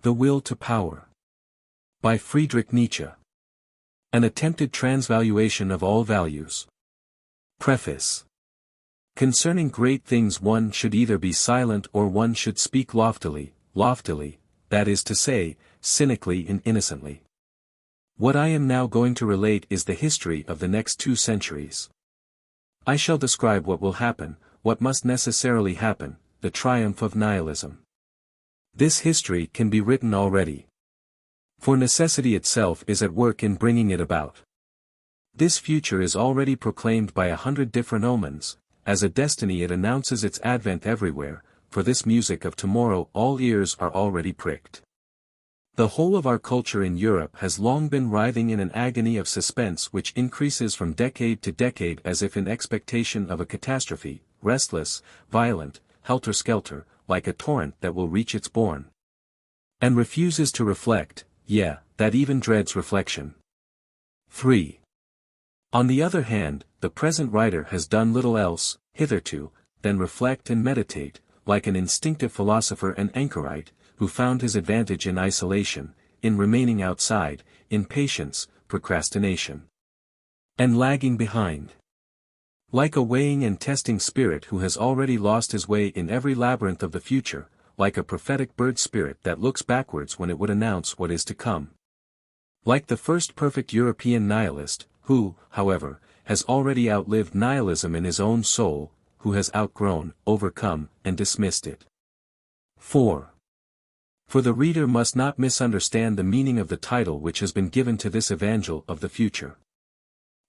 The Will to Power. By Friedrich Nietzsche. An attempted transvaluation of all values. Preface. Concerning great things one should either be silent or one should speak loftily, that is to say, cynically and innocently. What I am now going to relate is the history of the next 2 centuries. I shall describe what will happen, what must necessarily happen, the triumph of nihilism. This history can be written already. For necessity itself is at work in bringing it about. This future is already proclaimed by 100 different omens, as a destiny it announces its advent everywhere, for this music of tomorrow all ears are already pricked. The whole of our culture in Europe has long been writhing in an agony of suspense which increases from decade to decade as if in expectation of a catastrophe, restless, violent, helter-skelter, like a torrent that will reach its bourne. And refuses to reflect, that even dreads reflection. 3. On the other hand, the present writer has done little else, hitherto, than reflect and meditate, like an instinctive philosopher and anchorite, who found his advantage in isolation, in remaining outside, in patience, procrastination, and lagging behind. Like a weighing and testing spirit who has already lost his way in every labyrinth of the future, like a prophetic bird spirit that looks backwards when it would announce what is to come. Like the first perfect European nihilist, who, however, has already outlived nihilism in his own soul, who has outgrown, overcome, and dismissed it. 4. For the reader must not misunderstand the meaning of the title which has been given to this evangel of the future.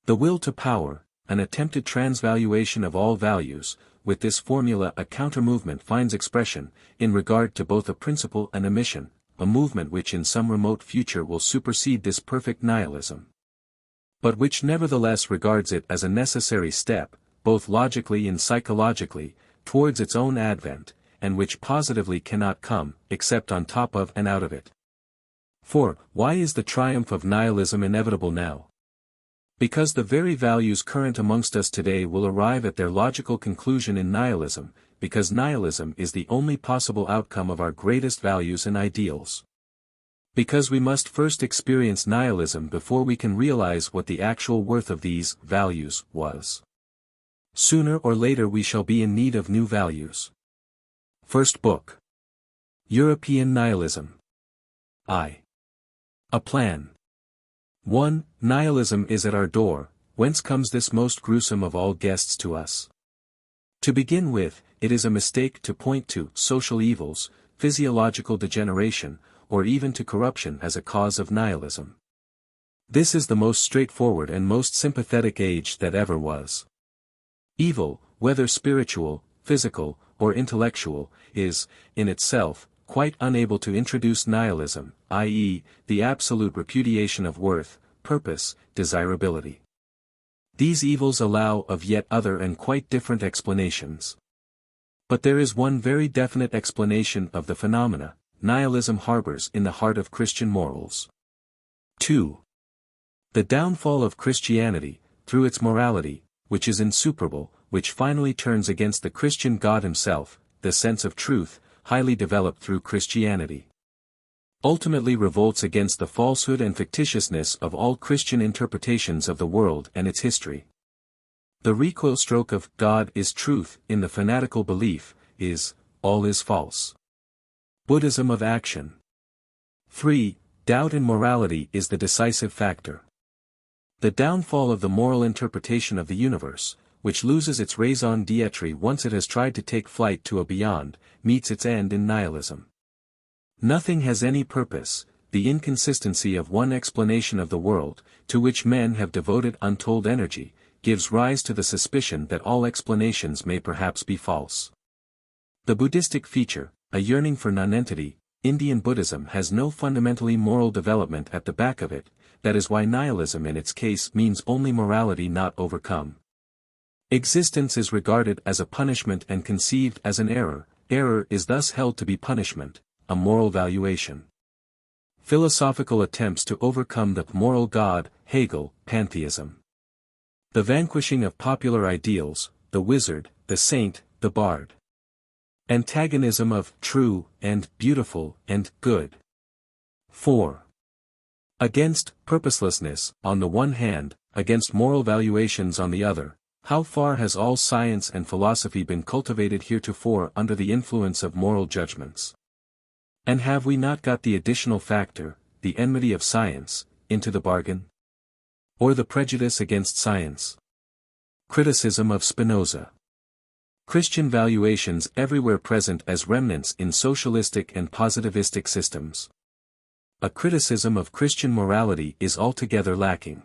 The Will to Power, an attempted transvaluation of all values, with this formula a counter-movement finds expression, in regard to both a principle and a mission, a movement which in some remote future will supersede this perfect nihilism. But which nevertheless regards it as a necessary step, both logically and psychologically, towards its own advent, and which positively cannot come, except on top of and out of it. 4. Why is the triumph of nihilism inevitable now? Because the very values current amongst us today will arrive at their logical conclusion in nihilism, because nihilism is the only possible outcome of our greatest values and ideals. Because we must first experience nihilism before we can realize what the actual worth of these values was. Sooner or later we shall be in need of new values. First Book. European Nihilism. I. A Plan. 1. Nihilism is at our door, whence comes this most gruesome of all guests to us? To begin with, it is a mistake to point to social evils, physiological degeneration, or even to corruption as a cause of nihilism. This is the most straightforward and most sympathetic age that ever was. Evil, whether spiritual, physical, or intellectual, is, in itself, quite unable to introduce nihilism, i.e., the absolute repudiation of worth, purpose, desirability. These evils allow of yet other and quite different explanations. But there is one very definite explanation of the phenomena: nihilism harbors in the heart of Christian morals. 2. The downfall of Christianity, through its morality, which is insuperable, which finally turns against the Christian God himself, the sense of truth, highly developed through Christianity, ultimately revolts against the falsehood and fictitiousness of all Christian interpretations of the world and its history. The recoil stroke of God is truth in the fanatical belief is, all is false. Buddhism of action. 3. Doubt in morality is the decisive factor. The downfall of the moral interpretation of the universe, which loses its raison d'etre once it has tried to take flight to a beyond, meets its end in nihilism. Nothing has any purpose, the inconsistency of one explanation of the world, to which men have devoted untold energy, gives rise to the suspicion that all explanations may perhaps be false. The Buddhistic feature, a yearning for nonentity, Indian Buddhism has no fundamentally moral development at the back of it, that is why nihilism in its case means only morality not overcome. Existence is regarded as a punishment and conceived as an error is thus held to be punishment, a moral valuation. Philosophical attempts to overcome the moral God, Hegel, pantheism. The vanquishing of popular ideals, the wizard, the saint, the bard. Antagonism of true and beautiful and good. 4. Against purposelessness, on the one hand, against moral valuations on the other, how far has all science and philosophy been cultivated heretofore under the influence of moral judgments? And have we not got the additional factor, the enmity of science, into the bargain? Or the prejudice against science? Criticism of Spinoza. Christian valuations everywhere present as remnants in socialistic and positivistic systems. A criticism of Christian morality is altogether lacking.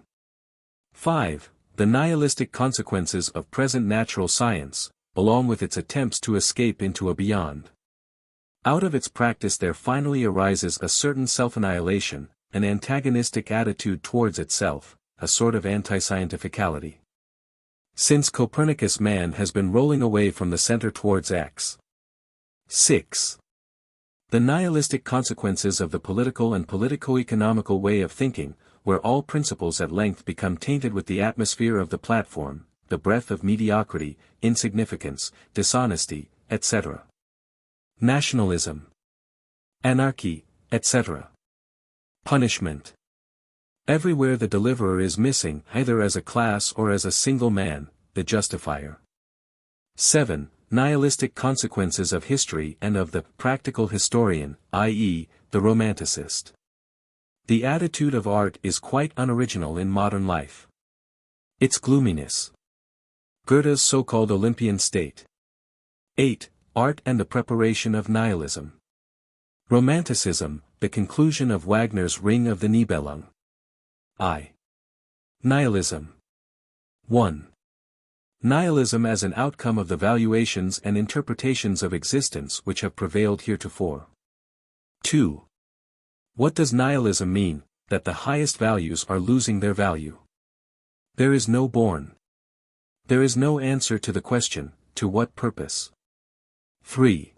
5. The nihilistic consequences of present natural science, along with its attempts to escape into a beyond. Out of its practice there finally arises a certain self-annihilation, an antagonistic attitude towards itself, a sort of anti-scientificality. Since Copernicus man has been rolling away from the center towards X. 6. The nihilistic consequences of the political and politico-economical way of thinking, where all principles at length become tainted with the atmosphere of the platform, the breath of mediocrity, insignificance, dishonesty, etc. Nationalism. Anarchy, etc. Punishment. Everywhere the deliverer is missing, either as a class or as a single man, the justifier. 7. Nihilistic consequences of history and of the practical historian, i.e., the romanticist. The attitude of art is quite unoriginal in modern life. Its gloominess. Goethe's so-called Olympian state. 8. Art and the preparation of nihilism. Romanticism, the conclusion of Wagner's Ring of the Nibelung. I. Nihilism. 1. Nihilism as an outcome of the valuations and interpretations of existence which have prevailed heretofore. 2. What does nihilism mean? That the highest values are losing their value. There is no born. There is no answer to the question, to what purpose? 3.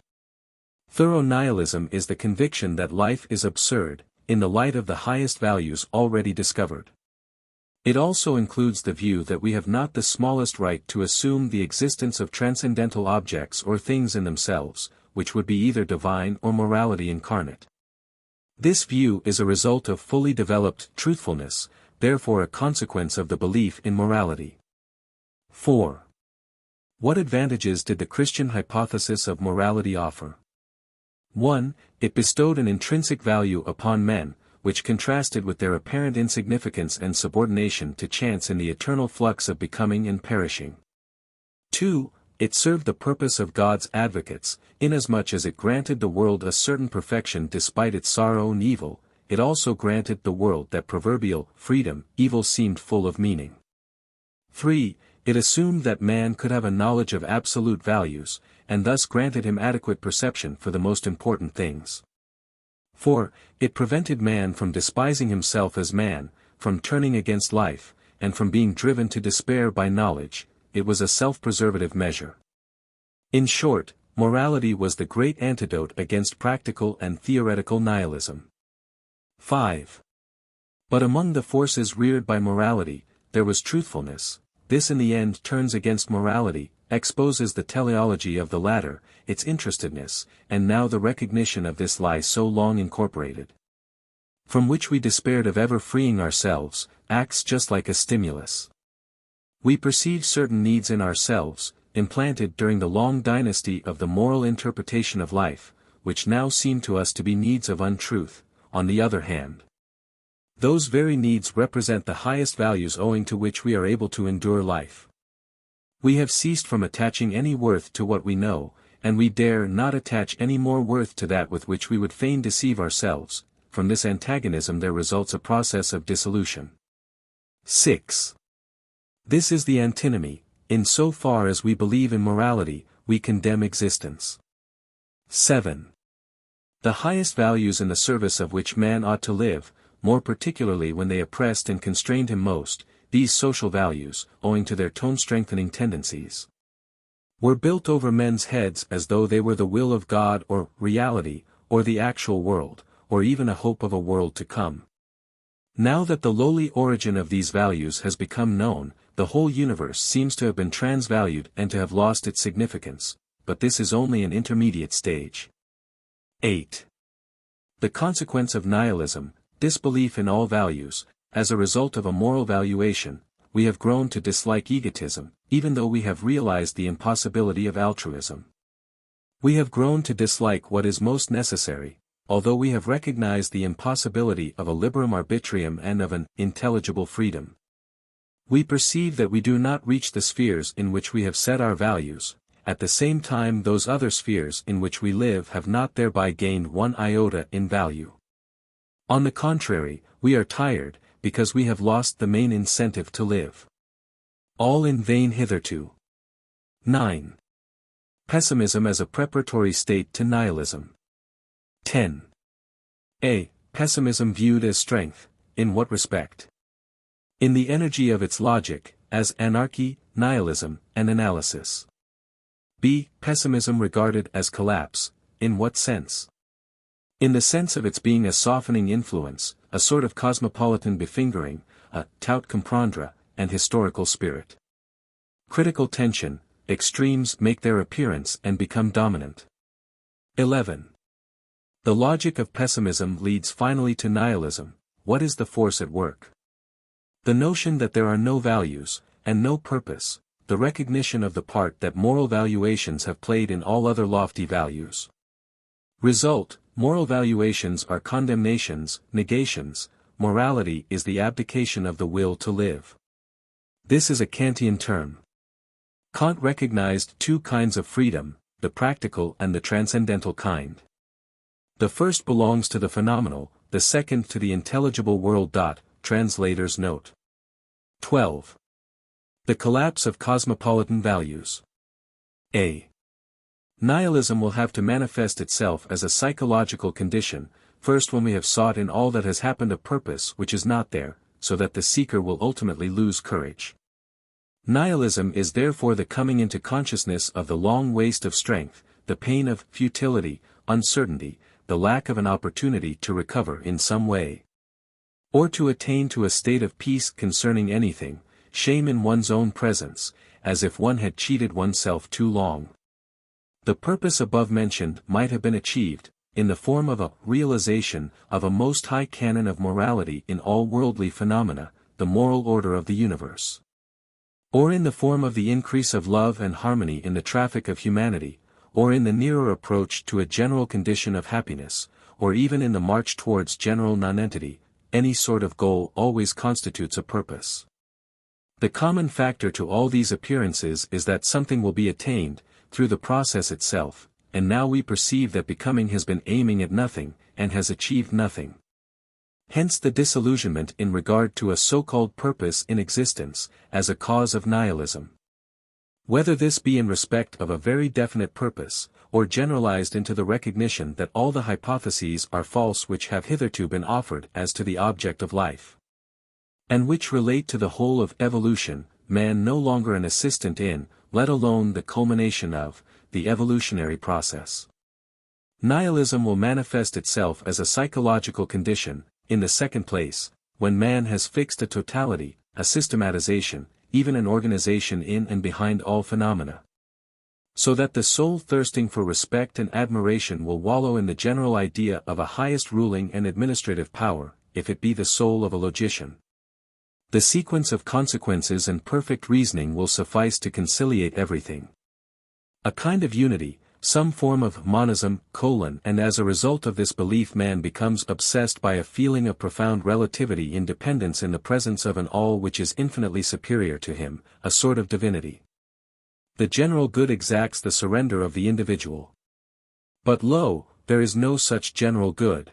Thorough nihilism is the conviction that life is absurd, in the light of the highest values already discovered. It also includes the view that we have not the smallest right to assume the existence of transcendental objects or things in themselves, which would be either divine or morality incarnate. This view is a result of fully developed truthfulness, therefore a consequence of the belief in morality. 4. What advantages did the Christian hypothesis of morality offer? 1. It bestowed an intrinsic value upon men, which contrasted with their apparent insignificance and subordination to chance in the eternal flux of becoming and perishing. 2. It served the purpose of God's advocates, inasmuch as it granted the world a certain perfection despite its sorrow and evil. It also granted the world that proverbial freedom. Evil seemed full of meaning. 3. It assumed that man could have a knowledge of absolute values, and thus granted him adequate perception for the most important things. 4. It prevented man from despising himself as man, from turning against life, and from being driven to despair by knowledge. It was a self-preservative measure. In short, morality was the great antidote against practical and theoretical nihilism. 5. But among the forces reared by morality, there was truthfulness. This in the end turns against morality, exposes the teleology of the latter, its interestedness, and now the recognition of this lie so long incorporated, from which we despaired of ever freeing ourselves, acts just like a stimulus. We perceive certain needs in ourselves, implanted during the long dynasty of the moral interpretation of life, which now seem to us to be needs of untruth. On the other hand, those very needs represent the highest values owing to which we are able to endure life. We have ceased from attaching any worth to what we know, and we dare not attach any more worth to that with which we would fain deceive ourselves. From this antagonism there results a process of dissolution. 6. This is the antinomy. In so far as we believe in morality, we condemn existence. 7. The highest values in the service of which man ought to live, more particularly when they oppressed and constrained him most, these social values, owing to their tone-strengthening tendencies, were built over men's heads as though they were the will of God or reality, or the actual world, or even a hope of a world to come. Now that the lowly origin of these values has become known, the whole universe seems to have been transvalued and to have lost its significance, but this is only an intermediate stage. 8. The consequence of nihilism, disbelief in all values, as a result of a moral valuation, we have grown to dislike egotism, even though we have realized the impossibility of altruism. We have grown to dislike what is most necessary, although we have recognized the impossibility of a liberum arbitrium and of an intelligible freedom. We perceive that we do not reach the spheres in which we have set our values, at the same time those other spheres in which we live have not thereby gained one iota in value. On the contrary, we are tired, because we have lost the main incentive to live. All in vain hitherto. 9. Pessimism as a preparatory state to nihilism. 10. A. Pessimism viewed as strength, in what respect? In the energy of its logic, as anarchy, nihilism, and analysis. B. Pessimism regarded as collapse, in what sense? In the sense of its being a softening influence, a sort of cosmopolitan befingering, a tout comprendre, and historical spirit. Critical tension, extremes make their appearance and become dominant. 11. The logic of pessimism leads finally to nihilism. What is the force at work? The notion that there are no values, and no purpose, the recognition of the part that moral valuations have played in all other lofty values. Result: moral valuations are condemnations, negations, morality is the abdication of the will to live. This is a Kantian term. Kant recognized two kinds of freedom, the practical and the transcendental kind. The first belongs to the phenomenal, the second to the intelligible world. Translator's note. 12. The collapse of cosmopolitan values. A. Nihilism will have to manifest itself as a psychological condition, first when we have sought in all that has happened a purpose which is not there, so that the seeker will ultimately lose courage. Nihilism is therefore the coming into consciousness of the long waste of strength, the pain of futility, uncertainty, the lack of an opportunity to recover in some way, or to attain to a state of peace concerning anything, shame in one's own presence, as if one had cheated oneself too long. The purpose above mentioned might have been achieved, in the form of a realization of a most high canon of morality in all worldly phenomena, the moral order of the universe. Or in the form of the increase of love and harmony in the traffic of humanity, or in the nearer approach to a general condition of happiness, or even in the march towards general nonentity. Any sort of goal always constitutes a purpose. The common factor to all these appearances is that something will be attained, through the process itself, and now we perceive that becoming has been aiming at nothing, and has achieved nothing. Hence the disillusionment in regard to a so-called purpose in existence, as a cause of nihilism. Whether this be in respect of a very definite purpose, or generalized into the recognition that all the hypotheses are false which have hitherto been offered as to the object of life, and which relate to the whole of evolution, man no longer an assistant in, let alone the culmination of, the evolutionary process. Nihilism will manifest itself as a psychological condition, in the second place, when man has fixed a totality, a systematization, even an organization in and behind all phenomena. So that the soul thirsting for respect and admiration will wallow in the general idea of a highest ruling and administrative power, if it be the soul of a logician. The sequence of consequences and perfect reasoning will suffice to conciliate everything. A kind of unity, some form of monism, and as a result of this belief man becomes obsessed by a feeling of profound relativity in dependence in the presence of an all which is infinitely superior to him, a sort of divinity. The general good exacts the surrender of the individual. But lo, there is no such general good.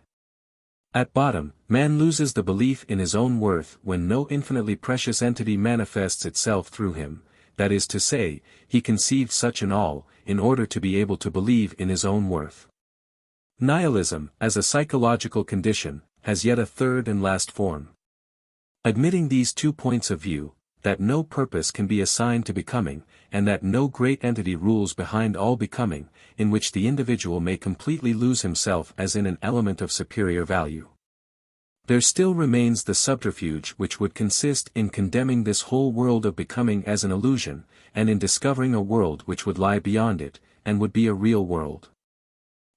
At bottom, man loses the belief in his own worth when no infinitely precious entity manifests itself through him, that is to say, he conceived such an all, in order to be able to believe in his own worth. Nihilism, as a psychological condition, has yet a third and last form. Admitting these 2 points of view, that no purpose can be assigned to becoming, and that no great entity rules behind all becoming, in which the individual may completely lose himself as in an element of superior value. There still remains the subterfuge which would consist in condemning this whole world of becoming as an illusion, and in discovering a world which would lie beyond it, and would be a real world.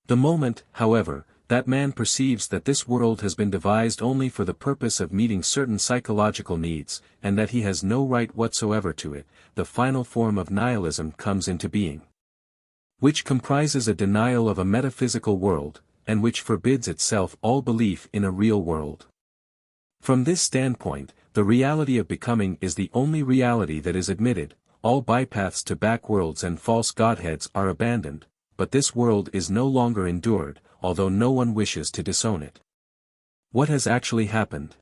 The moment, however, that man perceives that this world has been devised only for the purpose of meeting certain psychological needs, and that he has no right whatsoever to it, the final form of nihilism comes into being, which comprises a denial of a metaphysical world, and which forbids itself all belief in a real world. From this standpoint, the reality of becoming is the only reality that is admitted, all bypaths to back worlds and false godheads are abandoned, but this world is no longer endured, although no one wishes to disown it. What has actually happened?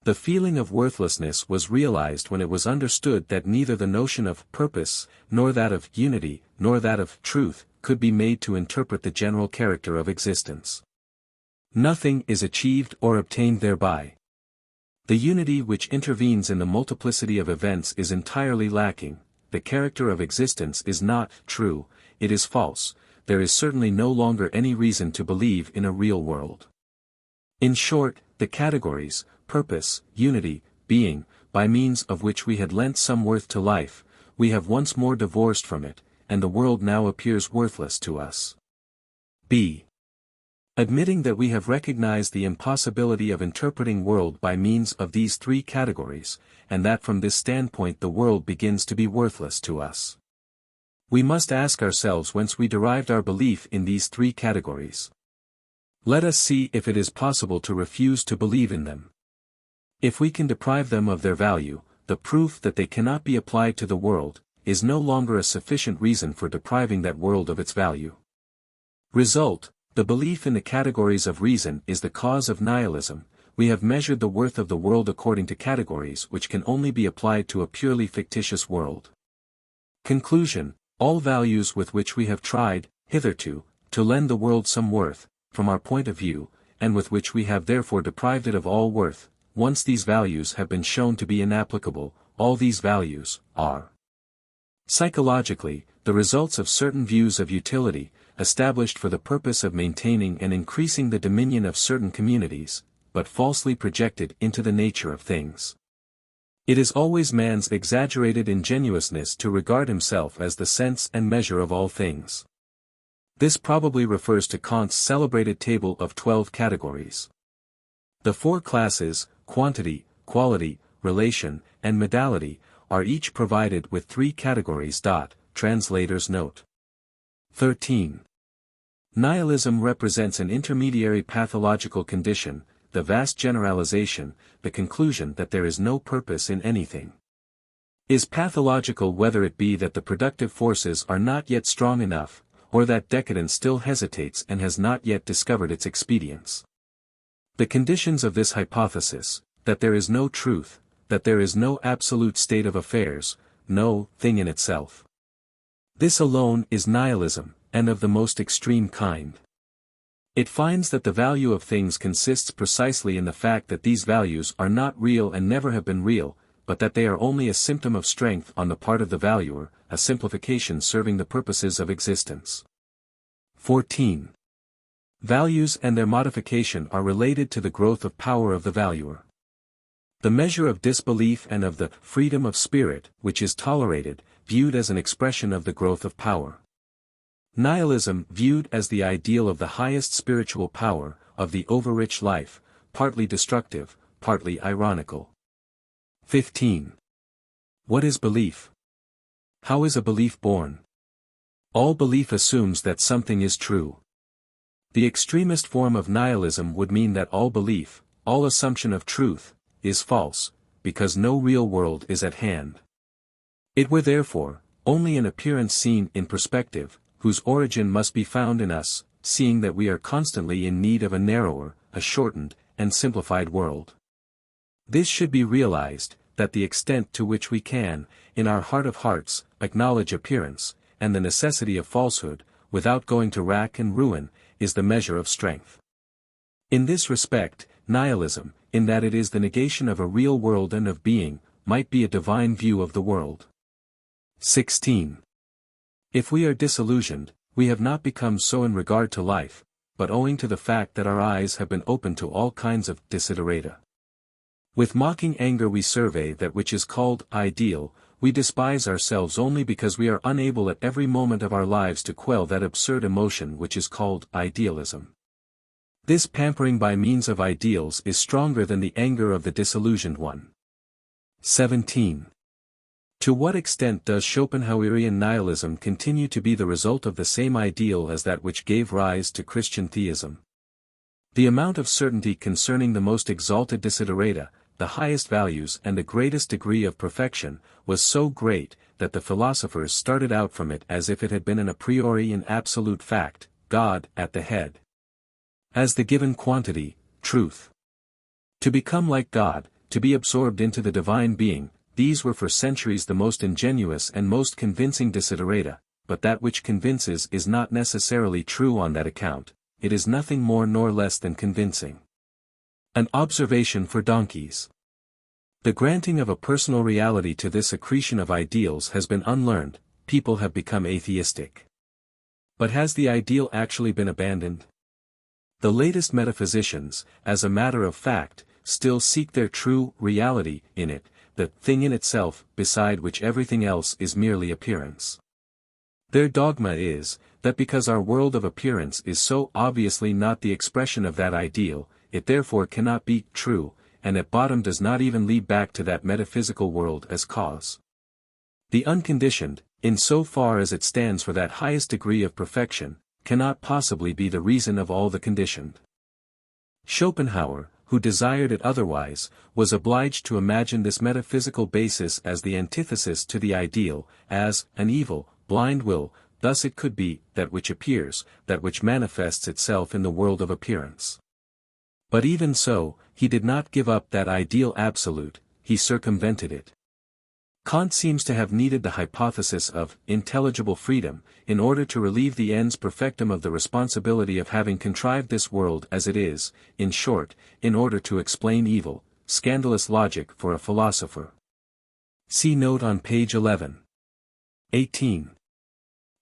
The feeling of worthlessness was realized when it was understood that neither the notion of purpose, nor that of unity, nor that of truth, could be made to interpret the general character of existence. Nothing is achieved or obtained thereby. The unity which intervenes in the multiplicity of events is entirely lacking, the character of existence is not true, it is false, there is certainly no longer any reason to believe in a real world. In short, the categories, purpose, unity, being, by means of which we had lent some worth to life, we have once more divorced from it, and the world now appears worthless to us. b. Admitting that we have recognized the impossibility of interpreting world by means of these three categories, and that from this standpoint the world begins to be worthless to us. We must ask ourselves whence we derived our belief in these three categories. Let us see if it is possible to refuse to believe in them. If we can deprive them of their value, the proof that they cannot be applied to the world, is no longer a sufficient reason for depriving that world of its value. Result, the belief in the categories of reason is the cause of nihilism. We have measured the worth of the world according to categories which can only be applied to a purely fictitious world. Conclusion: all values with which we have tried, hitherto, to lend the world some worth, from our point of view, and with which we have therefore deprived it of all worth, once these values have been shown to be inapplicable, all these values are psychologically the results of certain views of utility, established for the purpose of maintaining and increasing the dominion of certain communities, but falsely projected into the nature of things. It is always man's exaggerated ingenuousness to regard himself as the sense and measure of all things. This probably refers to Kant's celebrated table of 12 categories. The four classes, quantity, quality, relation, and modality, are each provided with three categories. Translator's note. 13. Nihilism represents an intermediary pathological condition, the vast generalization, the conclusion that there is no purpose in anything. Is pathological whether it be that the productive forces are not yet strong enough, or that decadence still hesitates and has not yet discovered its expedients. The conditions of this hypothesis, that there is no truth, that there is no absolute state of affairs, no thing in itself. This alone is nihilism, and of the most extreme kind. It finds that the value of things consists precisely in the fact that these values are not real and never have been real, but that they are only a symptom of strength on the part of the valuer, a simplification serving the purposes of existence. 14. Values and their modification are related to the growth of power of the valuer. The measure of disbelief and of the freedom of spirit, which is tolerated, viewed as an expression of the growth of power. Nihilism viewed as the ideal of the highest spiritual power, of the overrich life, partly destructive, partly ironical. 15. What is belief? How is a belief born? All belief assumes that something is true. The extremist form of nihilism would mean that all belief, all assumption of truth, is false, because no real world is at hand. It were therefore only an appearance seen in perspective, whose origin must be found in us, seeing that we are constantly in need of a narrower, a shortened, and simplified world. This should be realized, that the extent to which we can, in our heart of hearts, acknowledge appearance, and the necessity of falsehood, without going to rack and ruin, is the measure of strength. In this respect, nihilism, in that it is the negation of a real world and of being, might be a divine view of the world. 16. If we are disillusioned, we have not become so in regard to life, but owing to the fact that our eyes have been opened to all kinds of desiderata. With mocking anger we survey that which is called ideal, we despise ourselves only because we are unable at every moment of our lives to quell that absurd emotion which is called idealism. This pampering by means of ideals is stronger than the anger of the disillusioned one. 17. To what extent does Schopenhauerian nihilism continue to be the result of the same ideal as that which gave rise to Christian theism? The amount of certainty concerning the most exalted desiderata, the highest values and the greatest degree of perfection, was so great, that the philosophers started out from it as if it had been an a priori and absolute fact, God at the head. As the given quantity, truth. To become like God, to be absorbed into the divine being, these were for centuries the most ingenious and most convincing desiderata, but that which convinces is not necessarily true on that account, it is nothing more nor less than convincing. An observation for donkeys. The granting of a personal reality to this accretion of ideals has been unlearned, people have become atheistic. But has the ideal actually been abandoned? The latest metaphysicians, as a matter of fact, still seek their true reality in it, the thing in itself, beside which everything else is merely appearance. Their dogma is, that because our world of appearance is so obviously not the expression of that ideal, it therefore cannot be true, and at bottom does not even lead back to that metaphysical world as cause. The unconditioned, in so far as it stands for that highest degree of perfection, cannot possibly be the reason of all the conditioned. Schopenhauer, who desired it otherwise, was obliged to imagine this metaphysical basis as the antithesis to the ideal, as an evil, blind will. Thus it could be, that which appears, that which manifests itself in the world of appearance. But even so, he did not give up that ideal absolute, he circumvented it. Kant seems to have needed the hypothesis of intelligible freedom, in order to relieve the ens perfectum of the responsibility of having contrived this world as it is, in short, in order to explain evil, scandalous logic for a philosopher. See note on page 11. 18.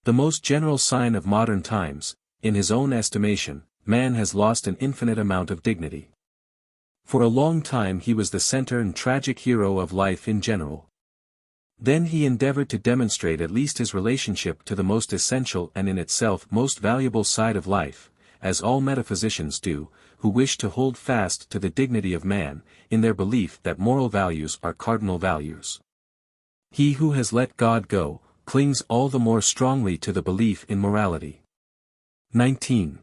The most general sign of modern times, in his own estimation, man has lost an infinite amount of dignity. For a long time he was the center and tragic hero of life in general. Then he endeavored to demonstrate at least his relationship to the most essential and in itself most valuable side of life, as all metaphysicians do, who wish to hold fast to the dignity of man, in their belief that moral values are cardinal values. He who has let God go, clings all the more strongly to the belief in morality. 19.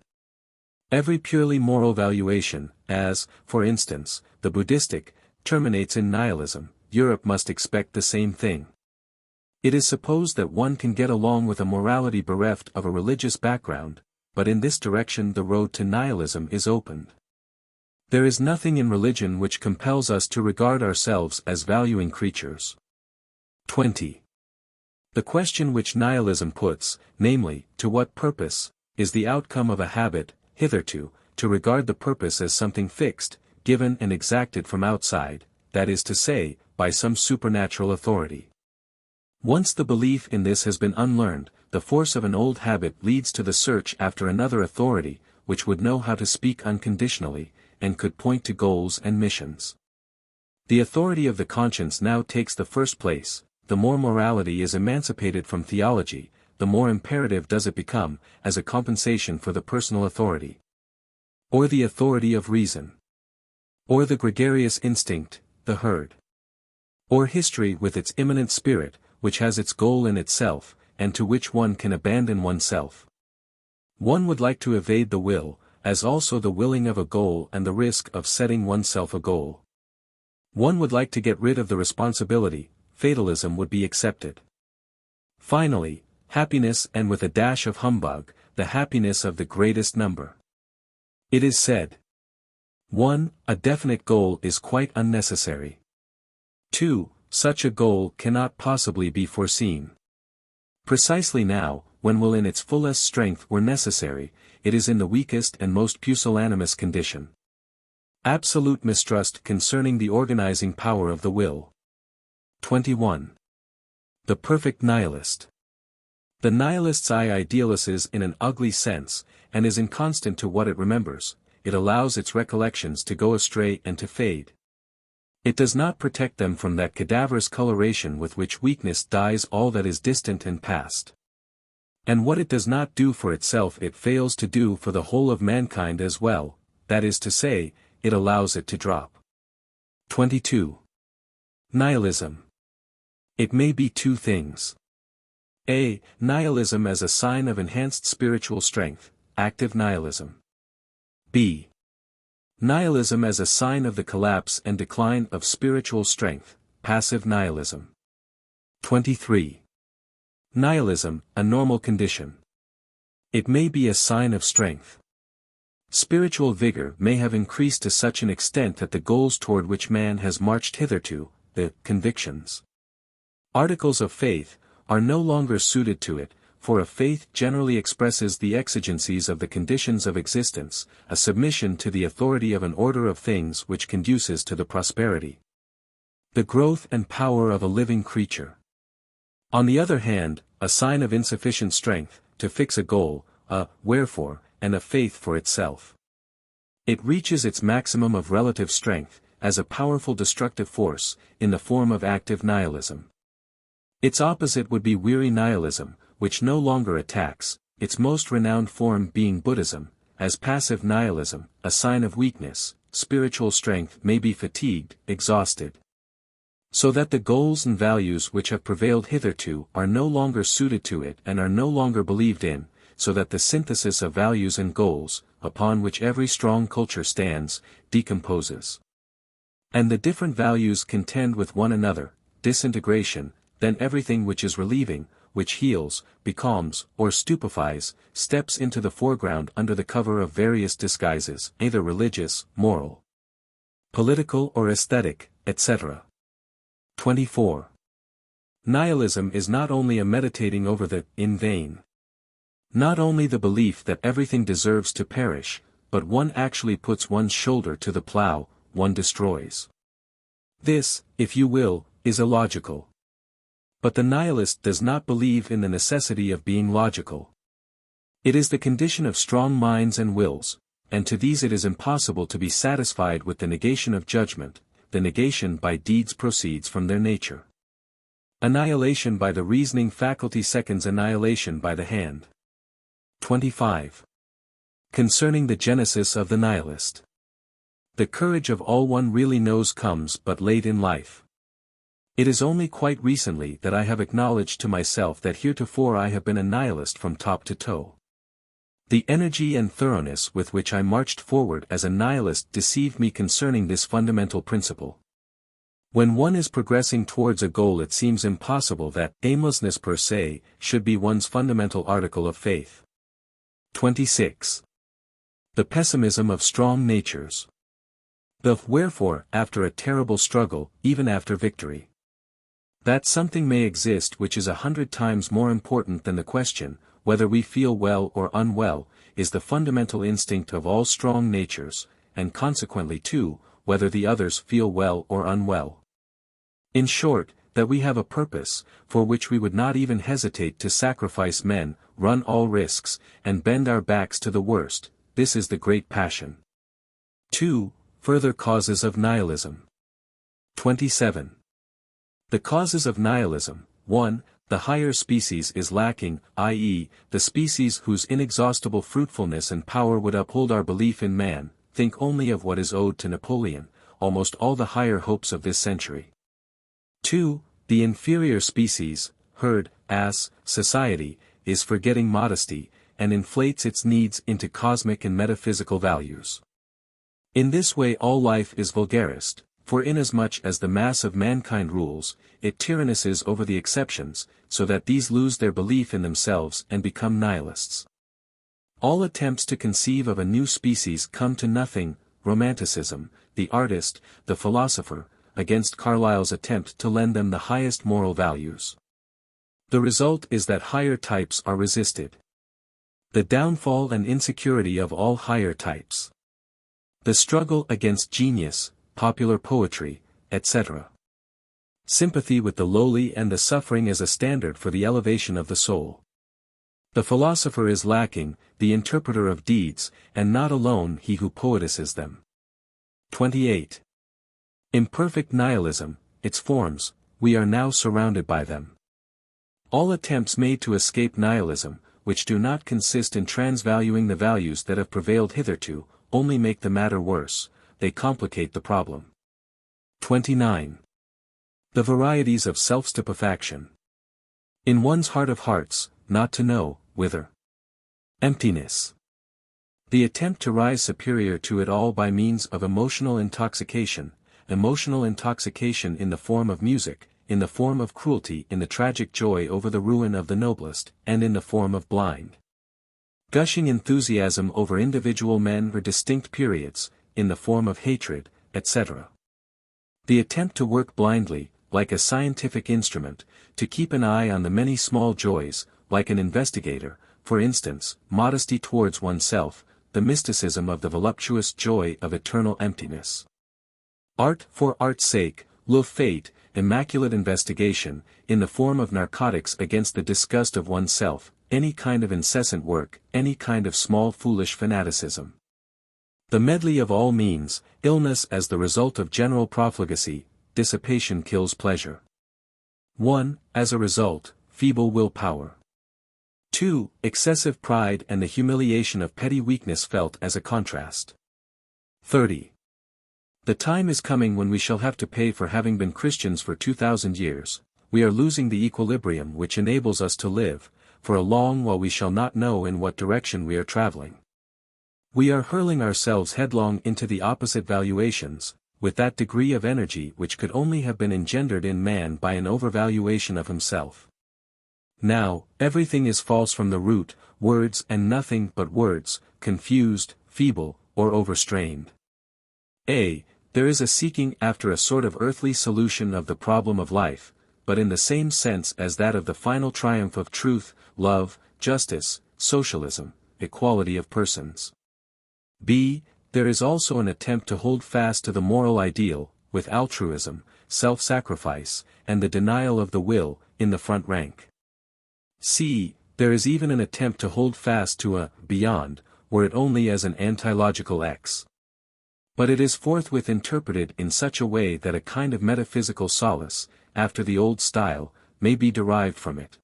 Every purely moral valuation, as, for instance, the Buddhistic, terminates in nihilism. Europe must expect the same thing. It is supposed that one can get along with a morality bereft of a religious background, but in this direction the road to nihilism is opened. There is nothing in religion which compels us to regard ourselves as valuing creatures. 20. The question which nihilism puts, namely, to what purpose, is the outcome of a habit, hitherto, to regard the purpose as something fixed, given and exacted from outside, that is to say, by some supernatural authority. Once the belief in this has been unlearned, the force of an old habit leads to the search after another authority, which would know how to speak unconditionally, and could point to goals and missions. The authority of the conscience now takes the first place. The more morality is emancipated from theology, the more imperative does it become, as a compensation for the personal authority. Or the authority of reason. Or the gregarious instinct, the herd. Or history with its immanent spirit, which has its goal in itself, and to which one can abandon oneself. One would like to evade the will, as also the willing of a goal and the risk of setting oneself a goal. One would like to get rid of the responsibility, fatalism would be accepted. Finally, happiness, and with a dash of humbug, the happiness of the greatest number. It is said. 1. A definite goal is quite unnecessary. 2. Such a goal cannot possibly be foreseen. Precisely now, when will in its fullest strength were necessary, it is in the weakest and most pusillanimous condition. Absolute mistrust concerning the organizing power of the will. 21. The perfect nihilist. The nihilist's eye idealizes in an ugly sense, and is inconstant to what it remembers. It allows its recollections to go astray and to fade. It does not protect them from that cadaverous coloration with which weakness dyes all that is distant and past. And what it does not do for itself it fails to do for the whole of mankind as well, that is to say, it allows it to drop. 22. Nihilism. It may be two things. A. Nihilism as a sign of enhanced spiritual strength, active nihilism. B. Nihilism as a sign of the collapse and decline of spiritual strength, passive nihilism. 23. Nihilism, a normal condition. It may be a sign of strength. Spiritual vigor may have increased to such an extent that the goals toward which man has marched hitherto, the convictions, articles of faith, are no longer suited to it, for a faith generally expresses the exigencies of the conditions of existence, a submission to the authority of an order of things which conduces to the prosperity, the growth and power of a living creature. On the other hand, a sign of insufficient strength, to fix a goal, a wherefore, and a faith for itself. It reaches its maximum of relative strength, as a powerful destructive force, in the form of active nihilism. Its opposite would be weary nihilism, which no longer attacks, its most renowned form being Buddhism, as passive nihilism, a sign of weakness. Spiritual strength may be fatigued, exhausted, so that the goals and values which have prevailed hitherto are no longer suited to it and are no longer believed in, so that the synthesis of values and goals, upon which every strong culture stands, decomposes. And the different values contend with one another, disintegration, then everything which is relieving, which heals, becalms, or stupefies, steps into the foreground under the cover of various disguises, either religious, moral, political or aesthetic, etc. 24. Nihilism is not only a meditating over the in vain. Not only the belief that everything deserves to perish, but one actually puts one's shoulder to the plow, one destroys. This, if you will, is illogical. But the nihilist does not believe in the necessity of being logical. It is the condition of strong minds and wills, and to these it is impossible to be satisfied with the negation of judgment. The negation by deeds proceeds from their nature. Annihilation by the reasoning faculty seconds annihilation by the hand. 25. Concerning the genesis of the nihilist. The courage of all one really knows comes but late in life. It is only quite recently that I have acknowledged to myself that heretofore I have been a nihilist from top to toe. The energy and thoroughness with which I marched forward as a nihilist deceived me concerning this fundamental principle. When one is progressing towards a goal, it seems impossible that aimlessness per se should be one's fundamental article of faith. 26. The pessimism of strong natures. The wherefore, after a terrible struggle, even after victory. That something may exist which is 100 times more important than the question, whether we feel well or unwell, is the fundamental instinct of all strong natures, and consequently too, whether the others feel well or unwell. In short, that we have a purpose, for which we would not even hesitate to sacrifice men, run all risks, and bend our backs to the worst, this is the great passion. 2. Further causes of nihilism. 27. The causes of nihilism. 1. The higher species is lacking, i.e., the species whose inexhaustible fruitfulness and power would uphold our belief in man. Think only of what is owed to Napoleon, almost all the higher hopes of this century. 2. The inferior species, herd, society, is forgetting modesty, and inflates its needs into cosmic and metaphysical values. In this way all life is vulgarist, for inasmuch as the mass of mankind rules, it tyrannises over the exceptions, so that these lose their belief in themselves and become nihilists. All attempts to conceive of a new species come to nothing. Romanticism, the artist, the philosopher, against Carlyle's attempt to lend them the highest moral values. The result is that higher types are resisted. The downfall and insecurity of all higher types. The struggle against genius, popular poetry, etc. Sympathy with the lowly and the suffering as a standard for the elevation of the soul. The philosopher is lacking, the interpreter of deeds, and not alone he who poetises them. 28. Imperfect nihilism, its forms, we are now surrounded by them. All attempts made to escape nihilism, which do not consist in transvaluing the values that have prevailed hitherto, only make the matter worse, they complicate the problem. 29. The varieties of self-stupefaction. In one's heart of hearts, not to know, whither. Emptiness. The attempt to rise superior to it all by means of emotional intoxication in the form of music, in the form of cruelty, in the tragic joy over the ruin of the noblest, and in the form of blind gushing enthusiasm over individual men or distinct periods, in the form of hatred, etc. The attempt to work blindly, like a scientific instrument, to keep an eye on the many small joys, like an investigator, for instance, modesty towards oneself, the mysticism of the voluptuous joy of eternal emptiness. Art for art's sake, le fait, immaculate investigation, in the form of narcotics against the disgust of oneself, any kind of incessant work, any kind of small foolish fanaticism. The medley of all means, illness as the result of general profligacy, dissipation kills pleasure. 1. As a result, feeble willpower. 2. Excessive pride and the humiliation of petty weakness felt as a contrast. 30. The time is coming when we shall have to pay for having been Christians for 2,000 years, we are losing the equilibrium which enables us to live, for a long while we shall not know in what direction we are traveling. We are hurling ourselves headlong into the opposite valuations, with that degree of energy which could only have been engendered in man by an overvaluation of himself. Now, everything is false from the root, words and nothing but words, confused, feeble, or overstrained. A. There is a seeking after a sort of earthly solution of the problem of life, but in the same sense as that of the final triumph of truth, love, justice, socialism, equality of persons. B. There is also an attempt to hold fast to the moral ideal, with altruism, self-sacrifice, and the denial of the will, in the front rank. C. There is even an attempt to hold fast to a beyond, were it only as an antilogical X. But it is forthwith interpreted in such a way that a kind of metaphysical solace, after the old style, may be derived from it.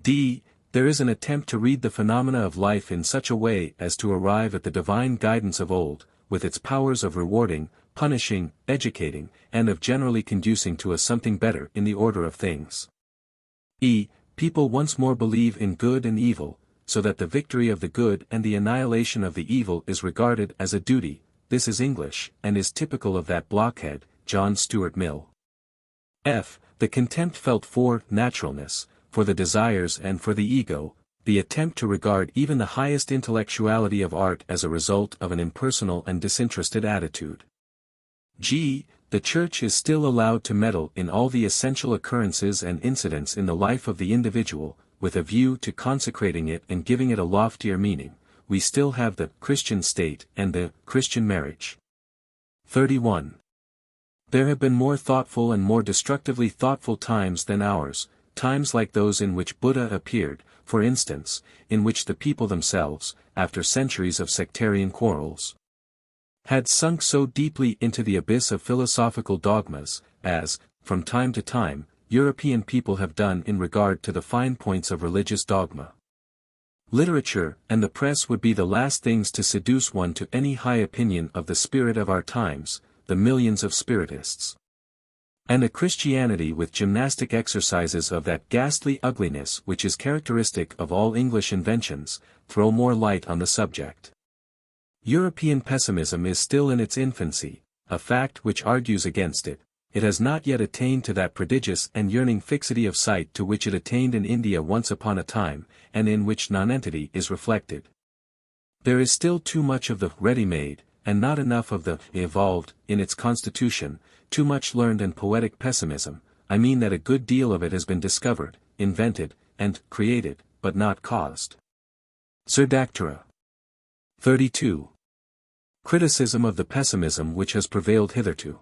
D. There is an attempt to read the phenomena of life in such a way as to arrive at the divine guidance of old, with its powers of rewarding, punishing, educating, and of generally conducing to a something better in the order of things. E. People once more believe in good and evil, so that the victory of the good and the annihilation of the evil is regarded as a duty. This is English, and is typical of that blockhead, John Stuart Mill. F. The contempt felt for naturalness, for the desires and for the ego, the attempt to regard even the highest intellectuality of art as a result of an impersonal and disinterested attitude. G. The Church is still allowed to meddle in all the essential occurrences and incidents in the life of the individual, with a view to consecrating it and giving it a loftier meaning. We still have the Christian state and the Christian marriage. 31. There have been more thoughtful and more destructively thoughtful times than ours, times like those in which Buddha appeared, for instance, in which the people themselves, after centuries of sectarian quarrels, had sunk so deeply into the abyss of philosophical dogmas, as, from time to time, European people have done in regard to the fine points of religious dogma. Literature and the press would be the last things to seduce one to any high opinion of the spirit of our times, the millions of spiritists. And a Christianity with gymnastic exercises of that ghastly ugliness which is characteristic of all English inventions, throw more light on the subject. European pessimism is still in its infancy, a fact which argues against it. It has not yet attained to that prodigious and yearning fixity of sight to which it attained in India once upon a time, and in which nonentity is reflected. There is still too much of the ready-made, and not enough of the evolved, in its constitution, too much learned and poetic pessimism. I mean that a good deal of it has been discovered, invented, and created, but not caused. Serdactyra. 32. Criticism of the pessimism which has prevailed hitherto.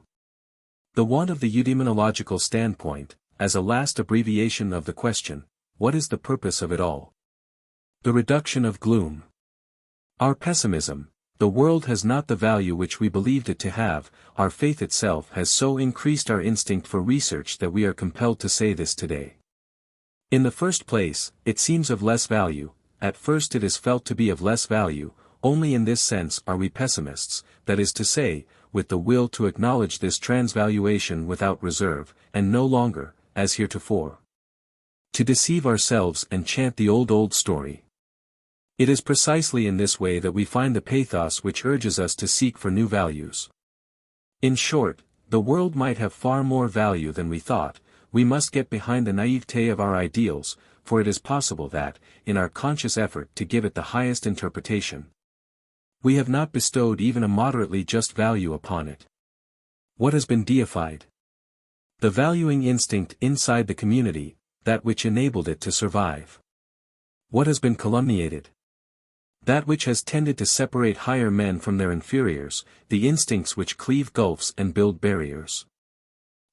The want of the eudaimonological standpoint, as a last abbreviation of the question, what is the purpose of it all? The reduction of gloom. Our pessimism, the world has not the value which we believed it to have, our faith itself has so increased our instinct for research that we are compelled to say this today. In the first place, it seems of less value, at first it is felt to be of less value, only in this sense are we pessimists, that is to say, with the will to acknowledge this transvaluation without reserve, and no longer, as heretofore, to deceive ourselves and chant the old story. It is precisely in this way that we find the pathos which urges us to seek for new values. In short, the world might have far more value than we thought. We must get behind the naivete of our ideals, for it is possible that, in our conscious effort to give it the highest interpretation, we have not bestowed even a moderately just value upon it. What has been deified? The valuing instinct inside the community, that which enabled it to survive. What has been calumniated? That which has tended to separate higher men from their inferiors, the instincts which cleave gulfs and build barriers.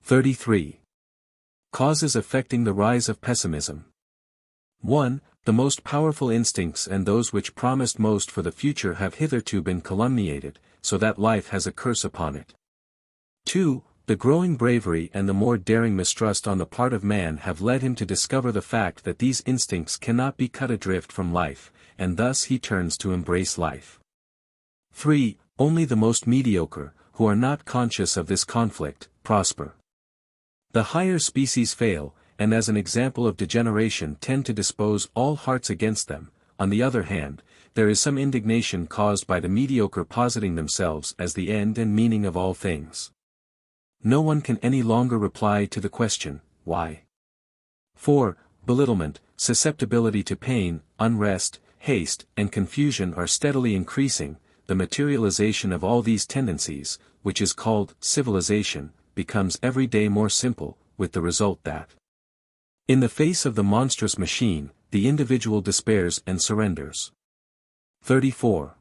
33. Causes affecting the rise of pessimism. 1. The most powerful instincts and those which promised most for the future have hitherto been calumniated, so that life has a curse upon it. 2. The growing bravery and the more daring mistrust on the part of man have led him to discover the fact that these instincts cannot be cut adrift from life, and thus he turns to embrace life. 3. Only the most mediocre, who are not conscious of this conflict, prosper. The higher species fail, and as an example of degeneration tend to dispose all hearts against them. On the other hand, there is some indignation caused by the mediocre positing themselves as the end and meaning of all things. No one can any longer reply to the question, why? 4. Belittlement, susceptibility to pain, unrest, haste, and confusion are steadily increasing. The materialization of all these tendencies, which is called civilization, becomes every day more simple, with the result that, in the face of the monstrous machine, the individual despairs and surrenders. 34.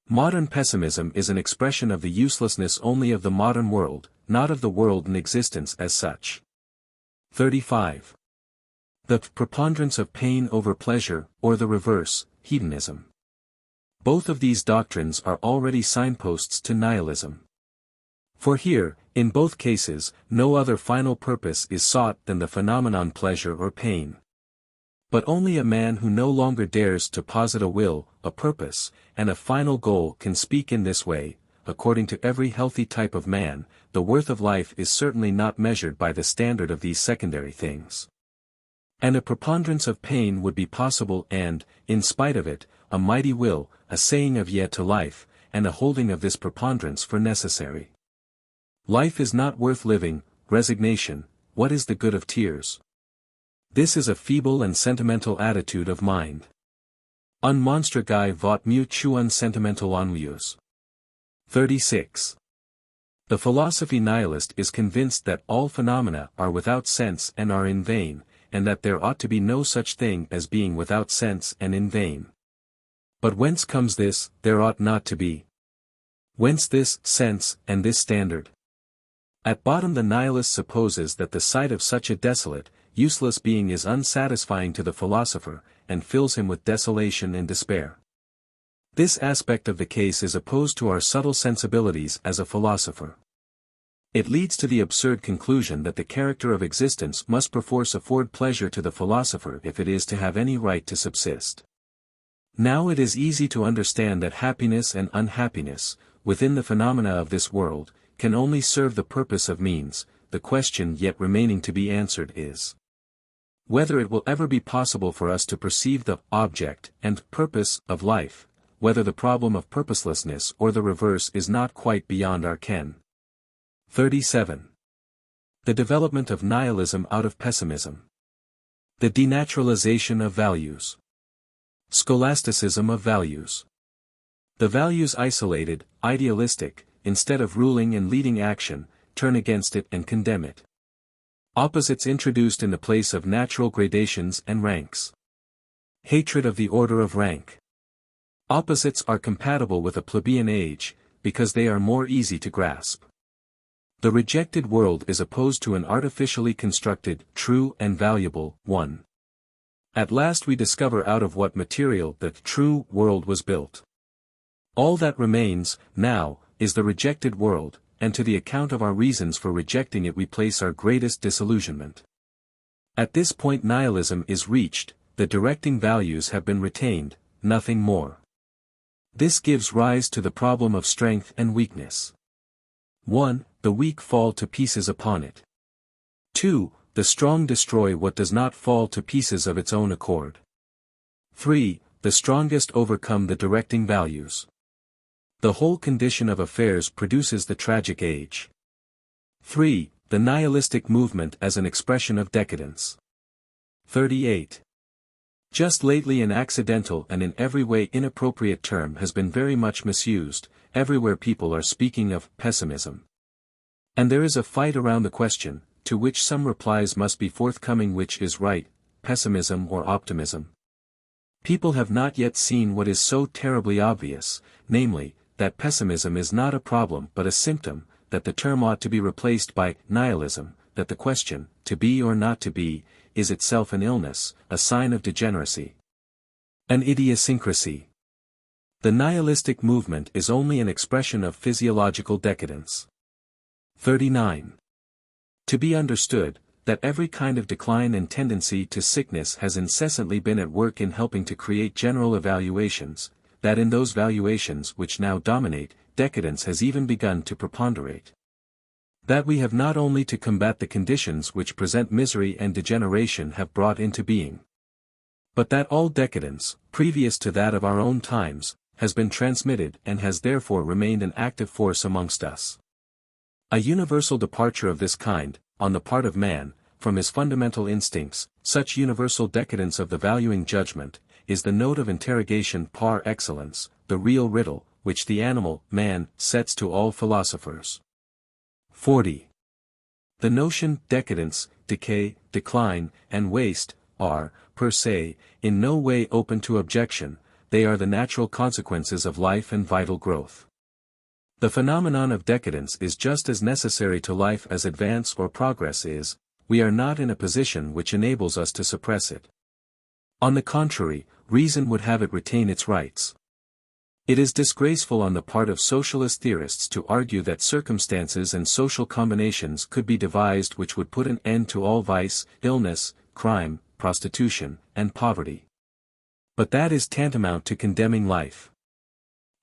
Modern pessimism is an expression of the uselessness only of the modern world, not of the world in existence as such. 35. The preponderance of pain over pleasure, or the reverse, hedonism. Both of these doctrines are already signposts to nihilism. For here, in both cases, no other final purpose is sought than the phenomenon pleasure or pain. But only a man who no longer dares to posit a will, a purpose, and a final goal can speak in this way. According to every healthy type of man, the worth of life is certainly not measured by the standard of these secondary things. And a preponderance of pain would be possible and, in spite of it, a mighty will, a saying of yet to life, and a holding of this preponderance for necessary. Life is not worth living, resignation, what is the good of tears? This is a feeble and sentimental attitude of mind. Un monstre guy vaut mieux qu'un sentimental ennuyeux. 36. The philosophy nihilist is convinced that all phenomena are without sense and are in vain, and that there ought to be no such thing as being without sense and in vain. But whence comes this, there ought not to be? Whence this sense and this standard? At bottom the nihilist supposes that the sight of such a desolate, useless being is unsatisfying to the philosopher, and fills him with desolation and despair. This aspect of the case is opposed to our subtle sensibilities as a philosopher. It leads to the absurd conclusion that the character of existence must perforce afford pleasure to the philosopher if it is to have any right to subsist. Now it is easy to understand that happiness and unhappiness, within the phenomena of this world, can only serve the purpose of means. The question yet remaining to be answered is whether it will ever be possible for us to perceive the object and purpose of life, whether the problem of purposelessness or the reverse is not quite beyond our ken. 37. The development of nihilism out of pessimism. The denaturalization of values. Scholasticism of values. The values isolated, idealistic, instead of ruling and leading action, turn against it and condemn it. Opposites introduced in the place of natural gradations and ranks. Hatred of the order of rank. Opposites are compatible with a plebeian age, because they are more easy to grasp. The rejected world is opposed to an artificially constructed, true and valuable, one. At last we discover out of what material the true world was built. All that remains, now, is the rejected world, and to the account of our reasons for rejecting it we place our greatest disillusionment. At this point nihilism is reached, the directing values have been retained, nothing more. This gives rise to the problem of strength and weakness. 1. The weak fall to pieces upon it. 2. The strong destroy what does not fall to pieces of its own accord. 3. The strongest overcome the directing values. The whole condition of affairs produces the tragic age. 3. The nihilistic movement as an expression of decadence. 38. Just lately an accidental and in every way inappropriate term has been very much misused. Everywhere people are speaking of pessimism. And there is a fight around the question, to which some replies must be forthcoming: which is right, pessimism or optimism? People have not yet seen what is so terribly obvious, namely, that pessimism is not a problem but a symptom, that the term ought to be replaced by nihilism, that the question, to be or not to be, is itself an illness, a sign of degeneracy. An idiosyncrasy. The nihilistic movement is only an expression of physiological decadence. 39. To be understood, that every kind of decline and tendency to sickness has incessantly been at work in helping to create general evaluations, that in those valuations which now dominate, decadence has even begun to preponderate. That we have not only to combat the conditions which present misery and degeneration have brought into being, but that all decadence, previous to that of our own times, has been transmitted and has therefore remained an active force amongst us. A universal departure of this kind, on the part of man, from his fundamental instincts, such universal decadence of the valuing judgment, is the note of interrogation par excellence, the real riddle, which the animal, man, sets to all philosophers. 40. The notion, decadence, decay, decline, and waste, are, per se, in no way open to objection. They are the natural consequences of life and vital growth. The phenomenon of decadence is just as necessary to life as advance or progress is. We are not in a position which enables us to suppress it. On the contrary, reason would have it retain its rights. It is disgraceful on the part of socialist theorists to argue that circumstances and social combinations could be devised which would put an end to all vice, illness, crime, prostitution, and poverty. But that is tantamount to condemning life.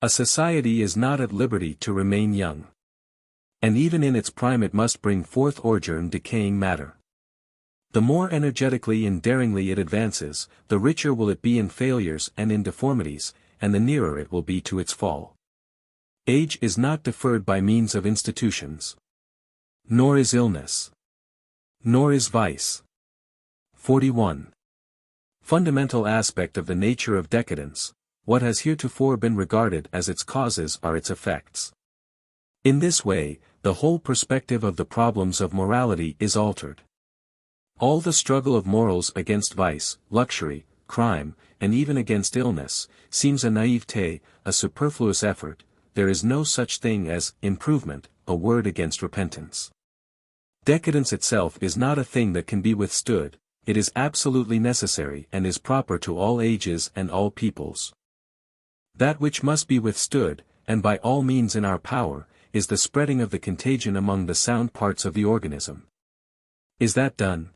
A society is not at liberty to remain young. And even in its prime it must bring forth ordure in decaying matter. The more energetically and daringly it advances, the richer will it be in failures and in deformities, and the nearer it will be to its fall. Age is not deferred by means of institutions. Nor is illness. Nor is vice. 41. Fundamental aspect of the nature of decadence, what has heretofore been regarded as its causes are its effects. In this way, the whole perspective of the problems of morality is altered. All the struggle of morals against vice, luxury, crime, and even against illness, seems a naivete, a superfluous effort. There is no such thing as improvement, a word against repentance. Decadence itself is not a thing that can be withstood. It is absolutely necessary and is proper to all ages and all peoples. That which must be withstood, and by all means in our power, is the spreading of the contagion among the sound parts of the organism. Is that done?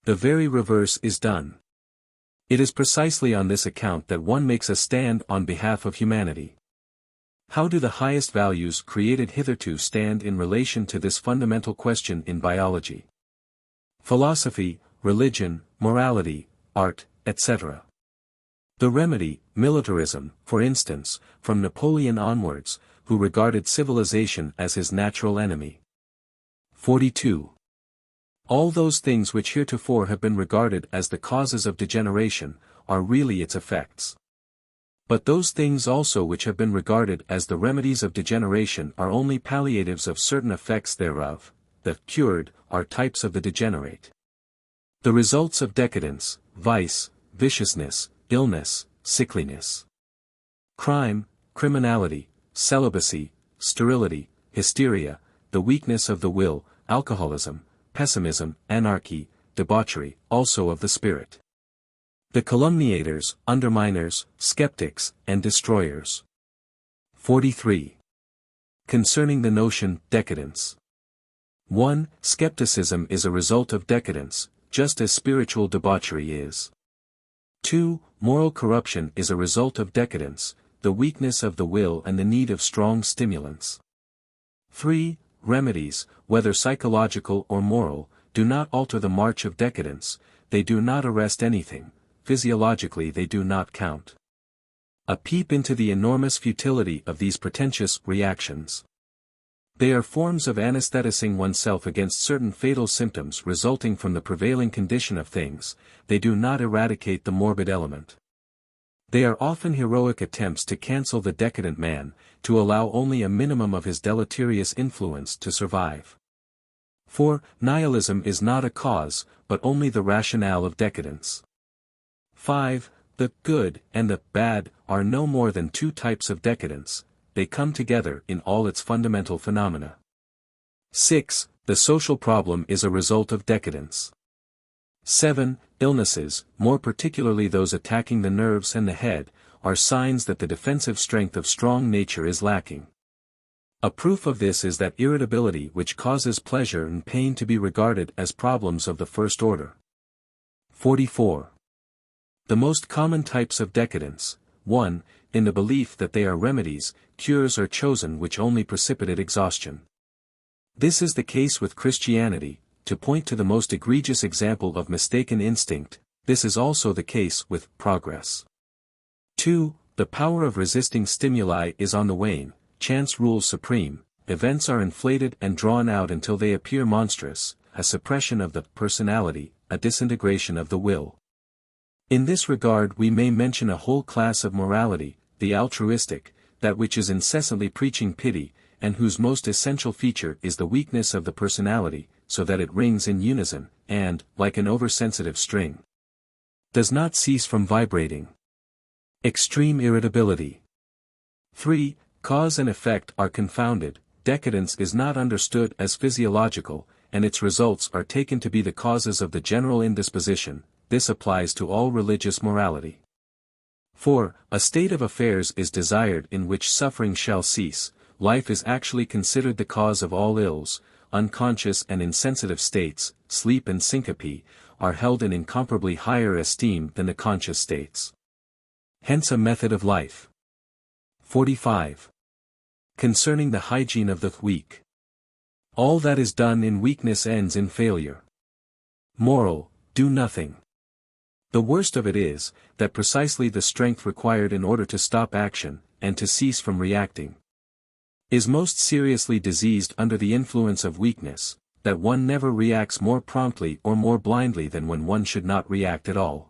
The very reverse is done. It is precisely on this account that one makes a stand on behalf of humanity. How do the highest values created hitherto stand in relation to this fundamental question in biology? Philosophy, religion, morality, art, etc. The remedy, militarism, for instance, from Napoleon onwards, who regarded civilization as his natural enemy. 42. All those things which heretofore have been regarded as the causes of degeneration, are really its effects. But those things also which have been regarded as the remedies of degeneration are only palliatives of certain effects thereof. The cured are types of the degenerate. The results of decadence, vice, viciousness, illness, sickliness, crime, criminality, celibacy, sterility, hysteria, the weakness of the will, alcoholism, pessimism, anarchy, debauchery, also of the spirit. The calumniators, underminers, skeptics, and destroyers. 43. Concerning the notion, decadence. 1. Skepticism is a result of decadence, just as spiritual debauchery is. 2. Moral corruption is a result of decadence, the weakness of the will and the need of strong stimulants. 3. Remedies, whether psychological or moral, do not alter the march of decadence, they do not arrest anything, physiologically they do not count. A peep into the enormous futility of these pretentious reactions. They are forms of anesthetizing oneself against certain fatal symptoms resulting from the prevailing condition of things, they do not eradicate the morbid element. They are often heroic attempts to cancel the decadent man, to allow only a minimum of his deleterious influence to survive. For, nihilism is not a cause, but only the rationale of decadence. 5. The good and the bad are no more than two types of decadence, they come together in all its fundamental phenomena. 6. The social problem is a result of decadence. 7. Illnesses, more particularly those attacking the nerves and the head, are signs that the defensive strength of strong nature is lacking. A proof of this is that irritability which causes pleasure and pain to be regarded as problems of the first order. 44. The most common types of decadence. 1. In the belief that they are remedies, cures are chosen which only precipitate exhaustion. This is the case with Christianity. To point to the most egregious example of mistaken instinct, this is also the case with progress. 2. The power of resisting stimuli is on the wane, chance rules supreme, events are inflated and drawn out until they appear monstrous, a suppression of the personality, a disintegration of the will. In this regard we may mention a whole class of morality, the altruistic, that which is incessantly preaching pity, and whose most essential feature is the weakness of the personality, so that it rings in unison, and, like an oversensitive string, does not cease from vibrating. Extreme irritability. 3. Cause and effect are confounded, decadence is not understood as physiological, and its results are taken to be the causes of the general indisposition. This applies to all religious morality. 4. A state of affairs is desired in which suffering shall cease, life is actually considered the cause of all ills, unconscious and insensitive states, sleep and syncope, are held in incomparably higher esteem than the conscious states. Hence a method of life. 45. Concerning the hygiene of the weak. All that is done in weakness ends in failure. Moral, do nothing. The worst of it is, that precisely the strength required in order to stop action, and to cease from reacting, is most seriously diseased under the influence of weakness, that one never reacts more promptly or more blindly than when one should not react at all.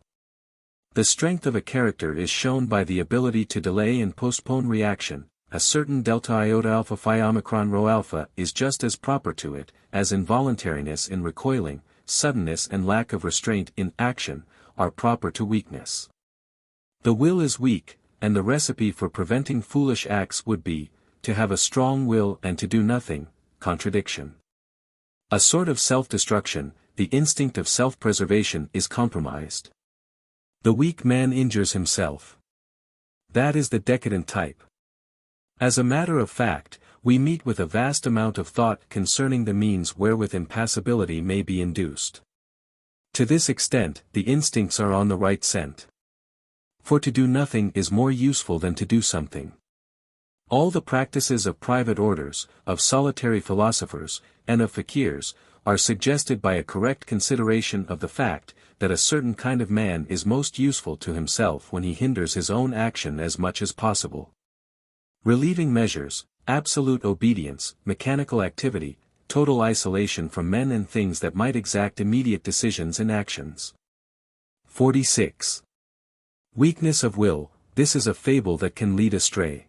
The strength of a character is shown by the ability to delay and postpone reaction. A certain delta iota alpha phi omicron rho alpha is just as proper to it, as involuntariness in recoiling, suddenness and lack of restraint in action, are proper to weakness. The will is weak, and the recipe for preventing foolish acts would be, to have a strong will and to do nothing, contradiction. A sort of self-destruction, the instinct of self-preservation is compromised. The weak man injures himself. That is the decadent type. As a matter of fact, we meet with a vast amount of thought concerning the means wherewith impassibility may be induced. To this extent, the instincts are on the right scent. For to do nothing is more useful than to do something. All the practices of private orders, of solitary philosophers, and of fakirs, are suggested by a correct consideration of the fact, that a certain kind of man is most useful to himself when he hinders his own action as much as possible. Relieving measures, absolute obedience, mechanical activity, total isolation from men and things that might exact immediate decisions and actions. 46. Weakness of will, this is a fable that can lead astray.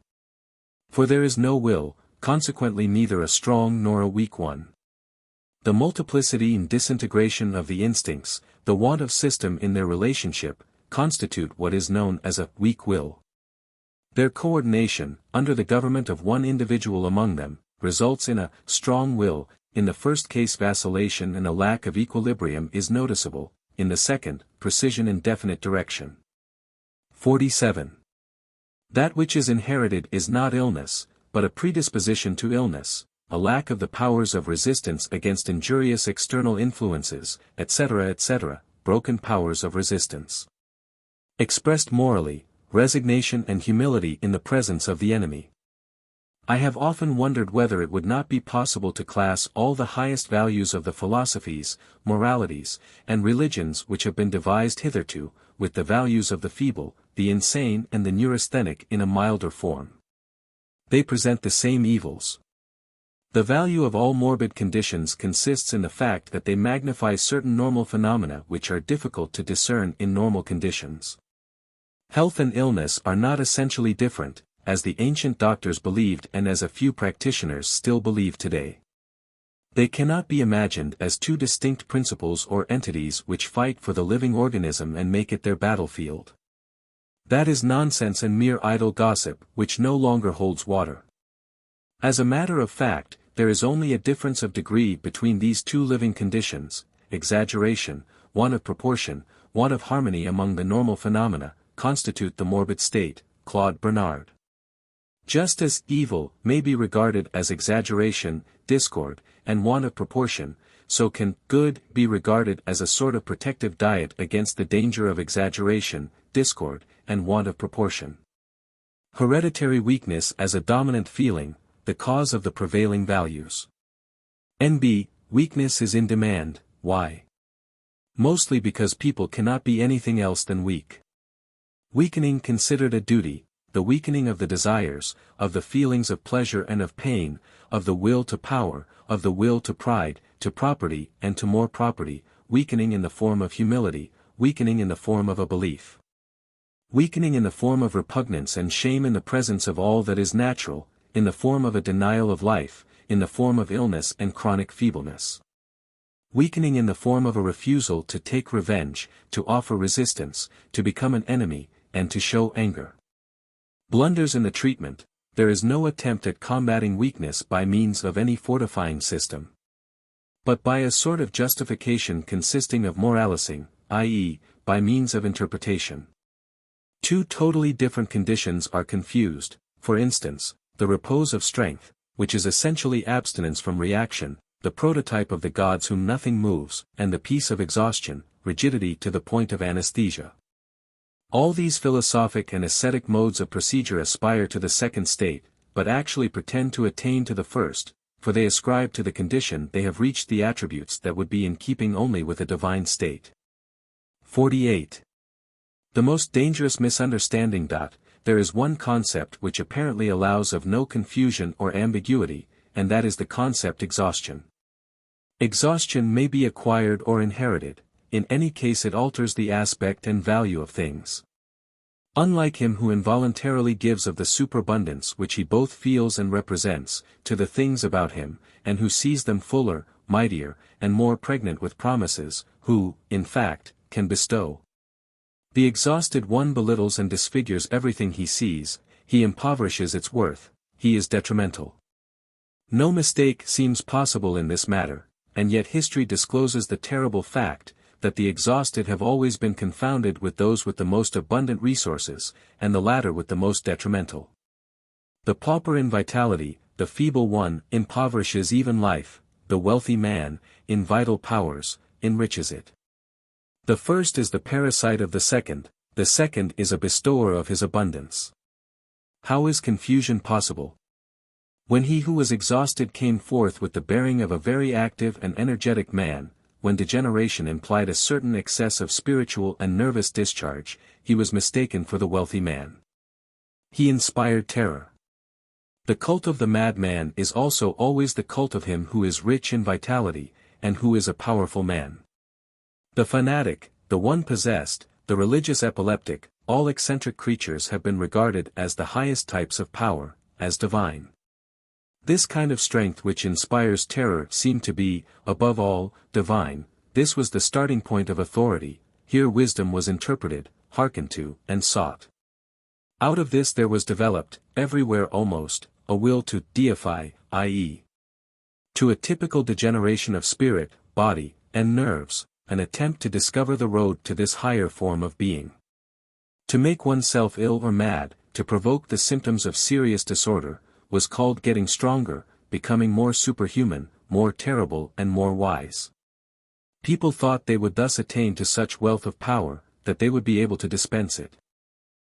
For there is no will, consequently neither a strong nor a weak one. The multiplicity and disintegration of the instincts, the want of system in their relationship, constitute what is known as a weak will. Their coordination, under the government of one individual among them, results in a strong will. In the first case vacillation and a lack of equilibrium is noticeable, in the second, precision and definite direction. 47. That which is inherited is not illness, but a predisposition to illness, a lack of the powers of resistance against injurious external influences, etc., broken powers of resistance. Expressed morally, resignation and humility in the presence of the enemy. I have often wondered whether it would not be possible to class all the highest values of the philosophies, moralities, and religions which have been devised hitherto, with the values of the feeble, the insane and the neurasthenic in a milder form. They present the same evils. The value of all morbid conditions consists in the fact that they magnify certain normal phenomena which are difficult to discern in normal conditions. Health and illness are not essentially different, as the ancient doctors believed and as a few practitioners still believe today. They cannot be imagined as two distinct principles or entities which fight for the living organism and make it their battlefield. That is nonsense and mere idle gossip which no longer holds water. As a matter of fact, there is only a difference of degree between these two living conditions: exaggeration, want of proportion, want of harmony among the normal phenomena, constitute the morbid state. Claude Bernard. Just as evil may be regarded as exaggeration, discord, and want of proportion, so can good be regarded as a sort of protective diet against the danger of exaggeration, discord, and want of proportion. Hereditary weakness as a dominant feeling, the cause of the prevailing values. N.B. Weakness is in demand. Why? Mostly because people cannot be anything else than weak. Weakening considered a duty, the weakening of the desires, of the feelings of pleasure and of pain, of the will to power, of the will to pride, to property and to more property, weakening in the form of humility, weakening in the form of a belief. Weakening in the form of repugnance and shame in the presence of all that is natural, in the form of a denial of life, in the form of illness and chronic feebleness. Weakening in the form of a refusal to take revenge, to offer resistance, to become an enemy, and to show anger. Blunders in the treatment. There is no attempt at combating weakness by means of any fortifying system, but by a sort of justification consisting of moralizing, i.e., by means of interpretation. Two totally different conditions are confused: for instance, the repose of strength, which is essentially abstinence from reaction, the prototype of the gods whom nothing moves, and the peace of exhaustion, rigidity to the point of anesthesia. All these philosophic and ascetic modes of procedure aspire to the second state, but actually pretend to attain to the first, for they ascribe to the condition they have reached the attributes that would be in keeping only with a divine state. 48. The most dangerous misunderstanding. There is one concept which apparently allows of no confusion or ambiguity, and that is the concept exhaustion. Exhaustion may be acquired or inherited. In any case it alters the aspect and value of things. Unlike him who involuntarily gives of the superabundance which he both feels and represents, to the things about him, and who sees them fuller, mightier, and more pregnant with promises, who, in fact, can bestow. The exhausted one belittles and disfigures everything he sees, he impoverishes its worth, he is detrimental. No mistake seems possible in this matter, and yet history discloses the terrible fact, that the exhausted have always been confounded with those with the most abundant resources, and the latter with the most detrimental. The pauper in vitality, the feeble one, impoverishes even life; the wealthy man, in vital powers, enriches it. The first is the parasite of the second is a bestower of his abundance. How is confusion possible? When he who was exhausted came forth with the bearing of a very active and energetic man, when degeneration implied a certain excess of spiritual and nervous discharge, he was mistaken for the wealthy man. He inspired terror. The cult of the madman is also always the cult of him who is rich in vitality, and who is a powerful man. The fanatic, the one possessed, the religious epileptic, all eccentric creatures have been regarded as the highest types of power, as divine. This kind of strength which inspires terror seemed to be, above all, divine. This was the starting point of authority. Here wisdom was interpreted, hearkened to, and sought. Out of this there was developed, everywhere almost, a will to deify, i.e., to a typical degeneration of spirit, body, and nerves, an attempt to discover the road to this higher form of being. To make oneself ill or mad, to provoke the symptoms of serious disorder, was called getting stronger, becoming more superhuman, more terrible and more wise. People thought they would thus attain to such wealth of power, that they would be able to dispense it.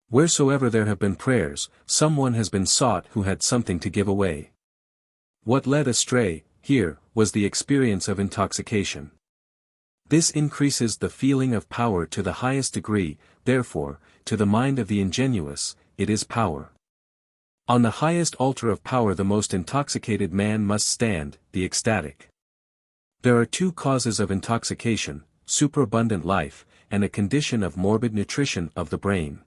Wheresoever there have been prayers, someone has been sought who had something to give away. What led astray, here, was the experience of intoxication. This increases the feeling of power to the highest degree, therefore, to the mind of the ingenuous, it is power. On the highest altar of power the most intoxicated man must stand, the ecstatic. There are two causes of intoxication, superabundant life, and a condition of morbid nutrition of the brain.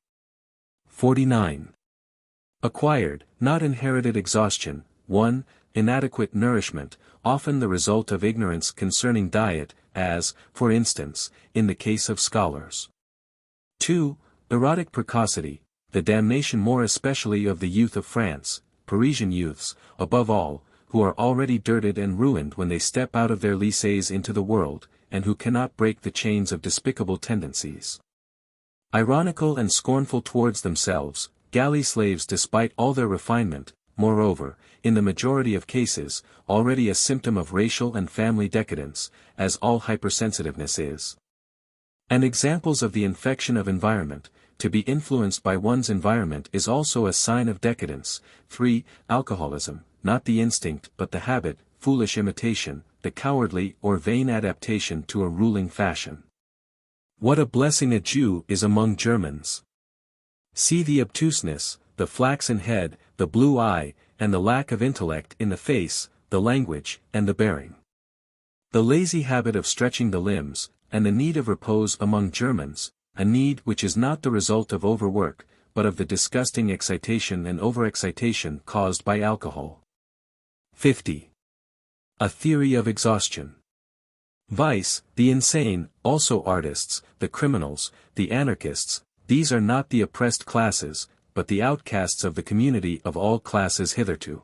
49. Acquired, not inherited exhaustion. 1. Inadequate nourishment, often the result of ignorance concerning diet, as, for instance, in the case of scholars. 2. Erotic precocity, the damnation more especially of the youth of France, Parisian youths, above all, who are already dirted and ruined when they step out of their lycées into the world, and who cannot break the chains of despicable tendencies. Ironical and scornful towards themselves, galley slaves despite all their refinement, moreover, in the majority of cases, already a symptom of racial and family decadence, as all hypersensitiveness is. And examples of the infection of environment, to be influenced by one's environment is also a sign of decadence. 3. Alcoholism, not the instinct but the habit, foolish imitation, the cowardly or vain adaptation to a ruling fashion. What a blessing a Jew is among Germans! See the obtuseness, the flaxen head, the blue eye, and the lack of intellect in the face, the language, and the bearing. The lazy habit of stretching the limbs, and the need of repose among Germans, a need which is not the result of overwork, but of the disgusting excitation and overexcitation caused by alcohol. 50. A theory of exhaustion. Vice, the insane, also artists, the criminals, the anarchists, these are not the oppressed classes, but the outcasts of the community of all classes hitherto.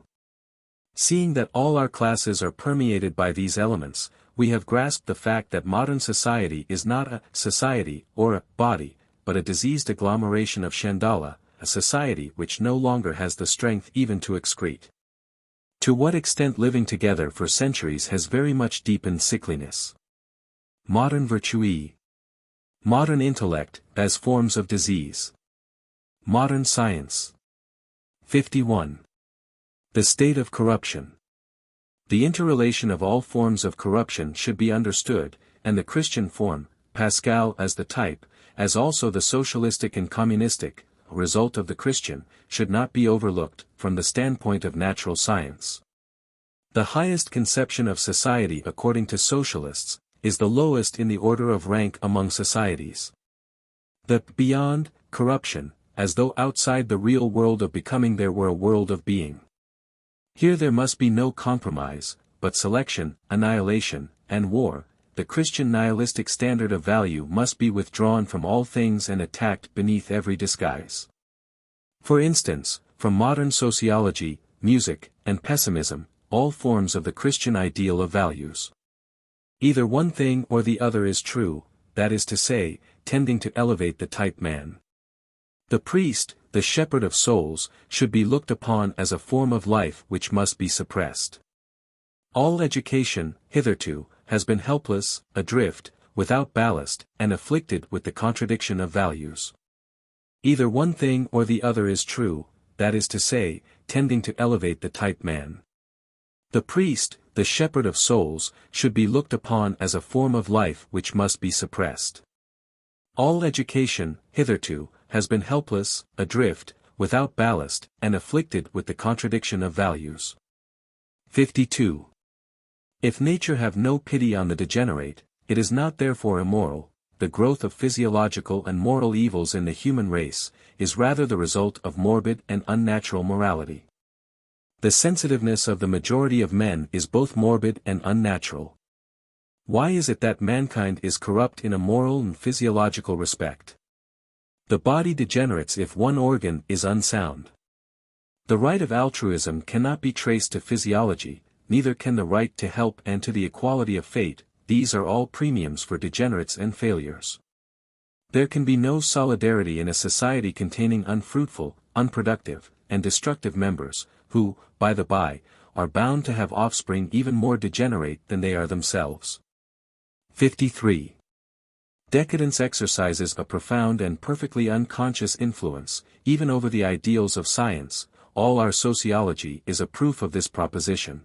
Seeing that all our classes are permeated by these elements, we have grasped the fact that modern society is not a society or a body, but a diseased agglomeration of Chandala, a society which no longer has the strength even to excrete. To what extent living together for centuries has very much deepened sickliness. Modern virtue. Modern intellect, as forms of disease. Modern science. 51. The state of corruption. The interrelation of all forms of corruption should be understood, and the Christian form, Pascal as the type, as also the socialistic and communistic, a result of the Christian, should not be overlooked, from the standpoint of natural science. The highest conception of society according to socialists, is the lowest in the order of rank among societies. The beyond, corruption, as though outside the real world of becoming there were a world of being. Here there must be no compromise, but selection, annihilation, and war. The Christian nihilistic standard of value must be withdrawn from all things and attacked beneath every disguise. For instance, from modern sociology, music, and pessimism, all forms of the Christian ideal of values. Either one thing or the other is true, that is to say, tending to elevate the type man. The priest, the shepherd of souls, should be looked upon as a form of life which must be suppressed. All education, hitherto, has been helpless, adrift, without ballast, and afflicted with the contradiction of values. Either one thing or the other is true, that is to say, tending to elevate the type man. The priest, the shepherd of souls, should be looked upon as a form of life which must be suppressed. All education, hitherto, has been helpless, adrift, without ballast, and afflicted with the contradiction of values. 52. If nature have no pity on the degenerate, it is not therefore immoral. The growth of physiological and moral evils in the human race, is rather the result of morbid and unnatural morality. The sensitiveness of the majority of men is both morbid and unnatural. Why is it that mankind is corrupt in a moral and physiological respect? The body degenerates if one organ is unsound. The right of altruism cannot be traced to physiology, neither can the right to help and to the equality of fate. These are all premiums for degenerates and failures. There can be no solidarity in a society containing unfruitful, unproductive, and destructive members, who, by the by, are bound to have offspring even more degenerate than they are themselves. 53. Decadence exercises a profound and perfectly unconscious influence, even over the ideals of science. All our sociology is a proof of this proposition.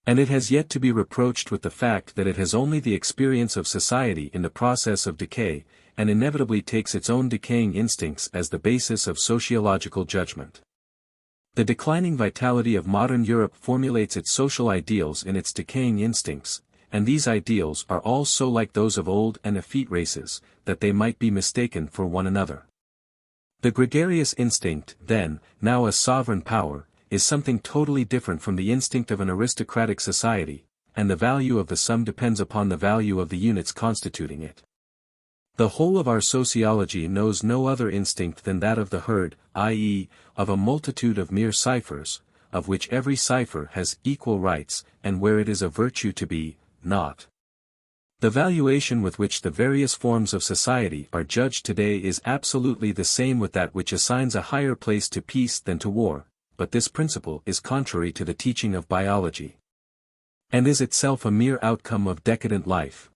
And it has yet to be reproached with the fact that it has only the experience of society in the process of decay, and inevitably takes its own decaying instincts as the basis of sociological judgment. The declining vitality of modern Europe formulates its social ideals in its decaying instincts, and these ideals are all so like those of old and effete races, that they might be mistaken for one another. The gregarious instinct, then, now a sovereign power, is something totally different from the instinct of an aristocratic society, and the value of the sum depends upon the value of the units constituting it. The whole of our sociology knows no other instinct than that of the herd, i.e., of a multitude of mere ciphers, of which every cipher has equal rights, and where it is a virtue to be, not. The valuation with which the various forms of society are judged today is absolutely the same with that which assigns a higher place to peace than to war, but this principle is contrary to the teaching of biology, and is itself a mere outcome of decadent life.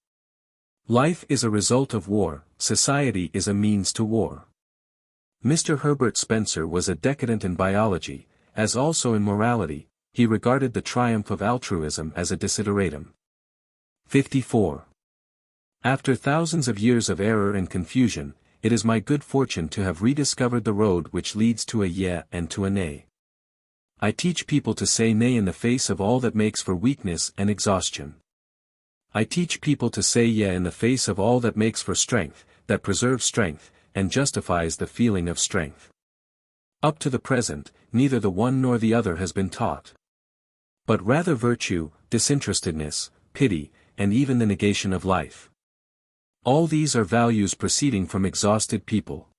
Life is a result of war, society is a means to war. Mr. Herbert Spencer was a decadent in biology, as also in morality. He regarded the triumph of altruism as a desideratum. 54. After thousands of years of error and confusion, it is my good fortune to have rediscovered the road which leads to a yeah and to a nay. I teach people to say nay in the face of all that makes for weakness and exhaustion. I teach people to say yeah in the face of all that makes for strength, that preserves strength, and justifies the feeling of strength. Up to the present, neither the one nor the other has been taught, but rather virtue, disinterestedness, pity, and even the negation of life. All these are values proceeding from exhausted people.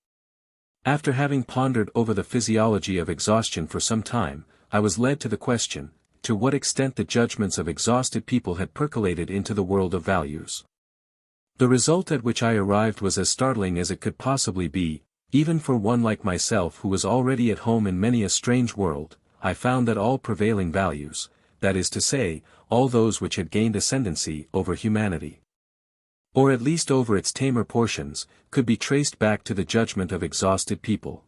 After having pondered over the physiology of exhaustion for some time, I was led to the question, to what extent the judgments of exhausted people had percolated into the world of values. The result at which I arrived was as startling as it could possibly be, even for one like myself who was already at home in many a strange world. I found that all prevailing values, that is to say, all those which had gained ascendancy over humanity, or at least over its tamer portions, could be traced back to the judgment of exhausted people.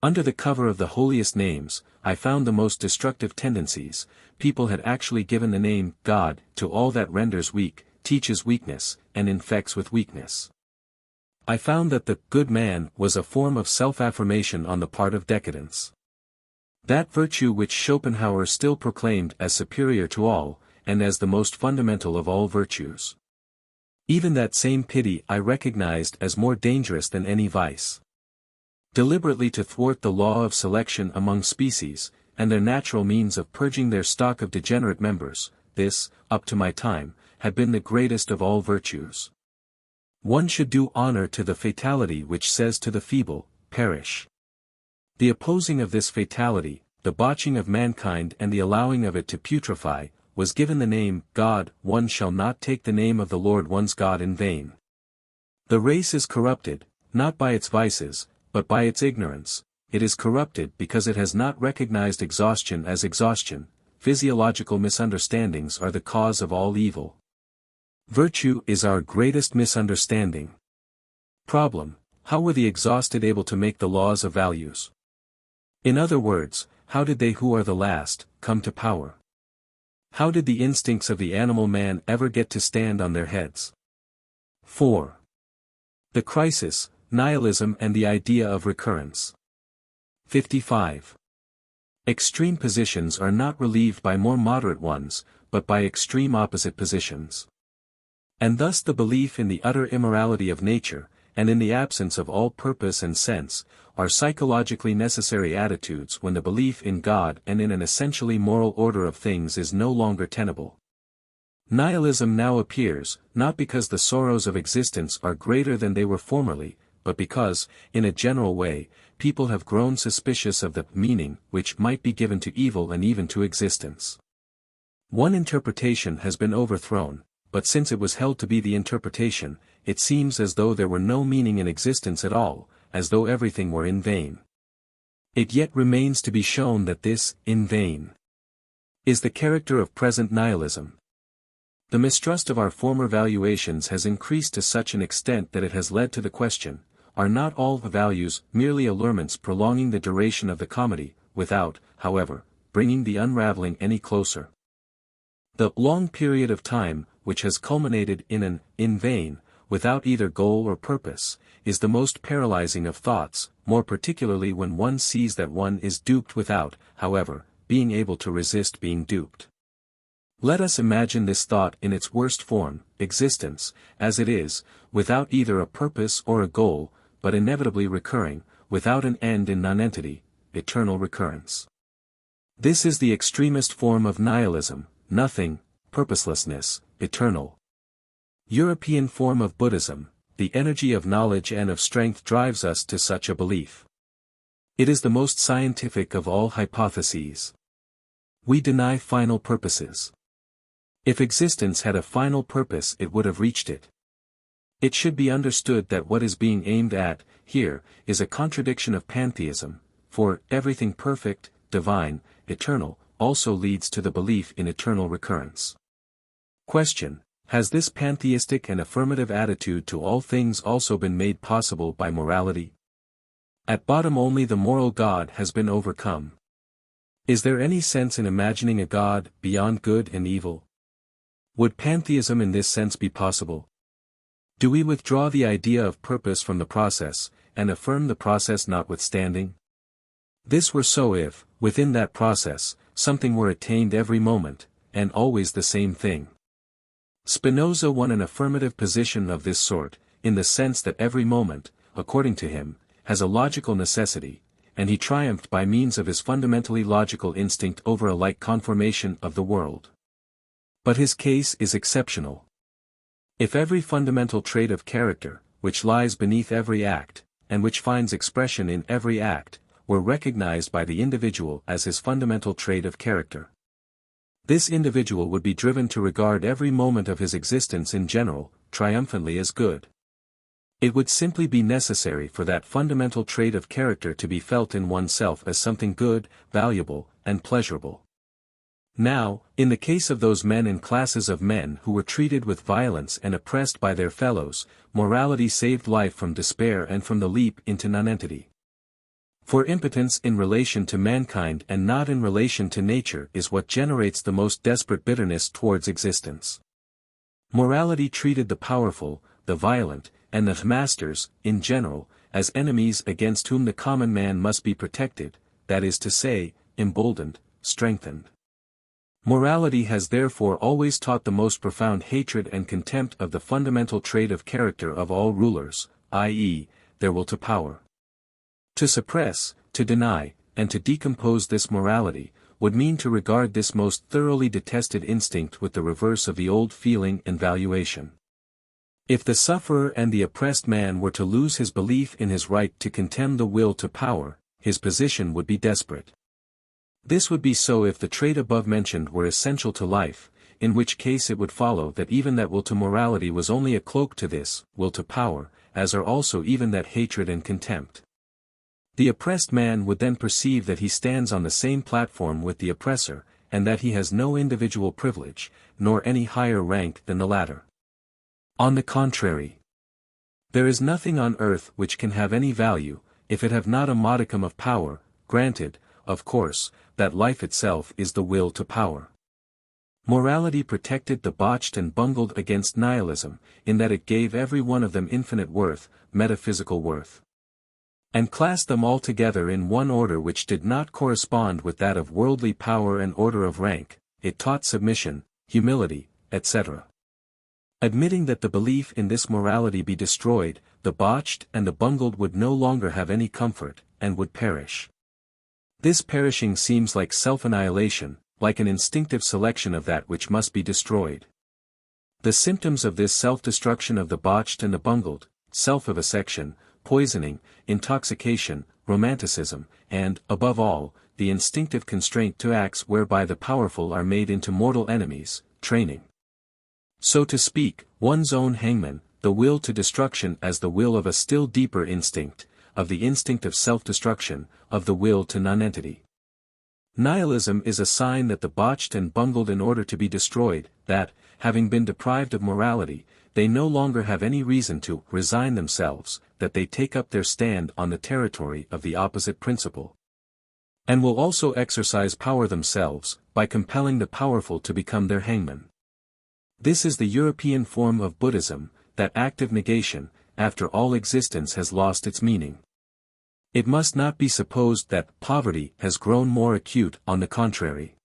Under the cover of the holiest names, I found the most destructive tendencies. People had actually given the name God to all that renders weak, teaches weakness, and infects with weakness. I found that the good man was a form of self-affirmation on the part of decadence. That virtue which Schopenhauer still proclaimed as superior to all, and as the most fundamental of all virtues. Even that same pity I recognized as more dangerous than any vice. Deliberately to thwart the law of selection among species, and their natural means of purging their stock of degenerate members, this, up to my time, had been the greatest of all virtues. One should do honor to the fatality which says to the feeble, perish. The opposing of this fatality, the botching of mankind and the allowing of it to putrefy, was given the name God. One shall not take the name of the Lord one's God in vain. The race is corrupted, not by its vices, but by its ignorance. It is corrupted because it has not recognized exhaustion as exhaustion. Physiological misunderstandings are the cause of all evil. Virtue is our greatest misunderstanding. Problem: how were the exhausted able to make the laws of values? In other words, how did they who are the last come to power? How did the instincts of the animal man ever get to stand on their heads? 4. The crisis, nihilism and the idea of recurrence. 55. Extreme positions are not relieved by more moderate ones, but by extreme opposite positions. And thus the belief in the utter immorality of nature, and in the absence of all purpose and sense, are psychologically necessary attitudes when the belief in God and in an essentially moral order of things is no longer tenable. Nihilism now appears, not because the sorrows of existence are greater than they were formerly, but because, in a general way, people have grown suspicious of the meaning which might be given to evil and even to existence. One interpretation has been overthrown, but since it was held to be the interpretation, it seems as though there were no meaning in existence at all, as though everything were in vain. It yet remains to be shown that this, in vain, is the character of present nihilism. The mistrust of our former valuations has increased to such an extent that it has led to the question, are not all the values merely allurements prolonging the duration of the comedy, without, however, bringing the unraveling any closer? The long period of time, which has culminated in an in vain, without either goal or purpose, is the most paralyzing of thoughts, more particularly when one sees that one is duped without, however, being able to resist being duped. Let us imagine this thought in its worst form, existence, as it is, without either a purpose or a goal, but inevitably recurring, without an end in nonentity, eternal recurrence. This is the extremest form of nihilism, nothing, purposelessness, eternal. European form of Buddhism, the energy of knowledge and of strength drives us to such a belief. It is the most scientific of all hypotheses. We deny final purposes. If existence had a final purpose, it would have reached it. It should be understood that what is being aimed at, here, is a contradiction of pantheism, for everything perfect, divine, eternal, also leads to the belief in eternal recurrence. Question: has this pantheistic and affirmative attitude to all things also been made possible by morality? At bottom only the moral God has been overcome. Is there any sense in imagining a God beyond good and evil? Would pantheism in this sense be possible? Do we withdraw the idea of purpose from the process, and affirm the process notwithstanding? This were so if, within that process, something were attained every moment, and always the same thing. Spinoza won an affirmative position of this sort, in the sense that every moment, according to him, has a logical necessity, and he triumphed by means of his fundamentally logical instinct over a like conformation of the world. But his case is exceptional. If every fundamental trait of character, which lies beneath every act, and which finds expression in every act, were recognized by the individual as his fundamental trait of character, this individual would be driven to regard every moment of his existence in general, triumphantly as good. It would simply be necessary for that fundamental trait of character to be felt in oneself as something good, valuable, and pleasurable. Now, in the case of those men and classes of men who were treated with violence and oppressed by their fellows, morality saved life from despair and from the leap into nonentity. For impotence in relation to mankind and not in relation to nature is what generates the most desperate bitterness towards existence. Morality treated the powerful, the violent, and the masters, in general, as enemies against whom the common man must be protected, that is to say, emboldened, strengthened. Morality has therefore always taught the most profound hatred and contempt of the fundamental trait of character of all rulers, i.e., their will to power. To suppress, to deny, and to decompose this morality, would mean to regard this most thoroughly detested instinct with the reverse of the old feeling and valuation. If the sufferer and the oppressed man were to lose his belief in his right to contemn the will to power, his position would be desperate. This would be so if the trait above mentioned were essential to life, in which case it would follow that even that will to morality was only a cloak to this will to power, as are also even that hatred and contempt. The oppressed man would then perceive that he stands on the same platform with the oppressor, and that he has no individual privilege, nor any higher rank than the latter. On the contrary, there is nothing on earth which can have any value, if it have not a modicum of power, granted, of course, that life itself is the will to power. Morality protected the botched and bungled against nihilism, in that it gave every one of them infinite worth, metaphysical worth, and classed them all together in one order which did not correspond with that of worldly power and order of rank. It taught submission, humility, etc. Admitting that the belief in this morality be destroyed, the botched and the bungled would no longer have any comfort, and would perish. This perishing seems like self-annihilation, like an instinctive selection of that which must be destroyed. The symptoms of this self-destruction of the botched and the bungled, self-vivisection, poisoning, intoxication, romanticism, and, above all, the instinctive constraint to acts whereby the powerful are made into mortal enemies, training, so to speak, one's own hangman, the will to destruction as the will of a still deeper instinct, of the instinct of self-destruction, of the will to nonentity. Nihilism is a sign that the botched and bungled in order to be destroyed, that, having been deprived of morality, they no longer have any reason to resign themselves, that they take up their stand on the territory of the opposite principle. And will also exercise power themselves, by compelling the powerful to become their hangman. This is the European form of Buddhism, that active negation, after all existence has lost its meaning. It must not be supposed that poverty has grown more acute, on the contrary.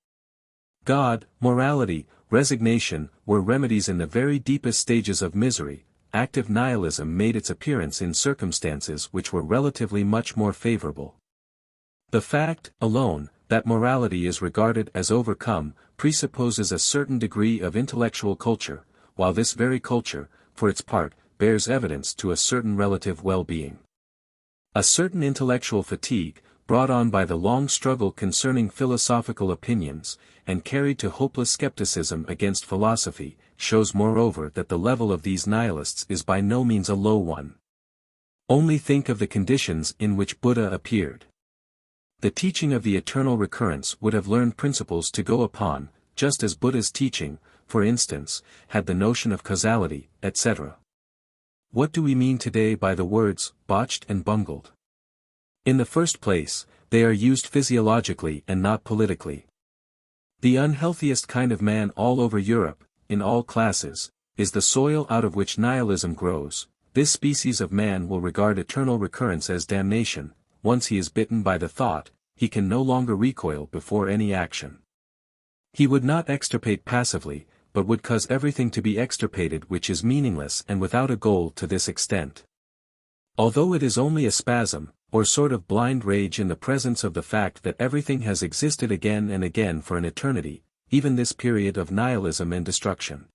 God, morality, resignation, were remedies in the very deepest stages of misery. Active nihilism made its appearance in circumstances which were relatively much more favorable. The fact, alone, that morality is regarded as overcome, presupposes a certain degree of intellectual culture, while this very culture, for its part, bears evidence to a certain relative well-being. A certain intellectual fatigue, brought on by the long struggle concerning philosophical opinions, and carried to hopeless skepticism against philosophy, shows moreover that the level of these nihilists is by no means a low one. Only think of the conditions in which Buddha appeared. The teaching of the eternal recurrence would have learned principles to go upon, just as Buddha's teaching, for instance, had the notion of causality, etc. What do we mean today by the words, botched and bungled? In the first place, they are used physiologically and not politically. The unhealthiest kind of man all over Europe, in all classes, is the soil out of which nihilism grows. This species of man will regard eternal recurrence as damnation. Once he is bitten by the thought, he can no longer recoil before any action. He would not extirpate passively, but would cause everything to be extirpated which is meaningless and without a goal to this extent. Although it is only a spasm, or sort of blind rage in the presence of the fact that everything has existed again and again for an eternity, even this period of nihilism and destruction.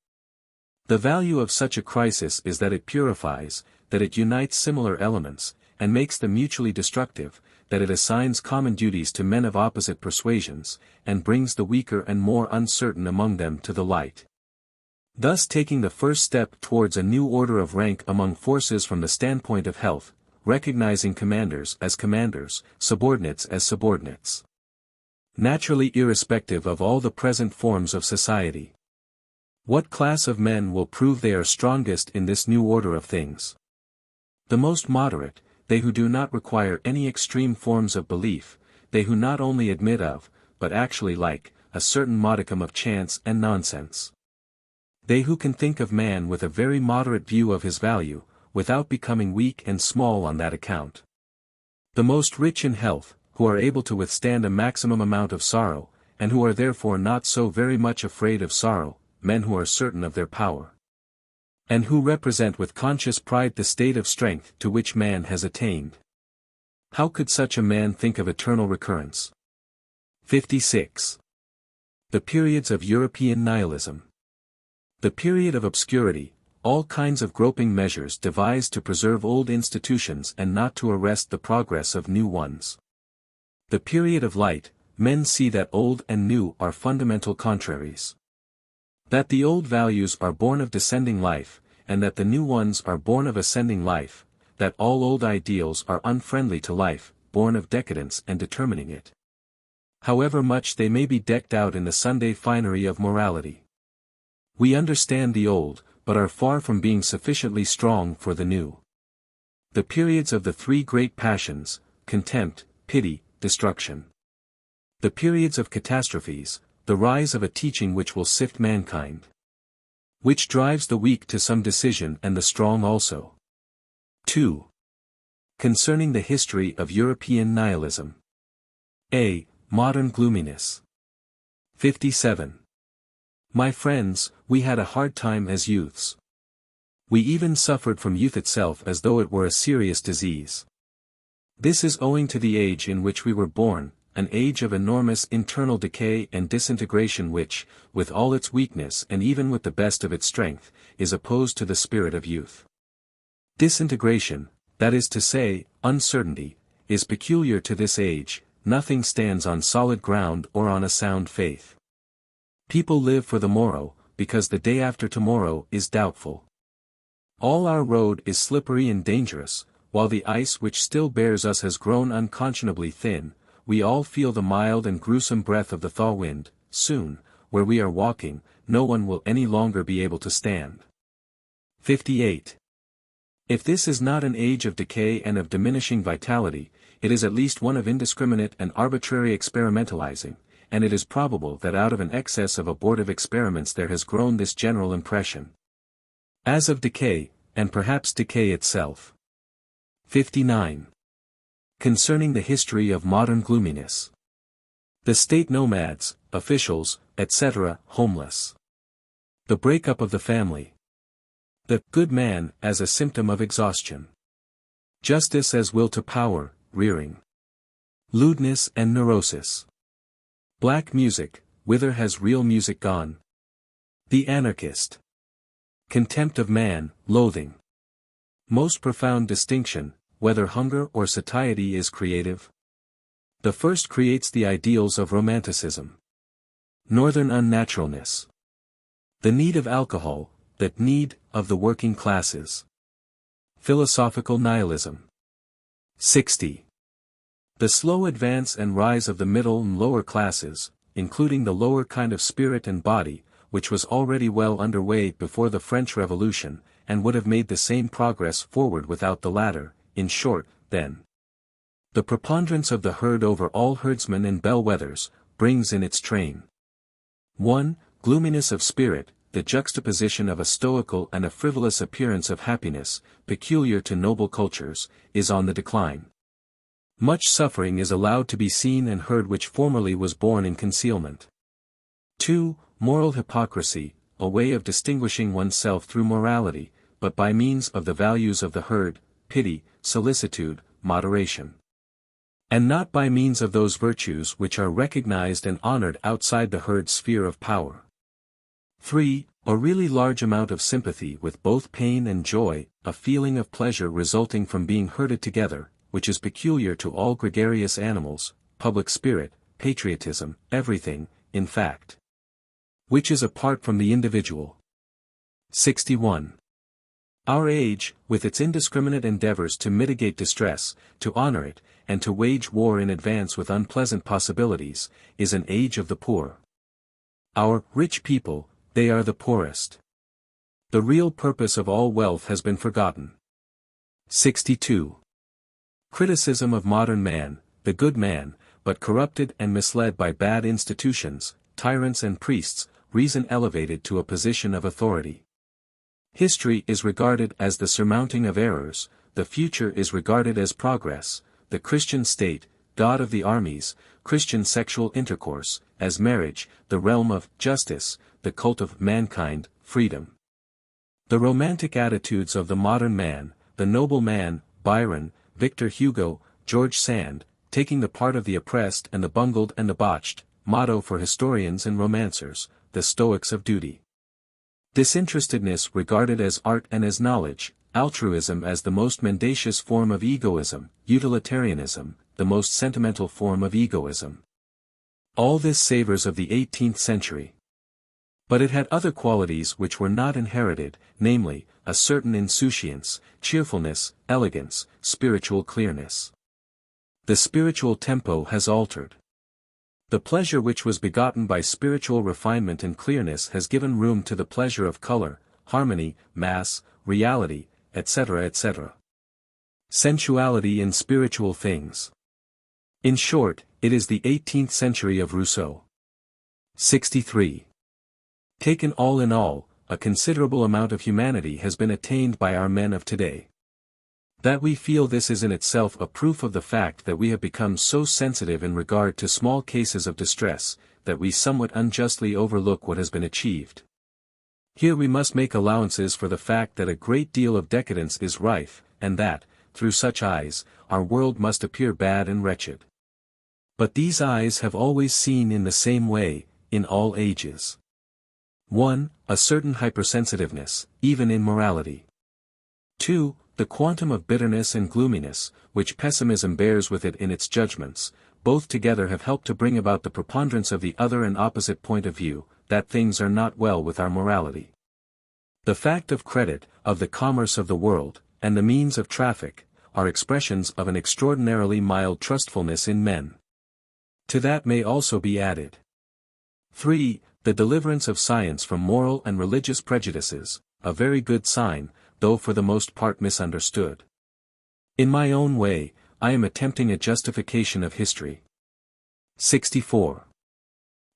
The value of such a crisis is that it purifies, that it unites similar elements, and makes them mutually destructive, that it assigns common duties to men of opposite persuasions, and brings the weaker and more uncertain among them to the light. Thus taking the first step towards a new order of rank among forces from the standpoint of health, recognizing commanders as commanders, subordinates as subordinates. Naturally irrespective of all the present forms of society. What class of men will prove they are strongest in this new order of things? The most moderate, they who do not require any extreme forms of belief, they who not only admit of, but actually like, a certain modicum of chance and nonsense. They who can think of man with a very moderate view of his value, without becoming weak and small on that account. The most rich in health, who are able to withstand a maximum amount of sorrow, and who are therefore not so very much afraid of sorrow, men who are certain of their power. And who represent with conscious pride the state of strength to which man has attained. How could such a man think of eternal recurrence? 56. The periods of European nihilism. The period of obscurity, all kinds of groping measures devised to preserve old institutions and not to arrest the progress of new ones. The period of light, men see that old and new are fundamental contraries. That the old values are born of descending life, and that the new ones are born of ascending life, that all old ideals are unfriendly to life, born of decadence and determining it. However much they may be decked out in the Sunday finery of morality. We understand the old, but are far from being sufficiently strong for the new. The periods of the three great passions, contempt, pity, destruction. The periods of catastrophes, the rise of a teaching which will sift mankind. Which drives the weak to some decision and the strong also. 2. Concerning the history of European nihilism. A. Modern gloominess. 57. My friends, we had a hard time as youths. We even suffered from youth itself as though it were a serious disease. This is owing to the age in which we were born, an age of enormous internal decay and disintegration which, with all its weakness and even with the best of its strength, is opposed to the spirit of youth. Disintegration, that is to say, uncertainty, is peculiar to this age. Nothing stands on solid ground or on a sound faith. People live for the morrow, because the day after tomorrow is doubtful. All our road is slippery and dangerous, while the ice which still bears us has grown unconscionably thin. We all feel the mild and gruesome breath of the thaw wind. Soon, where we are walking, no one will any longer be able to stand. 58. If this is not an age of decay and of diminishing vitality, it is at least one of indiscriminate and arbitrary experimentalizing, and it is probable that out of an excess of abortive experiments there has grown this general impression. As of decay, and perhaps decay itself. 59. Concerning the history of modern gloominess. The state nomads, officials, etc., homeless. The breakup of the family. The good man as a symptom of exhaustion. Justice as will to power, rearing. Lewdness and neurosis. Black music, whither has real music gone? The anarchist. Contempt of man, loathing. Most profound distinction, whether hunger or satiety is creative. The first creates the ideals of romanticism. Northern unnaturalness. The need of alcohol, the need of the working classes. Philosophical nihilism. 60. The slow advance and rise of the middle and lower classes, including the lower kind of spirit and body, which was already well underway before the French Revolution, and would have made the same progress forward without the latter, in short, then. The preponderance of the herd over all herdsmen and bellwethers, brings in its train. 1. Gloominess of spirit, the juxtaposition of a stoical and a frivolous appearance of happiness, peculiar to noble cultures, is on the decline. Much suffering is allowed to be seen and heard which formerly was borne in concealment. 2. Moral hypocrisy, a way of distinguishing oneself through morality, but by means of the values of the herd, pity, solicitude, moderation. And not by means of those virtues which are recognized and honored outside the herd's sphere of power. 3. A really large amount of sympathy with both pain and joy, a feeling of pleasure resulting from being herded together, which is peculiar to all gregarious animals, public spirit, patriotism, everything, in fact. Which is apart from the individual. 61. Our age, with its indiscriminate endeavors to mitigate distress, to honor it, and to wage war in advance with unpleasant possibilities, is an age of the poor. Our rich people, they are the poorest. The real purpose of all wealth has been forgotten. 62. Criticism of modern man, the good man, but corrupted and misled by bad institutions, tyrants and priests, reason elevated to a position of authority. History is regarded as the surmounting of errors, the future is regarded as progress, the Christian state, God of the armies, Christian sexual intercourse, as marriage, the realm of justice, the cult of mankind, freedom. The romantic attitudes of the modern man, the noble man, Byron, Victor Hugo, George Sand, taking the part of the oppressed and the bungled and debauched, motto for historians and romancers, the Stoics of duty. Disinterestedness regarded as art and as knowledge, altruism as the most mendacious form of egoism, utilitarianism, the most sentimental form of egoism. All this savors of the 18th century. But it had other qualities which were not inherited, namely, a certain insouciance, cheerfulness, elegance, spiritual clearness. The spiritual tempo has altered. The pleasure which was begotten by spiritual refinement and clearness has given room to the pleasure of color, harmony, mass, reality, etc., etc. Sensuality in spiritual things. In short, it is the 18th century of Rousseau. 63. Taken all in all, a considerable amount of humanity has been attained by our men of today. That we feel this is in itself a proof of the fact that we have become so sensitive in regard to small cases of distress, that we somewhat unjustly overlook what has been achieved. Here we must make allowances for the fact that a great deal of decadence is rife, and that, through such eyes, our world must appear bad and wretched. But these eyes have always seen in the same way, in all ages. 1. A certain hypersensitiveness, even in morality. 2. The quantum of bitterness and gloominess, which pessimism bears with it in its judgments, both together have helped to bring about the preponderance of the other and opposite point of view, that things are not well with our morality. The fact of credit, of the commerce of the world, and the means of traffic, are expressions of an extraordinarily mild trustfulness in men. To that may also be added 3. the deliverance of science from moral and religious prejudices, a very good sign, though for the most part misunderstood. In my own way, I am attempting a justification of history. 64.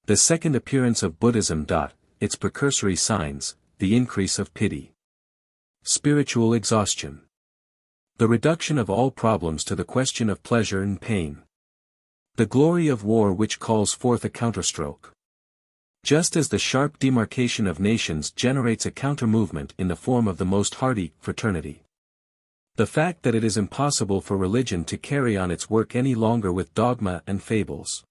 The second appearance of Buddhism. Its precursory signs, the increase of pity. Spiritual exhaustion. The reduction of all problems to the question of pleasure and pain. The glory of war which calls forth a counterstroke. Just as the sharp demarcation of nations generates a counter-movement in the form of the most hardy fraternity. The fact that it is impossible for religion to carry on its work any longer with dogma and fables.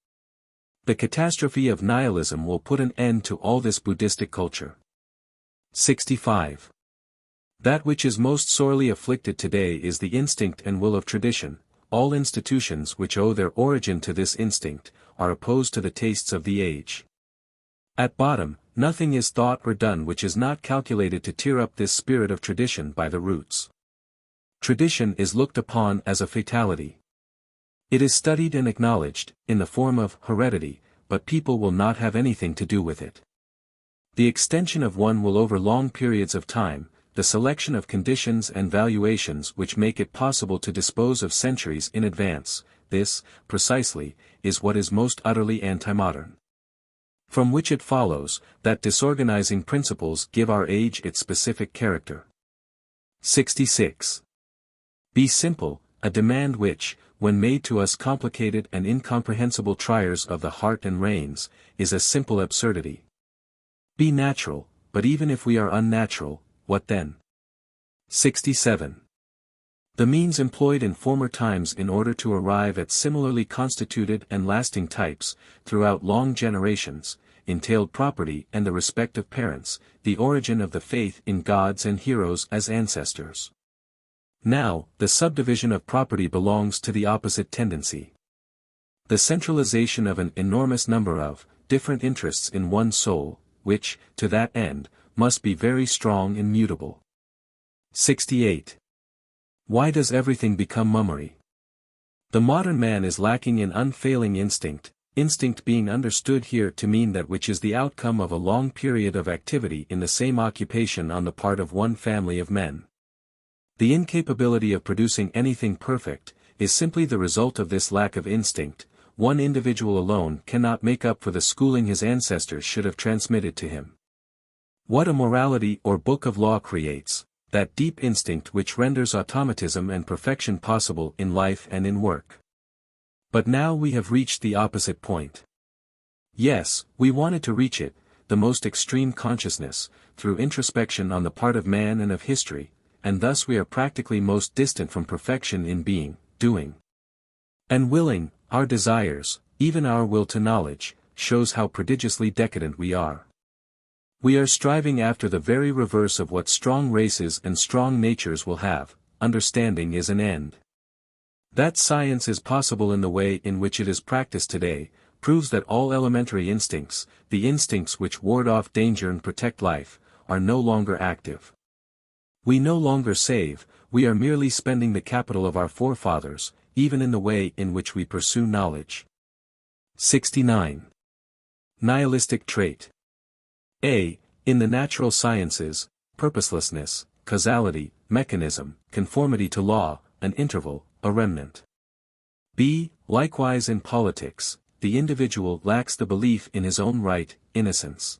The catastrophe of nihilism will put an end to all this Buddhistic culture. 65. That which is most sorely afflicted today is the instinct and will of tradition. All institutions which owe their origin to this instinct, are opposed to the tastes of the age. At bottom, nothing is thought or done which is not calculated to tear up this spirit of tradition by the roots. Tradition is looked upon as a fatality. It is studied and acknowledged, in the form of heredity, but people will not have anything to do with it. The extension of one will over long periods of time, the selection of conditions and valuations which make it possible to dispose of centuries in advance, this, precisely, is what is most utterly anti-modern. From which it follows, that disorganizing principles give our age its specific character. 66. Be simple, a demand which, when made to us complicated and incomprehensible triers of the heart and reins, is a simple absurdity. Be natural, but even if we are unnatural, what then? 67. The means employed in former times in order to arrive at similarly constituted and lasting types, throughout long generations, entailed property and the respect of parents, the origin of the faith in gods and heroes as ancestors. Now, the subdivision of property belongs to the opposite tendency. The centralization of an enormous number of different interests in one soul, which, to that end, must be very strong and mutable. 68. Why does everything become mummery? The modern man is lacking in unfailing instinct being understood here to mean that which is the outcome of a long period of activity in the same occupation on the part of one family of men. The incapability of producing anything perfect, is simply the result of this lack of instinct. One individual alone cannot make up for the schooling his ancestors should have transmitted to him. What a morality or book of law creates, that deep instinct which renders automatism and perfection possible in life and in work. But now we have reached the opposite point. Yes, we wanted to reach it, the most extreme consciousness, through introspection on the part of man and of history, and thus we are practically most distant from perfection in being, doing, and willing. Our desires, even our will to knowledge, shows how prodigiously decadent we are. We are striving after the very reverse of what strong races and strong natures will have. Understanding is an end. That science is possible in the way in which it is practiced today, proves that all elementary instincts, the instincts which ward off danger and protect life, are no longer active. We no longer save, we are merely spending the capital of our forefathers, even in the way in which we pursue knowledge. 69. Nihilistic trait. A. In the natural sciences, purposelessness, causality, mechanism, conformity to law, an interval, a remnant. B. Likewise in politics, the individual lacks the belief in his own right, innocence.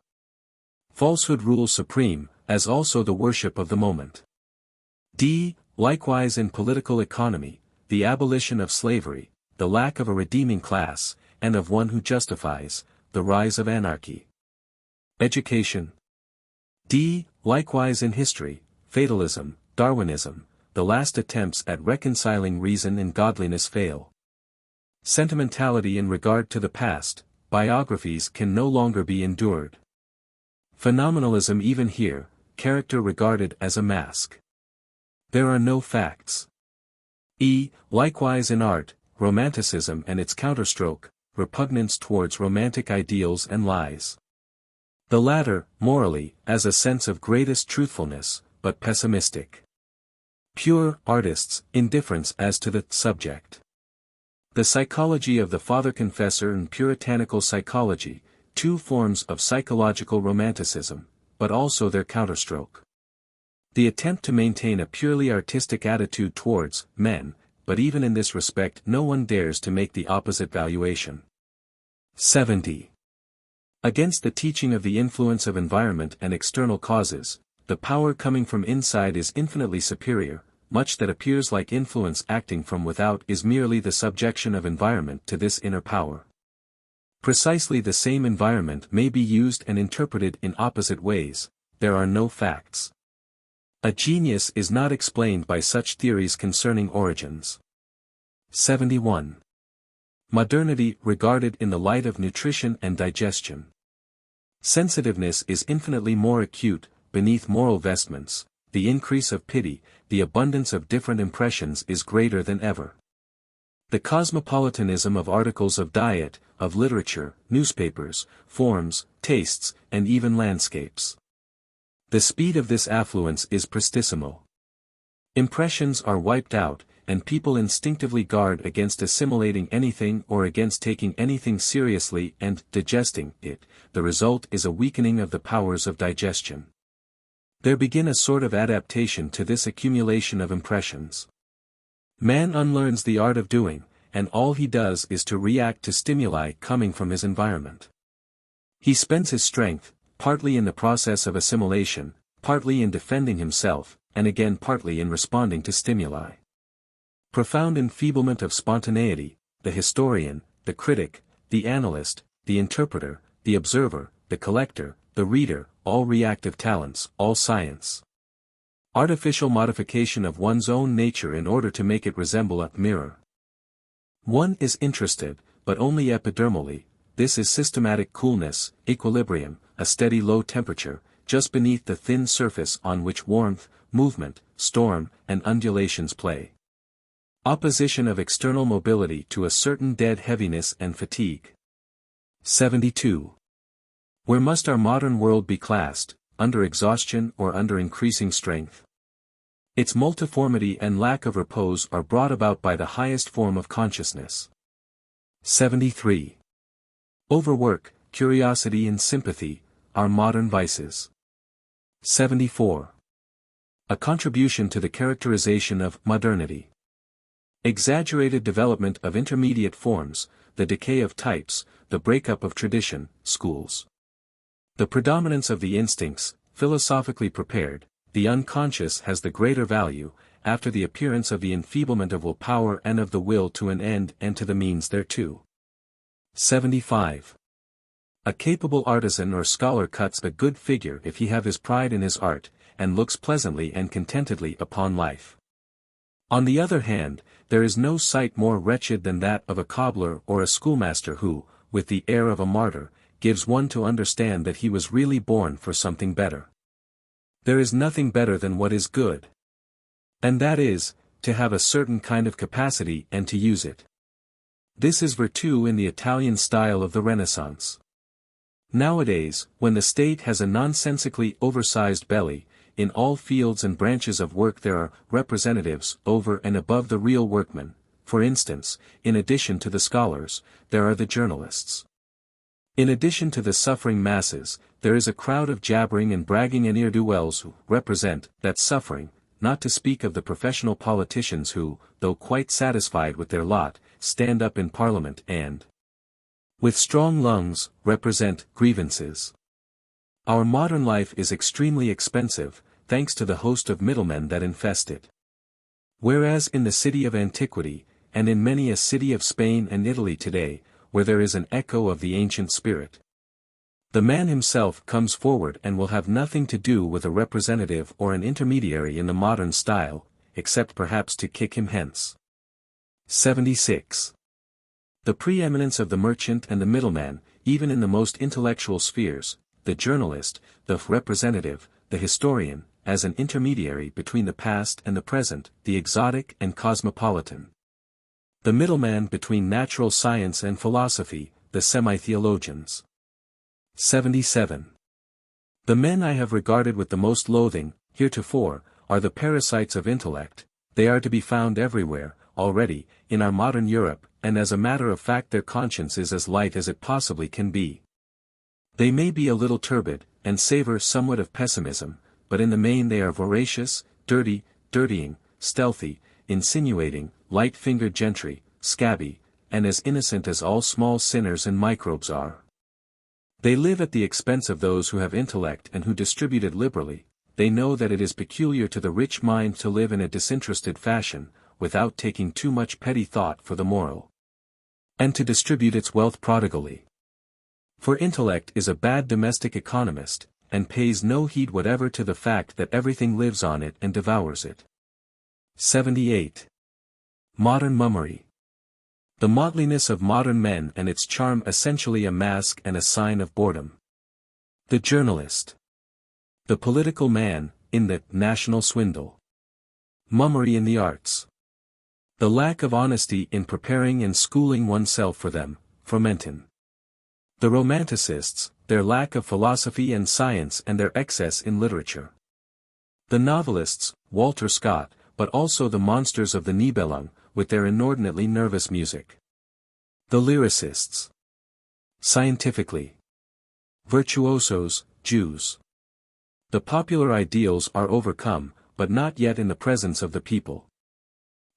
Falsehood rules supreme, as also the worship of the moment. D. Likewise in political economy, the abolition of slavery, the lack of a redeeming class, and of one who justifies, the rise of anarchy. Education. D. Likewise in history, fatalism, Darwinism, the last attempts at reconciling reason and godliness fail. Sentimentality in regard to the past, biographies can no longer be endured. Phenomenalism even here, character regarded as a mask. There are no facts. E. Likewise in art, romanticism and its counterstroke, repugnance towards romantic ideals and lies. The latter, morally, as a sense of greatest truthfulness, but pessimistic. Pure artists, indifference as to the subject. The psychology of the Father Confessor and puritanical psychology, two forms of psychological romanticism, but also their counterstroke. The attempt to maintain a purely artistic attitude towards men, but even in this respect no one dares to make the opposite valuation. 70. Against the teaching of the influence of environment and external causes, the power coming from inside is infinitely superior. Much that appears like influence acting from without is merely the subjection of environment to this inner power. Precisely the same environment may be used and interpreted in opposite ways. There are no facts. A genius is not explained by such theories concerning origins. 71. Modernity regarded in the light of nutrition and digestion. Sensitiveness is infinitely more acute, beneath moral vestments, the increase of pity, the abundance of different impressions is greater than ever. The cosmopolitanism of articles of diet, of literature, newspapers, forms, tastes, and even landscapes. The speed of this affluence is prestissimo. Impressions are wiped out, and people instinctively guard against assimilating anything or against taking anything seriously and digesting it. The result is a weakening of the powers of digestion. There begin a sort of adaptation to this accumulation of impressions. Man unlearns the art of doing, and all he does is to react to stimuli coming from his environment. He spends his strength, partly in the process of assimilation, partly in defending himself, and again partly in responding to stimuli. Profound enfeeblement of spontaneity, the historian, the critic, the analyst, the interpreter, the observer, the collector, the reader, all reactive talents, all science. Artificial modification of one's own nature in order to make it resemble a mirror. One is interested, but only epidermally. This is systematic coolness, equilibrium, a steady low temperature, just beneath the thin surface on which warmth, movement, storm, and undulations play. Opposition of external mobility to a certain dead heaviness and fatigue. 72. Where must our modern world be classed, under exhaustion or under increasing strength? Its multiformity and lack of repose are brought about by the highest form of consciousness. 73. Overwork, curiosity and sympathy, are modern vices. 74. A contribution to the characterization of modernity. Exaggerated development of intermediate forms, the decay of types, the breakup of tradition, schools. The predominance of the instincts, philosophically prepared, the unconscious has the greater value, after the appearance of the enfeeblement of will power and of the will to an end and to the means thereto. 75. A capable artisan or scholar cuts a good figure if he have his pride in his art, and looks pleasantly and contentedly upon life. On the other hand, there is no sight more wretched than that of a cobbler or a schoolmaster who, with the air of a martyr, gives one to understand that he was really born for something better. There is nothing better than what is good. And that is, to have a certain kind of capacity and to use it. This is virtue in the Italian style of the Renaissance. Nowadays, when the state has a nonsensically oversized belly, in all fields and branches of work there are representatives over and above the real workmen. For instance, in addition to the scholars, there are the journalists. In addition to the suffering masses, there is a crowd of jabbering and bragging ne'er-do-wells who represent that suffering, not to speak of the professional politicians who, though quite satisfied with their lot, stand up in Parliament and, with strong lungs, represent grievances. Our modern life is extremely expensive, thanks to the host of middlemen that infest it. Whereas in the city of antiquity, and in many a city of Spain and Italy today, where there is an echo of the ancient spirit, the man himself comes forward and will have nothing to do with a representative or an intermediary in the modern style, except perhaps to kick him hence. 76. The preeminence of the merchant and the middleman, even in the most intellectual spheres, the journalist, the representative, the historian, as an intermediary between the past and the present, the exotic and cosmopolitan. The middleman between natural science and philosophy, the semi-theologians. 77. The men I have regarded with the most loathing, heretofore, are the parasites of intellect. They are to be found everywhere, already, in our modern Europe, and as a matter of fact their conscience is as light as it possibly can be. They may be a little turbid, and savor somewhat of pessimism, but in the main they are voracious, dirty, dirtying, stealthy, insinuating, light-fingered gentry, scabby, and as innocent as all small sinners and microbes are. They live at the expense of those who have intellect and who distribute it liberally. They know that it is peculiar to the rich mind to live in a disinterested fashion, without taking too much petty thought for the moral, and to distribute its wealth prodigally. For intellect is a bad domestic economist, and pays no heed whatever to the fact that everything lives on it and devours it. 78. Modern mummery. The motleyness of modern men and its charm essentially a mask and a sign of boredom. The journalist. The political man, in the national swindle. Mummery in the arts. The lack of honesty in preparing and schooling oneself for them, fomentin. The romanticists, their lack of philosophy and science and their excess in literature. The novelists, Walter Scott, but also the monsters of the Nibelung, with their inordinately nervous music. The lyricists. Scientifically. Virtuosos, Jews. The popular ideals are overcome, but not yet in the presence of the people.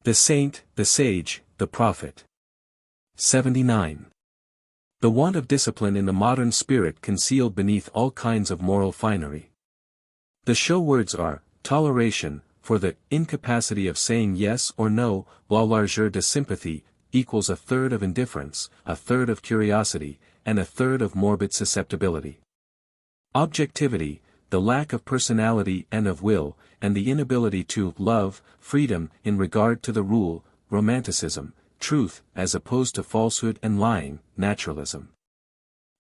The saint, the sage, the prophet. 79. The want of discipline in the modern spirit concealed beneath all kinds of moral finery. The show words are, toleration, for the incapacity of saying yes or no, while largeur de sympathy, equals a third of indifference, a third of curiosity, and a third of morbid susceptibility. Objectivity, the lack of personality and of will, and the inability to love, freedom in regard to the rule, romanticism, truth as opposed to falsehood and lying, naturalism.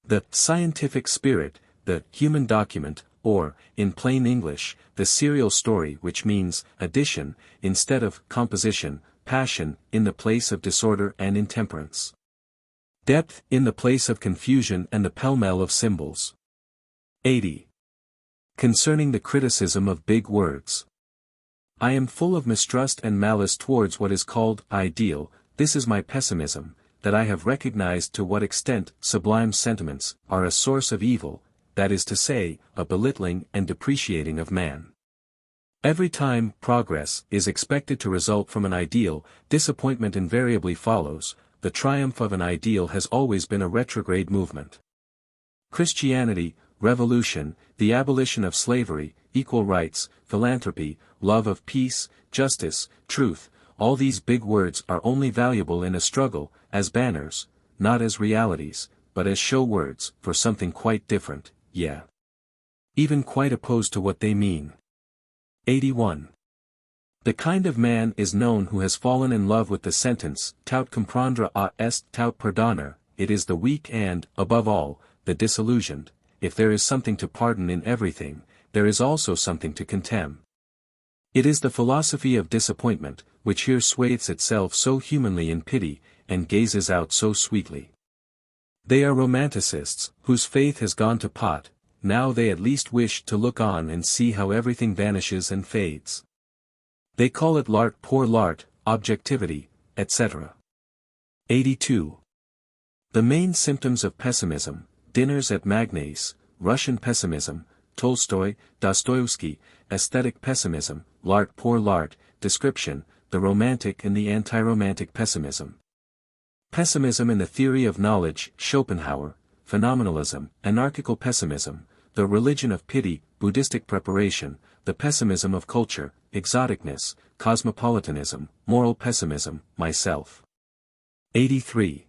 The scientific spirit, the human document, or, in plain English, the serial story, which means addition, instead of composition, passion, in the place of disorder and intemperance. Depth in the place of confusion and the pell-mell of symbols. 80. Concerning the criticism of big words. I am full of mistrust and malice towards what is called ideal. This is my pessimism, that I have recognized to what extent sublime sentiments are a source of evil, that is to say, a belittling and depreciating of man. Every time progress is expected to result from an ideal, disappointment invariably follows. The triumph of an ideal has always been a retrograde movement. Christianity, revolution, the abolition of slavery, equal rights, philanthropy, love of peace, justice, truth, all these big words are only valuable in a struggle, as banners, not as realities, but as show words, for something quite different, even quite opposed to what they mean. 81. The kind of man is known who has fallen in love with the sentence, tout comprendre est tout pardonner, it is the weak and, above all, the disillusioned. If there is something to pardon in everything, there is also something to contemn. It is the philosophy of disappointment, which here swathes itself so humanly in pity, and gazes out so sweetly. They are romanticists, whose faith has gone to pot, now they at least wish to look on and see how everything vanishes and fades. They call it l'art pour l'art, objectivity, etc. 82. The main symptoms of pessimism, dinners at Magnate's, Russian pessimism, Tolstoy, Dostoevsky, aesthetic pessimism, l'art pour l'art, description, the romantic and the anti-romantic pessimism. Pessimism in the theory of knowledge, Schopenhauer, phenomenalism, anarchical pessimism, the religion of pity, Buddhistic preparation, the pessimism of culture, exoticness, cosmopolitanism, moral pessimism, myself. 83.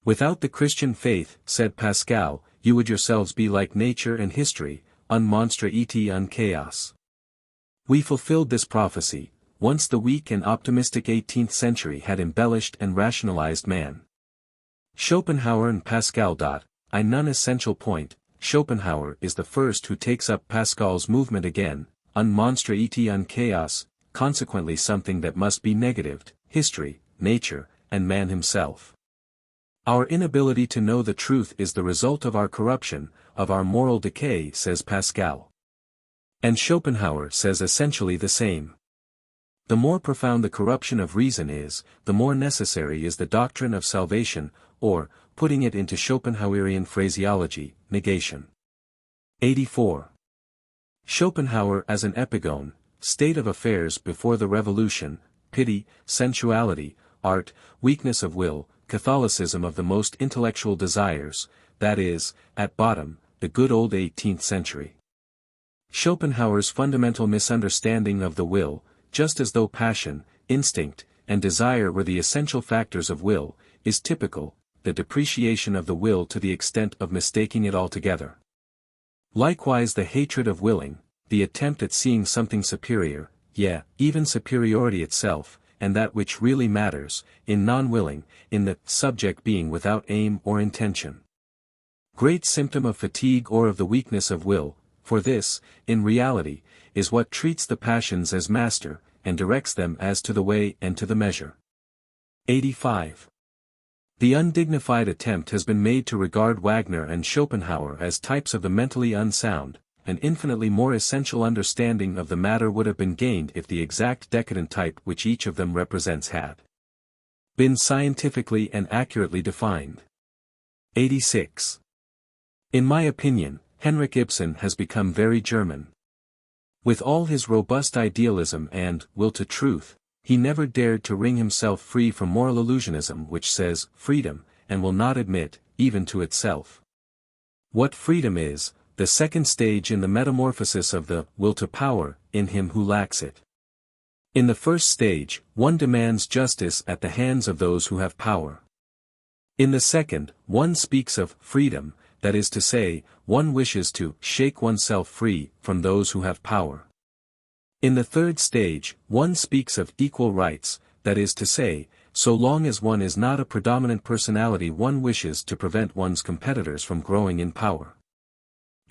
Without the Christian faith, said Pascal, you would yourselves be like nature and history, un monstre et un chaos. We fulfilled this prophecy, once the weak and optimistic 18th century had embellished and rationalized man. Schopenhauer and Pascal. A non-essential point, Schopenhauer is the first who takes up Pascal's movement again, un monstre et un chaos, consequently something that must be negatived, history, nature, and man himself. Our inability to know the truth is the result of our corruption, of our moral decay, says Pascal. And Schopenhauer says essentially the same. The more profound the corruption of reason is, the more necessary is the doctrine of salvation, or, putting it into Schopenhauerian phraseology, negation. 84. Schopenhauer as an epigone, state of affairs before the revolution, pity, sensuality, art, weakness of will, Catholicism of the most intellectual desires, that is, at bottom, the good old 18th century. Schopenhauer's fundamental misunderstanding of the will, just as though passion, instinct, and desire were the essential factors of will, is typical, the depreciation of the will to the extent of mistaking it altogether. Likewise the hatred of willing, the attempt at seeing something superior, even superiority itself, and that which really matters, in non-willing, in the subject being without aim or intention. Great symptom of fatigue or of the weakness of will, for this, in reality, is what treats the passions as master, and directs them as to the way and to the measure. 85. The undignified attempt has been made to regard Wagner and Schopenhauer as types of the mentally unsound. An infinitely more essential understanding of the matter would have been gained if the exact decadent type which each of them represents had been scientifically and accurately defined. 86. In my opinion, Henrik Ibsen has become very German. With all his robust idealism and will to truth, he never dared to wring himself free from moral illusionism which says freedom, and will not admit, even to itself, what freedom is, the second stage in the metamorphosis of the will to power, in him who lacks it. In the first stage, one demands justice at the hands of those who have power. In the second, one speaks of freedom, that is to say, one wishes to shake oneself free from those who have power. In the third stage, one speaks of equal rights, that is to say, so long as one is not a predominant personality one wishes to prevent one's competitors from growing in power.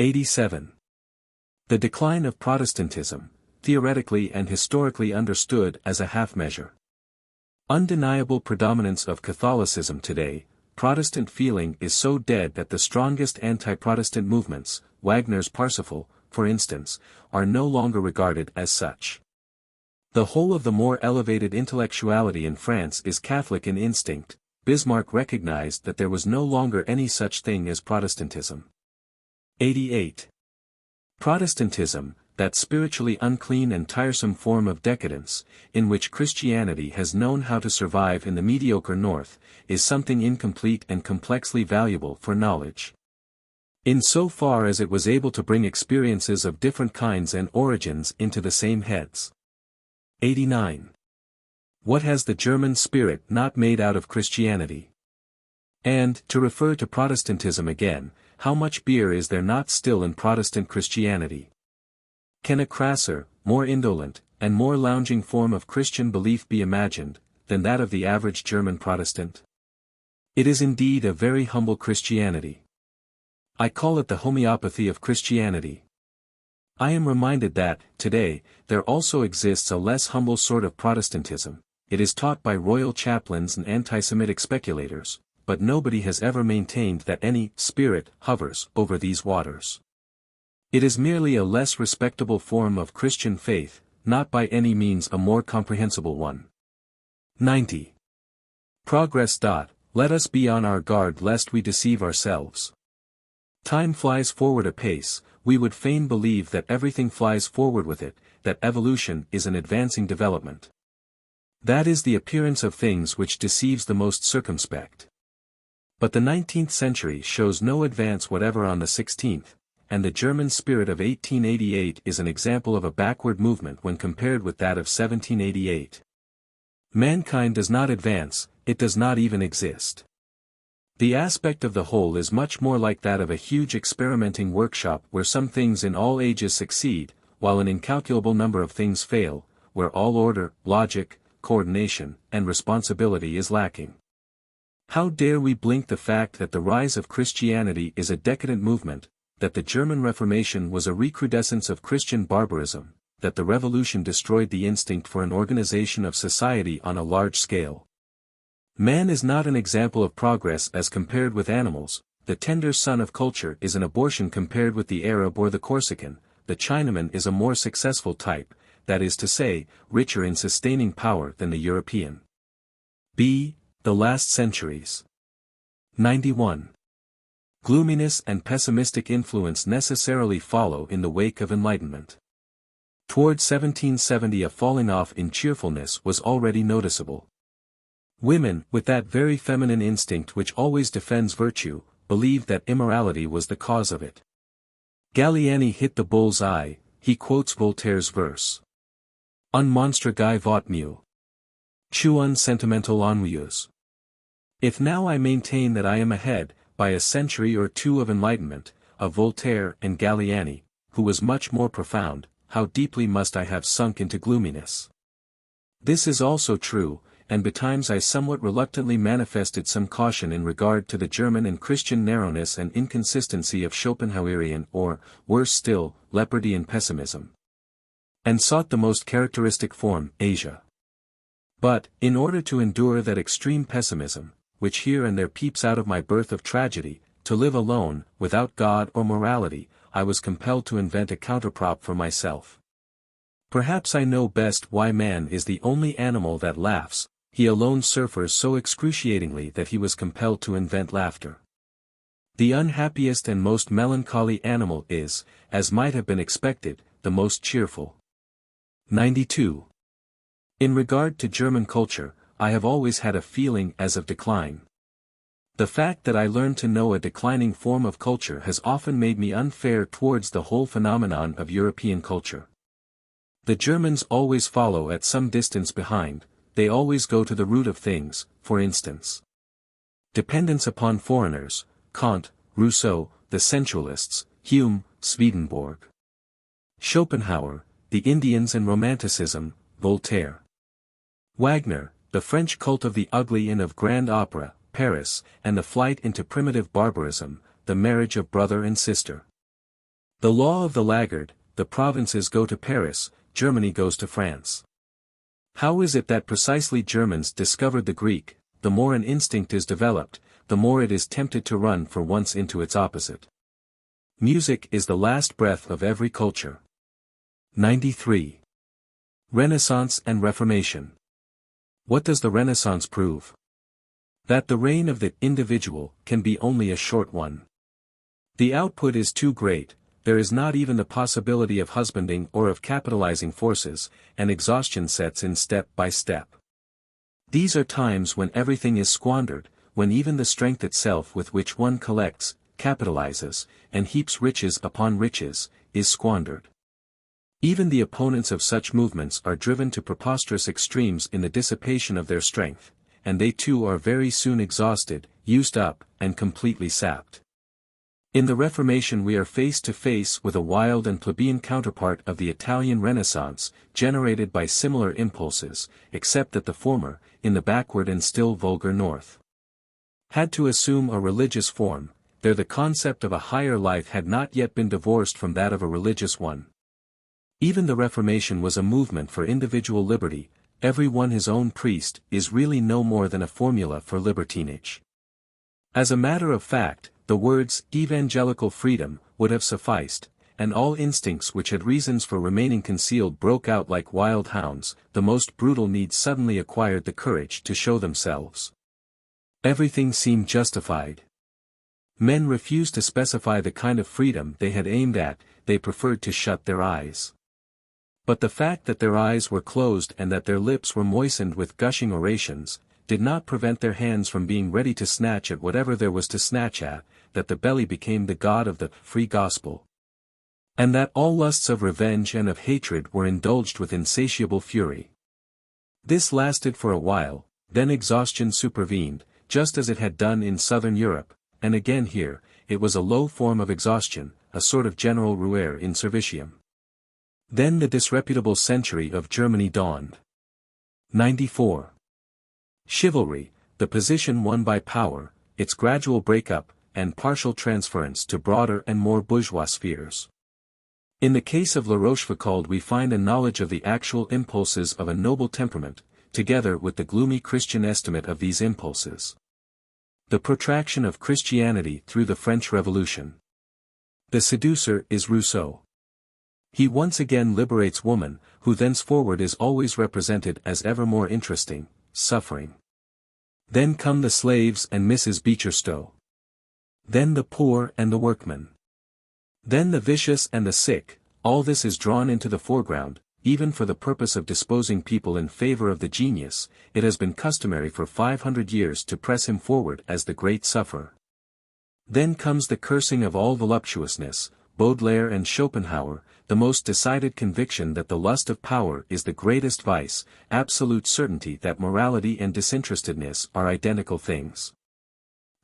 87. The decline of Protestantism, theoretically and historically understood as a half-measure. Undeniable predominance of Catholicism today, Protestant feeling is so dead that the strongest anti-Protestant movements, Wagner's Parsifal, for instance, are no longer regarded as such. The whole of the more elevated intellectuality in France is Catholic in instinct. Bismarck recognized that there was no longer any such thing as Protestantism. 88. Protestantism, that spiritually unclean and tiresome form of decadence, in which Christianity has known how to survive in the mediocre North, is something incomplete and complexly valuable for knowledge. In so far as it was able to bring experiences of different kinds and origins into the same heads. 89. What has the German spirit not made out of Christianity? And, to refer to Protestantism again, how much beer is there not still in Protestant Christianity? Can a crasser, more indolent, and more lounging form of Christian belief be imagined, than that of the average German Protestant? It is indeed a very humble Christianity. I call it the homeopathy of Christianity. I am reminded that, today, there also exists a less humble sort of Protestantism. It is taught by royal chaplains and anti-Semitic speculators, but nobody has ever maintained that any spirit hovers over these waters. It is merely a less respectable form of Christian faith, not by any means a more comprehensible one. 90. Progress. Let us be on our guard lest we deceive ourselves. Time flies forward apace, we would fain believe that everything flies forward with it, that evolution is an advancing development. That is the appearance of things which deceives the most circumspect. But the 19th century shows no advance whatever on the 16th, and the German spirit of 1888 is an example of a backward movement when compared with that of 1788. Mankind does not advance, it does not even exist. The aspect of the whole is much more like that of a huge experimenting workshop where some things in all ages succeed, while an incalculable number of things fail, where all order, logic, coordination, and responsibility is lacking. How dare we blink the fact that the rise of Christianity is a decadent movement, that the German Reformation was a recrudescence of Christian barbarism, that the Revolution destroyed the instinct for an organization of society on a large scale. Man is not an example of progress as compared with animals, the tender son of culture is an abortion compared with the Arab or the Corsican, the Chinaman is a more successful type, that is to say, richer in sustaining power than the European. b. The last centuries. 91. Gloominess and pessimistic influence necessarily follow in the wake of enlightenment. Toward 1770 a falling off in cheerfulness was already noticeable. Women, with that very feminine instinct which always defends virtue, believed that immorality was the cause of it. Galliani hit the bull's eye. He quotes Voltaire's verse. Un monstre guy vaut mieux. Tu un sentimental ennuyeux. If now I maintain that I am ahead, by a century or two of enlightenment, of Voltaire and Galliani, who was much more profound, how deeply must I have sunk into gloominess. This is also true, and betimes I somewhat reluctantly manifested some caution in regard to the German and Christian narrowness and inconsistency of Schopenhauerian or, worse still, Leopardian pessimism. And sought the most characteristic form, Asia. But, in order to endure that extreme pessimism, which here and there peeps out of my birth of tragedy, to live alone, without God or morality, I was compelled to invent a counterprop for myself. Perhaps I know best why man is the only animal that laughs. He alone suffers so excruciatingly that he was compelled to invent laughter. The unhappiest and most melancholy animal is, as might have been expected, the most cheerful. 92. In regard to German culture, I have always had a feeling as of decline. The fact that I learned to know a declining form of culture has often made me unfair towards the whole phenomenon of European culture. The Germans always follow at some distance behind. They always go to the root of things, for instance. Dependence upon foreigners, Kant, Rousseau, the sensualists, Hume, Swedenborg. Schopenhauer, the Indians and Romanticism, Voltaire. Wagner, the French cult of the ugly and of grand opera, Paris, and the flight into primitive barbarism, the marriage of brother and sister. The law of the laggard, the provinces go to Paris, Germany goes to France. How is it that precisely Germans discovered the Greek? The more an instinct is developed, the more it is tempted to run for once into its opposite. Music is the last breath of every culture. 93. Renaissance and Reformation. What does the Renaissance prove? That the reign of the individual can be only a short one. The output is too great. There is not even the possibility of husbanding or of capitalizing forces, and exhaustion sets in step by step. These are times when everything is squandered, when even the strength itself with which one collects, capitalizes, and heaps riches upon riches, is squandered. Even the opponents of such movements are driven to preposterous extremes in the dissipation of their strength, and they too are very soon exhausted, used up, and completely sapped. In the Reformation we are face to face with a wild and plebeian counterpart of the Italian Renaissance, generated by similar impulses, except that the former, in the backward and still vulgar North, had to assume a religious form. There the concept of a higher life had not yet been divorced from that of a religious one. Even the Reformation was a movement for individual liberty. Every one his own priest is really no more than a formula for libertinage. As a matter of fact, the words evangelical freedom would have sufficed, and all instincts which had reasons for remaining concealed broke out like wild hounds. The most brutal needs suddenly acquired the courage to show themselves. Everything seemed justified. Men refused to specify the kind of freedom they had aimed at, they preferred to shut their eyes. But the fact that their eyes were closed and that their lips were moistened with gushing orations, did not prevent their hands from being ready to snatch at whatever there was to snatch at, that the belly became the god of the free gospel. And that all lusts of revenge and of hatred were indulged with insatiable fury. This lasted for a while, then exhaustion supervened, just as it had done in southern Europe, and again here, it was a low form of exhaustion, a sort of general ruere in servitium. Then the disreputable century of Germany dawned. 94. Chivalry, the position won by power, its gradual break-up, and partial transference to broader and more bourgeois spheres. In the case of La Rochefoucauld we find a knowledge of the actual impulses of a noble temperament, together with the gloomy Christian estimate of these impulses. The protraction of Christianity through the French Revolution. The seducer is Rousseau. He once again liberates woman, who thenceforward is always represented as ever more interesting, suffering. Then come the slaves and Mrs. Beecherstowe. Then the poor and the workman. Then the vicious and the sick. All this is drawn into the foreground, even for the purpose of disposing people in favor of the genius. It has been customary for 500 years to press him forward as the great sufferer. Then comes the cursing of all voluptuousness, Baudelaire and Schopenhauer, the most decided conviction that the lust of power is the greatest vice, absolute certainty that morality and disinterestedness are identical things.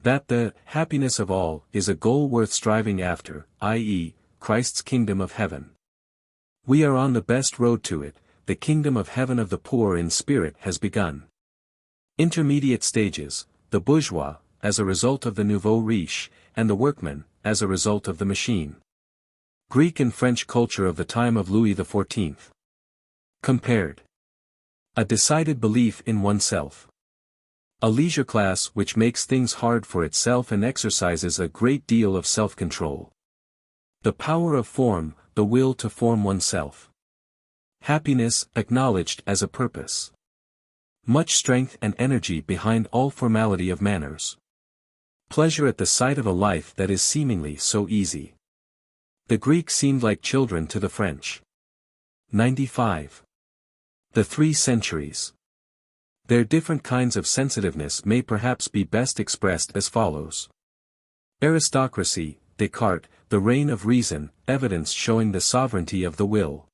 That the happiness of all is a goal worth striving after, i.e., Christ's kingdom of heaven. We are on the best road to it. The kingdom of heaven of the poor in spirit has begun. Intermediate stages, the bourgeois, as a result of the nouveau riche, and the workman, as a result of the machine. Greek and French culture of the time of Louis XIV. Compared. A decided belief in oneself. A leisure class which makes things hard for itself and exercises a great deal of self-control. The power of form, the will to form oneself. Happiness acknowledged as a purpose. Much strength and energy behind all formality of manners. Pleasure at the sight of a life that is seemingly so easy. The Greeks seemed like children to the French. 95. The 3 centuries. Their different kinds of sensitiveness may perhaps be best expressed as follows. Aristocracy, Descartes, the reign of reason, evidence showing the sovereignty of the will.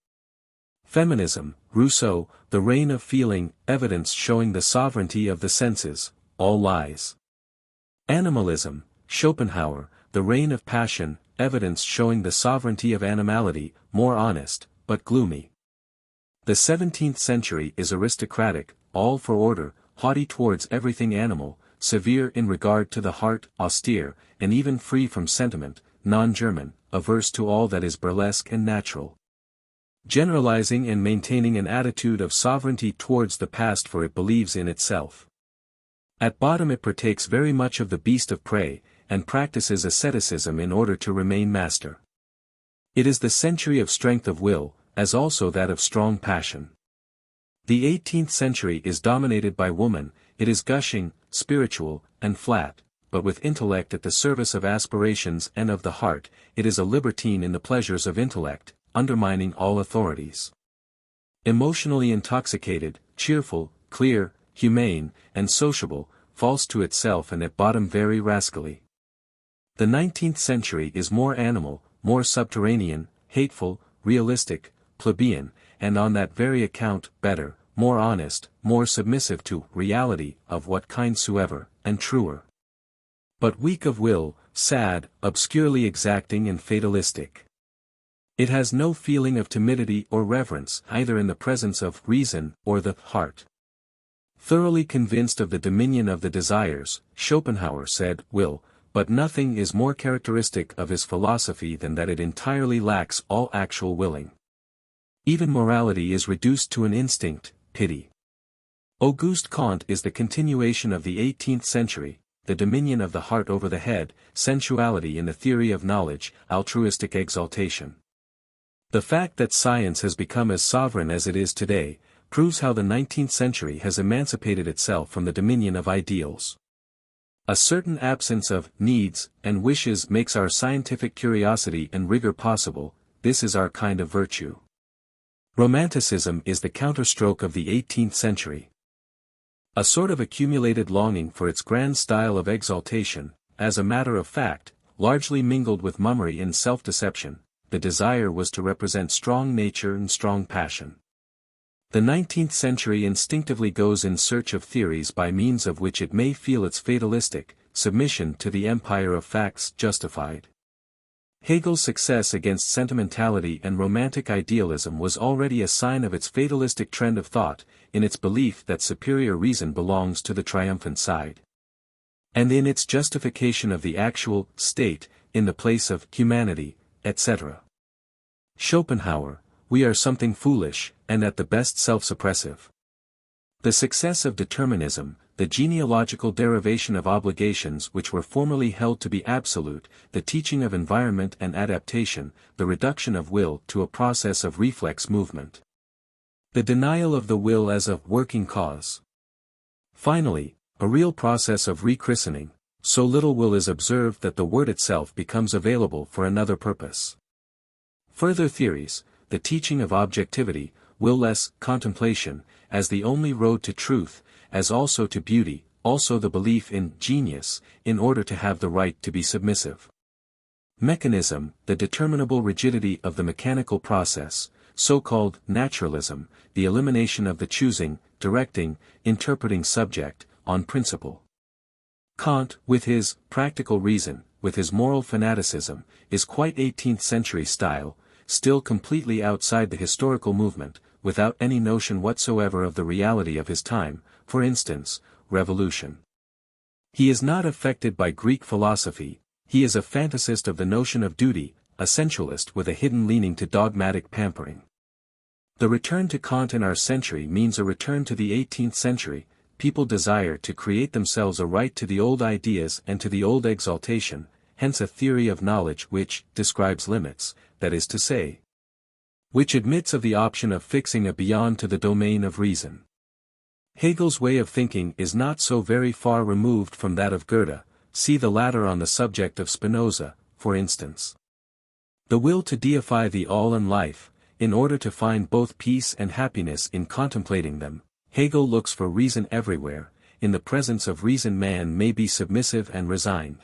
Feminism, Rousseau, the reign of feeling, evidence showing the sovereignty of the senses, all lies. Animalism, Schopenhauer, the reign of passion, evidence showing the sovereignty of animality, more honest, but gloomy. The 17th century is aristocratic, all for order, haughty towards everything animal, severe in regard to the heart, austere, and even free from sentiment, non-German, averse to all that is burlesque and natural. Generalizing and maintaining an attitude of sovereignty towards the past, for it believes in itself. At bottom it partakes very much of the beast of prey, and practices asceticism in order to remain master. It is the century of strength of will, as also that of strong passion. The 18th century is dominated by woman. It is gushing, spiritual, and flat, but with intellect at the service of aspirations and of the heart. It is a libertine in the pleasures of intellect, undermining all authorities. Emotionally intoxicated, cheerful, clear, humane, and sociable, false to itself and at bottom very rascally. The 19th century is more animal, more subterranean, hateful, realistic, plebeian, and on that very account, better, more honest, more submissive to reality, of what kind soever, and truer. But weak of will, sad, obscurely exacting and fatalistic. It has no feeling of timidity or reverence, either in the presence of reason or the heart. Thoroughly convinced of the dominion of the desires, Schopenhauer said, will, but nothing is more characteristic of his philosophy than that it entirely lacks all actual willing. Even morality is reduced to an instinct, pity. Auguste Comte is the continuation of the 18th century, the dominion of the heart over the head, sensuality in the theory of knowledge, altruistic exaltation. The fact that science has become as sovereign as it is today, proves how the 19th century has emancipated itself from the dominion of ideals. A certain absence of needs and wishes makes our scientific curiosity and rigor possible. This is our kind of virtue. Romanticism is the counterstroke of the 18th century. A sort of accumulated longing for its grand style of exaltation, as a matter of fact, largely mingled with mummery and self-deception. The desire was to represent strong nature and strong passion. The 19th century instinctively goes in search of theories by means of which it may feel its fatalistic submission to the empire of facts justified. Hegel's success against sentimentality and romantic idealism was already a sign of its fatalistic trend of thought, in its belief that superior reason belongs to the triumphant side. And in its justification of the actual state, in the place of humanity, etc. Schopenhauer, we are something foolish, and at the best self-suppressive. The success of determinism, the genealogical derivation of obligations which were formerly held to be absolute, the teaching of environment and adaptation, the reduction of will to a process of reflex movement. The denial of the will as a working cause. Finally, a real process of rechristening, so little will is observed that the word itself becomes available for another purpose. Further theories, the teaching of objectivity, will-less contemplation, as the only road to truth, as also to beauty, also the belief in genius, in order to have the right to be submissive. Mechanism, the determinable rigidity of the mechanical process, so-called naturalism, the elimination of the choosing, directing, interpreting subject, on principle. Kant, with his practical reason, with his moral fanaticism, is quite 18th century style, still completely outside the historical movement, without any notion whatsoever of the reality of his time, for instance, revolution. He is not affected by Greek philosophy, he is a fantasist of the notion of duty, a sensualist with a hidden leaning to dogmatic pampering. The return to Kant in our century means a return to the 18th century. People desire to create themselves a right to the old ideas and to the old exaltation, hence a theory of knowledge which describes limits, that is to say, which admits of the option of fixing a beyond to the domain of reason. Hegel's way of thinking is not so very far removed from that of Goethe, see the latter on the subject of Spinoza, for instance. The will to deify the all and life, in order to find both peace and happiness in contemplating them. Hegel looks for reason everywhere, in the presence of reason man may be submissive and resigned.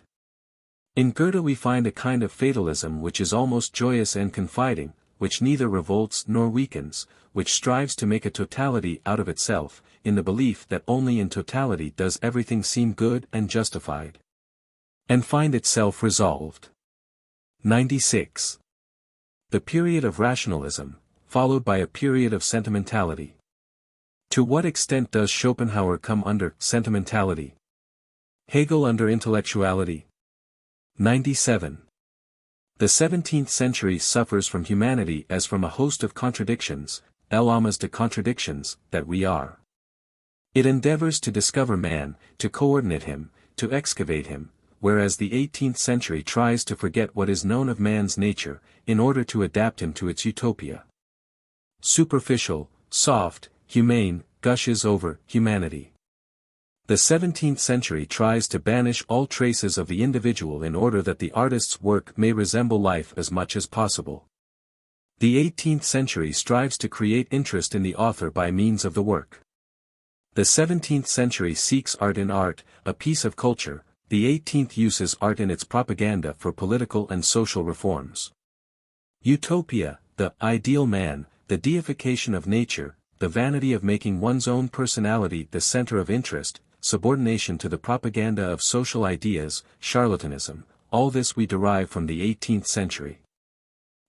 In Goethe we find a kind of fatalism which is almost joyous and confiding, which neither revolts nor weakens, which strives to make a totality out of itself, in the belief that only in totality does everything seem good and justified. And find itself resolved. 96. The period of rationalism, followed by a period of sentimentality. To what extent does Schopenhauer come under sentimentality? Hegel under intellectuality? 97. The 17th century suffers from humanity as from a host of contradictions, elamas de contradictions, that we are. It endeavors to discover man, to coordinate him, to excavate him, whereas the 18th century tries to forget what is known of man's nature, in order to adapt him to its utopia. Superficial, soft, humane, gushes over humanity. The 17th century tries to banish all traces of the individual in order that the artist's work may resemble life as much as possible. The 18th century strives to create interest in the author by means of the work. The 17th century seeks art in art, a piece of culture, the 18th uses art in its propaganda for political and social reforms. Utopia, the ideal man, the deification of nature, the vanity of making one's own personality the center of interest, subordination to the propaganda of social ideas, charlatanism, all this we derive from the 18th century.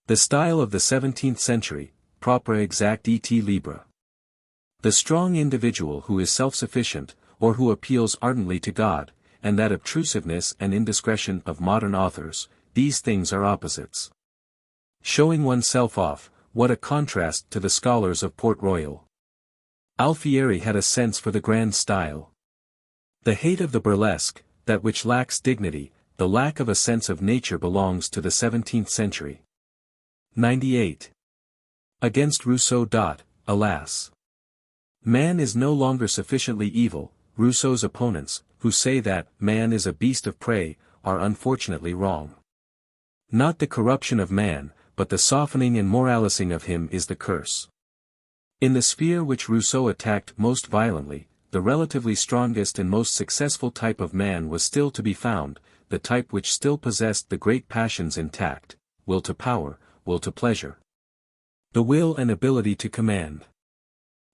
The style of the 17th century, propria exact et libra. The strong individual who is self-sufficient, or who appeals ardently to God, and that obtrusiveness and indiscretion of modern authors, these things are opposites. Showing oneself off, what a contrast to the scholars of Port Royal. Alfieri had a sense for the grand style. The hate of the burlesque, that which lacks dignity, the lack of a sense of nature belongs to the 17th century. 98. Against Rousseau. Alas. Man is no longer sufficiently evil. Rousseau's opponents, who say that man is a beast of prey, are unfortunately wrong. Not the corruption of man, but the softening and moralizing of him is the curse. In the sphere which Rousseau attacked most violently, the relatively strongest and most successful type of man was still to be found, the type which still possessed the great passions intact, will to power, will to pleasure. The will and ability to command.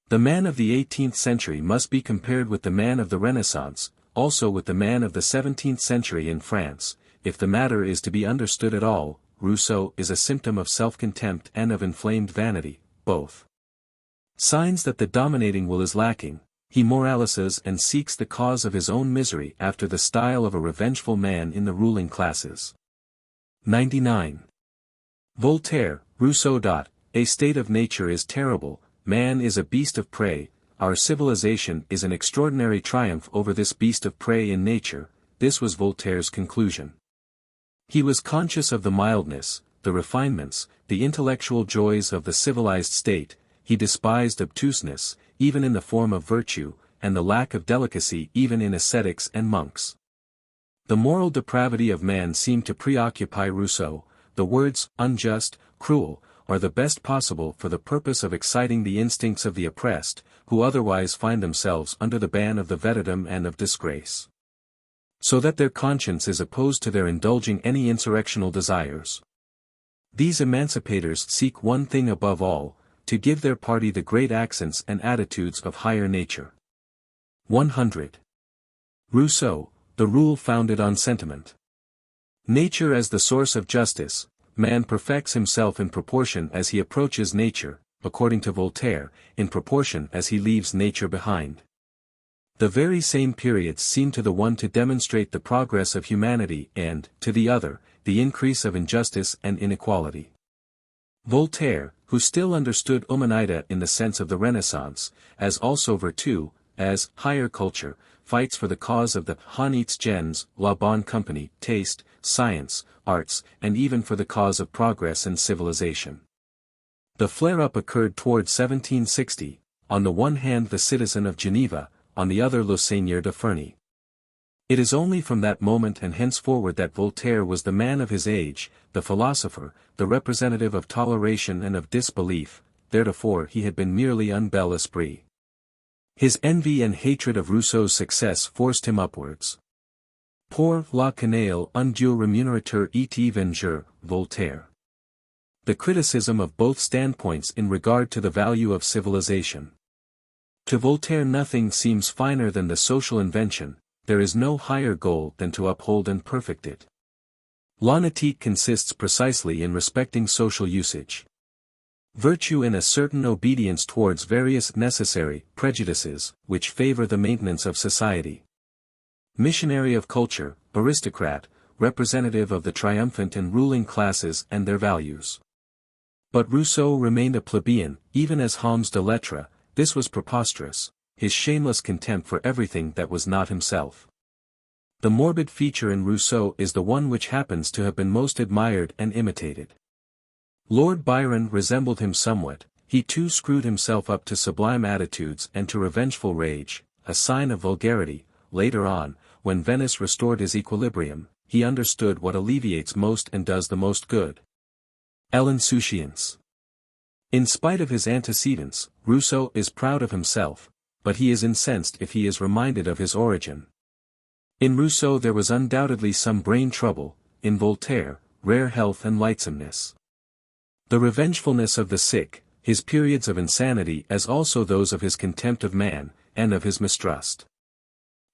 The man of the 18th century must be compared with the man of the Renaissance, also with the man of the 17th century in France. If the matter is to be understood at all, Rousseau is a symptom of self-contempt and of inflamed vanity, both. Signs that the dominating will is lacking. He moralizes and seeks the cause of his own misery after the style of a revengeful man in the ruling classes. 99. Voltaire, Rousseau. A state of nature is terrible, man is a beast of prey, our civilization is an extraordinary triumph over this beast of prey in nature. This was Voltaire's conclusion. He was conscious of the mildness, the refinements, the intellectual joys of the civilized state. He despised obtuseness, even in the form of virtue, and the lack of delicacy even in ascetics and monks. The moral depravity of man seemed to preoccupy Rousseau. The words, unjust, cruel, are the best possible for the purpose of exciting the instincts of the oppressed, who otherwise find themselves under the ban of the vetedom and of disgrace. So that their conscience is opposed to their indulging any insurrectional desires. These emancipators seek one thing above all, to give their party the great accents and attitudes of higher nature. 100. Rousseau, the rule founded on sentiment. Nature as the source of justice. Man perfects himself in proportion as he approaches nature, according to Voltaire, in proportion as he leaves nature behind. The very same periods seem to the one to demonstrate the progress of humanity and, to the other, the increase of injustice and inequality. Voltaire, who still understood humanita in the sense of the Renaissance, as also virtue, as higher culture, fights for the cause of the honnêtes gens, la bonne compagnie, taste, science, arts, and even for the cause of progress and civilization. The flare-up occurred toward 1760, on the one hand the citizen of Geneva, on the other le Seigneur de Ferney. It is only from that moment and henceforward that Voltaire was the man of his age, the philosopher, the representative of toleration and of disbelief. Theretofore he had been merely un bel esprit. His envy and hatred of Rousseau's success forced him upwards. Pour la canaille un dieu rémunérateur et vengeur, Voltaire. The criticism of both standpoints in regard to the value of civilization. To Voltaire nothing seems finer than the social invention. There is no higher goal than to uphold and perfect it. L'honnêteté consists precisely in respecting social usage. Virtue in a certain obedience towards various necessary prejudices, which favor the maintenance of society. Missionary of culture, aristocrat, representative of the triumphant and ruling classes and their values. But Rousseau remained a plebeian, even as Homs de Lettres. This was preposterous, his shameless contempt for everything that was not himself. The morbid feature in Rousseau is the one which happens to have been most admired and imitated. Lord Byron resembled him somewhat. He too screwed himself up to sublime attitudes and to revengeful rage, a sign of vulgarity. Later on, when Venice restored his equilibrium, he understood what alleviates most and does the most good. L'insouciance. In spite of his antecedents, Rousseau is proud of himself, but he is incensed if he is reminded of his origin. In Rousseau there was undoubtedly some brain trouble, in Voltaire, rare health and lightsomeness. The revengefulness of the sick, his periods of insanity as also those of his contempt of man, and of his mistrust.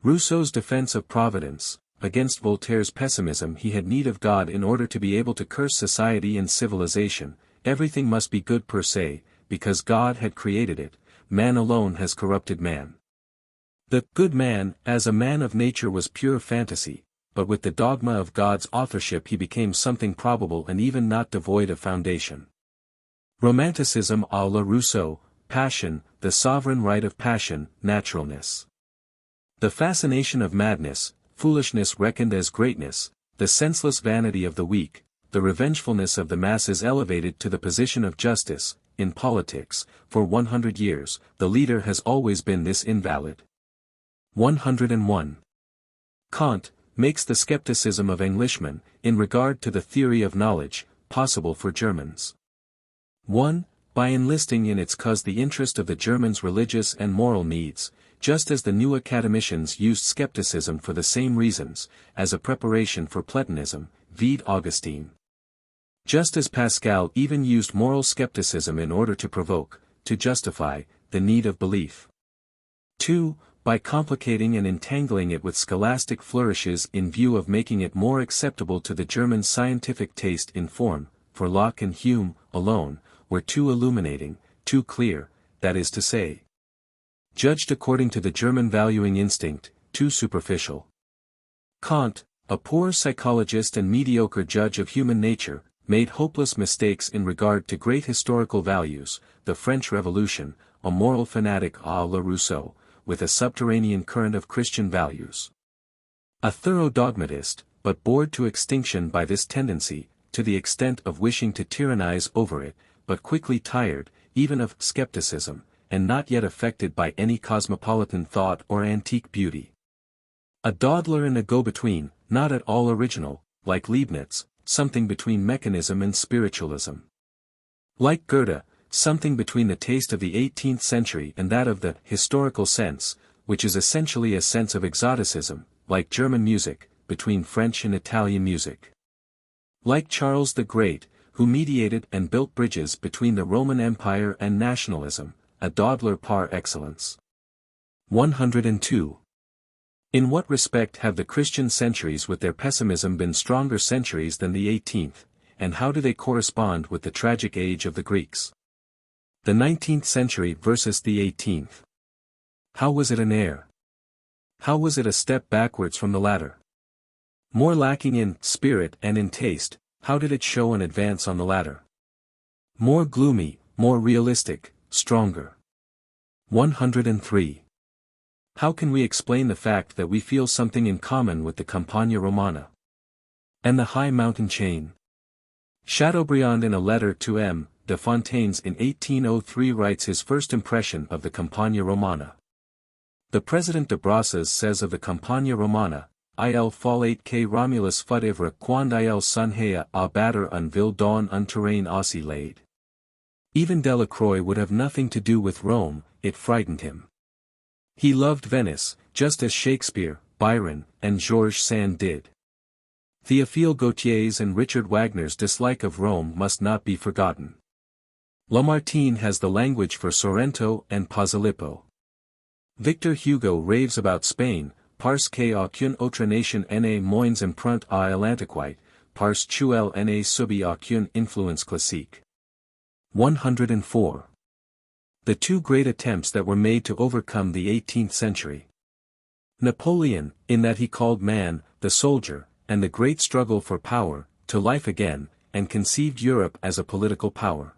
Rousseau's defense of Providence. Against Voltaire's pessimism he had need of God in order to be able to curse society and civilization. Everything must be good per se, because God had created it. Man alone has corrupted man. The good man, as a man of nature, was pure fantasy, but with the dogma of God's authorship he became something probable and even not devoid of foundation. Romanticism à la Rousseau, passion, the sovereign right of passion, naturalness. The fascination of madness, foolishness reckoned as greatness, the senseless vanity of the weak, the revengefulness of the masses elevated to the position of justice. In politics, for 100 years, the leader has always been this invalid. 101. Kant makes the skepticism of Englishmen, in regard to the theory of knowledge, possible for Germans. 1. By enlisting in its cause the interest of the Germans' religious and moral needs, just as the new academicians used skepticism for the same reasons, as a preparation for Platonism, vide Augustine. Just as Pascal even used moral skepticism in order to provoke, to justify, the need of belief. 2. By complicating and entangling it with scholastic flourishes in view of making it more acceptable to the German scientific taste in form, for Locke and Hume, alone, were too illuminating, too clear, that is to say, judged according to the German valuing instinct, too superficial. Kant, a poor psychologist and mediocre judge of human nature, made hopeless mistakes in regard to great historical values, the French Revolution, a moral fanatic à la Rousseau, with a subterranean current of Christian values. A thorough dogmatist, but bored to extinction by this tendency, to the extent of wishing to tyrannize over it, but quickly tired, even of skepticism, and not yet affected by any cosmopolitan thought or antique beauty. A dawdler and a go-between, not at all original, like Leibniz, something between mechanism and spiritualism. Like Goethe, something between the taste of the 18th century and that of the historical sense, which is essentially a sense of exoticism, like German music, between French and Italian music. Like Charles the Great, who mediated and built bridges between the Roman Empire and nationalism, a dawdler par excellence. 102. In what respect have the Christian centuries with their pessimism been stronger centuries than the 18th, and how do they correspond with the tragic age of the Greeks? The 19th century versus the 18th. How was it an error? How was it a step backwards from the latter? More lacking in spirit and in taste, how did it show an advance on the latter? More gloomy, more realistic, stronger. 103. How can we explain the fact that we feel something in common with the Campagna Romana and the high mountain chain? Chateaubriand in a letter to M. de Fontaines in 1803 writes his first impression of the Campagna Romana. The President de Brosses says of the Campagna Romana, Il fallait que Romulus fut ivre quand il songeait à battre un ville dans un terrain aussi laid. Even Delacroix would have nothing to do with Rome, it frightened him. He loved Venice, just as Shakespeare, Byron, and Georges Sand did. Théophile Gautier's and Richard Wagner's dislike of Rome must not be forgotten. Lamartine has the language for Sorrento and Posillipo. Victor Hugo raves about Spain, parce qu'aucune autre nation n'a moins empreinte à l'antiquité, parce qu'elle n'a subi aucune influence classique. 104. The two great attempts that were made to overcome the 18th century. Napoleon, in that he called man, the soldier, and the great struggle for power, to life again, and conceived Europe as a political power.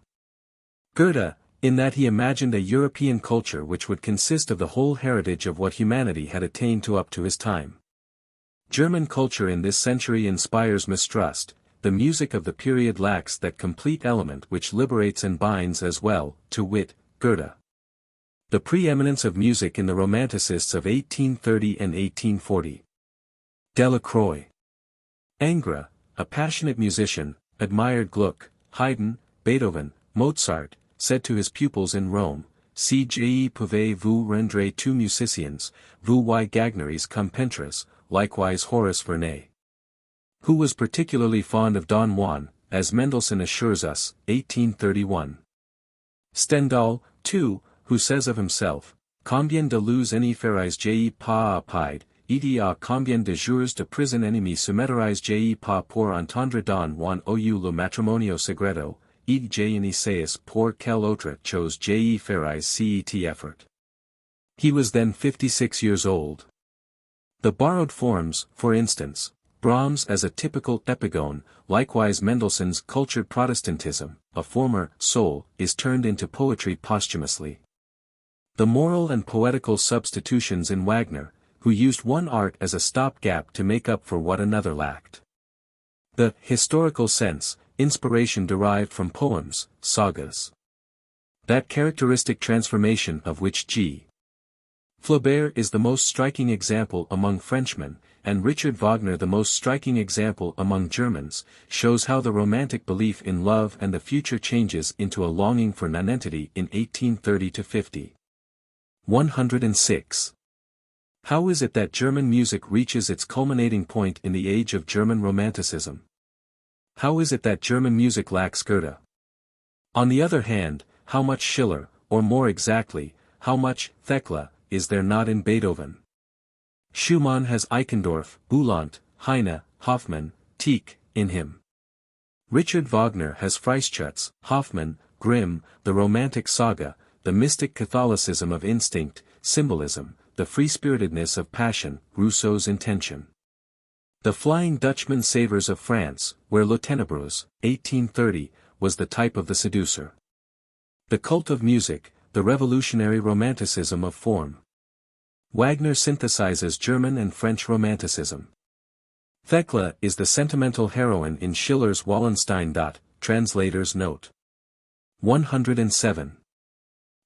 Goethe, in that he imagined a European culture which would consist of the whole heritage of what humanity had attained to up to his time. German culture in this century inspires mistrust, the music of the period lacks that complete element which liberates and binds as well, to wit, Goethe. The preeminence of music in the Romanticists of 1830 and 1840. Delacroix. Ingres, a passionate musician, admired Gluck, Haydn, Beethoven, Mozart, said to his pupils in Rome, Si je pouvais vous rendre tous musiciens, vous y gagneries comme peintres, likewise Horace Vernet. Who was particularly fond of Don Juan, as Mendelssohn assures us, 1831. Stendhal, too, who says of himself, Combien de luz n'y ferais je pas apide, et à combien de jours de prison ennemis soumetterais je pas pour entendre Don Juan ou le matrimonio segreto, et je n'y sais pour quelle autre chose je ferais cet effort. He was then 56 years old. The borrowed forms, for instance, Brahms as a typical epigone, likewise Mendelssohn's cultured Protestantism, a former soul, is turned into poetry posthumously. The moral and poetical substitutions in Wagner, who used one art as a stopgap to make up for what another lacked. The historical sense, inspiration derived from poems, sagas. That characteristic transformation of which G. Flaubert is the most striking example among Frenchmen, and Richard Wagner the most striking example among Germans, shows how the romantic belief in love and the future changes into a longing for nonentity in 1830–50. 106. How is it that German music reaches its culminating point in the age of German Romanticism? How is it that German music lacks Goethe? On the other hand, how much Schiller, or more exactly, how much Thekla, is there not in Beethoven? Schumann has Eichendorff, Uhland, Heine, Hoffmann, Tieck, in him. Richard Wagner has Freischütz, Hoffmann, Grimm, the romantic saga, the mystic Catholicism of instinct, symbolism, the free-spiritedness of passion, Rousseau's intention. The Flying Dutchman savors of France, where Le Ténébreux, 1830, was the type of the seducer. The cult of music, the revolutionary romanticism of form. Wagner synthesizes German and French romanticism. Thekla is the sentimental heroine in Schiller's Wallenstein. Translator's note. 107.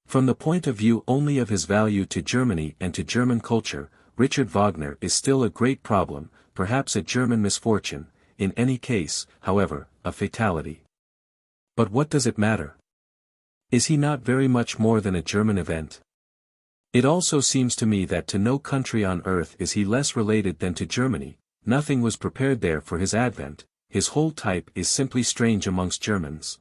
From the point of view only of his value to Germany and to German culture, Richard Wagner is still a great problem, perhaps a German misfortune, in any case, however, a fatality. But what does it matter? Is he not very much more than a German event? It also seems to me that to no country on earth is he less related than to Germany. Nothing was prepared there for his advent, his whole type is simply strange amongst Germans.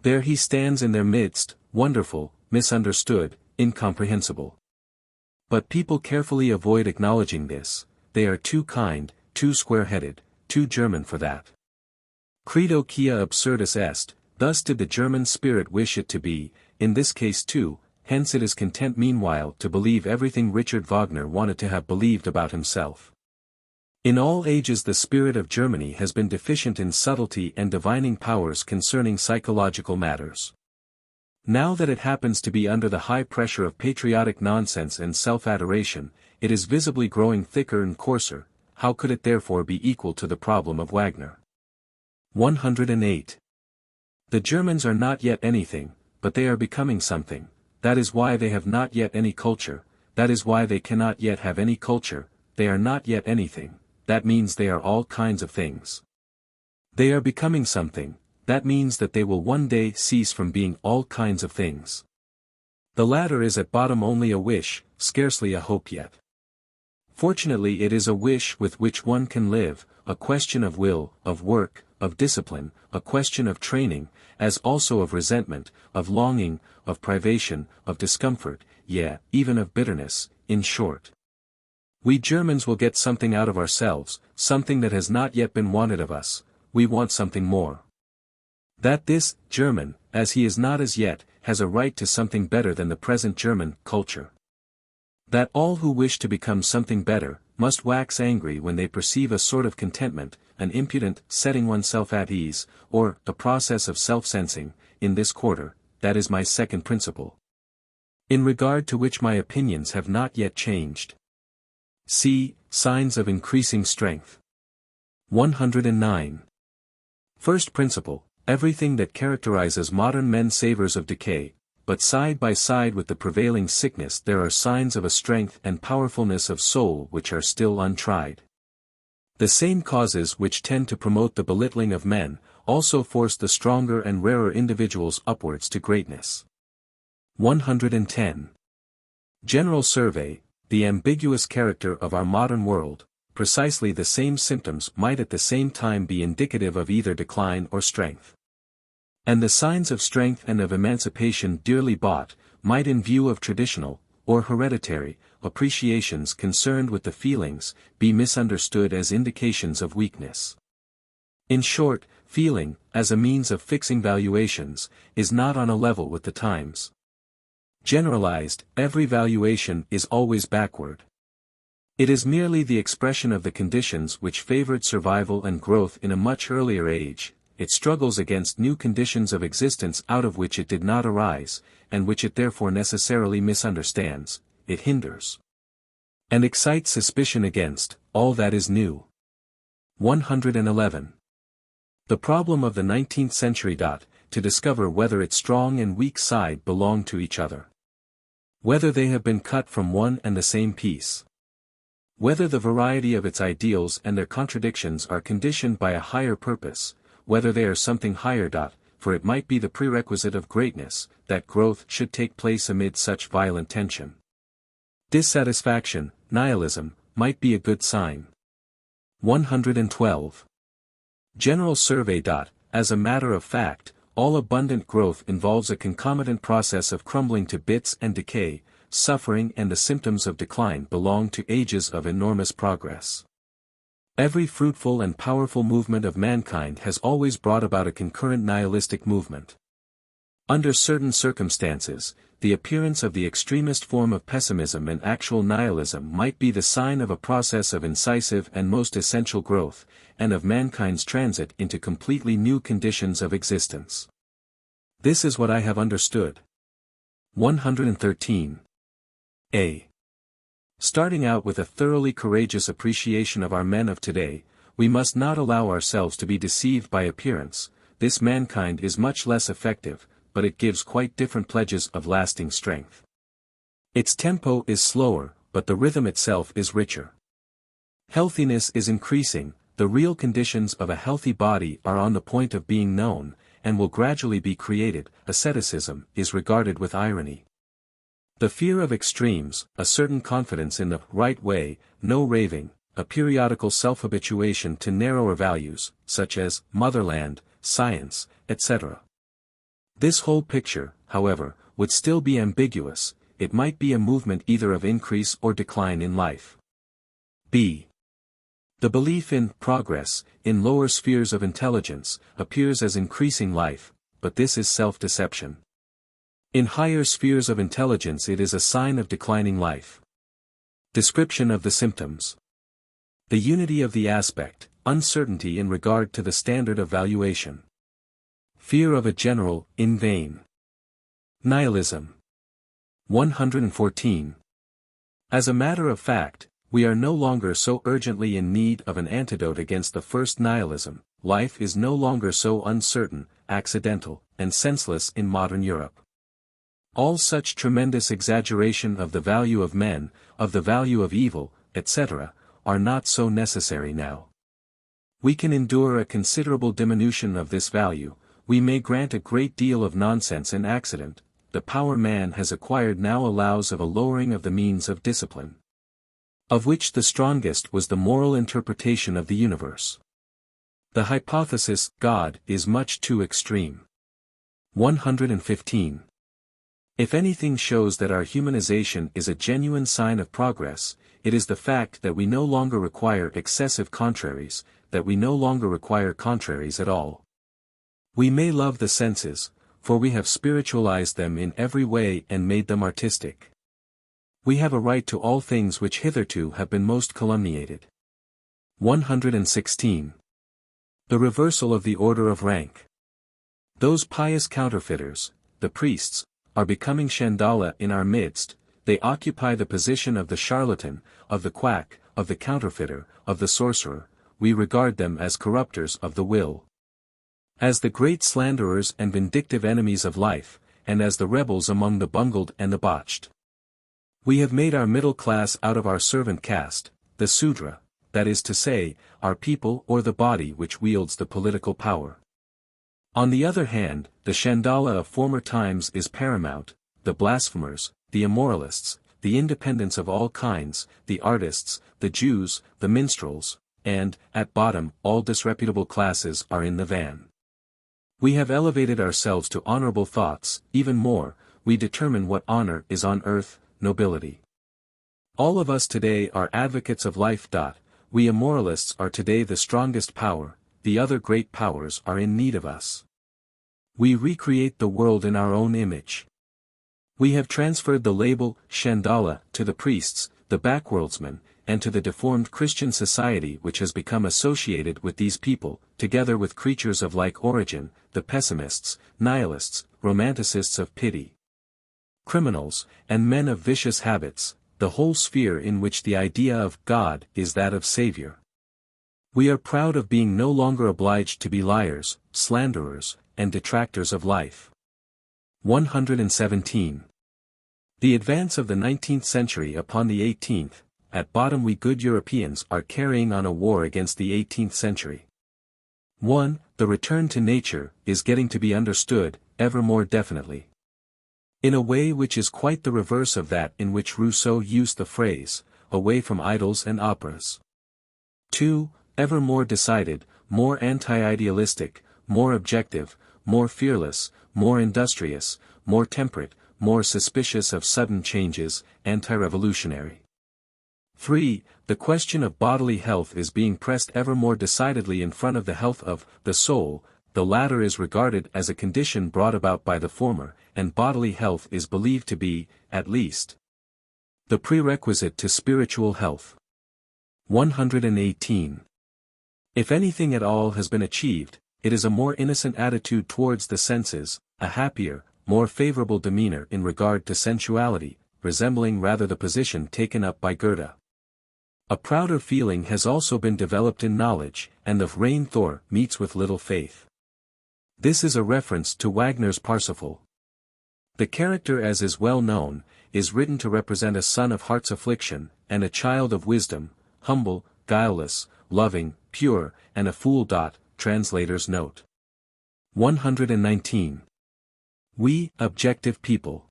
There he stands in their midst, wonderful, misunderstood, incomprehensible. But people carefully avoid acknowledging this, they are too kind, too square-headed, too German for that. Credo quia absurdus est, thus did the German spirit wish it to be, in this case too, hence it is content meanwhile to believe everything Richard Wagner wanted to have believed about himself. In all ages the spirit of Germany has been deficient in subtlety and divining powers concerning psychological matters. Now that it happens to be under the high pressure of patriotic nonsense and self-adoration, it is visibly growing thicker and coarser. How could it therefore be equal to the problem of Wagner? 108. The Germans are not yet anything, but they are becoming something, that is why they have not yet any culture, that is why they cannot yet have any culture, they are not yet anything, that means they are all kinds of things. They are becoming something, that means that they will one day cease from being all kinds of things. The latter is at bottom only a wish, scarcely a hope yet. Fortunately it is a wish with which one can live, a question of will, of work, of discipline, a question of training, as also of resentment, of longing, of privation, of discomfort, yea, even of bitterness, in short. We Germans will get something out of ourselves, something that has not yet been wanted of us, we want something more. That this German, as he is not as yet, has a right to something better than the present German culture. That all who wish to become something better, must wax angry when they perceive a sort of contentment, an impudent setting oneself at ease, or a process of self-sensing, in this quarter, that is my second principle. In regard to which my opinions have not yet changed. See, signs of increasing strength. 109. First principle, everything that characterizes modern men savors of decay, but side by side with the prevailing sickness there are signs of a strength and powerfulness of soul which are still untried. The same causes which tend to promote the belittling of men, also force the stronger and rarer individuals upwards to greatness. 110. General survey, the ambiguous character of our modern world, precisely the same symptoms might at the same time be indicative of either decline or strength. And the signs of strength and of emancipation dearly bought, might in view of traditional, or hereditary, appreciations concerned with the feelings, be misunderstood as indications of weakness. In short, feeling, as a means of fixing valuations, is not on a level with the times. Generalized, every valuation is always backward. It is merely the expression of the conditions which favored survival and growth in a much earlier age. It struggles against new conditions of existence out of which it did not arise, and which it therefore necessarily misunderstands, it hinders. And excites suspicion against, all that is new. 111. The problem of the 19th century. To discover whether its strong and weak side belong to each other. Whether they have been cut from one and the same piece. Whether the variety of its ideals and their contradictions are conditioned by a higher purpose, whether they are something higher. For it might be the prerequisite of greatness, that growth should take place amid such violent tension. Dissatisfaction, nihilism, might be a good sign. 112. General survey. As a matter of fact, all abundant growth involves a concomitant process of crumbling to bits and decay, suffering, and the symptoms of decline belong to ages of enormous progress. Every fruitful and powerful movement of mankind has always brought about a concurrent nihilistic movement. Under certain circumstances, the appearance of the extremist form of pessimism and actual nihilism might be the sign of a process of incisive and most essential growth, and of mankind's transit into completely new conditions of existence. This is what I have understood. 113. A. Starting out with a thoroughly courageous appreciation of our men of today, we must not allow ourselves to be deceived by appearance. This mankind is much less effective, but it gives quite different pledges of lasting strength. Its tempo is slower, but the rhythm itself is richer. Healthiness is increasing, the real conditions of a healthy body are on the point of being known, and will gradually be created. Asceticism is regarded with irony. The fear of extremes, a certain confidence in the right way, no raving, a periodical self-habituation to narrower values, such as motherland, science, etc. This whole picture, however, would still be ambiguous. It might be a movement either of increase or decline in life. B. The belief in progress, in lower spheres of intelligence, appears as increasing life, but this is self-deception. In higher spheres of intelligence it is a sign of declining life. Description of the symptoms. The unity of the aspect, uncertainty in regard to the standard of valuation. Fear of a general, in vain. Nihilism. 114. As a matter of fact, we are no longer so urgently in need of an antidote against the first nihilism. Life is no longer so uncertain, accidental, and senseless in modern Europe. All such tremendous exaggeration of the value of men, of the value of evil, etc., are not so necessary now. We can endure a considerable diminution of this value, we may grant a great deal of nonsense and accident. The power man has acquired now allows of a lowering of the means of discipline, of which the strongest was the moral interpretation of the universe. The hypothesis, God, is much too extreme. 115. If anything shows that our humanization is a genuine sign of progress, it is the fact that we no longer require excessive contraries, that we no longer require contraries at all. We may love the senses, for we have spiritualized them in every way and made them artistic. We have a right to all things which hitherto have been most calumniated. 116. The reversal of the order of rank. Those pious counterfeiters, the priests, are becoming Chandala in our midst. They occupy the position of the charlatan, of the quack, of the counterfeiter, of the sorcerer. We regard them as corrupters of the will, as the great slanderers and vindictive enemies of life, and as the rebels among the bungled and the botched. We have made our middle class out of our servant caste, the Sudra, that is to say, our people or the body which wields the political power. On the other hand, the Chandala of former times is paramount, the blasphemers, the immoralists, the independents of all kinds, the artists, the Jews, the minstrels, and, at bottom, all disreputable classes are in the van. We have elevated ourselves to honorable thoughts. Even more, we determine what honor is on earth, nobility. All of us today are advocates of life. We immoralists are today the strongest power, the other great powers are in need of us. We recreate the world in our own image. We have transferred the label, Chandala, to the priests, the backworldsmen, and to the deformed Christian society which has become associated with these people, together with creatures of like origin, the pessimists, nihilists, romanticists of pity, criminals, and men of vicious habits, the whole sphere in which the idea of God is that of Savior. We are proud of being no longer obliged to be liars, slanderers, and detractors of life. 117. The advance of the 19th century upon the 18th, at bottom we good Europeans are carrying on a war against the 18th century. 1. The return to nature is getting to be understood, ever more definitely, in a way which is quite the reverse of that in which Rousseau used the phrase, away from idols and operas. 2. Ever more decided, more anti-idealistic, more objective, more fearless, more industrious, more temperate, more suspicious of sudden changes, anti-revolutionary. 3. The question of bodily health is being pressed ever more decidedly in front of the health of the soul. the latter is regarded as a condition brought about by the former, and bodily health is believed to be, at least, the prerequisite to spiritual health. 118. If anything at all has been achieved, it is a more innocent attitude towards the senses, a happier, more favorable demeanor in regard to sensuality, resembling rather the position taken up by Goethe. A prouder feeling has also been developed in knowledge, and the Rein Thor meets with little faith. This is a reference to Wagner's Parsifal. The character, as is well known, is written to represent a son of heart's affliction, and a child of wisdom, humble, guileless, loving, pure, and a fool. Translator's note. 119. We, objective people.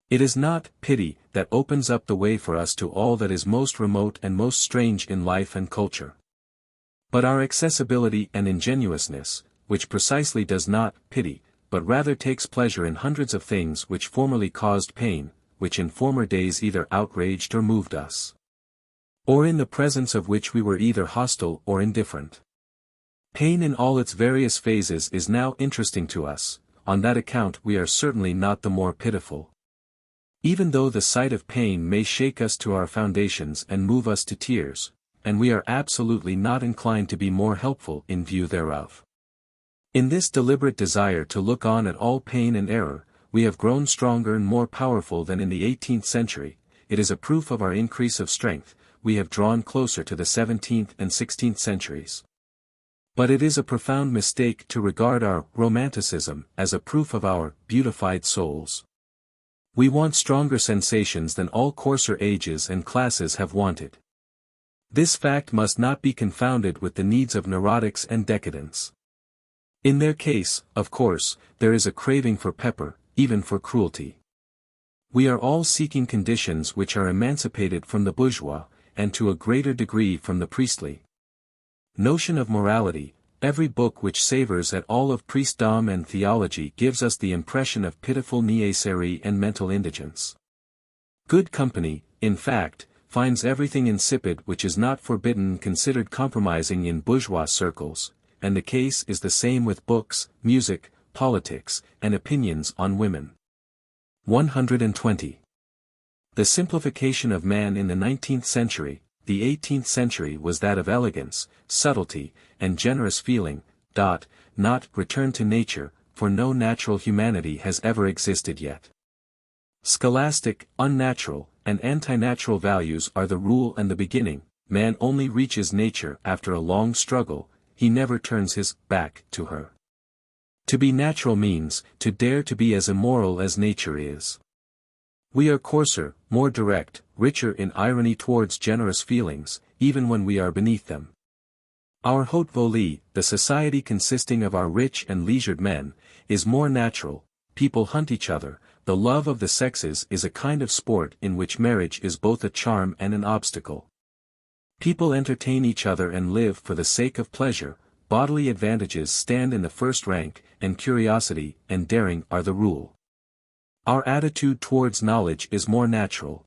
It is not pity that opens up the way for us to all that is most remote and most strange in life and culture, but our accessibility and ingenuousness, which precisely does not pity, but rather takes pleasure in hundreds of things which formerly caused pain, which in former days either outraged or moved us, or in the presence of which we were either hostile or indifferent. Pain in all its various phases is now interesting to us. On that account we are certainly not the more pitiful. Even though the sight of pain may shake us to our foundations and move us to tears, and we are absolutely not inclined to be more helpful in view thereof. In this deliberate desire to look on at all pain and error, we have grown stronger and more powerful than in the 18th century. It is a proof of our increase of strength. We have drawn closer to the 17th and 16th centuries. But it is a profound mistake to regard our romanticism as a proof of our beautified souls. We want stronger sensations than all coarser ages and classes have wanted. This fact must not be confounded with the needs of neurotics and decadents. In their case, of course, there is a craving for pepper, even for cruelty. We are all seeking conditions which are emancipated from the bourgeois, and to a greater degree from the priestly notion of morality. Every book which savors at all of priestdom and theology gives us the impression of pitiful niaiserie and mental indigence. Good company, in fact, finds everything insipid which is not forbidden and considered compromising in bourgeois circles, and the case is the same with books, music, politics, and opinions on women. 120. The simplification of man in the 19th century, the 18th century was that of elegance, subtlety, and generous feeling, not return to nature, for no natural humanity has ever existed yet. Scholastic, unnatural, and anti-natural values are the rule and the beginning. Man only reaches nature after a long struggle, he never turns his back to her. To be natural means to dare to be as immoral as nature is. We are coarser, more direct, richer in irony towards generous feelings, even when we are beneath them. Our haute volée, the society consisting of our rich and leisured men, is more natural. People hunt each other. The love of the sexes is a kind of sport in which marriage is both a charm and an obstacle. People entertain each other and live for the sake of pleasure. Bodily advantages stand in the first rank, and curiosity and daring are the rule. Our attitude towards knowledge is more natural.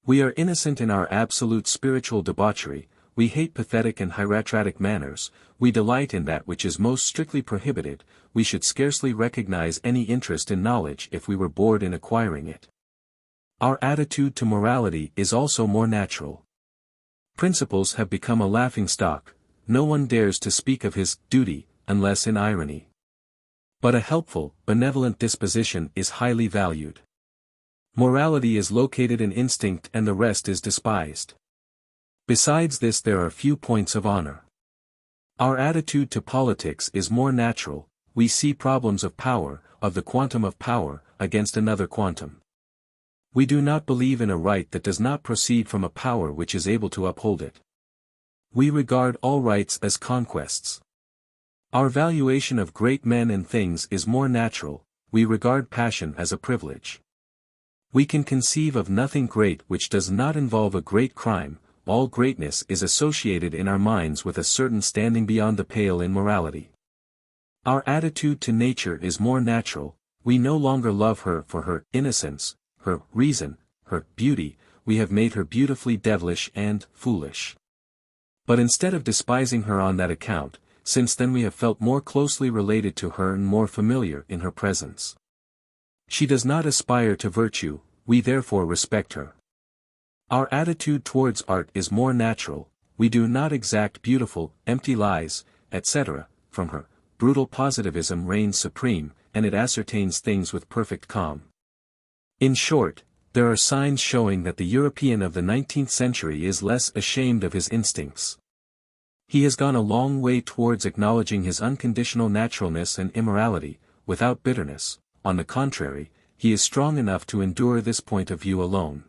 We are innocent in our absolute spiritual debauchery. We hate pathetic and hieratic manners. We delight in that which is most strictly prohibited. We should scarcely recognize any interest in knowledge if we were bored in acquiring it. Our attitude to morality is also more natural. Principles have become a laughing-stock. No one dares to speak of his duty, unless in irony. But a helpful, benevolent disposition is highly valued. Morality is located in instinct and the rest is despised. Besides this, there are few points of honor. Our attitude to politics is more natural. We see problems of power, of the quantum of power, against another quantum. We do not believe in a right that does not proceed from a power which is able to uphold it. We regard all rights as conquests. Our valuation of great men and things is more natural. We regard passion as a privilege. We can conceive of nothing great which does not involve a great crime. All greatness is associated in our minds with a certain standing beyond the pale in morality. Our attitude to nature is more natural. We no longer love her for her innocence, her reason, her beauty. We have made her beautifully devilish and foolish. But instead of despising her on that account, since then we have felt more closely related to her and more familiar in her presence. She does not aspire to virtue, we therefore respect her. Our attitude towards art is more natural, we do not exact beautiful, empty lies, etc., from her. Brutal positivism reigns supreme, and it ascertains things with perfect calm. In short, there are signs showing that the European of the 19th century is less ashamed of his instincts. He has gone a long way towards acknowledging his unconditional naturalness and immorality, without bitterness. On the contrary, he is strong enough to endure this point of view alone.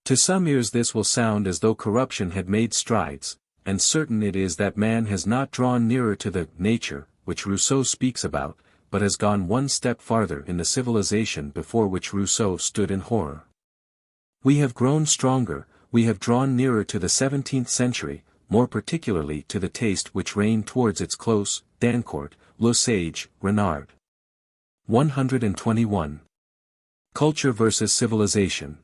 To some ears this will sound as though corruption had made strides, and certain it is that man has not drawn nearer to the nature, which Rousseau speaks about, but has gone one step farther in the civilization before which Rousseau stood in horror. We have grown stronger, we have drawn nearer to the 17th century, more particularly to the taste which reigned towards its close, Dancourt, Le Sage, Renard. 121. Culture versus civilization.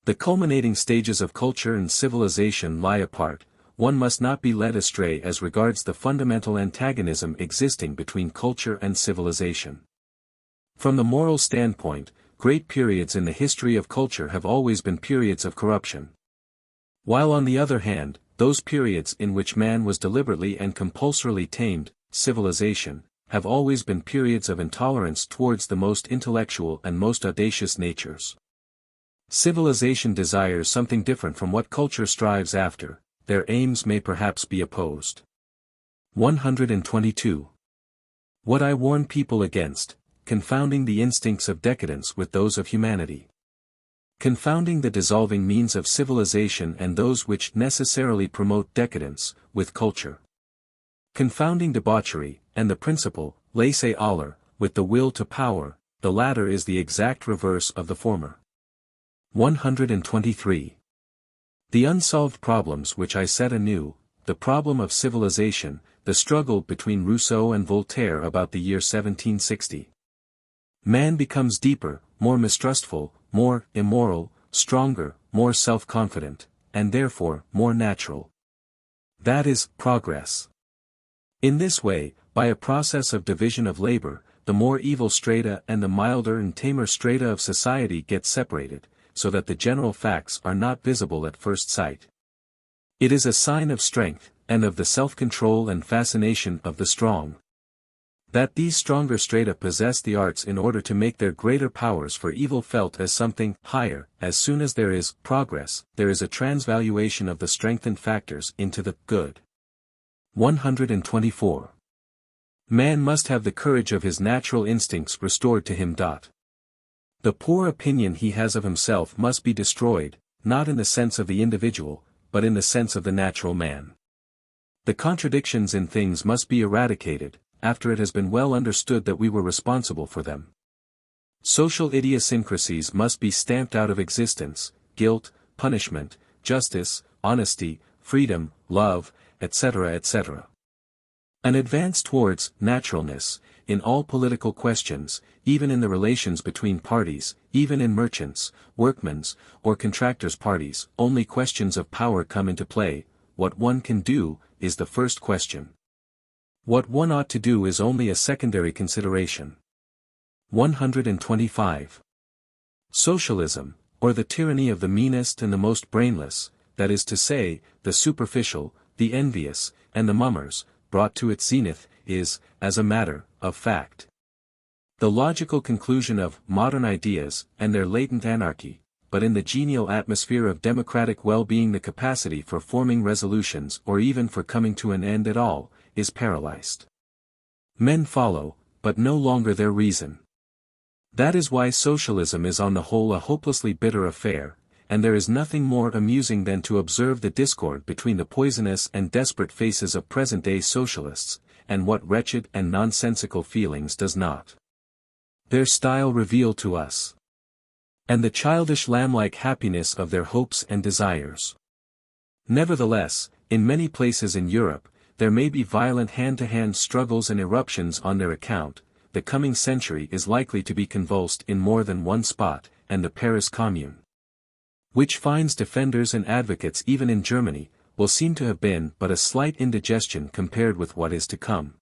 The culminating stages of culture and civilization lie apart. One must not be led astray as regards the fundamental antagonism existing between culture and civilization. From the moral standpoint, great periods in the history of culture have always been periods of corruption. While on the other hand, those periods in which man was deliberately and compulsorily tamed, civilization, have always been periods of intolerance towards the most intellectual and most audacious natures. Civilization desires something different from what culture strives after. Their aims may perhaps be opposed. 122. What I warn people against, confounding the instincts of decadence with those of humanity. Confounding the dissolving means of civilization and those which necessarily promote decadence, with culture. Confounding debauchery, and the principle, laissez-aller, with the will to power, the latter is the exact reverse of the former. 123. The unsolved problems which I set anew, the problem of civilization, the struggle between Rousseau and Voltaire about the year 1760. Man becomes deeper, more mistrustful, more immoral, stronger, more self-confident, and therefore more natural. That is, progress. In this way, by a process of division of labor, the more evil strata and the milder and tamer strata of society get separated, so that the general facts are not visible at first sight. It is a sign of strength, and of the self-control and fascination of the strong. That these stronger strata possess the arts in order to make their greater powers for evil felt as something higher. As soon as there is progress, there is a transvaluation of the strengthened factors into the good. 124. Man must have the courage of his natural instincts restored to him. The poor opinion he has of himself must be destroyed, not in the sense of the individual, but in the sense of the natural man. The contradictions in things must be eradicated, after it has been well understood that we were responsible for them. Social idiosyncrasies must be stamped out of existence, guilt, punishment, justice, honesty, freedom, love, etc., etc. An advance towards naturalness, in all political questions, even in the relations between parties, even in merchants, workmen's, or contractors' parties, only questions of power come into play. What one can do, is the first question. What one ought to do is only a secondary consideration. 125. Socialism, or the tyranny of the meanest and the most brainless, that is to say, the superficial, the envious, and the mummers, brought to its zenith, is, as a matter of fact, the logical conclusion of modern ideas and their latent anarchy, but in the genial atmosphere of democratic well-being the capacity for forming resolutions or even for coming to an end at all, is paralyzed. Men follow, but no longer their reason. That is why socialism is on the whole a hopelessly bitter affair, and there is nothing more amusing than to observe the discord between the poisonous and desperate faces of present-day socialists, and what wretched and nonsensical feelings does not their style reveal to us, and the childish lamb-like happiness of their hopes and desires. Nevertheless, in many places in Europe, there may be violent hand-to-hand struggles and eruptions on their account. The coming century is likely to be convulsed in more than one spot, and the Paris Commune, which finds defenders and advocates even in Germany, will seem to have been but a slight indigestion compared with what is to come.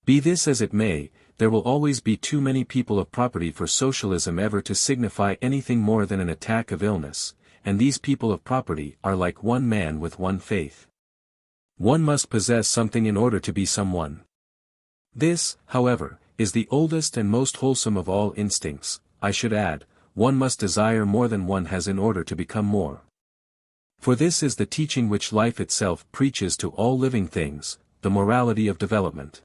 Be this as it may, there will always be too many people of property for socialism ever to signify anything more than an attack of illness, and these people of property are like one man with one faith. One must possess something in order to be someone. This, however, is the oldest and most wholesome of all instincts. I should add, one must desire more than one has in order to become more. For this is the teaching which life itself preaches to all living things, the morality of development.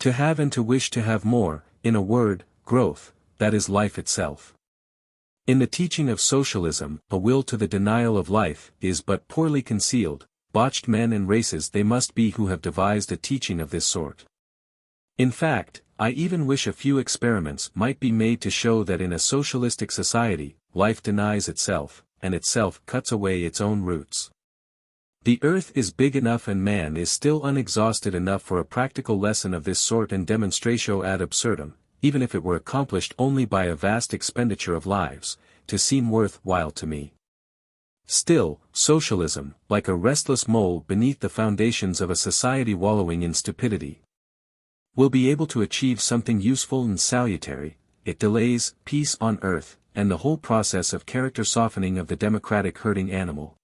To have and to wish to have more, in a word, growth, that is life itself. In the teaching of socialism, a will to the denial of life is but poorly concealed. Botched men and races they must be who have devised a teaching of this sort. In fact, I even wish a few experiments might be made to show that in a socialistic society, life denies itself, and itself cuts away its own roots. The earth is big enough and man is still unexhausted enough for a practical lesson of this sort and demonstratio ad absurdum, even if it were accomplished only by a vast expenditure of lives, to seem worth while to me. Still, socialism, like a restless mole beneath the foundations of a society wallowing in stupidity, will be able to achieve something useful and salutary. It delays peace on earth, and the whole process of character softening of the democratic herding animal.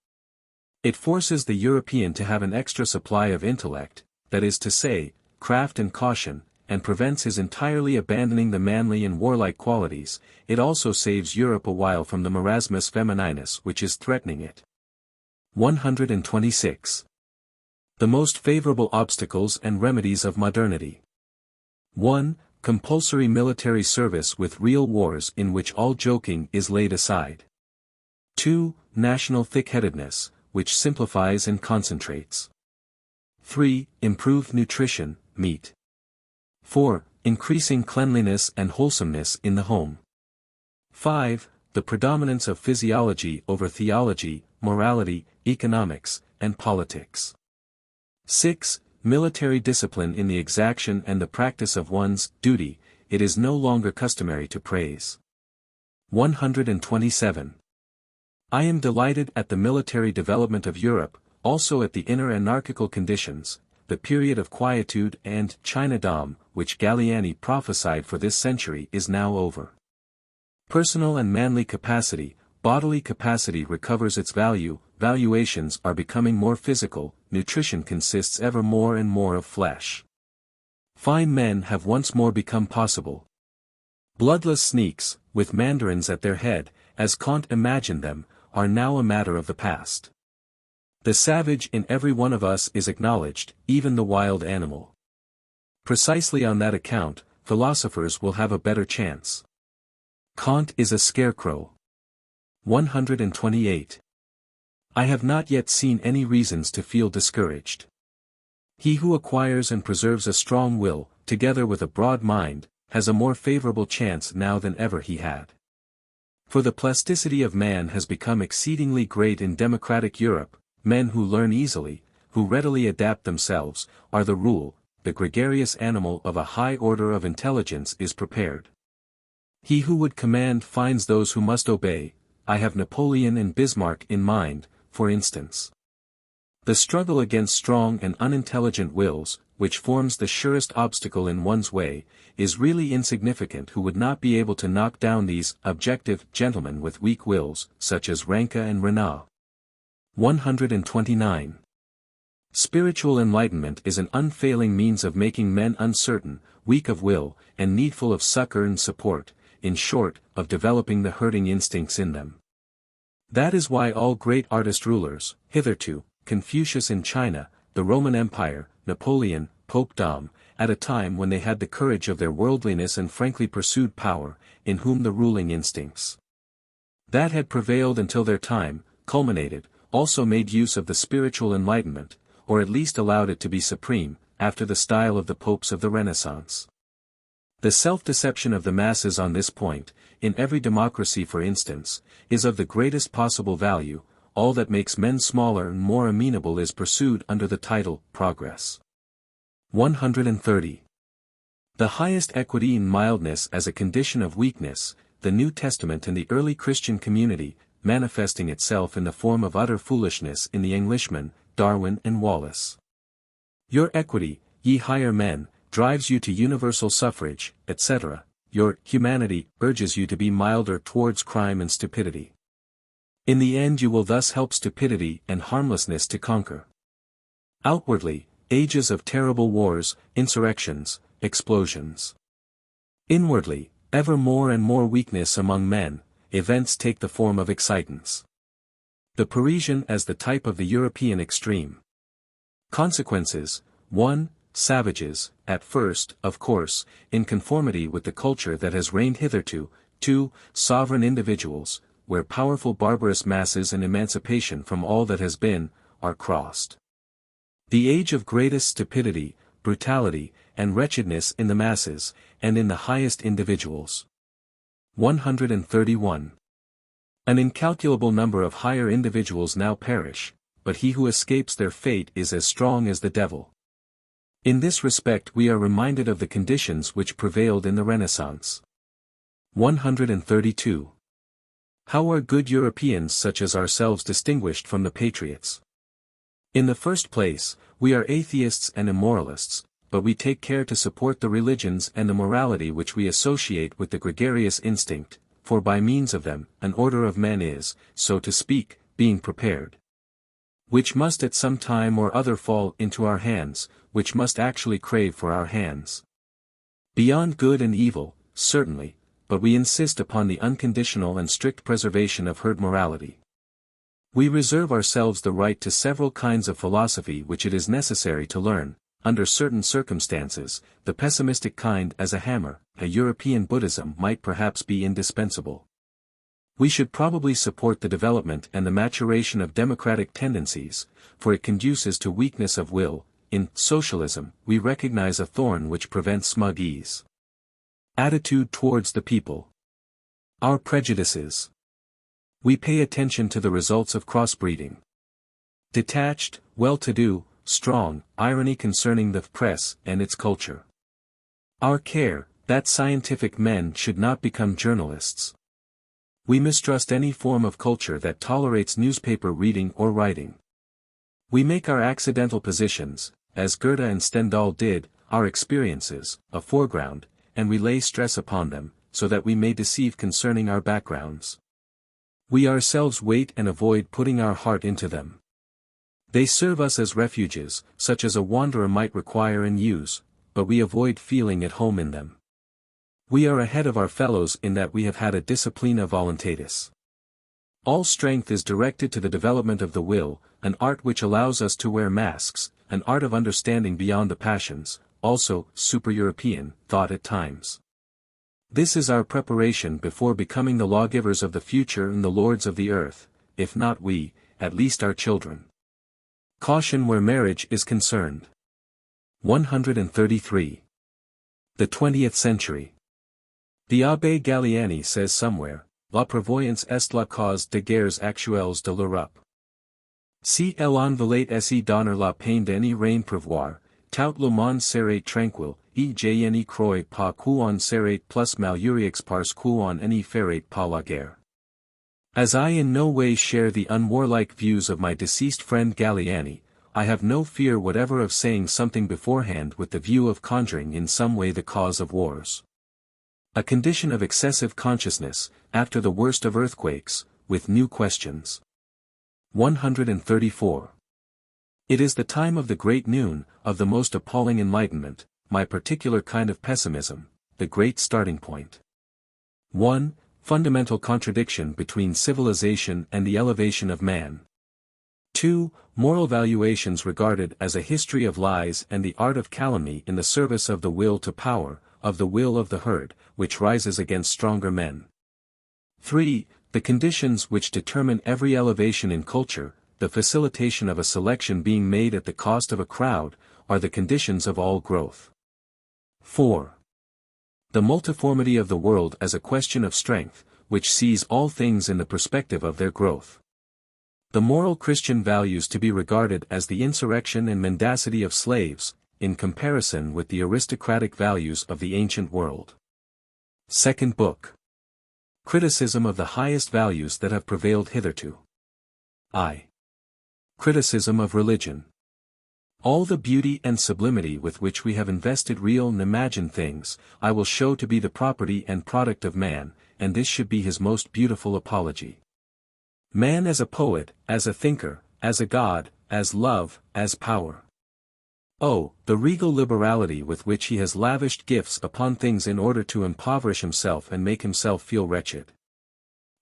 It forces the European to have an extra supply of intellect, that is to say, craft and caution, and prevents his entirely abandoning the manly and warlike qualities. It also saves Europe a while from the marasmus femininus which is threatening it. 126. The most favorable obstacles and remedies of modernity. 1. Compulsory military service with real wars in which all joking is laid aside. 2. National thick-headedness, which simplifies and concentrates. 3. Improved nutrition, meat. 4. Increasing cleanliness and wholesomeness in the home. 5. The predominance of physiology over theology, morality, economics, and politics. 6. Military discipline in the exaction and the practice of one's duty. It is no longer customary to praise. 127. I am delighted at the military development of Europe, also at the inner anarchical conditions. The period of quietude and Chinadom, which Galliani prophesied for this century, is now over. Personal and manly capacity, bodily capacity recovers its value, valuations are becoming more physical, nutrition consists ever more and more of flesh. Fine men have once more become possible. Bloodless sneaks, with mandarins at their head, as Kant imagined them, are now a matter of the past. The savage in every one of us is acknowledged, even the wild animal. Precisely on that account, philosophers will have a better chance. Kant is a scarecrow. 128. I have not yet seen any reasons to feel discouraged. He who acquires and preserves a strong will, together with a broad mind, has a more favorable chance now than ever he had. For the plasticity of man has become exceedingly great in democratic Europe. Men who learn easily, who readily adapt themselves, are the rule. The gregarious animal of a high order of intelligence is prepared. He who would command finds those who must obey. I have Napoleon and Bismarck in mind, for instance. The struggle against strong and unintelligent wills, which forms the surest obstacle in one's way, is really insignificant who would not be able to knock down these objective gentlemen with weak wills, such as Ranke and Renan. 129. Spiritual enlightenment is an unfailing means of making men uncertain, weak of will, and needful of succor and support, in short, of developing the herding instincts in them. That is why all great artist rulers, hitherto, Confucius in China, the Roman Empire, Napoleon, Pope Dom, at a time when they had the courage of their worldliness and frankly pursued power, in whom the ruling instincts that had prevailed until their time, culminated, also made use of the spiritual enlightenment, or at least allowed it to be supreme, after the style of the popes of the Renaissance. The self-deception of the masses on this point, in every democracy for instance, is of the greatest possible value. All that makes men smaller and more amenable is pursued under the title, progress. 130. The highest equity in mildness as a condition of weakness. The New Testament and the early Christian community, manifesting itself in the form of utter foolishness in the Englishmen, Darwin and Wallace. Your equity, ye higher men, drives you to universal suffrage, etc. Your humanity urges you to be milder towards crime and stupidity. In the end you will thus help stupidity and harmlessness to conquer. Outwardly, ages of terrible wars, insurrections, explosions. Inwardly, ever more and more weakness among men, events take the form of excitants. The Parisian as the type of the European extreme. Consequences: 1. Savages, at first, of course, in conformity with the culture that has reigned hitherto. 2. Sovereign individuals, where powerful barbarous masses and emancipation from all that has been, are crossed. The age of greatest stupidity, brutality, and wretchedness in the masses, and in the highest individuals. 131. An incalculable number of higher individuals now perish, but he who escapes their fate is as strong as the devil. In this respect we are reminded of the conditions which prevailed in the Renaissance. 132. How are good Europeans such as ourselves distinguished from the patriots? In the first place, we are atheists and immoralists, but we take care to support the religions and the morality which we associate with the gregarious instinct, for by means of them, an order of men is, so to speak, being prepared. Which must at some time or other fall into our hands, which must actually crave for our hands. Beyond good and evil, certainly, but we insist upon the unconditional and strict preservation of herd morality. We reserve ourselves the right to several kinds of philosophy which it is necessary to learn, under certain circumstances, the pessimistic kind as a hammer. A European Buddhism might perhaps be indispensable. We should probably support the development and the maturation of democratic tendencies, for it conduces to weakness of will. In socialism, we recognize a thorn which prevents smug ease. Attitude towards the people. Our prejudices. We pay attention to the results of crossbreeding. Detached, well-to-do, strong, irony concerning the press and its culture. Our care, that scientific men should not become journalists. We mistrust any form of culture that tolerates newspaper reading or writing. We make our accidental positions, as Goethe and Stendhal did, our experiences, a foreground, and we lay stress upon them, so that we may deceive concerning our backgrounds. We ourselves wait and avoid putting our heart into them. They serve us as refuges, such as a wanderer might require and use, but we avoid feeling at home in them. We are ahead of our fellows in that we have had a disciplina voluntatis. All strength is directed to the development of the will, an art which allows us to wear masks, an art of understanding beyond the passions, also super-European thought at times. This is our preparation before becoming the lawgivers of the future and the lords of the earth, if not we, at least our children. Caution where marriage is concerned. 133. The 20th century. The Abbé Galliani says somewhere, La prévoyance est la cause des guerres actuelles de l'Europe. Si elle en voulait essayer donner la peine d'en rien prévoir, tout le monde serait tranquille, et je n'y crois pas qu'on serait plus malheureux parce qu'on n'y ferait pas la guerre. As I in no way share the unwarlike views of my deceased friend Galliani, I have no fear whatever of saying something beforehand with the view of conjuring in some way the cause of wars. A condition of excessive consciousness, after the worst of earthquakes, with new questions. 134. It is the time of the great noon, of the most appalling enlightenment, my particular kind of pessimism, the great starting point. 1. Fundamental contradiction between civilization and the elevation of man. 2. Moral valuations regarded as a history of lies and the art of calumny in the service of the will to power, of the will of the herd, which rises against stronger men. 3. The conditions which determine every elevation in culture, the facilitation of a selection being made at the cost of a crowd, are the conditions of all growth. 4. The multiformity of the world as a question of strength, which sees all things in the perspective of their growth. The moral Christian values to be regarded as the insurrection and mendacity of slaves, in comparison with the aristocratic values of the ancient world. Second Book. Criticism of the highest values that have prevailed hitherto. I. Criticism of religion. All the beauty and sublimity with which we have invested real and imagined things, I will show to be the property and product of man, and this should be his most beautiful apology. Man as a poet, as a thinker, as a god, as love, as power. Oh, the regal liberality with which he has lavished gifts upon things in order to impoverish himself and make himself feel wretched.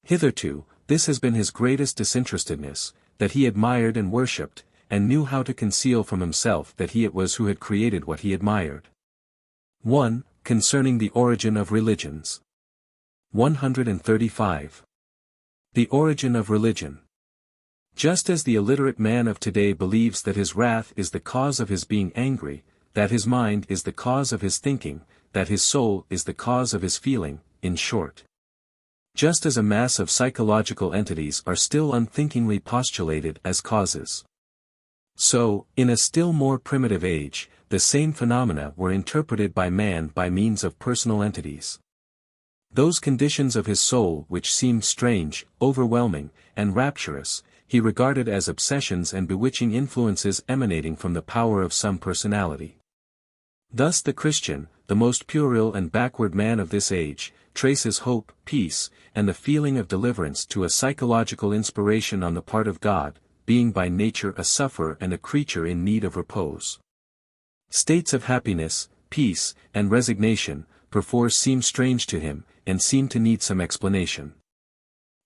Hitherto, this has been his greatest disinterestedness, that he admired and worshipped, and knew how to conceal from himself that he it was who had created what he admired. 1. Concerning the origin of religions. 135. The origin of religion. Just as the illiterate man of today believes that his wrath is the cause of his being angry, that his mind is the cause of his thinking, that his soul is the cause of his feeling, in short. Just as a mass of psychological entities are still unthinkingly postulated as causes. So, in a still more primitive age, the same phenomena were interpreted by man by means of personal entities. Those conditions of his soul which seemed strange, overwhelming, and rapturous, he regarded as obsessions and bewitching influences emanating from the power of some personality. Thus the Christian, the most puerile and backward man of this age, traces hope, peace, and the feeling of deliverance to a psychological inspiration on the part of God, being by nature a sufferer and a creature in need of repose. States of happiness, peace, and resignation, perforce seem strange to him, and seem to need some explanation.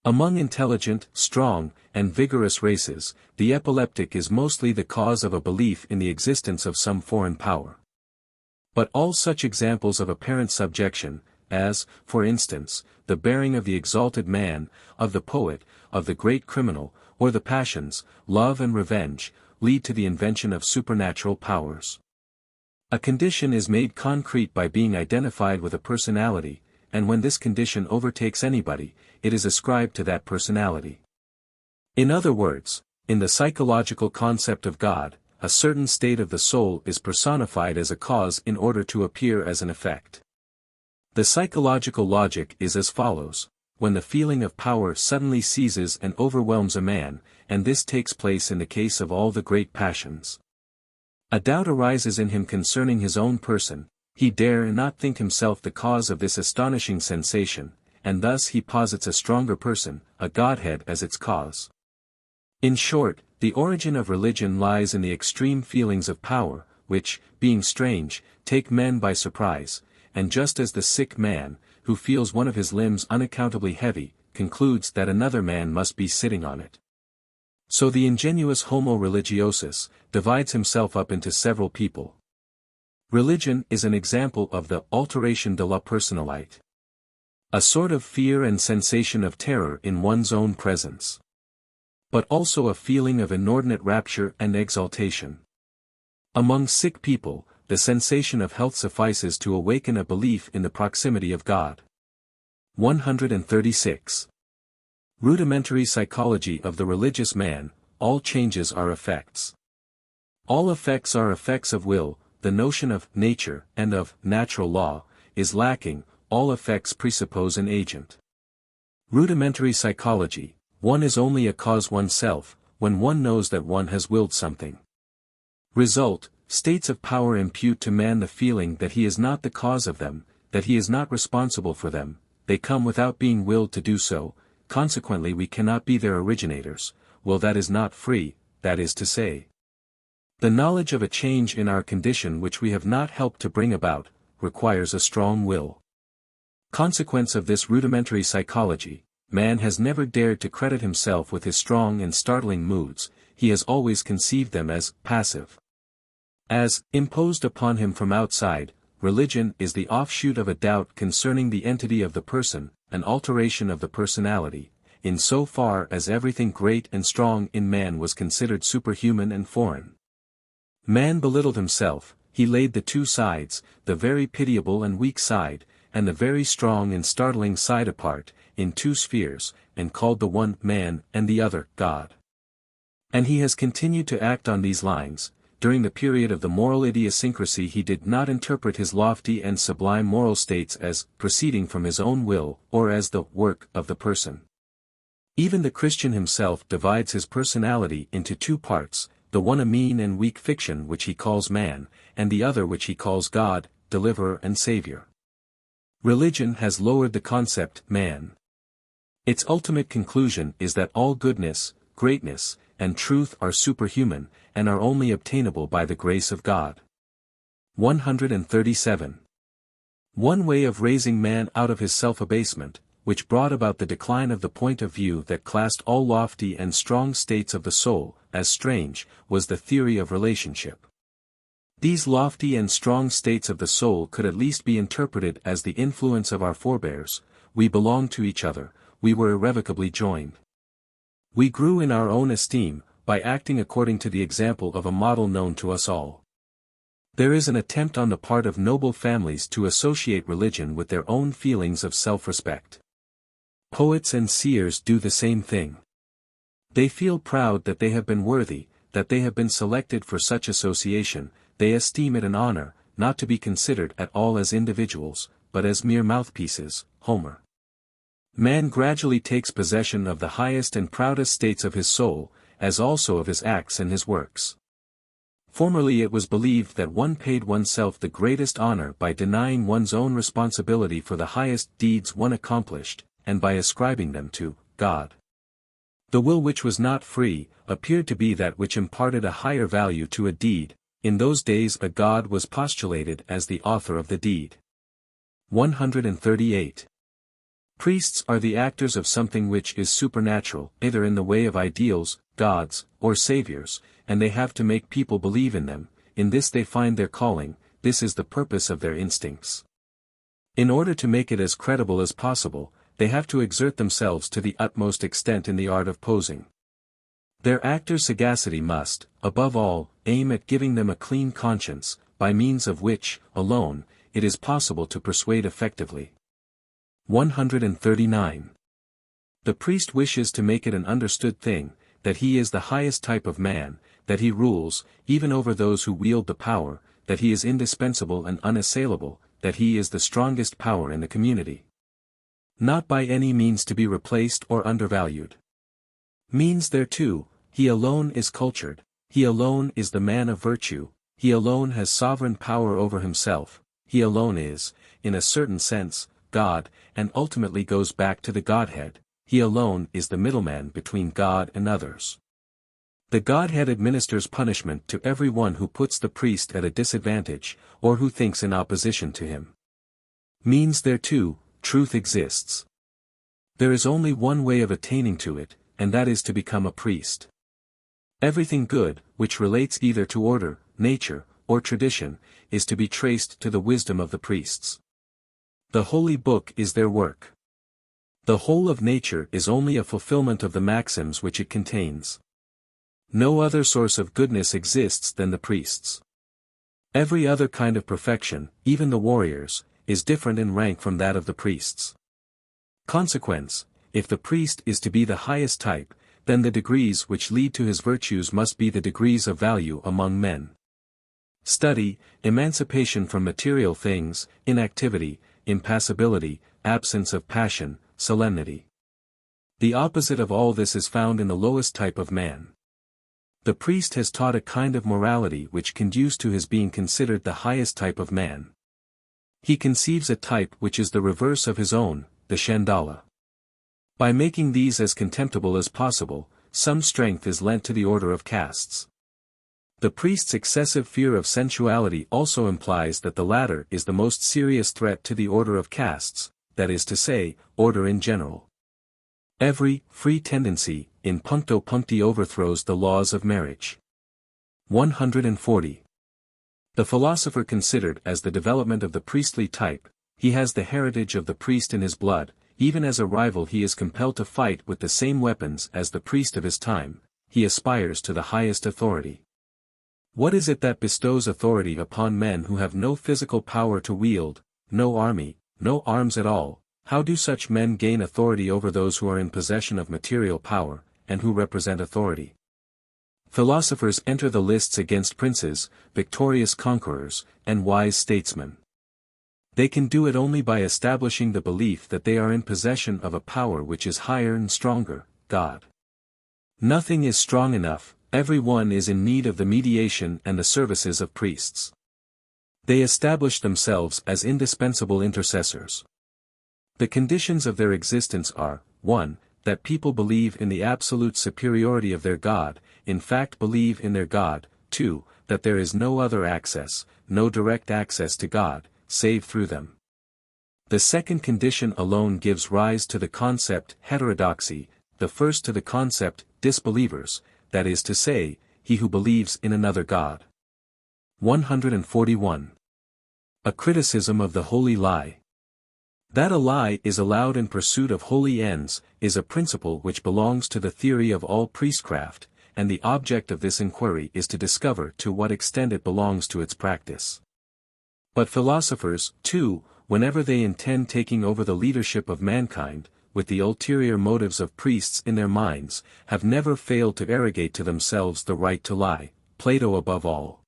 Among intelligent, strong, and vigorous races, the epileptic is mostly the cause of a belief in the existence of some foreign power. But all such examples of apparent subjection, as, for instance, the bearing of the exalted man, of the poet, of the great criminal, or the passions, love and revenge, lead to the invention of supernatural powers. A condition is made concrete by being identified with a personality, and when this condition overtakes anybody, it is ascribed to that personality. In other words, in the psychological concept of God, a certain state of the soul is personified as a cause in order to appear as an effect. The psychological logic is as follows: when the feeling of power suddenly seizes and overwhelms a man, and this takes place in the case of all the great passions. A doubt arises in him concerning his own person, he dare not think himself the cause of this astonishing sensation, and thus he posits a stronger person, a godhead as its cause. In short, the origin of religion lies in the extreme feelings of power, which, being strange, take men by surprise, and just as the sick man, who feels one of his limbs unaccountably heavy, concludes that another man must be sitting on it. So the ingenuous homo religiosus divides himself up into several people. Religion is an example of the alteration de la personnalité. A sort of fear and sensation of terror in one's own presence. But also a feeling of inordinate rapture and exaltation. Among sick people, the sensation of health suffices to awaken a belief in the proximity of God. 136. Rudimentary psychology of the religious man, all changes are effects. All effects are effects of will, the notion of nature and of natural law is lacking, all effects presuppose an agent. Rudimentary psychology, one is only a cause oneself, when one knows that one has willed something. Result, states of power impute to man the feeling that he is not the cause of them, that he is not responsible for them, they come without being willed to do so, consequently we cannot be their originators, will that is not free, that is to say. The knowledge of a change in our condition which we have not helped to bring about, requires a strong will. Consequence of this rudimentary psychology, man has never dared to credit himself with his strong and startling moods, he has always conceived them as passive. As, imposed upon him from outside, religion is the offshoot of a doubt concerning the entity of the person, an alteration of the personality, in so far as everything great and strong in man was considered superhuman and foreign. Man belittled himself, he laid the two sides, the very pitiable and weak side, and the very strong and startling side apart, in two spheres, and called the one man and the other God. And he has continued to act on these lines, during the period of the moral idiosyncrasy he did not interpret his lofty and sublime moral states as proceeding from his own will, or as the work of the person. Even the Christian himself divides his personality into two parts, the one a mean and weak fiction which he calls man, and the other which he calls God, deliverer and savior. Religion has lowered the concept man. Its ultimate conclusion is that all goodness, greatness, and truth are superhuman, and are only obtainable by the grace of God. 137. One way of raising man out of his self-abasement, which brought about the decline of the point of view that classed all lofty and strong states of the soul as strange, was the theory of relationship. These lofty and strong states of the soul could at least be interpreted as the influence of our forebears. We belonged to each other, we were irrevocably joined. We grew in our own esteem, by acting according to the example of a model known to us all. There is an attempt on the part of noble families to associate religion with their own feelings of self-respect. Poets and seers do the same thing. They feel proud that they have been worthy, that they have been selected for such association. They esteem it an honor, not to be considered at all as individuals, but as mere mouthpieces. Homer. Man gradually takes possession of the highest and proudest states of his soul, as also of his acts and his works. Formerly it was believed that one paid oneself the greatest honor by denying one's own responsibility for the highest deeds one accomplished, and by ascribing them to God. The will which was not free, appeared to be that which imparted a higher value to a deed. In those days a God was postulated as the author of the deed. 138. Priests are the actors of something which is supernatural, either in the way of ideals, gods, or saviors, and they have to make people believe in them. In this they find their calling, this is the purpose of their instincts. In order to make it as credible as possible, they have to exert themselves to the utmost extent in the art of posing. Their actors' sagacity must, above all, aim at giving them a clean conscience, by means of which, alone, it is possible to persuade effectively. 139. The priest wishes to make it an understood thing, that he is the highest type of man, that he rules, even over those who wield the power, that he is indispensable and unassailable, that he is the strongest power in the community. Not by any means to be replaced or undervalued. Means thereto, he alone is cultured, he alone is the man of virtue, he alone has sovereign power over himself, he alone is, in a certain sense, God, and ultimately goes back to the Godhead. He alone is the middleman between God and others. The Godhead administers punishment to every one who puts the priest at a disadvantage, or who thinks in opposition to him. Means thereto, truth exists. There is only one way of attaining to it, and that is to become a priest. Everything good, which relates either to order, nature, or tradition, is to be traced to the wisdom of the priests. The Holy Book is their work. The whole of nature is only a fulfillment of the maxims which it contains. No other source of goodness exists than the priests. Every other kind of perfection, even the warriors, is different in rank from that of the priests. Consequence, if the priest is to be the highest type, then the degrees which lead to his virtues must be the degrees of value among men. Study, emancipation from material things, inactivity, impassibility, absence of passion, solemnity. The opposite of all this is found in the lowest type of man. The priest has taught a kind of morality which conduces to his being considered the highest type of man. He conceives a type which is the reverse of his own, the Chandala. By making these as contemptible as possible, some strength is lent to the order of castes. The priest's excessive fear of sensuality also implies that the latter is the most serious threat to the order of castes, that is to say, order in general. Every free tendency, in puncto puncti overthrows the laws of marriage. 140. The philosopher considered as the development of the priestly type, he has the heritage of the priest in his blood, even as a rival he is compelled to fight with the same weapons as the priest of his time, he aspires to the highest authority. What is it that bestows authority upon men who have no physical power to wield, no army, no arms at all? How do such men gain authority over those who are in possession of material power, and who represent authority? Philosophers enter the lists against princes, victorious conquerors, and wise statesmen. They can do it only by establishing the belief that they are in possession of a power which is higher and stronger, God. Nothing is strong enough, every one is in need of the mediation and the services of priests. They establish themselves as indispensable intercessors. The conditions of their existence are, 1. That people believe in the absolute superiority of their God, in fact believe in their God, 2. That there is no other access, no direct access to God, save through them. The second condition alone gives rise to the concept heterodoxy, the first to the concept disbelievers, that is to say, he who believes in another God. 141. A criticism of the holy lie. That a lie is allowed in pursuit of holy ends, is a principle which belongs to the theory of all priestcraft, and the object of this inquiry is to discover to what extent it belongs to its practice. But philosophers, too, whenever they intend taking over the leadership of mankind, with the ulterior motives of priests in their minds, have never failed to arrogate to themselves the right to lie, Plato above all.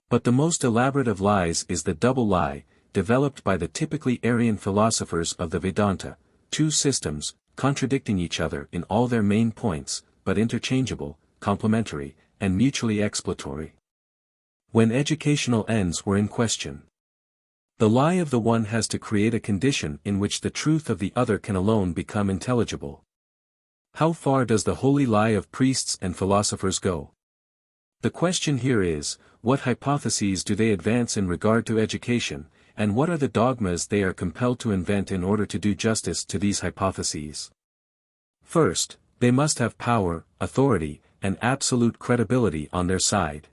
But the most elaborate of lies is the double lie, developed by the typically Aryan philosophers of the Vedanta, two systems, contradicting each other in all their main points, but interchangeable, complementary, and mutually exploratory. When educational ends were in question, the lie of the one has to create a condition in which the truth of the other can alone become intelligible. How far does the holy lie of priests and philosophers go? The question here is, what hypotheses do they advance in regard to education, and what are the dogmas they are compelled to invent in order to do justice to these hypotheses? First, they must have power, authority, and absolute credibility on their side.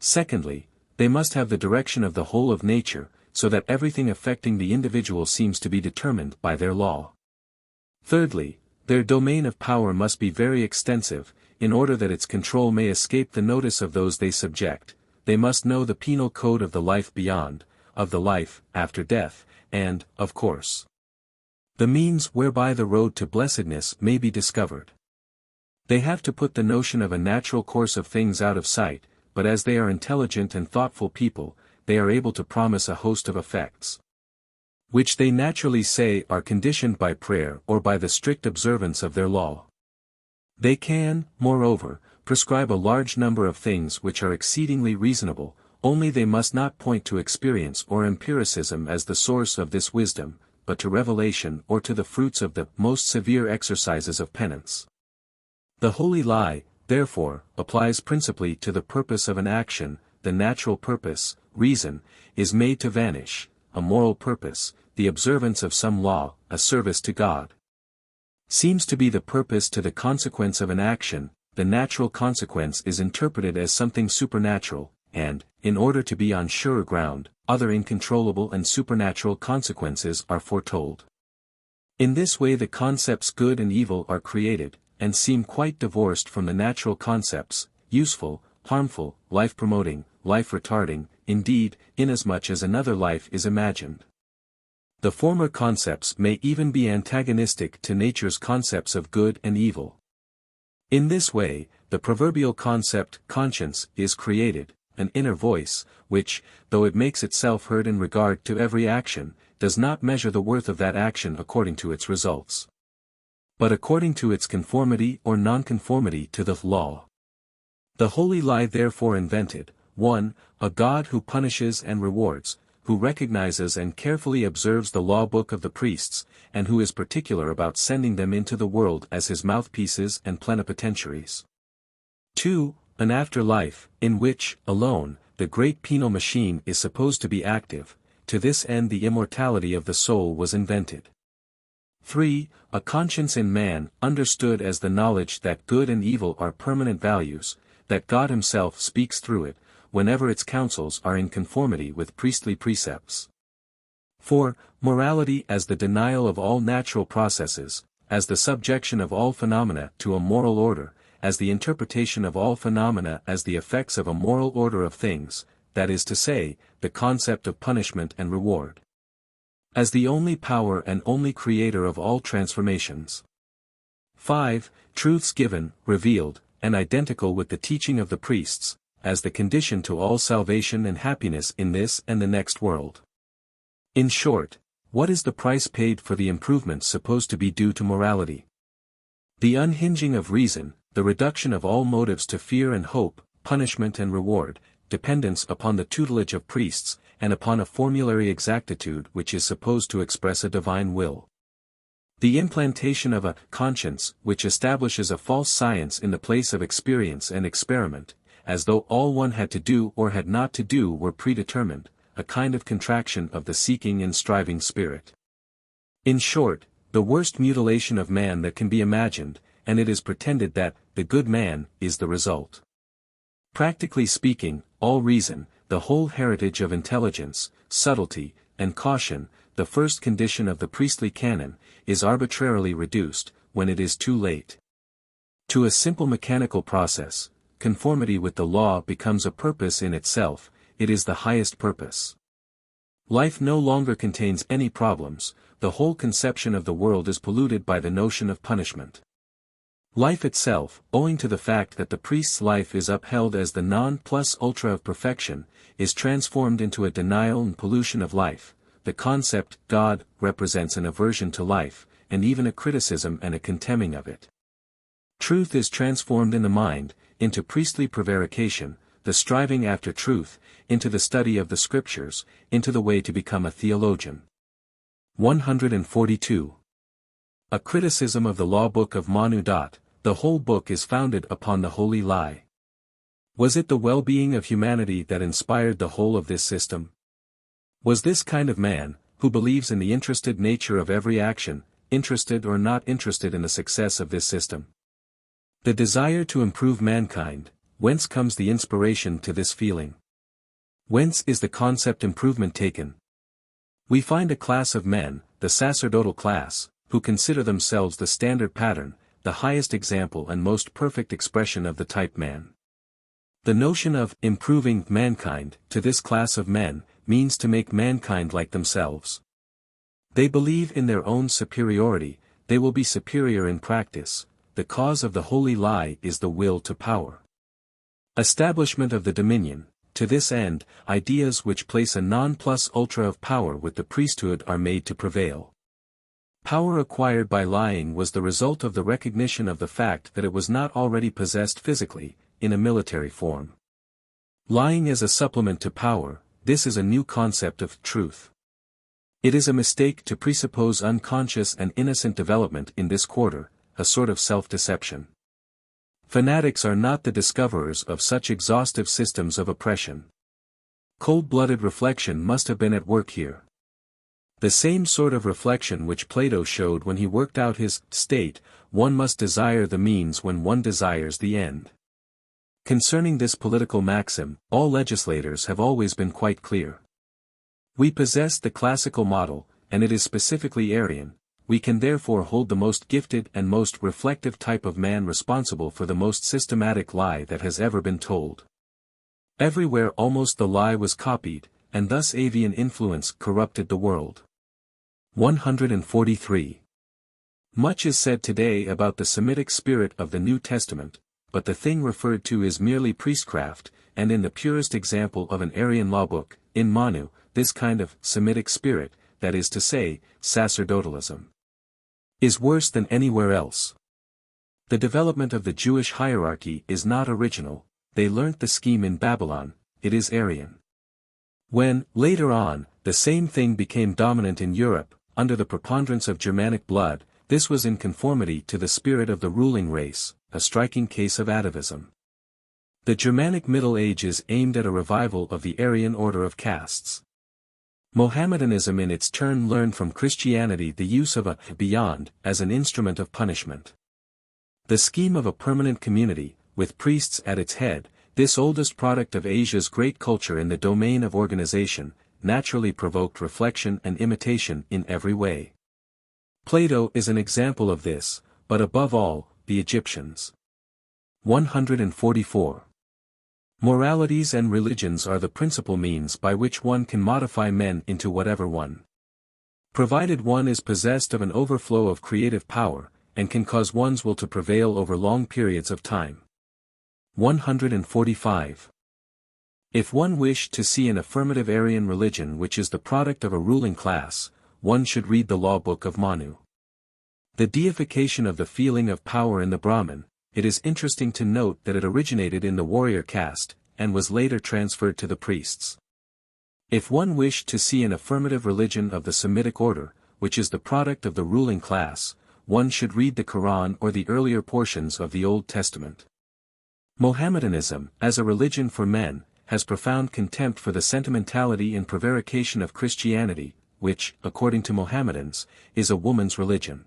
Secondly, they must have the direction of the whole of nature, so that everything affecting the individual seems to be determined by their law. Thirdly, their domain of power must be very extensive, in order that its control may escape the notice of those they subject. They must know the penal code of the life beyond, of the life after death, and, of course, the means whereby the road to blessedness may be discovered. They have to put the notion of a natural course of things out of sight, but as they are intelligent and thoughtful people, they are able to promise a host of effects, which they naturally say are conditioned by prayer or by the strict observance of their law. They can, moreover, prescribe a large number of things which are exceedingly reasonable, only they must not point to experience or empiricism as the source of this wisdom, but to revelation or to the fruits of the most severe exercises of penance. The holy lie, therefore, applies principally to the purpose of an action. The natural purpose, reason, is made to vanish, a moral purpose, the observance of some law, a service to God, seems to be the purpose to the consequence of an action. The natural consequence is interpreted as something supernatural, and, in order to be on surer ground, other uncontrollable and supernatural consequences are foretold. In this way the concepts good and evil are created, and seem quite divorced from the natural concepts, useful, harmful, life-promoting, life-retarding, indeed, inasmuch as another life is imagined. The former concepts may even be antagonistic to nature's concepts of good and evil. In this way, the proverbial concept conscience is created, an inner voice, which, though it makes itself heard in regard to every action, does not measure the worth of that action according to its results, but according to its conformity or nonconformity to the law. The holy lie therefore invented, 1. A God who punishes and rewards, who recognizes and carefully observes the law book of the priests, and who is particular about sending them into the world as his mouthpieces and plenipotentiaries. 2. An afterlife, in which, alone, the great penal machine is supposed to be active. To this end the immortality of the soul was invented. 3. A conscience in man, understood as the knowledge that good and evil are permanent values, that God himself speaks through it, whenever its counsels are in conformity with priestly precepts. 4. Morality as the denial of all natural processes, as the subjection of all phenomena to a moral order, as the interpretation of all phenomena as the effects of a moral order of things, that is to say, the concept of punishment and reward, as the only power and only creator of all transformations. 5. Truths given, revealed, and identical with the teaching of the priests, as the condition to all salvation and happiness in this and the next world. In short, what is the price paid for the improvements supposed to be due to morality? The unhinging of reason, the reduction of all motives to fear and hope, punishment and reward, dependence upon the tutelage of priests, and upon a formulary exactitude which is supposed to express a divine will. The implantation of a conscience which establishes a false science in the place of experience and experiment, as though all one had to do or had not to do were predetermined, a kind of contraction of the seeking and striving spirit. In short, the worst mutilation of man that can be imagined, and it is pretended that the good man is the result. Practically speaking, all reason, the whole heritage of intelligence, subtlety, and caution, the first condition of the priestly canon, is arbitrarily reduced, when it is too late. To a simple mechanical process, conformity with the law becomes a purpose in itself, it is the highest purpose. Life no longer contains any problems, the whole conception of the world is polluted by the notion of punishment. Life itself, owing to the fact that the priest's life is upheld as the non plus ultra of perfection, is transformed into a denial and pollution of life. The concept God represents an aversion to life, and even a criticism and a contemning of it. Truth is transformed in the mind, into priestly prevarication, the striving after truth, into the study of the scriptures, into the way to become a theologian. 142. A criticism of the law book of Manu. The whole book is founded upon the holy lie. Was it the well-being of humanity that inspired the whole of this system? Was this kind of man, who believes in the interested nature of every action, interested or not interested in the success of this system? The desire to improve mankind, whence comes the inspiration to this feeling? Whence is the concept improvement taken? We find a class of men, the sacerdotal class, who consider themselves the standard pattern, the highest example and most perfect expression of the type man. The notion of improving mankind, to this class of men, means to make mankind like themselves. They believe in their own superiority, they will be superior in practice, the cause of the holy lie is the will to power. Establishment of the dominion, to this end, ideas which place a non plus ultra of power with the priesthood are made to prevail. Power acquired by lying was the result of the recognition of the fact that it was not already possessed physically, in a military form. Lying as a supplement to power, this is a new concept of truth. It is a mistake to presuppose unconscious and innocent development in this quarter, a sort of self-deception. Fanatics are not the discoverers of such exhaustive systems of oppression. Cold-blooded reflection must have been at work here. The same sort of reflection which Plato showed when he worked out his state, one must desire the means when one desires the end. Concerning this political maxim, all legislators have always been quite clear. We possess the classical model, and it is specifically Aryan, we can therefore hold the most gifted and most reflective type of man responsible for the most systematic lie that has ever been told. Everywhere almost the lie was copied, and thus avian influence corrupted the world. 143. Much is said today about the Semitic spirit of the New Testament, but the thing referred to is merely priestcraft, and in the purest example of an Aryan lawbook, in Manu, this kind of Semitic spirit, that is to say, sacerdotalism, is worse than anywhere else. The development of the Jewish hierarchy is not original, they learnt the scheme in Babylon, it is Aryan. When, later on, the same thing became dominant in Europe, under the preponderance of Germanic blood, this was in conformity to the spirit of the ruling race, a striking case of atavism. The Germanic Middle Ages aimed at a revival of the Aryan order of castes. Mohammedanism in its turn learned from Christianity the use of a beyond as an instrument of punishment. The scheme of a permanent community, with priests at its head, this oldest product of Asia's great culture in the domain of organization, naturally provoked reflection and imitation in every way. Plato is an example of this, but above all, the Egyptians. 144. Moralities and religions are the principal means by which one can modify men into whatever one. Provided one is possessed of an overflow of creative power, and can cause one's will to prevail over long periods of time. 145. If one wished to see an affirmative Aryan religion which is the product of a ruling class, one should read the law book of Manu. The deification of the feeling of power in the Brahmin, it is interesting to note that it originated in the warrior caste, and was later transferred to the priests. If one wished to see an affirmative religion of the Semitic order, which is the product of the ruling class, one should read the Quran or the earlier portions of the Old Testament. Mohammedanism, as a religion for men, has profound contempt for the sentimentality and prevarication of Christianity, which, according to Mohammedans, is a woman's religion.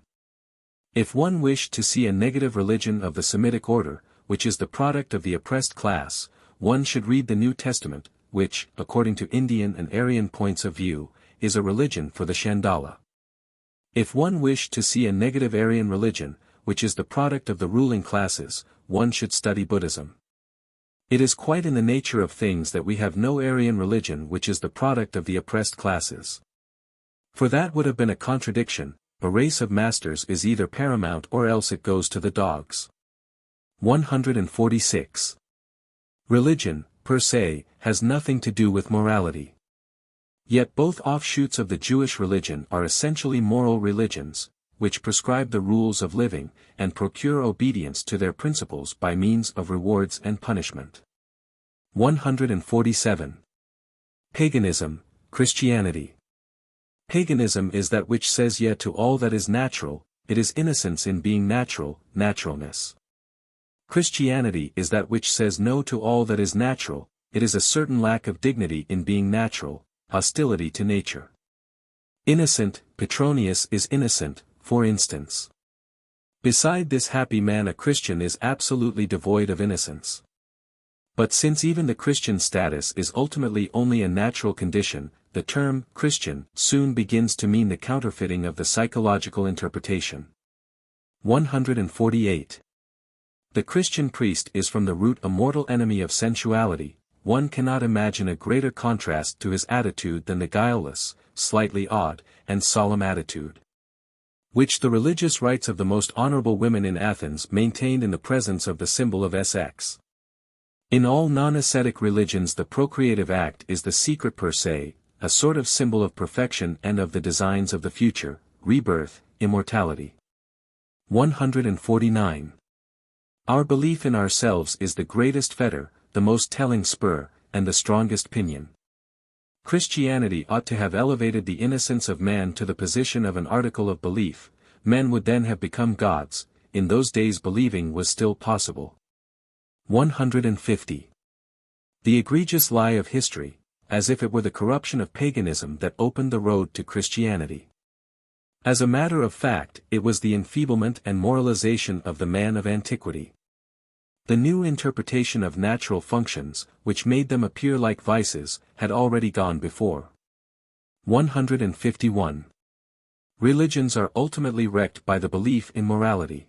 If one wished to see a negative religion of the Semitic order, which is the product of the oppressed class, one should read the New Testament, which, according to Indian and Aryan points of view, is a religion for the Chandala. If one wished to see a negative Aryan religion, which is the product of the ruling classes, one should study Buddhism. It is quite in the nature of things that we have no Aryan religion which is the product of the oppressed classes. For that would have been a contradiction, a race of masters is either paramount or else it goes to the dogs. 146. Religion, per se, has nothing to do with morality. Yet both offshoots of the Jewish religion are essentially moral religions, which prescribe the rules of living, and procure obedience to their principles by means of rewards and punishment. 147. Paganism, Christianity. Paganism is that which says yet to all that is natural, it is innocence in being natural, naturalness. Christianity is that which says no to all that is natural, it is a certain lack of dignity in being natural, hostility to nature. Innocent, Petronius is innocent, for instance. Beside this happy man a Christian is absolutely devoid of innocence. But since even the Christian status is ultimately only a natural condition, the term Christian soon begins to mean the counterfeiting of the psychological interpretation. 148. The Christian priest is from the root a mortal enemy of sensuality. One cannot imagine a greater contrast to his attitude than the guileless, slightly odd, and solemn attitude which the religious rites of the most honorable women in Athens maintained in the presence of the symbol of sex. In all non-ascetic religions the procreative act is the secret per se, a sort of symbol of perfection and of the designs of the future, rebirth, immortality. 149. Our belief in ourselves is the greatest fetter, the most telling spur, and the strongest pinion. Christianity ought to have elevated the innocence of man to the position of an article of belief. Men would then have become gods. In those days believing was still possible. 150. The egregious lie of history, as if it were the corruption of paganism that opened the road to Christianity. As a matter of fact, it was the enfeeblement and moralization of the man of antiquity. The new interpretation of natural functions, which made them appear like vices, had already gone before. 151. Religions are ultimately wrecked by the belief in morality.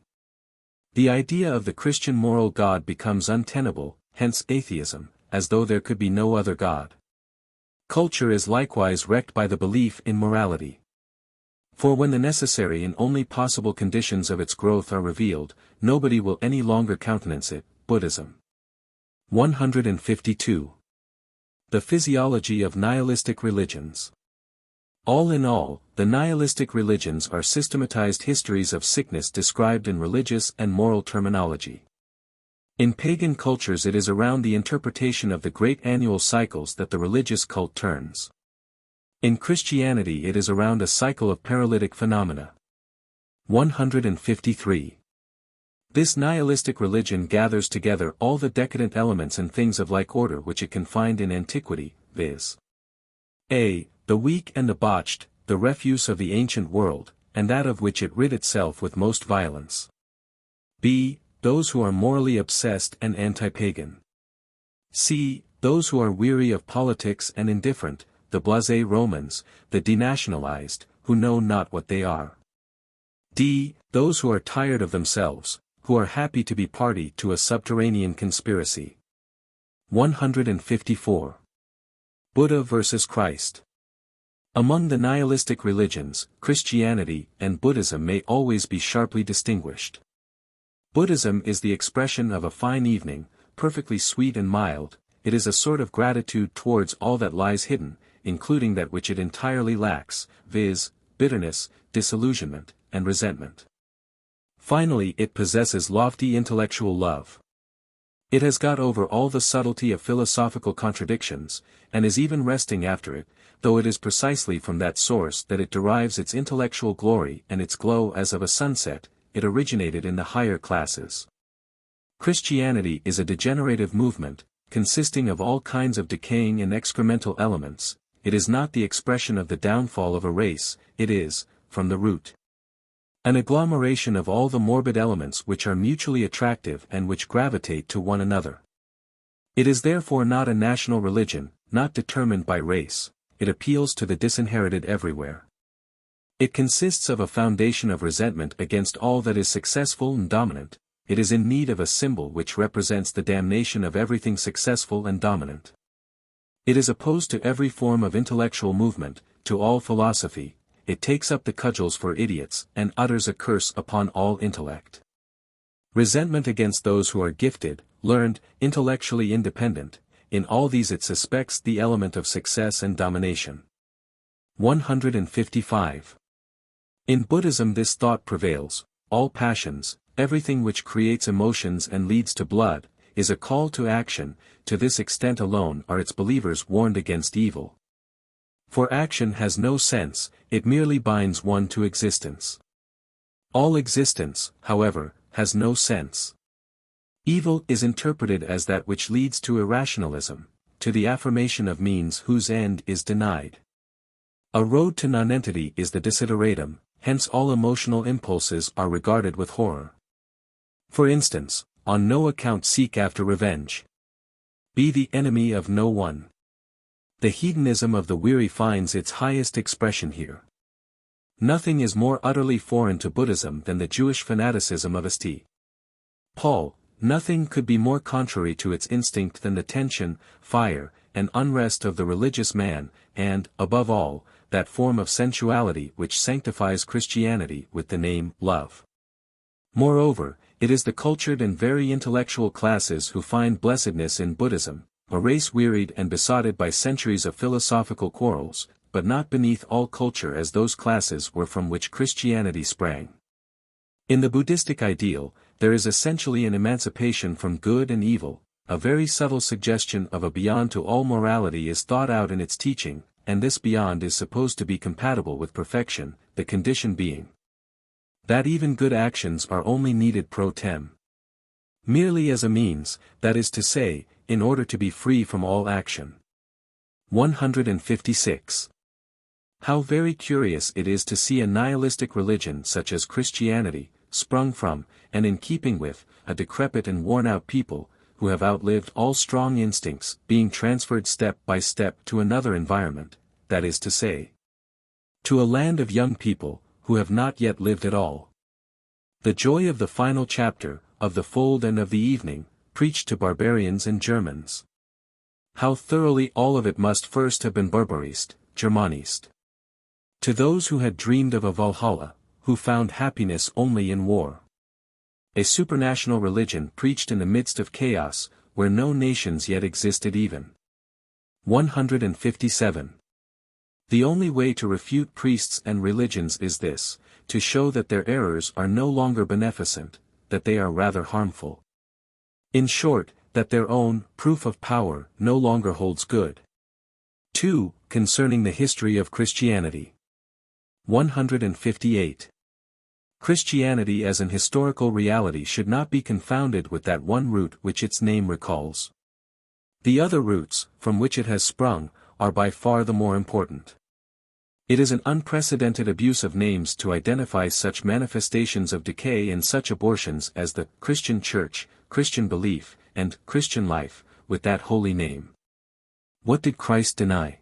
The idea of the Christian moral God becomes untenable, hence atheism, as though there could be no other God. Culture is likewise wrecked by the belief in morality. For when the necessary and only possible conditions of its growth are revealed, nobody will any longer countenance it. Buddhism. 152. The physiology of nihilistic religions. All in all, the nihilistic religions are systematized histories of sickness described in religious and moral terminology. In pagan cultures it is around the interpretation of the great annual cycles that the religious cult turns. In Christianity it is around a cycle of paralytic phenomena. 153. This nihilistic religion gathers together all the decadent elements and things of like order which it can find in antiquity, viz. A. The weak and the botched, the refuse of the ancient world, and that of which it rid itself with most violence. B. Those who are morally obsessed and anti-pagan. C. Those who are weary of politics and indifferent, the blasé Romans, the denationalized, who know not what they are. D. Those who are tired of themselves, who are happy to be party to a subterranean conspiracy. 154. Buddha versus Christ. Among the nihilistic religions, Christianity and Buddhism may always be sharply distinguished. Buddhism is the expression of a fine evening, perfectly sweet and mild, it is a sort of gratitude towards all that lies hidden, including that which it entirely lacks, viz., bitterness, disillusionment, and resentment. Finally, it possesses lofty intellectual love. It has got over all the subtlety of philosophical contradictions, and is even resting after it, though it is precisely from that source that it derives its intellectual glory and its glow as of a sunset. It originated in the higher classes. Christianity is a degenerative movement, consisting of all kinds of decaying and excremental elements. It is not the expression of the downfall of a race, it is, from the root, an agglomeration of all the morbid elements which are mutually attractive and which gravitate to one another. It is therefore not a national religion, not determined by race, it appeals to the disinherited everywhere. It consists of a foundation of resentment against all that is successful and dominant. It is in need of a symbol which represents the damnation of everything successful and dominant. It is opposed to every form of intellectual movement, to all philosophy. It takes up the cudgels for idiots and utters a curse upon all intellect. Resentment against those who are gifted, learned, intellectually independent. In all these it suspects the element of success and domination. 155. In Buddhism this thought prevails: all passions, everything which creates emotions and leads to blood, is a call to action. To this extent alone are its believers warned against evil. For action has no sense, it merely binds one to existence. All existence, however, has no sense. Evil is interpreted as that which leads to irrationalism, to the affirmation of means whose end is denied. A road to nonentity is the desideratum, hence all emotional impulses are regarded with horror. For instance, on no account seek after revenge. Be the enemy of no one. The hedonism of the weary finds its highest expression here. Nothing is more utterly foreign to Buddhism than the Jewish fanaticism of St. Paul. Nothing could be more contrary to its instinct than the tension, fire, and unrest of the religious man, and, above all, that form of sensuality which sanctifies Christianity with the name love. Moreover, it is the cultured and very intellectual classes who find blessedness in Buddhism, a race wearied and besotted by centuries of philosophical quarrels, but not beneath all culture as those classes were from which Christianity sprang. In the Buddhistic ideal, there is essentially an emancipation from good and evil. A very subtle suggestion of a beyond to all morality is thought out in its teaching, and this beyond is supposed to be compatible with perfection, the condition being that even good actions are only needed pro tem. Merely as a means, that is to say, in order to be free from all action. 156. How very curious it is to see a nihilistic religion such as Christianity, sprung from, and in keeping with, a decrepit and worn-out people, who have outlived all strong instincts, being transferred step by step to another environment, that is to say, to a land of young people, who have not yet lived at all. The joy of the final chapter, of the fold and of the evening, preached to barbarians and Germans. How thoroughly all of it must first have been barbarist, Germanist. To those who had dreamed of a Valhalla, who found happiness only in war. A supranational religion preached in the midst of chaos, where no nations yet existed even. 157. The only way to refute priests and religions is this, to show that their errors are no longer beneficent, that they are rather harmful. In short, that their own proof of power no longer holds good. 2. Concerning the history of Christianity. 158. Christianity as an historical reality should not be confounded with that one root which its name recalls. The other roots, from which it has sprung, are by far the more important. It is an unprecedented abuse of names to identify such manifestations of decay and such abortions as the Christian Church, Christian belief, and Christian life, with that holy name. What did Christ deny?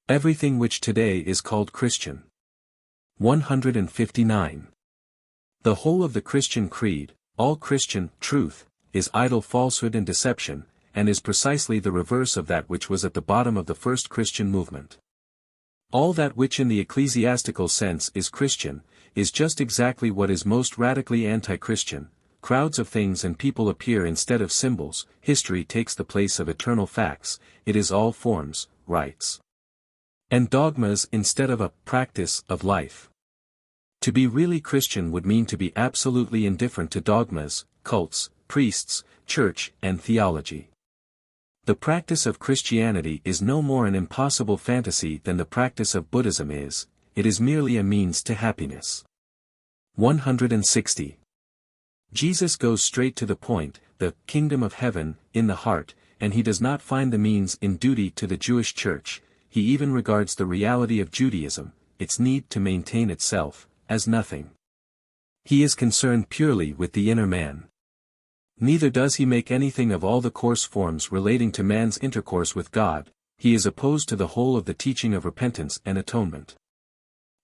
Everything which today is called Christian. 159. The whole of the Christian creed, all Christian truth, is idle falsehood and deception, and is precisely the reverse of that which was at the bottom of the first Christian movement. All that which in the ecclesiastical sense is Christian, is just exactly what is most radically anti-Christian. crowds of things and people appear instead of symbols, history takes the place of eternal facts, it is all forms, rites, and dogmas instead of a practice of life. To be really Christian would mean to be absolutely indifferent to dogmas, cults, priests, church, and theology. The practice of Christianity is no more an impossible fantasy than the practice of Buddhism is, it is merely a means to happiness. 160. Jesus goes straight to the point, the kingdom of heaven, in the heart, and he does not find the means in duty to the Jewish church, he even regards the reality of Judaism, its need to maintain itself, as nothing. He is concerned purely with the inner man. Neither does he make anything of all the coarse forms relating to man's intercourse with God, he is opposed to the whole of the teaching of repentance and atonement.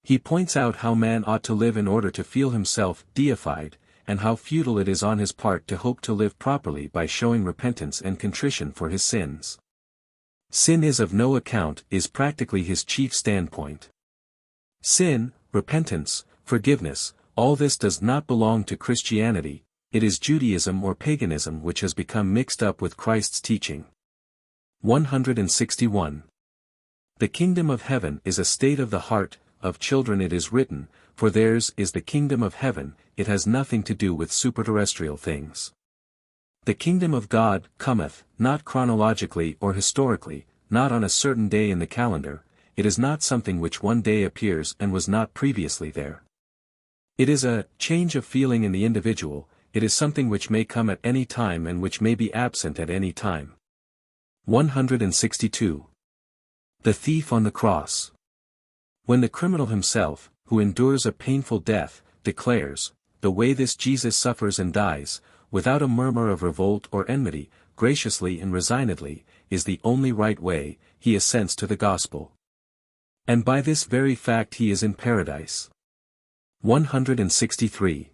He points out how man ought to live in order to feel himself deified, and how futile it is on his part to hope to live properly by showing repentance and contrition for his sins. Sin is of no account is practically his chief standpoint. Sin, repentance, forgiveness, all this does not belong to Christianity, it is Judaism or paganism which has become mixed up with Christ's teaching. 161. The kingdom of heaven is a state of the heart, of children it is written, for theirs is the kingdom of heaven, it has nothing to do with superterrestrial things. The kingdom of God cometh, not chronologically or historically, not on a certain day in the calendar, it is not something which one day appears and was not previously there. It is a change of feeling in the individual, it is something which may come at any time and which may be absent at any time. 162. The thief on the cross. When the criminal himself, who endures a painful death, declares, the way this Jesus suffers and dies, without a murmur of revolt or enmity, graciously and resignedly, is the only right way, he assents to the gospel. And by this very fact he is in paradise. 163.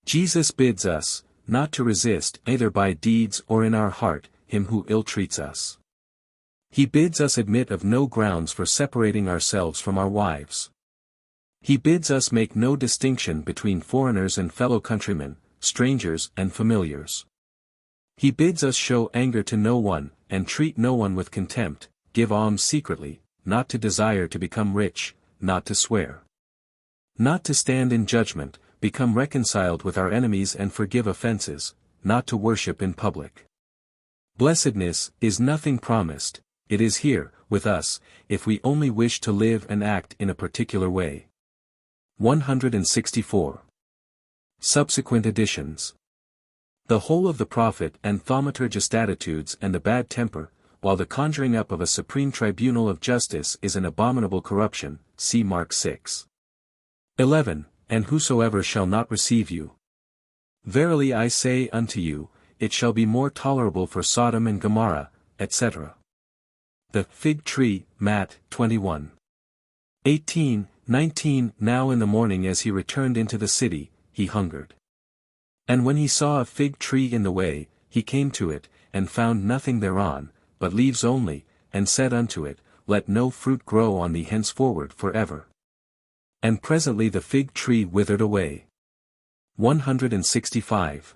Jesus bids us, not to resist either by deeds or in our heart, him who ill-treats us. He bids us admit of no grounds for separating ourselves from our wives. He bids us make no distinction between foreigners and fellow countrymen, strangers and familiars. He bids us show anger to no one, and treat no one with contempt, give alms secretly, not to desire to become rich, not to swear. Not to stand in judgment, become reconciled with our enemies and forgive offenses, not to worship in public. Blessedness is nothing promised, it is here, with us, if we only wish to live and act in a particular way. 164. Subsequent editions. The whole of the prophet and thaumaturgist attitudes and the bad temper, while the conjuring up of a supreme tribunal of justice is an abominable corruption, see Mark 6. 11. And whosoever shall not receive you. Verily I say unto you, it shall be more tolerable for Sodom and Gomorrah, etc. The fig tree, Matt, 21. 18, 19. Now in the morning as he returned into the city, he hungered. And when he saw a fig tree in the way, he came to it, and found nothing thereon, but leaves only, and said unto it, Let no fruit grow on thee henceforward forever. And presently the fig tree withered away. 165.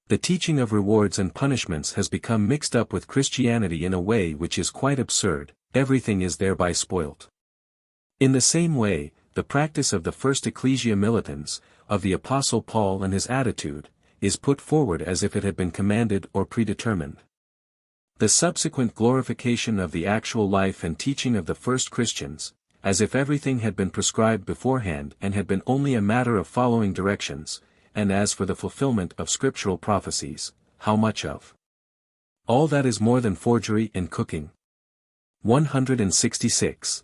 The teaching of rewards and punishments has become mixed up with Christianity in a way which is quite absurd, everything is thereby spoilt. In the same way, the practice of the first ecclesia militans, of the Apostle Paul and his attitude, is put forward as if it had been commanded or predetermined. The subsequent glorification of the actual life and teaching of the first Christians, as if everything had been prescribed beforehand and had been only a matter of following directions, and as for the fulfillment of scriptural prophecies, how much of all that is more than forgery and cooking. 166.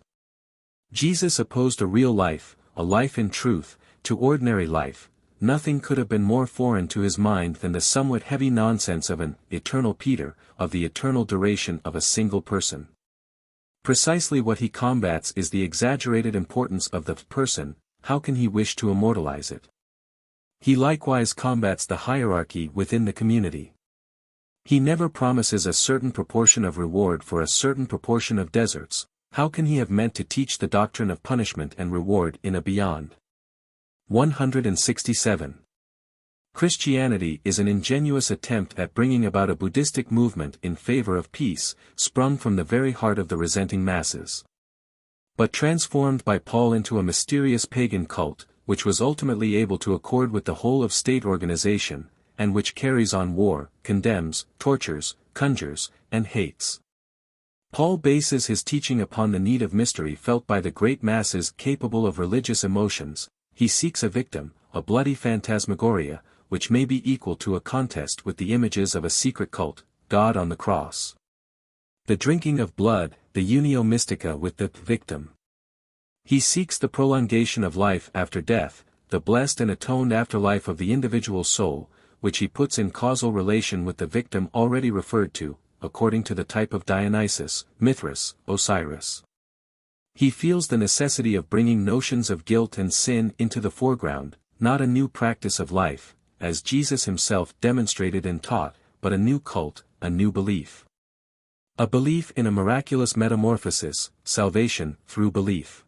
Jesus opposed a real life, a life in truth, to ordinary life. Nothing could have been more foreign to his mind than the somewhat heavy nonsense of an eternal Peter, of the eternal duration of a single person. Precisely what he combats is the exaggerated importance of the person, how can he wish to immortalize it? He likewise combats the hierarchy within the community. He never promises a certain proportion of reward for a certain proportion of deserts, how can he have meant to teach the doctrine of punishment and reward in a beyond? 167. Christianity is an ingenuous attempt at bringing about a Buddhistic movement in favor of peace, sprung from the very heart of the resenting masses. But transformed by Paul into a mysterious pagan cult, which was ultimately able to accord with the whole of state organization, and which carries on war, condemns, tortures, conjures, and hates. Paul bases his teaching upon the need of mystery felt by the great masses capable of religious emotions. He seeks a victim, a bloody phantasmagoria, which may be equal to a contest with the images of a secret cult, God on the cross. The drinking of blood, the unio mystica with the victim. He seeks the prolongation of life after death, the blessed and atoned afterlife of the individual soul, which he puts in causal relation with the victim already referred to, according to the type of Dionysus, Mithras, Osiris. He feels the necessity of bringing notions of guilt and sin into the foreground, not a new practice of life, as Jesus himself demonstrated and taught, but a new cult, a new belief. A belief in a miraculous metamorphosis, salvation through belief.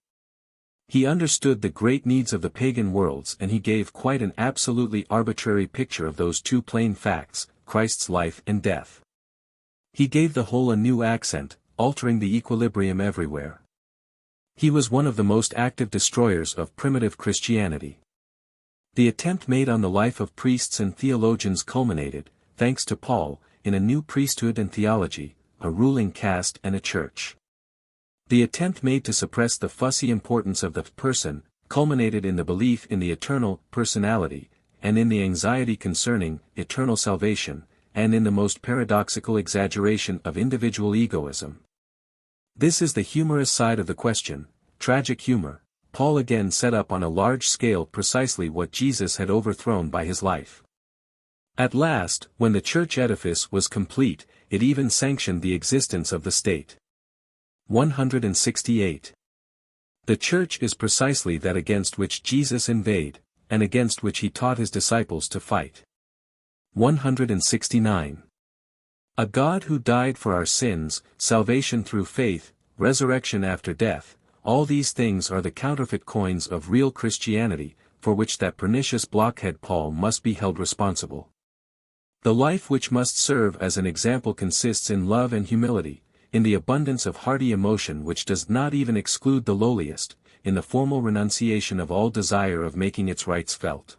He understood the great needs of the pagan worlds, and he gave quite an absolutely arbitrary picture of those two plain facts, Christ's life and death. He gave the whole a new accent, altering the equilibrium everywhere. He was one of the most active destroyers of primitive Christianity. The attempt made on the life of priests and theologians culminated, thanks to Paul, in a new priesthood and theology, a ruling caste and a church. The attempt made to suppress the fussy importance of the person, culminated in the belief in the eternal personality, and in the anxiety concerning eternal salvation, and in the most paradoxical exaggeration of individual egoism. This is the humorous side of the question, tragic humor. Paul again set up on a large scale precisely what Jesus had overthrown by his life. At last, when the church edifice was complete, it even sanctioned the existence of the state. 168. The church is precisely that against which Jesus inveighed, and against which he taught his disciples to fight. 169. A God who died for our sins, salvation through faith, resurrection after death, all these things are the counterfeit coins of real Christianity, for which that pernicious blockhead Paul must be held responsible. The life which must serve as an example consists in love and humility, in the abundance of hearty emotion which does not even exclude the lowliest, in the formal renunciation of all desire of making its rights felt.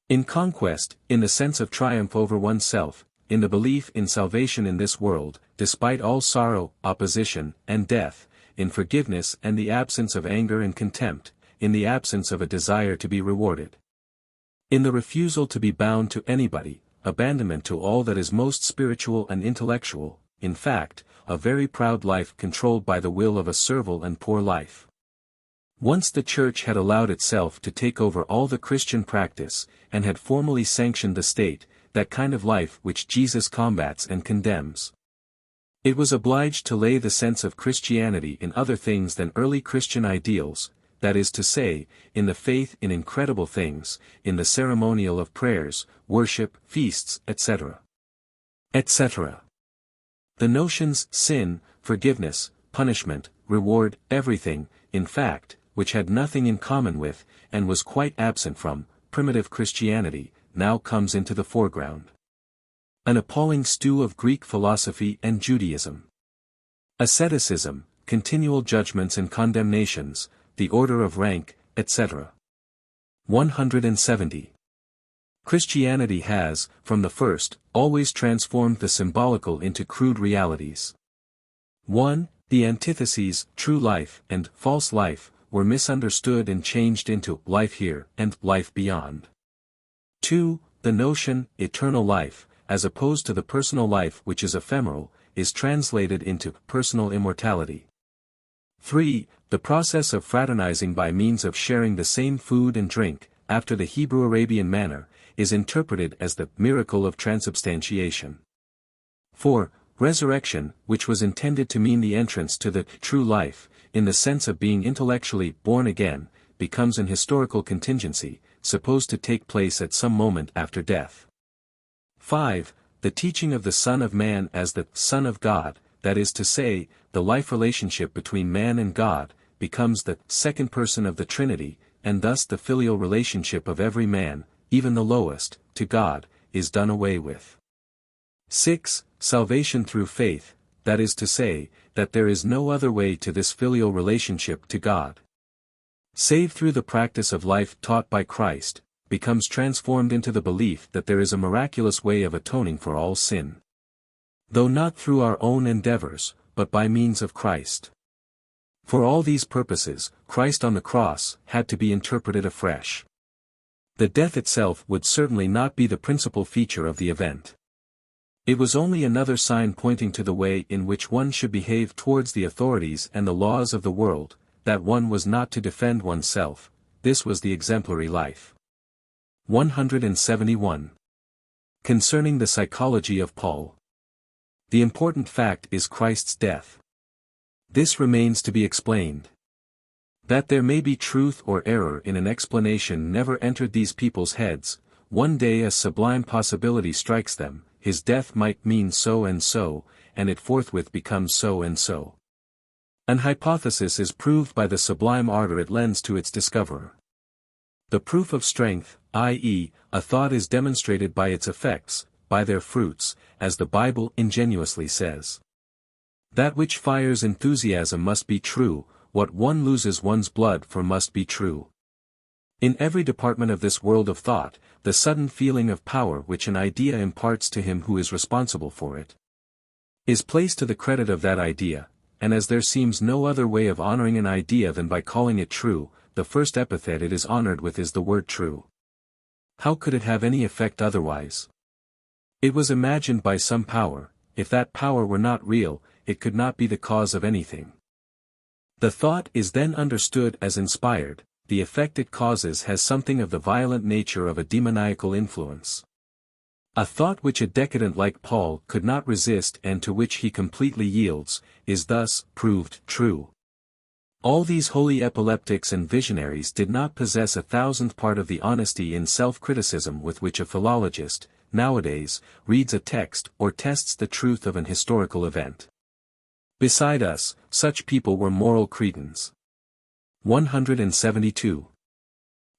In conquest, in the sense of triumph over oneself, in the belief in salvation in this world, despite all sorrow, opposition, and death, in forgiveness and the absence of anger and contempt, in the absence of a desire to be rewarded. In the refusal to be bound to anybody, abandonment to all that is most spiritual and intellectual, in fact, a very proud life controlled by the will of a servile and poor life. Once the Church had allowed itself to take over all the Christian practice, and had formally sanctioned the state, that kind of life which Jesus combats and condemns. It was obliged to lay the sense of Christianity in other things than early Christian ideals, that is to say, in the faith in incredible things, in the ceremonial of prayers, worship, feasts, etc. etc. The notions sin, forgiveness, punishment, reward, everything, in fact, which had nothing in common with, and was quite absent from, primitive Christianity, now comes into the foreground. An appalling stew of Greek philosophy and Judaism. Asceticism, continual judgments and condemnations, the order of rank, etc. 170. Christianity has, from the first, always transformed the symbolical into crude realities. 1. The antitheses, true life and false life, were misunderstood and changed into life here and life beyond. 2. The notion, eternal life, as opposed to the personal life which is ephemeral, is translated into personal immortality. 3. The process of fraternizing by means of sharing the same food and drink, after the Hebrew-Arabian manner, is interpreted as the miracle of transubstantiation. 4. Resurrection, which was intended to mean the entrance to the true life, in the sense of being intellectually born again, becomes an historical contingency, supposed to take place at some moment after death. 5. The teaching of the Son of Man as the Son of God, that is to say, the life relationship between man and God, becomes the second person of the Trinity, and thus the filial relationship of every man, even the lowest, to God, is done away with. 6. Salvation through faith, that is to say, that there is no other way to this filial relationship to God. Save through the practice of life taught by Christ, becomes transformed into the belief that there is a miraculous way of atoning for all sin. Though not through our own endeavors, but by means of Christ. For all these purposes, Christ on the cross had to be interpreted afresh. The death itself would certainly not be the principal feature of the event. It was only another sign pointing to the way in which one should behave towards the authorities and the laws of the world, that one was not to defend oneself. This was the exemplary life. 171. Concerning the psychology of Paul. The important fact is Christ's death. This remains to be explained. That there may be truth or error in an explanation never entered these people's heads. One day a sublime possibility strikes them, his death might mean so, and it forthwith becomes so and so. An hypothesis is proved by the sublime ardor it lends to its discoverer. The proof of strength, i.e., a thought is demonstrated by its effects, by their fruits, as the Bible ingenuously says. That which fires enthusiasm must be true, what one loses one's blood for must be true. In every department of this world of thought, the sudden feeling of power which an idea imparts to him who is responsible for it, is placed to the credit of that idea, and as there seems no other way of honoring an idea than by calling it true, the first epithet it is honored with is the word true. How could it have any effect otherwise? It was imagined by some power. If that power were not real, it could not be the cause of anything. The thought is then understood as inspired, the effect it causes has something of the violent nature of a demoniacal influence. A thought which a decadent like Paul could not resist and to which he completely yields, is thus proved true. All these holy epileptics and visionaries did not possess 1,000th part of the honesty in self-criticism with which a philologist, nowadays, reads a text or tests the truth of an historical event. Beside us, such people were moral cretins. 172.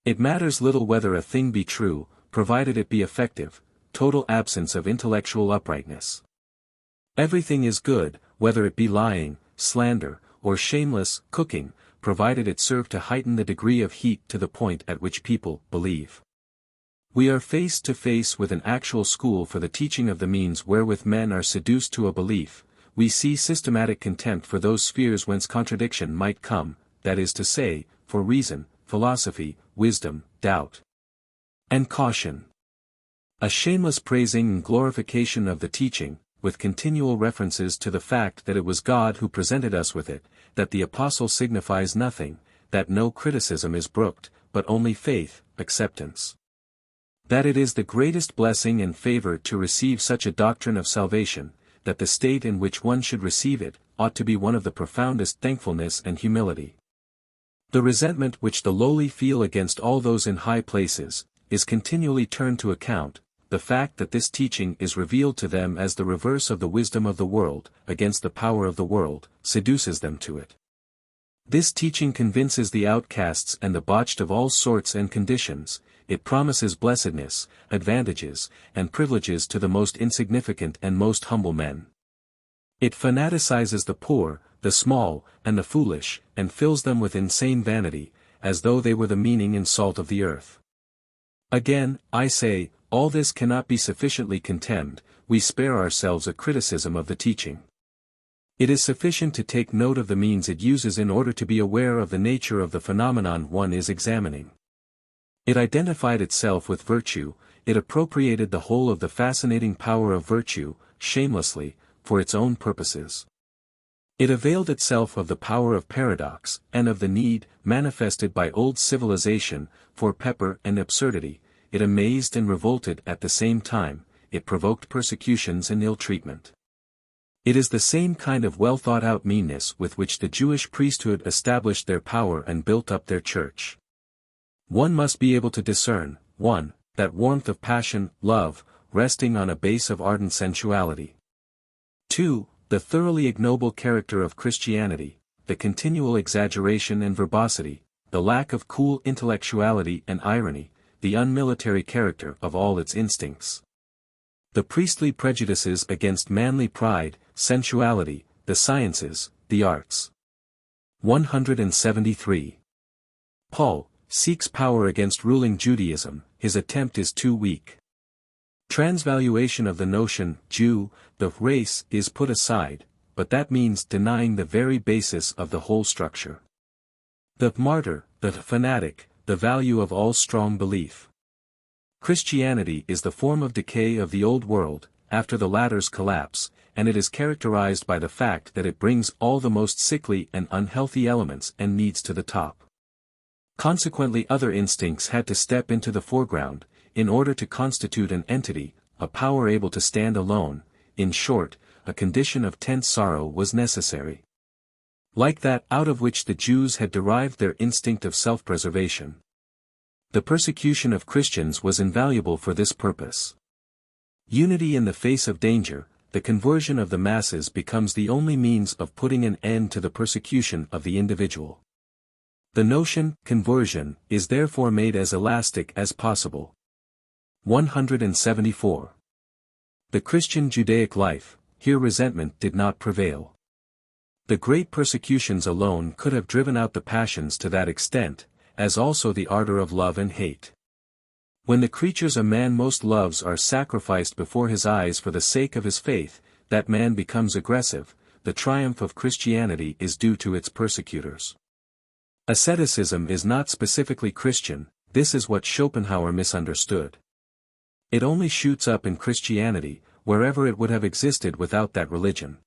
It matters little whether a thing be true, provided it be effective, total absence of intellectual uprightness. Everything is good, whether it be lying, slander, or shameless cooking, provided it serve to heighten the degree of heat to the point at which people believe. We are face to face with an actual school for the teaching of the means wherewith men are seduced to a belief. We see systematic contempt for those spheres whence contradiction might come, that is to say, for reason, philosophy, wisdom, doubt, and caution. A shameless praising and glorification of the teaching, with continual references to the fact that it was God who presented us with it, that the apostle signifies nothing, that no criticism is brooked, but only faith, acceptance. That it is the greatest blessing and favor to receive such a doctrine of salvation, that the state in which one should receive it, ought to be one of the profoundest thankfulness and humility. The resentment which the lowly feel against all those in high places, is continually turned to account. The fact that this teaching is revealed to them as the reverse of the wisdom of the world, against the power of the world, seduces them to it. This teaching convinces the outcasts and the botched of all sorts and conditions. It promises blessedness, advantages, and privileges to the most insignificant and most humble men. It fanaticizes the poor, the small, and the foolish, and fills them with insane vanity, as though they were the meaning and salt of the earth. Again, I say, all this cannot be sufficiently contemned. We spare ourselves a criticism of the teaching. It is sufficient to take note of the means it uses in order to be aware of the nature of the phenomenon one is examining. It identified itself with virtue, it appropriated the whole of the fascinating power of virtue, shamelessly, for its own purposes. It availed itself of the power of paradox, and of the need, manifested by old civilization, for pepper and absurdity. It amazed and revolted at the same time, it provoked persecutions and ill-treatment. It is the same kind of well-thought-out meanness with which the Jewish priesthood established their power and built up their church. One must be able to discern, 1. That warmth of passion, love, resting on a base of ardent sensuality. 2. The thoroughly ignoble character of Christianity, the continual exaggeration and verbosity, the lack of cool intellectuality and irony, the unmilitary character of all its instincts. The priestly prejudices against manly pride, sensuality, the sciences, the arts. 173. Paul seeks power against ruling Judaism, his attempt is too weak. Transvaluation of the notion, Jew, the race, is put aside, but that means denying the very basis of the whole structure. The martyr, the fanatic, the value of all strong belief. Christianity is the form of decay of the old world, after the latter's collapse, and it is characterized by the fact that it brings all the most sickly and unhealthy elements and needs to the top. Consequently, other instincts had to step into the foreground, in order to constitute an entity, a power able to stand alone. In short, a condition of tense sorrow was necessary. Like that out of which the Jews had derived their instinct of self-preservation. The persecution of Christians was invaluable for this purpose. Unity in the face of danger, the conversion of the masses becomes the only means of putting an end to the persecution of the individual. The notion, conversion, is therefore made as elastic as possible. 174. The Christian Judaic life, here resentment did not prevail. The great persecutions alone could have driven out the passions to that extent, as also the ardor of love and hate. When the creatures a man most loves are sacrificed before his eyes for the sake of his faith, that man becomes aggressive. The triumph of Christianity is due to its persecutors. Asceticism is not specifically Christian, this is what Schopenhauer misunderstood. It only shoots up in Christianity, wherever it would have existed without that religion.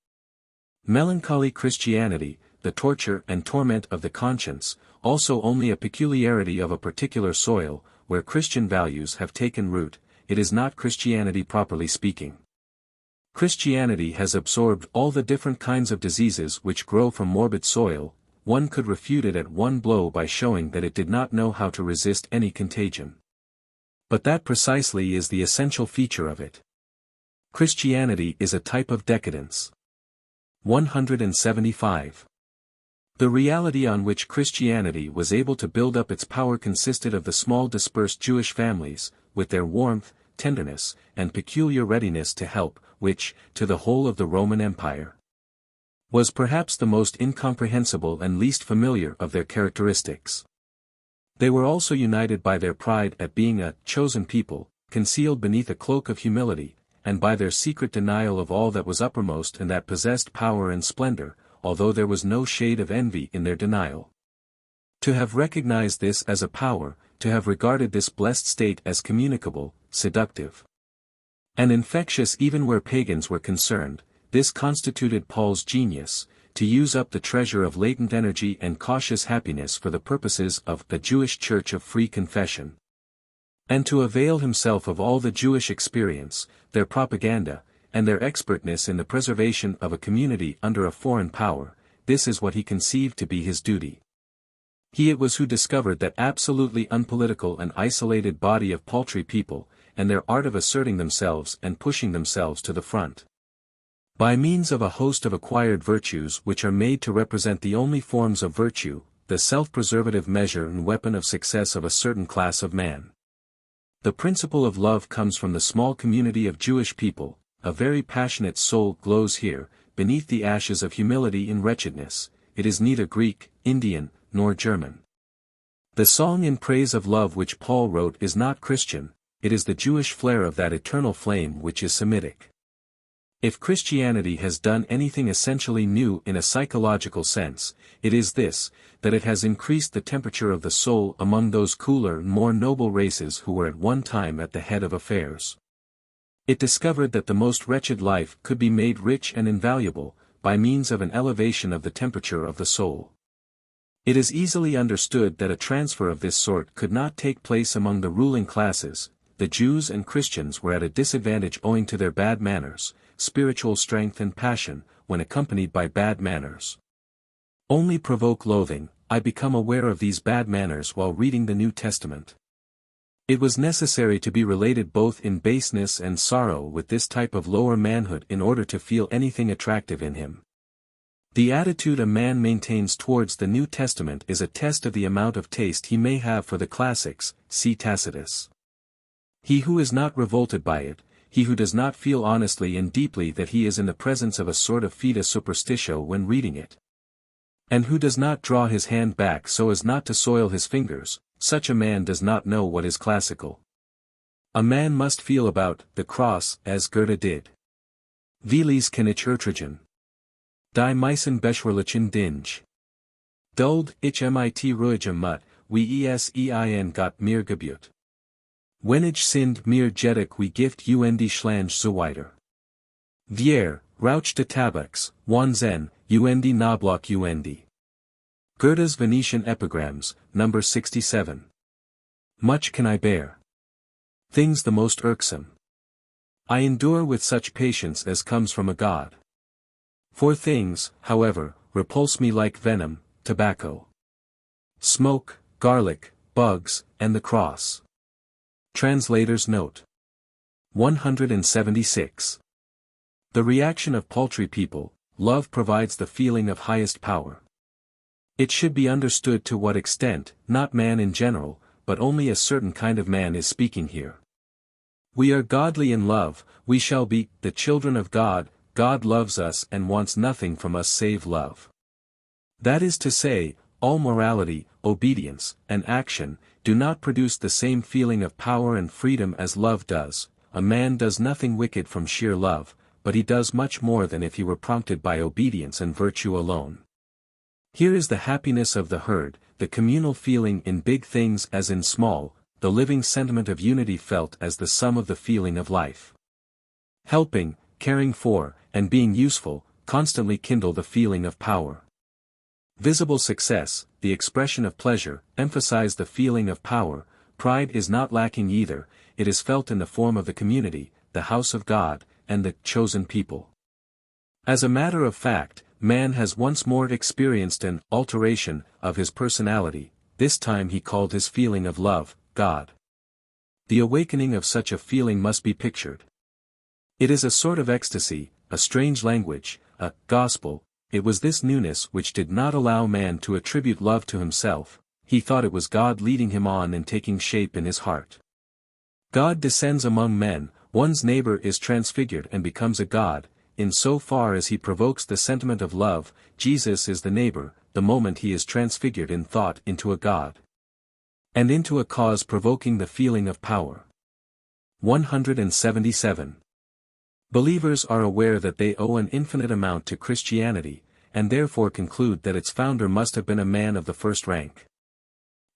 Melancholy Christianity, the torture and torment of the conscience, also only a peculiarity of a particular soil, where Christian values have taken root, it is not Christianity properly speaking. Christianity has absorbed all the different kinds of diseases which grow from morbid soil. One could refute it at one blow by showing that it did not know how to resist any contagion. But that precisely is the essential feature of it. Christianity is a type of decadence. 175. The reality on which Christianity was able to build up its power consisted of the small dispersed Jewish families, with their warmth, tenderness, and peculiar readiness to help, which, to the whole of the Roman Empire, was perhaps the most incomprehensible and least familiar of their characteristics. They were also united by their pride at being a chosen people, concealed beneath a cloak of humility, and by their secret denial of all that was uppermost and that possessed power and splendor, although there was no shade of envy in their denial. To have recognized this as a power, to have regarded this blessed state as communicable, seductive, and infectious even where pagans were concerned, this constituted Paul's genius, to use up the treasure of latent energy and cautious happiness for the purposes of the Jewish Church of Free Confession. And to avail himself of all the Jewish experience, their propaganda, and their expertness in the preservation of a community under a foreign power, this is what he conceived to be his duty. He it was who discovered that absolutely unpolitical and isolated body of paltry people, and their art of asserting themselves and pushing themselves to the front. By means of a host of acquired virtues which are made to represent the only forms of virtue, the self-preservative measure and weapon of success of a certain class of man. The principle of love comes from the small community of Jewish people, a very passionate soul glows here, beneath the ashes of humility in wretchedness, it is neither Greek, Indian, nor German. The song in praise of love which Paul wrote is not Christian, it is the Jewish flare of that eternal flame which is Semitic. If Christianity has done anything essentially new in a psychological sense, it is this, that it has increased the temperature of the soul among those cooler and more noble races who were at one time at the head of affairs. It discovered that the most wretched life could be made rich and invaluable, by means of an elevation of the temperature of the soul. It is easily understood that a transfer of this sort could not take place among the ruling classes. The Jews and Christians were at a disadvantage owing to their bad manners, spiritual strength and passion, when accompanied by bad manners. Only provoke loathing. I become aware of these bad manners while reading the New Testament. It was necessary to be related both in baseness and sorrow with this type of lower manhood in order to feel anything attractive in him. The attitude a man maintains towards the New Testament is a test of the amount of taste he may have for the classics, see Tacitus. He who is not revolted by it, he who does not feel honestly and deeply that he is in the presence of a sort of fide superstitio when reading it, and who does not draw his hand back so as not to soil his fingers, such a man does not know what is classical. A man must feel about the cross as Goethe did. Vieles kann ich ertragen. Die meisten beschwerlichen Dinge. Duld ich mit ruhigem Mut, wie es ein Gott mir gebührt. Wenn ich sind mir jedig wie Gift und Schlange so weiter. Wir, Rauch de Tabaks, Wahnsinn, und Nablock und. Goethe's Venetian Epigrams, number 67. Much can I bear. Things the most irksome. I endure with such patience as comes from a God. For things, however, repulse me like venom, tobacco, smoke, garlic, bugs, and the cross. Translator's Note. 176. The reaction of paltry people, love provides the feeling of highest power. It should be understood to what extent, not man in general, but only a certain kind of man is speaking here. We are godly in love, we shall be the children of God, God loves us and wants nothing from us save love. That is to say, all morality, obedience, and action, do not produce the same feeling of power and freedom as love does. A man does nothing wicked from sheer love, but he does much more than if he were prompted by obedience and virtue alone. Here is the happiness of the herd, the communal feeling in big things as in small, the living sentiment of unity felt as the sum of the feeling of life. Helping, caring for, and being useful, constantly kindle the feeling of power. Visible success, the expression of pleasure, emphasize the feeling of power. Pride is not lacking either, it is felt in the form of the community, the house of God, and the chosen people. As a matter of fact, man has once more experienced an alteration of his personality, this time he called his feeling of love, God. The awakening of such a feeling must be pictured. It is a sort of ecstasy, a strange language, a gospel. It was this newness which did not allow man to attribute love to himself, he thought it was God leading him on and taking shape in his heart. God descends among men, one's neighbor is transfigured and becomes a God, in so far as he provokes the sentiment of love. Jesus is the neighbor, the moment he is transfigured in thought into a God. And into a cause provoking the feeling of power. 177. Believers are aware that they owe an infinite amount to Christianity, and therefore conclude that its founder must have been a man of the first rank.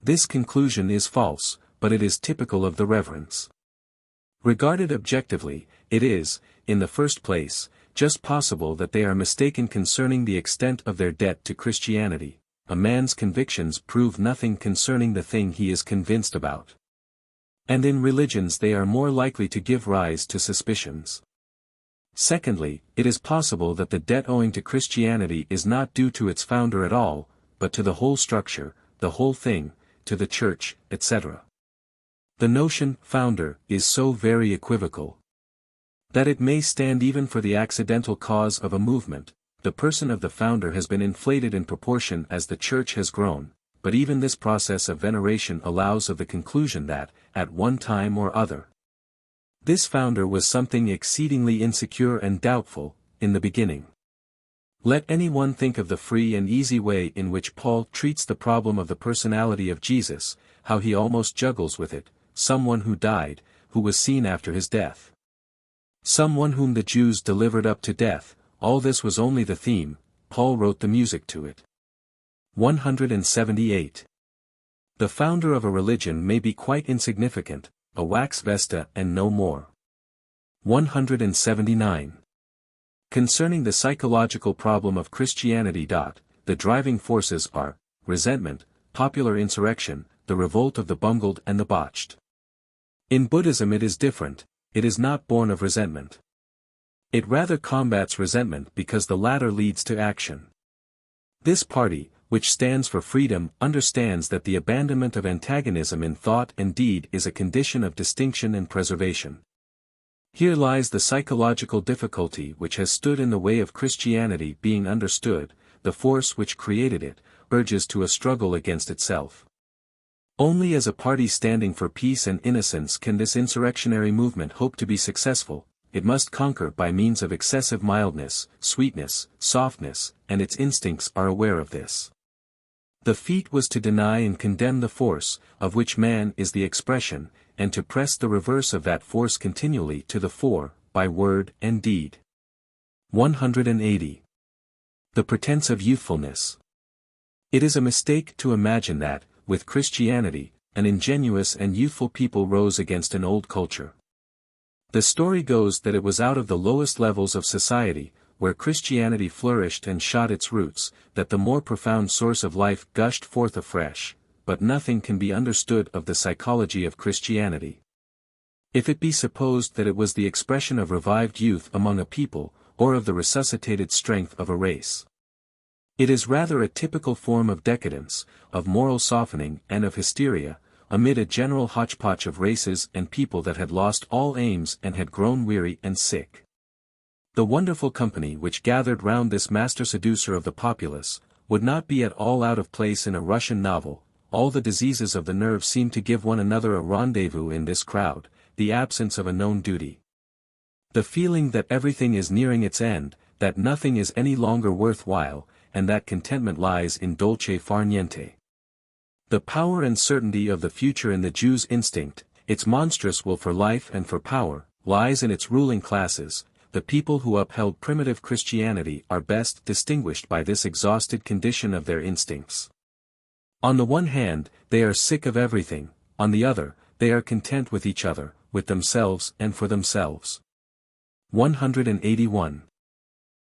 This conclusion is false, but it is typical of the reverence. Regarded objectively, it is, in the first place, just possible that they are mistaken concerning the extent of their debt to Christianity. A man's convictions prove nothing concerning the thing he is convinced about. And in religions they are more likely to give rise to suspicions. Secondly, it is possible that the debt owing to Christianity is not due to its founder at all, but to the whole structure, the whole thing, to the church, etc. The notion, founder, is so very equivocal that it may stand even for the accidental cause of a movement. The person of the founder has been inflated in proportion as the church has grown, but even this process of veneration allows of the conclusion that, at one time or other, this founder was something exceedingly insecure and doubtful, in the beginning. Let anyone think of the free and easy way in which Paul treats the problem of the personality of Jesus, how he almost juggles with it, someone who died, who was seen after his death. Someone whom the Jews delivered up to death, all this was only the theme, Paul wrote the music to it. 178. The founder of a religion may be quite insignificant, a wax vesta and no more. 179. Concerning the psychological problem of Christianity. The driving forces are, resentment, popular insurrection, the revolt of the bungled and the botched. In Buddhism it is different, it is not born of resentment. It rather combats resentment because the latter leads to action. This party, which stands for freedom, understands that the abandonment of antagonism in thought and deed is a condition of distinction and preservation. Here lies the psychological difficulty which has stood in the way of Christianity being understood. the force which created it, urges to a struggle against itself. Only as a party standing for peace and innocence can this insurrectionary movement hope to be successful. It must conquer by means of excessive mildness, sweetness, softness, and its instincts are aware of this. The feat was to deny and condemn the force, of which man is the expression, and to press the reverse of that force continually to the fore, by word and deed. 180. The pretense of youthfulness. It is a mistake to imagine that, with Christianity, an ingenuous and youthful people rose against an old culture. The story goes that it was out of the lowest levels of society, where Christianity flourished and shot its roots, that the more profound source of life gushed forth afresh, but nothing can be understood of the psychology of Christianity. If it be supposed that it was the expression of revived youth among a people, or of the resuscitated strength of a race. It is rather a typical form of decadence, of moral softening and of hysteria, amid a general hodgepodge of races and people that had lost all aims and had grown weary and sick. The wonderful company which gathered round this master seducer of the populace, would not be at all out of place in a Russian novel. All the diseases of the nerve seem to give one another a rendezvous in this crowd, the absence of a known duty. The feeling that everything is nearing its end, that nothing is any longer worthwhile, and that contentment lies in dolce far niente. The power and certainty of the future in the Jew's instinct, its monstrous will for life and for power, lies in its ruling classes. The people who upheld primitive Christianity are best distinguished by this exhausted condition of their instincts. On the one hand, they are sick of everything, on the other, they are content with each other, with themselves and for themselves. 181.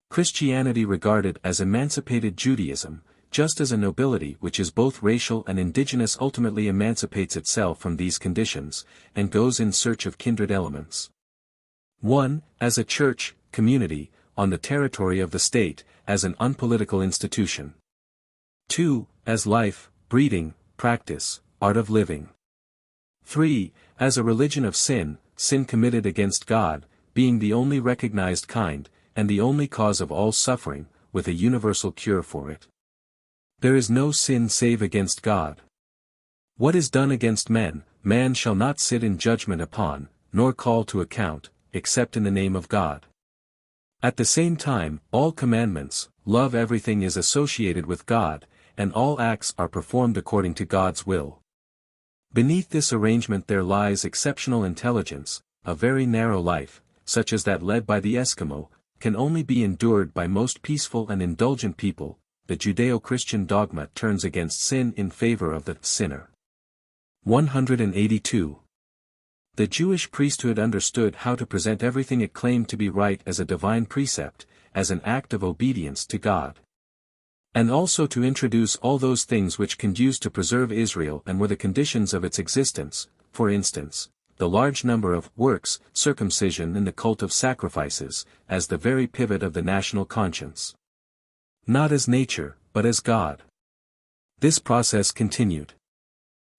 Christianity regarded as emancipated Judaism, just as a nobility which is both racial and indigenous ultimately emancipates itself from these conditions, and goes in search of kindred elements. 1. As a church, community, on the territory of the state, as an unpolitical institution. 2. As life, breeding, practice, art of living. 3. As a religion of sin, sin committed against God, being the only recognized kind, and the only cause of all suffering, with a universal cure for it. There is no sin save against God. What is done against men, man shall not sit in judgment upon, nor call to account, except in the name of God. At the same time, all commandments, love everything is associated with God, and all acts are performed according to God's will. Beneath this arrangement there lies exceptional intelligence, a very narrow life, such as that led by the Eskimo, can only be endured by most peaceful and indulgent people. The Judeo-Christian dogma turns against sin in favor of the sinner. 182. The Jewish priesthood understood how to present everything it claimed to be right as a divine precept, as an act of obedience to God. And also to introduce all those things which conduced to preserve Israel and were the conditions of its existence, for instance, the large number of works, circumcision and the cult of sacrifices, as the very pivot of the national conscience. Not as nature, but as God. This process continued.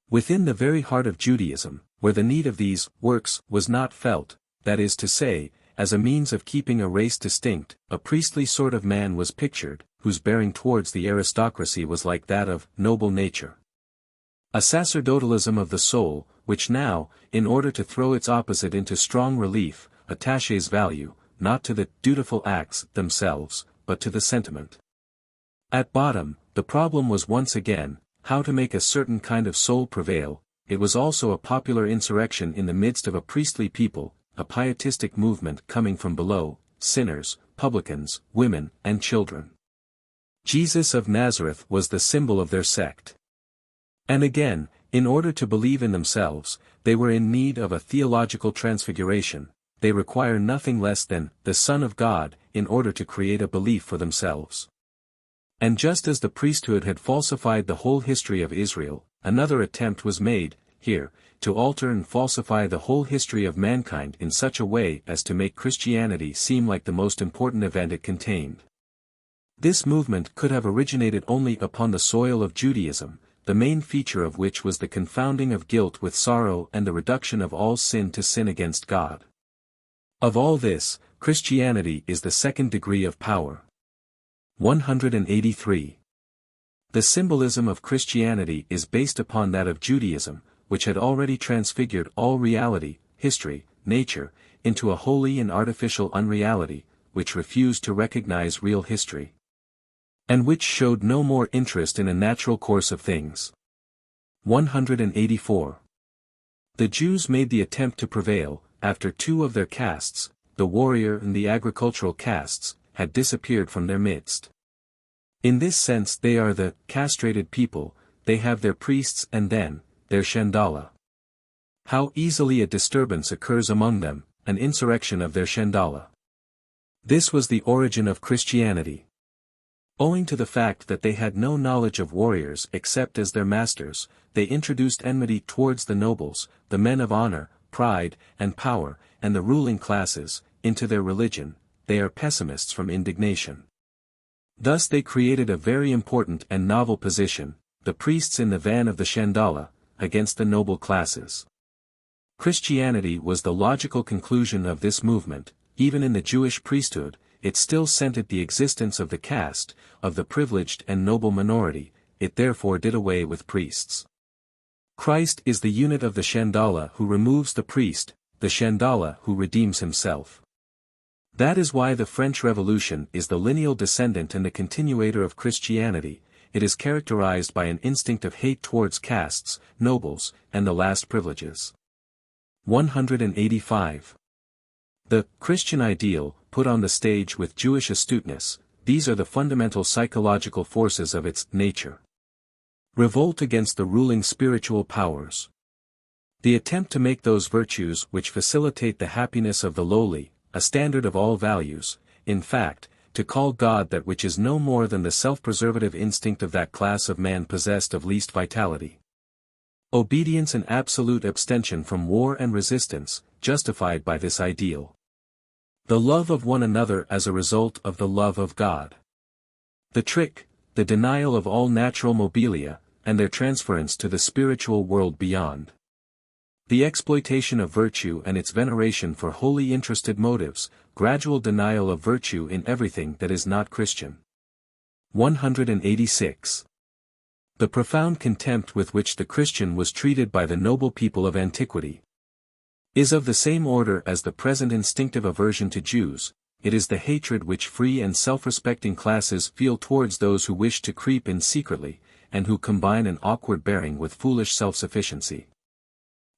Within the very heart of Judaism, where the need of these works was not felt, that is to say, as a means of keeping a race distinct, a priestly sort of man was pictured, whose bearing towards the aristocracy was like that of noble nature. A sacerdotalism of the soul, which now, in order to throw its opposite into strong relief, attaches value, not to the dutiful acts themselves, but to the sentiment. At bottom, the problem was once again, how to make a certain kind of soul prevail. It was also a popular insurrection in the midst of a priestly people, a pietistic movement coming from below, sinners, publicans, women, and children. Jesus of Nazareth was the symbol of their sect. And again, in order to believe in themselves, they were in need of a theological transfiguration. They require nothing less than the Son of God, in order to create a belief for themselves. And just as the priesthood had falsified the whole history of Israel, another attempt was made, here, to alter and falsify the whole history of mankind in such a way as to make Christianity seem like the most important event it contained. This movement could have originated only upon the soil of Judaism, the main feature of which was the confounding of guilt with sorrow and the reduction of all sin to sin against God. Of all this, Christianity is the second degree of power. 183. The symbolism of Christianity is based upon that of Judaism, which had already transfigured all reality, history, nature, into a holy and artificial unreality, which refused to recognize real history, and which showed no more interest in a natural course of things. 184. The Jews made the attempt to prevail, after two of their castes, the warrior and the agricultural castes, had disappeared from their midst. In this sense they are the castrated people, they have their priests and then, their Shandala. How easily a disturbance occurs among them, an insurrection of their Shandala. This was the origin of Christianity. Owing to the fact that they had no knowledge of warriors except as their masters, they introduced enmity towards the nobles, the men of honor, pride, and power, and the ruling classes, into their religion. They are pessimists from indignation. Thus they created a very important and novel position, the priests in the van of the Shandala, against the noble classes. Christianity was the logical conclusion of this movement. Even in the Jewish priesthood, it still scented the existence of the caste, of the privileged and noble minority, it therefore did away with priests. Christ is the unit of the Shandala who removes the priest, the Shandala who redeems himself. That is why the French Revolution is the lineal descendant and the continuator of Christianity. It is characterized by an instinct of hate towards castes, nobles, and the last privileges. 185. The Christian ideal, put on the stage with Jewish astuteness, these are the fundamental psychological forces of its nature. Revolt against the ruling spiritual powers. The attempt to make those virtues which facilitate the happiness of the lowly, a standard of all values, in fact, to call God that which is no more than the self-preservative instinct of that class of man possessed of least vitality. Obedience and absolute abstention from war and resistance, justified by this ideal. The love of one another as a result of the love of God. The trick, the denial of all natural mobilia, and their transference to the spiritual world beyond. The exploitation of virtue and its veneration for wholly interested motives, gradual denial of virtue in everything that is not Christian. 186. The profound contempt with which the Christian was treated by the noble people of antiquity is of the same order as the present instinctive aversion to Jews. It is the hatred which free and self-respecting classes feel towards those who wish to creep in secretly, and who combine an awkward bearing with foolish self-sufficiency.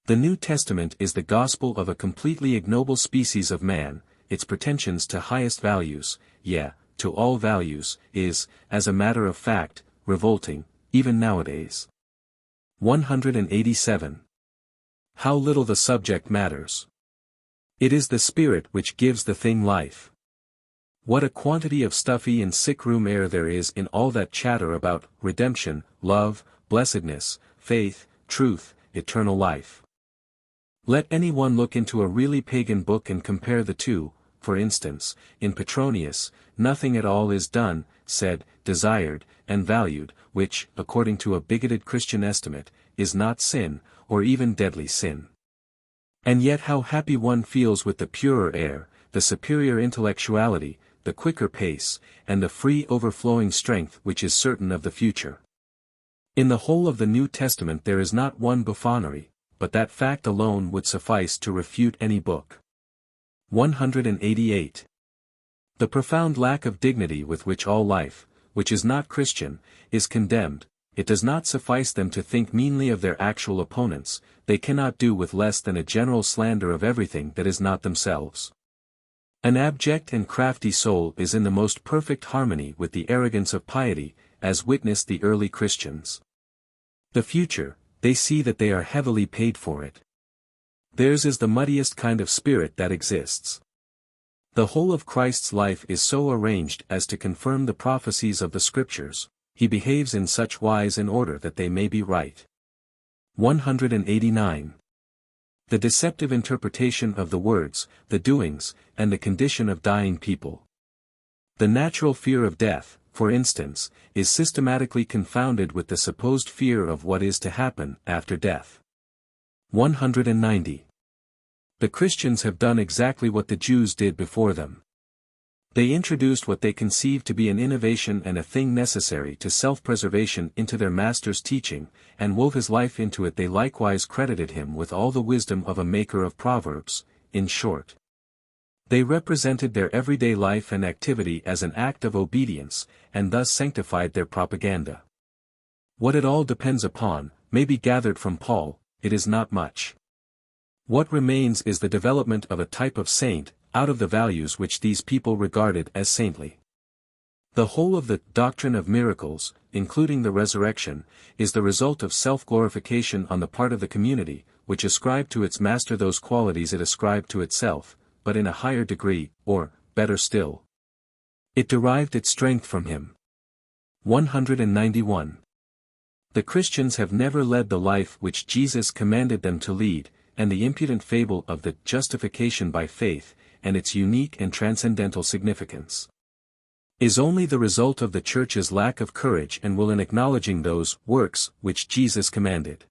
The New Testament is the gospel of a completely ignoble species of man. Its pretensions to highest values, to all values, is, as a matter of fact, revolting, even nowadays. 187. How little the subject matters. It is the spirit which gives the thing life. What a quantity of stuffy and sick-room air there is in all that chatter about redemption, love, blessedness, faith, truth, eternal life. Let anyone look into a really pagan book and compare the two. For instance, in Petronius, nothing at all is done, said, desired, and valued, which, according to a bigoted Christian estimate, is not sin, or even deadly sin. And yet how happy one feels with the purer air, the superior intellectuality, the quicker pace, and the free overflowing strength which is certain of the future. In the whole of the New Testament there is not one buffoonery, but that fact alone would suffice to refute any book. 188. The profound lack of dignity with which all life, which is not Christian, is condemned. It does not suffice them to think meanly of their actual opponents, they cannot do with less than a general slander of everything that is not themselves. An abject and crafty soul is in the most perfect harmony with the arrogance of piety, as witnessed the early Christians. The future, they see that they are heavily paid for it. Theirs is the muddiest kind of spirit that exists. The whole of Christ's life is so arranged as to confirm the prophecies of the Scriptures. He behaves in such wise in order that they may be right. 189. The deceptive interpretation of the words, the doings, and the condition of dying people. The natural fear of death, for instance, is systematically confounded with the supposed fear of what is to happen after death. 190. The Christians have done exactly what the Jews did before them. They introduced what they conceived to be an innovation and a thing necessary to self-preservation into their master's teaching, and wove his life into it. They likewise credited him with all the wisdom of a maker of proverbs, in short. They represented their everyday life and activity as an act of obedience, and thus sanctified their propaganda. What it all depends upon, may be gathered from Paul, it is not much. What remains is the development of a type of saint, out of the values which these people regarded as saintly. The whole of the doctrine of miracles, including the resurrection, is the result of self-glorification on the part of the community, which ascribed to its master those qualities it ascribed to itself, but in a higher degree, or, better still, it derived its strength from him. 191. The Christians have never led the life which Jesus commanded them to lead, and the impudent fable of the justification by faith, and its unique and transcendental significance, is only the result of the Church's lack of courage and will in acknowledging those works which Jesus commanded.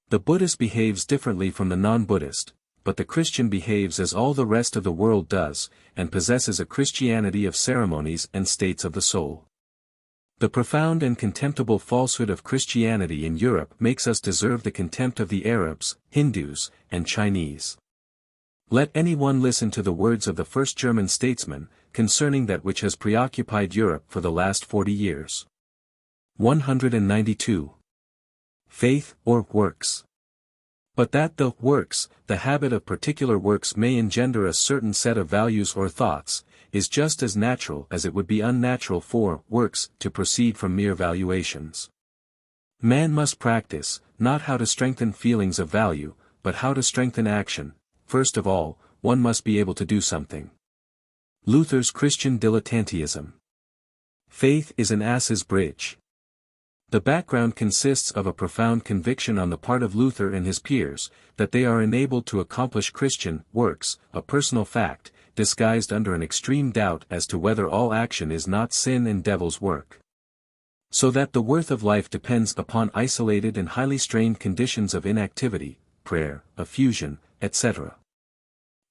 The Buddhist behaves differently from the non-Buddhist, but the Christian behaves as all the rest of the world does, and possesses a Christianity of ceremonies and states of the soul. The profound and contemptible falsehood of Christianity in Europe makes us deserve the contempt of the Arabs, Hindus, and Chinese. Let anyone listen to the words of the first German statesman, concerning that which has preoccupied Europe for the last 40 years. 192. Faith or works. But that the works, the habit of particular works may engender a certain set of values or thoughts, is just as natural as it would be unnatural for works to proceed from mere valuations. Man must practice, not how to strengthen feelings of value, but how to strengthen action. First of all, one must be able to do something. Luther's Christian dilettantism. Faith is an ass's bridge. The background consists of a profound conviction on the part of Luther and his peers, that they are enabled to accomplish Christian works, a personal fact, disguised under an extreme doubt as to whether all action is not sin and devil's work. So that the worth of life depends upon isolated and highly strained conditions of inactivity, prayer, effusion, etc.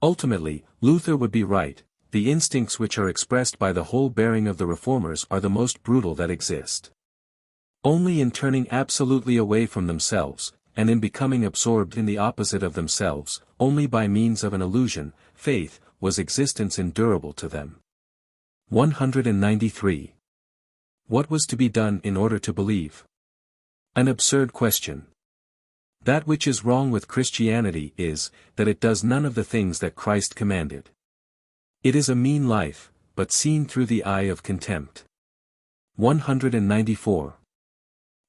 Ultimately, Luther would be right, the instincts which are expressed by the whole bearing of the Reformers are the most brutal that exist. Only in turning absolutely away from themselves, and in becoming absorbed in the opposite of themselves, only by means of an illusion, faith, was existence endurable to them. 193. What was to be done in order to believe? An absurd question. That which is wrong with Christianity is, that it does none of the things that Christ commanded. It is a mean life, but seen through the eye of contempt. 194.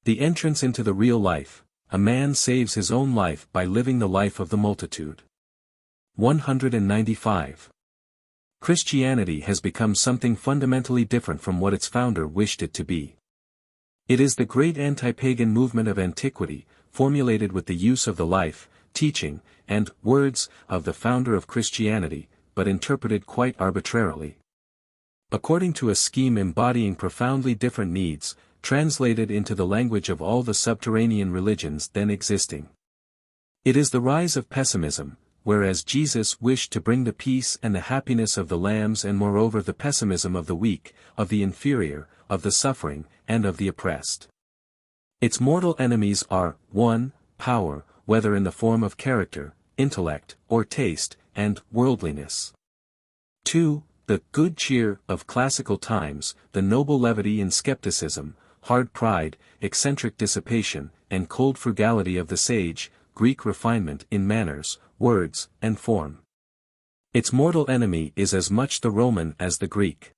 The entrance into the real life, a man saves his own life by living the life of the multitude. 195. Christianity has become something fundamentally different from what its founder wished it to be. It is the great anti-pagan movement of antiquity, formulated with the use of the life, teaching, and words of the founder of Christianity, but interpreted quite arbitrarily. According to a scheme embodying profoundly different needs, translated into the language of all the subterranean religions then existing. It is the rise of pessimism, whereas Jesus wished to bring the peace and the happiness of the lambs and moreover the pessimism of the weak, of the inferior, of the suffering, and of the oppressed. Its mortal enemies are, 1. Power, whether in the form of character, intellect, or taste, and worldliness. 2. The good cheer of classical times, the noble levity and skepticism, hard pride, eccentric dissipation, and cold frugality of the sage, Greek refinement in manners, words, and form. Its mortal enemy is as much the Roman as the Greek.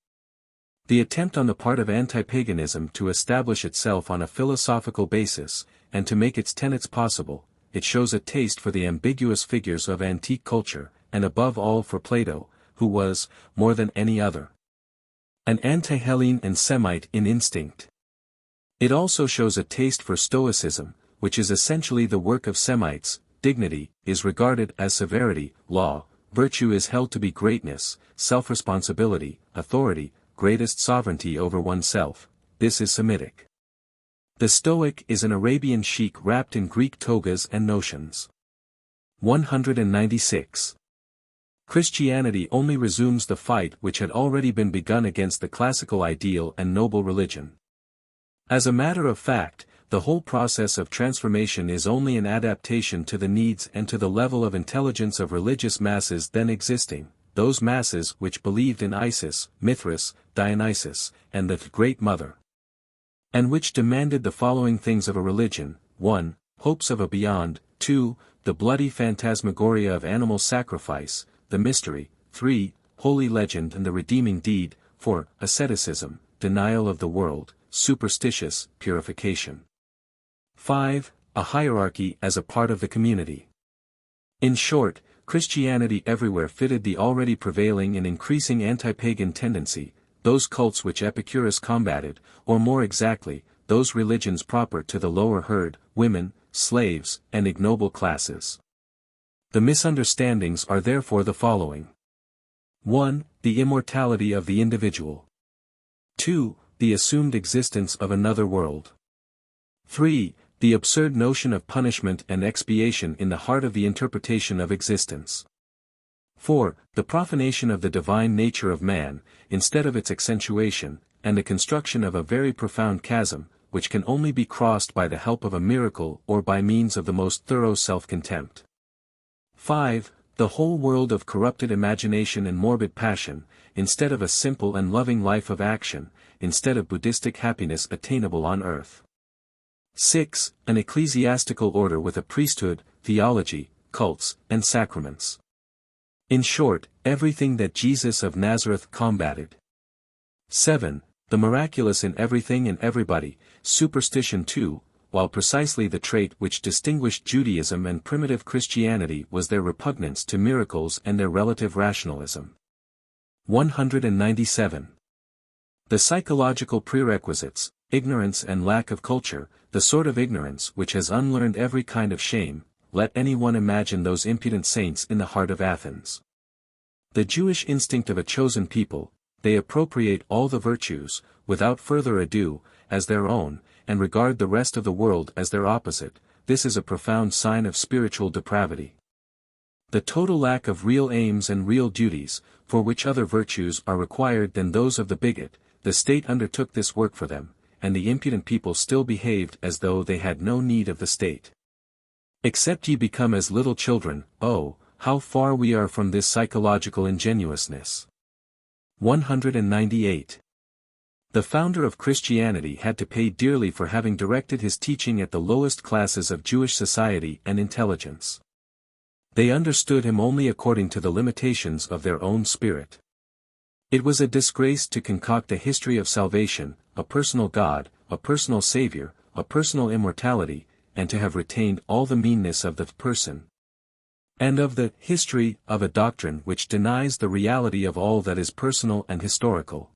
The attempt on the part of anti-paganism to establish itself on a philosophical basis, and to make its tenets possible, it shows a taste for the ambiguous figures of antique culture, and above all for Plato, who was, more than any other, an anti-Hellene and Semite in instinct. It also shows a taste for Stoicism, which is essentially the work of Semites. Dignity is regarded as severity, law, virtue is held to be greatness, self-responsibility, authority, greatest sovereignty over oneself. This is Semitic. The Stoic is an Arabian sheik wrapped in Greek togas and notions. 196. Christianity only resumes the fight which had already been begun against the classical ideal and noble religion. As a matter of fact, the whole process of transformation is only an adaptation to the needs and to the level of intelligence of religious masses then existing, those masses which believed in Isis, Mithras, Dionysus, and the Great Mother. And which demanded the following things of a religion: 1. Hopes of a beyond; 2. The bloody phantasmagoria of animal sacrifice, the mystery; 3. Holy legend and the redeeming deed; 4. Asceticism, denial of the world; superstitious, purification. 5. A hierarchy as a part of the community. In short, Christianity everywhere fitted the already prevailing and increasing anti-pagan tendency, those cults which Epicurus combated, or more exactly, those religions proper to the lower herd, women, slaves, and ignoble classes. The misunderstandings are therefore the following. 1. The immortality of the individual. 2. The assumed existence of another world. 3. The absurd notion of punishment and expiation in the heart of the interpretation of existence. 4. The profanation of the divine nature of man, instead of its accentuation, and the construction of a very profound chasm, which can only be crossed by the help of a miracle or by means of the most thorough self-contempt. 5. The whole world of corrupted imagination and morbid passion, instead of a simple and loving life of action, instead of Buddhistic happiness attainable on earth. 6. An ecclesiastical order with a priesthood, theology, cults, and sacraments. In short, everything that Jesus of Nazareth combated. 7. The miraculous in everything and everybody, superstition too, while precisely the trait which distinguished Judaism and primitive Christianity was their repugnance to miracles and their relative rationalism. 197. The psychological prerequisites, ignorance and lack of culture, the sort of ignorance which has unlearned every kind of shame. Let anyone imagine those impudent saints in the heart of Athens. The Jewish instinct of a chosen people, they appropriate all the virtues, without further ado, as their own, and regard the rest of the world as their opposite. This is a profound sign of spiritual depravity. The total lack of real aims and real duties, for which other virtues are required than those of the bigot, the state undertook this work for them, and the impudent people still behaved as though they had no need of the state. Except ye become as little children, oh, how far we are from this psychological ingenuousness. 198. The founder of Christianity had to pay dearly for having directed his teaching at the lowest classes of Jewish society and intelligence. They understood him only according to the limitations of their own spirit. It was a disgrace to concoct a history of salvation, a personal God, a personal Savior, a personal immortality, and to have retained all the meanness of the person, and of the history of a doctrine which denies the reality of all that is personal and historical.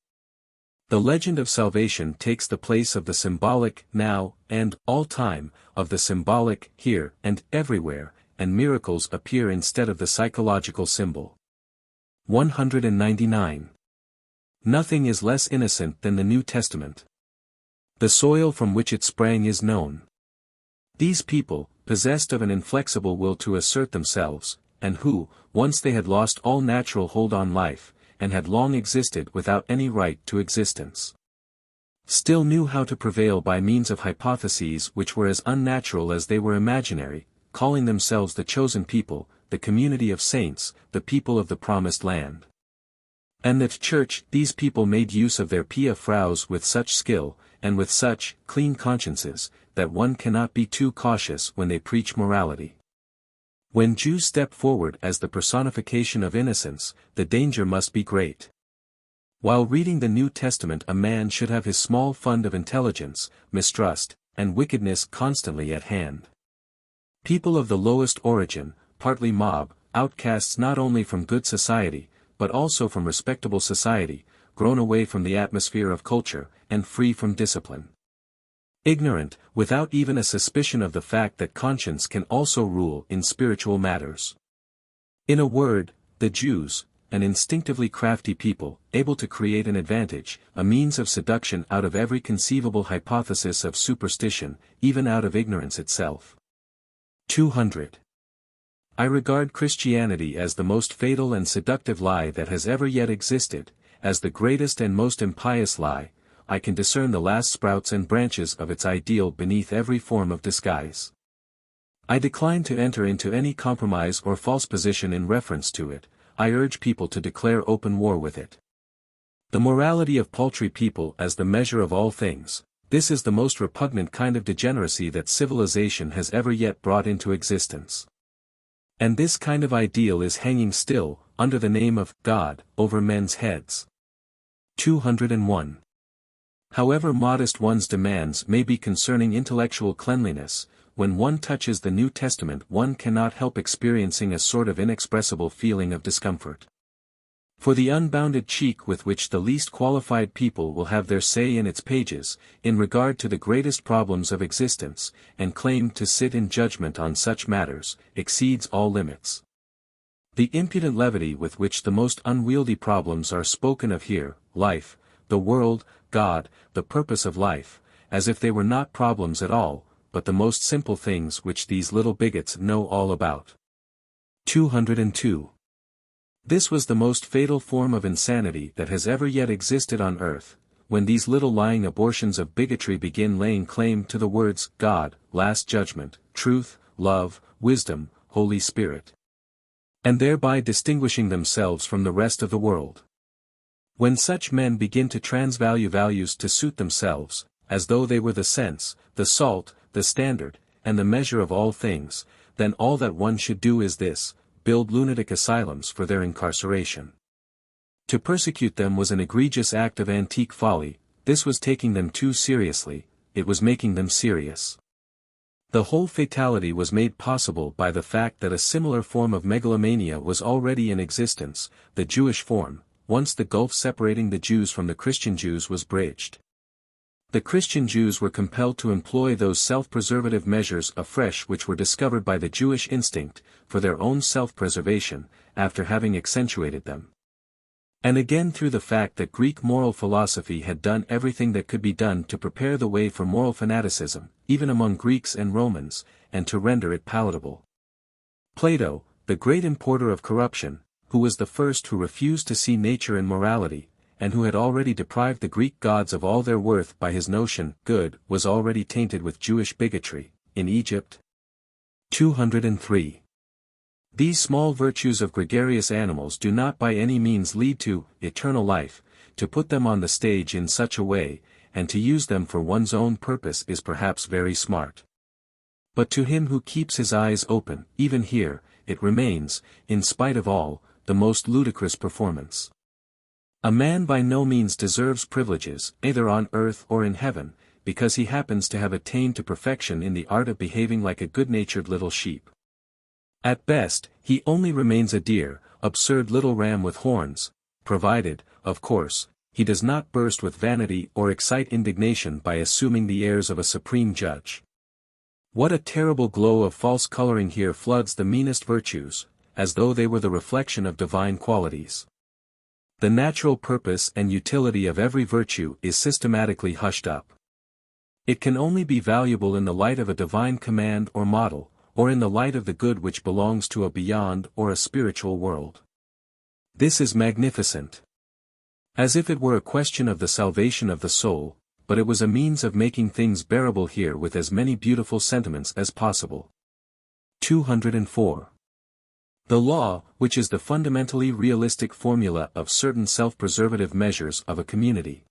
The legend of salvation takes the place of the symbolic now and all time, of the symbolic here and everywhere, and miracles appear instead of the psychological symbol. 199. Nothing is less innocent than the New Testament. The soil from which it sprang is known. These people, possessed of an inflexible will to assert themselves, and who, once they had lost all natural hold on life, and had long existed without any right to existence, still knew how to prevail by means of hypotheses which were as unnatural as they were imaginary, calling themselves the chosen people, the community of saints, the people of the promised land. And that church, these people made use of their pia phraus with such skill, and with such clean consciences, that one cannot be too cautious when they preach morality. When Jews step forward as the personification of innocence, the danger must be great. While reading the New Testament, a man should have his small fund of intelligence, mistrust, and wickedness constantly at hand. People of the lowest origin, partly mob, outcasts not only from good society, but also from respectable society, grown away from the atmosphere of culture, and free from discipline. Ignorant, without even a suspicion of the fact that conscience can also rule in spiritual matters. In a word, the Jews, an instinctively crafty people, able to create an advantage, a means of seduction out of every conceivable hypothesis of superstition, even out of ignorance itself. 200. I regard Christianity as the most fatal and seductive lie that has ever yet existed, as the greatest and most impious lie. I can discern the last sprouts and branches of its ideal beneath every form of disguise. I decline to enter into any compromise or false position in reference to it. I urge people to declare open war with it. The morality of paltry people as the measure of all things, this is the most repugnant kind of degeneracy that civilization has ever yet brought into existence. And this kind of ideal is hanging still, under the name of God, over men's heads. 201. However modest one's demands may be concerning intellectual cleanliness, when one touches the New Testament one cannot help experiencing a sort of inexpressible feeling of discomfort. For the unbounded cheek with which the least qualified people will have their say in its pages, in regard to the greatest problems of existence, and claim to sit in judgment on such matters, exceeds all limits. The impudent levity with which the most unwieldy problems are spoken of here, life, the world, God, the purpose of life, as if they were not problems at all, but the most simple things which these little bigots know all about. 202. This was the most fatal form of insanity that has ever yet existed on earth, when these little lying abortions of bigotry begin laying claim to the words God, last judgment, truth, love, wisdom, Holy Spirit, and thereby distinguishing themselves from the rest of the world. When such men begin to transvalue values to suit themselves, as though they were the sense, the salt, the standard, and the measure of all things, then all that one should do is this: build lunatic asylums for their incarceration. To persecute them was an egregious act of antique folly. This was taking them too seriously, it was making them serious. The whole fatality was made possible by the fact that a similar form of megalomania was already in existence, the Jewish form, once the gulf separating the Jews from the Christian Jews was bridged. The Christian Jews were compelled to employ those self-preservative measures afresh which were discovered by the Jewish instinct, for their own self-preservation, after having accentuated them. And again through the fact that Greek moral philosophy had done everything that could be done to prepare the way for moral fanaticism, even among Greeks and Romans, and to render it palatable. Plato, the great importer of corruption, who was the first who refused to see nature and morality, and who had already deprived the Greek gods of all their worth by his notion, good, was already tainted with Jewish bigotry, in Egypt. 203. These small virtues of gregarious animals do not by any means lead to eternal life. To put them on the stage in such a way, and to use them for one's own purpose is perhaps very smart. But to him who keeps his eyes open, even here, it remains, in spite of all, the most ludicrous performance. A man by no means deserves privileges, either on earth or in heaven, because he happens to have attained to perfection in the art of behaving like a good-natured little sheep. At best, he only remains a dear, absurd little ram with horns, provided, of course, he does not burst with vanity or excite indignation by assuming the airs of a supreme judge. What a terrible glow of false coloring here floods the meanest virtues, as though they were the reflection of divine qualities. The natural purpose and utility of every virtue is systematically hushed up. It can only be valuable in the light of a divine command or model, or in the light of the good which belongs to a beyond or a spiritual world. This is magnificent. As if it were a question of the salvation of the soul, but it was a means of making things bearable here with as many beautiful sentiments as possible. 204. The law, which is the fundamentally realistic formula of certain self-preservative measures of a community,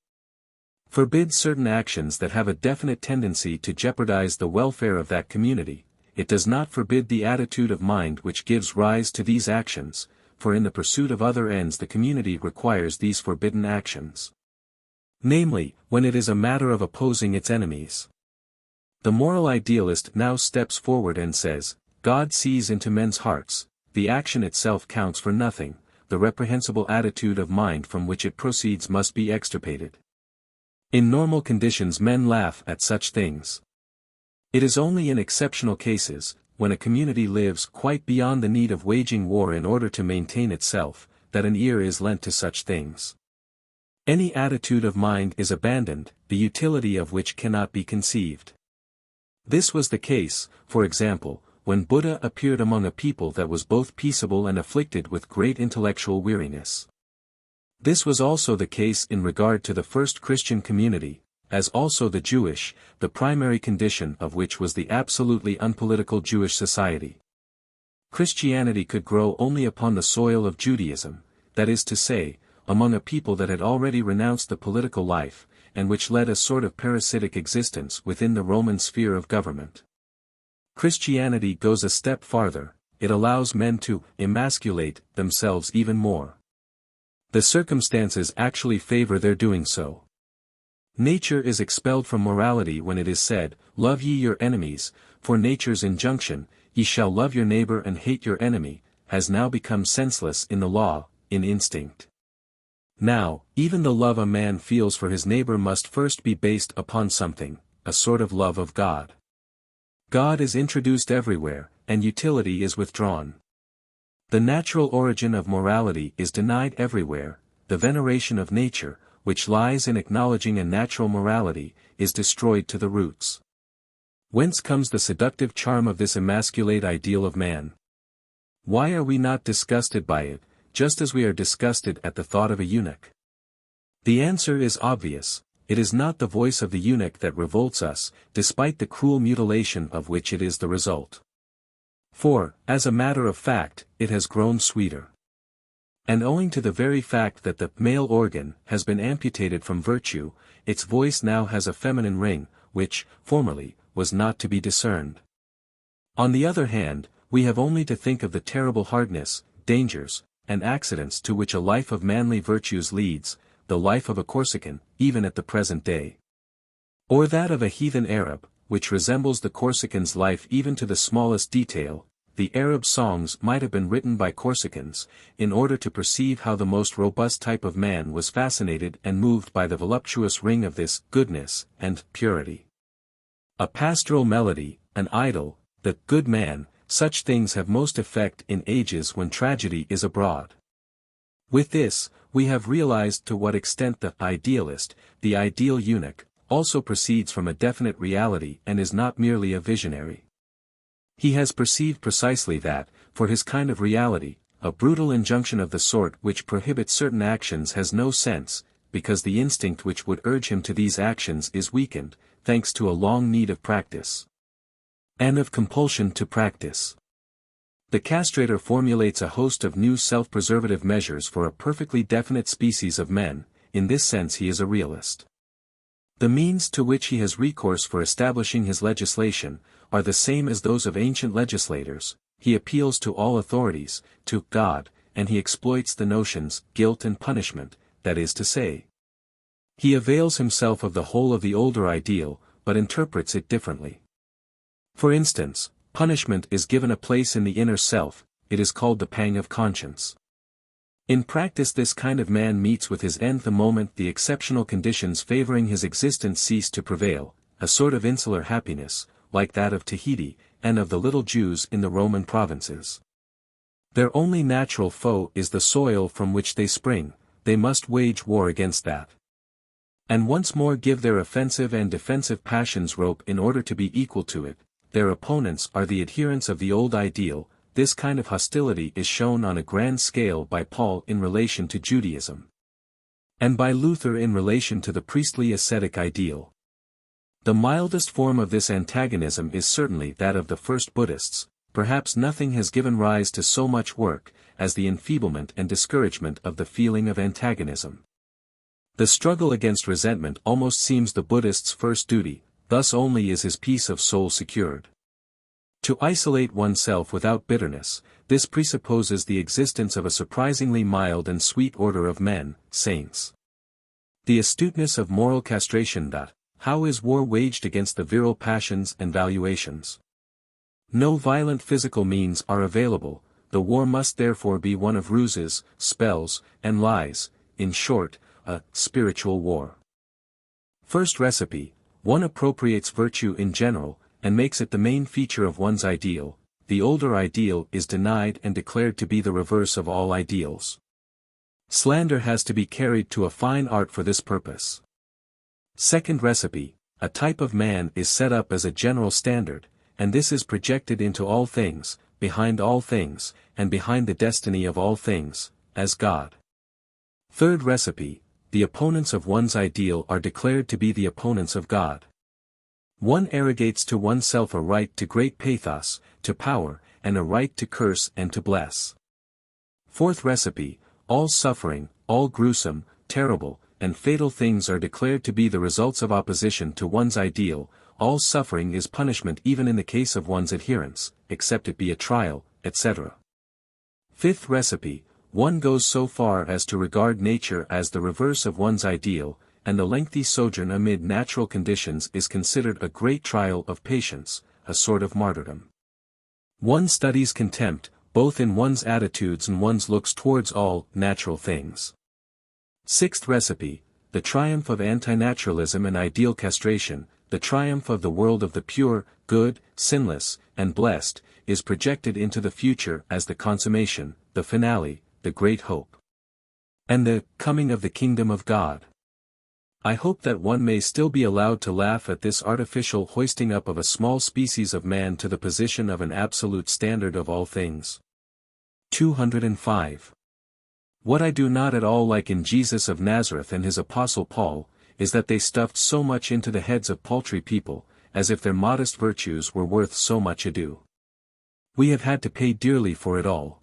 forbids certain actions that have a definite tendency to jeopardize the welfare of that community. It does not forbid the attitude of mind which gives rise to these actions, for in the pursuit of other ends the community requires these forbidden actions. Namely, when it is a matter of opposing its enemies. The moral idealist now steps forward and says, God sees into men's hearts. The action itself counts for nothing, the reprehensible attitude of mind from which it proceeds must be extirpated. In normal conditions men laugh at such things. It is only in exceptional cases, when a community lives quite beyond the need of waging war in order to maintain itself, that an ear is lent to such things. Any attitude of mind is abandoned, the utility of which cannot be conceived. This was the case, for example, when Buddha appeared among a people that was both peaceable and afflicted with great intellectual weariness. This was also the case in regard to the first Christian community, as also the Jewish, the primary condition of which was the absolutely unpolitical Jewish society. Christianity could grow only upon the soil of Judaism, that is to say, among a people that had already renounced the political life, and which led a sort of parasitic existence within the Roman sphere of government. Christianity goes a step farther, it allows men to emasculate themselves even more. The circumstances actually favor their doing so. Nature is expelled from morality when it is said, "Love ye your enemies," for nature's injunction, "Ye shall love your neighbor and hate your enemy," has now become senseless in the law, in instinct. Now, even the love a man feels for his neighbor must first be based upon something, a sort of love of God. God is introduced everywhere, and utility is withdrawn. The natural origin of morality is denied everywhere, the veneration of nature, which lies in acknowledging a natural morality, is destroyed to the roots. Whence comes the seductive charm of this emasculate ideal of man? Why are we not disgusted by it, just as we are disgusted at the thought of a eunuch? The answer is obvious, it is not the voice of the eunuch that revolts us, despite the cruel mutilation of which it is the result. For, as a matter of fact, it has grown sweeter. And owing to the very fact that the male organ has been amputated from virtue, its voice now has a feminine ring, which, formerly, was not to be discerned. On the other hand, we have only to think of the terrible hardness, dangers, and accidents to which a life of manly virtues leads, the life of a Corsican, even at the present day. Or that of a heathen Arab, which resembles the Corsican's life even to the smallest detail. The Arab songs might have been written by Corsicans, in order to perceive how the most robust type of man was fascinated and moved by the voluptuous ring of this goodness and purity. A pastoral melody, an idyll, the good man, such things have most effect in ages when tragedy is abroad. With this, we have realized to what extent the idealist, the ideal eunuch, also proceeds from a definite reality and is not merely a visionary. He has perceived precisely that, for his kind of reality, a brutal injunction of the sort which prohibits certain actions has no sense, because the instinct which would urge him to these actions is weakened, thanks to a long need of practice. And of compulsion to practice. The castrator formulates a host of new self-preservative measures for a perfectly definite species of men, in this sense he is a realist. The means to which he has recourse for establishing his legislation, are the same as those of ancient legislators. He appeals to all authorities, to God, and he exploits the notions, guilt and punishment, that is to say. He avails himself of the whole of the older ideal, but interprets it differently. For instance, punishment is given a place in the inner self, it is called the pang of conscience. In practice this kind of man meets with his end the moment the exceptional conditions favoring his existence cease to prevail, a sort of insular happiness, like that of Tahiti, and of the little Jews in the Roman provinces. Their only natural foe is the soil from which they spring, they must wage war against that. And once more give their offensive and defensive passions rope in order to be equal to it. Their opponents are the adherents of the old ideal. This kind of hostility is shown on a grand scale by Paul in relation to Judaism, and by Luther in relation to the priestly ascetic ideal. The mildest form of this antagonism is certainly that of the first Buddhists. Perhaps nothing has given rise to so much work, as the enfeeblement and discouragement of the feeling of antagonism. The struggle against resentment almost seems the Buddhist's first duty, thus only is his peace of soul secured. To isolate oneself without bitterness, this presupposes the existence of a surprisingly mild and sweet order of men, saints. The astuteness of moral castration. How is war waged against the virile passions and valuations? No violent physical means are available, the war must therefore be one of ruses, spells, and lies, in short, a spiritual war. First recipe, one appropriates virtue in general, and makes it the main feature of one's ideal. The older ideal is denied and declared to be the reverse of all ideals. Slander has to be carried to a fine art for this purpose. Second recipe, a type of man is set up as a general standard, and this is projected into all things, behind all things, and behind the destiny of all things, as God. Third recipe: the opponents of one's ideal are declared to be the opponents of God. One arrogates to oneself a right to great pathos, to power, and a right to curse and to bless. Fourth recipe: all suffering, all gruesome, terrible, and fatal things are declared to be the results of opposition to one's ideal. All suffering is punishment even in the case of one's adherence, except it be a trial, etc. Fifth recipe: one goes so far as to regard nature as the reverse of one's ideal, and the lengthy sojourn amid natural conditions is considered a great trial of patience, a sort of martyrdom. One studies contempt, both in one's attitudes and one's looks towards all natural things. Sixth recipe: the triumph of antinaturalism and ideal castration, the triumph of the world of the pure, good, sinless, and blessed, is projected into the future as the consummation, the finale, the great hope, and the coming of the kingdom of God. I hope that one may still be allowed to laugh at this artificial hoisting up of a small species of man to the position of an absolute standard of all things. 205. What I do not at all like in Jesus of Nazareth and his apostle Paul, is that they stuffed so much into the heads of paltry people, as if their modest virtues were worth so much ado. We have had to pay dearly for it all.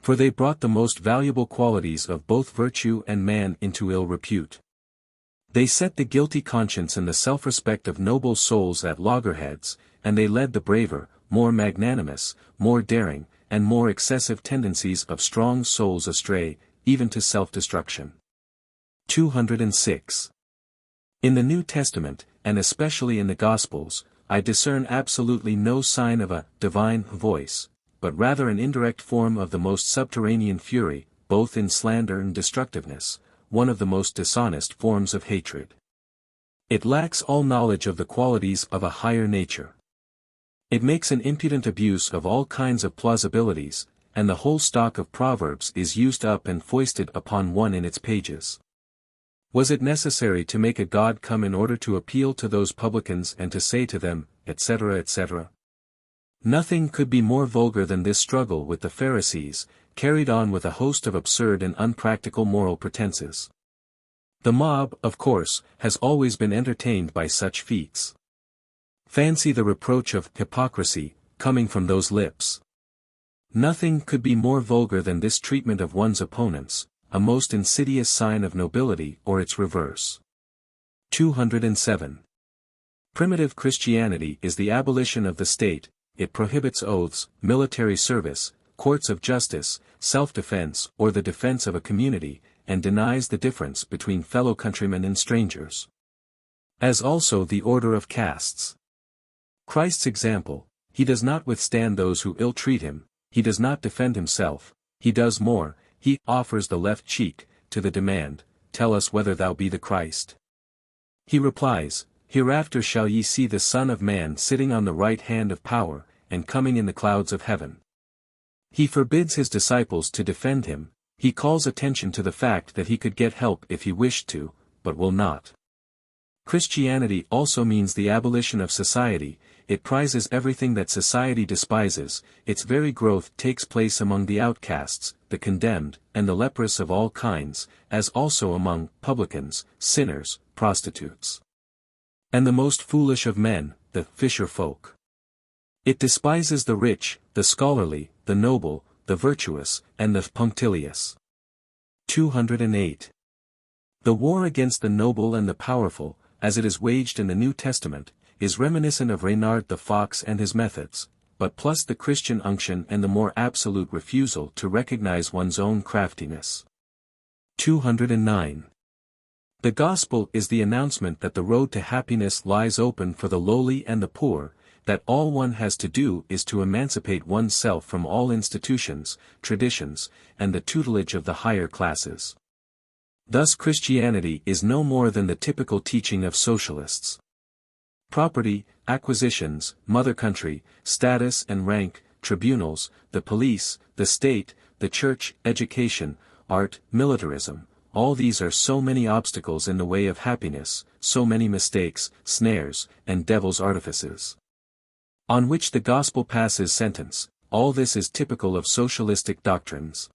For they brought the most valuable qualities of both virtue and man into ill repute. They set the guilty conscience and the self-respect of noble souls at loggerheads, and they led the braver, more magnanimous, more daring, and more excessive tendencies of strong souls astray, even to self-destruction. 206. In the New Testament, and especially in the Gospels, I discern absolutely no sign of a divine voice, but rather an indirect form of the most subterranean fury, both in slander and destructiveness, one of the most dishonest forms of hatred. It lacks all knowledge of the qualities of a higher nature. It makes an impudent abuse of all kinds of plausibilities, and the whole stock of proverbs is used up and foisted upon one in its pages. Was it necessary to make a God come in order to appeal to those publicans and to say to them, etc., etc.? Nothing could be more vulgar than this struggle with the Pharisees, carried on with a host of absurd and unpractical moral pretenses. The mob, of course, has always been entertained by such feats. Fancy the reproach of hypocrisy, coming from those lips. Nothing could be more vulgar than this treatment of one's opponents, a most insidious sign of nobility or its reverse. 207. Primitive Christianity is the abolition of the state. It prohibits oaths, military service, courts of justice, self-defense or the defense of a community, and denies the difference between fellow countrymen and strangers. As also the order of castes. Christ's example: he does not withstand those who ill-treat him, he does not defend himself, he does more, he offers the left cheek, to the demand, "Tell us whether thou be the Christ." He replies, "Hereafter shall ye see the Son of Man sitting on the right hand of power, and coming in the clouds of heaven." He forbids his disciples to defend him, he calls attention to the fact that he could get help if he wished to, but will not. Christianity also means the abolition of society. It prizes everything that society despises, its very growth takes place among the outcasts, the condemned, and the leprous of all kinds, as also among publicans, sinners, prostitutes, and the most foolish of men, the fisher folk. It despises the rich, the scholarly, the noble, the virtuous, and the punctilious. 208. The war against the noble and the powerful, as it is waged in the New Testament, is reminiscent of Reynard the Fox and his methods, but plus the Christian unction and the more absolute refusal to recognize one's own craftiness. 209. The Gospel is the announcement that the road to happiness lies open for the lowly and the poor, that all one has to do is to emancipate oneself from all institutions, traditions, and the tutelage of the higher classes. Thus Christianity is no more than the typical teaching of socialists. Property, acquisitions, mother country, status and rank, tribunals, the police, the state, the church, education, art, militarism, all these are so many obstacles in the way of happiness, so many mistakes, snares, and devil's artifices. On which the gospel passes sentence, all this is typical of socialistic doctrines.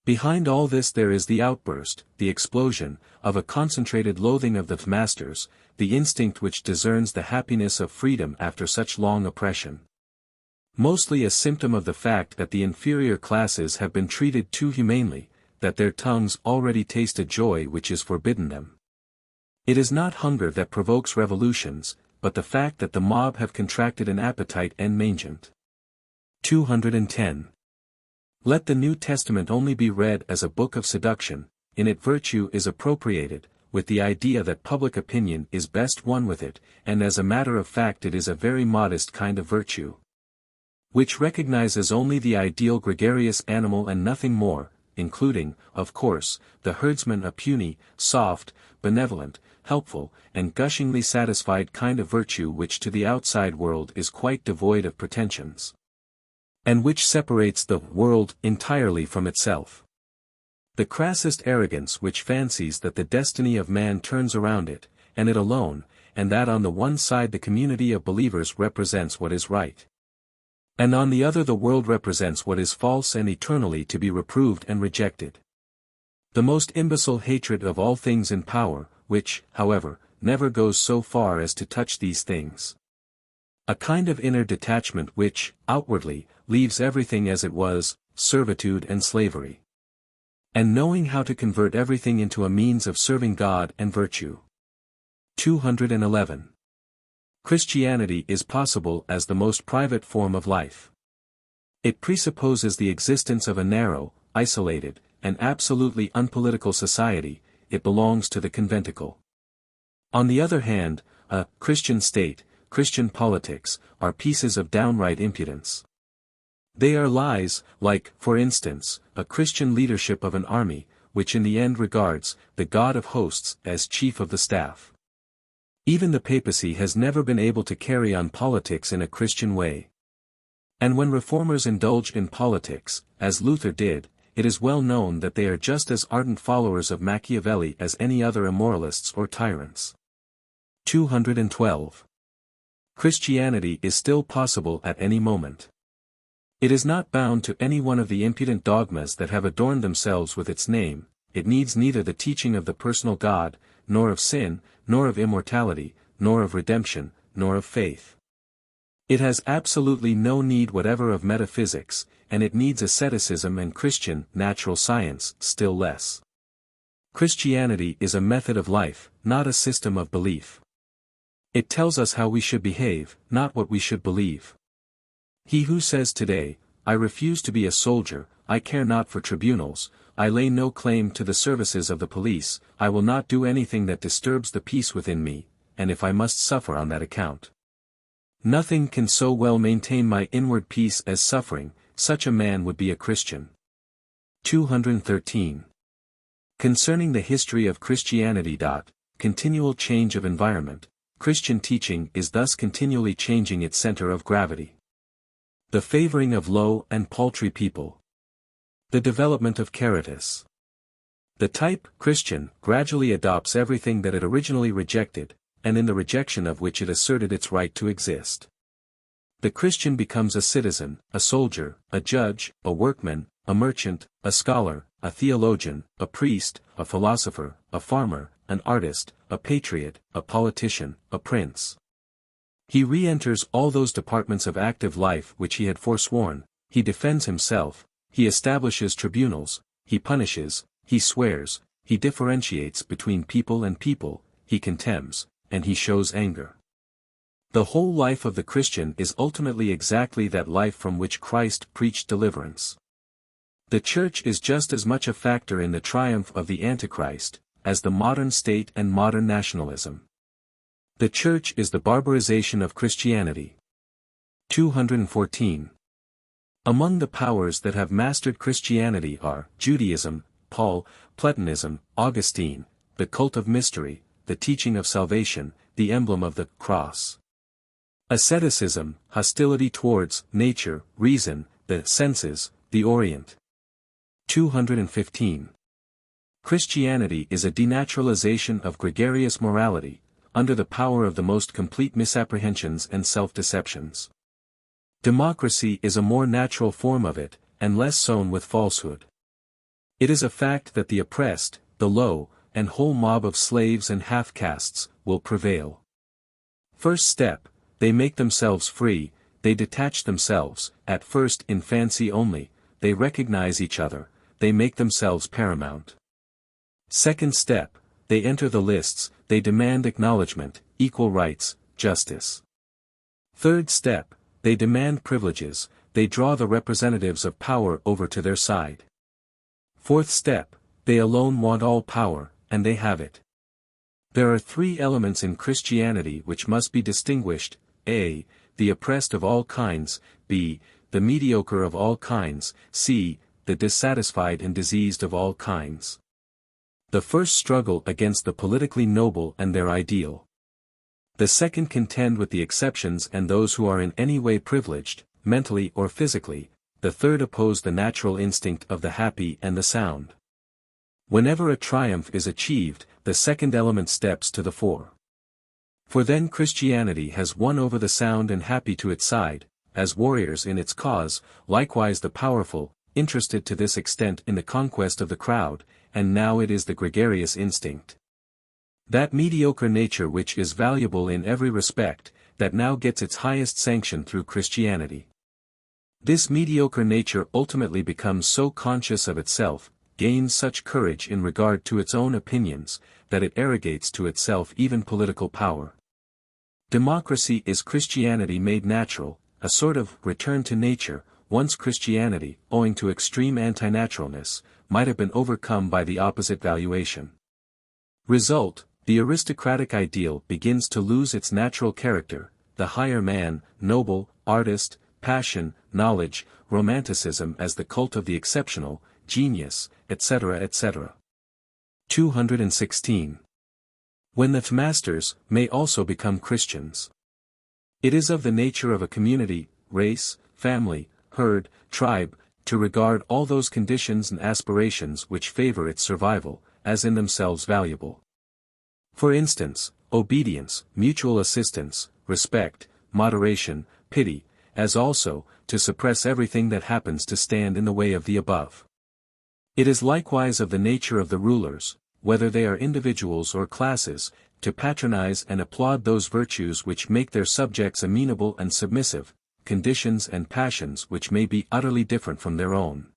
Behind all this there is the outburst, the explosion, of a concentrated loathing of the masters, the instinct which discerns the happiness of freedom after such long oppression. Mostly a symptom of the fact that the inferior classes have been treated too humanely, that their tongues already taste a joy which is forbidden them. It is not hunger that provokes revolutions, but the fact that the mob have contracted an appetite en mangent. 210. Let the New Testament only be read as a book of seduction, in it virtue is appropriated, with the idea that public opinion is best won with it, and as a matter of fact it is a very modest kind of virtue, which recognizes only the ideal gregarious animal and nothing more, including, of course, the herdsman, a puny, soft, benevolent, helpful, and gushingly satisfied kind of virtue which to the outside world is quite devoid of pretensions, and which separates the world entirely from itself. The crassest arrogance which fancies that the destiny of man turns around it, and it alone, and that on the one side the community of believers represents what is right, and on the other the world represents what is false and eternally to be reproved and rejected. The most imbecile hatred of all things in power, which, however, never goes so far as to touch these things. A kind of inner detachment which, outwardly, leaves everything as it was, servitude and slavery, and knowing how to convert everything into a means of serving God and virtue. 211. Christianity is possible as the most private form of life. It presupposes the existence of a narrow, isolated, and absolutely unpolitical society. It belongs to the conventicle. On the other hand, a Christian state, Christian politics, are pieces of downright impudence. They are lies, like, for instance, a Christian leadership of an army, which in the end regards the God of hosts as chief of the staff. Even the papacy has never been able to carry on politics in a Christian way. And when reformers indulge in politics, as Luther did, it is well known that they are just as ardent followers of Machiavelli as any other immoralists or tyrants. 212. Christianity is still possible at any moment. It is not bound to any one of the impudent dogmas that have adorned themselves with its name. It needs neither the teaching of the personal God, nor of sin, nor of immortality, nor of redemption, nor of faith. It has absolutely no need whatever of metaphysics, and it needs asceticism and Christian natural science still less. Christianity is a method of life, not a system of belief. It tells us how we should behave, not what we should believe. He who says today, I refuse to be a soldier, I care not for tribunals, I lay no claim to the services of the police, I will not do anything that disturbs the peace within me, and if I must suffer on that account. Nothing can so well maintain my inward peace as suffering, such a man would be a Christian. 213. Concerning the history of Christianity. Continual change of environment. Christian teaching is thus continually changing its center of gravity. The favoring of low and paltry people. The development of caritas. The type Christian gradually adopts everything that it originally rejected, and in the rejection of which it asserted its right to exist. The Christian becomes a citizen, a soldier, a judge, a workman, a merchant, a scholar, a theologian, a priest, a philosopher, a farmer, an artist, a patriot, a politician, a prince. He re-enters all those departments of active life which he had forsworn. He defends himself, he establishes tribunals, he punishes, he swears, he differentiates between people and people, he contemns, and he shows anger. The whole life of the Christian is ultimately exactly that life from which Christ preached deliverance. The Church is just as much a factor in the triumph of the Antichrist, as the modern state and modern nationalism. The Church is the barbarization of Christianity. 214. Among the powers that have mastered Christianity are Judaism, Paul, Platonism, Augustine, the cult of mystery, the teaching of salvation, the emblem of the cross. Asceticism, hostility towards nature, reason, the senses, the Orient. 215. Christianity is a denaturalization of gregarious morality, under the power of the most complete misapprehensions and self-deceptions. Democracy is a more natural form of it, and less sown with falsehood. It is a fact that the oppressed, the low, and whole mob of slaves and half-castes, will prevail. First step, they make themselves free, they detach themselves, at first in fancy only, they recognize each other, they make themselves paramount. Second step, they enter the lists, they demand acknowledgement, equal rights, justice. Third step, they demand privileges, they draw the representatives of power over to their side. Fourth step, they alone want all power, and they have it. There are three elements in Christianity which must be distinguished: a. the oppressed of all kinds, b. the mediocre of all kinds, c. the dissatisfied and diseased of all kinds. The first struggle against the politically noble and their ideal. The second contend with the exceptions and those who are in any way privileged, mentally or physically. The third oppose the natural instinct of the happy and the sound. Whenever a triumph is achieved, the second element steps to the fore. For then Christianity has won over the sound and happy to its side, as warriors in its cause, likewise the powerful, interested to this extent in the conquest of the crowd, and now it is the gregarious instinct. That mediocre nature which is valuable in every respect, that now gets its highest sanction through Christianity. This mediocre nature ultimately becomes so conscious of itself, gains such courage in regard to its own opinions, that it arrogates to itself even political power. Democracy is Christianity made natural, a sort of return to nature. Once Christianity, owing to extreme antinaturalness, might have been overcome by the opposite valuation. Result, the aristocratic ideal begins to lose its natural character, the higher man, noble, artist, passion, knowledge, romanticism as the cult of the exceptional, genius, etc. etc. 216. When the masters may also become Christians. It is of the nature of a community, race, family, herd, tribe, to regard all those conditions and aspirations which favor its survival, as in themselves valuable. For instance, obedience, mutual assistance, respect, moderation, pity, as also, to suppress everything that happens to stand in the way of the above. It is likewise of the nature of the rulers, whether they are individuals or classes, to patronize and applaud those virtues which make their subjects amenable and submissive, conditions and passions which may be utterly different from their own.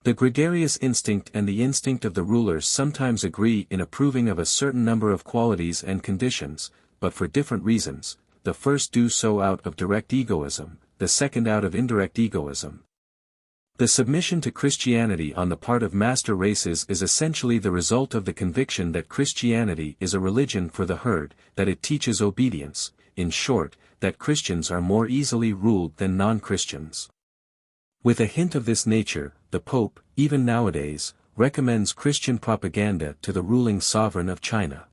The gregarious instinct and the instinct of the rulers sometimes agree in approving of a certain number of qualities and conditions, but for different reasons. The first do so out of direct egoism, the second out of indirect egoism. The submission to Christianity on the part of master races is essentially the result of the conviction that Christianity is a religion for the herd, that it teaches obedience, in short, that Christians are more easily ruled than non-Christians. With a hint of this nature, the Pope, even nowadays, recommends Christian propaganda to the ruling sovereign of China.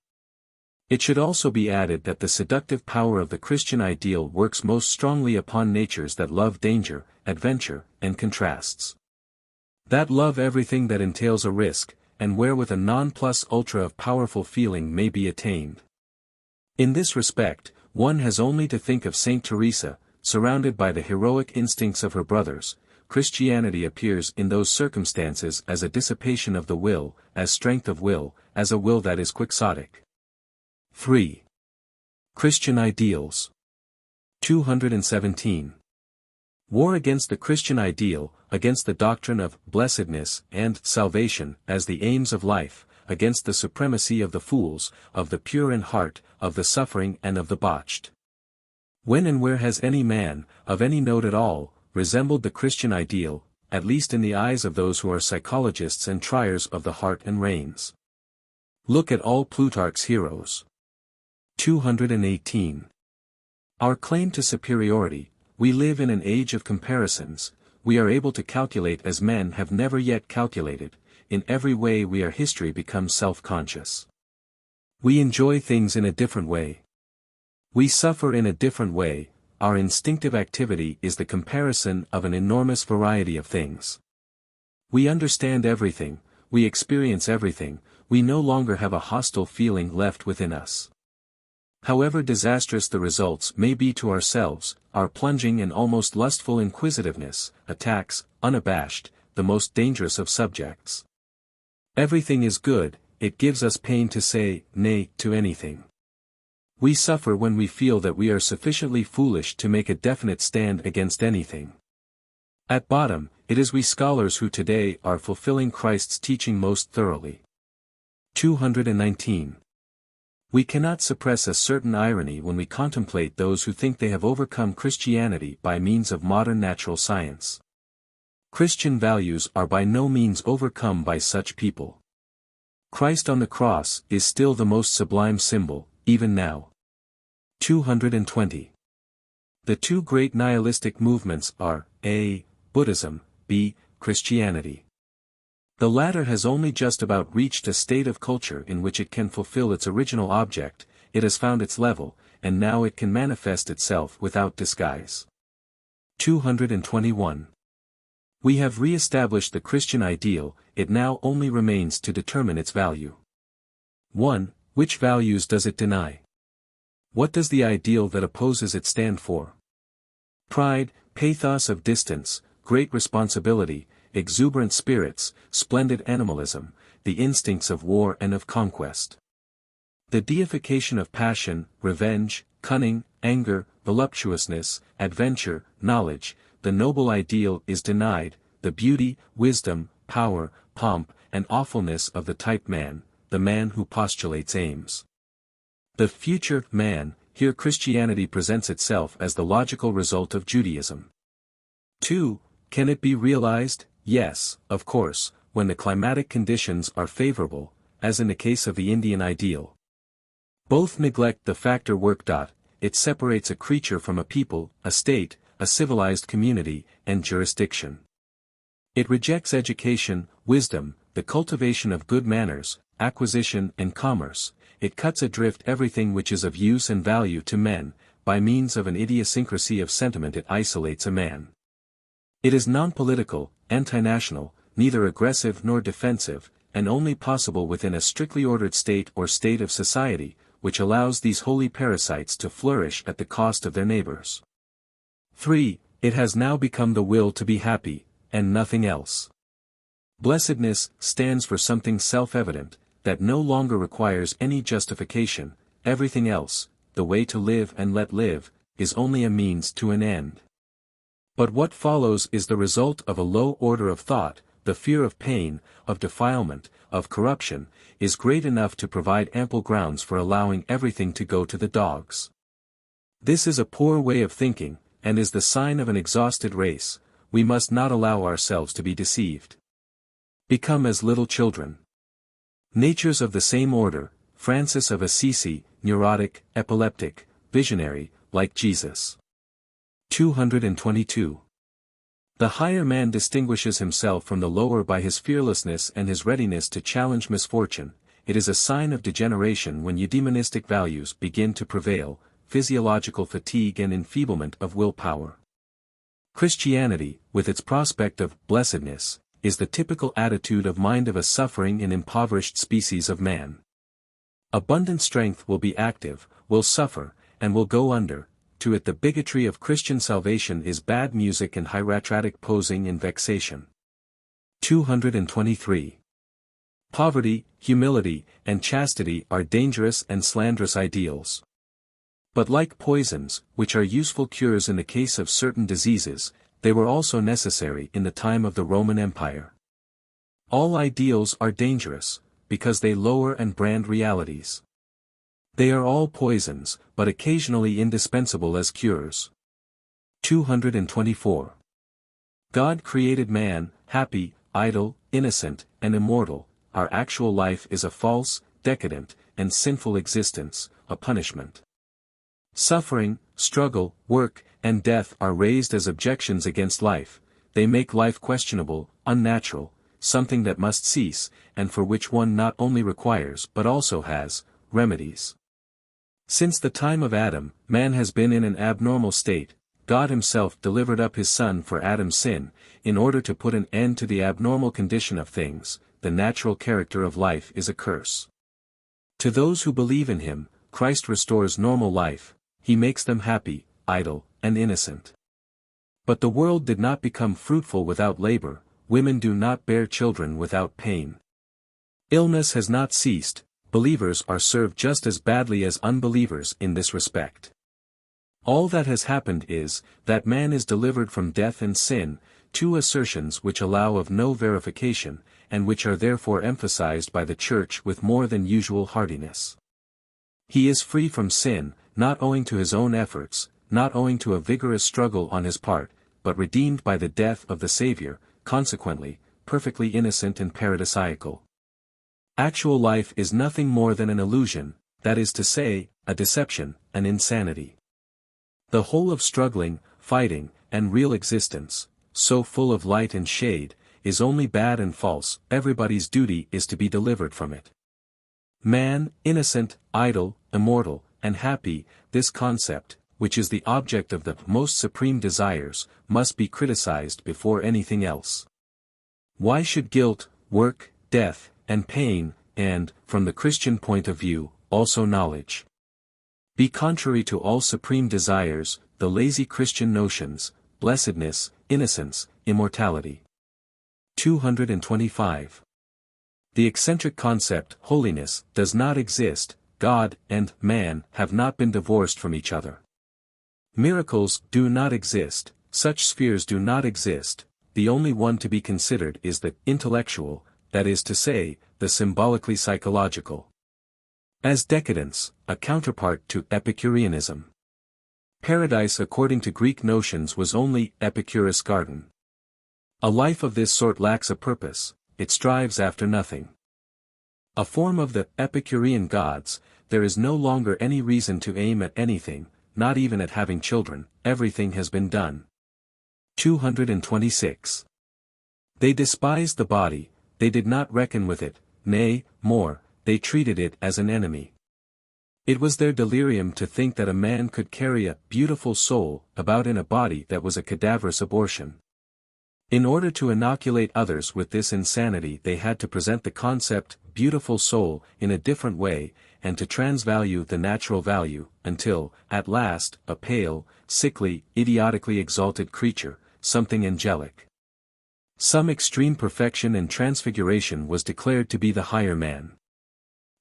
It should also be added that the seductive power of the Christian ideal works most strongly upon natures that love danger, adventure, and contrasts. That love everything that entails a risk, and wherewith a non plus ultra of powerful feeling may be attained. In this respect, one has only to think of Saint Teresa, surrounded by the heroic instincts of her brothers. Christianity appears in those circumstances as a dissipation of the will, as strength of will, as a will that is quixotic. 3. Christian ideals. 217. War against the Christian ideal, against the doctrine of blessedness and salvation as the aims of life, against the supremacy of the fools, of the pure in heart, of the suffering and of the botched. When and where has any man, of any note at all, resembled the Christian ideal, at least in the eyes of those who are psychologists and triers of the heart and reins? Look at all Plutarch's heroes. 218. Our claim to superiority: we live in an age of comparisons, we are able to calculate as men have never yet calculated, in every way we are history becomes self-conscious. We enjoy things in a different way. We suffer in a different way, our instinctive activity is the comparison of an enormous variety of things. We understand everything, we experience everything, we no longer have a hostile feeling left within us. However disastrous the results may be to ourselves, our plunging and almost lustful inquisitiveness attacks, unabashed, the most dangerous of subjects. Everything is good, it gives us pain to say nay to anything. We suffer when we feel that we are sufficiently foolish to make a definite stand against anything. At bottom, it is we scholars who today are fulfilling Christ's teaching most thoroughly. 219. We cannot suppress a certain irony when we contemplate those who think they have overcome Christianity by means of modern natural science. Christian values are by no means overcome by such people. Christ on the cross is still the most sublime symbol, even now. 220. The two great nihilistic movements are, A. Buddhism, B. Christianity. The latter has only just about reached a state of culture in which it can fulfill its original object, it has found its level, and now it can manifest itself without disguise. 221. We have re-established the Christian ideal, it now only remains to determine its value. 1. Which values does it deny? What does the ideal that opposes it stand for? Pride, pathos of distance, great responsibility, exuberant spirits, splendid animalism, the instincts of war and of conquest. The deification of passion, revenge, cunning, anger, voluptuousness, adventure, knowledge, the noble ideal is denied, the beauty, wisdom, power, pomp, and awfulness of the type man, the man who postulates aims. The future man, here Christianity presents itself as the logical result of Judaism. 2. Can it be realized? Yes, of course, when the climatic conditions are favorable, as in the case of the Indian ideal. Both neglect the factor work. It separates a creature from a people, a state, a civilized community, and jurisdiction. It rejects education, wisdom, the cultivation of good manners, acquisition and commerce. It cuts adrift everything which is of use and value to men, by means of an idiosyncrasy of sentiment it isolates a man. It is non-political, anti-national, neither aggressive nor defensive, and only possible within a strictly ordered state or state of society, which allows these holy parasites to flourish at the cost of their neighbors. 3. It has now become the will to be happy, and nothing else. Blessedness stands for something self-evident, that no longer requires any justification, everything else, the way to live and let live, is only a means to an end. But what follows is the result of a low order of thought, the fear of pain, of defilement, of corruption, is great enough to provide ample grounds for allowing everything to go to the dogs. This is a poor way of thinking, and is the sign of an exhausted race. We must not allow ourselves to be deceived. Become as little children. Natures of the same order, Francis of Assisi, neurotic, epileptic, visionary, like Jesus. 222. The higher man distinguishes himself from the lower by his fearlessness and his readiness to challenge misfortune. It is a sign of degeneration when eudaimonistic values begin to prevail, physiological fatigue and enfeeblement of willpower. Christianity, with its prospect of blessedness, is the typical attitude of mind of a suffering and impoverished species of man. Abundant strength will be active, will suffer, and will go under. To it the bigotry of Christian salvation is bad music and hieratic posing and vexation. 223. Poverty, humility, and chastity are dangerous and slanderous ideals. But like poisons, which are useful cures in the case of certain diseases, they were also necessary in the time of the Roman Empire. All ideals are dangerous, because they lower and brand realities. They are all poisons, but occasionally indispensable as cures. 224. God created man, happy, idle, innocent, and immortal. Our actual life is a false, decadent, and sinful existence, a punishment. Suffering, struggle, work, and death are raised as objections against life. They make life questionable, unnatural, something that must cease, and for which one not only requires but also has remedies. Since the time of Adam, man has been in an abnormal state. God himself delivered up his Son for Adam's sin, in order to put an end to the abnormal condition of things. The natural character of life is a curse. To those who believe in him, Christ restores normal life, he makes them happy, idle, and innocent. But the world did not become fruitful without labor, women do not bear children without pain. Illness has not ceased, believers are served just as badly as unbelievers in this respect. All that has happened is, that man is delivered from death and sin, two assertions which allow of no verification, and which are therefore emphasized by the Church with more than usual heartiness. He is free from sin, not owing to his own efforts, not owing to a vigorous struggle on his part, but redeemed by the death of the Savior, consequently, perfectly innocent and paradisiacal. Actual life is nothing more than an illusion, that is to say, a deception, an insanity. The whole of struggling, fighting, and real existence, so full of light and shade, is only bad and false. Everybody's duty is to be delivered from it. Man, innocent, idle, immortal, and happy, this concept, which is the object of the most supreme desires, must be criticized before anything else. Why should guilt, work, death, and pain, and, from the Christian point of view, also knowledge, be contrary to all supreme desires, the lazy Christian notions, blessedness, innocence, immortality? 225. The eccentric concept, holiness, does not exist. God and man have not been divorced from each other. Miracles do not exist, such spheres do not exist, the only one to be considered is the intellectual, that is to say, the symbolically psychological. As decadence, a counterpart to Epicureanism. Paradise according to Greek notions was only Epicurus' garden. A life of this sort lacks a purpose, it strives after nothing. A form of the Epicurean gods, there is no longer any reason to aim at anything, not even at having children, everything has been done. 226. They despised the body, they did not reckon with it, nay, more, they treated it as an enemy. It was their delirium to think that a man could carry a beautiful soul about in a body that was a cadaverous abortion. In order to inoculate others with this insanity they had to present the concept, beautiful soul, in a different way, and to transvalue the natural value, until, at last, a pale, sickly, idiotically exalted creature, something angelic, some extreme perfection and transfiguration was declared to be the higher man.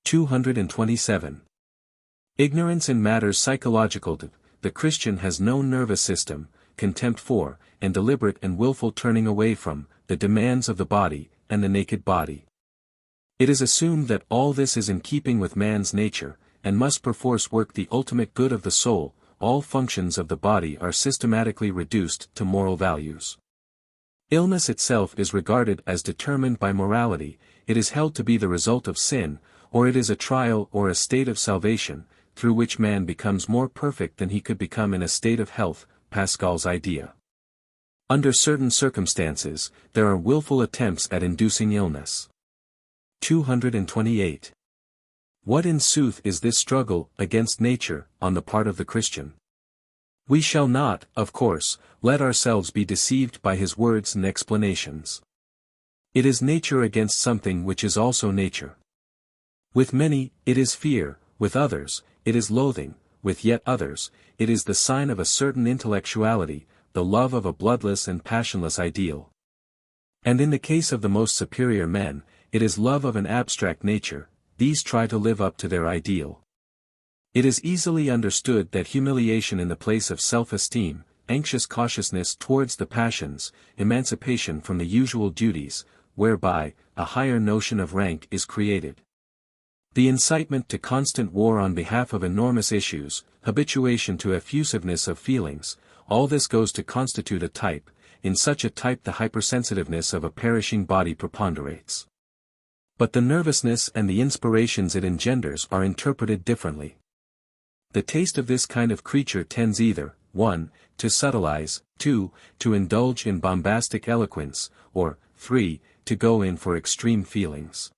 227. Ignorance in matters psychological. The Christian has no nervous system, contempt for, and deliberate and willful turning away from, the demands of the body, and the naked body. It is assumed that all this is in keeping with man's nature, and must perforce work the ultimate good of the soul. All functions of the body are systematically reduced to moral values. Illness itself is regarded as determined by morality, it is held to be the result of sin, or it is a trial or a state of salvation, through which man becomes more perfect than he could become in a state of health, Pascal's idea. Under certain circumstances, there are willful attempts at inducing illness. 228. What in sooth is this struggle against nature, on the part of the Christian? We shall not, of course, let ourselves be deceived by his words and explanations. It is nature against something which is also nature. With many, it is fear, with others, it is loathing, with yet others, it is the sign of a certain intellectuality, the love of a bloodless and passionless ideal. And in the case of the most superior men, it is love of an abstract nature, these try to live up to their ideal. It is easily understood that humiliation in the place of self-esteem, anxious cautiousness towards the passions, emancipation from the usual duties, whereby, a higher notion of rank is created. The incitement to constant war on behalf of enormous issues, habituation to effusiveness of feelings, all this goes to constitute a type. In such a type the hypersensitiveness of a perishing body preponderates. But the nervousness and the inspirations it engenders are interpreted differently. The taste of this kind of creature tends either, 1. To subtilize, 2. To indulge in bombastic eloquence, or, 3. To go in for extreme feelings.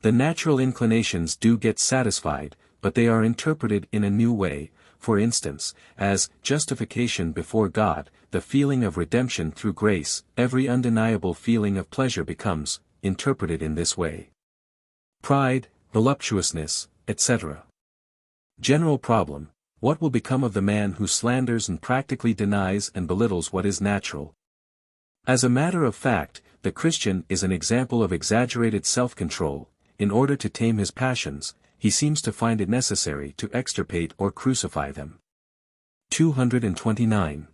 The natural inclinations do get satisfied, but they are interpreted in a new way, for instance, as justification before God, the feeling of redemption through grace, every undeniable feeling of pleasure becomes interpreted in this way. Pride, voluptuousness, etc. General problem: what will become of the man who slanders and practically denies and belittles what is natural? As a matter of fact, the Christian is an example of exaggerated self-control. In order to tame his passions, he seems to find it necessary to extirpate or crucify them. 229.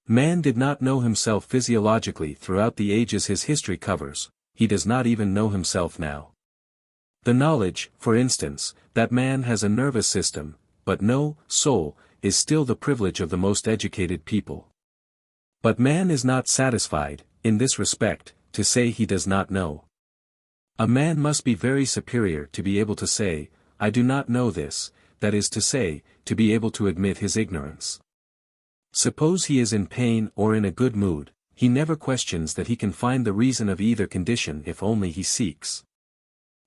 Man did not know himself physiologically throughout the ages his history covers. He does not even know himself now. The knowledge, for instance, that man has a nervous system, but no soul, is still the privilege of the most educated people. But man is not satisfied, in this respect, to say he does not know. A man must be very superior to be able to say, I do not know this, that is to say, to be able to admit his ignorance. Suppose he is in pain or in a good mood, he never questions that he can find the reason of either condition if only he seeks.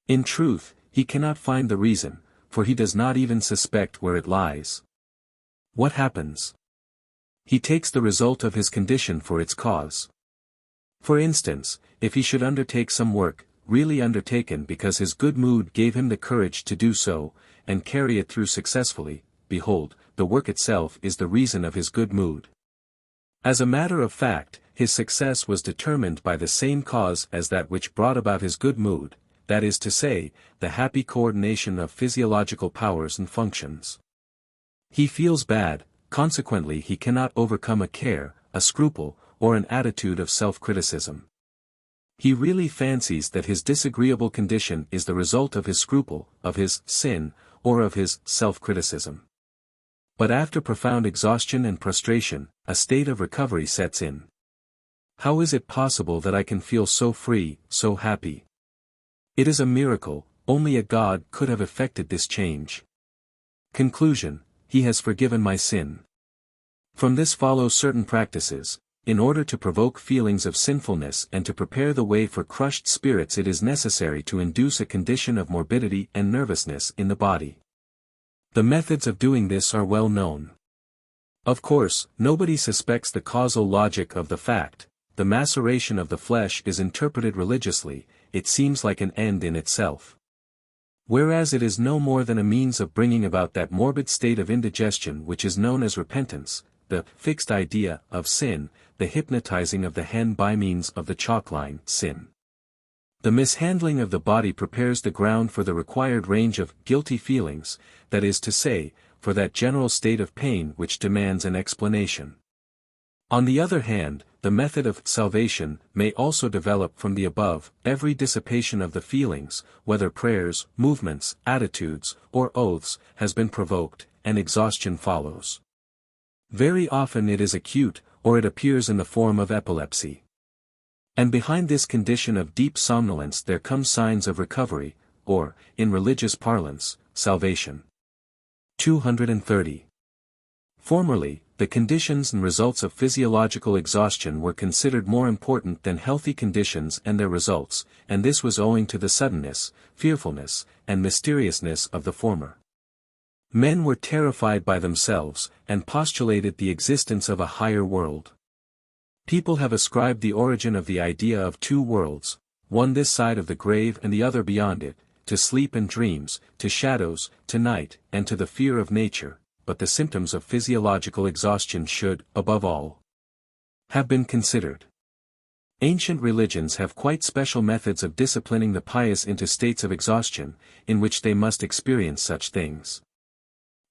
In truth, he cannot find the reason, for he does not even suspect where it lies. What happens? He takes the result of his condition for its cause. For instance, if he should undertake some work, really undertaken because his good mood gave him the courage to do so, and carry it through successfully, behold, the work itself is the reason of his good mood. As a matter of fact, his success was determined by the same cause as that which brought about his good mood, that is to say, the happy coordination of physiological powers and functions. He feels bad, consequently he cannot overcome a care, a scruple, or an attitude of self-criticism. He really fancies that his disagreeable condition is the result of his scruple, of his sin, or of his self-criticism. But after profound exhaustion and prostration, a state of recovery sets in. How is it possible that I can feel so free, so happy? It is a miracle, only a God could have effected this change. Conclusion: He has forgiven my sin. From this follow certain practices. In order to provoke feelings of sinfulness and to prepare the way for crushed spirits, it is necessary to induce a condition of morbidity and nervousness in the body. The methods of doing this are well known. Of course, nobody suspects the causal logic of the fact. The maceration of the flesh is interpreted religiously, it seems like an end in itself. Whereas it is no more than a means of bringing about that morbid state of indigestion which is known as repentance, the fixed idea of sin, the hypnotizing of the hen by means of the chalk line, sin. The mishandling of the body prepares the ground for the required range of guilty feelings, that is to say, for that general state of pain which demands an explanation. On the other hand, the method of salvation may also develop from the above. Every dissipation of the feelings, whether prayers, movements, attitudes, or oaths, has been provoked, and exhaustion follows. Very often it is acute, or it appears in the form of epilepsy. And behind this condition of deep somnolence there come signs of recovery, or, in religious parlance, salvation. 230. Formerly, the conditions and results of physiological exhaustion were considered more important than healthy conditions and their results, and this was owing to the suddenness, fearfulness, and mysteriousness of the former. Men were terrified by themselves, and postulated the existence of a higher world. People have ascribed the origin of the idea of two worlds, one this side of the grave and the other beyond it, to sleep and dreams, to shadows, to night, and to the fear of nature, but the symptoms of physiological exhaustion should, above all, have been considered. Ancient religions have quite special methods of disciplining the pious into states of exhaustion, in which they must experience such things.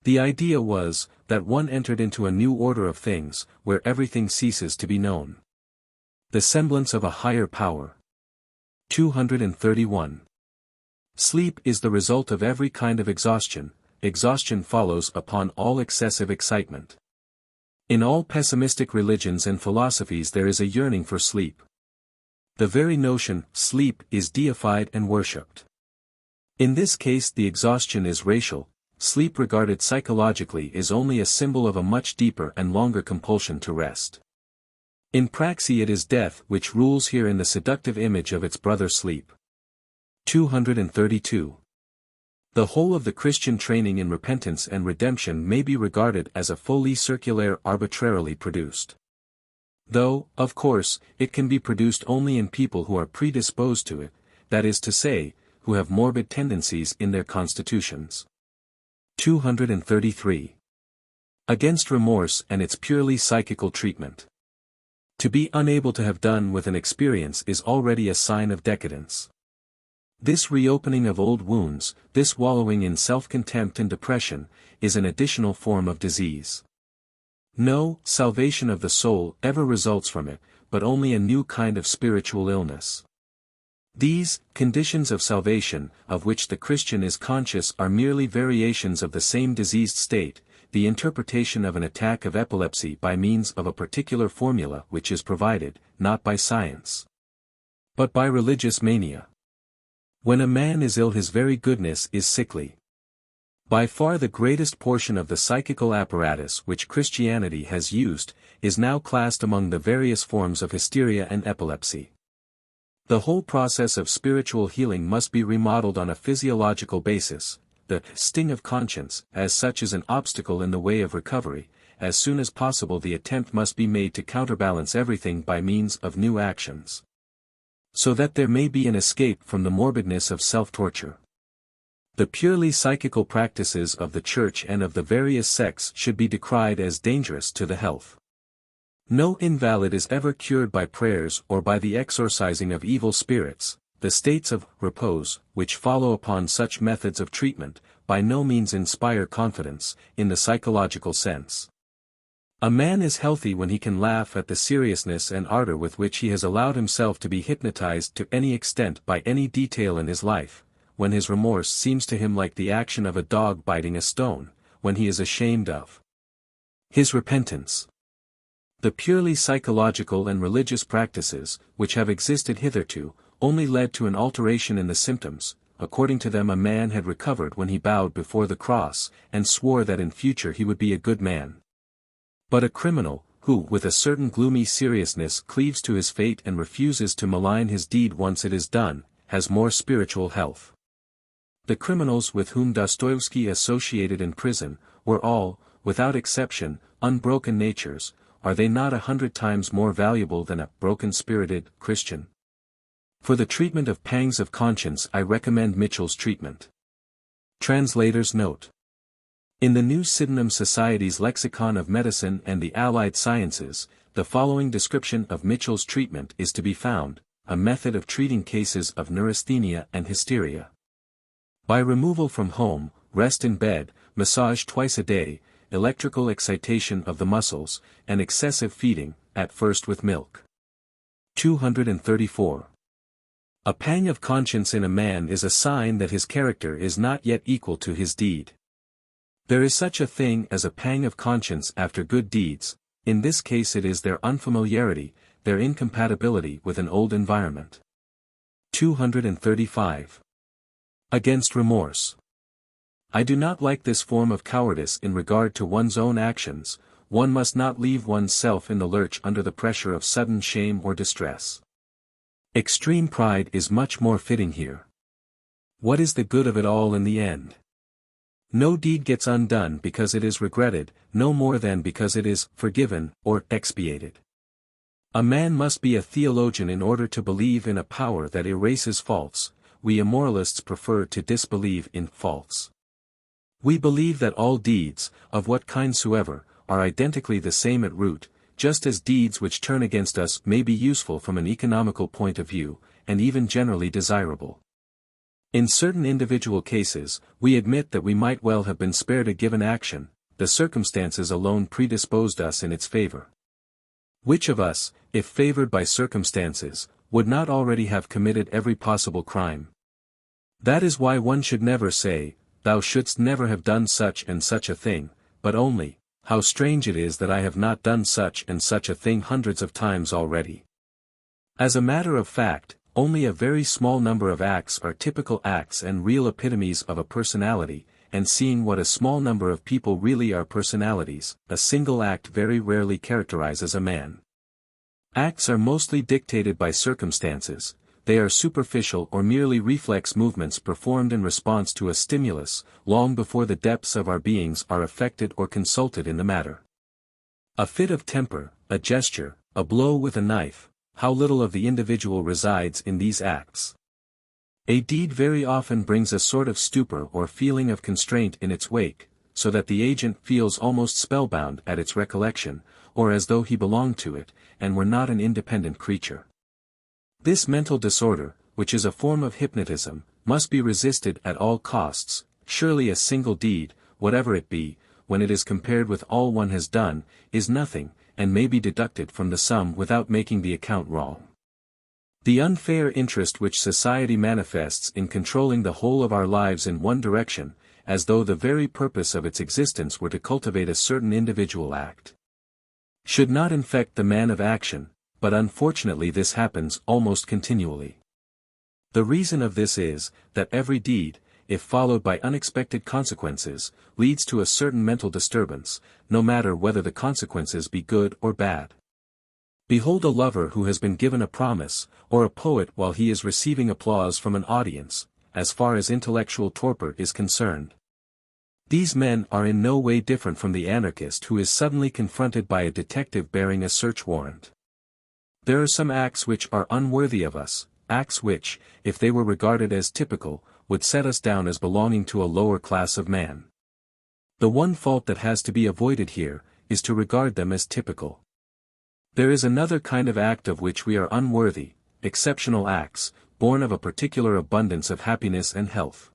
The idea was, that one entered into a new order of things, where everything ceases to be known. The semblance of a higher power. 231. Sleep is the result of every kind of exhaustion. Exhaustion follows upon all excessive excitement. In all pessimistic religions and philosophies there is a yearning for sleep. The very notion, sleep, is deified and worshipped. In this case the exhaustion is racial. Sleep regarded psychologically is only a symbol of a much deeper and longer compulsion to rest. In praxis it is death which rules here in the seductive image of its brother sleep. 232. The whole of the Christian training in repentance and redemption may be regarded as a folie circulaire arbitrarily produced. Though, of course, it can be produced only in people who are predisposed to it, that is to say, who have morbid tendencies in their constitutions. 233. Against remorse and its purely psychical treatment. To be unable to have done with an experience is already a sign of decadence. This reopening of old wounds, this wallowing in self-contempt and depression, is an additional form of disease. No salvation of the soul ever results from it, but only a new kind of spiritual illness. These conditions of salvation, of which the Christian is conscious, are merely variations of the same diseased state, the interpretation of an attack of epilepsy by means of a particular formula which is provided, not by science, but by religious mania. When a man is ill, his very goodness is sickly. By far the greatest portion of the psychical apparatus which Christianity has used, is now classed among the various forms of hysteria and epilepsy. The whole process of spiritual healing must be remodeled on a physiological basis. The sting of conscience, as such, is an obstacle in the way of recovery. As soon as possible the attempt must be made to counterbalance everything by means of new actions, so that there may be an escape from the morbidness of self-torture. The purely psychical practices of the Church and of the various sects should be decried as dangerous to the health. No invalid is ever cured by prayers or by the exorcising of evil spirits. The states of repose, which follow upon such methods of treatment, by no means inspire confidence, in the psychological sense. A man is healthy when he can laugh at the seriousness and ardor with which he has allowed himself to be hypnotized to any extent by any detail in his life, when his remorse seems to him like the action of a dog biting a stone, when he is ashamed of his repentance. The purely psychological and religious practices, which have existed hitherto, only led to an alteration in the symptoms. According to them, a man had recovered when he bowed before the cross, and swore that in future he would be a good man. But a criminal, who with a certain gloomy seriousness cleaves to his fate and refuses to malign his deed once it is done, has more spiritual health. The criminals with whom Dostoevsky associated in prison, were all, without exception, unbroken natures. Are they not 100 times more valuable than a broken-spirited Christian? For the treatment of pangs of conscience I recommend Mitchell's treatment. Translator's note. In the New Sydenham Society's Lexicon of Medicine and the Allied Sciences, the following description of Mitchell's treatment is to be found: a method of treating cases of neurasthenia and hysteria. By removal from home, rest in bed, massage twice a day, electrical excitation of the muscles, and excessive feeding, at first with milk. 234. A pang of conscience in a man is a sign that his character is not yet equal to his deed. There is such a thing as a pang of conscience after good deeds. In this case it is their unfamiliarity, their incompatibility with an old environment. 235. Against remorse. I do not like this form of cowardice in regard to one's own actions. One must not leave one's self in the lurch under the pressure of sudden shame or distress. Extreme pride is much more fitting here. What is the good of it all in the end? No deed gets undone because it is regretted, no more than because it is forgiven or expiated. A man must be a theologian in order to believe in a power that erases faults. We immoralists prefer to disbelieve in faults. We believe that all deeds, of what kind soever, are identically the same at root, just as deeds which turn against us may be useful from an economical point of view, and even generally desirable. In certain individual cases, we admit that we might well have been spared a given action. The circumstances alone predisposed us in its favor. Which of us, if favored by circumstances, would not already have committed every possible crime? That is why one should never say, "Thou shouldst never have done such and such a thing," but only, "How strange it is that I have not done such and such a thing hundreds of times already." As a matter of fact, only a very small number of acts are typical acts and real epitomes of a personality, and seeing what a small number of people really are personalities, a single act very rarely characterizes a man. Acts are mostly dictated by circumstances. They are superficial or merely reflex movements performed in response to a stimulus, long before the depths of our beings are affected or consulted in the matter. A fit of temper, a gesture, a blow with a knife, how little of the individual resides in these acts. A deed very often brings a sort of stupor or feeling of constraint in its wake, so that the agent feels almost spellbound at its recollection, or as though he belonged to it, and were not an independent creature. This mental disorder, which is a form of hypnotism, must be resisted at all costs. Surely a single deed, whatever it be, when it is compared with all one has done, is nothing, and may be deducted from the sum without making the account wrong. The unfair interest which society manifests in controlling the whole of our lives in one direction, as though the very purpose of its existence were to cultivate a certain individual act, should not infect the man of action, but unfortunately this happens almost continually. The reason of this is, that every deed, if followed by unexpected consequences, leads to a certain mental disturbance, no matter whether the consequences be good or bad. Behold a lover who has been given a promise, or a poet while he is receiving applause from an audience, as far as intellectual torpor is concerned. These men are in no way different from the anarchist who is suddenly confronted by a detective bearing a search warrant. There are some acts which are unworthy of us, acts which, if they were regarded as typical, would set us down as belonging to a lower class of man. The one fault that has to be avoided here, is to regard them as typical. There is another kind of act of which we are unworthy, exceptional acts, born of a particular abundance of happiness and health.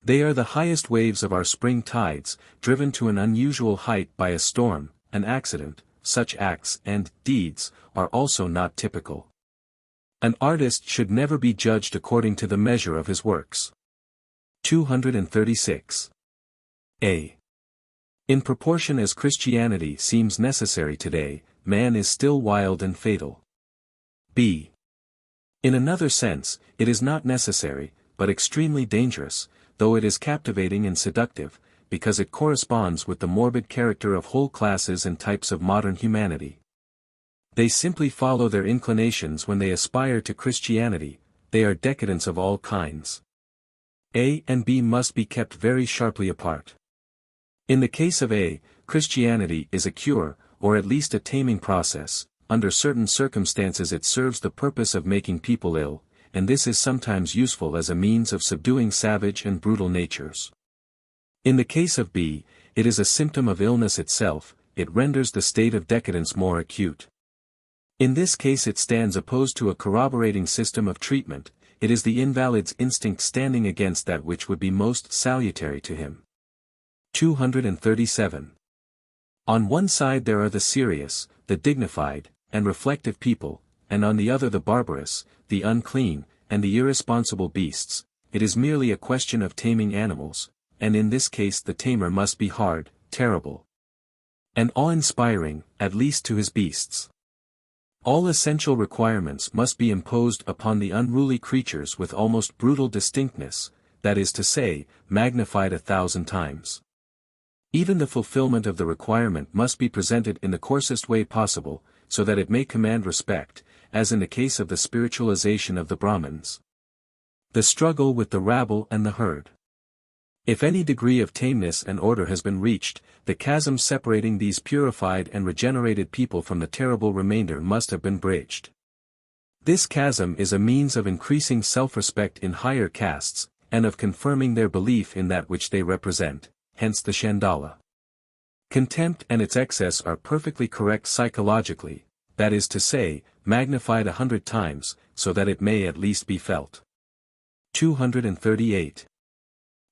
They are the highest waves of our spring tides, driven to an unusual height by a storm, an accident. Such acts and deeds are also not typical. An artist should never be judged according to the measure of his works. 236. A. In proportion as Christianity seems necessary today, man is still wild and fatal. B. In another sense, it is not necessary, but extremely dangerous, though it is captivating and seductive, because it corresponds with the morbid character of whole classes and types of modern humanity. They simply follow their inclinations when they aspire to Christianity, they are decadents of all kinds. A and B must be kept very sharply apart. In the case of A, Christianity is a cure, or at least a taming process. Under certain circumstances it serves the purpose of making people ill, and this is sometimes useful as a means of subduing savage and brutal natures. In the case of B, it is a symptom of illness itself, it renders the state of decadence more acute. In this case it stands opposed to a corroborating system of treatment, it is the invalid's instinct standing against that which would be most salutary to him. 237. On one side there are the serious, the dignified, and reflective people, and on the other the barbarous, the unclean, and the irresponsible beasts. It is merely a question of taming animals, and in this case the tamer must be hard, terrible, and awe-inspiring, at least to his beasts. All essential requirements must be imposed upon the unruly creatures with almost brutal distinctness, that is to say, magnified 1,000 times. Even the fulfillment of the requirement must be presented in the coarsest way possible, so that it may command respect, as in the case of the spiritualization of the Brahmins. The struggle with the rabble and the herd. If any degree of tameness and order has been reached, the chasm separating these purified and regenerated people from the terrible remainder must have been bridged. This chasm is a means of increasing self-respect in higher castes, and of confirming their belief in that which they represent, hence the Chandala. Contempt and its excess are perfectly correct psychologically, that is to say, magnified 100 times, so that it may at least be felt. 238.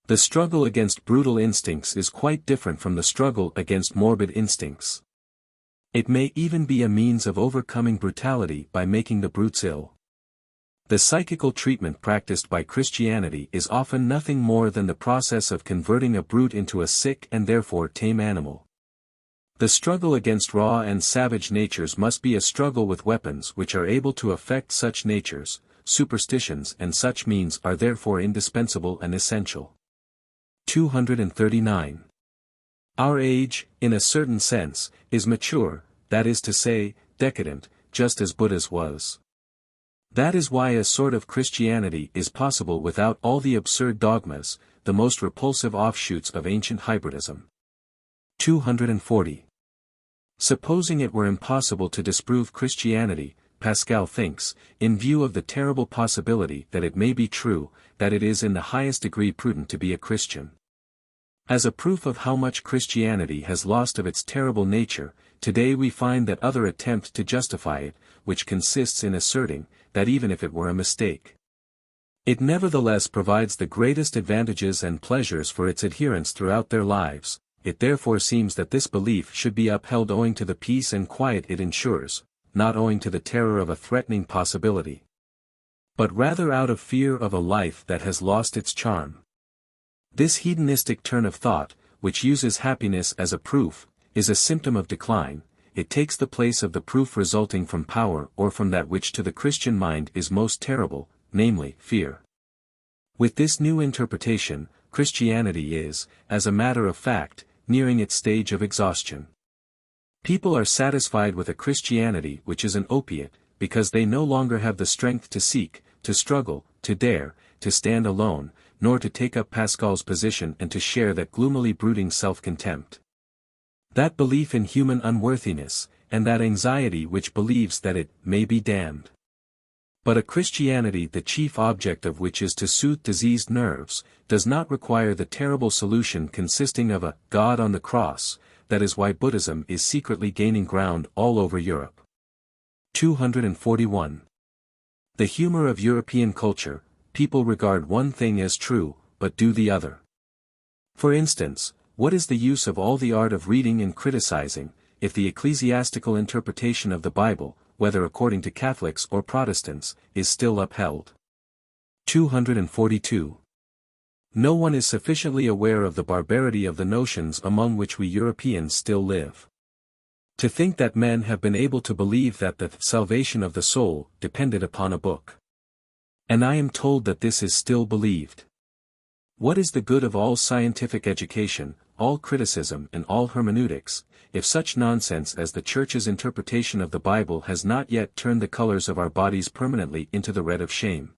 The struggle against brutal instincts is quite different from the struggle against morbid instincts. It may even be a means of overcoming brutality by making the brutes ill. The psychical treatment practiced by Christianity is often nothing more than the process of converting a brute into a sick and therefore tame animal. The struggle against raw and savage natures must be a struggle with weapons which are able to affect such natures. Superstitions and such means are therefore indispensable and essential. 239. Our age, in a certain sense, is mature, that is to say, decadent, just as Buddha's was. That is why a sort of Christianity is possible without all the absurd dogmas, the most repulsive offshoots of ancient hybridism. 240. Supposing it were impossible to disprove Christianity, Pascal thinks, in view of the terrible possibility that it may be true, that it is in the highest degree prudent to be a Christian. As a proof of how much Christianity has lost of its terrible nature, today we find that other attempt to justify it, which consists in asserting, that even if it were a mistake, it nevertheless provides the greatest advantages and pleasures for its adherents throughout their lives. It therefore seems that this belief should be upheld owing to the peace and quiet it ensures, not owing to the terror of a threatening possibility, but rather out of fear of a life that has lost its charm. This hedonistic turn of thought, which uses happiness as a proof, is a symptom of decline. It takes the place of the proof resulting from power or from that which to the Christian mind is most terrible, namely, fear. With this new interpretation, Christianity is, as a matter of fact, nearing its stage of exhaustion. People are satisfied with a Christianity which is an opiate, because they no longer have the strength to seek, to struggle, to dare, to stand alone, nor to take up Pascal's position and to share that gloomily brooding self-contempt, that belief in human unworthiness, and that anxiety which believes that it may be damned. But a Christianity the chief object of which is to soothe diseased nerves, does not require the terrible solution consisting of a God on the cross. That is why Buddhism is secretly gaining ground all over Europe. 241. The humor of European culture: people regard one thing as true, but do the other. For instance, what is the use of all the art of reading and criticizing, if the ecclesiastical interpretation of the Bible, whether according to Catholics or Protestants, is still upheld? 242. No one is sufficiently aware of the barbarity of the notions among which we Europeans still live. To think that men have been able to believe that the salvation of the soul depended upon a book. And I am told that this is still believed. What is the good of all scientific education, all criticism and all hermeneutics, if such nonsense as the Church's interpretation of the Bible has not yet turned the colors of our bodies permanently into the red of shame?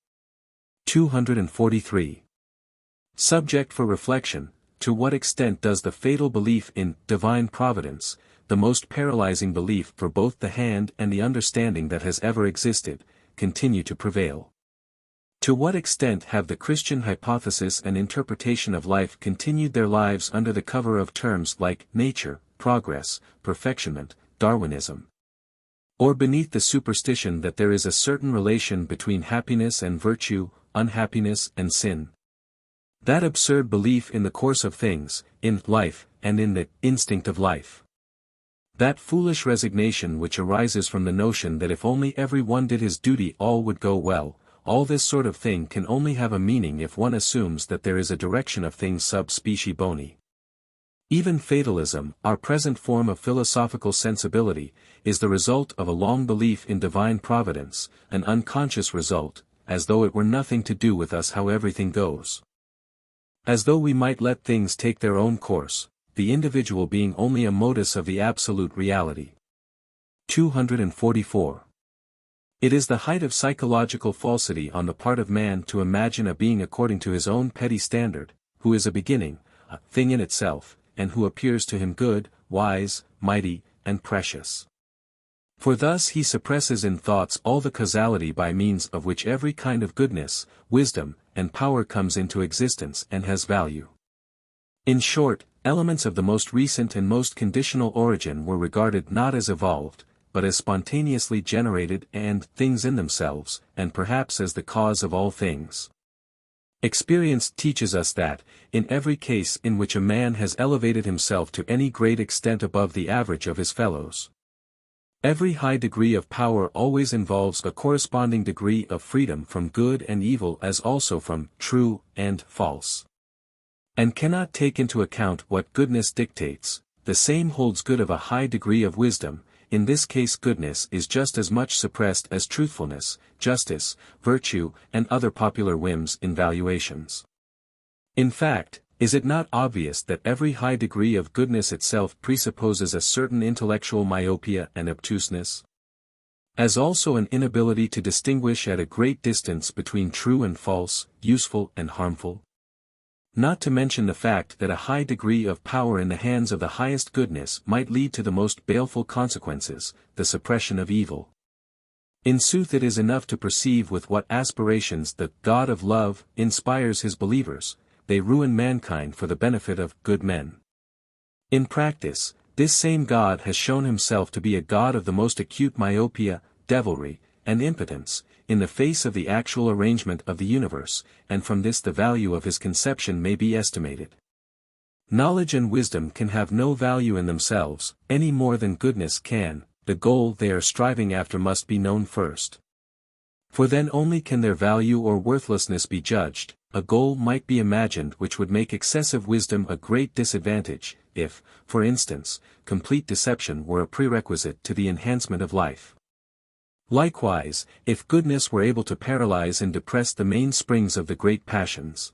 243. Subject for reflection: to what extent does the fatal belief in divine providence, the most paralyzing belief for both the hand and the understanding that has ever existed, continue to prevail? To what extent have the Christian hypothesis and interpretation of life continued their lives under the cover of terms like nature, progress, perfectionment, Darwinism? Or beneath the superstition that there is a certain relation between happiness and virtue, unhappiness and sin? That absurd belief in the course of things, in life, and in the instinct of life. That foolish resignation which arises from the notion that if only every one did his duty all would go well. All this sort of thing can only have a meaning if one assumes that there is a direction of things sub specie boni. Even fatalism, our present form of philosophical sensibility, is the result of a long belief in divine providence, an unconscious result, as though it were nothing to do with us how everything goes. As though we might let things take their own course, the individual being only a modus of the absolute reality. 244. It is the height of psychological falsity on the part of man to imagine a being according to his own petty standard, who is a beginning, a thing in itself, and who appears to him good, wise, mighty, and precious. For thus he suppresses in thoughts all the causality by means of which every kind of goodness, wisdom, and power comes into existence and has value. In short, elements of the most recent and most conditional origin were regarded not as evolved, but as spontaneously generated and things in themselves, and perhaps as the cause of all things. Experience teaches us that, in every case in which a man has elevated himself to any great extent above the average of his fellows, every high degree of power always involves a corresponding degree of freedom from good and evil as also from true and false, and cannot take into account what goodness dictates. The same holds good of a high degree of wisdom. In this case goodness is just as much suppressed as truthfulness, justice, virtue, and other popular whims in valuations. In fact, is it not obvious that every high degree of goodness itself presupposes a certain intellectual myopia and obtuseness? As also an inability to distinguish at a great distance between true and false, useful and harmful? Not to mention the fact that a high degree of power in the hands of the highest goodness might lead to the most baleful consequences, the suppression of evil. In sooth, it is enough to perceive with what aspirations the God of love inspires his believers. They ruin mankind for the benefit of good men. In practice, this same God has shown himself to be a God of the most acute myopia, devilry, and impotence, in the face of the actual arrangement of the universe, and from this the value of his conception may be estimated. Knowledge and wisdom can have no value in themselves, any more than goodness can. The goal they are striving after must be known first. For then only can their value or worthlessness be judged. A goal might be imagined which would make excessive wisdom a great disadvantage, if, for instance, complete deception were a prerequisite to the enhancement of life. Likewise, if goodness were able to paralyze and depress the mainsprings of the great passions.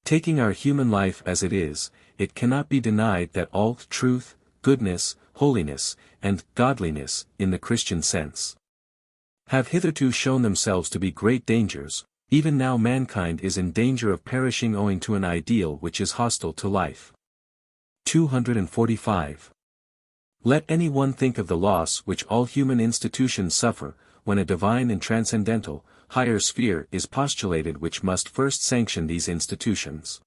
Taking our human life as it is, it cannot be denied that all truth, goodness, holiness, and godliness, in the Christian sense, have hitherto shown themselves to be great dangers. Even now mankind is in danger of perishing owing to an ideal which is hostile to life. 245. Let any one think of the loss which all human institutions suffer, when a divine and transcendental, higher sphere is postulated which must first sanction these institutions.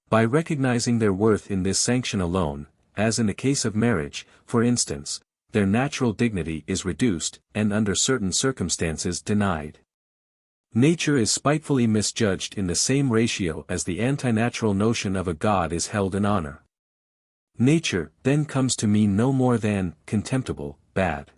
By recognizing their worth in this sanction alone, as in the case of marriage, for instance, their natural dignity is reduced, and under certain circumstances denied. Nature is spitefully misjudged in the same ratio as the antinatural notion of a God is held in honor. Nature, then, comes to mean no more than contemptible, bad.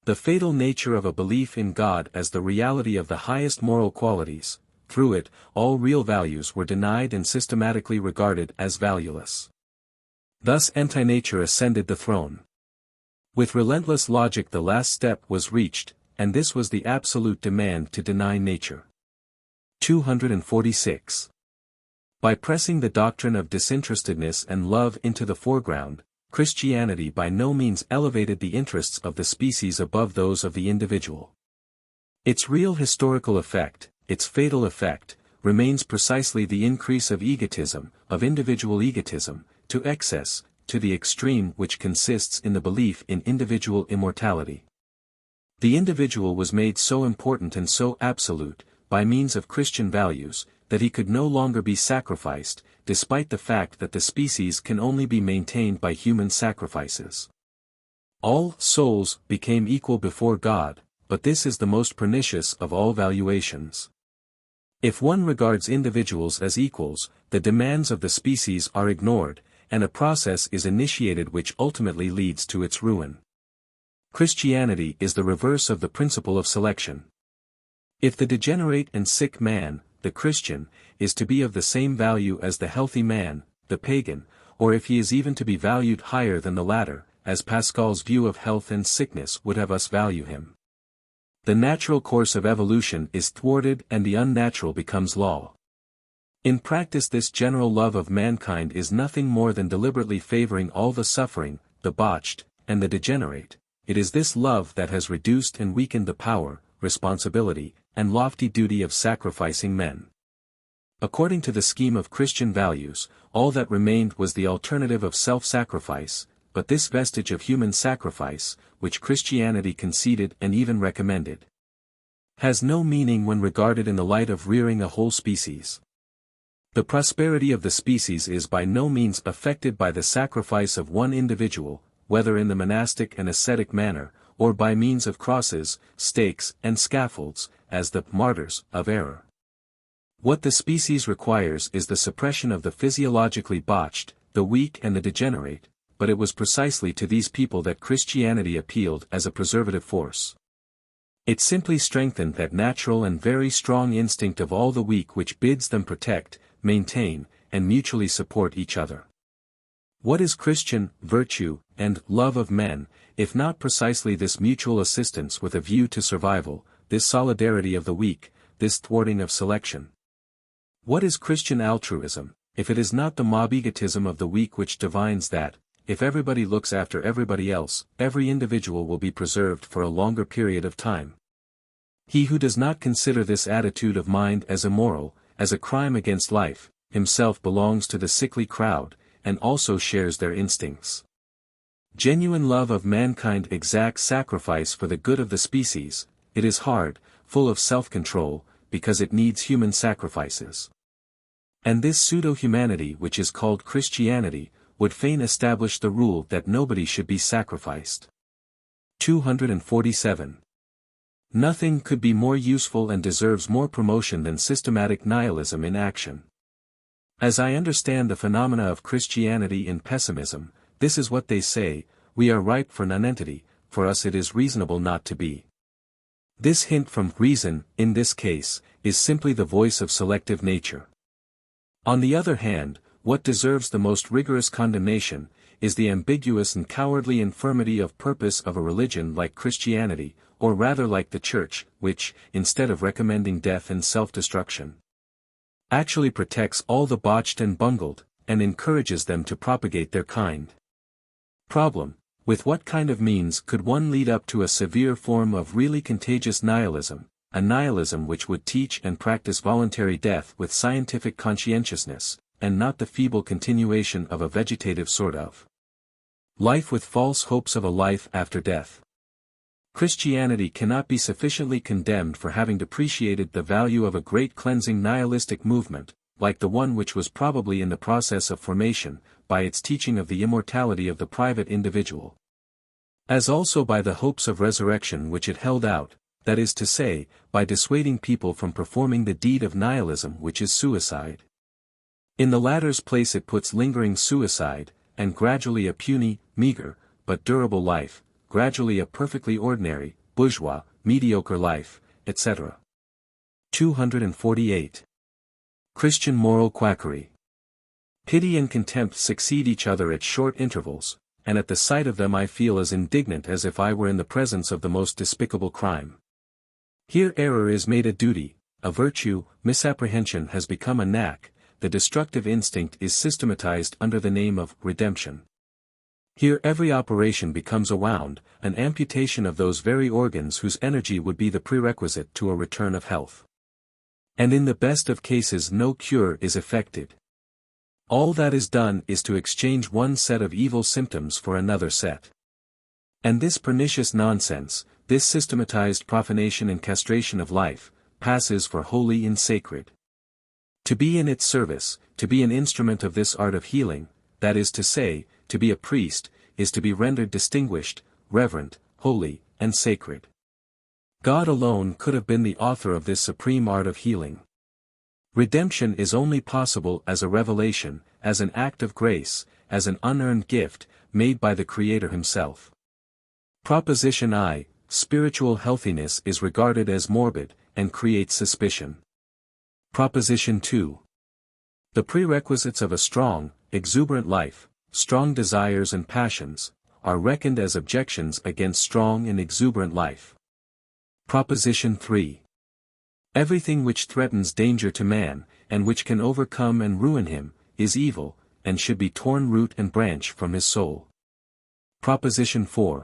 The fatal nature of a belief in God as the reality of the highest moral qualities, through it, all real values were denied and systematically regarded as valueless. Thus anti-nature ascended the throne. With relentless logic the last step was reached, and this was the absolute demand to deny nature. 246. By pressing the doctrine of disinterestedness and love into the foreground, Christianity by no means elevated the interests of the species above those of the individual. Its real historical effect, its fatal effect, remains precisely the increase of egotism, of individual egotism, to excess, to the extreme which consists in the belief in individual immortality. The individual was made so important and so absolute, by means of Christian values, that he could no longer be sacrificed, despite the fact that the species can only be maintained by human sacrifices. All souls became equal before God, but this is the most pernicious of all valuations. If one regards individuals as equals, the demands of the species are ignored, and a process is initiated which ultimately leads to its ruin. Christianity is the reverse of the principle of selection. If the degenerate and sick man, the Christian, is to be of the same value as the healthy man, the pagan, or if he is even to be valued higher than the latter, as Pascal's view of health and sickness would have us value him, the natural course of evolution is thwarted and the unnatural becomes law. In practice this general love of mankind is nothing more than deliberately favoring all the suffering, the botched, and the degenerate. It is this love that has reduced and weakened the power, responsibility, and lofty duty of sacrificing men. According to the scheme of Christian values, all that remained was the alternative of self-sacrifice, but this vestige of human sacrifice, which Christianity conceded and even recommended, has no meaning when regarded in the light of rearing a whole species. The prosperity of the species is by no means affected by the sacrifice of one individual, whether in the monastic and ascetic manner, or by means of crosses, stakes, and scaffolds, as the martyrs of error. What the species requires is the suppression of the physiologically botched, the weak and the degenerate, but it was precisely to these people that Christianity appealed as a preservative force. It simply strengthened that natural and very strong instinct of all the weak which bids them protect, maintain, and mutually support each other. What is Christian virtue and love of men, if not precisely this mutual assistance with a view to survival, this solidarity of the weak, this thwarting of selection? What is Christian altruism, if it is not the mob egotism of the weak which divines that, if everybody looks after everybody else, every individual will be preserved for a longer period of time? He who does not consider this attitude of mind as immoral, as a crime against life, himself belongs to the sickly crowd, and also shares their instincts. Genuine love of mankind exacts sacrifice for the good of the species, it is hard, full of self-control, because it needs human sacrifices. And this pseudo-humanity which is called Christianity, would fain establish the rule that nobody should be sacrificed. 247. Nothing could be more useful and deserves more promotion than systematic nihilism in action. As I understand the phenomena of Christianity in pessimism, this is what they say: we are ripe for nonentity, for us it is reasonable not to be. This hint from reason, in this case, is simply the voice of selective nature. On the other hand, what deserves the most rigorous condemnation, is the ambiguous and cowardly infirmity of purpose of a religion like Christianity, or rather like the Church, which, instead of recommending death and self-destruction, actually protects all the botched and bungled, and encourages them to propagate their kind. Problem: with what kind of means could one lead up to a severe form of really contagious nihilism, a nihilism which would teach and practice voluntary death with scientific conscientiousness, and not the feeble continuation of a vegetative sort of life with false hopes of a life after death? Christianity cannot be sufficiently condemned for having depreciated the value of a great cleansing nihilistic movement, like the one which was probably in the process of formation, by its teaching of the immortality of the private individual, as also by the hopes of resurrection which it held out, that is to say, by dissuading people from performing the deed of nihilism which is suicide. In the latter's place it puts lingering suicide, and gradually a puny, meager, but durable life, gradually a perfectly ordinary, bourgeois, mediocre life, etc. 248. Christian moral quackery. Pity and contempt succeed each other at short intervals, and at the sight of them I feel as indignant as if I were in the presence of the most despicable crime. Here error is made a duty, a virtue, misapprehension has become a knack, the destructive instinct is systematized under the name of redemption. Here every operation becomes a wound, an amputation of those very organs whose energy would be the prerequisite to a return of health. And in the best of cases no cure is effected. All that is done is to exchange one set of evil symptoms for another set. And this pernicious nonsense, this systematized profanation and castration of life, passes for holy and sacred. To be in its service, to be an instrument of this art of healing, that is to say, to be a priest, is to be rendered distinguished, reverent, holy, and sacred. God alone could have been the author of this supreme art of healing. Redemption is only possible as a revelation, as an act of grace, as an unearned gift, made by the Creator Himself. Proposition I, spiritual healthiness is regarded as morbid, and creates suspicion. Proposition II. The prerequisites of a strong, exuberant life, strong desires and passions, are reckoned as objections against strong and exuberant life. Proposition III. Everything which threatens danger to man, and which can overcome and ruin him, is evil, and should be torn root and branch from his soul. Proposition IV.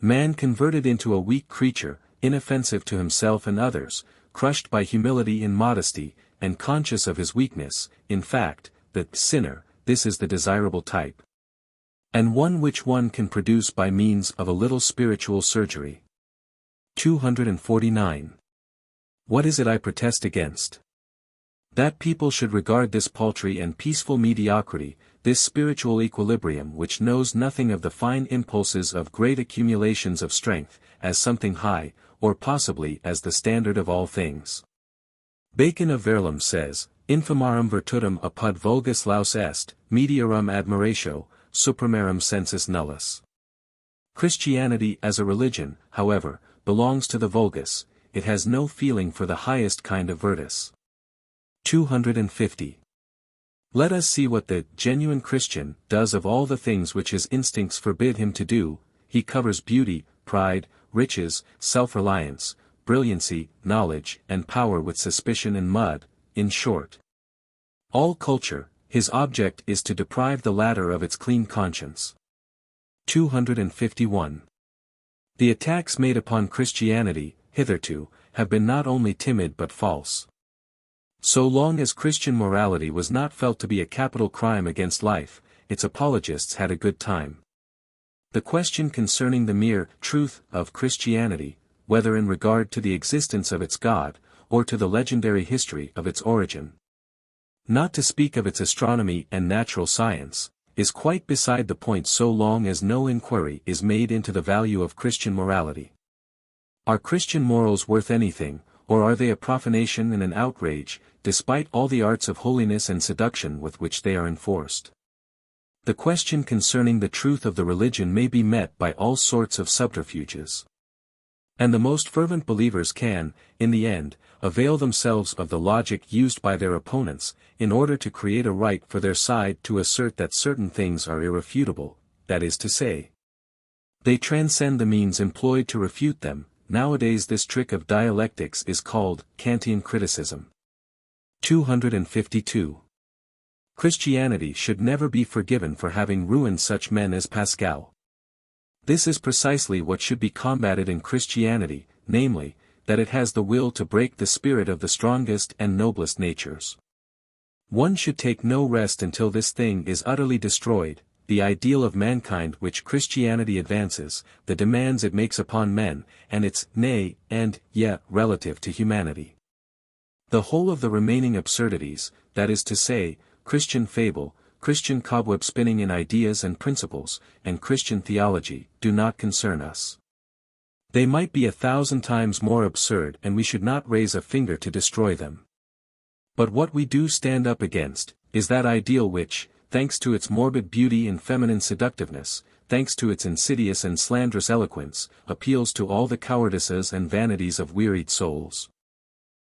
Man converted into a weak creature, inoffensive to himself and others, crushed by humility and modesty, and conscious of his weakness, in fact, the sinner, this is the desirable type. And one which one can produce by means of a little spiritual surgery. 249. What is it I protest against? That people should regard this paltry and peaceful mediocrity, this spiritual equilibrium which knows nothing of the fine impulses of great accumulations of strength, as something high, or possibly as the standard of all things. Bacon of Verlum says, Infamarum virtutum apud vulgus laus est, mediorum admiratio, supremarum sensus nullus. Christianity as a religion, however, belongs to the vulgus, it has no feeling for the highest kind of virtus. 250. Let us see what the genuine Christian does of all the things which his instincts forbid him to do. He covers beauty, pride, riches, self-reliance, brilliancy, knowledge, and power with suspicion and mud, in short. All culture, his object is to deprive the latter of its clean conscience. 251. The attacks made upon Christianity, hitherto, have been not only timid but false. So long as Christian morality was not felt to be a capital crime against life, its apologists had a good time. The question concerning the mere truth of Christianity, whether in regard to the existence of its God, or to the legendary history of its origin, not to speak of its astronomy and natural science, is quite beside the point so long as no inquiry is made into the value of Christian morality. Are Christian morals worth anything, or are they a profanation and an outrage, despite all the arts of holiness and seduction with which they are enforced? The question concerning the truth of the religion may be met by all sorts of subterfuges. And the most fervent believers can, in the end, avail themselves of the logic used by their opponents, in order to create a right for their side to assert that certain things are irrefutable, that is to say, they transcend the means employed to refute them. Nowadays this trick of dialectics is called Kantian criticism. 252. Christianity should never be forgiven for having ruined such men as Pascal. This is precisely what should be combated in Christianity, namely, that it has the will to break the spirit of the strongest and noblest natures. One should take no rest until this thing is utterly destroyed, the ideal of mankind which Christianity advances, the demands it makes upon men, and its nay, and yet relative to humanity. The whole of the remaining absurdities, that is to say, Christian fable, Christian cobweb spinning in ideas and principles, and Christian theology, do not concern us. They might be 1,000 times more absurd and we should not raise a finger to destroy them. But what we do stand up against, is that ideal which, thanks to its morbid beauty and feminine seductiveness, thanks to its insidious and slanderous eloquence, appeals to all the cowardices and vanities of wearied souls.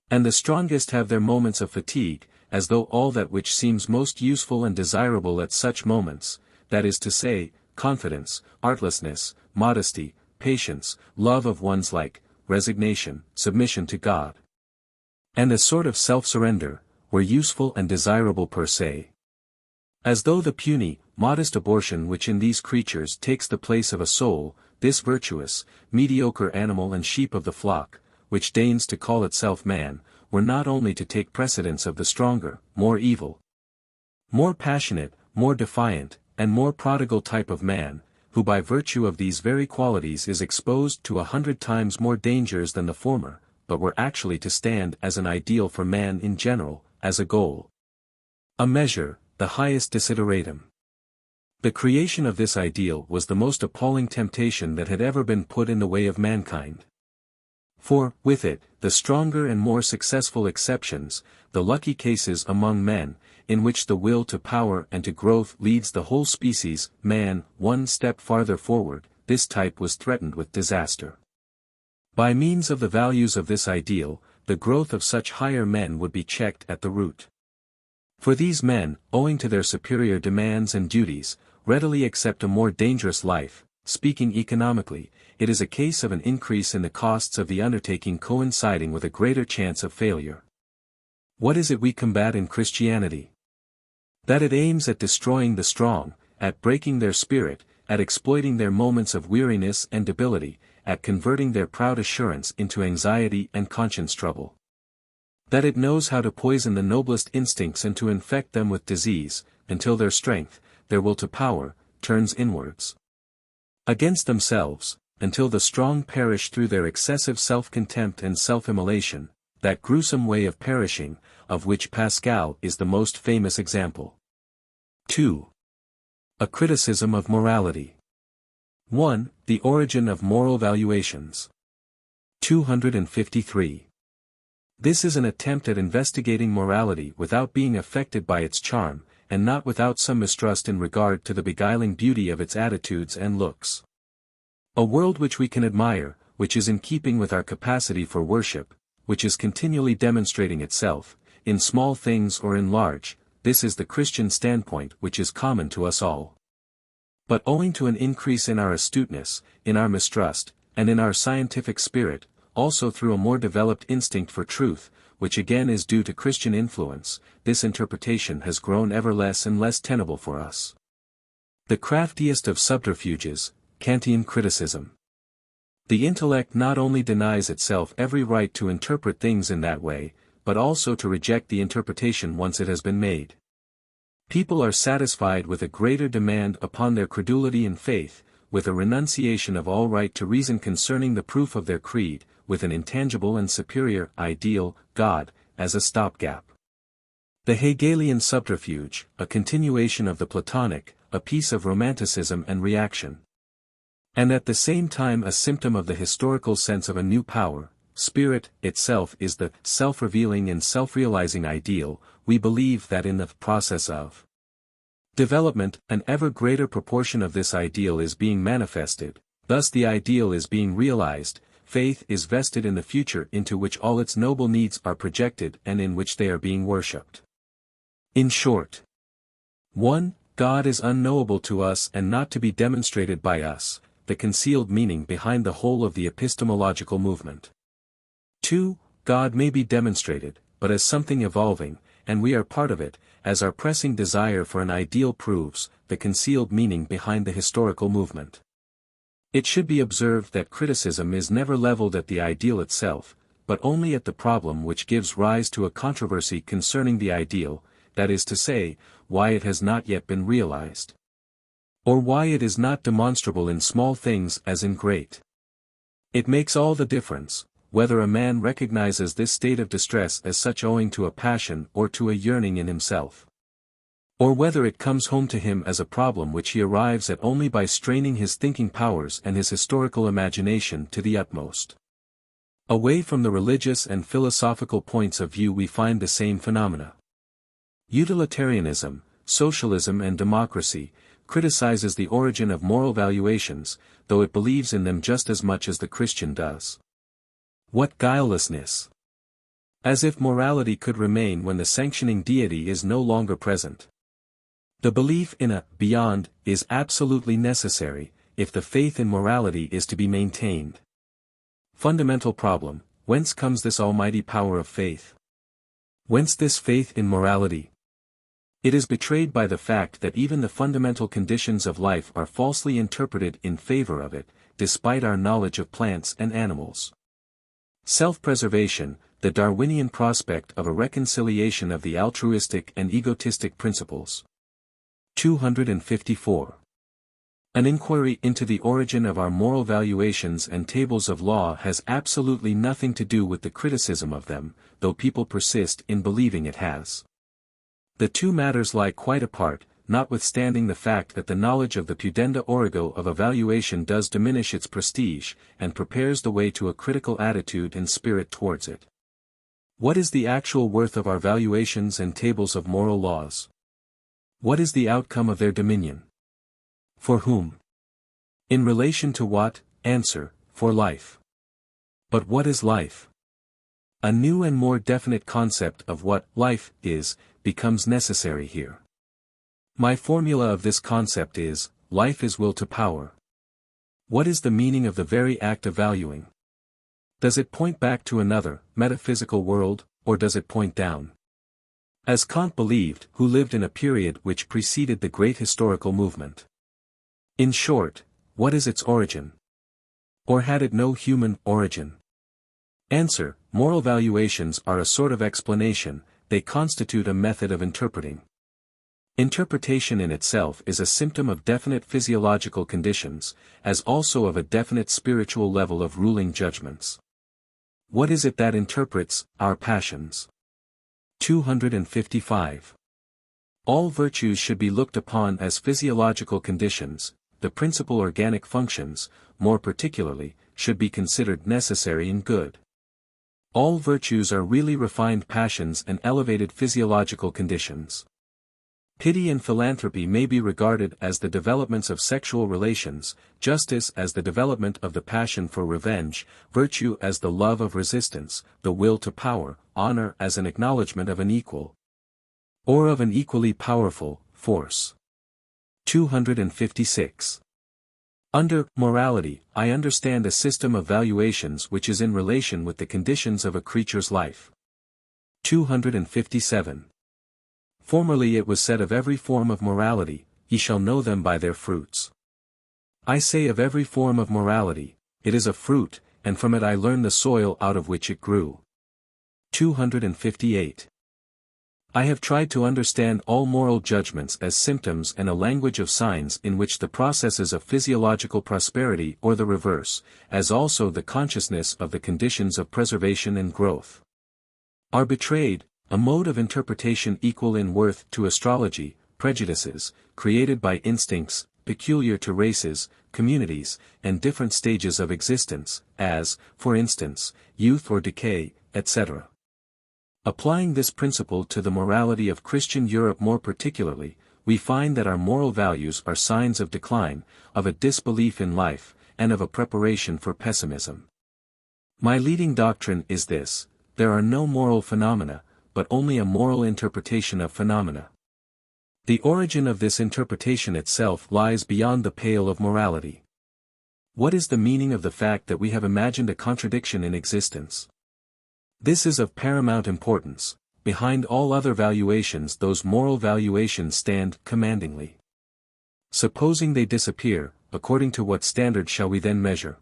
And the strongest have their moments of fatigue, as though all that which seems most useful and desirable at such moments, that is to say, confidence, artlessness, modesty, patience, love of one's like, resignation, submission to God, and a sort of self-surrender, were useful and desirable per se. As though the puny, modest abortion which in these creatures takes the place of a soul, this virtuous, mediocre animal and sheep of the flock, which deigns to call itself man, were not only to take precedence of the stronger, more evil, more passionate, more defiant, and more prodigal type of man, who by virtue of these very qualities is exposed to 100 times more dangers than the former, but were actually to stand as an ideal for man in general, as a goal, a measure, the highest desideratum. The creation of this ideal was the most appalling temptation that had ever been put in the way of mankind. For, with it, the stronger and more successful exceptions, the lucky cases among men, in which the will to power and to growth leads the whole species, man, one step farther forward, this type was threatened with disaster. By means of the values of this ideal, the growth of such higher men would be checked at the root. For these men, owing to their superior demands and duties, readily accept a more dangerous life. Speaking economically, it is a case of an increase in the costs of the undertaking coinciding with a greater chance of failure. What is it we combat in Christianity? That it aims at destroying the strong, at breaking their spirit, at exploiting their moments of weariness and debility, at converting their proud assurance into anxiety and conscience trouble. That it knows how to poison the noblest instincts and to infect them with disease, until their strength, their will to power, turns inwards against themselves, until the strong perish through their excessive self-contempt and self-immolation, that gruesome way of perishing, of which Pascal is the most famous example. 2. A criticism of morality. 1. The origin of moral valuations. 253. This is an attempt at investigating morality without being affected by its charm, and not without some mistrust in regard to the beguiling beauty of its attitudes and looks. A world which we can admire, which is in keeping with our capacity for worship, which is continually demonstrating itself, in small things or in large, this is the Christian standpoint which is common to us all. But owing to an increase in our astuteness, in our mistrust, and in our scientific spirit, also through a more developed instinct for truth, which again is due to Christian influence, this interpretation has grown ever less and less tenable for us. The craftiest of subterfuges, Kantian criticism. The intellect not only denies itself every right to interpret things in that way, but also to reject the interpretation once it has been made. People are satisfied with a greater demand upon their credulity and faith, with a renunciation of all right to reason concerning the proof of their creed, with an intangible and superior, ideal, God, as a stopgap. The Hegelian subterfuge, a continuation of the Platonic, a piece of romanticism and reaction. And at the same time a symptom of the historical sense of a new power. Spirit itself is the self-revealing and self-realizing ideal. We believe that in the process of development, an ever greater proportion of this ideal is being manifested, thus the ideal is being realized, faith is vested in the future into which all its noble needs are projected and in which they are being worshipped. In short, 1. God is unknowable to us and not to be demonstrated by us, the concealed meaning behind the whole of the epistemological movement. 2. God may be demonstrated, but as something evolving, and we are part of it, as our pressing desire for an ideal proves, the concealed meaning behind the historical movement. It should be observed that criticism is never leveled at the ideal itself, but only at the problem which gives rise to a controversy concerning the ideal, that is to say, why it has not yet been realized. Or why it is not demonstrable in small things as in great. It makes all the difference, whether a man recognizes this state of distress as such owing to a passion or to a yearning in himself. Or whether it comes home to him as a problem which he arrives at only by straining his thinking powers and his historical imagination to the utmost. Away from the religious and philosophical points of view we find the same phenomena. Utilitarianism, socialism and democracy, criticizes the origin of moral valuations, though it believes in them just as much as the Christian does. What guilelessness! As if morality could remain when the sanctioning deity is no longer present. The belief in a beyond is absolutely necessary, if the faith in morality is to be maintained. Fundamental problem: whence comes this almighty power of faith? Whence this faith in morality? It is betrayed by the fact that even the fundamental conditions of life are falsely interpreted in favor of it, despite our knowledge of plants and animals. Self-preservation, the Darwinian prospect of a reconciliation of the altruistic and egotistic principles. 254. An inquiry into the origin of our moral valuations and tables of law has absolutely nothing to do with the criticism of them, though people persist in believing it has. The two matters lie quite apart, notwithstanding the fact that the knowledge of the pudenda origo of a valuation does diminish its prestige, and prepares the way to a critical attitude and spirit towards it. What is the actual worth of our valuations and tables of moral laws? What is the outcome of their dominion? For whom? In relation to what? Answer: for life. But what is life? A new and more definite concept of what life is, becomes necessary here. My formula of this concept is, life is will to power. What is the meaning of the very act of valuing? Does it point back to another, metaphysical world, or does it point down? As Kant believed, who lived in a period which preceded the great historical movement. In short, what is its origin? Or had it no human origin? Answer: moral valuations are a sort of explanation, they constitute a method of interpreting. Interpretation in itself is a symptom of definite physiological conditions, as also of a definite spiritual level of ruling judgments. What is it that interprets our passions? 255. All virtues should be looked upon as physiological conditions. The principal organic functions, more particularly, should be considered necessary and good. All virtues are really refined passions and elevated physiological conditions. Pity and philanthropy may be regarded as the developments of sexual relations, justice as the development of the passion for revenge, virtue as the love of resistance, the will to power, honor as an acknowledgement of an equal, or of an equally powerful, force. 256. Under morality, I understand a system of valuations which is in relation with the conditions of a creature's life. 257. Formerly it was said of every form of morality, ye shall know them by their fruits. I say of every form of morality, it is a fruit, and from it I learn the soil out of which it grew. 258. I have tried to understand all moral judgments as symptoms and a language of signs in which the processes of physiological prosperity or the reverse, as also the consciousness of the conditions of preservation and growth, are betrayed, a mode of interpretation equal in worth to astrology, prejudices, created by instincts, peculiar to races, communities, and different stages of existence, as, for instance, youth or decay, etc. Applying this principle to the morality of Christian Europe more particularly, we find that our moral values are signs of decline, of a disbelief in life, and of a preparation for pessimism. My leading doctrine is this: there are no moral phenomena, but only a moral interpretation of phenomena. The origin of this interpretation itself lies beyond the pale of morality. What is the meaning of the fact that we have imagined a contradiction in existence? This is of paramount importance. Behind all other valuations, those moral valuations stand commandingly. Supposing they disappear, according to what standard shall we then measure?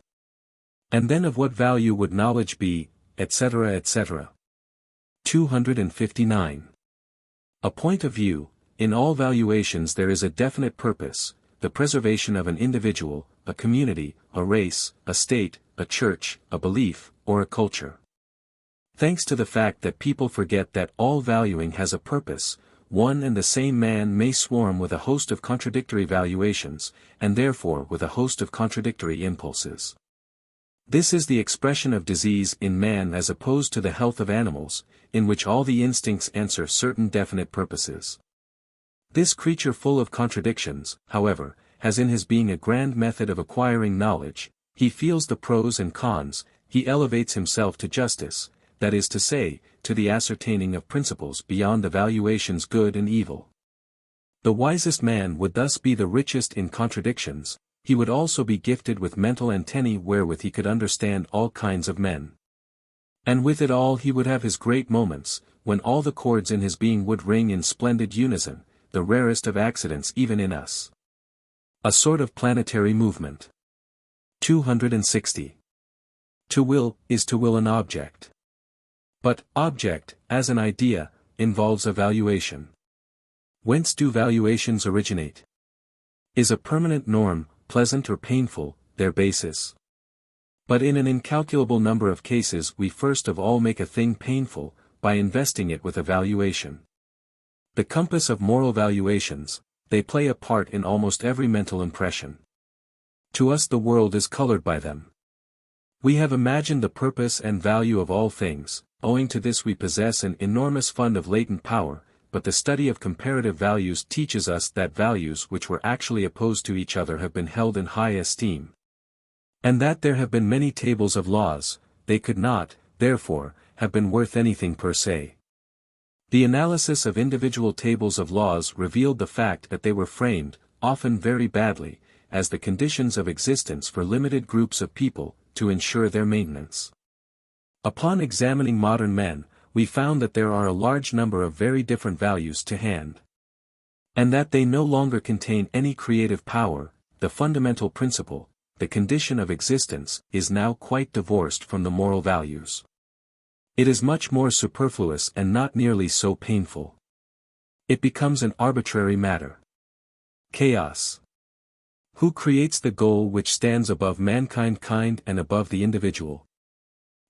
And then of what value would knowledge be, etc., etc. 259. A point of view. In all valuations there is a definite purpose, the preservation of an individual, a community, a race, a state, a church, a belief, or a culture. Thanks to the fact that people forget that all valuing has a purpose, one and the same man may swarm with a host of contradictory valuations, and therefore with a host of contradictory impulses. This is the expression of disease in man as opposed to the health of animals, in which all the instincts answer certain definite purposes. This creature full of contradictions, however, has in his being a grand method of acquiring knowledge. He feels the pros and cons, he elevates himself to justice, that is to say, to the ascertaining of principles beyond the valuations good and evil. The wisest man would thus be the richest in contradictions, he would also be gifted with mental antennae wherewith he could understand all kinds of men. And with it all he would have his great moments, when all the chords in his being would ring in splendid unison, the rarest of accidents even in us. A sort of planetary movement. 260. To will, is to will an object. But, object, as an idea, involves a valuation. Whence do valuations originate? Is a permanent norm, pleasant or painful, their basis? But in an incalculable number of cases we first of all make a thing painful, by investing it with a valuation. The compass of moral valuations, they play a part in almost every mental impression. To us the world is colored by them. We have imagined the purpose and value of all things, owing to this we possess an enormous fund of latent power, but the study of comparative values teaches us that values which were actually opposed to each other have been held in high esteem. And that there have been many tables of laws, they could not, therefore, have been worth anything per se. The analysis of individual tables of laws revealed the fact that they were framed, often very badly, as the conditions of existence for limited groups of people, to ensure their maintenance. Upon examining modern men, we found that there are a large number of very different values to hand. And that they no longer contain any creative power, the fundamental principle, the condition of existence, is now quite divorced from the moral values. It is much more superfluous and not nearly so painful. It becomes an arbitrary matter. Chaos. Who creates the goal which stands above mankind and above the individual?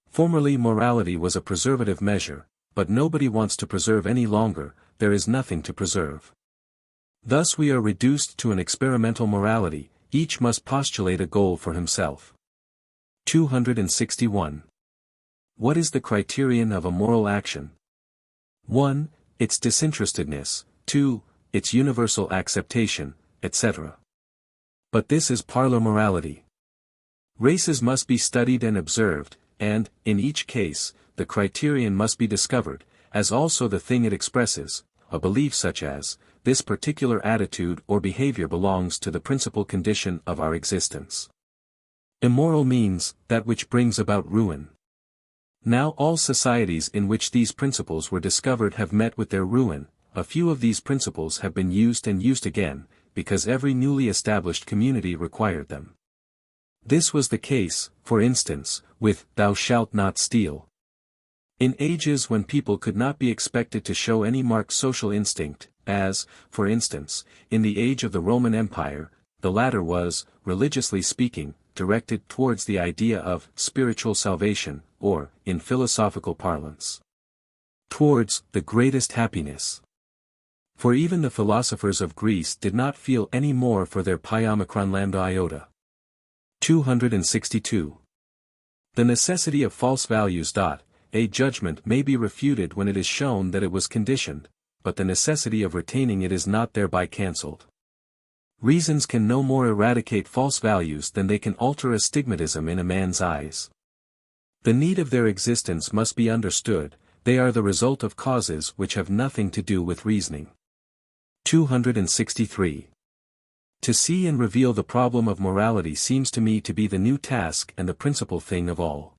Formerly morality was a preservative measure, but nobody wants to preserve any longer, there is nothing to preserve. Thus we are reduced to an experimental morality, each must postulate a goal for himself. 261. What is the criterion of a moral action? 1. Its disinterestedness, 2. Its universal acceptation, etc. But this is parlor morality. Races must be studied and observed, and, in each case, the criterion must be discovered, as also the thing it expresses, a belief such as, this particular attitude or behavior belongs to the principal condition of our existence. Immoral means, that which brings about ruin. Now all societies in which these principles were discovered have met with their ruin, a few of these principles have been used and used again, because every newly established community required them. This was the case, for instance, with, "Thou shalt not steal." In ages when people could not be expected to show any marked social instinct, as, for instance, in the age of the Roman Empire, the latter was, religiously speaking, directed towards the idea of spiritual salvation, or, in philosophical parlance, towards the greatest happiness. For even the philosophers of Greece did not feel any more for their Piomicron lambda iota. 262. The necessity of false values. A judgment may be refuted when it is shown that it was conditioned, but the necessity of retaining it is not thereby cancelled. Reasons can no more eradicate false values than they can alter astigmatism in a man's eyes. The need of their existence must be understood, they are the result of causes which have nothing to do with reasoning. 263. To see and reveal the problem of morality seems to me to be the new task and the principal thing of all.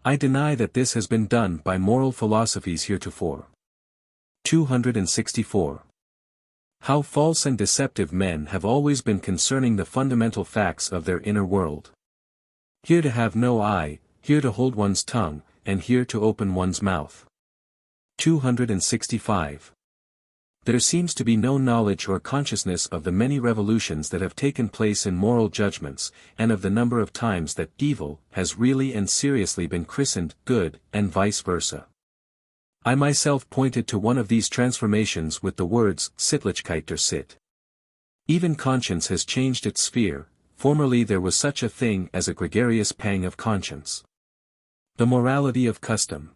I deny that this has been done by moral philosophies heretofore. 264. How false and deceptive men have always been concerning the fundamental facts of their inner world. Here to have no eye, here to hold one's tongue, and here to open one's mouth. 265. There seems to be no knowledge or consciousness of the many revolutions that have taken place in moral judgments, and of the number of times that evil has really and seriously been christened good, and vice versa. I myself pointed to one of these transformations with the words Sittlichkeit der Sitt. Even conscience has changed its sphere, formerly there was such a thing as a gregarious pang of conscience. The morality of custom.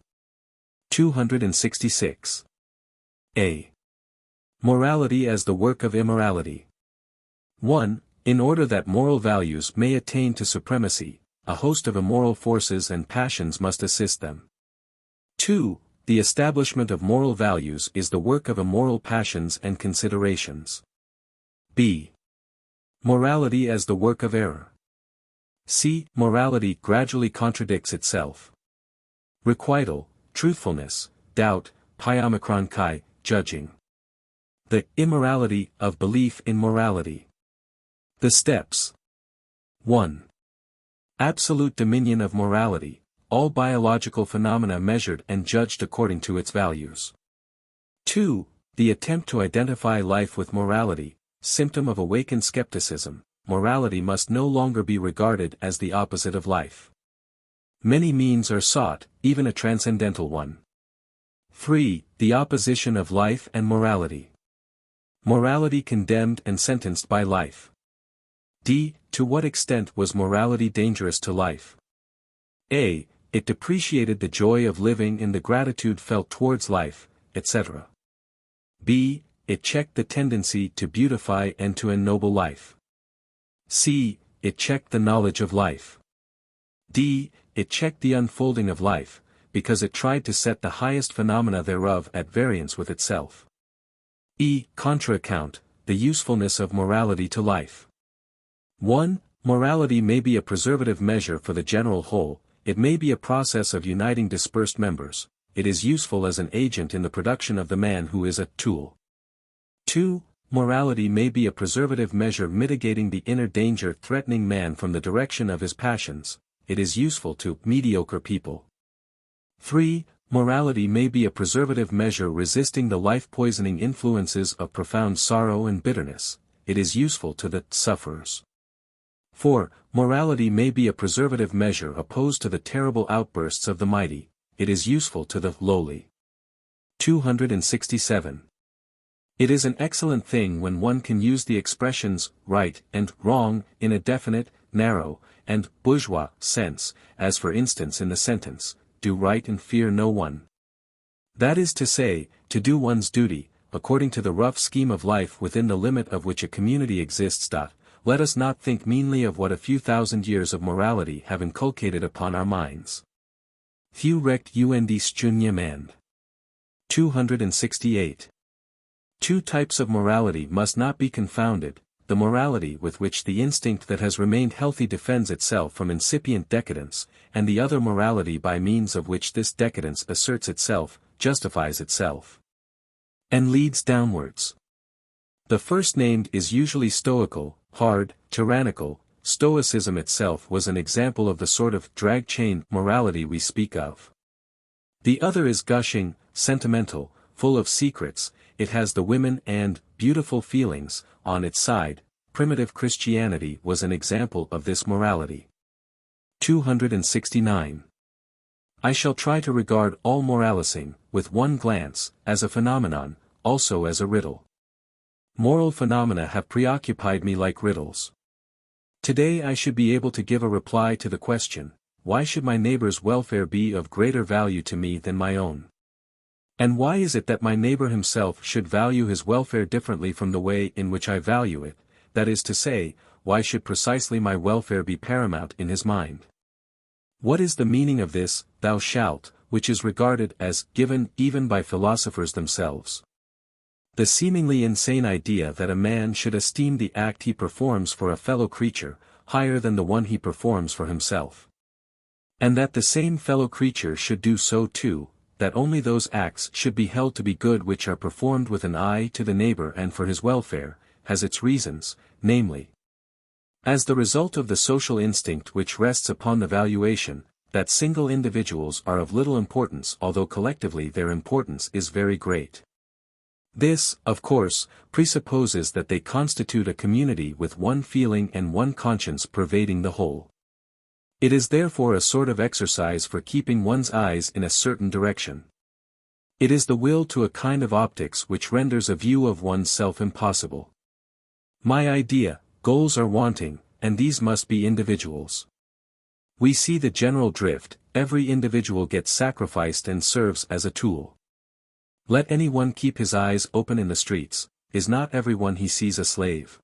266. A. Morality as the work of immorality. 1. In order that moral values may attain to supremacy, a host of immoral forces and passions must assist them. 2. The establishment of moral values is the work of immoral passions and considerations. B. Morality as the work of error. C. Morality gradually contradicts itself. Requital, truthfulness, doubt, Piomicron chi, judging. The immorality of belief in morality. The steps. 1. Absolute dominion of morality, all biological phenomena measured and judged according to its values. 2. The attempt to identify life with morality, symptom of awakened skepticism, morality must no longer be regarded as the opposite of life. Many means are sought, even a transcendental one. 3. The opposition of life and morality. Morality condemned and sentenced by life. D. To what extent was morality dangerous to life? A. It depreciated the joy of living and the gratitude felt towards life, etc. B. It checked the tendency to beautify and to ennoble life. C. It checked the knowledge of life. D. It checked the unfolding of life, because it tried to set the highest phenomena thereof at variance with itself. E. Contra-account, the usefulness of morality to life. 1. Morality may be a preservative measure for the general whole, it may be a process of uniting dispersed members, it is useful as an agent in the production of the man who is a tool. 2. Morality may be a preservative measure mitigating the inner danger threatening man from the direction of his passions, it is useful to mediocre people. 3. Morality may be a preservative measure resisting the life-poisoning influences of profound sorrow and bitterness, it is useful to the sufferers. 4. Morality may be a preservative measure opposed to the terrible outbursts of the mighty, it is useful to the lowly. 267. It is an excellent thing when one can use the expressions right and wrong in a definite, narrow, and bourgeois sense, as for instance in the sentence, do right and fear no one. That is to say, to do one's duty, according to the rough scheme of life within the limit of which a community exists. Let us not think meanly of what a few thousand years of morality have inculcated upon our minds. Thew recht und stunyemand. 268. Two types of morality must not be confounded, the morality with which the instinct that has remained healthy defends itself from incipient decadence, and the other morality by means of which this decadence asserts itself, justifies itself, and leads downwards. The first named is usually stoical, hard, tyrannical. Stoicism itself was an example of the sort of drag-chain morality we speak of. The other is gushing, sentimental, full of secrets, it has the women and beautiful feelings on its side. Primitive Christianity was an example of this morality. 269. I shall try to regard all moralising, with one glance, as a phenomenon, also as a riddle. Moral phenomena have preoccupied me like riddles. Today I should be able to give a reply to the question, why should my neighbor's welfare be of greater value to me than my own? And why is it that my neighbor himself should value his welfare differently from the way in which I value it, that is to say, why should precisely my welfare be paramount in his mind? What is the meaning of this, thou shalt, which is regarded as given even by philosophers themselves? The seemingly insane idea that a man should esteem the act he performs for a fellow creature, higher than the one he performs for himself. And that the same fellow creature should do so too, that only those acts should be held to be good which are performed with an eye to the neighbor and for his welfare, has its reasons, namely, as the result of the social instinct which rests upon the valuation, that single individuals are of little importance although collectively their importance is very great. This, of course, presupposes that they constitute a community with one feeling and one conscience pervading the whole. It is therefore a sort of exercise for keeping one's eyes in a certain direction. It is the will to a kind of optics which renders a view of one's self impossible. My idea, goals are wanting, and these must be individuals. We see the general drift, every individual gets sacrificed and serves as a tool. Let anyone keep his eyes open in the streets, is not everyone he sees a slave?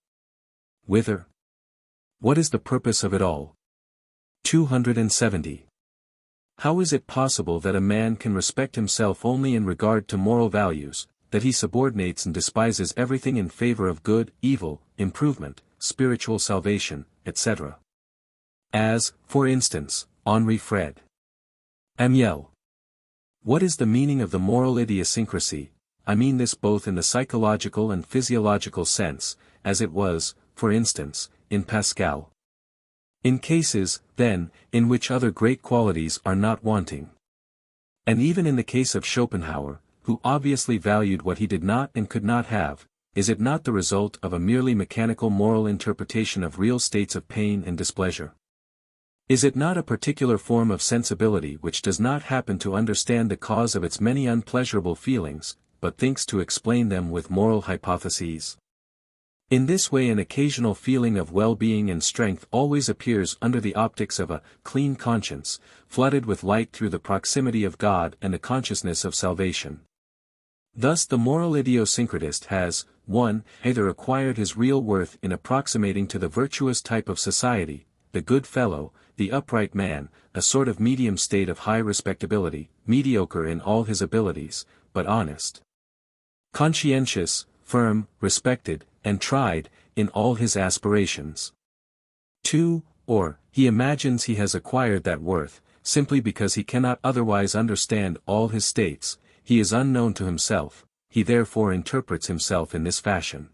Whither? What is the purpose of it all? 270. How is it possible that a man can respect himself only in regard to moral values, that he subordinates and despises everything in favor of good, evil, improvement, spiritual salvation, etc.? As, for instance, Henri Fred. Amiel. What is the meaning of the moral idiosyncrasy? I mean this both in the psychological and physiological sense, as it was, for instance, in Pascal. In cases, then, in which other great qualities are not wanting. And even in the case of Schopenhauer, who obviously valued what he did not and could not have, is it not the result of a merely mechanical moral interpretation of real states of pain and displeasure? Is it not a particular form of sensibility which does not happen to understand the cause of its many unpleasurable feelings, but thinks to explain them with moral hypotheses? In this way an occasional feeling of well-being and strength always appears under the optics of a clean conscience, flooded with light through the proximity of God and the consciousness of salvation. Thus the moral idiosyncratist has, 1. Either acquired his real worth in approximating to the virtuous type of society, the good fellow, the upright man, a sort of medium state of high respectability, mediocre in all his abilities, but honest. Conscientious, firm, respected, and tried, in all his aspirations. 2. Or, he imagines he has acquired that worth, simply because he cannot otherwise understand all his states, he is unknown to himself, he therefore interprets himself in this fashion.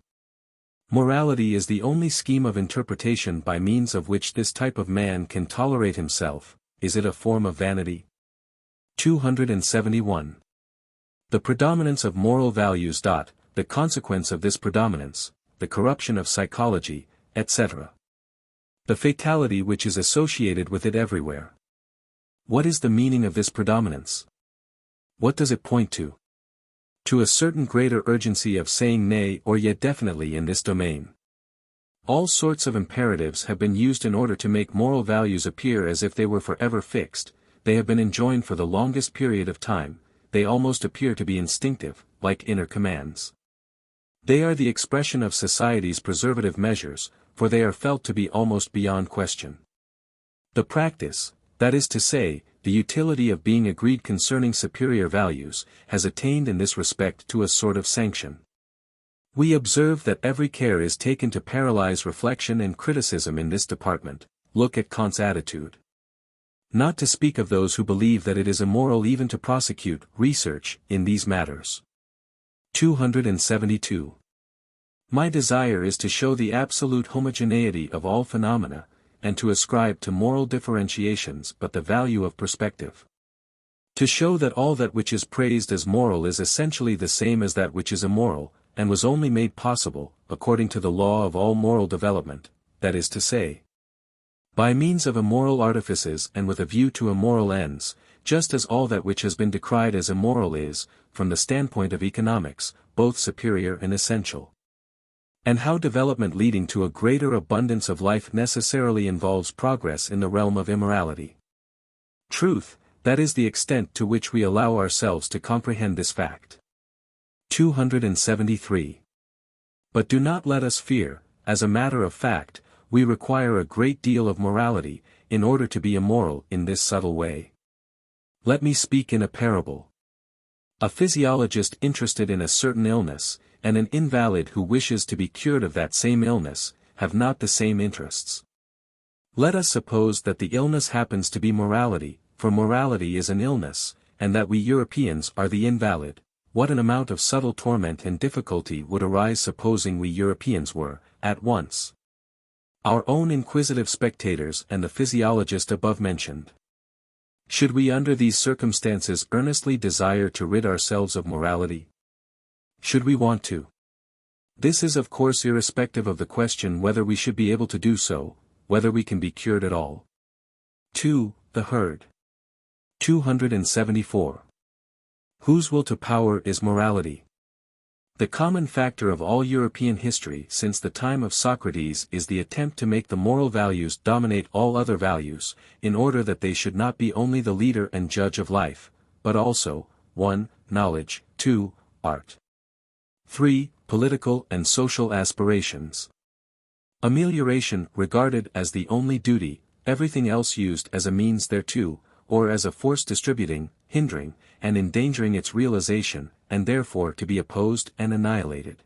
Morality is the only scheme of interpretation by means of which this type of man can tolerate himself. Is it a form of vanity? 271. The predominance of moral values. The consequence of this predominance, the corruption of psychology, etc. The fatality which is associated with it everywhere. What is the meaning of this predominance? What does it point to? To a certain greater urgency of saying nay or yet definitely in this domain. All sorts of imperatives have been used in order to make moral values appear as if they were forever fixed, they have been enjoined for the longest period of time, they almost appear to be instinctive, like inner commands. They are the expression of society's preservative measures, for they are felt to be almost beyond question. The practice, that is to say, the utility of being agreed concerning superior values, has attained in this respect to a sort of sanction. We observe that every care is taken to paralyze reflection and criticism in this department. Look at Kant's attitude. Not to speak of those who believe that it is immoral even to prosecute research in these matters. 272. My desire is to show the absolute homogeneity of all phenomena, and to ascribe to moral differentiations but the value of perspective. To show that all that which is praised as moral is essentially the same as that which is immoral, and was only made possible, according to the law of all moral development, that is to say, by means of immoral artifices and with a view to immoral ends, just as all that which has been decried as immoral is, from the standpoint of economics, both superior and essential. And how development leading to a greater abundance of life necessarily involves progress in the realm of immorality. Truth, that is the extent to which we allow ourselves to comprehend this fact. 273. But do not let us fear, as a matter of fact, we require a great deal of morality, in order to be immoral in this subtle way. Let me speak in a parable. A physiologist interested in a certain illness, and an invalid who wishes to be cured of that same illness, have not the same interests. Let us suppose that the illness happens to be morality, for morality is an illness, and that we Europeans are the invalid. What an amount of subtle torment and difficulty would arise supposing we Europeans were, at once, our own inquisitive spectators and the physiologist above mentioned. Should we under these circumstances earnestly desire to rid ourselves of morality? Should we want to? This is of course irrespective of the question whether we should be able to do so, whether we can be cured at all. 2. The herd. 274. Whose will to power is morality? The common factor of all European history since the time of Socrates is the attempt to make the moral values dominate all other values, in order that they should not be only the leader and judge of life, but also, 1. Knowledge, 2. Art. 3. Political and social aspirations. Amelioration regarded as the only duty, everything else used as a means thereto, or as a force distributing, hindering, and endangering its realization, and therefore to be opposed and annihilated.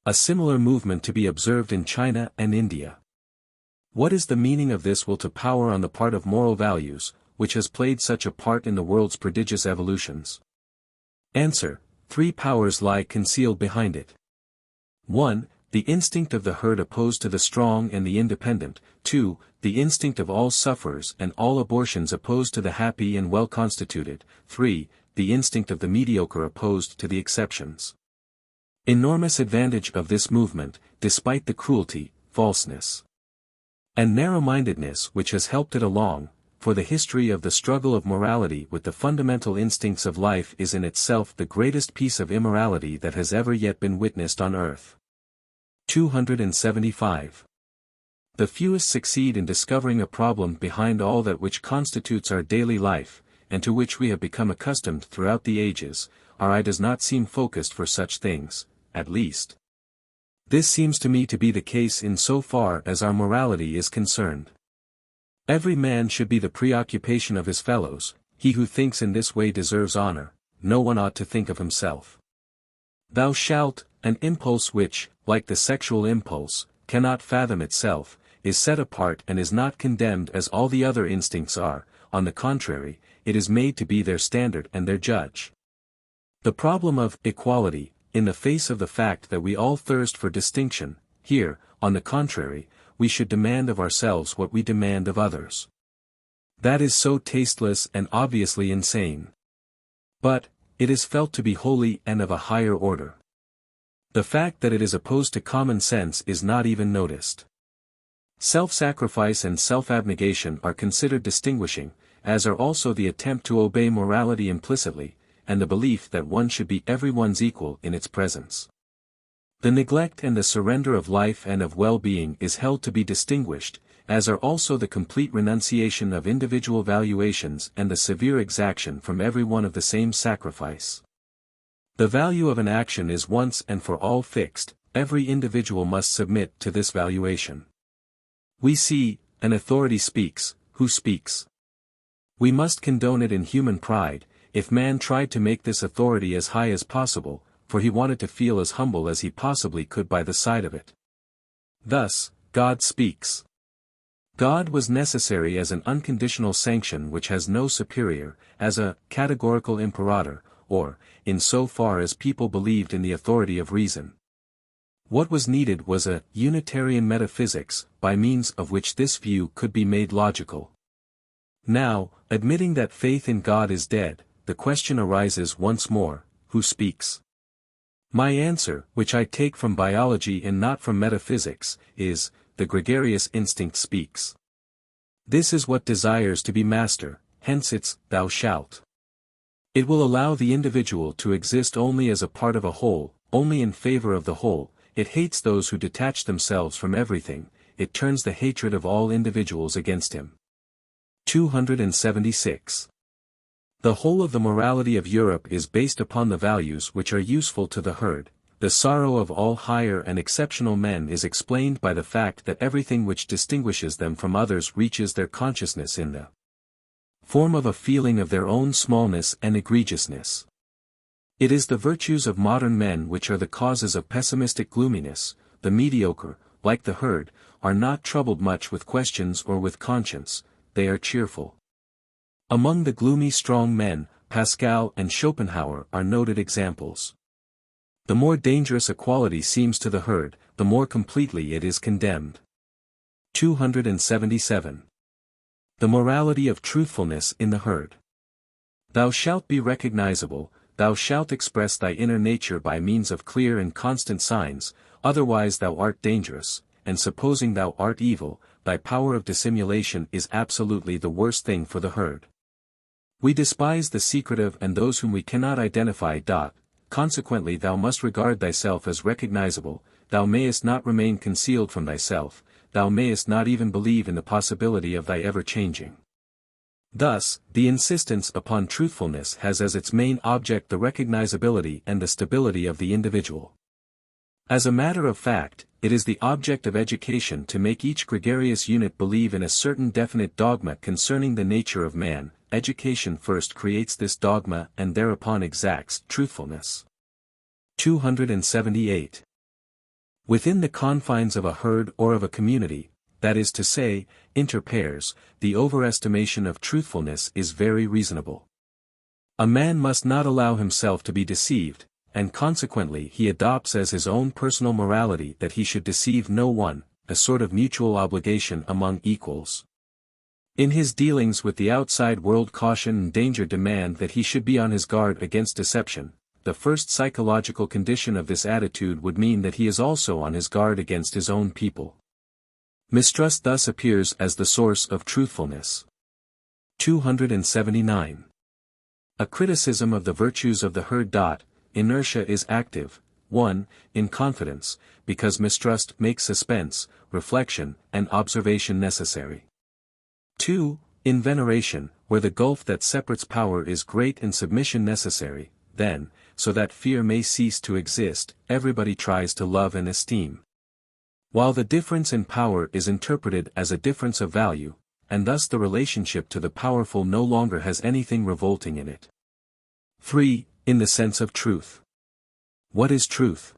A similar movement to be observed in China and India. What is the meaning of this will to power on the part of moral values, which has played such a part in the world's prodigious evolutions? Answer: 3 powers lie concealed behind it. 1. The instinct of the herd opposed to the strong and the independent. 2. The instinct of all sufferers and all abortions opposed to the happy and well-constituted. 3. The instinct of the mediocre opposed to the exceptions. Enormous advantage of this movement, despite the cruelty, falseness, and narrow-mindedness which has helped it along, for the history of the struggle of morality with the fundamental instincts of life is in itself the greatest piece of immorality that has ever yet been witnessed on earth. 275. The fewest succeed in discovering a problem behind all that which constitutes our daily life, and to which we have become accustomed throughout the ages. Our eye does not seem focused for such things, at least. This seems to me to be the case in so far as our morality is concerned. Every man should be the preoccupation of his fellows. He who thinks in this way deserves honor. No one ought to think of himself. Thou shalt, an impulse which, like the sexual impulse, cannot fathom itself, is set apart and is not condemned as all the other instincts are. On the contrary, it is made to be their standard and their judge. The problem of equality, in the face of the fact that we all thirst for distinction, here, on the contrary, we should demand of ourselves what we demand of others. That is so tasteless and obviously insane. But, it is felt to be holy and of a higher order. The fact that it is opposed to common sense is not even noticed. Self-sacrifice and self-abnegation are considered distinguishing, as are also the attempt to obey morality implicitly, and the belief that one should be everyone's equal in its presence. The neglect and the surrender of life and of well-being is held to be distinguished, as are also the complete renunciation of individual valuations and the severe exaction from everyone of the same sacrifice. The value of an action is once and for all fixed, every individual must submit to this valuation. We see, an authority speaks, who speaks? We must condone it in human pride, if man tried to make this authority as high as possible, for he wanted to feel as humble as he possibly could by the side of it. Thus, God speaks. God was necessary as an unconditional sanction which has no superior, as a categorical imperator, or, in so far as people believed in the authority of reason. What was needed was a Unitarian metaphysics, by means of which this view could be made logical. Now, Admitting that faith in God is dead, the question arises once more, who speaks? My answer, which I take from biology and not from metaphysics, is, the gregarious instinct speaks. This is what desires to be master, hence its, thou shalt. It will allow the individual to exist only as a part of a whole, only in favor of the whole. It hates those who detach themselves from everything, it turns the hatred of all individuals against him. 276. The whole of the morality of Europe is based upon the values which are useful to the herd. The sorrow of all higher and exceptional men is explained by the fact that everything which distinguishes them from others reaches their consciousness in the form of a feeling of their own smallness and egregiousness. It is the virtues of modern men which are the causes of pessimistic gloominess. The mediocre, like the herd, are not troubled much with questions or with conscience, they are cheerful. Among the gloomy strong men, Pascal and Schopenhauer are noted examples. The more dangerous a quality seems to the herd, the more completely it is condemned. 277. The morality of truthfulness in the herd. Thou shalt be recognizable, thou shalt express thy inner nature by means of clear and constant signs, otherwise thou art dangerous, and supposing thou art evil, thy power of dissimulation is absolutely the worst thing for the herd. We despise the secretive and those whom we cannot identify. Consequently thou must regard thyself as recognizable, thou mayest not remain concealed from thyself, thou mayest not even believe in the possibility of thy ever changing. Thus, the insistence upon truthfulness has as its main object the recognizability and the stability of the individual. As a matter of fact, it is the object of education to make each gregarious unit believe in a certain definite dogma concerning the nature of man. Education first creates this dogma and thereupon exacts truthfulness. 278. Within the confines of a herd or of a community, that is to say, inter pairs, the overestimation of truthfulness is very reasonable. A man must not allow himself to be deceived, and consequently he adopts as his own personal morality that he should deceive no one, a sort of mutual obligation among equals. In his dealings with the outside world, caution and danger demand that he should be on his guard against deception. The first psychological condition of this attitude would mean that he is also on his guard against his own people. Mistrust thus appears as the source of truthfulness. 279. A criticism of the virtues of the herd. Inertia is active, 1. In confidence, because mistrust makes suspense, reflection, and observation necessary. 2. In veneration, where the gulf that separates power is great and submission necessary, then, so that fear may cease to exist, everybody tries to love and esteem. While the difference in power is interpreted as a difference of value, and thus the relationship to the powerful no longer has anything revolting in it. 3. In the sense of truth. What is truth?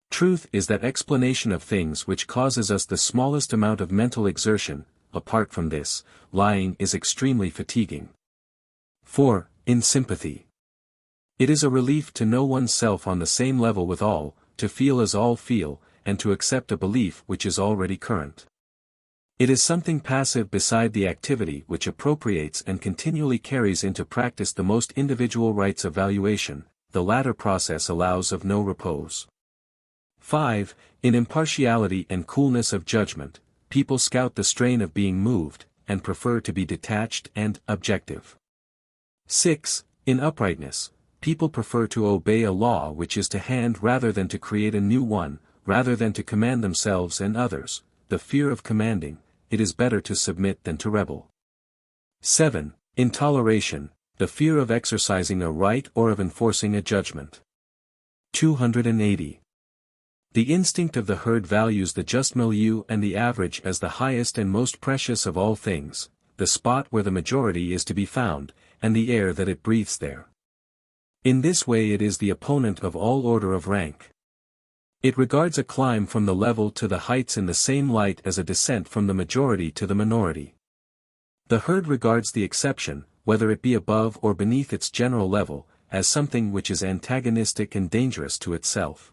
Truth is that explanation of things which causes us the smallest amount of mental exertion. Apart from this, lying is extremely fatiguing. 4. In sympathy. It is a relief to know oneself on the same level with all, to feel as all feel, and to accept a belief which is already current. It is something passive beside the activity which appropriates and continually carries into practice the most individual rights of valuation. The latter process allows of no repose. 5. In impartiality and coolness of judgment, people scout the strain of being moved, and prefer to be detached and objective. 6. In uprightness, people prefer to obey a law which is to hand rather than to create a new one, rather than to command themselves and others. The fear of commanding, it is better to submit than to rebel. 7. In toleration, the fear of exercising a right or of enforcing a judgment. 280. The instinct of the herd values the just milieu and the average as the highest and most precious of all things, the spot where the majority is to be found, and the air that it breathes there. In this way it is the opponent of all order of rank. It regards a climb from the level to the heights in the same light as a descent from the majority to the minority. The herd regards the exception, whether it be above or beneath its general level, as something which is antagonistic and dangerous to itself.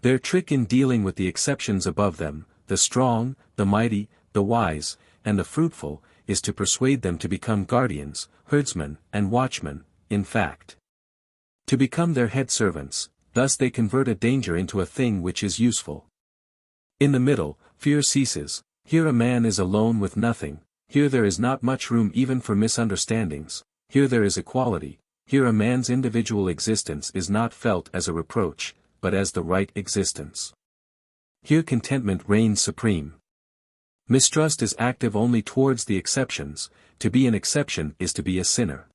Their trick in dealing with the exceptions above them, the strong, the mighty, the wise, and the fruitful, is to persuade them to become guardians, herdsmen, and watchmen, in fact. To become their head servants, thus they convert a danger into a thing which is useful. In the middle, fear ceases. Here a man is alone with nothing, here there is not much room even for misunderstandings, here there is equality, here a man's individual existence is not felt as a reproach, but as the right existence. Here contentment reigns supreme. Mistrust is active only towards the exceptions, to be an exception is to be a sinner.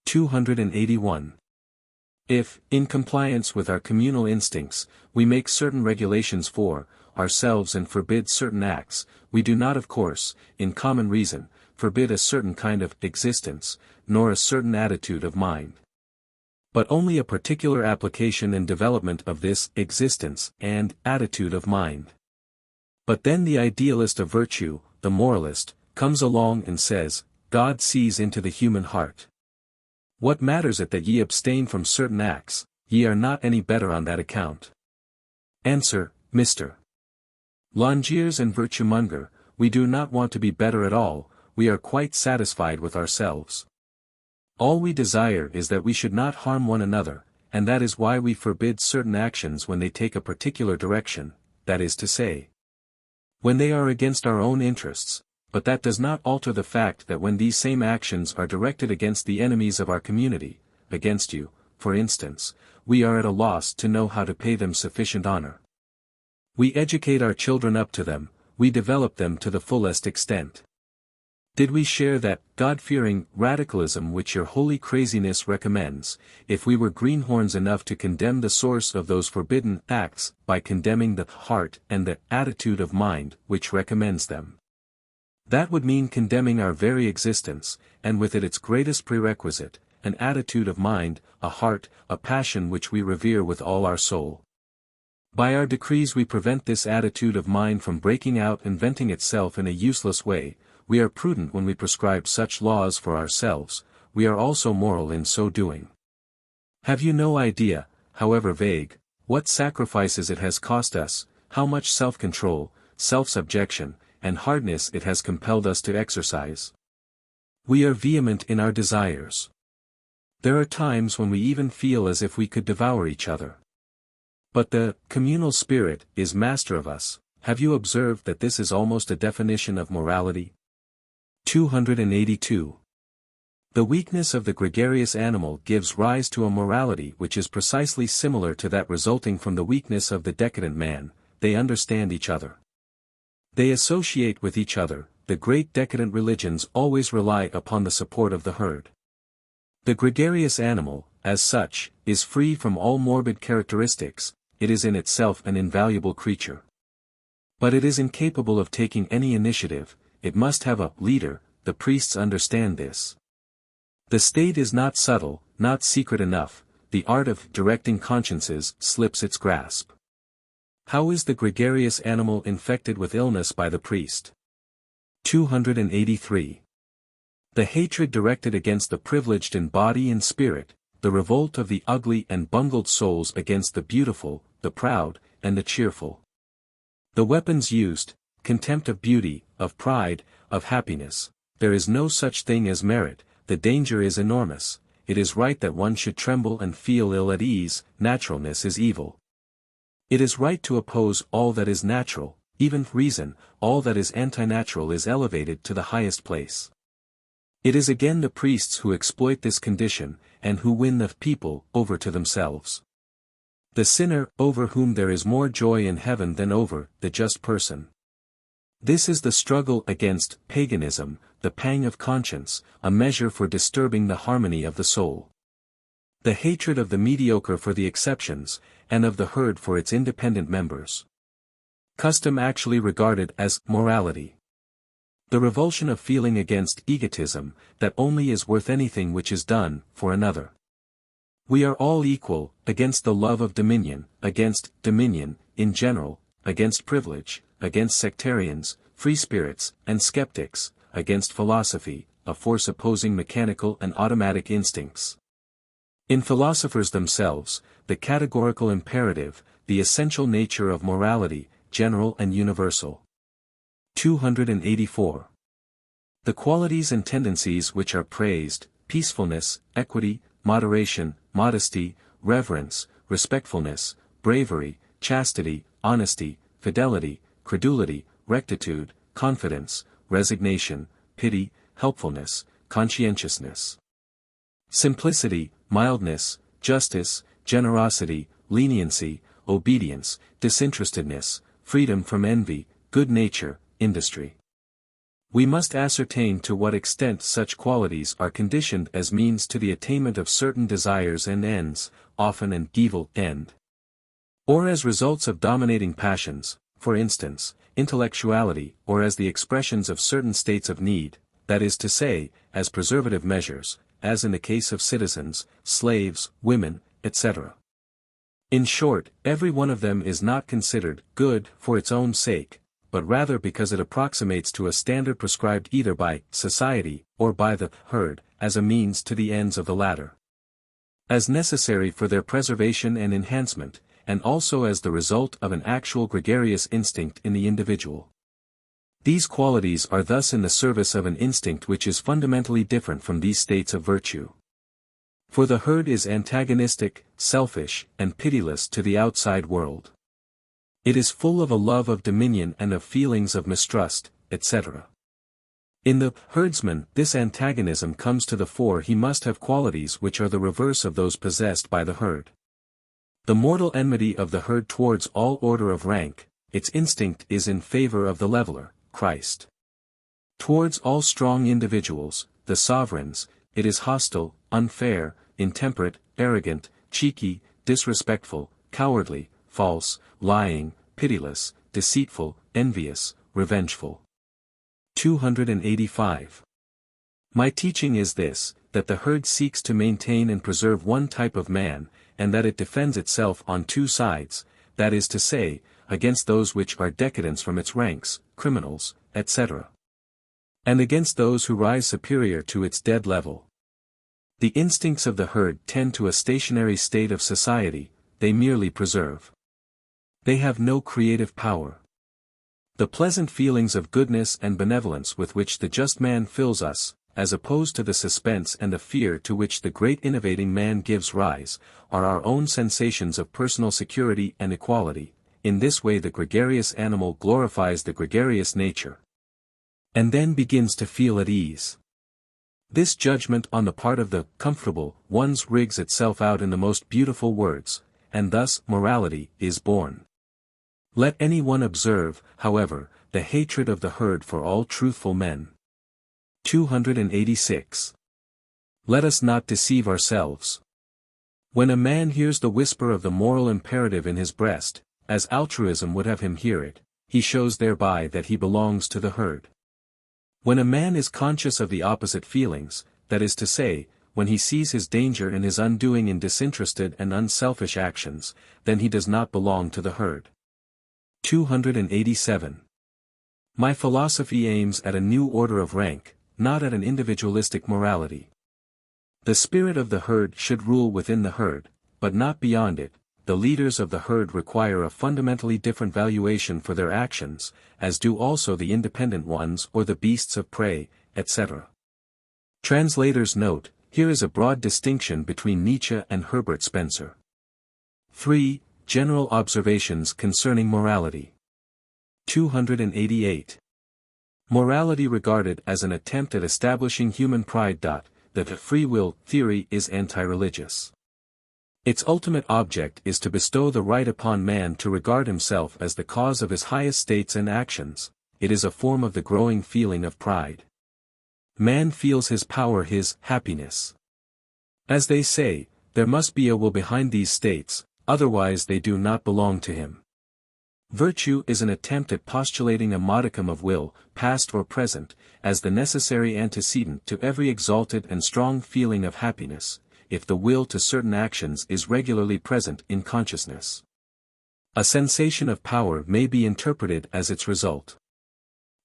281. If, in compliance with our communal instincts, we make certain regulations for ourselves and forbid certain acts, we do not of course, in common reason, forbid a certain kind of existence, nor a certain attitude of mind. But only a particular application and development of this existence and attitude of mind. But then the idealist of virtue, the moralist, comes along and says, God sees into the human heart. What matters it that ye abstain from certain acts, ye are not any better on that account. Answer, Mr. Longiers and virtuemonger, we do not want to be better at all, we are quite satisfied with ourselves. All we desire is that we should not harm one another, and that is why we forbid certain actions when they take a particular direction, that is to say, when they are against our own interests, but that does not alter the fact that when these same actions are directed against the enemies of our community, against you, for instance, we are at a loss to know how to pay them sufficient honor. We educate our children up to them, we develop them to the fullest extent. Did we share that God-fearing radicalism which your holy craziness recommends, if we were greenhorns enough to condemn the source of those forbidden acts by condemning the heart and the attitude of mind which recommends them? That would mean condemning our very existence, and with it its greatest prerequisite, an attitude of mind, a heart, a passion which we revere with all our soul. By our decrees we prevent this attitude of mind from breaking out and venting itself in a useless way. We are prudent when we prescribe such laws for ourselves, we are also moral in so doing. Have you no idea, however vague, what sacrifices it has cost us, how much self-control, self-subjection, and hardness it has compelled us to exercise? We are vehement in our desires. There are times when we even feel as if we could devour each other. But the communal spirit is master of us. Have you observed that this is almost a definition of morality? 282. The weakness of the gregarious animal gives rise to a morality which is precisely similar to that resulting from the weakness of the decadent man. They understand each other. They associate with each other. The great decadent religions always rely upon the support of the herd. The gregarious animal, as such, is free from all morbid characteristics, it is in itself an invaluable creature. But it is incapable of taking any initiative, it must have a leader, the priests understand this. The state is not subtle, not secret enough, the art of directing consciences slips its grasp. How is the gregarious animal infected with illness by the priest? 283. The hatred directed against the privileged in body and spirit, the revolt of the ugly and bungled souls against the beautiful, the proud, and the cheerful. The weapons used, contempt of beauty, of pride, of happiness. There is no such thing as merit, the danger is enormous, it is right that one should tremble and feel ill at ease, naturalness is evil. It is right to oppose all that is natural, even reason, all that is antinatural is elevated to the highest place. It is again the priests who exploit this condition, and who win the people over to themselves. The sinner, over whom there is more joy in heaven than over the just person. This is the struggle against paganism, the pang of conscience, a measure for disturbing the harmony of the soul. The hatred of the mediocre for the exceptions, and of the herd for its independent members. Custom actually regarded as morality. The revulsion of feeling against egotism, that only is worth anything which is done for another. We are all equal, against the love of dominion, against dominion, in general, against privilege, against sectarians, free spirits, and skeptics, against philosophy, a force opposing mechanical and automatic instincts. In philosophers themselves, the categorical imperative, the essential nature of morality, general and universal. 284. The qualities and tendencies which are praised, peacefulness, equity, moderation, modesty, reverence, respectfulness, bravery, chastity, honesty, fidelity, credulity, rectitude, confidence, resignation, pity, helpfulness, conscientiousness, simplicity, mildness, justice, generosity, leniency, obedience, disinterestedness, freedom from envy, good nature, industry. We must ascertain to what extent such qualities are conditioned as means to the attainment of certain desires and ends, often an evil end. Or as results of dominating passions, for instance, intellectuality, or as the expressions of certain states of need, that is to say, as preservative measures, as in the case of citizens, slaves, women, etc. In short, every one of them is not considered good for its own sake, but rather because it approximates to a standard prescribed either by society or by the herd, as a means to the ends of the latter. As necessary for their preservation and enhancement, and also as the result of an actual gregarious instinct in the individual. These qualities are thus in the service of an instinct which is fundamentally different from these states of virtue. For the herd is antagonistic, selfish, and pitiless to the outside world. It is full of a love of dominion and of feelings of mistrust, etc. In the herdsman, this antagonism comes to the fore. He must have qualities which are the reverse of those possessed by the herd. The mortal enmity of the herd towards all order of rank, its instinct is in favor of the leveler, Christ. Towards all strong individuals, the sovereigns, it is hostile, unfair, intemperate, arrogant, cheeky, disrespectful, cowardly, false, lying, pitiless, deceitful, envious, revengeful. 285. My teaching is this, that the herd seeks to maintain and preserve one type of man, and that it defends itself on two sides, that is to say, against those which are decadents from its ranks, criminals, etc. and against those who rise superior to its dead level. The instincts of the herd tend to a stationary state of society, they merely preserve. They have no creative power. The pleasant feelings of goodness and benevolence with which the just man fills us, as opposed to the suspense and the fear to which the great innovating man gives rise, are our own sensations of personal security and equality. In this way the gregarious animal glorifies the gregarious nature, and then begins to feel at ease. This judgment on the part of the comfortable ones rigs itself out in the most beautiful words, and thus morality is born. Let any one observe, however, the hatred of the herd for all truthful men. 286. Let us not deceive ourselves. When a man hears the whisper of the moral imperative in his breast, as altruism would have him hear it, he shows thereby that he belongs to the herd. When a man is conscious of the opposite feelings, that is to say, when he sees his danger and his undoing in disinterested and unselfish actions, then he does not belong to the herd. 287. My philosophy aims at a new order of rank, not at an individualistic morality. The spirit of the herd should rule within the herd, but not beyond it. The leaders of the herd require a fundamentally different valuation for their actions, as do also the independent ones or the beasts of prey, etc. Translators note, here is a broad distinction between Nietzsche and Herbert Spencer. 3. General observations concerning morality. 288. Morality regarded as an attempt at establishing human pride. The free will theory is anti-religious. Its ultimate object is to bestow the right upon man to regard himself as the cause of his highest states and actions. It is a form of the growing feeling of pride. Man feels his power, his happiness. As they say, there must be a will behind these states, otherwise they do not belong to him. Virtue is an attempt at postulating a modicum of will, past or present, as the necessary antecedent to every exalted and strong feeling of happiness, if the will to certain actions is regularly present in consciousness. A sensation of power may be interpreted as its result.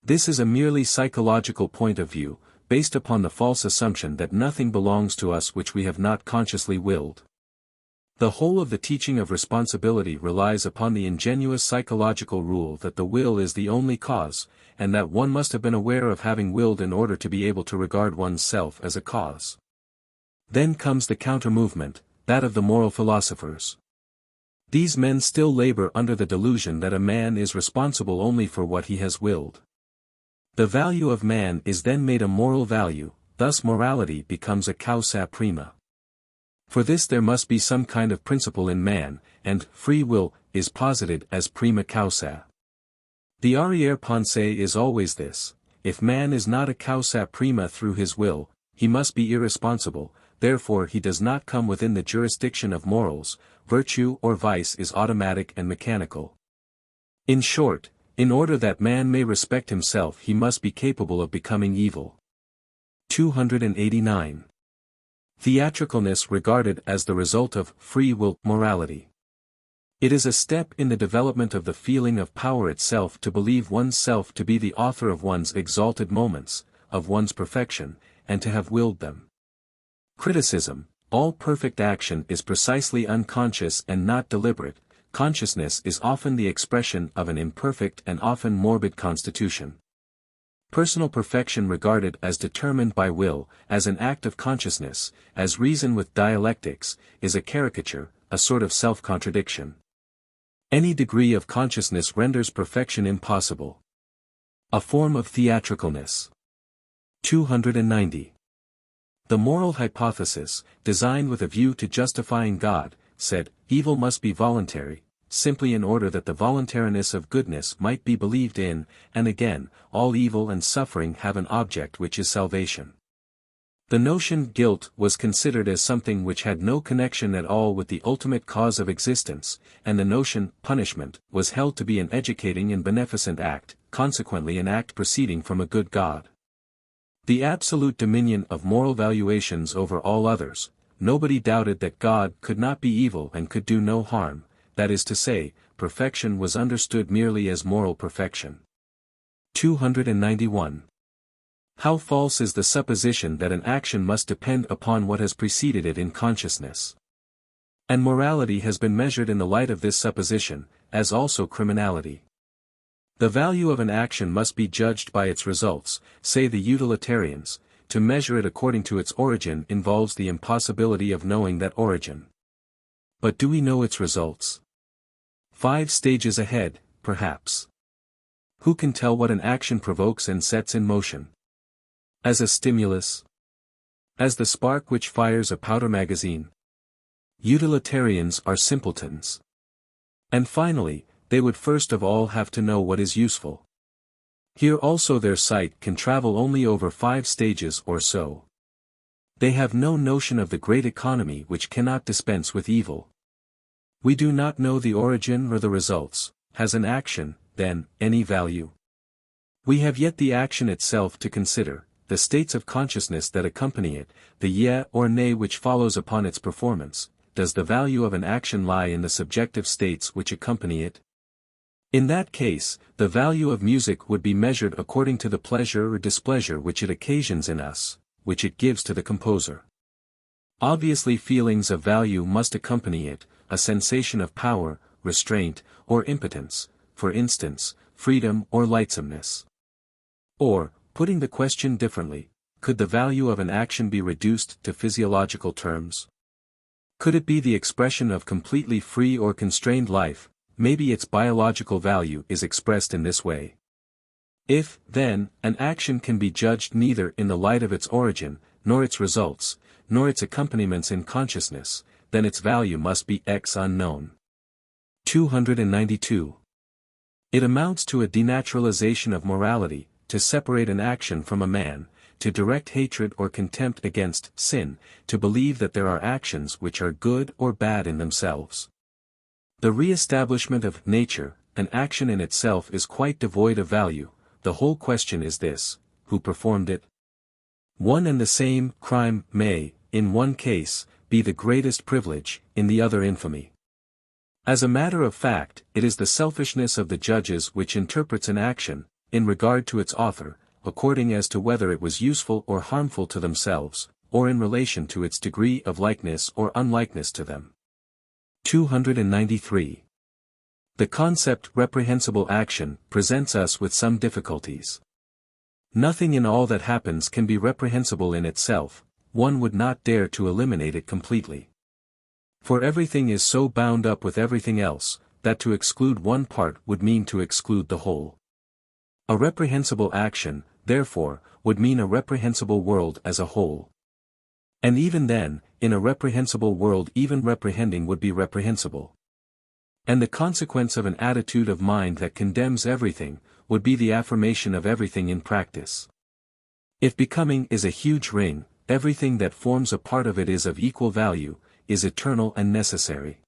This is a merely psychological point of view, based upon the false assumption that nothing belongs to us which we have not consciously willed. The whole of the teaching of responsibility relies upon the ingenuous psychological rule that the will is the only cause, and that one must have been aware of having willed in order to be able to regard one's self as a cause. Then comes the counter-movement, that of the moral philosophers. These men still labor under the delusion that a man is responsible only for what he has willed. The value of man is then made a moral value, thus morality becomes a causa prima. For this there must be some kind of principle in man, and free will is posited as prima causa. The arrière-pensée is always this: if man is not a causa prima through his will, he must be irresponsible, therefore he does not come within the jurisdiction of morals, virtue or vice is automatic and mechanical. In short, in order that man may respect himself he must be capable of becoming evil. 289. Theatricalness regarded as the result of free will morality. It is a step in the development of the feeling of power itself to believe one's self to be the author of one's exalted moments, of one's perfection, and to have willed them. Criticism: all perfect action is precisely unconscious and not deliberate. Consciousness is often the expression of an imperfect and often morbid constitution. Personal perfection regarded as determined by will, as an act of consciousness, as reason with dialectics, is a caricature, a sort of self-contradiction. Any degree of consciousness renders perfection impossible. A form of theatricalness. 290. The moral hypothesis, designed with a view to justifying God, said, evil must be voluntary, simply in order that the voluntariness of goodness might be believed in, and again, all evil and suffering have an object which is salvation. The notion guilt was considered as something which had no connection at all with the ultimate cause of existence, and the notion punishment was held to be an educating and beneficent act, consequently an act proceeding from a good God. The absolute dominion of moral valuations over all others, nobody doubted that God could not be evil and could do no harm. That is to say, perfection was understood merely as moral perfection. 291. How false is the supposition that an action must depend upon what has preceded it in consciousness. And morality has been measured in the light of this supposition, as also criminality. The value of an action must be judged by its results, say the utilitarians. To measure it according to its origin involves the impossibility of knowing that origin. But do we know its results? 5 stages ahead, perhaps. Who can tell what an action provokes and sets in motion? As a stimulus? As the spark which fires a powder magazine? Utilitarians are simpletons. And finally, they would first of all have to know what is useful. Here also their sight can travel only over 5 stages or so. They have no notion of the great economy which cannot dispense with evil. We do not know the origin or the results. Has an action, then, any value? We have yet the action itself to consider, the states of consciousness that accompany it, the yea or nay which follows upon its performance. Does the value of an action lie in the subjective states which accompany it? In that case, the value of music would be measured according to the pleasure or displeasure which it occasions in us, which it gives to the composer. Obviously feelings of value must accompany it, a sensation of power, restraint, or impotence, for instance, freedom or lightsomeness. Or, putting the question differently, could the value of an action be reduced to physiological terms? Could it be the expression of completely free or constrained life? Maybe its biological value is expressed in this way. If, then, an action can be judged neither in the light of its origin, nor its results, nor its accompaniments in consciousness, then its value must be X unknown. 292. It amounts to a denaturalization of morality, to separate an action from a man, to direct hatred or contempt against sin, to believe that there are actions which are good or bad in themselves. The re-establishment of nature, an action in itself is quite devoid of value. The whole question is this: who performed it? One and the same crime may, in one case, be the greatest privilege, in the other infamy. As a matter of fact, it is the selfishness of the judges which interprets an action, in regard to its author, according as to whether it was useful or harmful to themselves, or in relation to its degree of likeness or unlikeness to them. 293. The concept reprehensible action presents us with some difficulties. Nothing in all that happens can be reprehensible in itself, one would not dare to eliminate it completely. For everything is so bound up with everything else, that to exclude one part would mean to exclude the whole. A reprehensible action, therefore, would mean a reprehensible world as a whole. And even then, in a reprehensible world even reprehending would be reprehensible. And the consequence of an attitude of mind that condemns everything, would be the affirmation of everything in practice. If becoming is a huge ring, everything that forms a part of it is of equal value, is eternal and necessary.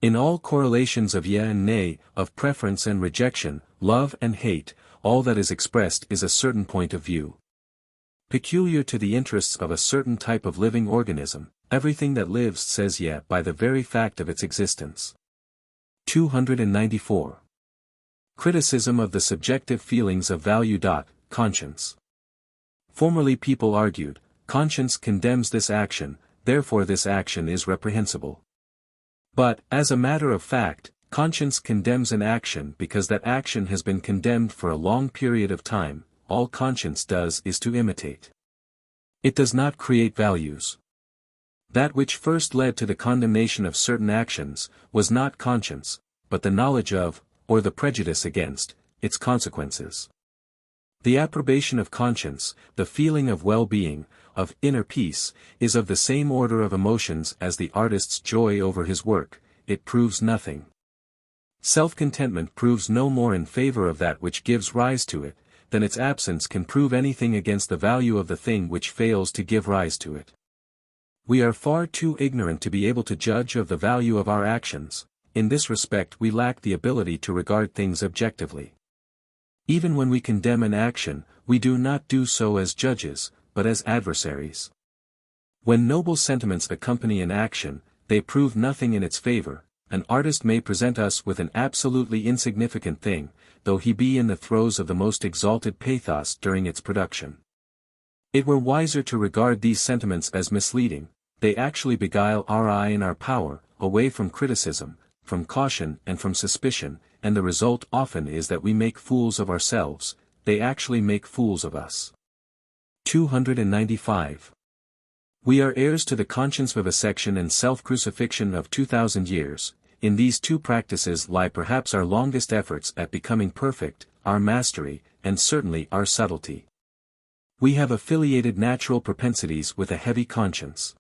In all correlations of yea and nay, of preference and rejection, love and hate, all that is expressed is a certain point of view. Peculiar to the interests of a certain type of living organism, everything that lives says yea by the very fact of its existence. 294. Criticism of the subjective feelings of value. Conscience. Formerly people argued, conscience condemns this action, therefore this action is reprehensible. But, as a matter of fact, conscience condemns an action because that action has been condemned for a long period of time. All conscience does is to imitate. It does not create values. That which first led to the condemnation of certain actions, was not conscience, but the knowledge of, or the prejudice against, its consequences. The approbation of conscience, the feeling of well-being, of inner peace, is of the same order of emotions as the artist's joy over his work. It proves nothing. Self-contentment proves no more in favor of that which gives rise to it, than its absence can prove anything against the value of the thing which fails to give rise to it. We are far too ignorant to be able to judge of the value of our actions. In this respect we lack the ability to regard things objectively. Even when we condemn an action, we do not do so as judges, but as adversaries. When noble sentiments accompany an action, they prove nothing in its favor. An artist may present us with an absolutely insignificant thing, though he be in the throes of the most exalted pathos during its production. It were wiser to regard these sentiments as misleading. They actually beguile our eye and our power, away from criticism, from caution and from suspicion, and the result often is that we make fools of ourselves. They actually make fools of us. 295. We are heirs to the conscience vivisection and self-crucifixion of 2000 years. In these two practices lie perhaps our longest efforts at becoming perfect, our mastery, and certainly our subtlety. We have affiliated natural propensities with a heavy conscience.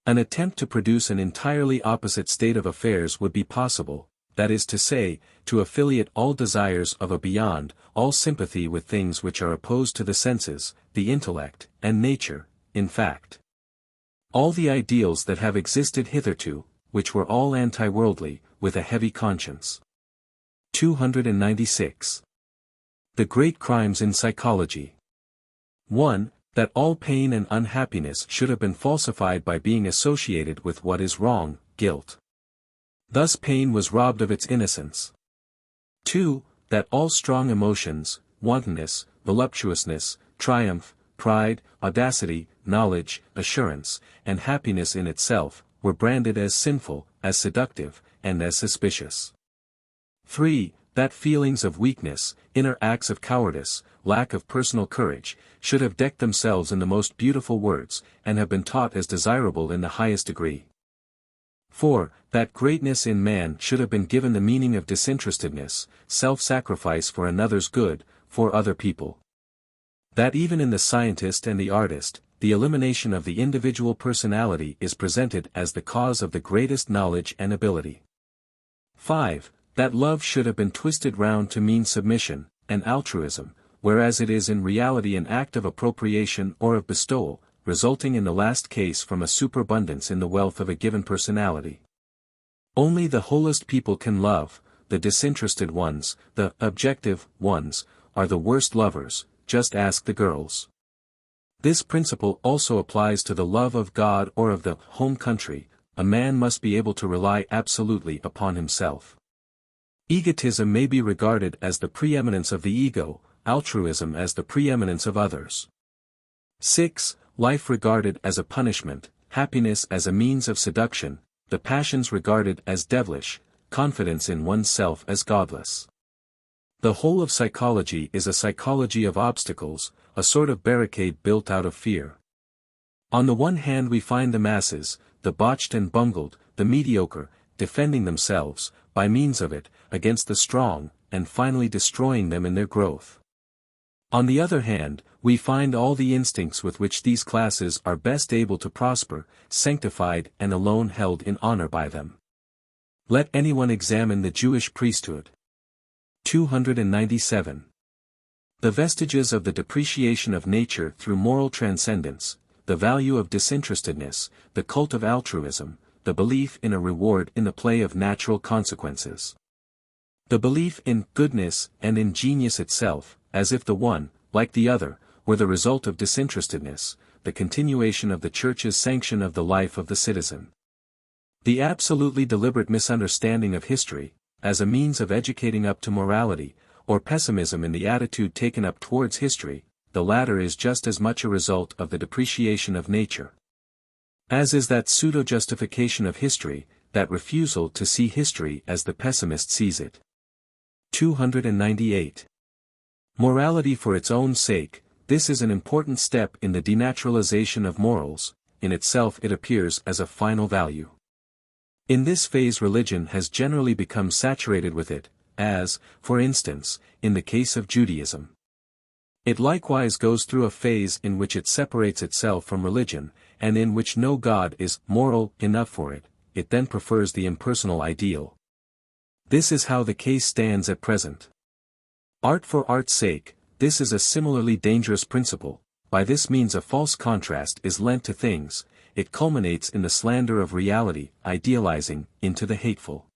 An attempt to produce an entirely opposite state of affairs would be possible, that is to say, to affiliate all desires of a beyond, all sympathy with things which are opposed to the senses, the intellect, and nature, in fact. All the ideals that have existed hitherto, which were all anti-worldly, with a heavy conscience. 296. The great crimes in psychology. 1. That all pain and unhappiness should have been falsified by being associated with what is wrong, guilt. Thus pain was robbed of its innocence. 2. That all strong emotions, wantonness, voluptuousness, triumph, pride, audacity, knowledge, assurance, and happiness in itself, were branded as sinful, as seductive, and as suspicious. 3. That feelings of weakness, inner acts of cowardice, lack of personal courage, should have decked themselves in the most beautiful words, and have been taught as desirable in the highest degree. 4. That greatness in man should have been given the meaning of disinterestedness, self-sacrifice for another's good, for other people. That even in the scientist and the artist, the elimination of the individual personality is presented as the cause of the greatest knowledge and ability. 5. That love should have been twisted round to mean submission, and altruism, whereas it is in reality an act of appropriation or of bestowal, resulting in the last case from a superabundance in the wealth of a given personality. Only the wholest people can love. The disinterested ones, the objective ones, are the worst lovers. Just ask the girls. This principle also applies to the love of God or of the home country. A man must be able to rely absolutely upon himself. Egotism may be regarded as the preeminence of the ego, altruism as the preeminence of others. 6. Life regarded as a punishment, happiness as a means of seduction. the passions regarded as devilish, confidence in oneself as godless. The whole of psychology is a psychology of obstacles, a sort of barricade built out of fear. On the one hand we find the masses, the botched and bungled, the mediocre, defending themselves, by means of it, against the strong, and finally destroying them in their growth. On the other hand, we find all the instincts with which these classes are best able to prosper, sanctified and alone held in honor by them. Let anyone examine the Jewish priesthood. 297. The vestiges of the depreciation of nature through moral transcendence, the value of disinterestedness, the cult of altruism, the belief in a reward in the play of natural consequences. The belief in goodness and in genius itself, as if the one, like the other, were the result of disinterestedness, the continuation of the Church's sanction of the life of the citizen. The absolutely deliberate misunderstanding of history, as a means of educating up to morality, or pessimism in the attitude taken up towards history, the latter is just as much a result of the depreciation of nature, as is that pseudo-justification of history, that refusal to see history as the pessimist sees it. 298. Morality for its own sake, this is an important step in the denaturalization of morals, in itself it appears as a final value. In this phase religion has generally become saturated with it, as, for instance, in the case of Judaism. It likewise goes through a phase in which it separates itself from religion, and in which no God is moral enough for it, it then prefers the impersonal ideal. This is how the case stands at present. Art for art's sake, this is a similarly dangerous principle. By this means a false contrast is lent to things, it culminates in the slander of reality, idealizing into the hateful.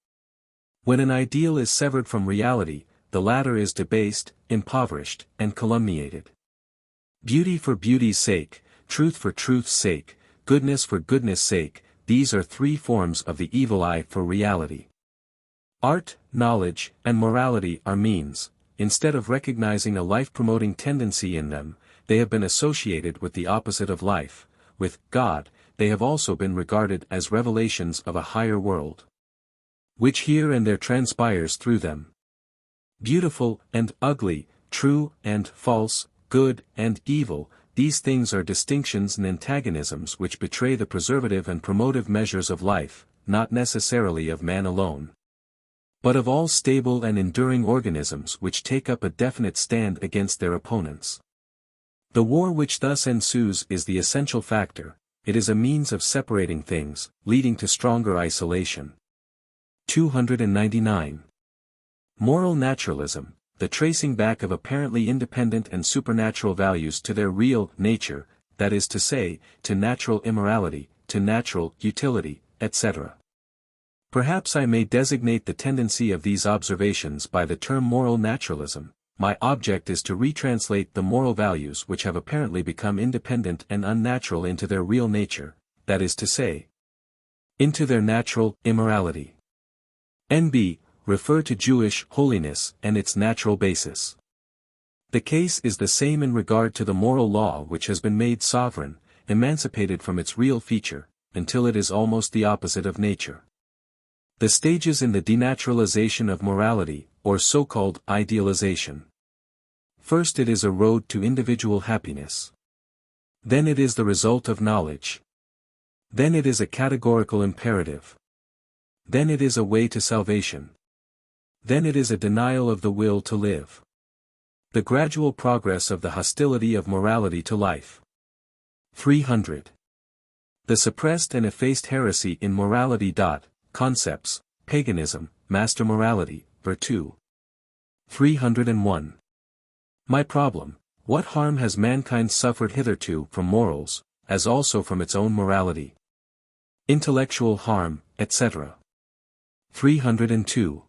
When an ideal is severed from reality, the latter is debased, impoverished, and calumniated. Beauty for beauty's sake, truth for truth's sake, goodness for goodness' sake, these are three forms of the evil eye for reality. Art, knowledge, and morality are means. Instead of recognizing a life-promoting tendency in them, they have been associated with the opposite of life, with God. They have also been regarded as revelations of a higher world, which here and there transpires through them. Beautiful and ugly, true and false, good and evil, these things are distinctions and antagonisms which betray the preservative and promotive measures of life, not necessarily of man alone, but of all stable and enduring organisms which take up a definite stand against their opponents. The war which thus ensues is the essential factor, it is a means of separating things, leading to stronger isolation. 299. Moral naturalism, the tracing back of apparently independent and supernatural values to their real nature, that is to say, to natural immorality, to natural utility, etc. Perhaps I may designate the tendency of these observations by the term moral naturalism. My object is to retranslate the moral values which have apparently become independent and unnatural into their real nature, that is to say, into their natural immorality. N.B. Refer to Jewish holiness and its natural basis. The case is the same in regard to the moral law which has been made sovereign, emancipated from its real feature, until it is almost the opposite of nature. The stages in the denaturalization of morality, or so-called idealization. First it is a road to individual happiness. Then it is the result of knowledge. Then it is a categorical imperative. Then it is a way to salvation. Then it is a denial of the will to live. The gradual progress of the hostility of morality to life. 300. The suppressed and effaced heresy in morality. Concepts, paganism, master morality, virtue. 301. My problem, what harm has mankind suffered hitherto from morals, as also from its own morality? Intellectual harm, etc. 302.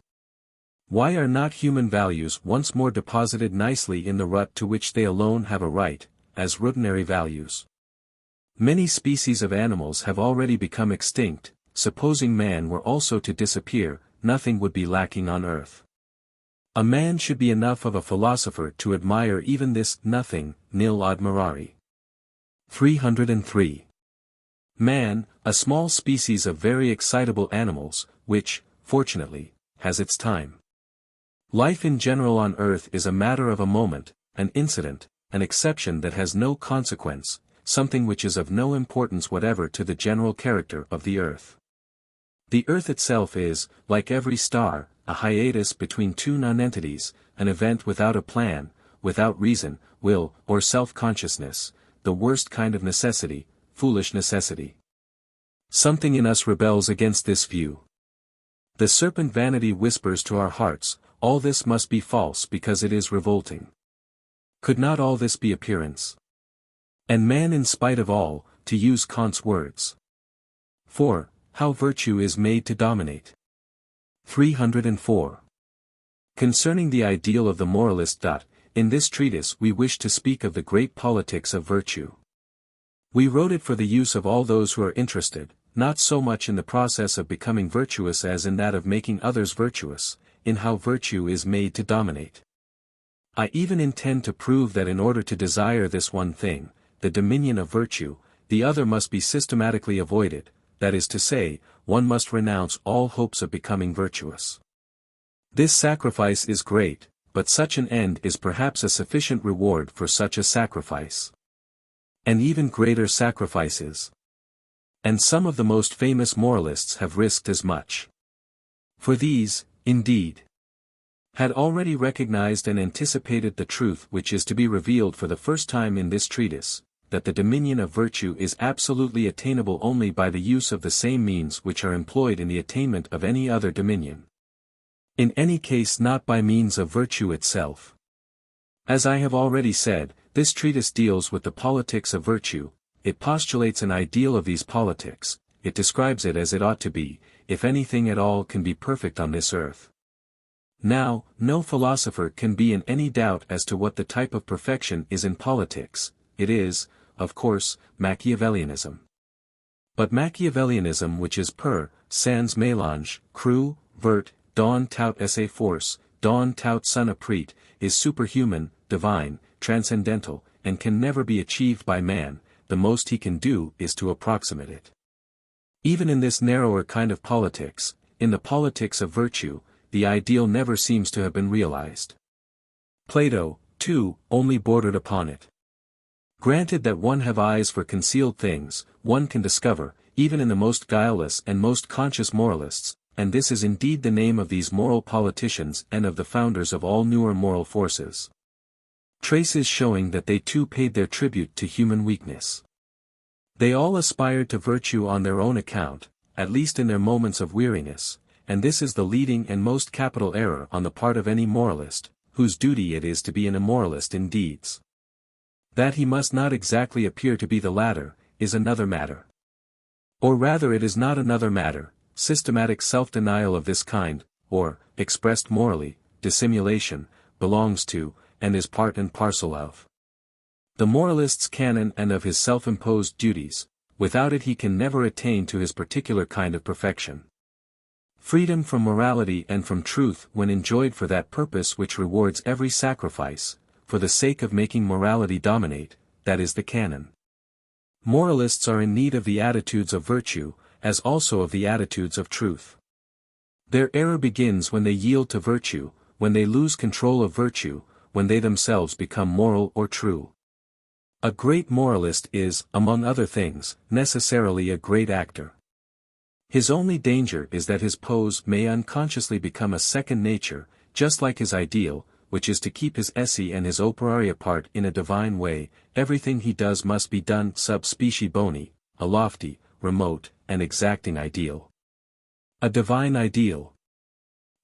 Why are not human values once more deposited nicely in the rut to which they alone have a right, as rutinary values? Many species of animals have already become extinct. Supposing man were also to disappear, nothing would be lacking on earth. A man should be enough of a philosopher to admire even this nothing, nil admirari. 303. Man, a small species of very excitable animals, which, fortunately, has its time. Life in general on earth is a matter of a moment, an incident, an exception that has no consequence, something which is of no importance whatever to the general character of the earth. The earth itself is, like every star, a hiatus between two nonentities, an event without a plan, without reason, will, or self-consciousness, the worst kind of necessity, foolish necessity. Something in us rebels against this view. The serpent vanity whispers to our hearts, all this must be false because it is revolting. Could not all this be appearance? And man in spite of all, to use Kant's words. 4. How virtue is made to dominate. 304. Concerning the ideal of the moralist. In this treatise we wish to speak of the great politics of virtue. We wrote it for the use of all those who are interested, not so much in the process of becoming virtuous as in that of making others virtuous, in how virtue is made to dominate. I even intend to prove that in order to desire this one thing, the dominion of virtue, the other must be systematically avoided, that is to say, one must renounce all hopes of becoming virtuous. This sacrifice is great, but such an end is perhaps a sufficient reward for such a sacrifice. And even greater sacrifices. And some of the most famous moralists have risked as much. For these, indeed, had already recognized and anticipated the truth which is to be revealed for the first time in this treatise, that the dominion of virtue is absolutely attainable only by the use of the same means which are employed in the attainment of any other dominion. In any case not by means of virtue itself. As I have already said, this treatise deals with the politics of virtue, it postulates an ideal of these politics, it describes it as it ought to be, if anything at all can be perfect on this earth. Now, no philosopher can be in any doubt as to what the type of perfection is in politics, it is, of course, Machiavellianism. But Machiavellianism which is sans mélange, cru, vert, don tout esse force, don tout son apprête, is superhuman, divine, transcendental, and can never be achieved by man, the most he can do is to approximate it. Even in this narrower kind of politics, in the politics of virtue, the ideal never seems to have been realized. Plato, too, only bordered upon it. Granted that one have eyes for concealed things, one can discover, even in the most guileless and most conscious moralists, and this is indeed the name of these moral politicians and of the founders of all newer moral forces. Traces showing that they too paid their tribute to human weakness. They all aspired to virtue on their own account, at least in their moments of weariness, and this is the leading and most capital error on the part of any moralist, whose duty it is to be an immoralist in deeds. That he must not exactly appear to be the latter, is another matter. Or rather it is not another matter, systematic self-denial of this kind, or, expressed morally, dissimulation, belongs to, and is part and parcel of the moralist's canon and of his self-imposed duties, without it he can never attain to his particular kind of perfection. Freedom from morality and from truth when enjoyed for that purpose which rewards every sacrifice, for the sake of making morality dominate, that is the canon. Moralists are in need of the attitudes of virtue, as also of the attitudes of truth. Their error begins when they yield to virtue, when they lose control of virtue, when they themselves become moral or true. A great moralist is, among other things, necessarily a great actor. His only danger is that his pose may unconsciously become a second nature, just like his ideal, which is to keep his esse and his operaria apart in a divine way. Everything he does must be done sub specie boni, a lofty, remote, and exacting ideal. A divine ideal.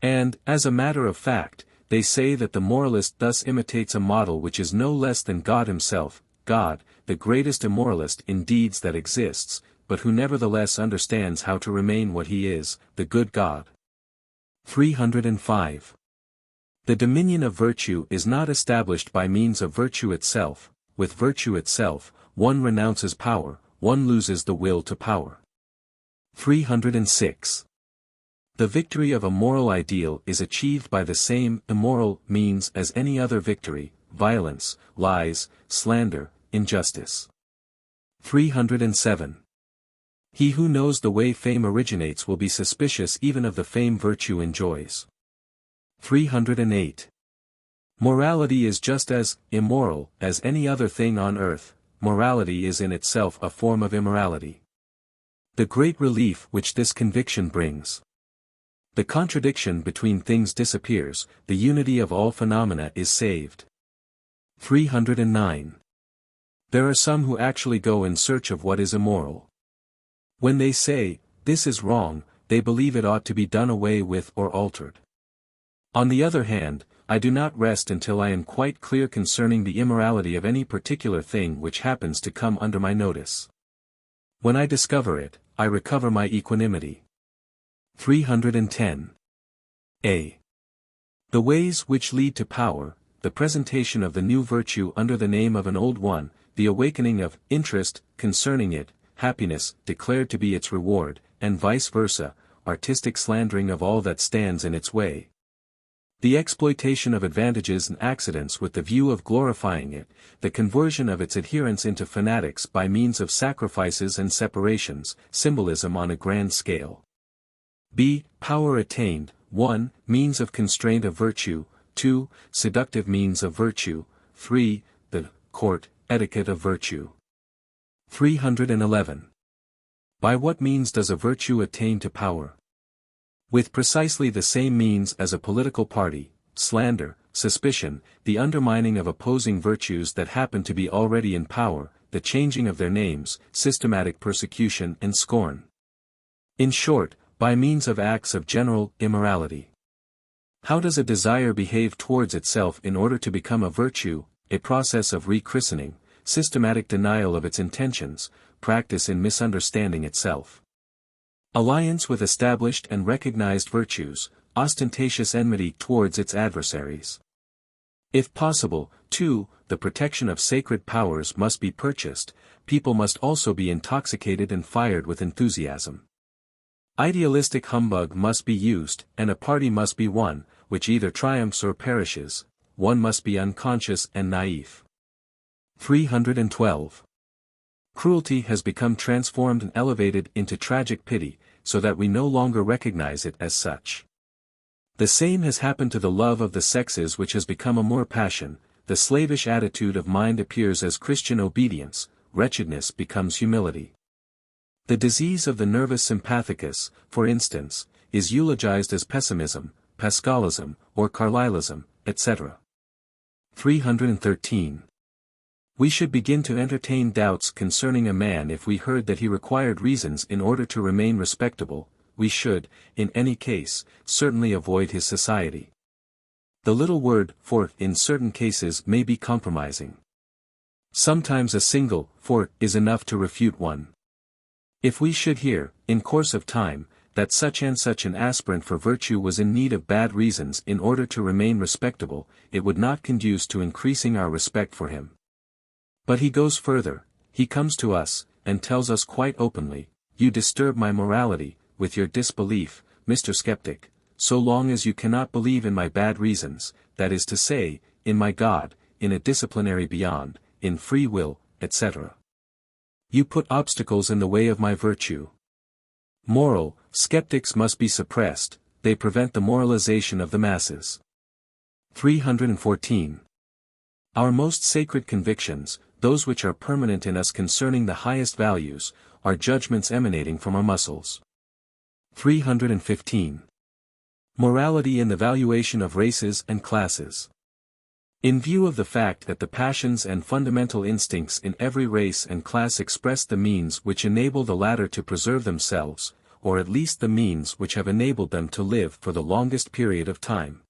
And, as a matter of fact, they say that the moralist thus imitates a model which is no less than God himself, God, the greatest immoralist in deeds that exists, but who nevertheless understands how to remain what he is, the good God. 305. The dominion of virtue is not established by means of virtue itself. With virtue itself, one renounces power, one loses the will to power. 306. The victory of a moral ideal is achieved by the same immoral means as any other victory: violence, lies, slander, injustice. 307. He who knows the way fame originates will be suspicious even of the fame virtue enjoys. 308. Morality is just as immoral as any other thing on earth. Morality is in itself a form of immorality. The great relief which this conviction brings. The contradiction between things disappears, the unity of all phenomena is saved. 309. There are some who actually go in search of what is immoral. When they say, "This is wrong," they believe it ought to be done away with or altered. On the other hand, I do not rest until I am quite clear concerning the immorality of any particular thing which happens to come under my notice. When I discover it, I recover my equanimity. 310. A. The ways which lead to power, the presentation of the new virtue under the name of an old one, the awakening of interest concerning it, happiness declared to be its reward, and vice versa, artistic slandering of all that stands in its way. The exploitation of advantages and accidents with the view of glorifying it, the conversion of its adherents into fanatics by means of sacrifices and separations, symbolism on a grand scale. B. Power attained, 1. Means of constraint of virtue, 2. Seductive means of virtue, 3. The court etiquette of virtue. 311. By what means does a virtue attain to power? With precisely the same means as a political party: slander, suspicion, the undermining of opposing virtues that happen to be already in power, the changing of their names, systematic persecution and scorn. In short, by means of acts of general immorality. How does a desire behave towards itself in order to become a virtue? A process of rechristening, systematic denial of its intentions, practice in misunderstanding itself. Alliance with established and recognized virtues, ostentatious enmity towards its adversaries. If possible, too, the protection of sacred powers must be purchased, people must also be intoxicated and fired with enthusiasm. Idealistic humbug must be used, and a party must be won, which either triumphs or perishes. One must be unconscious and naïf. 312. Cruelty has become transformed and elevated into tragic pity, so that we no longer recognize it as such. The same has happened to the love of the sexes, which has become a more passion. The slavish attitude of mind appears as Christian obedience, wretchedness becomes humility. The disease of the nervus sympathicus, for instance, is eulogized as pessimism, Pascalism, or Carlylism, etc. 313. We should begin to entertain doubts concerning a man if we heard that he required reasons in order to remain respectable. We should, in any case, certainly avoid his society. The little word "for" in certain cases may be compromising. Sometimes a single "for" is enough to refute one. If we should hear, in course of time, that such and such an aspirant for virtue was in need of bad reasons in order to remain respectable, it would not conduce to increasing our respect for him. But he goes further, he comes to us, and tells us quite openly, "You disturb my morality, with your disbelief, Mr. Skeptic, so long as you cannot believe in my bad reasons, that is to say, in my God, in a disciplinary beyond, in free will, etc. You put obstacles in the way of my virtue." Moral skeptics must be suppressed, they prevent the moralization of the masses. 314. Our most sacred convictions, those which are permanent in us concerning the highest values, are judgments emanating from our muscles. 315. Morality in the valuation of races and classes. In view of the fact that the passions and fundamental instincts in every race and class express the means which enable the latter to preserve themselves, or at least the means which have enabled them to live for the longest period of time.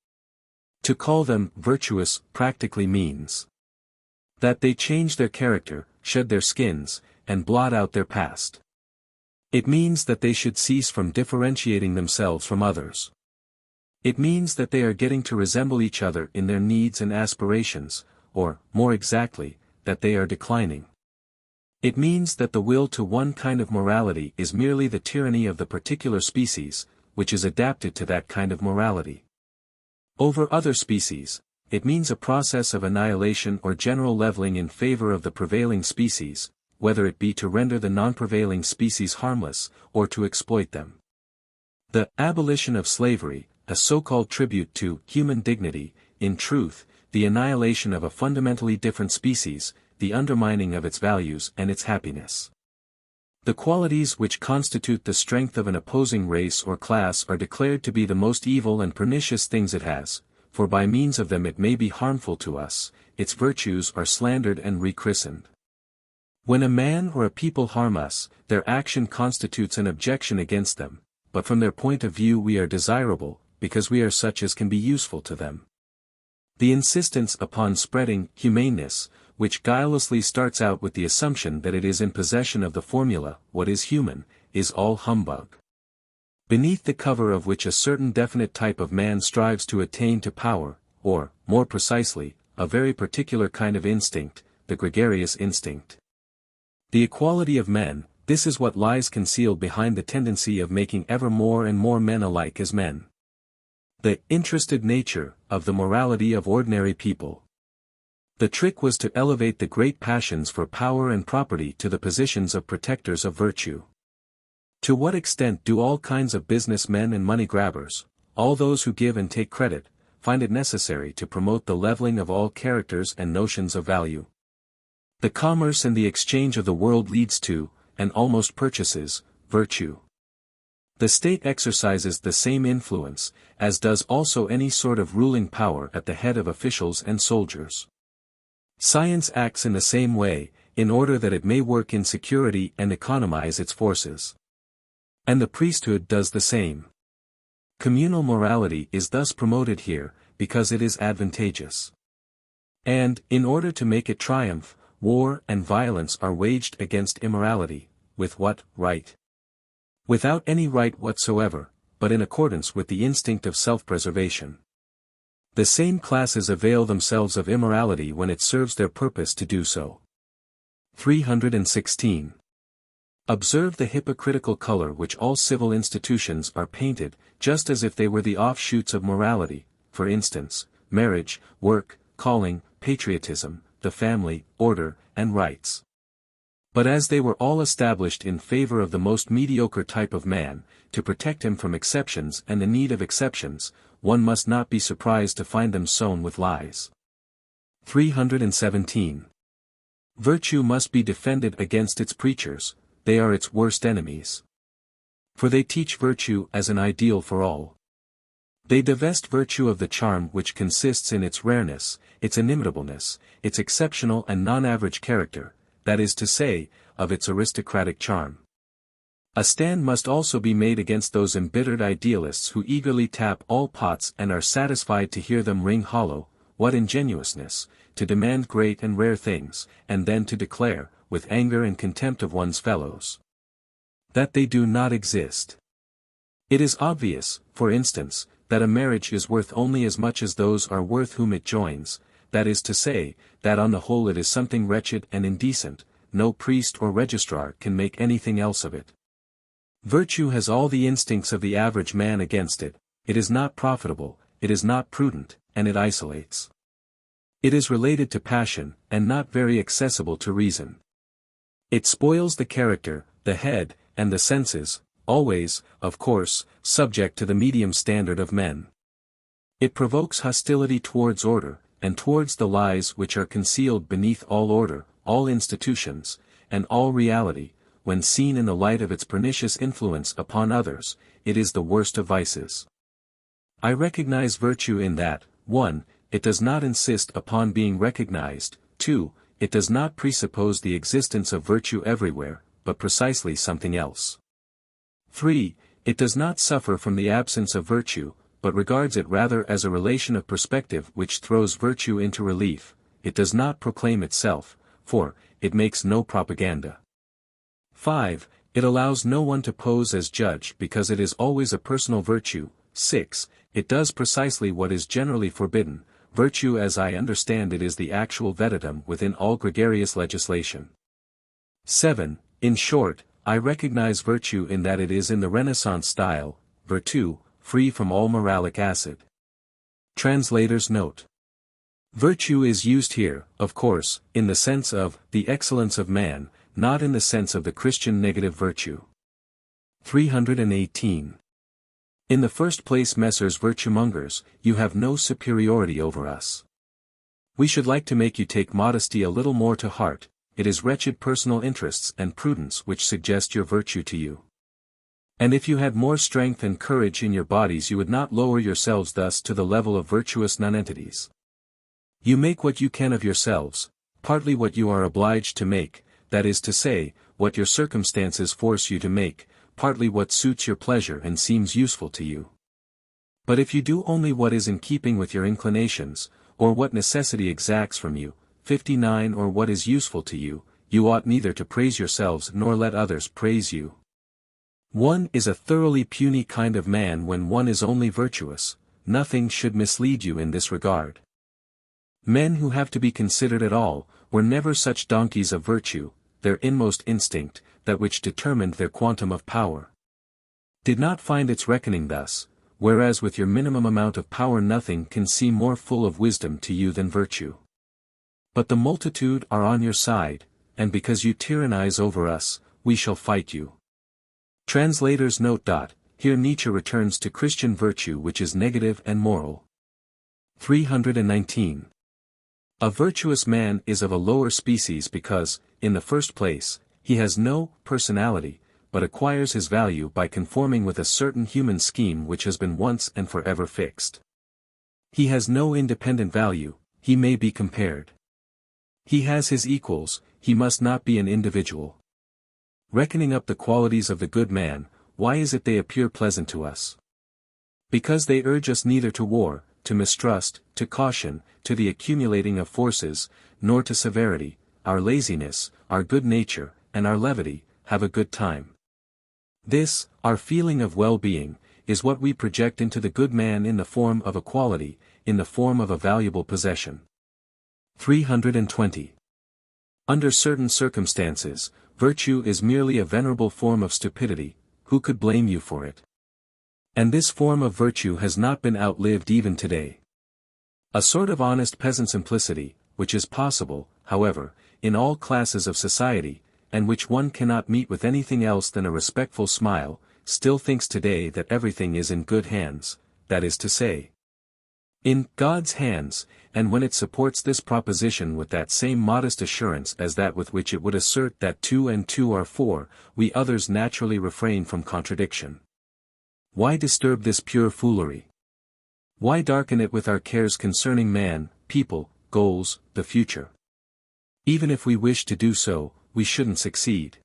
To call them virtuous practically means that they change their character, shed their skins, and blot out their past. It means that they should cease from differentiating themselves from others. It means that they are getting to resemble each other in their needs and aspirations, or, more exactly, that they are declining. It means that the will to one kind of morality is merely the tyranny of the particular species, which is adapted to that kind of morality. Over other species, it means a process of annihilation or general leveling in favor of the prevailing species, whether it be to render the non-prevailing species harmless, or to exploit them. The abolition of slavery, a so-called tribute to human dignity, in truth, the annihilation of a fundamentally different species, the undermining of its values and its happiness. The qualities which constitute the strength of an opposing race or class are declared to be the most evil and pernicious things it has, for by means of them it may be harmful to us, its virtues are slandered and rechristened. When a man or a people harm us, their action constitutes an objection against them, but from their point of view we are desirable, because we are such as can be useful to them. The insistence upon spreading humaneness, which guilelessly starts out with the assumption that it is in possession of the formula, what is human, is all humbug. Beneath the cover of which a certain definite type of man strives to attain to power, or, more precisely, a very particular kind of instinct, the gregarious instinct. The equality of men, this is what lies concealed behind the tendency of making ever more and more men alike as men. The interested nature of the morality of ordinary people. The trick was to elevate the great passions for power and property to the positions of protectors of virtue. To what extent do all kinds of businessmen and money grabbers, all those who give and take credit, find it necessary to promote the leveling of all characters and notions of value? The commerce and the exchange of the world leads to, and almost purchases, virtue. The state exercises the same influence, as does also any sort of ruling power at the head of officials and soldiers. Science acts in the same way, in order that it may work in security and economize its forces. And the priesthood does the same. Communal morality is thus promoted here, because it is advantageous. And, in order to make it triumph, war and violence are waged against immorality, with what right? Without any right whatsoever, but in accordance with the instinct of self-preservation. The same classes avail themselves of immorality when it serves their purpose to do so. 316. Observe the hypocritical color which all civil institutions are painted, just as if they were the offshoots of morality, for instance, marriage, work, calling, patriotism, the family, order, and rights. But as they were all established in favor of the most mediocre type of man, to protect him from exceptions and the need of exceptions, one must not be surprised to find them sown with lies. 317. Virtue must be defended against its preachers, they are its worst enemies. For they teach virtue as an ideal for all. They divest virtue of the charm which consists in its rareness, its inimitableness, its exceptional and non-average character, that is to say, of its aristocratic charm. A stand must also be made against those embittered idealists who eagerly tap all pots and are satisfied to hear them ring hollow. What ingenuousness, to demand great and rare things, and then to declare, with anger and contempt of one's fellows, that they do not exist. It is obvious, for instance, that a marriage is worth only as much as those are worth whom it joins, that is to say, that on the whole it is something wretched and indecent, no priest or registrar can make anything else of it. Virtue has all the instincts of the average man against it, it is not profitable, it is not prudent, and it isolates. It is related to passion, and not very accessible to reason. It spoils the character, the head, and the senses, always, of course, subject to the medium standard of men. It provokes hostility towards order, and towards the lies which are concealed beneath all order, all institutions, and all reality. When seen in the light of its pernicious influence upon others, it is the worst of vices. I recognize virtue in that, 1. It does not insist upon being recognized, 2. It does not presuppose the existence of virtue everywhere, but precisely something else. 3. It does not suffer from the absence of virtue, but regards it rather as a relation of perspective which throws virtue into relief. It does not proclaim itself, for it makes no propaganda. 5. It allows no one to pose as judge because it is always a personal virtue. 6. It does precisely what is generally forbidden. Virtue as I understand it is the actual vetitum within all gregarious legislation. 7. In short, I recognize virtue in that it is in the Renaissance style, virtu, free from all moralic acid. Translator's note. Virtue is used here, of course, in the sense of the excellence of man, not in the sense of the Christian negative virtue. 318. In the first place, Messrs. Virtumongers, you have no superiority over us. We should like to make you take modesty a little more to heart. It is wretched personal interests and prudence which suggest your virtue to you. And if you had more strength and courage in your bodies, you would not lower yourselves thus to the level of virtuous nonentities. You make what you can of yourselves, partly what you are obliged to make, that is to say, what your circumstances force you to make, partly what suits your pleasure and seems useful to you. But if you do only what is in keeping with your inclinations, or what necessity exacts from you, 59 or what is useful to you, you ought neither to praise yourselves nor let others praise you. One is a thoroughly puny kind of man when one is only virtuous. Nothing should mislead you in this regard. Men who have to be considered at all, were never such donkeys of virtue, their inmost instinct, that which determined their quantum of power, did not find its reckoning thus, whereas with your minimum amount of power nothing can seem more full of wisdom to you than virtue. But the multitude are on your side, and because you tyrannize over us, we shall fight you. Translators note. Here Nietzsche returns to Christian virtue, which is negative and moral. 319. A virtuous man is of a lower species because, in the first place, he has no personality, but acquires his value by conforming with a certain human scheme which has been once and forever fixed. He has no independent value, he may be compared. He has his equals, he must not be an individual. Reckoning up the qualities of the good man, why is it they appear pleasant to us? Because they urge us neither to war, to mistrust, to caution, to the accumulating of forces, nor to severity. Our laziness, our good nature, and our levity, have a good time. This, our feeling of well-being, is what we project into the good man in the form of a quality, in the form of a valuable possession. 320. Under certain circumstances, virtue is merely a venerable form of stupidity. Who could blame you for it? And this form of virtue has not been outlived even today. A sort of honest peasant simplicity, which is possible, however, in all classes of society, and which one cannot meet with anything else than a respectful smile, still thinks today that everything is in good hands, that is to say, in God's hands, and when it supports this proposition with that same modest assurance as that with which it would assert that 2 and 2 are 4, we others naturally refrain from contradiction. Why disturb this pure foolery? Why darken it with our cares concerning man, people, goals, the future? Even if we wish to do so, we shouldn't succeed.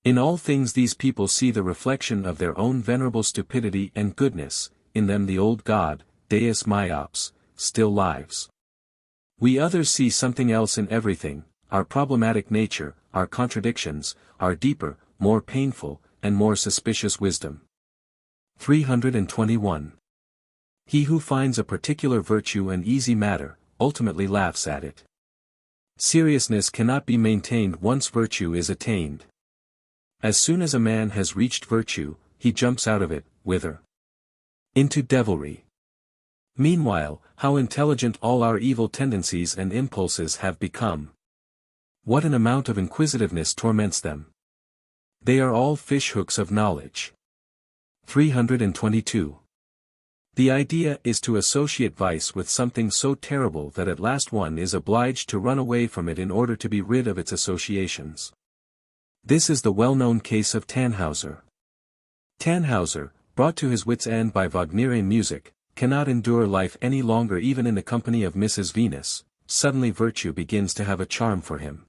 In all things these people see the reflection of their own venerable stupidity and goodness, in them the old God, Deus Myops, still lives. We others see something else in everything, our problematic nature, our contradictions, our deeper, more painful, and more suspicious wisdom. 321. He who finds a particular virtue an easy matter, ultimately laughs at it. Seriousness cannot be maintained once virtue is attained. As soon as a man has reached virtue, he jumps out of it, whither? Into devilry. Meanwhile, how intelligent all our evil tendencies and impulses have become. What an amount of inquisitiveness torments them. They are all fish-hooks of knowledge. 322. The idea is to associate vice with something so terrible that at last one is obliged to run away from it in order to be rid of its associations. This is the well-known case of Tannhauser. Tannhauser, brought to his wits' end by Wagnerian music, cannot endure life any longer even in the company of Mrs. Venus. Suddenly virtue begins to have a charm for him.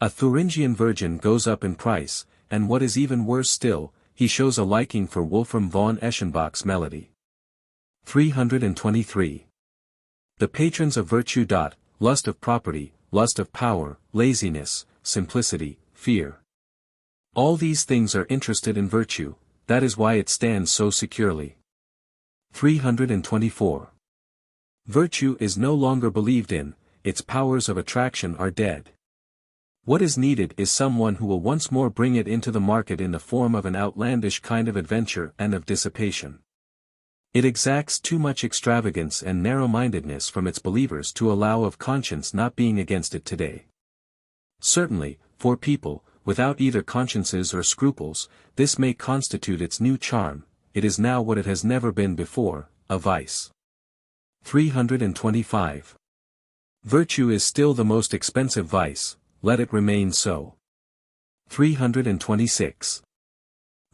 A Thuringian virgin goes up in price, and what is even worse still, he shows a liking for Wolfram von Eschenbach's melody. 323. The patrons of virtue. Lust of property, lust of power, laziness, simplicity, fear. All these things are interested in virtue, that is why it stands so securely. 324. Virtue is no longer believed in, its powers of attraction are dead. What is needed is someone who will once more bring it into the market in the form of an outlandish kind of adventure and of dissipation. It exacts too much extravagance and narrow-mindedness from its believers to allow of conscience not being against it today. Certainly, For people, without either consciences or scruples, this may constitute its new charm. It is now what it has never been before, a vice. 325. Virtue is still the most expensive vice, let it remain so. 326.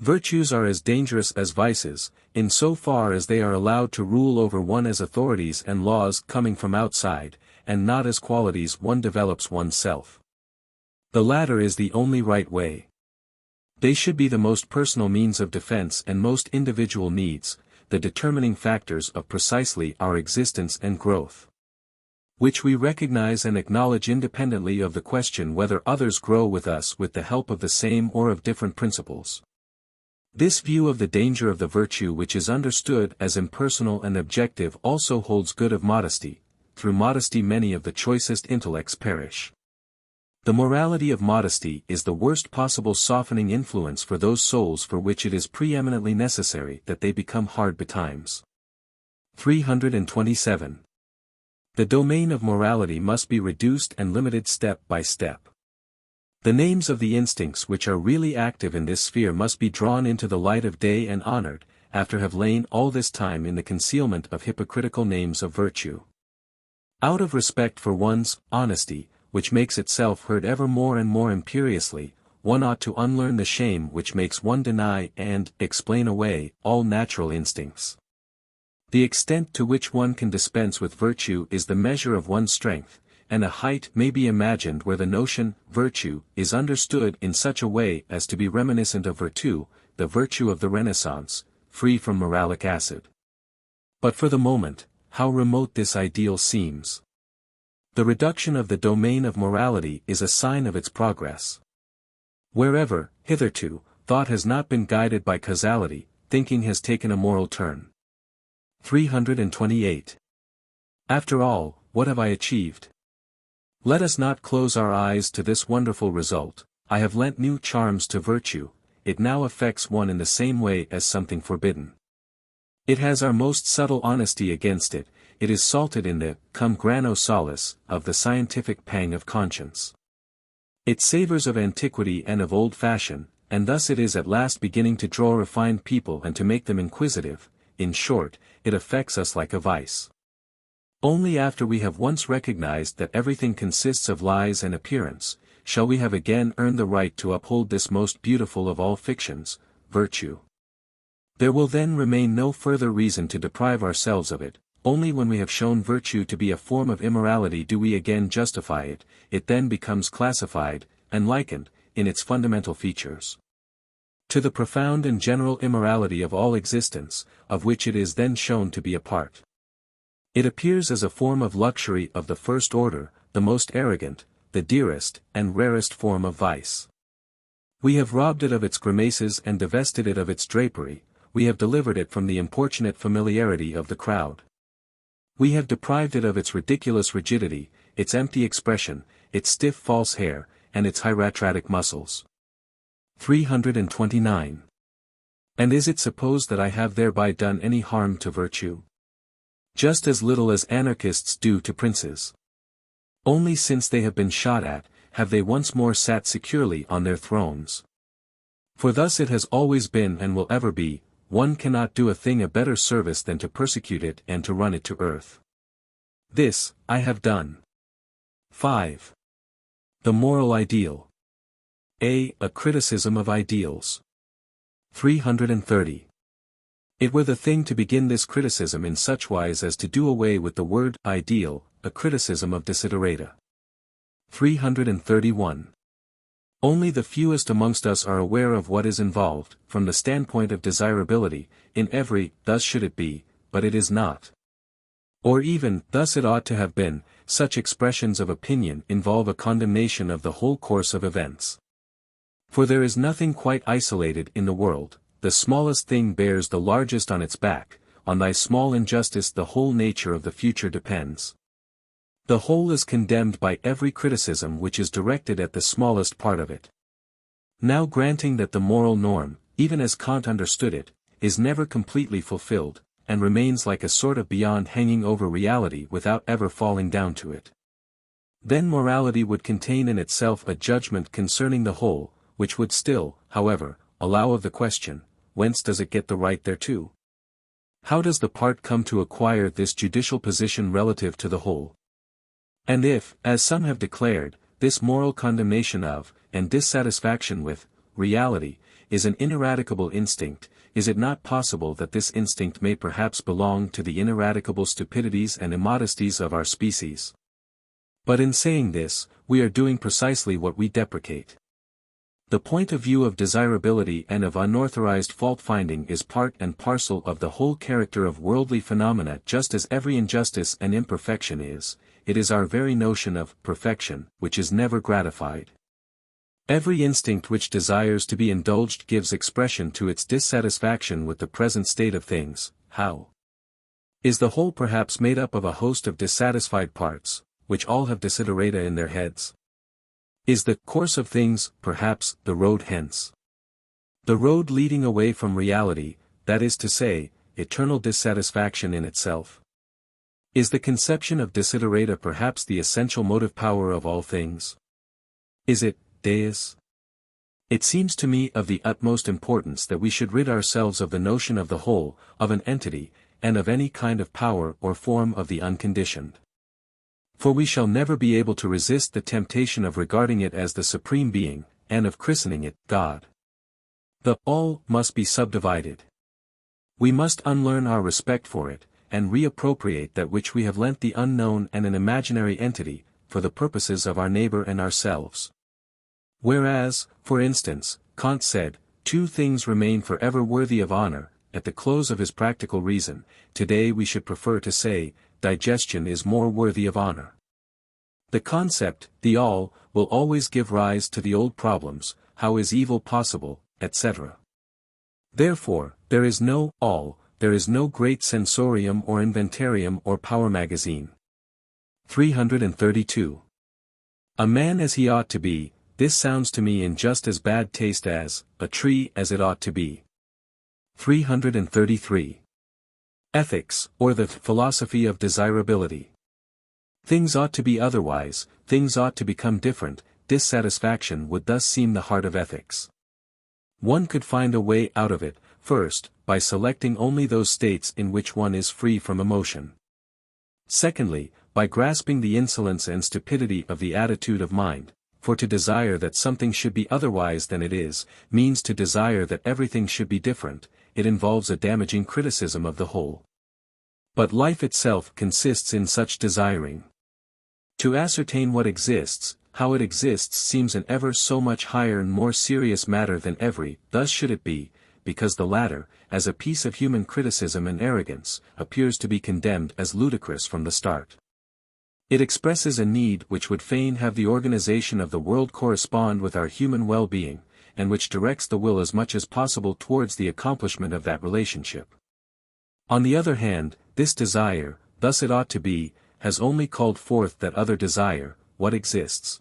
Virtues are as dangerous as vices, in so far as they are allowed to rule over one as authorities and laws coming from outside, and not as qualities one develops oneself. The latter is the only right way. They should be the most personal means of defense and most individual needs, the determining factors of precisely our existence and growth, which we recognize and acknowledge independently of the question whether others grow with us with the help of the same or of different principles. This view of the danger of the virtue which is understood as impersonal and objective also holds good of modesty. Through modesty many of the choicest intellects perish. The morality of modesty is the worst possible softening influence for those souls for which it is preeminently necessary that they become hard betimes. 327. The domain of morality must be reduced and limited step by step. The names of the instincts which are really active in this sphere must be drawn into the light of day and honored, after have lain all this time in the concealment of hypocritical names of virtue. Out of respect for one's honesty, which makes itself heard ever more and more imperiously, one ought to unlearn the shame which makes one deny and explain away all natural instincts. The extent to which one can dispense with virtue is the measure of one's strength, and a height may be imagined where the notion virtue is understood in such a way as to be reminiscent of virtu, the virtue of the Renaissance, free from moralic acid. But for the moment, how remote this ideal seems. The reduction of the domain of morality is a sign of its progress. Wherever, hitherto, thought has not been guided by causality, thinking has taken a moral turn. 328. After all, what have I achieved? Let us not close our eyes to this wonderful result. I have lent new charms to virtue, it now affects one in the same way as something forbidden. It has our most subtle honesty against it, it is salted in the cum grano salis of the scientific pang of conscience. It savors of antiquity and of old fashion, and thus it is at last beginning to draw refined people and to make them inquisitive. In short, it affects us like a vice. Only after we have once recognized that everything consists of lies and appearance, shall we have again earned the right to uphold this most beautiful of all fictions, virtue. There will then remain no further reason to deprive ourselves of it. Only when we have shown virtue to be a form of immorality do we again justify it. It then becomes classified, and likened, in its fundamental features, to the profound and general immorality of all existence, of which it is then shown to be a part. It appears as a form of luxury of the first order, the most arrogant, the dearest and rarest form of vice. We have robbed it of its grimaces and divested it of its drapery, we have delivered it from the importunate familiarity of the crowd. We have deprived it of its ridiculous rigidity, its empty expression, its stiff false hair, and its hieratic muscles. 329. And is it supposed that I have thereby done any harm to virtue? Just as little as anarchists do to princes. Only since they have been shot at, have they once more sat securely on their thrones. For thus it has always been and will ever be, one cannot do a thing a better service than to persecute it and to run it to earth. This, I have done. 5. The moral ideal. A criticism of ideals. 330. It were the thing to begin this criticism in such wise as to do away with the word ideal, a criticism of desiderata. 331. Only the fewest amongst us are aware of what is involved, from the standpoint of desirability, in every, thus should it be, but it is not. Or even, thus it ought to have been, such expressions of opinion involve a condemnation of the whole course of events. For there is nothing quite isolated in the world, the smallest thing bears the largest on its back, on thy small injustice the whole nature of the future depends. The whole is condemned by every criticism which is directed at the smallest part of it. Now granting that the moral norm, even as Kant understood it, is never completely fulfilled, and remains like a sort of beyond hanging over reality without ever falling down to it. Then morality would contain in itself a judgment concerning the whole, which would still, however, allow of the question, whence does it get the right thereto? How does the part come to acquire this judicial position relative to the whole? And if, as some have declared, this moral condemnation of, and dissatisfaction with, reality, is an ineradicable instinct, is it not possible that this instinct may perhaps belong to the ineradicable stupidities and immodesties of our species? But in saying this, we are doing precisely what we deprecate. The point of view of desirability and of unauthorized fault-finding is part and parcel of the whole character of worldly phenomena, just as every injustice and imperfection is. It is our very notion of perfection, which is never gratified. Every instinct which desires to be indulged gives expression to its dissatisfaction with the present state of things. How? Is the whole perhaps made up of a host of dissatisfied parts, which all have desiderata in their heads? Is the course of things, perhaps, the road hence? The road leading away from reality, that is to say, eternal dissatisfaction in itself? Is the conception of desiderata perhaps the essential motive power of all things? Is it, Deus? It seems to me of the utmost importance that we should rid ourselves of the notion of the whole, of an entity, and of any kind of power or form of the unconditioned. For we shall never be able to resist the temptation of regarding it as the supreme being, and of christening it God. The all must be subdivided. We must unlearn our respect for it, and reappropriate that which we have lent the unknown and an imaginary entity, for the purposes of our neighbor and ourselves. Whereas, for instance, Kant said, two things remain forever worthy of honor, at the close of his practical reason, today we should prefer to say, digestion is more worthy of honor. The concept, the all, will always give rise to the old problems, how is evil possible, etc. Therefore, there is no all, there is no great sensorium or inventarium or power magazine. 332. A man as he ought to be, this sounds to me in just as bad taste as, a tree as it ought to be. 333. Ethics, or the philosophy of desirability. Things ought to be otherwise, things ought to become different, dissatisfaction would thus seem the heart of ethics. One could find a way out of it, first, by selecting only those states in which one is free from emotion. Secondly, by grasping the insolence and stupidity of the attitude of mind, for to desire that something should be otherwise than it is, means to desire that everything should be different, it involves a damaging criticism of the whole. But life itself consists in such desiring. To ascertain what exists, how it exists seems an ever so much higher and more serious matter than every, thus should it be, because the latter, as a piece of human criticism and arrogance, appears to be condemned as ludicrous from the start. It expresses a need which would fain have the organization of the world correspond with our human well-being, and which directs the will as much as possible towards the accomplishment of that relationship. On the other hand, this desire, thus it ought to be, has only called forth that other desire, what exists.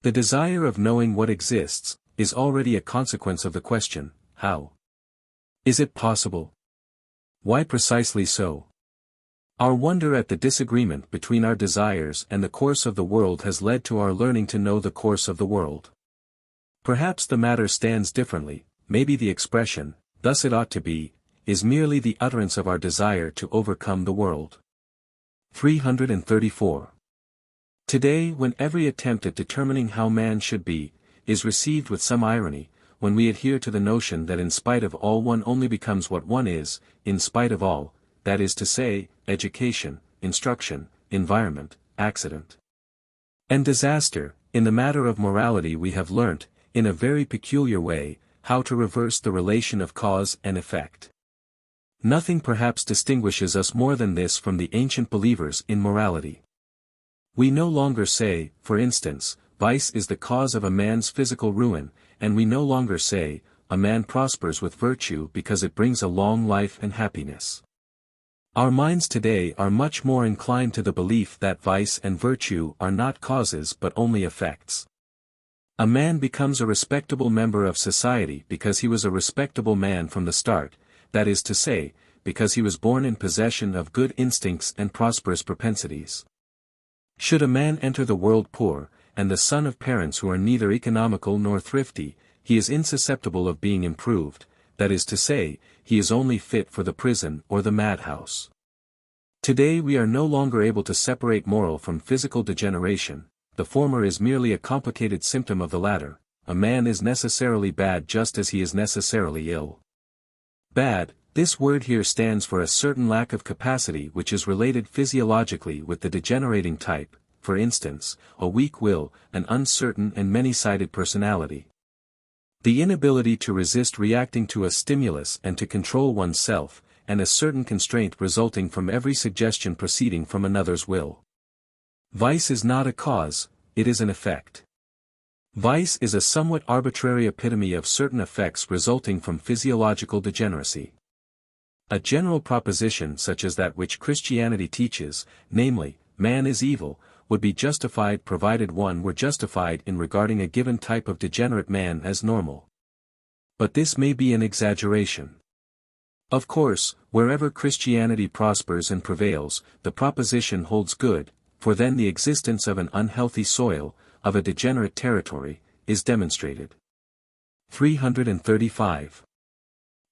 The desire of knowing what exists, is already a consequence of the question, how? Is it possible? Why precisely so? Our wonder at the disagreement between our desires and the course of the world has led to our learning to know the course of the world. Perhaps the matter stands differently, maybe the expression, thus it ought to be, is merely the utterance of our desire to overcome the world. 334. Today, when every attempt at determining how man should be, is received with some irony, when we adhere to the notion that in spite of all one only becomes what one is, in spite of all, that is to say, education, instruction, environment, accident, and disaster, in the matter of morality we have learnt, in a very peculiar way, how to reverse the relation of cause and effect. Nothing perhaps distinguishes us more than this from the ancient believers in morality. We no longer say, for instance, vice is the cause of a man's physical ruin, and we no longer say, a man prospers with virtue because it brings a long life and happiness. Our minds today are much more inclined to the belief that vice and virtue are not causes but only effects. A man becomes a respectable member of society because he was a respectable man from the start, that is to say, because he was born in possession of good instincts and prosperous propensities. Should a man enter the world poor, and the son of parents who are neither economical nor thrifty, he is insusceptible of being improved, that is to say, he is only fit for the prison or the madhouse. Today we are no longer able to separate moral from physical degeneration, the former is merely a complicated symptom of the latter. A man is necessarily bad just as he is necessarily ill. Bad, this word here stands for a certain lack of capacity which is related physiologically with the degenerating type, for instance, a weak will, an uncertain and many-sided personality. The inability to resist reacting to a stimulus and to control oneself, and a certain constraint resulting from every suggestion proceeding from another's will. Vice is not a cause, it is an effect. Vice is a somewhat arbitrary epitome of certain effects resulting from physiological degeneracy. A general proposition such as that which Christianity teaches, namely, man is evil, would be justified provided one were justified in regarding a given type of degenerate man as normal. But this may be an exaggeration. Of course, wherever Christianity prospers and prevails, the proposition holds good, for then the existence of an unhealthy soil, of a degenerate territory, is demonstrated. 335.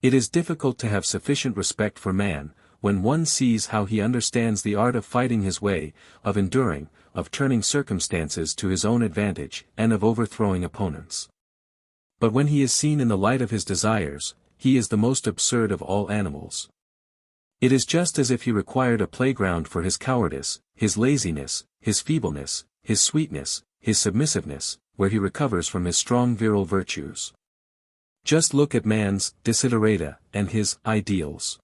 It is difficult to have sufficient respect for man, when one sees how he understands the art of fighting his way, of enduring, of turning circumstances to his own advantage, and of overthrowing opponents. But when he is seen in the light of his desires, he is the most absurd of all animals. It is just as if he required a playground for his cowardice, his laziness, his feebleness, his sweetness, his submissiveness, where he recovers from his strong virile virtues. Just look at man's desiderata and his ideals.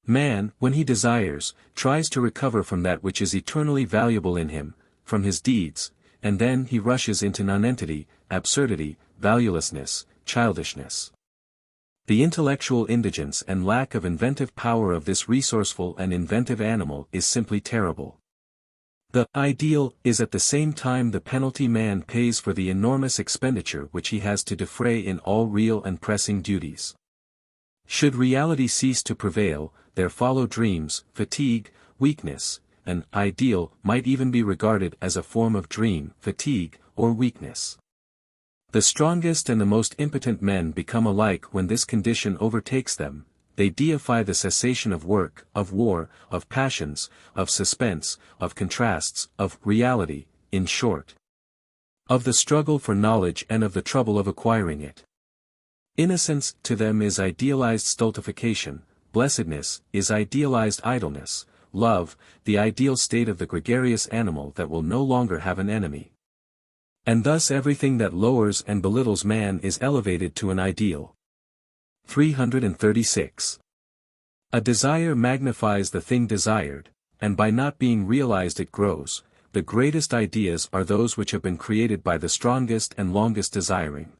Man, when he desires, tries to recover from that which is eternally valuable in him, from his deeds, and then he rushes into nonentity, absurdity, valuelessness, childishness. The intellectual indigence and lack of inventive power of this resourceful and inventive animal is simply terrible. The ideal is at the same time the penalty man pays for the enormous expenditure which he has to defray in all real and pressing duties. Should reality cease to prevail, there follow dreams, fatigue, weakness. An ideal might even be regarded as a form of dream, fatigue, or weakness. The strongest and the most impotent men become alike when this condition overtakes them. They deify the cessation of work, of war, of passions, of suspense, of contrasts, of reality, in short. Of the struggle for knowledge and of the trouble of acquiring it. Innocence, to them, is idealized stultification, blessedness, is idealized idleness, love, the ideal state of the gregarious animal that will no longer have an enemy. And thus everything that lowers and belittles man is elevated to an ideal. 336. A desire magnifies the thing desired, and by not being realized it grows. The greatest ideas are those which have been created by the strongest and longest desiring.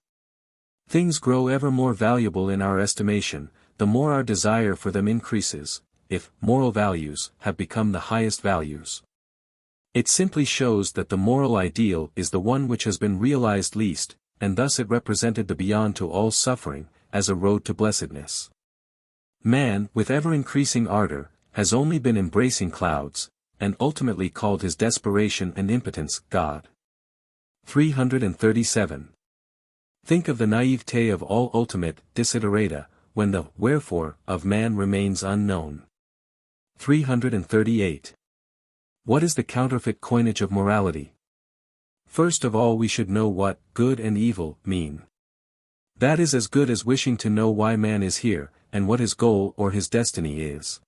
Things grow ever more valuable in our estimation, the more our desire for them increases, if moral values have become the highest values. It simply shows that the moral ideal is the one which has been realized least, and thus it represented the beyond to all suffering, as a road to blessedness. Man, with ever-increasing ardor, has only been embracing clouds, and ultimately called his desperation and impotence God. 337. Think of the naivete of all ultimate desiderata, when the wherefore of man remains unknown. 338. What is the counterfeit coinage of morality? First of all we should know what good and evil mean. That is as good as wishing to know why man is here, and what his goal or his destiny is.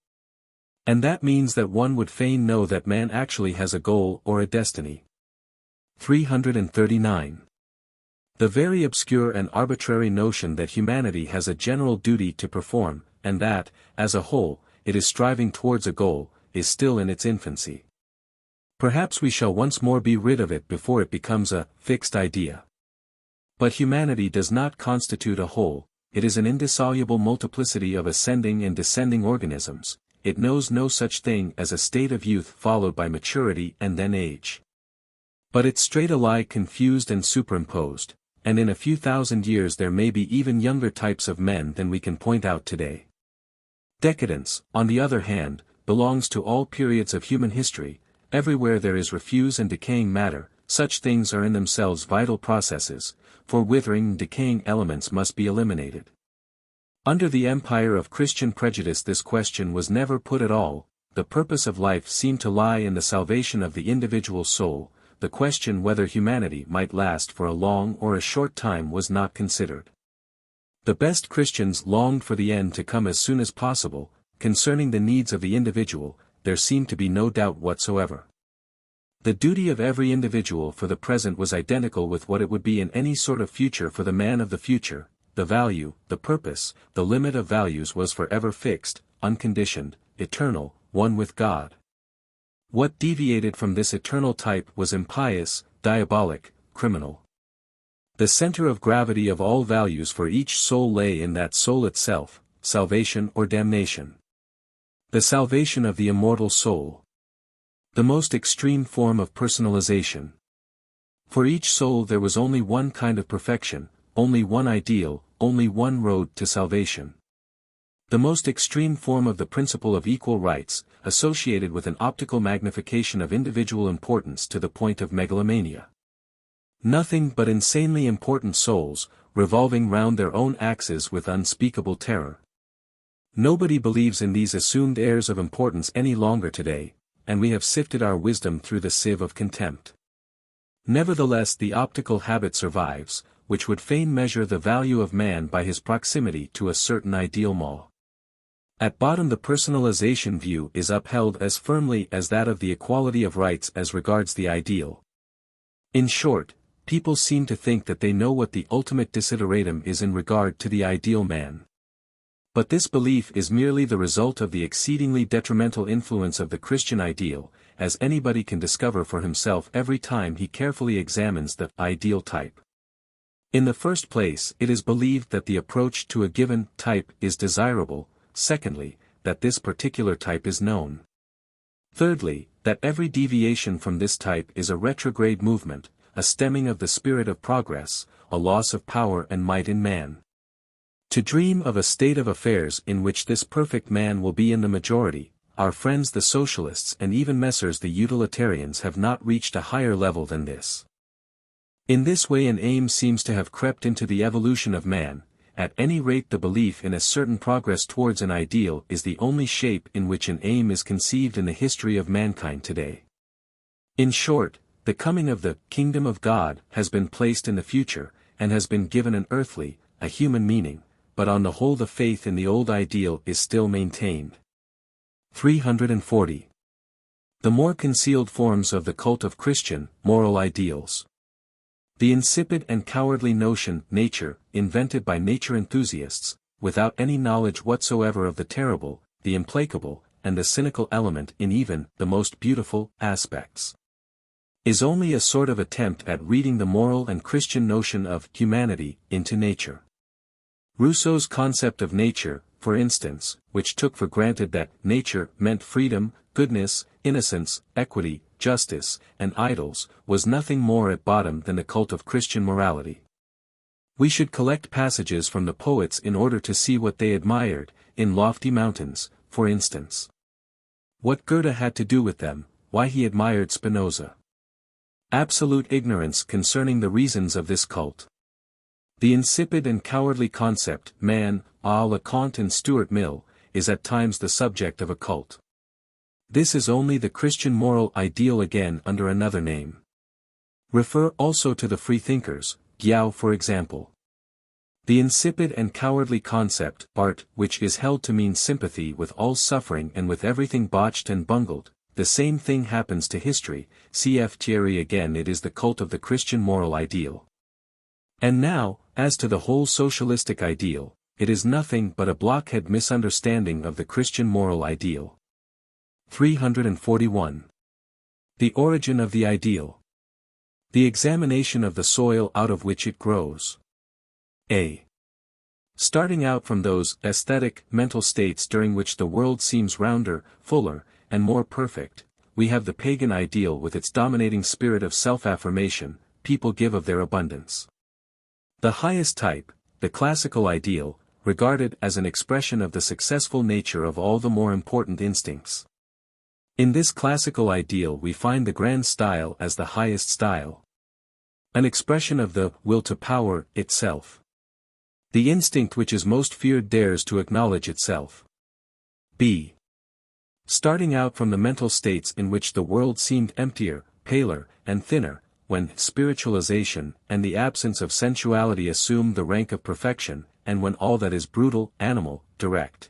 And that means that one would fain know that man actually has a goal or a destiny. 339. The very obscure and arbitrary notion that humanity has a general duty to perform, and that, as a whole, it is striving towards a goal, is still in its infancy. Perhaps we shall once more be rid of it before it becomes a fixed idea. But humanity does not constitute a whole, it is an indissoluble multiplicity of ascending and descending organisms. It knows no such thing as a state of youth followed by maturity and then age. But its strata lie confused and superimposed, and in a few thousand years there may be even younger types of men than we can point out today. Decadence, on the other hand, belongs to all periods of human history, everywhere there is refuse and decaying matter, such things are in themselves vital processes, for withering and decaying elements must be eliminated. Under the empire of Christian prejudice this question was never put at all. The purpose of life seemed to lie in the salvation of the individual soul. The question whether humanity might last for a long or a short time was not considered. The best Christians longed for the end to come as soon as possible. Concerning the needs of the individual, there seemed to be no doubt whatsoever. The duty of every individual for the present was identical with what it would be in any sort of future for the man of the future. The value, the purpose, the limit of values was forever fixed, unconditioned, eternal, one with God. What deviated from this eternal type was impious, diabolic, criminal. The center of gravity of all values for each soul lay in that soul itself, salvation or damnation. The salvation of the immortal soul. The most extreme form of personalization. For each soul there was only one kind of perfection, only one ideal, only one road to salvation. The most extreme form of the principle of equal rights, associated with an optical magnification of individual importance to the point of megalomania. Nothing but insanely important souls, revolving round their own axes with unspeakable terror. Nobody believes in these assumed airs of importance any longer today, and we have sifted our wisdom through the sieve of contempt. Nevertheless the optical habit survives, which would fain measure the value of man by his proximity to a certain ideal mall. At bottom the personalization view is upheld as firmly as that of the equality of rights as regards the ideal. In short, people seem to think that they know what the ultimate desideratum is in regard to the ideal man. But this belief is merely the result of the exceedingly detrimental influence of the Christian ideal, as anybody can discover for himself every time he carefully examines the ideal type. In the first place, it is believed that the approach to a given type is desirable. Secondly, that this particular type is known. Thirdly, that every deviation from this type is a retrograde movement, a stemming of the spirit of progress, a loss of power and might in man. To dream of a state of affairs in which this perfect man will be in the majority, our friends the socialists and even Messrs the utilitarians have not reached a higher level than this. In this way an aim seems to have crept into the evolution of man. At any rate the belief in a certain progress towards an ideal is the only shape in which an aim is conceived in the history of mankind today. In short, the coming of the kingdom of God has been placed in the future, and has been given an earthly, a human meaning, but on the whole the faith in the old ideal is still maintained. 340. The more concealed forms of the cult of Christian, moral ideals. The insipid and cowardly notion, nature, invented by nature enthusiasts, without any knowledge whatsoever of the terrible, the implacable, and the cynical element in even the most beautiful aspects, is only a sort of attempt at reading the moral and Christian notion of humanity into nature. Rousseau's concept of nature, for instance, which took for granted that nature meant freedom, goodness, innocence, equity, justice, and idols, was nothing more at bottom than the cult of Christian morality. We should collect passages from the poets in order to see what they admired, in lofty mountains, for instance. What Goethe had to do with them, why he admired Spinoza. Absolute ignorance concerning the reasons of this cult. The insipid and cowardly concept, man, à la Kant and Stuart Mill, is at times the subject of a cult. This is only the Christian moral ideal again under another name. Refer also to the freethinkers, Giao for example. The insipid and cowardly concept, art, which is held to mean sympathy with all suffering and with everything botched and bungled, the same thing happens to history, cf. Thierry again it is the cult of the Christian moral ideal. And now, as to the whole socialistic ideal, it is nothing but a blockhead misunderstanding of the Christian moral ideal. 341. The origin of the ideal. The examination of the soil out of which it grows. A. Starting out from those aesthetic, mental states during which the world seems rounder, fuller, and more perfect, we have the pagan ideal with its dominating spirit of self-affirmation, people give of their abundance. The highest type, the classical ideal, regarded as an expression of the successful nature of all the more important instincts. In this classical ideal we find the grand style as the highest style. An expression of the will to power itself. The instinct which is most feared dares to acknowledge itself. b. Starting out from the mental states in which the world seemed emptier, paler, and thinner, when spiritualization and the absence of sensuality assumed the rank of perfection, and when all that is brutal, animal, direct,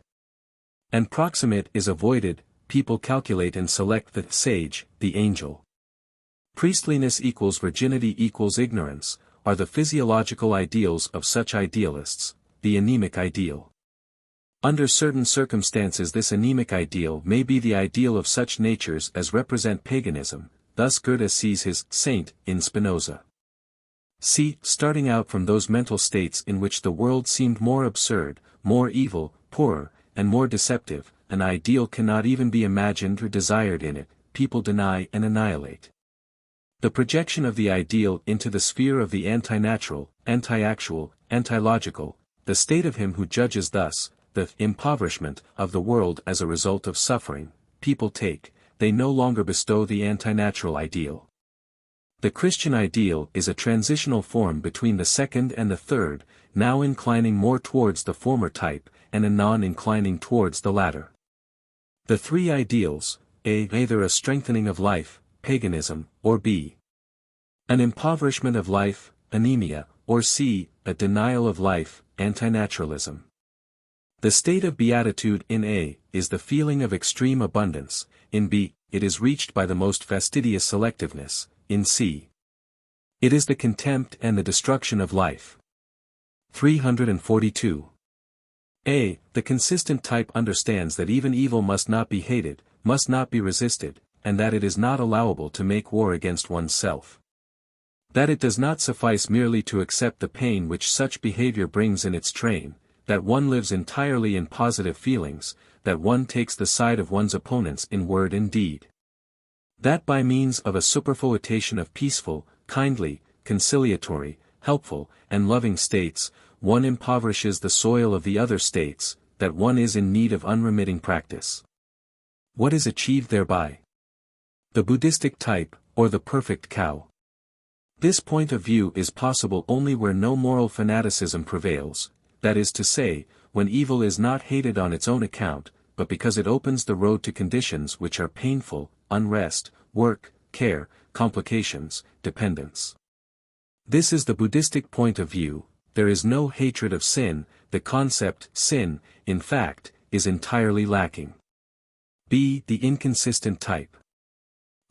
and proximate is avoided, people calculate and select the sage, the angel. Priestliness equals virginity equals ignorance, are the physiological ideals of such idealists, the anemic ideal. Under certain circumstances this anemic ideal may be the ideal of such natures as represent paganism, thus Goethe sees his saint in Spinoza. C. Starting out from those mental states in which the world seemed more absurd, more evil, poorer, and more deceptive, an ideal cannot even be imagined or desired in it, people deny and annihilate. The projection of the ideal into the sphere of the anti-natural, anti-actual, anti-logical, the state of him who judges thus, the impoverishment of the world as a result of suffering, people take, they no longer bestow the anti-natural ideal. The Christian ideal is a transitional form between the second and the third, now inclining more towards the former type, and anon inclining towards the latter. The three ideals, a. Either a strengthening of life, paganism, or b. An impoverishment of life, anemia, or c. A denial of life, antinaturalism. The state of beatitude in A, is the feeling of extreme abundance, in B, it is reached by the most fastidious selectiveness, in C. It is the contempt and the destruction of life. 342. A. The consistent type understands that even evil must not be hated, must not be resisted, and that it is not allowable to make war against oneself. That it does not suffice merely to accept the pain which such behavior brings in its train, that one lives entirely in positive feelings, that one takes the side of one's opponents in word and deed. That by means of a superfoetation of peaceful, kindly, conciliatory, helpful, and loving states, one impoverishes the soil of the other states, that one is in need of unremitting practice. What is achieved thereby? The Buddhistic type, or the perfect cow. This point of view is possible only where no moral fanaticism prevails, that is to say, when evil is not hated on its own account, but because it opens the road to conditions which are painful, unrest, work, care, complications, dependence. This is the Buddhistic point of view. There is no hatred of sin, the concept sin, in fact, is entirely lacking. b. The inconsistent type.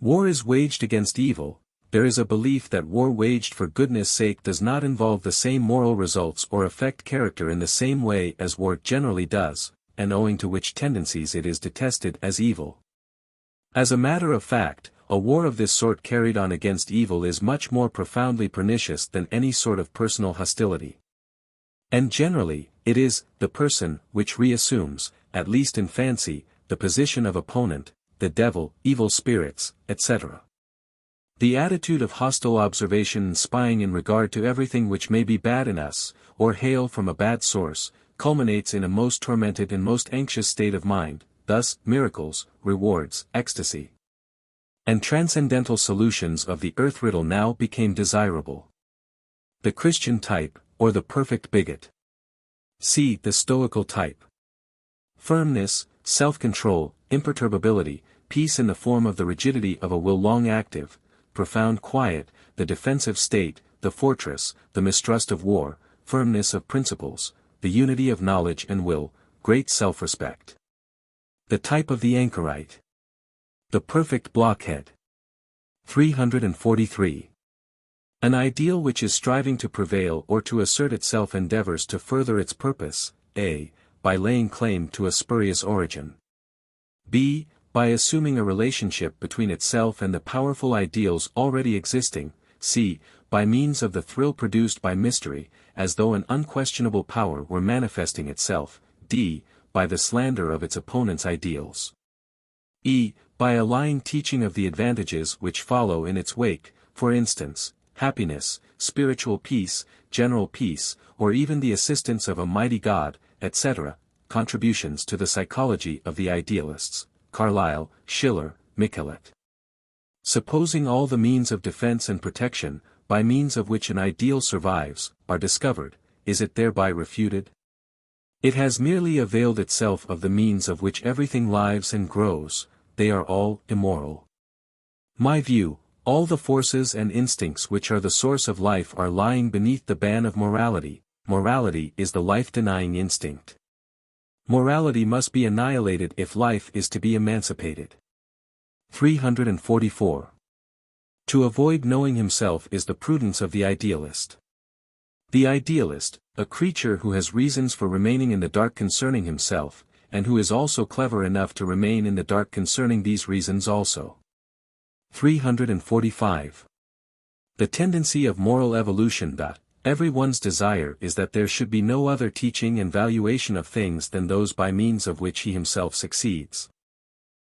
War is waged against evil. There is a belief that war waged for goodness' sake does not involve the same moral results or affect character in the same way as war generally does, and owing to which tendencies it is detested as evil. As a matter of fact, a war of this sort carried on against evil is much more profoundly pernicious than any sort of personal hostility. And generally, it is the person which reassumes, at least in fancy, the position of opponent, the devil, evil spirits, etc. The attitude of hostile observation and spying in regard to everything which may be bad in us, or hail from a bad source, culminates in a most tormented and most anxious state of mind, thus, miracles, rewards, ecstasy, and transcendental solutions of the earth riddle now became desirable. The Christian type, or the perfect bigot. C. The Stoical type. Firmness, self-control, imperturbability, peace in the form of the rigidity of a will long active, profound quiet, the defensive state, the fortress, the mistrust of war, firmness of principles, the unity of knowledge and will, great self-respect. The type of the anchorite. The perfect blockhead. 343. An ideal which is striving to prevail or to assert itself endeavors to further its purpose, a. By laying claim to a spurious origin. b. By assuming a relationship between itself and the powerful ideals already existing, c. By means of the thrill produced by mystery, as though an unquestionable power were manifesting itself, d. By the slander of its opponent's ideals. e. By a lying teaching of the advantages which follow in its wake, for instance, happiness, spiritual peace, general peace, or even the assistance of a mighty God, etc., contributions to the psychology of the idealists. Carlyle, Schiller, Michelet. Supposing all the means of defense and protection, by means of which an ideal survives, are discovered, is it thereby refuted? It has merely availed itself of the means of which everything lives and grows, they are all immoral. My view, all the forces and instincts which are the source of life are lying beneath the ban of morality. Morality is the life-denying instinct. Morality must be annihilated if life is to be emancipated. 344. To avoid knowing himself is the prudence of the idealist. The idealist, a creature who has reasons for remaining in the dark concerning himself, and who is also clever enough to remain in the dark concerning these reasons also. 345. The tendency of moral evolution that, everyone's desire is that there should be no other teaching and valuation of things than those by means of which he himself succeeds.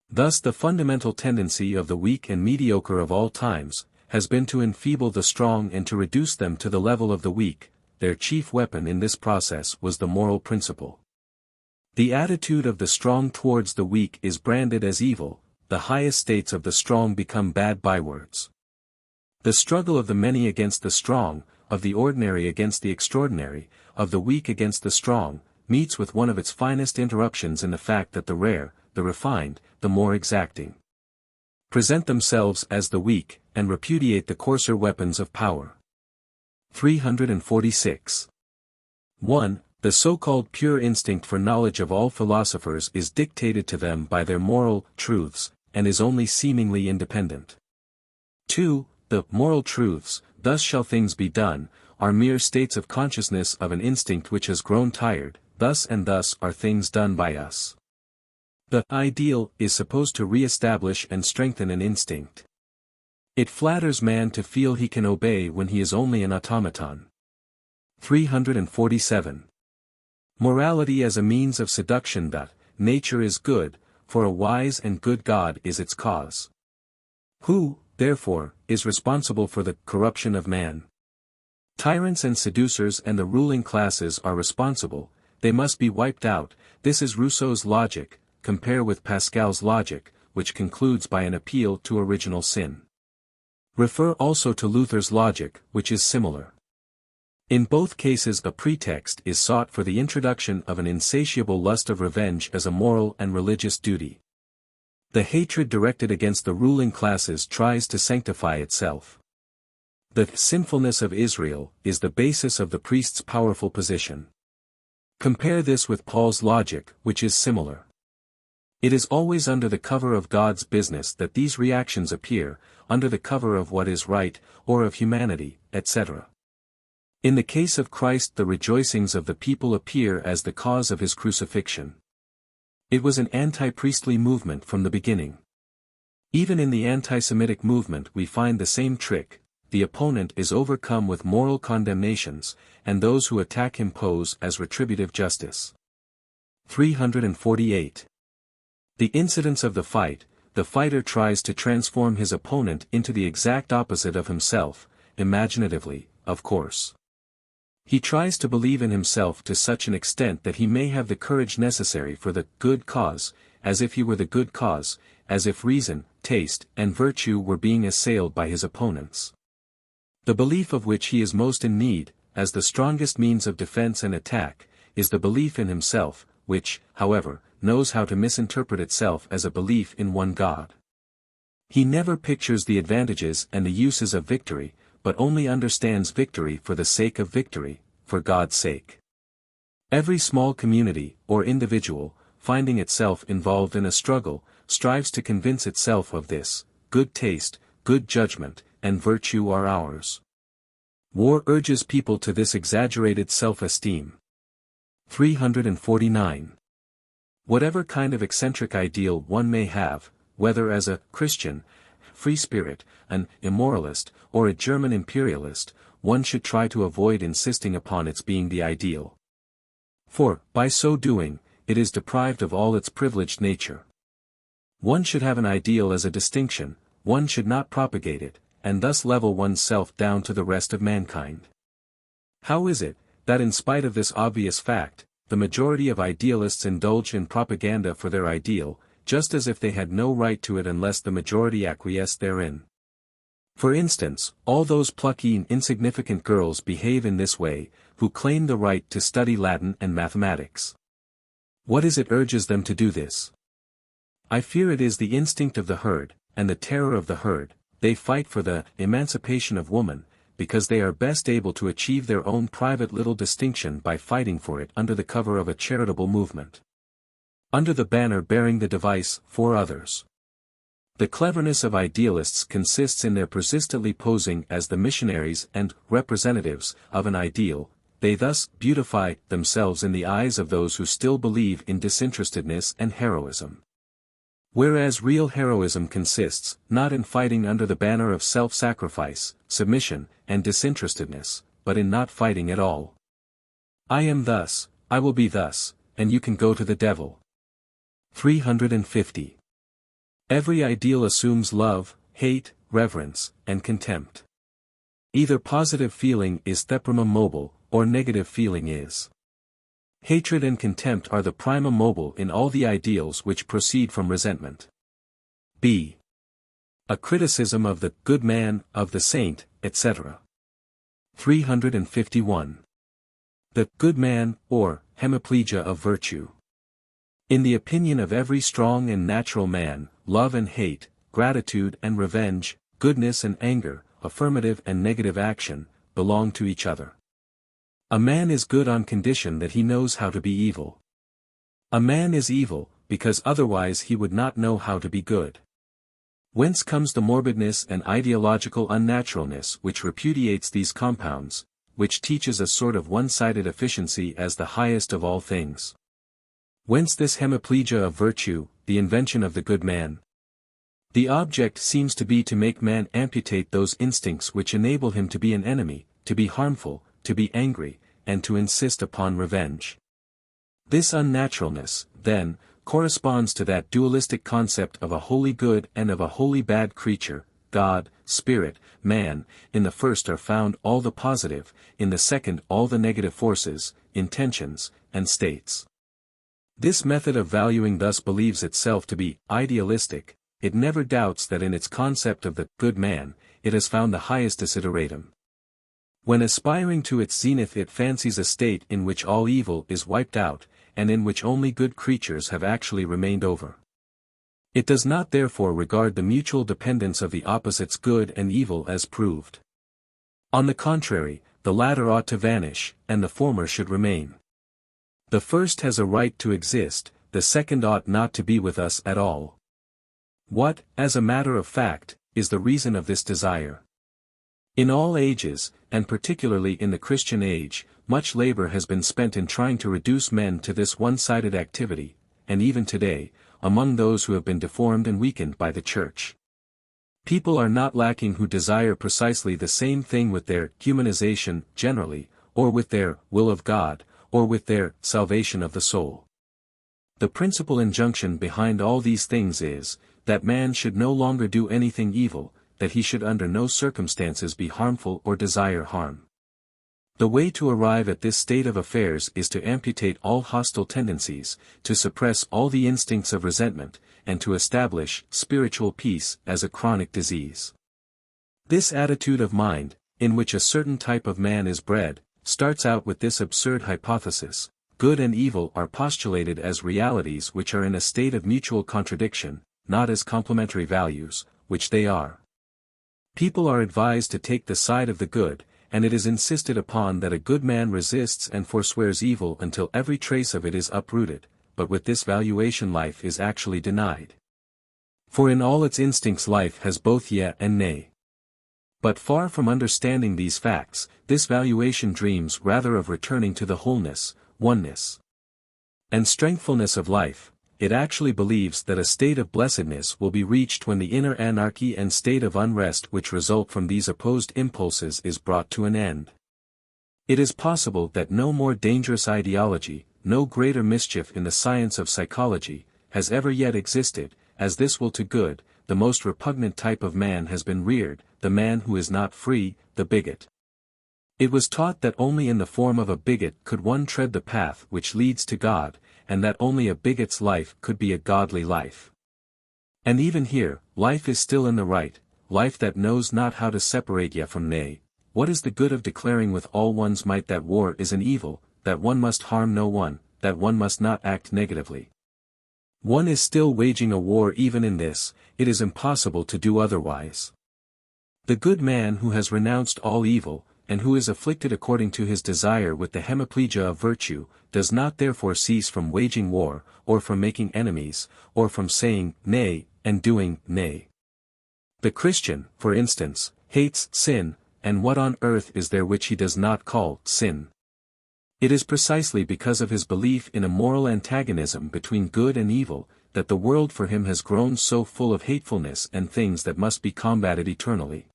Thus the fundamental tendency of the weak and mediocre of all times, has been to enfeeble the strong and to reduce them to the level of the weak. Their chief weapon in this process was the moral principle. The attitude of the strong towards the weak is branded as evil, the highest states of the strong become bad bywords. The struggle of the many against the strong, of the ordinary against the extraordinary, of the weak against the strong, meets with one of its finest interruptions in the fact that the rare, the refined, the more exacting, present themselves as the weak, and repudiate the coarser weapons of power. 346. 1. The so-called pure instinct for knowledge of all philosophers is dictated to them by their moral truths, and is only seemingly independent. 2. The moral truths, thus shall things be done, are mere states of consciousness of an instinct which has grown tired, thus and thus are things done by us. The ideal is supposed to re-establish and strengthen an instinct. It flatters man to feel he can obey when he is only an automaton. 347. Morality as a means of seduction that, nature is good, for a wise and good God is its cause. Who, therefore, is responsible for the corruption of man? Tyrants and seducers and the ruling classes are responsible, they must be wiped out. This is Rousseau's logic, compare with Pascal's logic, which concludes by an appeal to original sin. Refer also to Luther's logic, which is similar. In both cases a pretext is sought for the introduction of an insatiable lust of revenge as a moral and religious duty. The hatred directed against the ruling classes tries to sanctify itself. The sinfulness of Israel is the basis of the priest's powerful position. Compare this with Paul's logic, which is similar. It is always under the cover of God's business that these reactions appear, under the cover of what is right, or of humanity, etc. In the case of Christ the rejoicings of the people appear as the cause of his crucifixion. It was an anti-priestly movement from the beginning. Even in the anti-Semitic movement we find the same trick, the opponent is overcome with moral condemnations, and those who attack him pose as retributive justice. 348. The incidents of the fight, the fighter tries to transform his opponent into the exact opposite of himself, imaginatively, of course. He tries to believe in himself to such an extent that he may have the courage necessary for the good cause, as if he were the good cause, as if reason, taste, and virtue were being assailed by his opponents. The belief of which he is most in need, as the strongest means of defense and attack, is the belief in himself, which, however, knows how to misinterpret itself as a belief in one God. He never pictures the advantages and the uses of victory, but only understands victory for the sake of victory, for God's sake. Every small community, or individual, finding itself involved in a struggle, strives to convince itself of this: good taste, good judgment, and virtue are ours. War urges people to this exaggerated self-esteem. 349. Whatever kind of eccentric ideal one may have, whether as a Christian, free spirit, an immoralist, or a German imperialist, one should try to avoid insisting upon its being the ideal. For, by so doing, it is deprived of all its privileged nature. One should have an ideal as a distinction, one should not propagate it, and thus level one's self down to the rest of mankind. How is it, that in spite of this obvious fact, the majority of idealists indulge in propaganda for their ideal, just as if they had no right to it unless the majority acquiesced therein. For instance, all those plucky and insignificant girls behave in this way, who claim the right to study Latin and mathematics. What is it urges them to do this? I fear it is the instinct of the herd, and the terror of the herd. They fight for the emancipation of woman, because they are best able to achieve their own private little distinction by fighting for it under the cover of a charitable movement. Under the banner bearing the device, for others. The cleverness of idealists consists in their persistently posing as the missionaries and representatives of an ideal. They thus beautify themselves in the eyes of those who still believe in disinterestedness and heroism. Whereas real heroism consists, not in fighting under the banner of self-sacrifice, submission, and disinterestedness, but in not fighting at all. I am thus, I will be thus, and you can go to the devil. 350. Every ideal assumes love, hate, reverence, and contempt. Either positive feeling is theprimum mobile, or negative feeling is. Hatred and contempt are the primum mobile in all the ideals which proceed from resentment. b. A criticism of the good man, of the saint, etc. 351. The good man, or hemiplegia of virtue. In the opinion of every strong and natural man, love and hate, gratitude and revenge, goodness and anger, affirmative and negative action, belong to each other. A man is good on condition that he knows how to be evil. A man is evil, because otherwise he would not know how to be good. Whence comes the morbidness and ideological unnaturalness which repudiates these compounds, which teaches a sort of one-sided efficiency as the highest of all things? Whence this hemiplegia of virtue, the invention of the good man? The object seems to be to make man amputate those instincts which enable him to be an enemy, to be harmful, to be angry, and to insist upon revenge. This unnaturalness, then, corresponds to that dualistic concept of a wholly good and of a wholly bad creature. God, spirit, man, in the first are found all the positive, in the second all the negative forces, intentions, and states. This method of valuing thus believes itself to be idealistic. It never doubts that in its concept of the good man, it has found the highest desideratum. When aspiring to its zenith it fancies a state in which all evil is wiped out, and in which only good creatures have actually remained over. It does not therefore regard the mutual dependence of the opposites good and evil as proved. On the contrary, the latter ought to vanish, and the former should remain. The first has a right to exist, the second ought not to be with us at all. What, as a matter of fact, is the reason of this desire? In all ages, and particularly in the Christian age, much labor has been spent in trying to reduce men to this one-sided activity, and even today, among those who have been deformed and weakened by the Church. People are not lacking who desire precisely the same thing with their humanization generally, or with their will of God, or with their salvation of the soul. The principal injunction behind all these things is, that man should no longer do anything evil, that he should under no circumstances be harmful or desire harm. The way to arrive at this state of affairs is to amputate all hostile tendencies, to suppress all the instincts of resentment, and to establish spiritual peace as a chronic disease. This attitude of mind, in which a certain type of man is bred, starts out with this absurd hypothesis: good and evil are postulated as realities which are in a state of mutual contradiction, not as complementary values, which they are. People are advised to take the side of the good, and it is insisted upon that a good man resists and forswears evil until every trace of it is uprooted, but with this valuation life is actually denied. For in all its instincts life has both yea and nay. But far from understanding these facts, this valuation dreams rather of returning to the wholeness, oneness, and strengthfulness of life. It actually believes that a state of blessedness will be reached when the inner anarchy and state of unrest which result from these opposed impulses is brought to an end. It is possible that no more dangerous ideology, no greater mischief in the science of psychology, has ever yet existed, as this will to good. The most repugnant type of man has been reared, the man who is not free, the bigot. It was taught that only in the form of a bigot could one tread the path which leads to God, and that only a bigot's life could be a godly life. And even here, life is still in the right, life that knows not how to separate yea from nay. What is the good of declaring with all one's might that war is an evil, that one must harm no one, that one must not act negatively? One is still waging a war even in this, it is impossible to do otherwise. The good man who has renounced all evil, and who is afflicted according to his desire with the hemiplegia of virtue, does not therefore cease from waging war, or from making enemies, or from saying nay, and doing nay. The Christian, for instance, hates sin, and what on earth is there which he does not call sin? It is precisely because of his belief in a moral antagonism between good and evil, that the world for him has grown so full of hatefulness and things that must be combated eternally.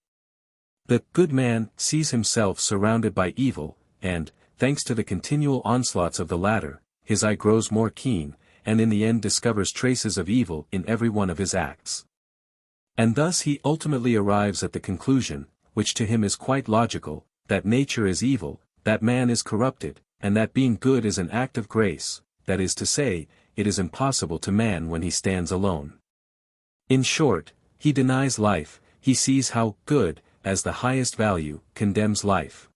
The good man sees himself surrounded by evil, and, thanks to the continual onslaughts of the latter, his eye grows more keen, and in the end discovers traces of evil in every one of his acts. And thus he ultimately arrives at the conclusion, which to him is quite logical, that nature is evil, that man is corrupted, and that being good is an act of grace, that is to say, it is impossible to man when he stands alone. In short, he denies life, he sees how good, as the highest value, condemns life.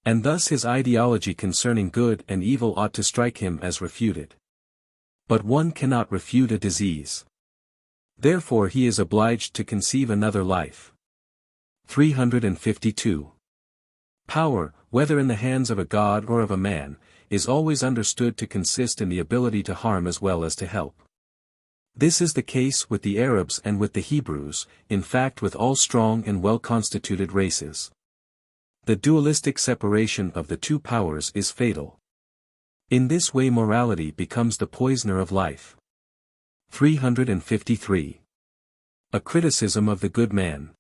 And thus his ideology concerning good and evil ought to strike him as refuted. But one cannot refute a disease. Therefore he is obliged to conceive another life. 352. Power, whether in the hands of a god or of a man, is always understood to consist in the ability to harm as well as to help. This is the case with the Arabs and with the Hebrews, in fact with all strong and well-constituted races. The dualistic separation of the two powers is fatal. In this way morality becomes the poisoner of life. 353. A criticism of the good man.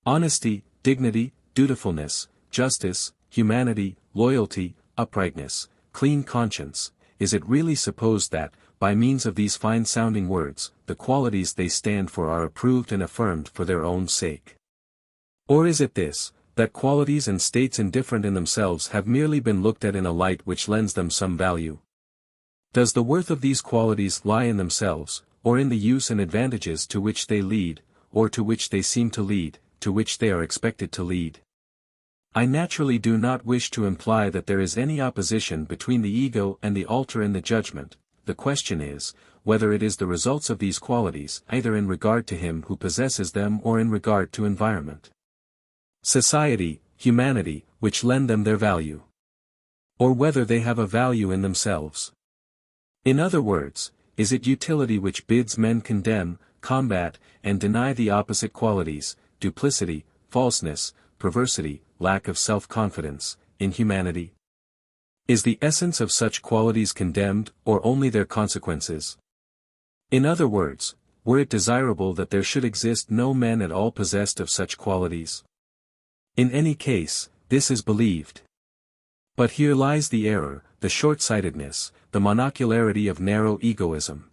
Honesty, dignity, dutifulness, justice, humanity, loyalty, uprightness, clean conscience, is it really supposed that, by means of these fine-sounding words, the qualities they stand for are approved and affirmed for their own sake? Or is it this, that qualities and states indifferent in themselves have merely been looked at in a light which lends them some value? Does the worth of these qualities lie in themselves, or in the use and advantages to which they lead, or to which they seem to lead, to which they are expected to lead? I naturally do not wish to imply that there is any opposition between the ego and the altar in the judgment. The question is, whether it is the results of these qualities either in regard to him who possesses them or in regard to environment, society, humanity, which lend them their value. Or whether they have a value in themselves. In other words, is it utility which bids men condemn, combat, and deny the opposite qualities, duplicity, falseness, perversity, lack of self-confidence, inhumanity? Is the essence of such qualities condemned, or only their consequences? In other words, were it desirable that there should exist no men at all possessed of such qualities? In any case, this is believed. But here lies the error, the short-sightedness, the monocularity of narrow egoism.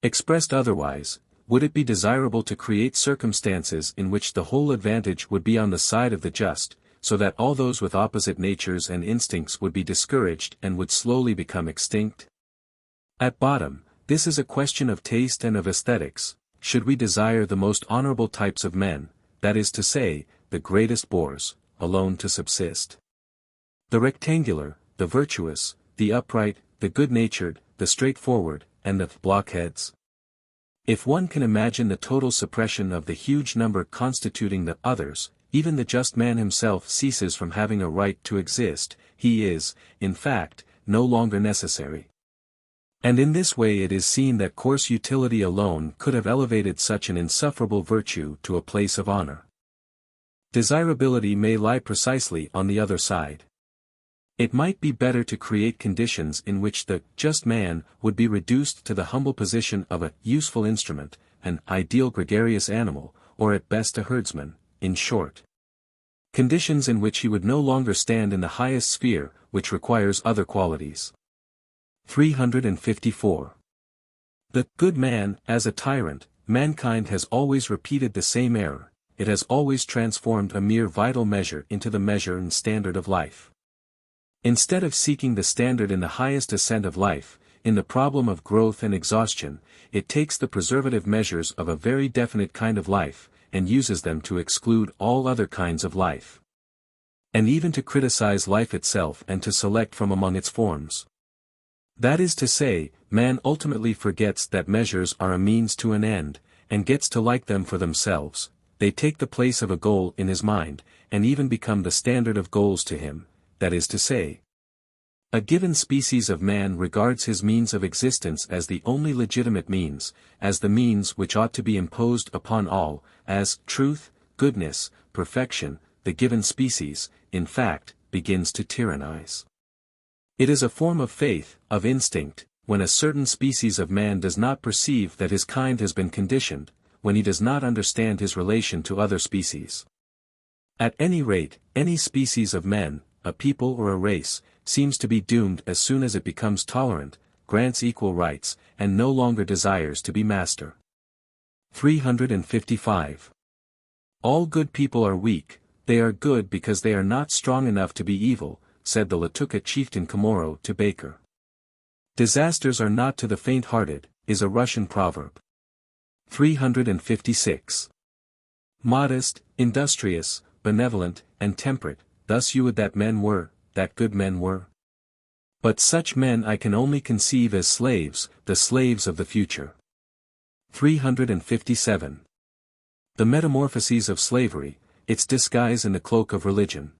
Expressed otherwise, would it be desirable to create circumstances in which the whole advantage would be on the side of the just, so that all those with opposite natures and instincts would be discouraged and would slowly become extinct? At bottom, this is a question of taste and of aesthetics. Should we desire the most honorable types of men, that is to say, the greatest bores, alone to subsist? The rectangular, the virtuous, the upright, the good-natured, the straightforward, and the blockheads? If one can imagine the total suppression of the huge number constituting the others, even the just man himself ceases from having a right to exist, he is, in fact, no longer necessary. And in this way it is seen that coarse utility alone could have elevated such an insufferable virtue to a place of honor. Desirability may lie precisely on the other side. It might be better to create conditions in which the just man would be reduced to the humble position of a useful instrument, an ideal gregarious animal, or at best a herdsman, in short. Conditions in which he would no longer stand in the highest sphere, which requires other qualities. 354. The good man, as a tyrant, mankind has always repeated the same error, it has always transformed a mere vital measure into the measure and standard of life. Instead of seeking the standard in the highest ascent of life, in the problem of growth and exhaustion, it takes the preservative measures of a very definite kind of life, and uses them to exclude all other kinds of life. And even to criticize life itself and to select from among its forms. That is to say, man ultimately forgets that measures are a means to an end, and gets to like them for themselves. They take the place of a goal in his mind, and even become the standard of goals to him, that is to say, a given species of man regards his means of existence as the only legitimate means, as the means which ought to be imposed upon all, as truth, goodness, perfection. The given species, in fact, begins to tyrannize. It is a form of faith, of instinct, when a certain species of man does not perceive that his kind has been conditioned, when he does not understand his relation to other species. At any rate, any species of men, a people or a race, seems to be doomed as soon as it becomes tolerant, grants equal rights, and no longer desires to be master. 355. All good people are weak, they are good because they are not strong enough to be evil, said the Latuka chieftain Komoro to Baker. Disasters are not to the faint-hearted, is a Russian proverb. 356. Modest, industrious, benevolent, and temperate, thus you would that men were, that good men were. But such men I can only conceive as slaves, the slaves of the future. 357. The metamorphoses of slavery, its disguise in the cloak of religion.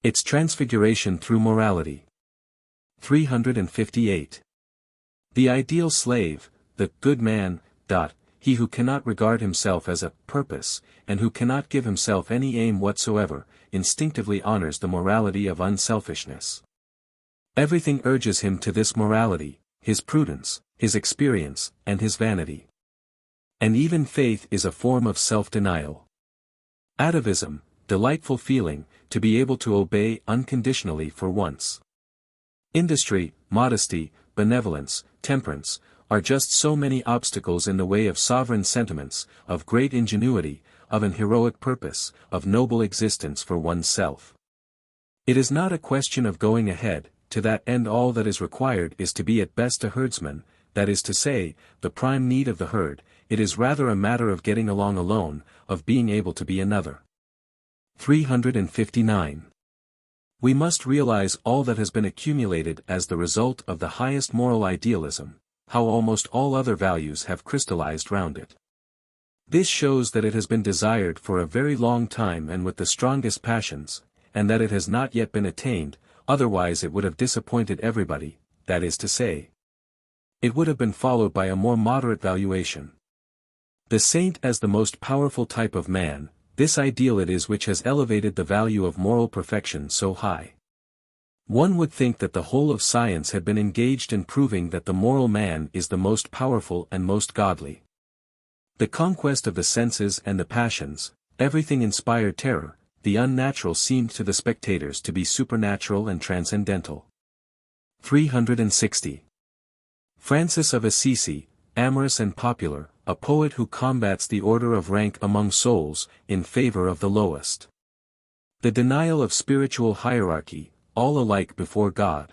Its transfiguration through morality. 358. The ideal slave, the good man, he who cannot regard himself as a purpose, and who cannot give himself any aim whatsoever, instinctively honors the morality of unselfishness. Everything urges him to this morality, his prudence, his experience, and his vanity. And even faith is a form of self-denial. Atavism, delightful feeling, to be able to obey unconditionally for once. Industry, modesty, benevolence, temperance, are just so many obstacles in the way of sovereign sentiments, of great ingenuity, of an heroic purpose, of noble existence for oneself. It is not a question of going ahead, to that end all that is required is to be at best a herdsman, that is to say, the prime need of the herd, it is rather a matter of getting along alone, of being able to be another. 359. We must realize all that has been accumulated as the result of the highest moral idealism, how almost all other values have crystallized round it. This shows that it has been desired for a very long time and with the strongest passions, and that it has not yet been attained, otherwise it would have disappointed everybody, that is to say, it would have been followed by a more moderate valuation. The saint as the most powerful type of man, this ideal it is which has elevated the value of moral perfection so high. One would think that the whole of science had been engaged in proving that the moral man is the most powerful and most godly. The conquest of the senses and the passions, everything inspired terror, the unnatural seemed to the spectators to be supernatural and transcendental. 360. Francis of Assisi, amorous and popular, a poet who combats the order of rank among souls, in favor of the lowest. The denial of spiritual hierarchy, all alike before God.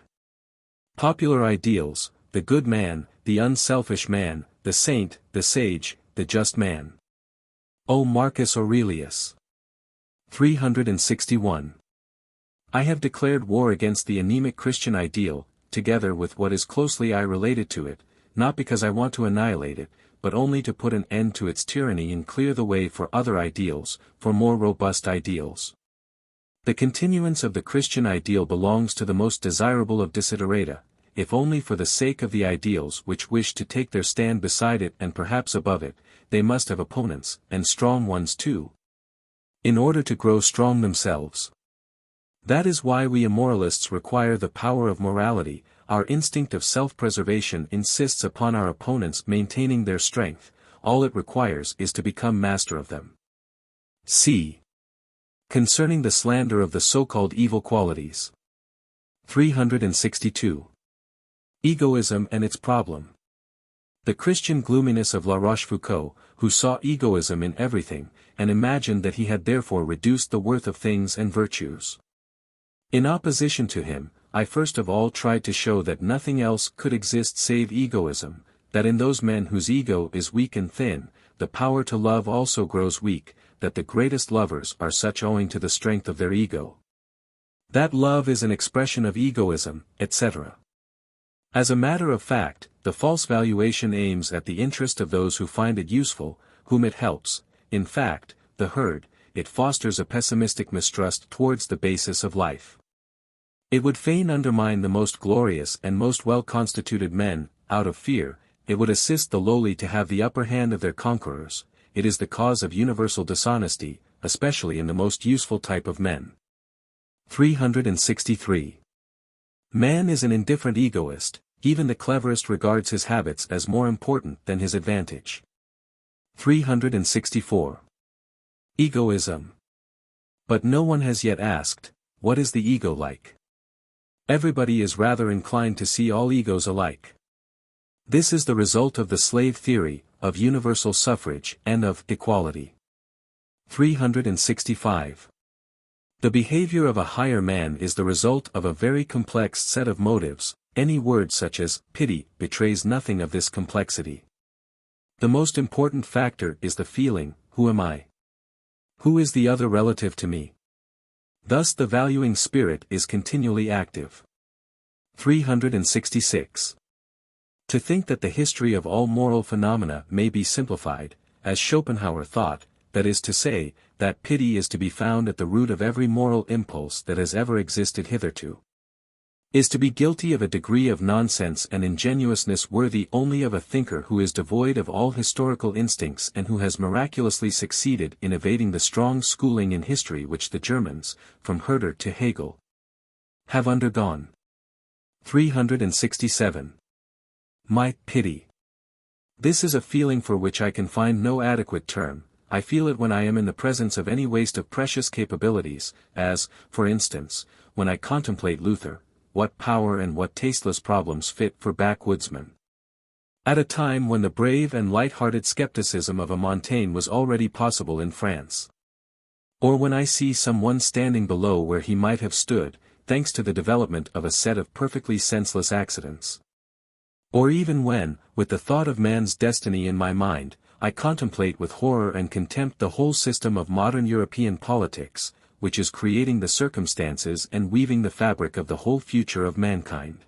Popular ideals, the good man, the unselfish man, the saint, the sage, the just man. O Marcus Aurelius. 361. I have declared war against the anemic Christian ideal, together with what is closely related to it, not because I want to annihilate it, but only to put an end to its tyranny and clear the way for other ideals, for more robust ideals. The continuance of the Christian ideal belongs to the most desirable of desiderata, if only for the sake of the ideals which wish to take their stand beside it and perhaps above it, they must have opponents, and strong ones too, in order to grow strong themselves. That is why we immoralists require the power of morality. Our instinct of self-preservation insists upon our opponents maintaining their strength, all it requires is to become master of them. C. Concerning the slander of the so-called evil qualities. 362. Egoism and its problem. The Christian gloominess of La Rochefoucauld, who saw egoism in everything, and imagined that he had therefore reduced the worth of things and virtues. In opposition to him, I first of all tried to show that nothing else could exist save egoism, that in those men whose ego is weak and thin, the power to love also grows weak, that the greatest lovers are such owing to the strength of their ego. That love is an expression of egoism, etc. As a matter of fact, the false valuation aims at the interest of those who find it useful, whom it helps, in fact, the herd. It fosters a pessimistic mistrust towards the basis of life. It would fain undermine the most glorious and most well-constituted men, out of fear. It would assist the lowly to have the upper hand of their conquerors. It is the cause of universal dishonesty, especially in the most useful type of men. 363. Man is an indifferent egoist. Even the cleverest regards his habits as more important than his advantage. 364. Egoism. But no one has yet asked, what is the ego like? Everybody is rather inclined to see all egos alike. This is the result of the slave theory, of universal suffrage, and of equality. 365. The behavior of a higher man is the result of a very complex set of motives. Any word such as pity betrays nothing of this complexity. The most important factor is the feeling, who am I? Who is the other relative to me? Thus the valuing spirit is continually active. 366. To think that the history of all moral phenomena may be simplified, as Schopenhauer thought, that is to say, that pity is to be found at the root of every moral impulse that has ever existed hitherto, is to be guilty of a degree of nonsense and ingenuousness worthy only of a thinker who is devoid of all historical instincts and who has miraculously succeeded in evading the strong schooling in history which the Germans, from Herder to Hegel, have undergone. 367. My pity. This is a feeling for which I can find no adequate term. I feel it when I am in the presence of any waste of precious capabilities, as, for instance, when I contemplate Luther. What power and what tasteless problems fit for backwoodsmen. At a time when the brave and light-hearted skepticism of a Montaigne was already possible in France. Or when I see someone standing below where he might have stood, thanks to the development of a set of perfectly senseless accidents. Or even when, with the thought of man's destiny in my mind, I contemplate with horror and contempt the whole system of modern European politics, which is creating the circumstances and weaving the fabric of the whole future of mankind.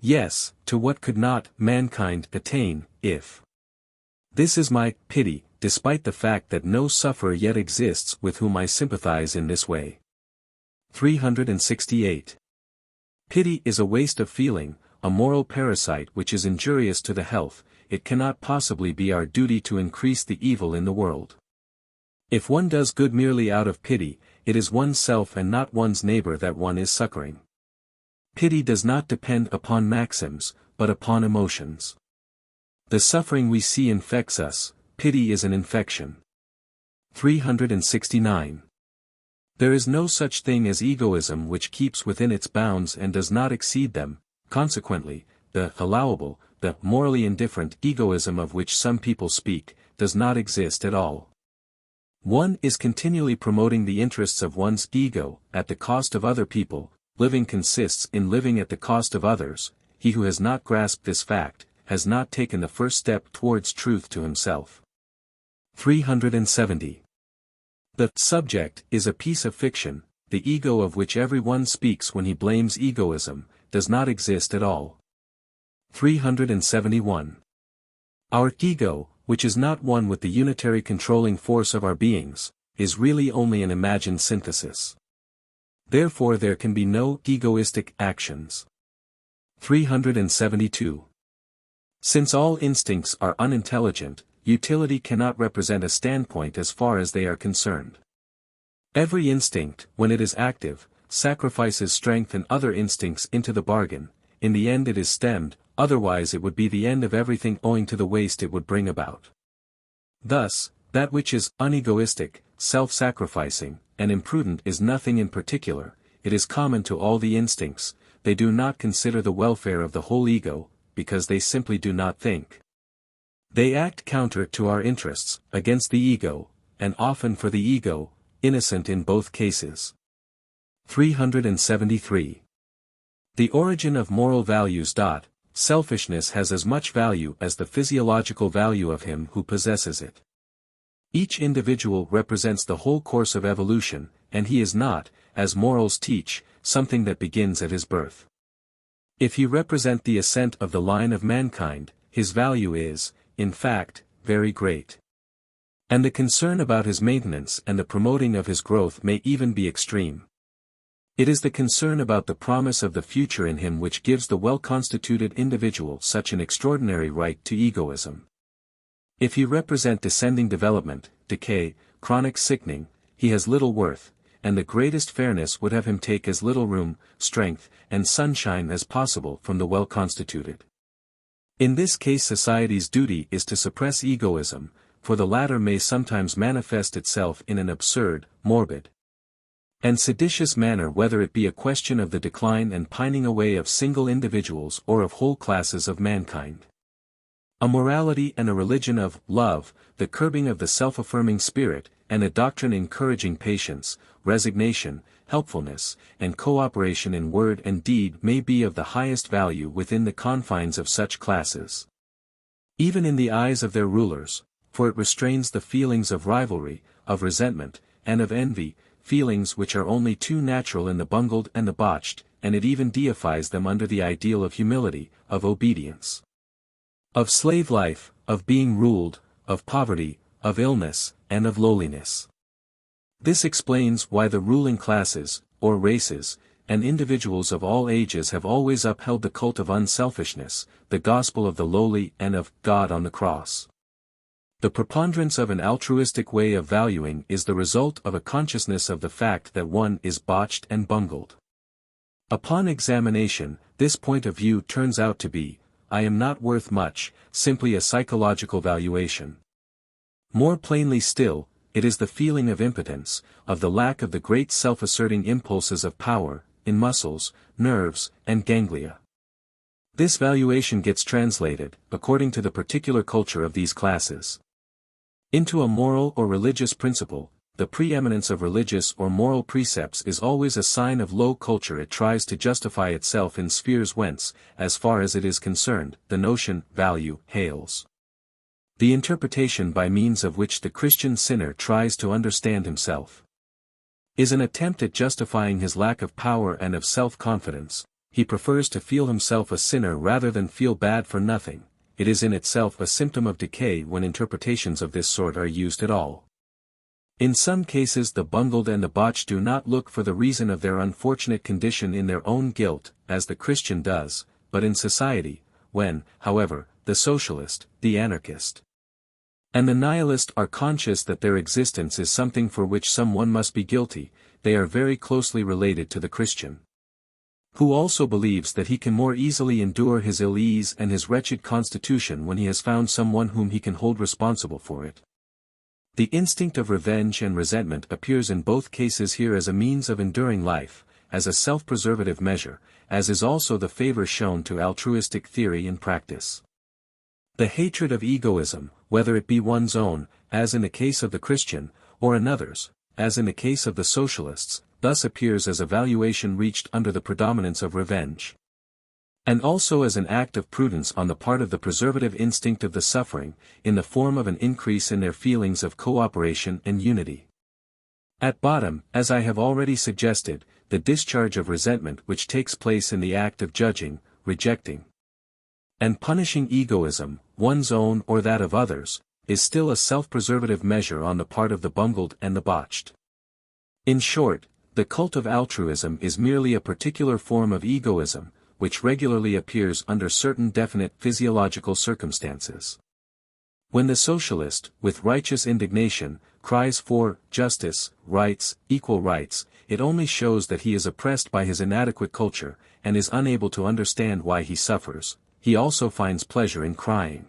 Yes, to what could not mankind attain, if? This is my pity, despite the fact that no sufferer yet exists with whom I sympathize in this way. 368. Pity is a waste of feeling, a moral parasite which is injurious to the health. It cannot possibly be our duty to increase the evil in the world. If one does good merely out of pity, it is oneself and not one's neighbor that one is succoring. Pity does not depend upon maxims, but upon emotions. The suffering we see infects us. Pity is an infection. 369. There is no such thing as egoism which keeps within its bounds and does not exceed them. Consequently, the allowable, the morally indifferent egoism of which some people speak, does not exist at all. One is continually promoting the interests of one's ego, at the cost of other people. Living consists in living at the cost of others. He who has not grasped this fact, has not taken the first step towards truth to himself. 370. The subject is a piece of fiction. The ego of which every one speaks when he blames egoism, does not exist at all. 371. Our ego, which is not one with the unitary controlling force of our beings, is really only an imagined synthesis. Therefore there can be no egoistic actions. 372. Since all instincts are unintelligent, utility cannot represent a standpoint as far as they are concerned. Every instinct, when it is active, sacrifices strength and other instincts into the bargain. In the end it is stemmed, otherwise it would be the end of everything owing to the waste it would bring about. Thus, that which is unegoistic, self-sacrificing, and imprudent is nothing in particular. It is common to all the instincts. They do not consider the welfare of the whole ego, because they simply do not think. They act counter to our interests, against the ego, and often for the ego, innocent in both cases. 373. The origin of moral values. Selfishness has as much value as the physiological value of him who possesses it. Each individual represents the whole course of evolution, and he is not, as morals teach, something that begins at his birth. If he represent the ascent of the line of mankind, his value is, in fact, very great. And the concern about his maintenance and the promoting of his growth may even be extreme. It is the concern about the promise of the future in him which gives the well-constituted individual such an extraordinary right to egoism. If he represent descending development, decay, chronic sickening, he has little worth, and the greatest fairness would have him take as little room, strength, and sunshine as possible from the well-constituted. In this case society's duty is to suppress egoism, for the latter may sometimes manifest itself in an absurd, morbid, and seditious manner, whether it be a question of the decline and pining away of single individuals or of whole classes of mankind. A morality and a religion of love, the curbing of the self-affirming spirit, and a doctrine encouraging patience, resignation, helpfulness, and cooperation in word and deed may be of the highest value within the confines of such classes. Even in the eyes of their rulers, for it restrains the feelings of rivalry, of resentment, and of envy, feelings which are only too natural in the bungled and the botched, and it even deifies them under the ideal of humility, of obedience, of slave life, of being ruled, of poverty, of illness, and of lowliness. This explains why the ruling classes, or races, and individuals of all ages have always upheld the cult of unselfishness, the gospel of the lowly and of God on the cross. The preponderance of an altruistic way of valuing is the result of a consciousness of the fact that one is botched and bungled. Upon examination, this point of view turns out to be, I am not worth much, simply a psychological valuation. More plainly still, it is the feeling of impotence, of the lack of the great self-asserting impulses of power, in muscles, nerves, and ganglia. This valuation gets translated, according to the particular culture of these classes, into a moral or religious principle. The preeminence of religious or moral precepts is always a sign of low culture. It tries to justify itself in spheres whence, as far as it is concerned, the notion, value, hails. The interpretation by means of which the Christian sinner tries to understand himself is an attempt at justifying his lack of power and of self-confidence. He prefers to feel himself a sinner rather than feel bad for nothing. It is in itself a symptom of decay when interpretations of this sort are used at all. In some cases the bungled and the botched do not look for the reason of their unfortunate condition in their own guilt, as the Christian does, but in society, when, however, the socialist, the anarchist, and the nihilist are conscious that their existence is something for which someone must be guilty, they are very closely related to the Christian, who also believes that he can more easily endure his ill-ease and his wretched constitution when he has found someone whom he can hold responsible for it. The instinct of revenge and resentment appears in both cases here as a means of enduring life, as a self-preservative measure, as is also the favor shown to altruistic theory and practice. The hatred of egoism, whether it be one's own, as in the case of the Christian, or another's, as in the case of the socialists, thus appears as a valuation reached under the predominance of revenge, and also as an act of prudence on the part of the preservative instinct of the suffering, in the form of an increase in their feelings of cooperation and unity. At bottom, as I have already suggested, the discharge of resentment which takes place in the act of judging, rejecting, and punishing egoism, one's own or that of others, is still a self-preservative measure on the part of the bungled and the botched. In short, the cult of altruism is merely a particular form of egoism, which regularly appears under certain definite physiological circumstances. When the socialist, with righteous indignation, cries for justice, rights, equal rights, it only shows that he is oppressed by his inadequate culture, and is unable to understand why he suffers. He also finds pleasure in crying.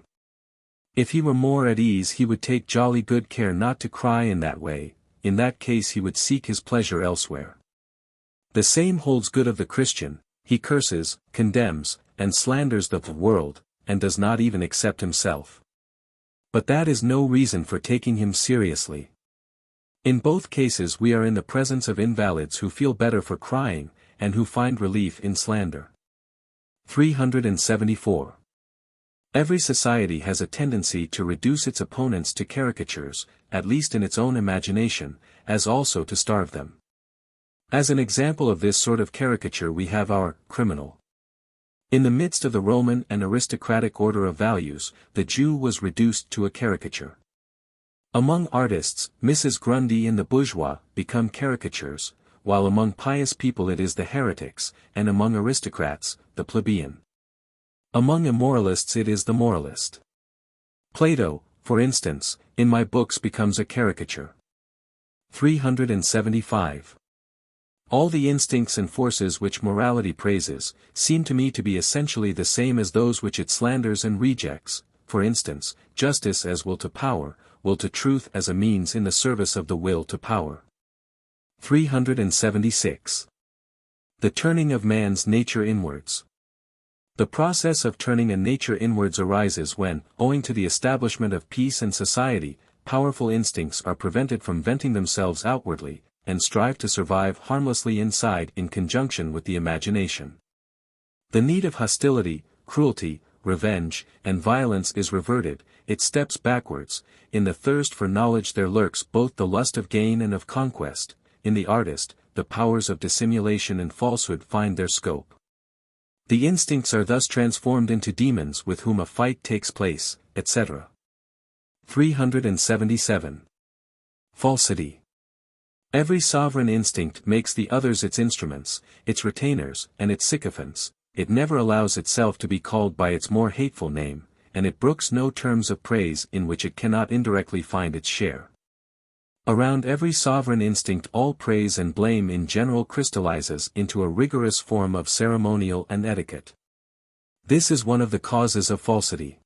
If he were more at ease he would take jolly good care not to cry in that way. In that case he would seek his pleasure elsewhere. The same holds good of the Christian. He curses, condemns, and slanders the world, and does not even accept himself. But that is no reason for taking him seriously. In both cases we are in the presence of invalids who feel better for crying, and who find relief in slander. 374. Every society has a tendency to reduce its opponents to caricatures, at least in its own imagination, as also to starve them. As an example of this sort of caricature we have our criminal. In the midst of the Roman and aristocratic order of values, the Jew was reduced to a caricature. Among artists, Mrs. Grundy and the bourgeois become caricatures, while among pious people it is the heretics, and among aristocrats, the plebeian. Among immoralists it is the moralist. Plato, for instance, in my books becomes a caricature. 375. All the instincts and forces which morality praises, seem to me to be essentially the same as those which it slanders and rejects, for instance, justice as will to power, will to truth as a means in the service of the will to power. 376. The turning of man's nature inwards. The process of turning a nature inwards arises when, owing to the establishment of peace and society, powerful instincts are prevented from venting themselves outwardly, and strive to survive harmlessly inside in conjunction with the imagination. The need of hostility, cruelty, revenge, and violence is reverted, it steps backwards. In the thirst for knowledge there lurks both the lust of gain and of conquest. In the artist, the powers of dissimulation and falsehood find their scope. The instincts are thus transformed into demons with whom a fight takes place, etc. 377. Falsity. Every sovereign instinct makes the others its instruments, its retainers, and its sycophants. It never allows itself to be called by its more hateful name, and it brooks no terms of praise in which it cannot indirectly find its share. Around every sovereign instinct all praise and blame in general crystallizes into a rigorous form of ceremonial and etiquette. This is one of the causes of falsity.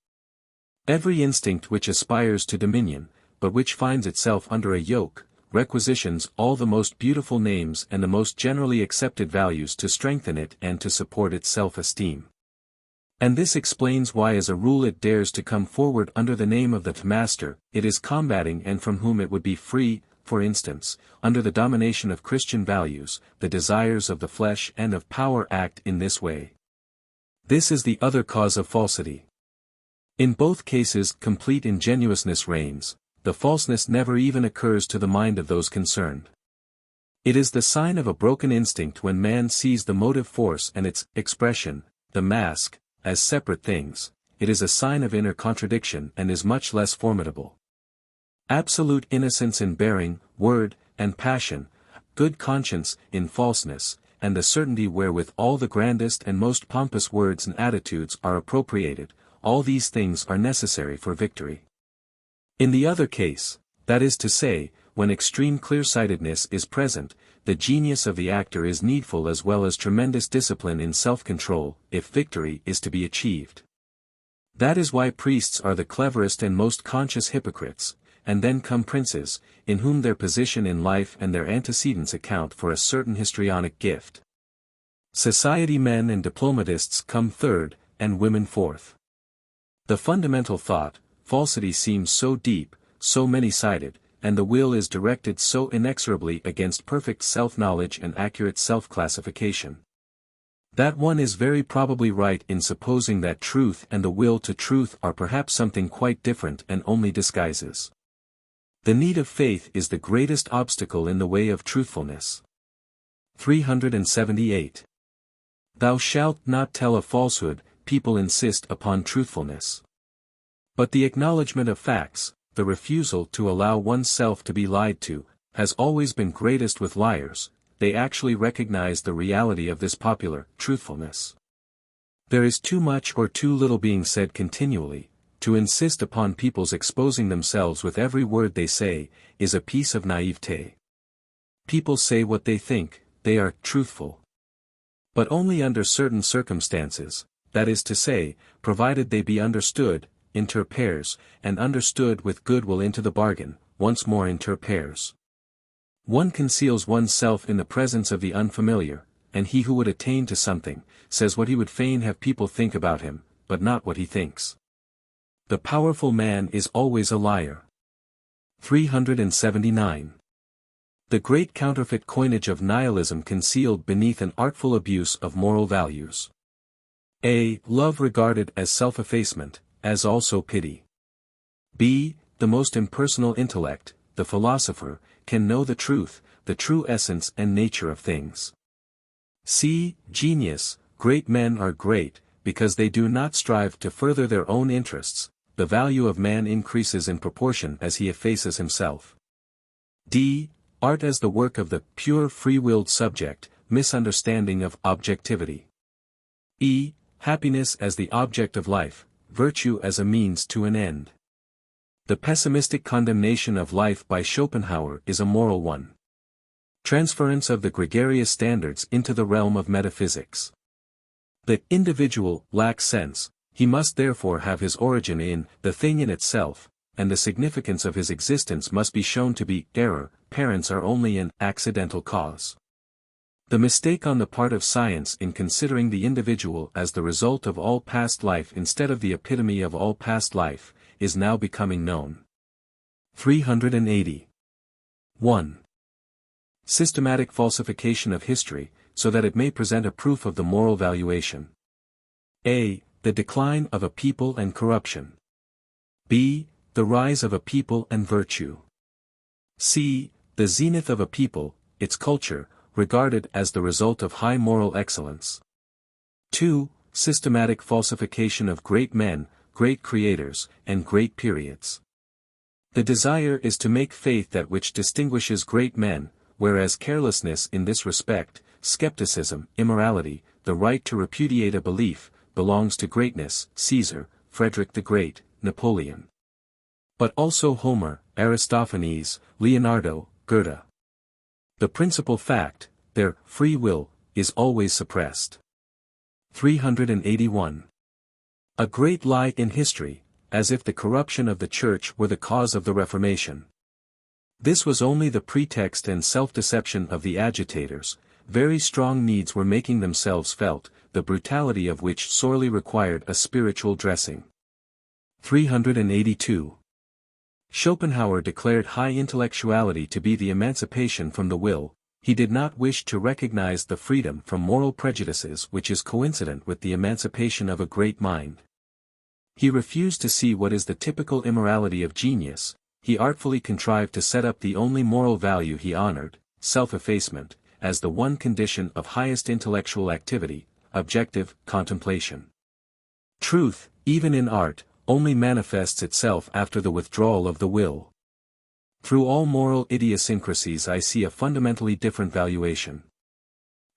Every instinct which aspires to dominion, but which finds itself under a yoke, requisitions all the most beautiful names and the most generally accepted values to strengthen it and to support its self-esteem. And this explains why as a rule it dares to come forward under the name of the master it is combating and from whom it would be free. For instance, under the domination of Christian values, the desires of the flesh and of power act in this way. This is the other cause of falsity. In both cases complete ingenuousness reigns, the falseness never even occurs to the mind of those concerned. It is the sign of a broken instinct when man sees the motive force and its expression, the mask, as separate things. It is a sign of inner contradiction and is much less formidable. Absolute innocence in bearing, word, and passion, good conscience in falseness, and the certainty wherewith all the grandest and most pompous words and attitudes are appropriated, all these things are necessary for victory. In the other case, that is to say, when extreme clear-sightedness is present, the genius of the actor is needful as well as tremendous discipline in self-control, if victory is to be achieved. That is why priests are the cleverest and most conscious hypocrites, and then come princes, in whom their position in life and their antecedents account for a certain histrionic gift. Society men and diplomatists come third, and women fourth. The fundamental thought, falsity seems so deep, so many-sided, and the will is directed so inexorably against perfect self-knowledge and accurate self-classification, that one is very probably right in supposing that truth and the will to truth are perhaps something quite different and only disguises. The need of faith is the greatest obstacle in the way of truthfulness. 378. Thou shalt not tell a falsehood, people insist upon truthfulness. But the acknowledgement of facts, the refusal to allow oneself to be lied to, has always been greatest with liars. They actually recognize the reality of this popular truthfulness. There is too much or too little being said continually. To insist upon people's exposing themselves with every word they say, is a piece of naivete. People say what they think, they are truthful. But only under certain circumstances, that is to say, provided they be understood, inter pares, and understood with goodwill into the bargain, once more inter pares. One conceals oneself in the presence of the unfamiliar, and he who would attain to something, says what he would fain have people think about him, but not what he thinks. The powerful man is always a liar. 379. The great counterfeit coinage of nihilism concealed beneath an artful abuse of moral values. A. Love regarded as self-effacement, as also pity. B. The most impersonal intellect, the philosopher, can know the truth, the true essence and nature of things. C. Genius, great men are great, because they do not strive to further their own interests, the value of man increases in proportion as he effaces himself. D. Art as the work of the pure free-willed subject, misunderstanding of objectivity. E. Happiness as the object of life, virtue as a means to an end. The pessimistic condemnation of life by Schopenhauer is a moral one. Transference of the gregarious standards into the realm of metaphysics. The individual lacks sense, he must therefore have his origin in the thing in itself, and the significance of his existence must be shown to be error. Parents are only an accidental cause. The mistake on the part of science in considering the individual as the result of all past life instead of the epitome of all past life, is now becoming known. 380. 1. Systematic falsification of history, so that it may present a proof of the moral valuation. A. The decline of a people and corruption. B. The rise of a people and virtue. C. The zenith of a people, its culture, regarded as the result of high moral excellence. 2. Systematic falsification of great men, great creators, and great periods. The desire is to make faith that which distinguishes great men, whereas carelessness in this respect, skepticism, immorality, the right to repudiate a belief, belongs to greatness, Caesar, Frederick the Great, Napoleon. But also Homer, Aristophanes, Leonardo, Goethe. The principal fact, their free will, is always suppressed. 381. A great lie in history, as if the corruption of the Church were the cause of the Reformation. This was only the pretext and self-deception of the agitators. Very strong needs were making themselves felt, the brutality of which sorely required a spiritual dressing. 382. Schopenhauer declared high intellectuality to be the emancipation from the will. He did not wish to recognize the freedom from moral prejudices which is coincident with the emancipation of a great mind. He refused to see what is the typical immorality of genius. He artfully contrived to set up the only moral value he honored, self-effacement, as the one condition of highest intellectual activity, objective contemplation. Truth, even in art, only manifests itself after the withdrawal of the will. Through all moral idiosyncrasies I see a fundamentally different valuation.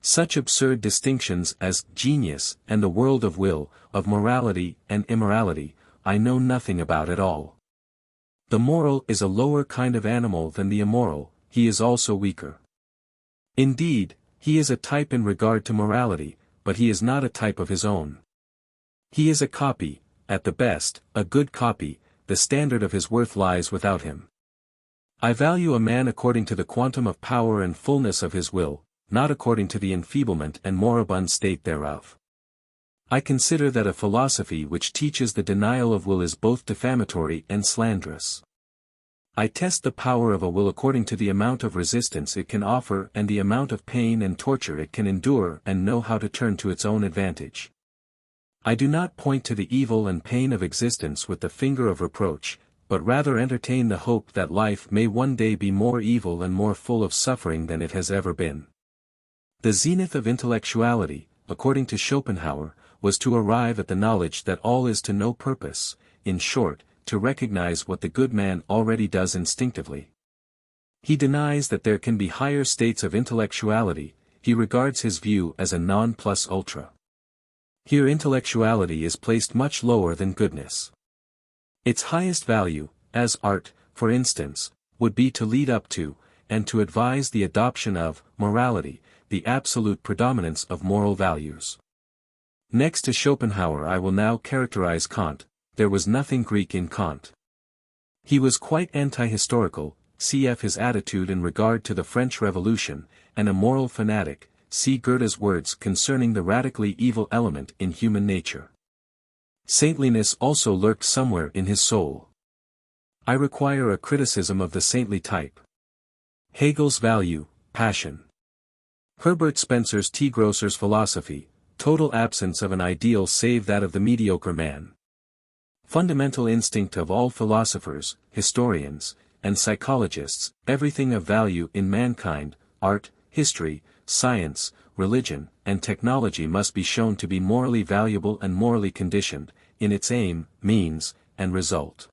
Such absurd distinctions as genius and the world of will, of morality and immorality, I know nothing about at all. The moral is a lower kind of animal than the immoral, he is also weaker. Indeed, he is a type in regard to morality, but he is not a type of his own. He is a copy, at the best, a good copy, the standard of his worth lies without him. I value a man according to the quantum of power and fullness of his will, not according to the enfeeblement and moribund state thereof. I consider that a philosophy which teaches the denial of will is both defamatory and slanderous. I test the power of a will according to the amount of resistance it can offer and the amount of pain and torture it can endure and know how to turn to its own advantage. I do not point to the evil and pain of existence with the finger of reproach, but rather entertain the hope that life may one day be more evil and more full of suffering than it has ever been. The zenith of intellectuality, according to Schopenhauer, was to arrive at the knowledge that all is to no purpose, in short, to recognize what the good man already does instinctively. He denies that there can be higher states of intellectuality, he regards his view as a non plus ultra. Here intellectuality is placed much lower than goodness. Its highest value, as art, for instance, would be to lead up to, and to advise the adoption of, morality, the absolute predominance of moral values. Next to Schopenhauer I will now characterize Kant. There was nothing Greek in Kant. He was quite anti-historical, cf. his attitude in regard to the French Revolution, and a moral fanatic, see Goethe's words concerning the radically evil element in human nature. Saintliness also lurked somewhere in his soul. I require a criticism of the saintly type. Hegel's value, passion. Herbert Spencer's Tea Grocer's philosophy, total absence of an ideal save that of the mediocre man. Fundamental instinct of all philosophers, historians, and psychologists, everything of value in mankind, art, history, science, religion, and technology must be shown to be morally valuable and morally conditioned, in its aim, means, and result.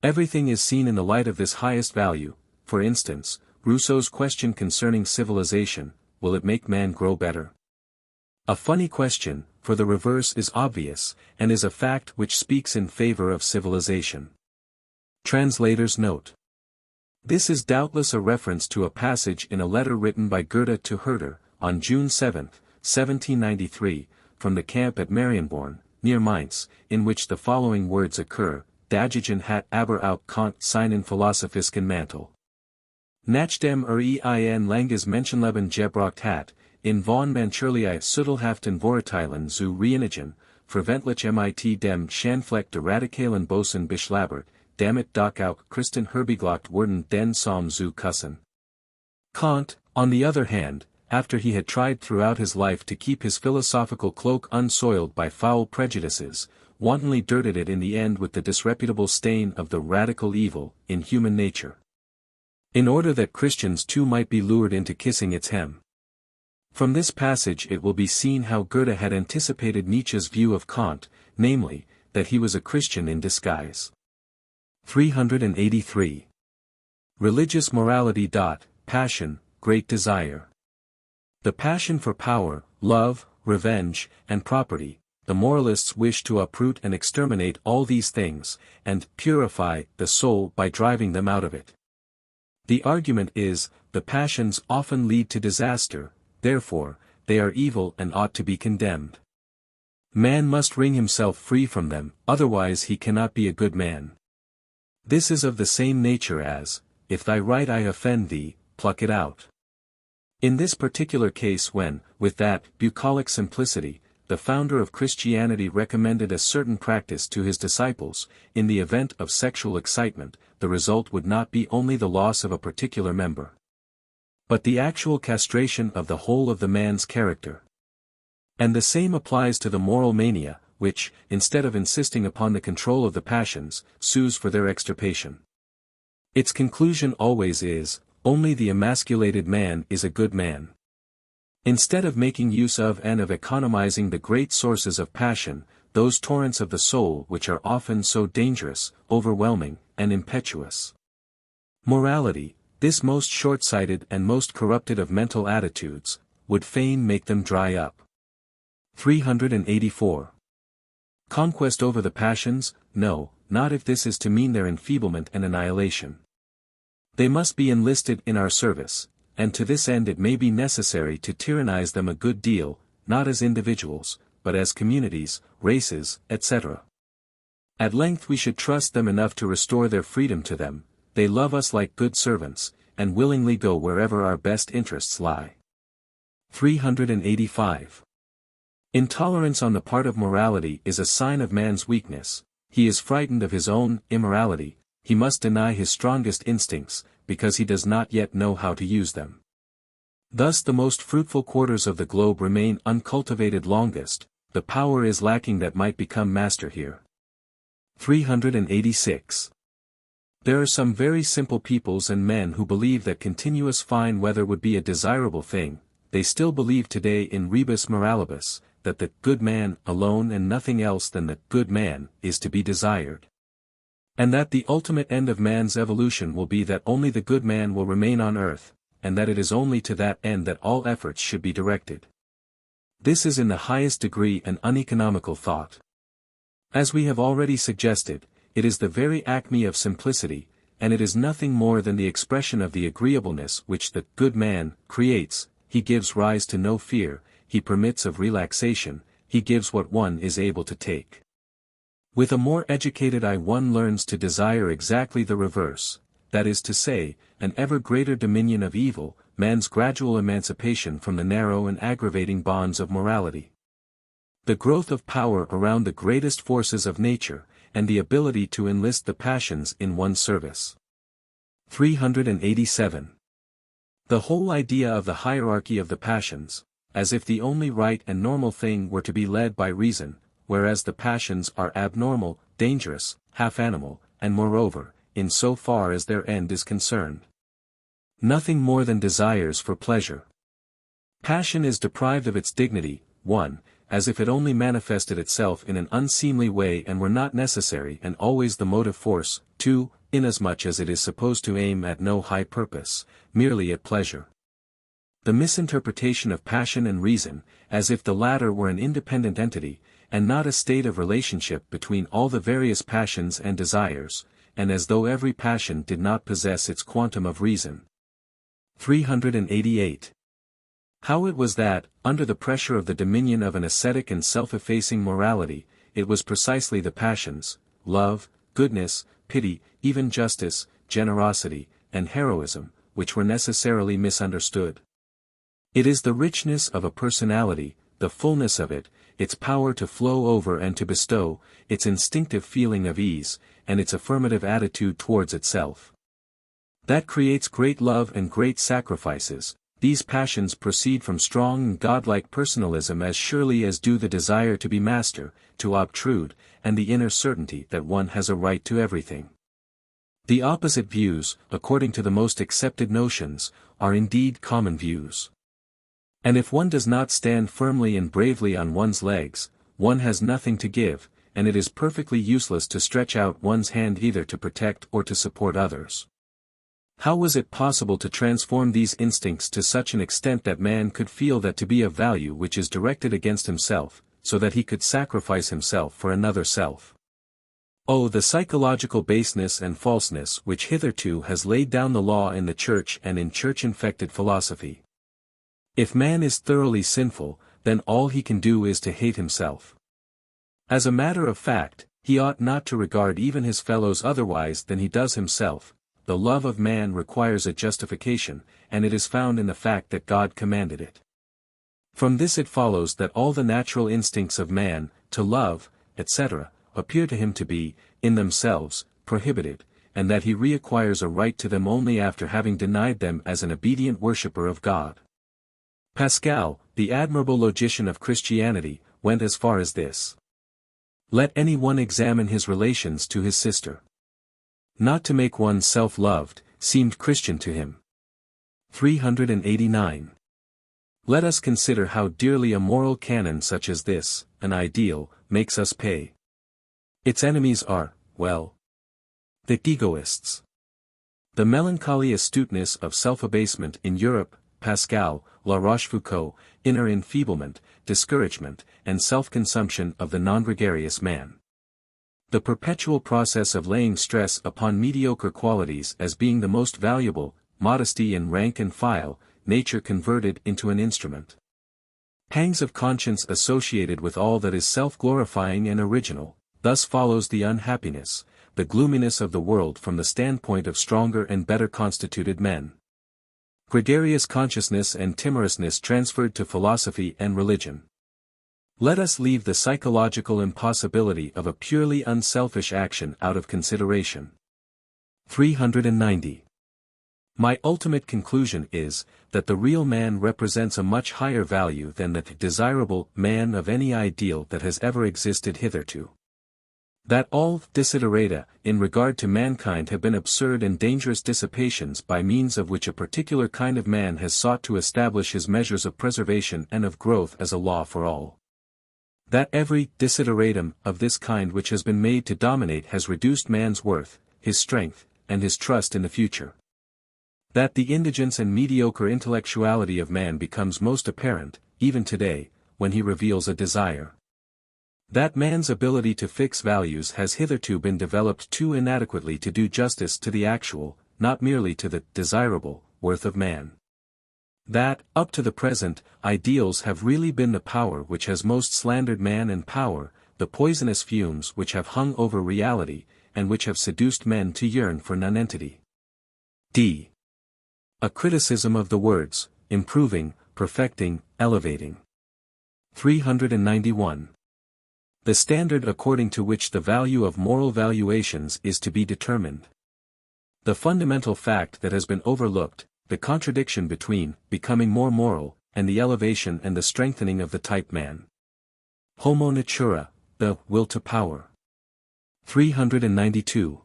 Everything is seen in the light of this highest value. For instance, Rousseau's question concerning civilization, will it make man grow better? A funny question, for the reverse is obvious, and is a fact which speaks in favor of civilization. Translator's note. This is doubtless a reference to a passage in a letter written by Goethe to Herder, on June 7, 1793, from the camp at Marienborn, near Mainz, in which the following words occur: Dagegen hat aber auch Kant seinen philosophischen Mantel. Nachdem ein langes Menschenleben gebracht hat, in von mancherlei Süttelhaften Vorurteilen zu reinigen, verwendlich mit dem Schandfleck der radikalen Bosen beschlabbert, damit doch auch Christen herbeglockt wurden den Psalm zu kussen. Kant, on the other hand, after he had tried throughout his life to keep his philosophical cloak unsoiled by foul prejudices, wantonly dirted it in the end with the disreputable stain of the radical evil in human nature. In order that Christians too might be lured into kissing its hem. From this passage it will be seen how Goethe had anticipated Nietzsche's view of Kant, namely, that he was a Christian in disguise. 383. Religious morality. Passion, great desire. The passion for power, love, revenge, and property. The moralists wish to uproot and exterminate all these things, and purify the soul by driving them out of it. The argument is, the passions often lead to disaster, therefore, they are evil and ought to be condemned. Man must wring himself free from them, otherwise he cannot be a good man. This is of the same nature as, if thy right eye offend thee, pluck it out. In this particular case when, with that bucolic simplicity, the founder of Christianity recommended a certain practice to his disciples, in the event of sexual excitement, the result would not be only the loss of a particular member, but the actual castration of the whole of the man's character. And the same applies to the moral mania, which, instead of insisting upon the control of the passions, sues for their extirpation. Its conclusion always is, only the emasculated man is a good man. Instead of making use of and of economizing the great sources of passion, those torrents of the soul which are often so dangerous, overwhelming, and impetuous. Morality, this most short-sighted and most corrupted of mental attitudes, would fain make them dry up. 384. Conquest over the passions? No, not if this is to mean their enfeeblement and annihilation. They must be enlisted in our service, and to this end it may be necessary to tyrannize them a good deal, not as individuals, but as communities, races, etc. At length we should trust them enough to restore their freedom to them. They love us like good servants, and willingly go wherever our best interests lie. 385. Intolerance on the part of morality is a sign of man's weakness. He is frightened of his own immorality, he must deny his strongest instincts, because he does not yet know how to use them. Thus the most fruitful quarters of the globe remain uncultivated longest, the power is lacking that might become master here. 386. There are some very simple peoples and men who believe that continuous fine weather would be a desirable thing. They still believe today in rebus moralibus, that the good man alone and nothing else than the good man is to be desired. And that the ultimate end of man's evolution will be that only the good man will remain on earth, and that it is only to that end that all efforts should be directed. This is in the highest degree an uneconomical thought. As we have already suggested, it is the very acme of simplicity, and it is nothing more than the expression of the agreeableness which the good man creates. He gives rise to no fear, he permits of relaxation, he gives what one is able to take. With a more educated eye one learns to desire exactly the reverse, that is to say, an ever greater dominion of evil, man's gradual emancipation from the narrow and aggravating bonds of morality. The growth of power around the greatest forces of nature, and the ability to enlist the passions in one's service. 387. The whole idea of the hierarchy of the passions, as if the only right and normal thing were to be led by reason, whereas the passions are abnormal, dangerous, half-animal, and moreover, in so far as their end is concerned, nothing more than desires for pleasure. Passion is deprived of its dignity, 1, as if it only manifested itself in an unseemly way and were not necessary and always the motive force, 2, inasmuch as it is supposed to aim at no high purpose, merely at pleasure. The misinterpretation of passion and reason, as if the latter were an independent entity, and not a state of relationship between all the various passions and desires, and as though every passion did not possess its quantum of reason. 388. How it was that, under the pressure of the dominion of an ascetic and self-effacing morality, it was precisely the passions, love, goodness, pity, even justice, generosity, and heroism, which were necessarily misunderstood. It is the richness of a personality, the fullness of it, its power to flow over and to bestow, its instinctive feeling of ease, and its affirmative attitude towards itself, that creates great love and great sacrifices. These passions proceed from strong and godlike personalism as surely as do the desire to be master, to obtrude, and the inner certainty that one has a right to everything. The opposite views, according to the most accepted notions, are indeed common views. And if one does not stand firmly and bravely on one's legs, one has nothing to give, and it is perfectly useless to stretch out one's hand either to protect or to support others. How was it possible to transform these instincts to such an extent that man could feel that to be of value which is directed against himself, so that he could sacrifice himself for another self? Oh, the psychological baseness and falseness which hitherto has laid down the law in the Church and in Church-infected philosophy. If man is thoroughly sinful, then all he can do is to hate himself. As a matter of fact, he ought not to regard even his fellows otherwise than he does himself. The love of man requires a justification, and it is found in the fact that God commanded it. From this it follows that all the natural instincts of man, to love, etc., appear to him to be, in themselves, prohibited, and that he reacquires a right to them only after having denied them as an obedient worshipper of God. Pascal, the admirable logician of Christianity, went as far as this. Let any one examine his relations to his sister. Not to make one's self loved, seemed Christian to him. 389. Let us consider how dearly a moral canon such as this, an ideal, makes us pay. Its enemies are, well, the egoists. The melancholy astuteness of self-abasement in Europe, Pascal, La Rochefoucauld, inner enfeeblement, discouragement, and self-consumption of the non-gregarious man. The perpetual process of laying stress upon mediocre qualities as being the most valuable, modesty in rank and file, nature converted into an instrument. Pangs of conscience associated with all that is self-glorifying and original, thus follows the unhappiness, the gloominess of the world from the standpoint of stronger and better constituted men. Gregarious consciousness and timorousness transferred to philosophy and religion. Let us leave the psychological impossibility of a purely unselfish action out of consideration. 390. My ultimate conclusion is, that the real man represents a much higher value than the desirable man of any ideal that has ever existed hitherto. That all desiderata in regard to mankind have been absurd and dangerous dissipations by means of which a particular kind of man has sought to establish his measures of preservation and of growth as a law for all. That every desideratum of this kind which has been made to dominate has reduced man's worth, his strength, and his trust in the future. That the indigence and mediocre intellectuality of man becomes most apparent, even today, when he reveals a desire. That man's ability to fix values has hitherto been developed too inadequately to do justice to the actual, not merely to the desirable, worth of man. That, up to the present, ideals have really been the power which has most slandered man and power, the poisonous fumes which have hung over reality, and which have seduced men to yearn for nonentity. D. A criticism of the words, improving, perfecting, elevating. 391. The standard according to which the value of moral valuations is to be determined. The fundamental fact that has been overlooked, the contradiction between becoming more moral, and the elevation and the strengthening of the type man. Homo natura, the will to power. 392.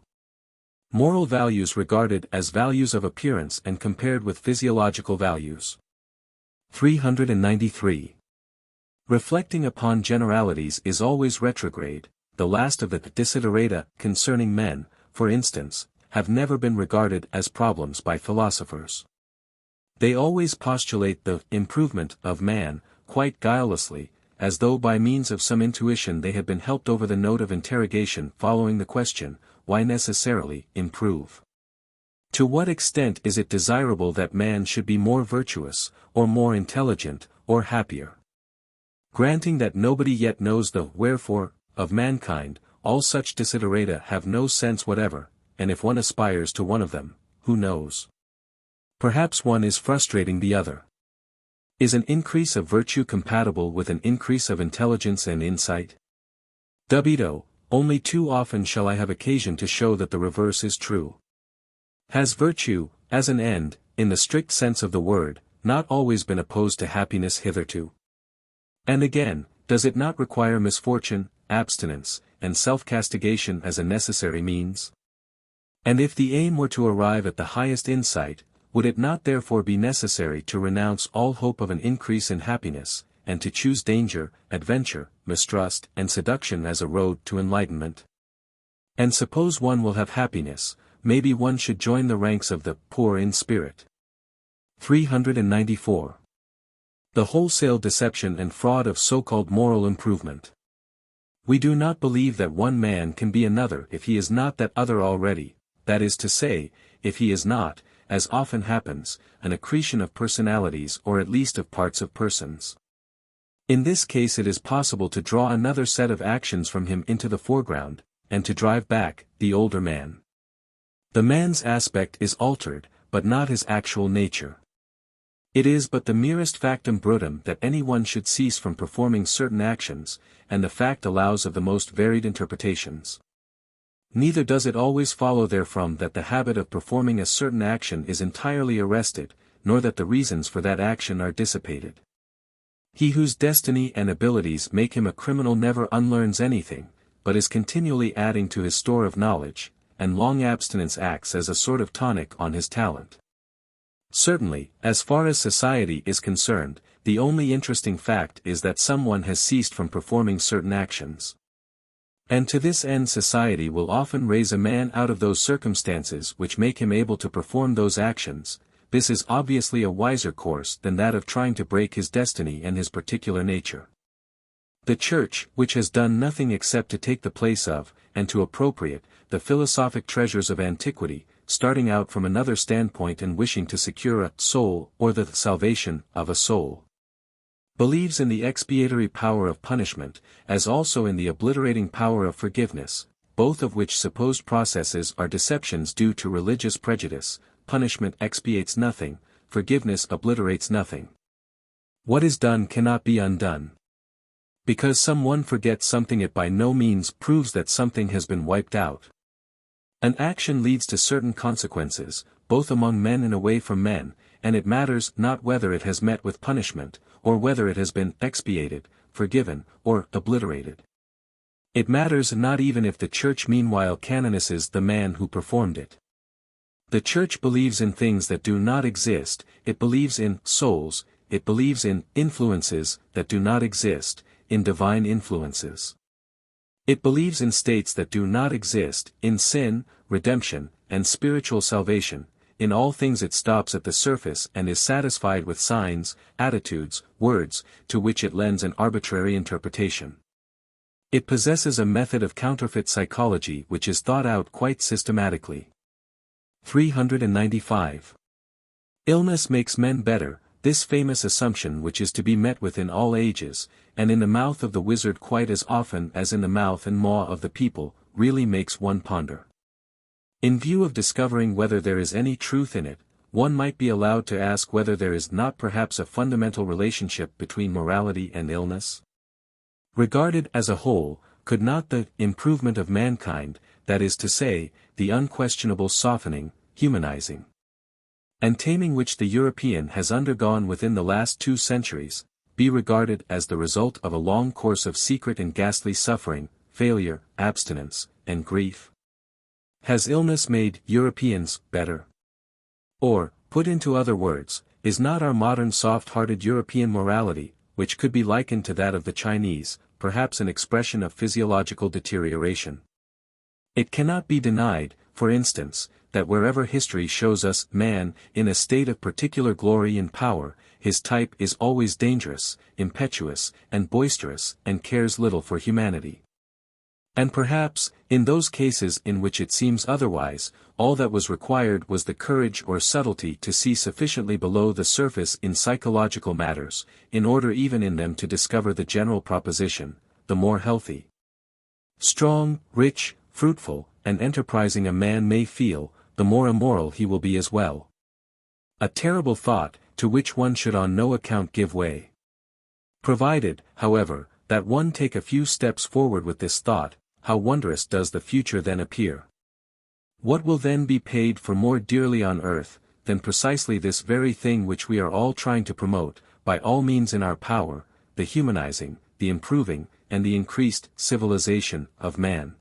Moral values regarded as values of appearance and compared with physiological values. 393. Reflecting upon generalities is always retrograde. The last of the desiderata concerning men, for instance, have never been regarded as problems by philosophers. They always postulate the improvement of man, quite guilelessly, as though by means of some intuition they had been helped over the note of interrogation following the question, why necessarily improve? To what extent is it desirable that man should be more virtuous, or more intelligent, or happier? Granting that nobody yet knows the wherefore of mankind, all such desiderata have no sense whatever, and if one aspires to one of them, who knows? Perhaps one is frustrating the other. Is an increase of virtue compatible with an increase of intelligence and insight? Dubito, only too often shall I have occasion to show that the reverse is true. Has virtue, as an end, in the strict sense of the word, not always been opposed to happiness hitherto? And again, does it not require misfortune, abstinence, and self-castigation as a necessary means? And if the aim were to arrive at the highest insight, would it not therefore be necessary to renounce all hope of an increase in happiness, and to choose danger, adventure, mistrust, and seduction as a road to enlightenment? And suppose one will have happiness, maybe one should join the ranks of the poor in spirit. 394. The wholesale deception and fraud of so-called moral improvement. We do not believe that one man can be another if he is not that other already, that is to say, if he is not, as often happens, an accretion of personalities or at least of parts of persons. In this case it is possible to draw another set of actions from him into the foreground, and to drive back the older man. The man's aspect is altered, but not his actual nature. It is but the merest factum brutum that any one should cease from performing certain actions, and the fact allows of the most varied interpretations. Neither does it always follow therefrom that the habit of performing a certain action is entirely arrested, nor that the reasons for that action are dissipated. He whose destiny and abilities make him a criminal never unlearns anything, but is continually adding to his store of knowledge, and long abstinence acts as a sort of tonic on his talent. Certainly, as far as society is concerned, the only interesting fact is that someone has ceased from performing certain actions. And to this end society will often raise a man out of those circumstances which make him able to perform those actions. This is obviously a wiser course than that of trying to break his destiny and his particular nature. The Church, which has done nothing except to take the place of, and to appropriate, the philosophic treasures of antiquity, starting out from another standpoint and wishing to secure a soul or the salvation of a soul, believes in the expiatory power of punishment, as also in the obliterating power of forgiveness, both of which supposed processes are deceptions due to religious prejudice. Punishment expiates nothing, forgiveness obliterates nothing. What is done cannot be undone. Because someone forgets something, it by no means proves that something has been wiped out. An action leads to certain consequences, both among men and away from men, and it matters not whether it has met with punishment, or whether it has been expiated, forgiven, or obliterated. It matters not even if the Church meanwhile canonizes the man who performed it. The Church believes in things that do not exist, it believes in souls, it believes in influences that do not exist, in divine influences. It believes in states that do not exist, in sin, redemption, and spiritual salvation. In all things it stops at the surface and is satisfied with signs, attitudes, words, to which it lends an arbitrary interpretation. It possesses a method of counterfeit psychology which is thought out quite systematically. 395. Illness makes men better, this famous assumption which is to be met with in all ages, and in the mouth of the wizard quite as often as in the mouth and maw of the people, really makes one ponder. In view of discovering whether there is any truth in it, one might be allowed to ask whether there is not perhaps a fundamental relationship between morality and illness. Regarded as a whole, could not the improvement of mankind, that is to say, the unquestionable softening, humanizing, and taming which the European has undergone within the last 2 centuries, be regarded as the result of a long course of secret and ghastly suffering, failure, abstinence, and grief? Has illness made Europeans better? Or, put into other words, is not our modern soft-hearted European morality, which could be likened to that of the Chinese, perhaps an expression of physiological deterioration? It cannot be denied, for instance, that wherever history shows us man in a state of particular glory and power, his type is always dangerous, impetuous, and boisterous, and cares little for humanity. And perhaps, in those cases in which it seems otherwise, all that was required was the courage or subtlety to see sufficiently below the surface in psychological matters, in order even in them to discover the general proposition: the more healthy, strong, rich, fruitful, and enterprising a man may feel, the more immoral he will be as well. A terrible thought, to which one should on no account give way. Provided, however, that one take a few steps forward with this thought, how wondrous does the future then appear! What will then be paid for more dearly on earth, than precisely this very thing which we are all trying to promote, by all means in our power, the humanizing, the improving, and the increased civilization of man?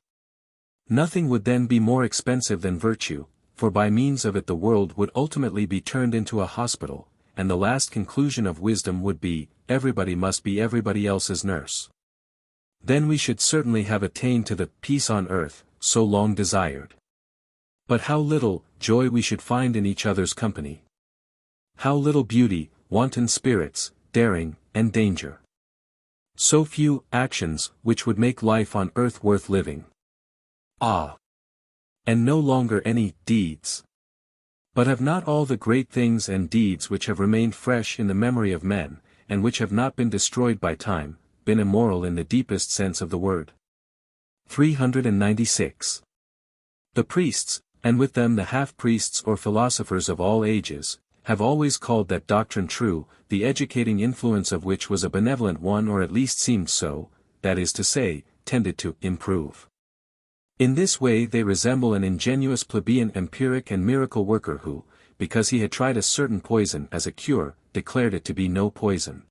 Nothing would then be more expensive than virtue, for by means of it the world would ultimately be turned into a hospital, and the last conclusion of wisdom would be, everybody must be everybody else's nurse. Then we should certainly have attained to the peace on earth, so long desired. But how little joy we should find in each other's company! How little beauty, wanton spirits, daring, and danger! So few actions which would make life on earth worth living. Ah! And no longer any deeds. But have not all the great things and deeds which have remained fresh in the memory of men, and which have not been destroyed by time, been immoral in the deepest sense of the word? 396. The priests, and with them the half-priests or philosophers of all ages, have always called that doctrine true, the educating influence of which was a benevolent one, or at least seemed so, that is to say, tended to improve. In this way they resemble an ingenuous plebeian empiric and miracle worker who, because he had tried a certain poison as a cure, declared it to be no poison.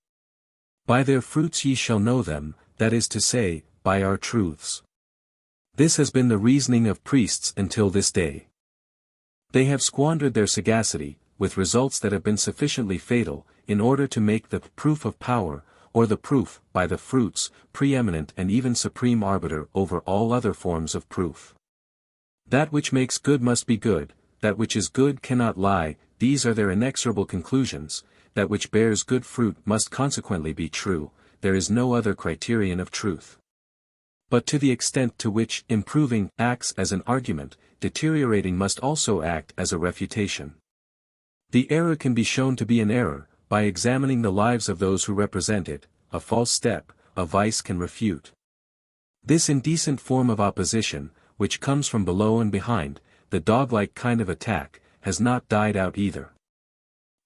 By their fruits ye shall know them, that is to say, by our truths. This has been the reasoning of priests until this day. They have squandered their sagacity, with results that have been sufficiently fatal, in order to make the proof of power, or the proof, by the fruits, preeminent and even supreme arbiter over all other forms of proof. That which makes good must be good, that which is good cannot lie, these are their inexorable conclusions. That which bears good fruit must consequently be true, there is no other criterion of truth. But to the extent to which improving acts as an argument, deteriorating must also act as a refutation. The error can be shown to be an error, by examining the lives of those who represent it; a false step, a vice can refute. This indecent form of opposition, which comes from below and behind, the dog-like kind of attack, has not died out either.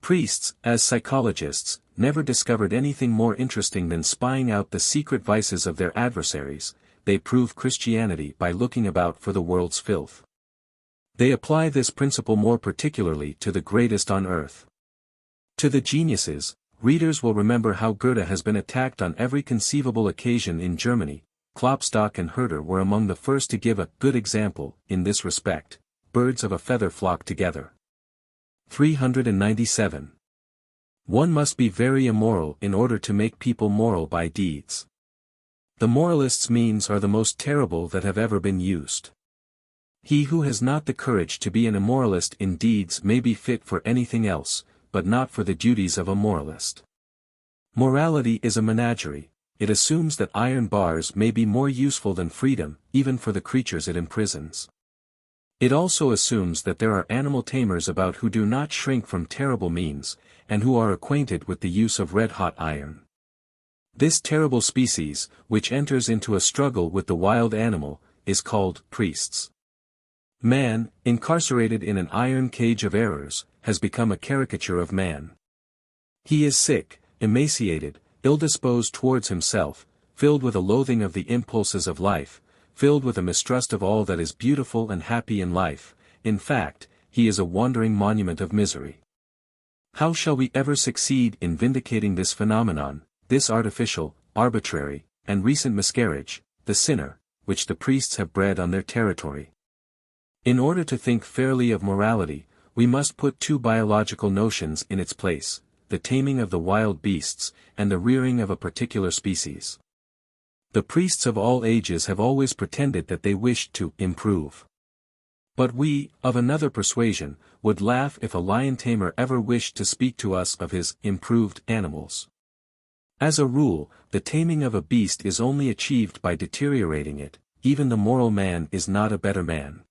Priests, as psychologists, never discovered anything more interesting than spying out the secret vices of their adversaries. They prove Christianity by looking about for the world's filth. They apply this principle more particularly to the greatest on earth. To the geniuses, readers will remember how Goethe has been attacked on every conceivable occasion in Germany. Klopstock and Herder were among the first to give a good example, in this respect. Birds of a feather flock together. 397. One must be very immoral in order to make people moral by deeds. The moralist's means are the most terrible that have ever been used. He who has not the courage to be an immoralist in deeds may be fit for anything else, but not for the duties of a moralist. Morality is a menagerie. It assumes that iron bars may be more useful than freedom, even for the creatures it imprisons. It also assumes that there are animal tamers about who do not shrink from terrible means, and who are acquainted with the use of red-hot iron. This terrible species, which enters into a struggle with the wild animal, is called priests. Man, incarcerated in an iron cage of errors, has become a caricature of man. He is sick, emaciated, ill-disposed towards himself, filled with a loathing of the impulses of life, filled with a mistrust of all that is beautiful and happy in life. In fact, he is a wandering monument of misery. How shall we ever succeed in vindicating this phenomenon, this artificial, arbitrary, and recent miscarriage, the sinner, which the priests have bred on their territory? In order to think fairly of morality, we must put two biological notions in its place, the taming of the wild beasts, and the rearing of a particular species. The priests of all ages have always pretended that they wished to improve. But we, of another persuasion, would laugh if a lion tamer ever wished to speak to us of his improved animals. As a rule, the taming of a beast is only achieved by deteriorating it. Even the moral man is not a better man.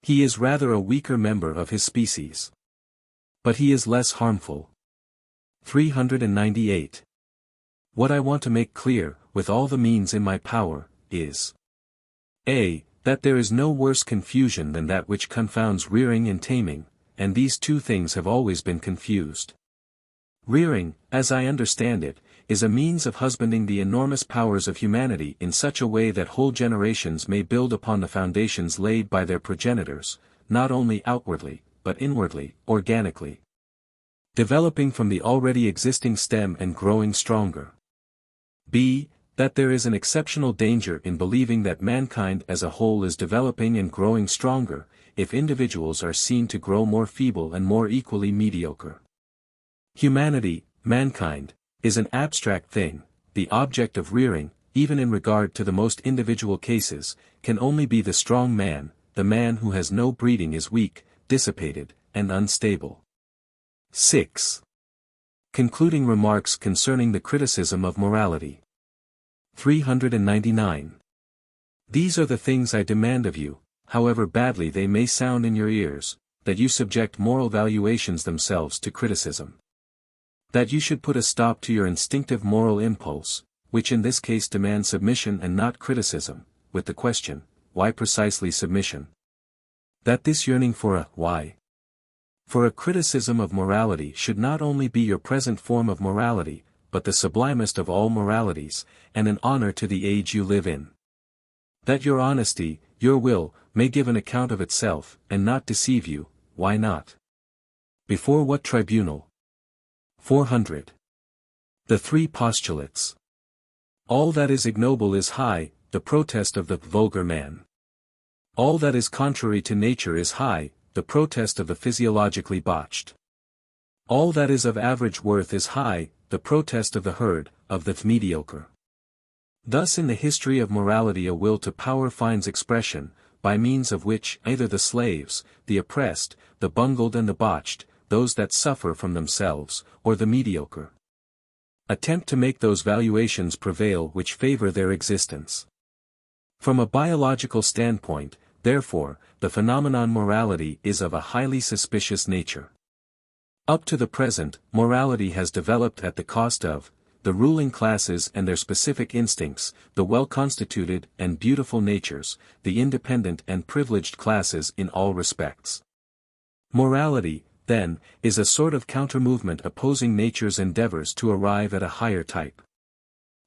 He is rather a weaker member of his species. But he is less harmful. 398. What I want to make clear, with all the means in my power, is a. That there is no worse confusion than that which confounds rearing and taming, and these two things have always been confused. Rearing, as I understand it, is a means of husbanding the enormous powers of humanity in such a way that whole generations may build upon the foundations laid by their progenitors, not only outwardly, but inwardly, organically, developing from the already existing stem and growing stronger. b. That there is an exceptional danger in believing that mankind as a whole is developing and growing stronger, if individuals are seen to grow more feeble and more equally mediocre. Humanity, mankind, is an abstract thing. The object of rearing, even in regard to the most individual cases, can only be the strong man. The man who has no breeding is weak, dissipated, and unstable. 6. Concluding remarks concerning the criticism of morality. 399. These are the things I demand of you, however badly they may sound in your ears, that you subject moral valuations themselves to criticism. That you should put a stop to your instinctive moral impulse, which in this case demands submission and not criticism, with the question, why precisely submission? That this yearning for a why? For a criticism of morality should not only be your present form of morality, but the sublimest of all moralities, and an honor to the age you live in. That your honesty, your will, may give an account of itself, and not deceive you, why not? Before what tribunal? 400. The three postulates. All that is ignoble is high, the protest of the vulgar man. All that is contrary to nature is high, the protest of the physiologically botched. All that is of average worth is high, the protest of the herd, of the mediocre. Thus in the history of morality a will to power finds expression, by means of which either the slaves, the oppressed, the bungled and the botched, those that suffer from themselves, or the mediocre, attempt to make those valuations prevail which favor their existence. From a biological standpoint, therefore, the phenomenon morality is of a highly suspicious nature. Up to the present, morality has developed at the cost of the ruling classes and their specific instincts, the well-constituted and beautiful natures, the independent and privileged classes in all respects. Morality, then, is a sort of counter-movement opposing nature's endeavors to arrive at a higher type.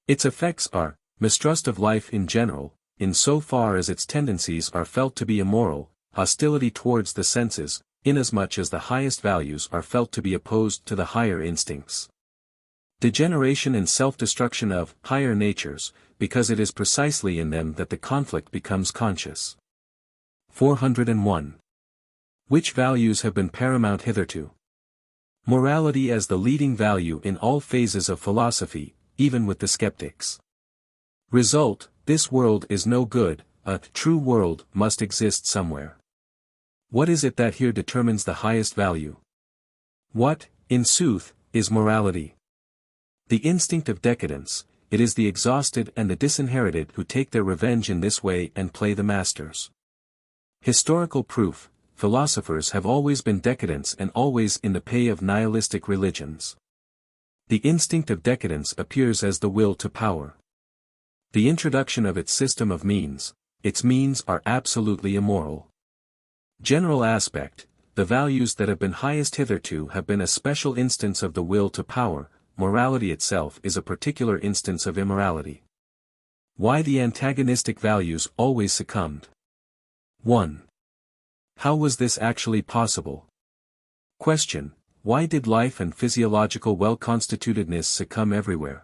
Its effects are mistrust of life in general, in so far as its tendencies are felt to be immoral, hostility towards the senses, inasmuch as the highest values are felt to be opposed to the higher instincts. Degeneration and self-destruction of higher natures, because it is precisely in them that the conflict becomes conscious. 401. Which values have been paramount hitherto? Morality as the leading value in all phases of philosophy, even with the skeptics. Result, this world is no good, a true world must exist somewhere. What is it that here determines the highest value? What, in sooth, is morality? The instinct of decadence. It is the exhausted and the disinherited who take their revenge in this way and play the masters. Historical proof. Philosophers have always been decadents and always in the pay of nihilistic religions. The instinct of decadence appears as the will to power. The introduction of its system of means. Its means are absolutely immoral. General aspect. The values that have been highest hitherto have been a special instance of the will to power. Morality itself is a particular instance of immorality. Why the antagonistic values always succumbed. 1. How was this actually possible? Question. Why did life and physiological well-constitutedness succumb everywhere?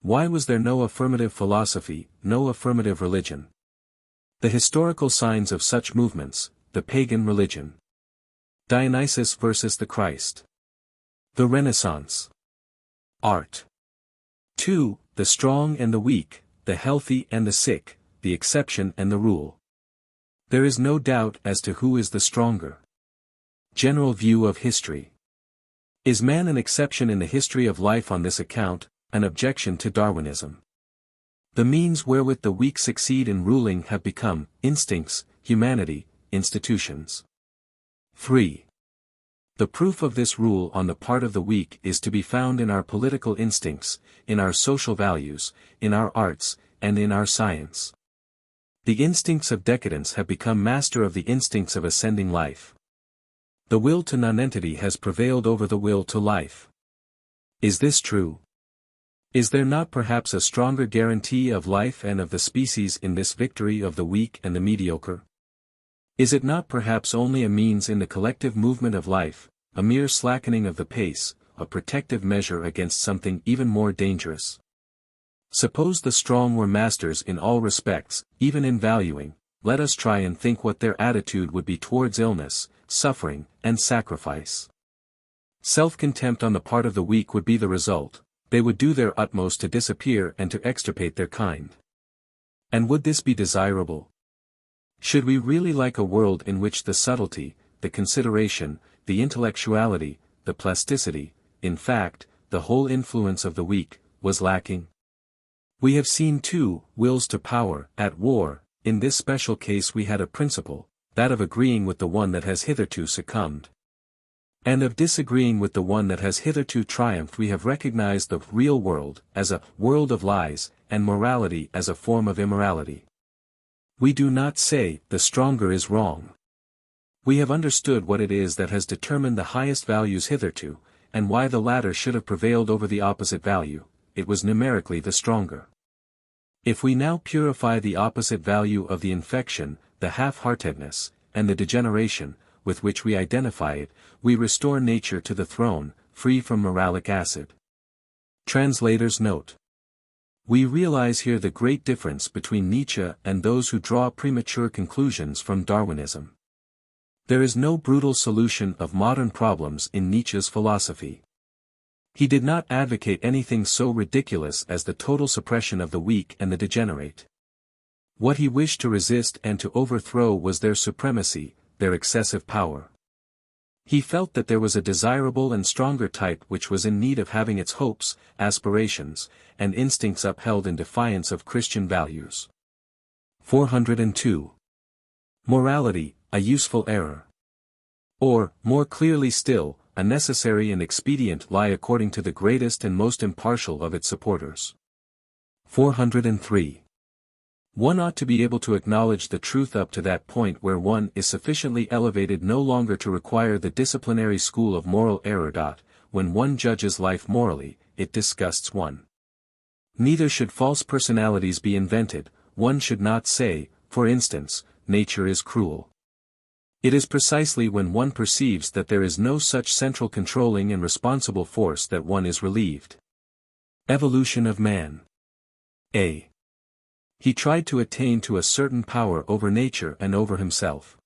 Why was there no affirmative philosophy, no affirmative religion? The historical signs of such movements, the pagan religion. Dionysus versus the Christ. The Renaissance. Art. 2. The strong and the weak, the healthy and the sick, the exception and the rule. There is no doubt as to who is the stronger. General view of history. Is man an exception in the history of life on this account, an objection to Darwinism? The means wherewith the weak succeed in ruling have become, instincts, humanity, institutions. 3. The proof of this rule on the part of the weak is to be found in our political instincts, in our social values, in our arts, and in our science. The instincts of decadence have become master of the instincts of ascending life. The will to nonentity has prevailed over the will to life. Is this true? Is there not perhaps a stronger guarantee of life and of the species in this victory of the weak and the mediocre? Is it not perhaps only a means in the collective movement of life, a mere slackening of the pace, a protective measure against something even more dangerous? Suppose the strong were masters in all respects, even in valuing, let us try and think what their attitude would be towards illness, suffering, and sacrifice. Self-contempt on the part of the weak would be the result. They would do their utmost to disappear and to extirpate their kind. And would this be desirable? Should we really like a world in which the subtlety, the consideration, the intellectuality, the plasticity, in fact, the whole influence of the weak, was lacking? We have seen two wills to power at war. In this special case we had a principle, that of agreeing with the one that has hitherto succumbed. And of disagreeing with the one that has hitherto triumphed. We have recognized the real world as a world of lies, and morality as a form of immorality. We do not say, the stronger is wrong. We have understood what it is that has determined the highest values hitherto, and why the latter should have prevailed over the opposite value. It was numerically the stronger. If we now purify the opposite value of the infection, the half-heartedness, and the degeneration, with which we identify it, we restore nature to the throne, free from moralic acid. Translator's note. We realize here the great difference between Nietzsche and those who draw premature conclusions from Darwinism. There is no brutal solution of modern problems in Nietzsche's philosophy. He did not advocate anything so ridiculous as the total suppression of the weak and the degenerate. What he wished to resist and to overthrow was their supremacy, their excessive power. He felt that there was a desirable and stronger type which was in need of having its hopes, aspirations, and instincts upheld in defiance of Christian values. 402. Morality, a useful error. Or, more clearly still, a necessary and expedient lie according to the greatest and most impartial of its supporters. 403. One ought to be able to acknowledge the truth up to that point where one is sufficiently elevated no longer to require the disciplinary school of moral error. When one judges life morally, it disgusts one. Neither should false personalities be invented. One should not say, for instance, nature is cruel. It is precisely when one perceives that there is no such central controlling and responsible force that one is relieved. Evolution of man. A. He tried to attain to a certain power over nature and over himself.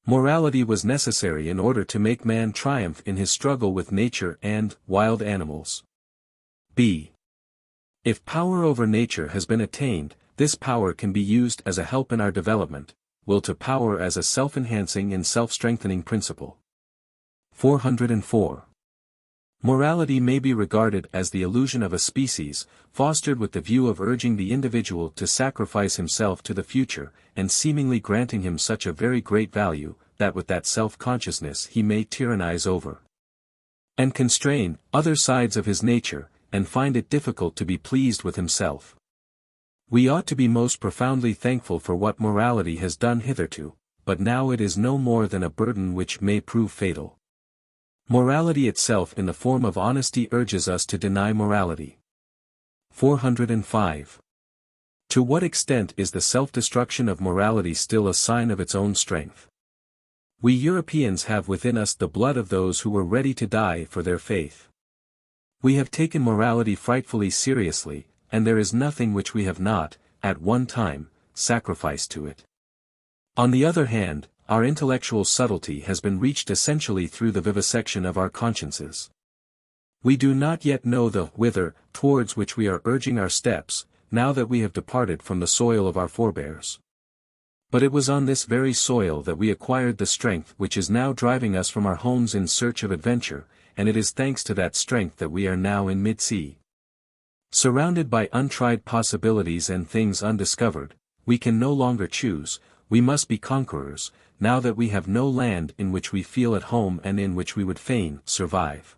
Morality was necessary in order to make man triumph in his struggle with nature and wild animals. B. If power over nature has been attained, this power can be used as a help in our development, will to power as a self-enhancing and self-strengthening principle. 404. Morality may be regarded as the illusion of a species, fostered with the view of urging the individual to sacrifice himself to the future, and seemingly granting him such a very great value, that with that self-consciousness he may tyrannize over and constrain other sides of his nature, and find it difficult to be pleased with himself. We ought to be most profoundly thankful for what morality has done hitherto, but now it is no more than a burden which may prove fatal. Morality itself in the form of honesty urges us to deny morality. 405. To what extent is the self-destruction of morality still a sign of its own strength? We Europeans have within us the blood of those who were ready to die for their faith. We have taken morality frightfully seriously, and there is nothing which we have not, at one time, sacrificed to it. On the other hand, our intellectual subtlety has been reached essentially through the vivisection of our consciences. We do not yet know the whither, towards which we are urging our steps, now that we have departed from the soil of our forebears. But it was on this very soil that we acquired the strength which is now driving us from our homes in search of adventure, and it is thanks to that strength that we are now in mid-sea. Surrounded by untried possibilities and things undiscovered, we can no longer choose, we must be conquerors, now that we have no land in which we feel at home and in which we would fain survive.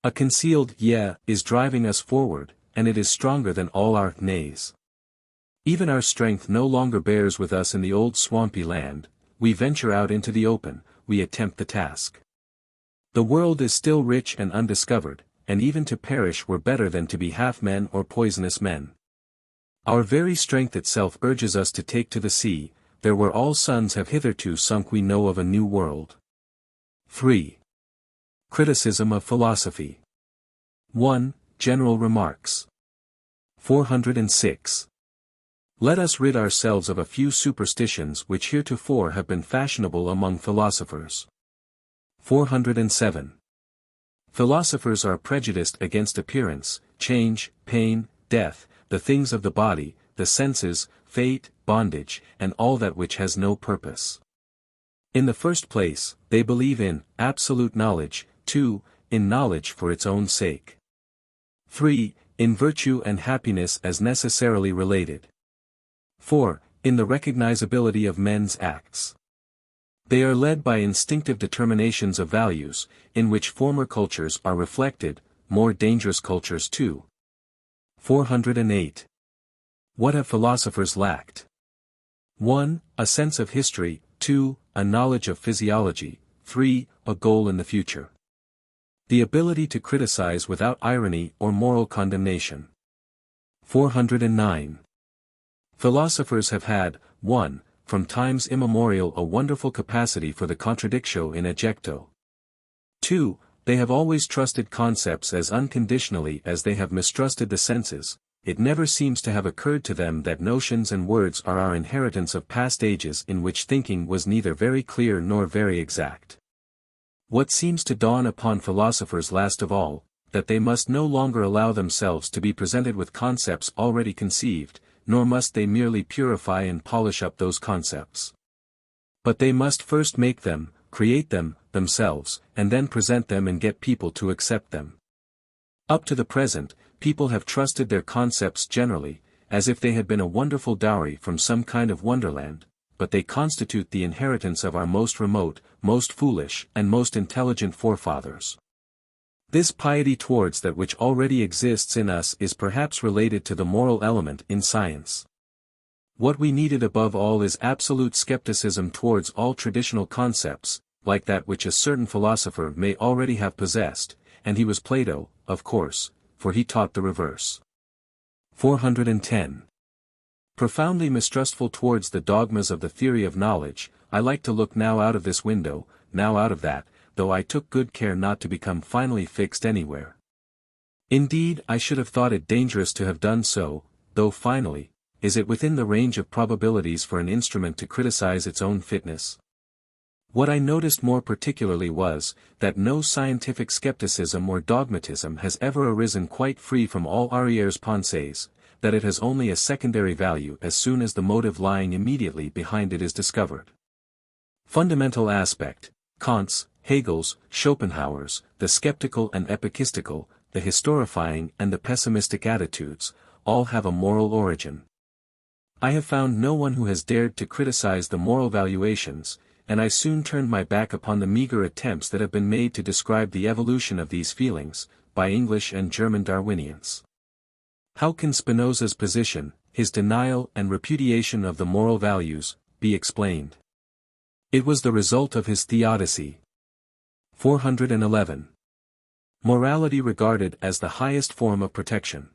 A concealed yeah is driving us forward, and it is stronger than all our nays. Even our strength no longer bears with us in the old swampy land, we venture out into the open, we attempt the task. The world is still rich and undiscovered, and even to perish were better than to be half men or poisonous men. Our very strength itself urges us to take to the sea, there where all suns have hitherto sunk we know of a new world. 3. Criticism of philosophy. 1. General remarks. 406. Let us rid ourselves of a few superstitions which heretofore have been fashionable among philosophers. 407. Philosophers are prejudiced against appearance, change, pain, death, the things of the body, the senses, fate, bondage, and all that which has no purpose. In the first place, they believe in absolute knowledge, 2. In knowledge for its own sake. 3. In virtue and happiness as necessarily related. 4. In the recognizability of men's acts. They are led by instinctive determinations of values, in which former cultures are reflected, more dangerous cultures too. 408. What have philosophers lacked? 1. A sense of history, 2. A knowledge of physiology, 3. A goal in the future. The ability to criticize without irony or moral condemnation. 409. Philosophers have had, 1. From times immemorial a wonderful capacity for the contradictio in ejecto. 2. They have always trusted concepts as unconditionally as they have mistrusted the senses. It never seems to have occurred to them that notions and words are our inheritance of past ages in which thinking was neither very clear nor very exact. What seems to dawn upon philosophers last of all, that they must no longer allow themselves to be presented with concepts already conceived, nor must they merely purify and polish up those concepts. But they must first make them, create them, themselves, and then present them and get people to accept them. Up to the present, people have trusted their concepts generally, as if they had been a wonderful dowry from some kind of wonderland, but they constitute the inheritance of our most remote, most foolish, and most intelligent forefathers. This piety towards that which already exists in us is perhaps related to the moral element in science. What we needed above all is absolute skepticism towards all traditional concepts, like that which a certain philosopher may already have possessed, and he was Plato, of course, for he taught the reverse. 410. Profoundly mistrustful towards the dogmas of the theory of knowledge, I like to look now out of this window, now out of that, though I took good care not to become finally fixed anywhere. Indeed, I should have thought it dangerous to have done so, though finally, is it within the range of probabilities for an instrument to criticize its own fitness? What I noticed more particularly was, that no scientific skepticism or dogmatism has ever arisen quite free from all arrière-pensées, that it has only a secondary value as soon as the motive lying immediately behind it is discovered. Fundamental aspect, Kant's, Hegel's, Schopenhauer's, the skeptical and epicystical, the historifying and the pessimistic attitudes, all have a moral origin. I have found no one who has dared to criticize the moral valuations, and I soon turned my back upon the meager attempts that have been made to describe the evolution of these feelings, by English and German Darwinians. How can Spinoza's position, his denial and repudiation of the moral values, be explained? It was the result of his theodicy. 411. Morality regarded as the highest form of protection.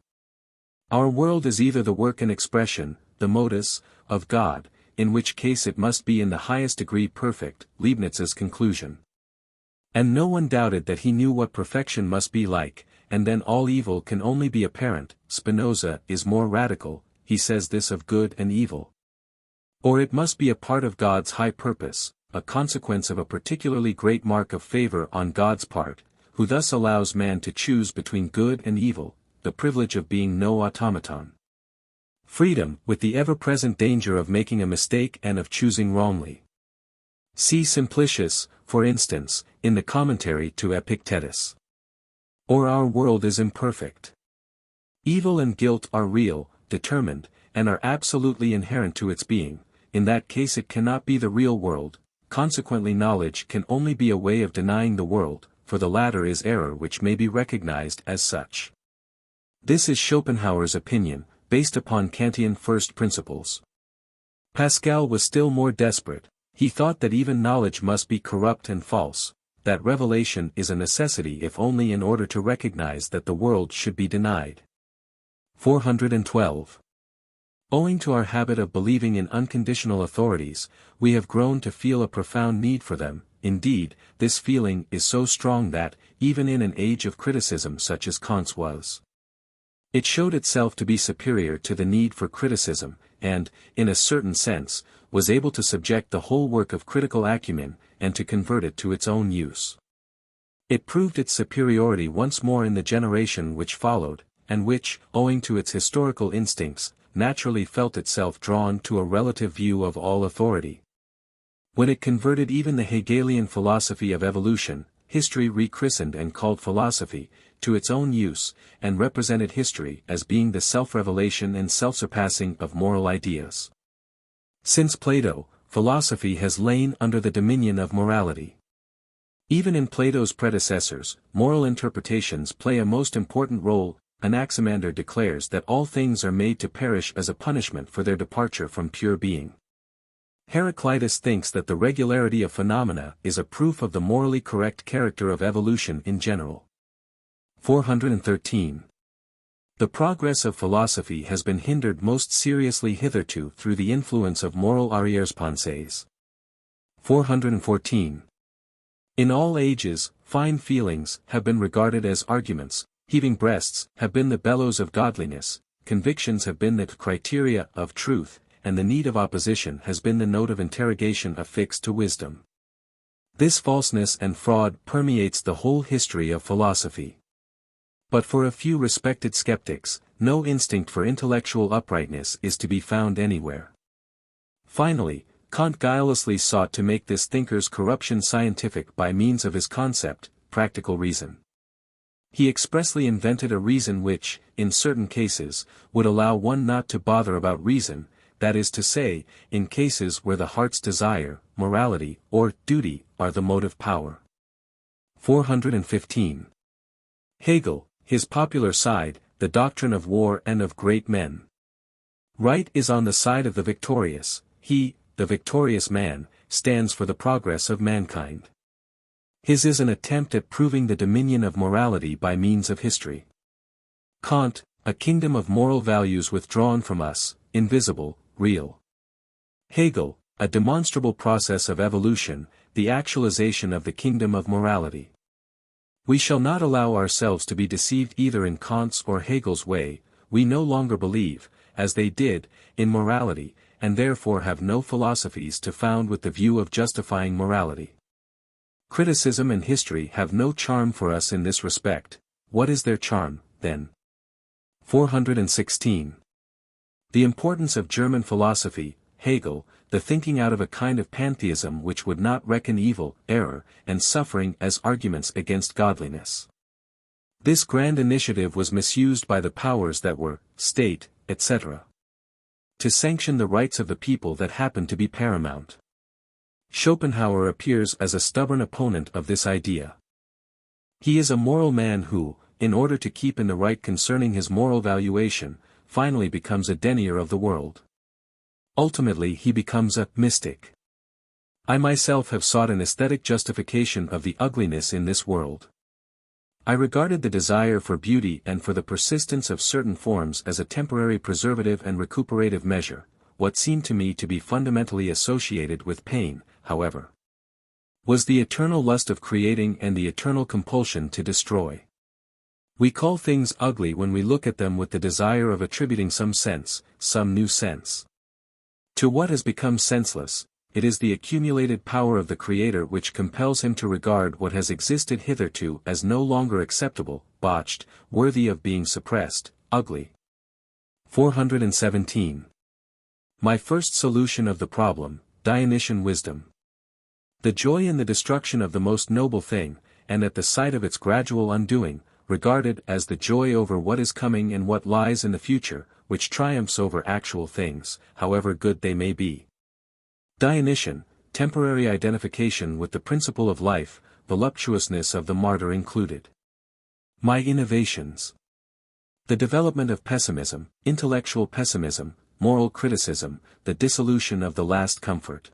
Our world is either the work and expression, the modus, of God, in which case it must be in the highest degree perfect, Leibniz's conclusion. And no one doubted that he knew what perfection must be like, and then all evil can only be apparent. Spinoza is more radical, he says this of good and evil. Or it must be a part of God's high purpose, a consequence of a particularly great mark of favor on God's part, who thus allows man to choose between good and evil, the privilege of being no automaton. Freedom, with the ever-present danger of making a mistake and of choosing wrongly. See Simplicius, for instance, in the commentary to Epictetus. Or our world is imperfect. Evil and guilt are real, determined, and are absolutely inherent to its being. In that case it cannot be the real world, consequently knowledge can only be a way of denying the world, for the latter is error which may be recognized as such. This is Schopenhauer's opinion, based upon Kantian first principles. Pascal was still more desperate. He thought that even knowledge must be corrupt and false, that revelation is a necessity if only in order to recognize that the world should be denied. 412. Owing to our habit of believing in unconditional authorities, we have grown to feel a profound need for them. Indeed, this feeling is so strong that, even in an age of criticism such as Kant's was, it showed itself to be superior to the need for criticism, and, in a certain sense, was able to subject the whole work of critical acumen, and to convert it to its own use. It proved its superiority once more in the generation which followed, and which, owing to its historical instincts, naturally felt itself drawn to a relative view of all authority. When it converted even the Hegelian philosophy of evolution, history rechristened and called philosophy, to its own use, and represented history as being the self-revelation and self-surpassing of moral ideas. Since Plato, philosophy has lain under the dominion of morality. Even in Plato's predecessors, moral interpretations play a most important role. Anaximander declares that all things are made to perish as a punishment for their departure from pure being. Heraclitus thinks that the regularity of phenomena is a proof of the morally correct character of evolution in general. 413. The progress of philosophy has been hindered most seriously hitherto through the influence of moral arrière-pensées. 414. In all ages, fine feelings have been regarded as arguments, heaving breasts have been the bellows of godliness, convictions have been the criteria of truth, and the need of opposition has been the note of interrogation affixed to wisdom. This falseness and fraud permeates the whole history of philosophy. But for a few respected skeptics, no instinct for intellectual uprightness is to be found anywhere. Finally, Kant guilelessly sought to make this thinker's corruption scientific by means of his concept, practical reason. He expressly invented a reason which, in certain cases, would allow one not to bother about reason, that is to say, in cases where the heart's desire, morality, or duty, are the motive power. 415. Hegel, his popular side, the doctrine of war and of great men. Right is on the side of the victorious, he, the victorious man, stands for the progress of mankind. His is an attempt at proving the dominion of morality by means of history. Kant, a kingdom of moral values withdrawn from us, invisible, real. Hegel, a demonstrable process of evolution, the actualization of the kingdom of morality. We shall not allow ourselves to be deceived either in Kant's or Hegel's way. We no longer believe, as they did, in morality, and therefore have no philosophies to found with the view of justifying morality. Criticism and history have no charm for us in this respect. What is their charm, then? 416. The importance of German philosophy, Hegel, the thinking out of a kind of pantheism which would not reckon evil, error, and suffering as arguments against godliness. This grand initiative was misused by the powers that were, state, etc., to sanction the rights of the people that happened to be paramount. Schopenhauer appears as a stubborn opponent of this idea. He is a moral man who, in order to keep in the right concerning his moral valuation, finally becomes a denier of the world. Ultimately he becomes a mystic. I myself have sought an aesthetic justification of the ugliness in this world. I regarded the desire for beauty and for the persistence of certain forms as a temporary preservative and recuperative measure, what seemed to me to be fundamentally associated with pain, however, was the eternal lust of creating and the eternal compulsion to destroy. We call things ugly when we look at them with the desire of attributing some sense, some new sense. To what has become senseless, it is the accumulated power of the Creator which compels him to regard what has existed hitherto as no longer acceptable, botched, worthy of being suppressed, ugly. 417. My first solution of the problem, Dionysian wisdom. The joy in the destruction of the most noble thing, and at the sight of its gradual undoing, regarded as the joy over what is coming and what lies in the future, which triumphs over actual things, however good they may be. Dionysian, temporary identification with the principle of life, voluptuousness of the martyr included. My innovations. The development of pessimism, intellectual pessimism, moral criticism, the dissolution of the last comfort.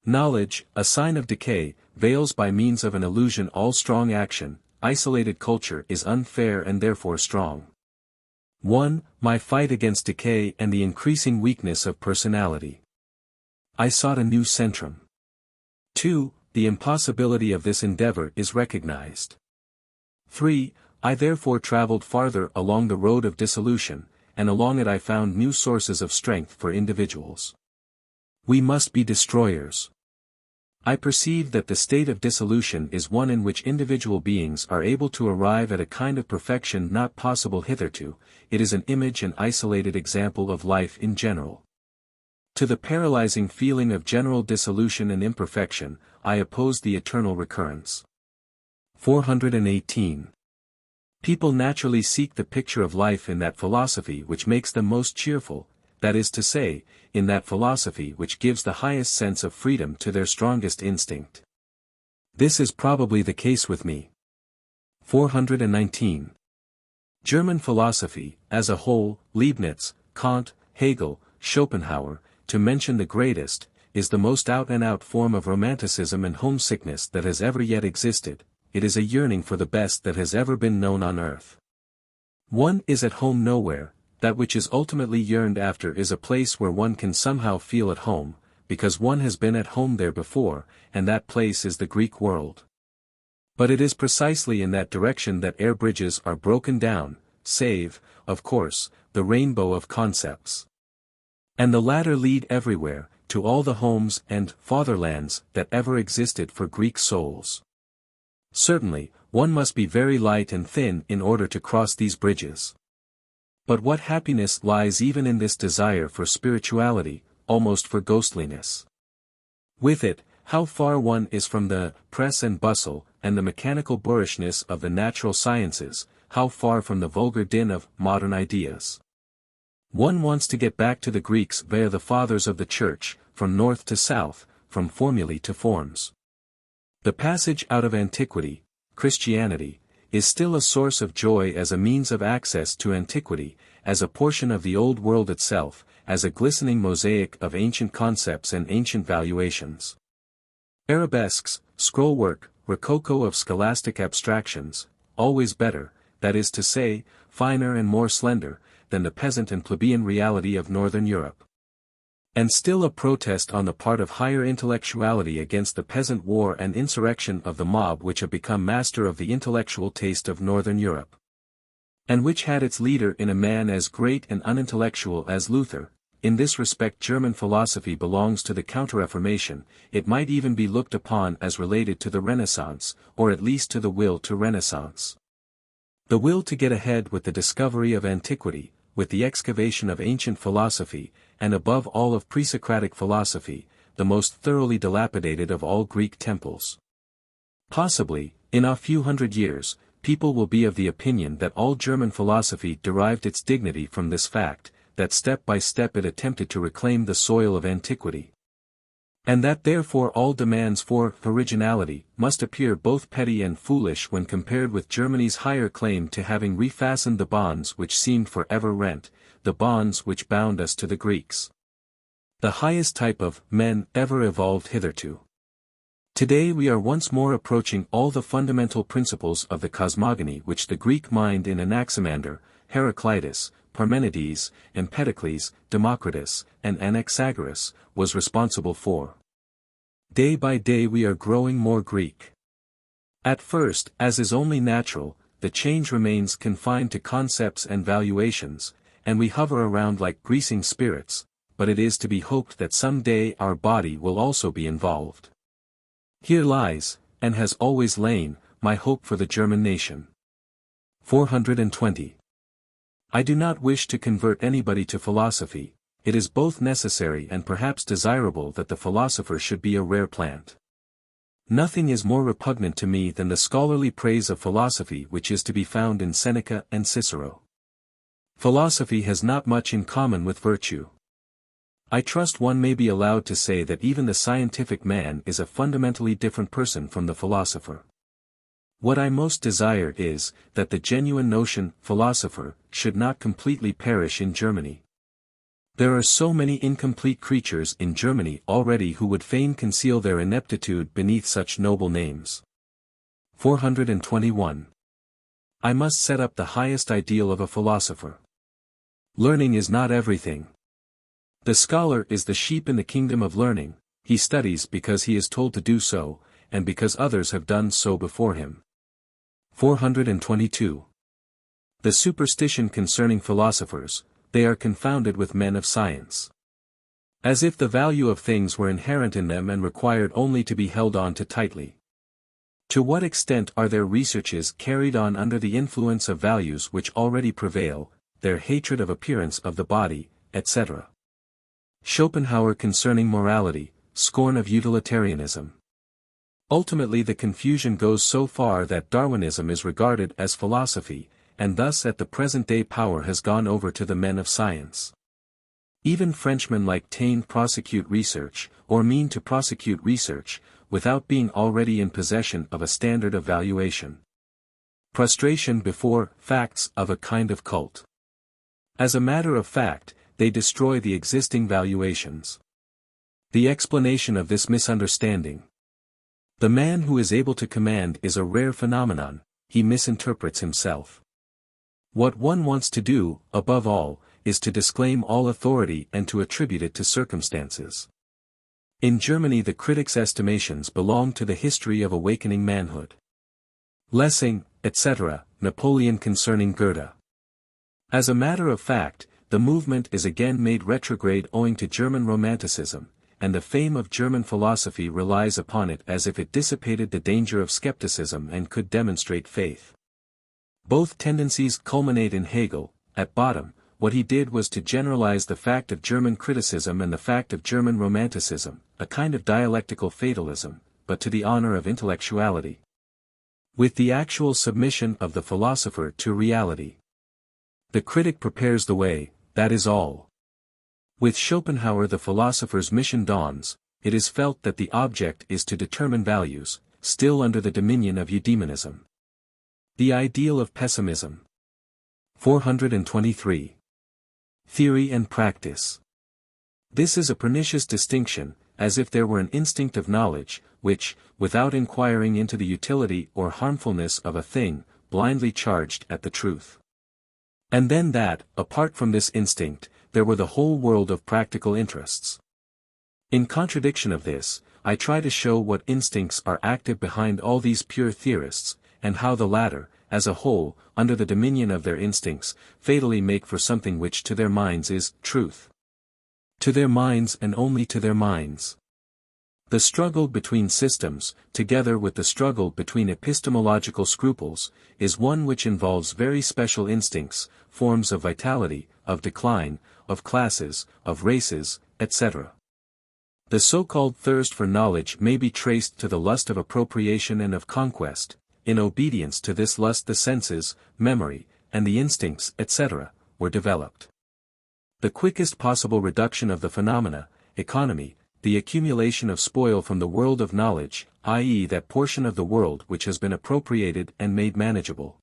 Knowledge, a sign of decay, veils by means of an illusion all strong action. Isolated culture is unfair and therefore strong. 1. My fight against decay and the increasing weakness of personality. I sought a new centrum. 2. The impossibility of this endeavor is recognized. 3. I therefore traveled farther along the road of dissolution, and along it I found new sources of strength for individuals. We must be destroyers. I perceive that the state of dissolution is one in which individual beings are able to arrive at a kind of perfection not possible hitherto. It is an image and isolated example of life in general. To the paralyzing feeling of general dissolution and imperfection, I oppose the eternal recurrence. 418. People naturally seek the picture of life in that philosophy which makes them most cheerful, that is to say, in that philosophy which gives the highest sense of freedom to their strongest instinct. This is probably the case with me. 419. German philosophy, as a whole, Leibniz, Kant, Hegel, Schopenhauer, to mention the greatest, is the most out-and-out form of romanticism and homesickness that has ever yet existed. It is a yearning for the best that has ever been known on earth. One is at home nowhere. That which is ultimately yearned after is a place where one can somehow feel at home, because one has been at home there before, and that place is the Greek world. But it is precisely in that direction that air bridges are broken down, save, of course, the rainbow of concepts. And the latter lead everywhere, to all the homes and fatherlands that ever existed for Greek souls. Certainly, one must be very light and thin in order to cross these bridges. But what happiness lies even in this desire for spirituality, almost for ghostliness. With it, how far one is from the press and bustle, and the mechanical boorishness of the natural sciences, how far from the vulgar din of modern ideas. One wants to get back to the Greeks via the fathers of the Church, from north to south, from formulae to forms. The passage out of antiquity, Christianity, is still a source of joy as a means of access to antiquity, as a portion of the old world itself, as a glistening mosaic of ancient concepts and ancient valuations. Arabesques, scrollwork, rococo of scholastic abstractions, always better, that is to say, finer and more slender, than the peasant and plebeian reality of Northern Europe. And still a protest on the part of higher intellectuality against the peasant war and insurrection of the mob which have become master of the intellectual taste of Northern Europe. And which had its leader in a man as great and unintellectual as Luther. In this respect German philosophy belongs to the Counter-Reformation. It might even be looked upon as related to the Renaissance, or at least to the will to Renaissance. The will to get ahead with the discovery of antiquity, with the excavation of ancient philosophy, and above all of pre-Socratic philosophy, the most thoroughly dilapidated of all Greek temples. Possibly, in a few hundred years, people will be of the opinion that all German philosophy derived its dignity from this fact, that step by step it attempted to reclaim the soil of antiquity. And that therefore all demands for originality must appear both petty and foolish when compared with Germany's higher claim to having refastened the bonds which seemed forever rent, the bonds which bound us to the Greeks. The highest type of men ever evolved hitherto. Today we are once more approaching all the fundamental principles of the cosmogony which the Greek mind in Anaximander, Heraclitus, Parmenides, Empedocles, Democritus, and Anaxagoras, was responsible for. Day by day we are growing more Greek. At first, as is only natural, the change remains confined to concepts and valuations, and we hover around like greasing spirits, but it is to be hoped that some day our body will also be involved. Here lies, and has always lain, my hope for the German nation. 420. I do not wish to convert anybody to philosophy. It is both necessary and perhaps desirable that the philosopher should be a rare plant. Nothing is more repugnant to me than the scholarly praise of philosophy which is to be found in Seneca and Cicero. Philosophy has not much in common with virtue. I trust one may be allowed to say that even the scientific man is a fundamentally different person from the philosopher. What I most desire is, that the genuine notion, philosopher, should not completely perish in Germany. There are so many incomplete creatures in Germany already who would fain conceal their ineptitude beneath such noble names. 421. I must set up the highest ideal of a philosopher. Learning is not everything. The scholar is the sheep in the kingdom of learning. He studies because he is told to do so, and because others have done so before him. 422. The superstition concerning philosophers, they are confounded with men of science. As if the value of things were inherent in them and required only to be held on to tightly. To what extent are their researches carried on under the influence of values which already prevail, their hatred of appearance of the body, etc. Schopenhauer concerning morality, scorn of utilitarianism. Ultimately the confusion goes so far that Darwinism is regarded as philosophy, and thus at the present day power has gone over to the men of science. Even Frenchmen like Taine prosecute research, or mean to prosecute research, without being already in possession of a standard of valuation. Prostration before facts of a kind of cult. As a matter of fact, they destroy the existing valuations. The explanation of this misunderstanding. The man who is able to command is a rare phenomenon, he misinterprets himself. What one wants to do, above all, is to disclaim all authority and to attribute it to circumstances. In Germany the critics' estimations belong to the history of awakening manhood. Lessing, etc., Napoleon concerning Goethe. As a matter of fact, the movement is again made retrograde owing to German Romanticism, and the fame of German philosophy relies upon it as if it dissipated the danger of skepticism and could demonstrate faith. Both tendencies culminate in Hegel. At bottom, what he did was to generalize the fact of German criticism and the fact of German Romanticism, a kind of dialectical fatalism, but to the honor of intellectuality. With the actual submission of the philosopher to reality. The critic prepares the way, that is all. With Schopenhauer the philosopher's mission dawns. It is felt that the object is to determine values, still under the dominion of eudaimonism. The ideal of pessimism. 423. Theory and practice. This is a pernicious distinction, as if there were an instinct of knowledge, which, without inquiring into the utility or harmfulness of a thing, blindly charged at the truth. And then that, apart from this instinct, there were the whole world of practical interests. In contradiction of this, I try to show what instincts are active behind all these pure theorists, and how the latter, as a whole, under the dominion of their instincts, fatally make for something which to their minds is truth. To their minds and only to their minds. The struggle between systems, together with the struggle between epistemological scruples, is one which involves very special instincts, forms of vitality, of decline, of classes, of races, etc. The so-called thirst for knowledge may be traced to the lust of appropriation and of conquest. In obedience to this lust the senses, memory, and the instincts, etc., were developed. The quickest possible reduction of the phenomena, economy, the accumulation of spoil from the world of knowledge, i.e. that portion of the world which has been appropriated and made manageable.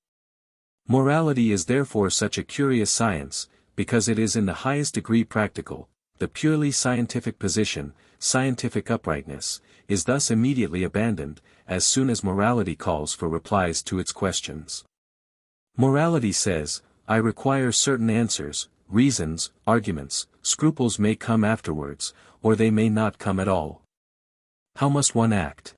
Morality is therefore such a curious science, because it is in the highest degree practical. The purely scientific position, scientific uprightness, is thus immediately abandoned, as soon as morality calls for replies to its questions. Morality says, I require certain answers, reasons, arguments, scruples may come afterwards, or they may not come at all. How must one act?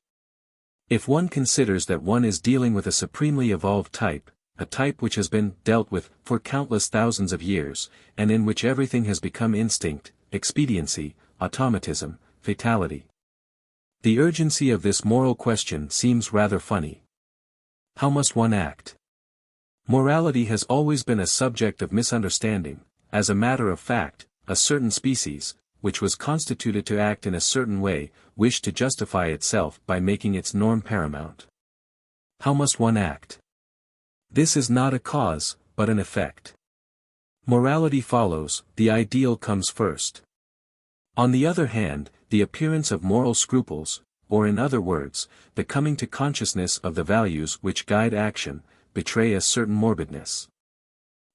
If one considers that one is dealing with a supremely evolved type, a type which has been dealt with for countless thousands of years, and in which everything has become instinct, expediency, automatism, fatality. The urgency of this moral question seems rather funny. How must one act? Morality has always been a subject of misunderstanding. As a matter of fact, a certain species, which was constituted to act in a certain way, wished to justify itself by making its norm paramount. How must one act? This is not a cause, but an effect. Morality follows, the ideal comes first. On the other hand, the appearance of moral scruples, or in other words, the coming to consciousness of the values which guide action, betray a certain morbidness.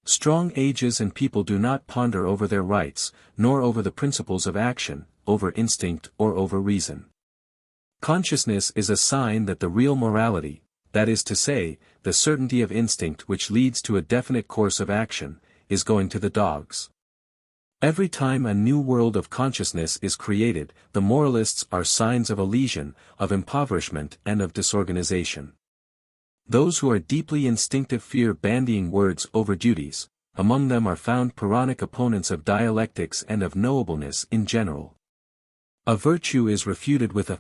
Strong ages and people do not ponder over their rights, nor over the principles of action, over instinct or over reason. Consciousness is a sign that the real morality, that is to say, the certainty of instinct which leads to a definite course of action, is going to the dogs. Every time a new world of consciousness is created, the moralists are signs of elision, of impoverishment and of disorganization. Those who are deeply instinctive fear bandying words over duties. Among them are found Puranic opponents of dialectics and of knowableness in general. A virtue is refuted with a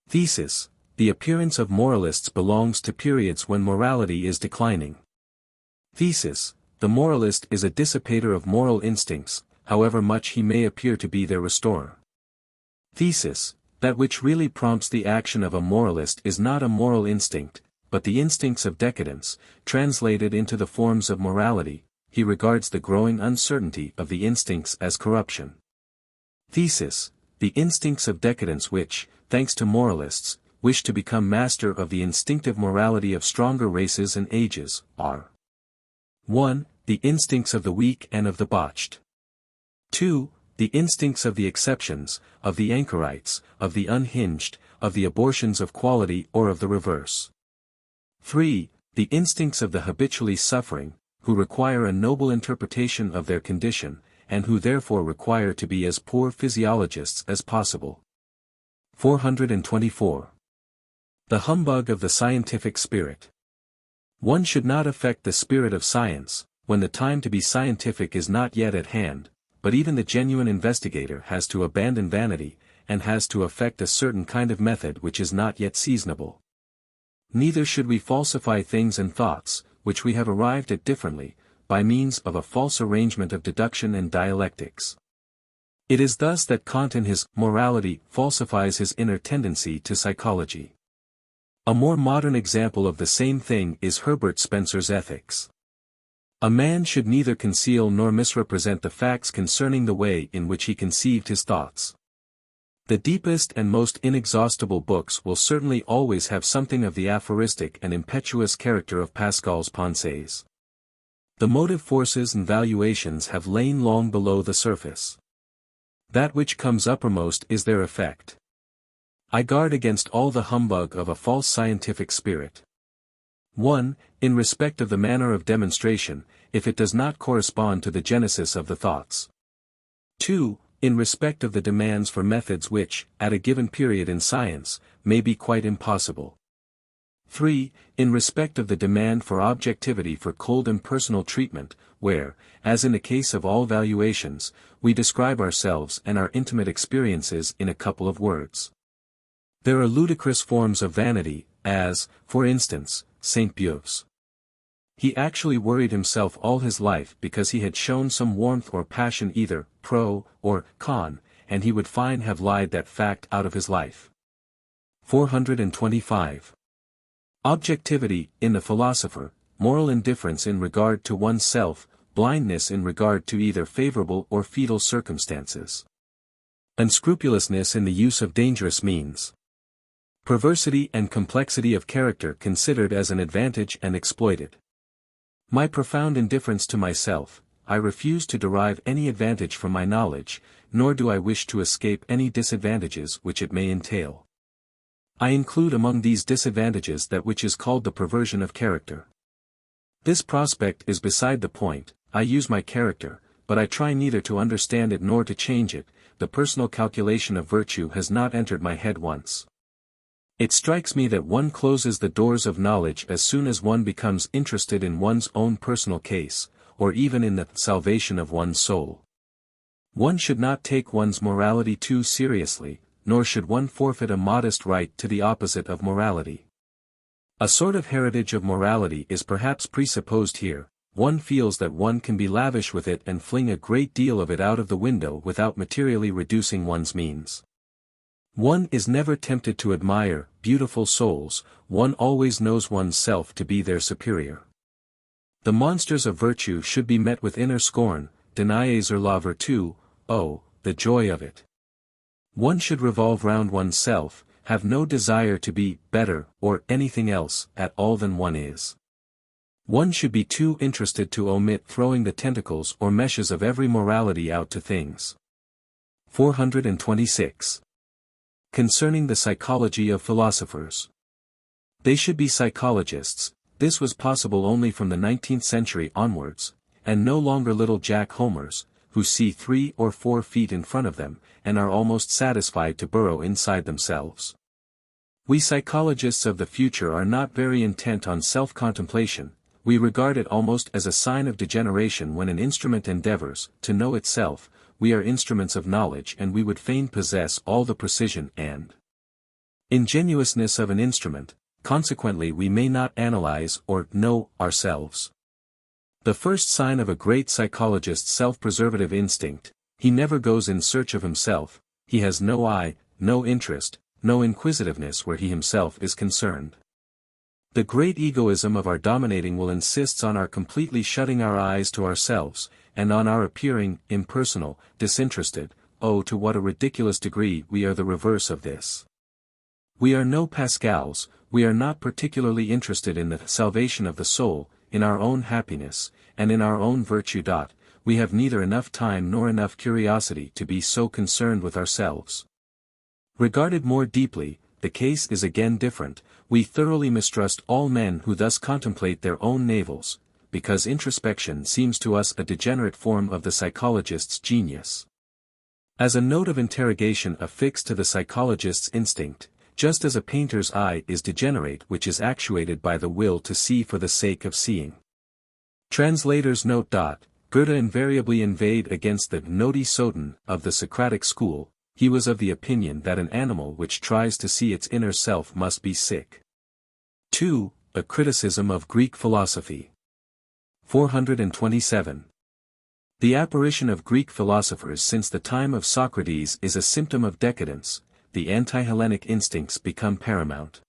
thesis. The appearance of moralists belongs to periods when morality is declining. Thesis: the moralist is a dissipator of moral instincts, however much he may appear to be their restorer. Thesis: that which really prompts the action of a moralist is not a moral instinct, but the instincts of decadence, translated into the forms of morality. He regards the growing uncertainty of the instincts as corruption. Thesis: the instincts of decadence which, thanks to moralists, wish to become master of the instinctive morality of stronger races and ages, are 1. The instincts of the weak and of the botched. 2. The instincts of the exceptions, of the anchorites, of the unhinged, of the abortions of quality or of the reverse. 3. The instincts of the habitually suffering, who require a noble interpretation of their condition, and who therefore require to be as poor physiologists as possible. 424. The humbug of the scientific spirit. One should not affect the spirit of science, when the time to be scientific is not yet at hand, but even the genuine investigator has to abandon vanity, and has to affect a certain kind of method which is not yet seasonable. Neither should we falsify things and thoughts, which we have arrived at differently, by means of a false arrangement of deduction and dialectics. It is thus that Kant in his morality falsifies his inner tendency to psychology. A more modern example of the same thing is Herbert Spencer's ethics. A man should neither conceal nor misrepresent the facts concerning the way in which he conceived his thoughts. The deepest and most inexhaustible books will certainly always have something of the aphoristic and impetuous character of Pascal's Pensées. The motive forces and valuations have lain long below the surface. That which comes uppermost is their effect. I guard against all the humbug of a false scientific spirit. 1. In respect of the manner of demonstration, if it does not correspond to the genesis of the thoughts. 2. In respect of the demands for methods which, at a given period in science, may be quite impossible. 3. In respect of the demand for objectivity for cold impersonal treatment, where, as in the case of all valuations, we describe ourselves and our intimate experiences in a couple of words. There are ludicrous forms of vanity, as, for instance, Saint Beuv's. He actually worried himself all his life because he had shown some warmth or passion either pro or con, and he would fain have lied that fact out of his life. 425. Objectivity, in the philosopher, moral indifference in regard to one's self, blindness in regard to either favorable or fatal circumstances. Unscrupulousness in the use of dangerous means. Perversity and complexity of character considered as an advantage and exploited. My profound indifference to myself, I refuse to derive any advantage from my knowledge, nor do I wish to escape any disadvantages which it may entail. I include among these disadvantages that which is called the perversion of character. This prospect is beside the point. I use my character, but I try neither to understand it nor to change it. The personal calculation of virtue has not entered my head once. It strikes me that one closes the doors of knowledge as soon as one becomes interested in one's own personal case, or even in the salvation of one's soul. One should not take one's morality too seriously, nor should one forfeit a modest right to the opposite of morality. A sort of heritage of morality is perhaps presupposed here. One feels that one can be lavish with it and fling a great deal of it out of the window without materially reducing one's means. One is never tempted to admire beautiful souls, one always knows one's self to be their superior. The monsters of virtue should be met with inner scorn, denier la vertu, oh, the joy of it. One should revolve round oneself, have no desire to be better or anything else at all than one is. One should be too interested to omit throwing the tentacles or meshes of every morality out to things. 426. Concerning the psychology of philosophers. They should be psychologists. This was possible only from the 19th century onwards, and no longer little Jack Homers, who see 3 or 4 feet in front of them, and are almost satisfied to burrow inside themselves. We psychologists of the future are not very intent on self-contemplation. We regard it almost as a sign of degeneration when an instrument endeavors to know itself. We are instruments of knowledge and we would fain possess all the precision and ingenuousness of an instrument, consequently we may not analyze or know ourselves. The first sign of a great psychologist's self-preservative instinct: he never goes in search of himself, he has no eye, no interest, no inquisitiveness where he himself is concerned. The great egoism of our dominating will insists on our completely shutting our eyes to ourselves, and on our appearing impersonal, disinterested. Oh, to what a ridiculous degree we are the reverse of this. We are no Pascals, we are not particularly interested in the salvation of the soul, in our own happiness, and in our own virtue. We have neither enough time nor enough curiosity to be so concerned with ourselves. Regarded more deeply, the case is again different. We thoroughly mistrust all men who thus contemplate their own navels, because introspection seems to us a degenerate form of the psychologist's genius. As a note of interrogation affixed to the psychologist's instinct, just as a painter's eye is degenerate which is actuated by the will to see for the sake of seeing. Translators note. Goethe invariably inveighed against the noti soden of the Socratic school. He was of the opinion that an animal which tries to see its inner self must be sick. 2. A criticism of Greek philosophy. 427. The apparition of Greek philosophers since the time of Socrates is a symptom of decadence. The anti-Hellenic instincts become paramount.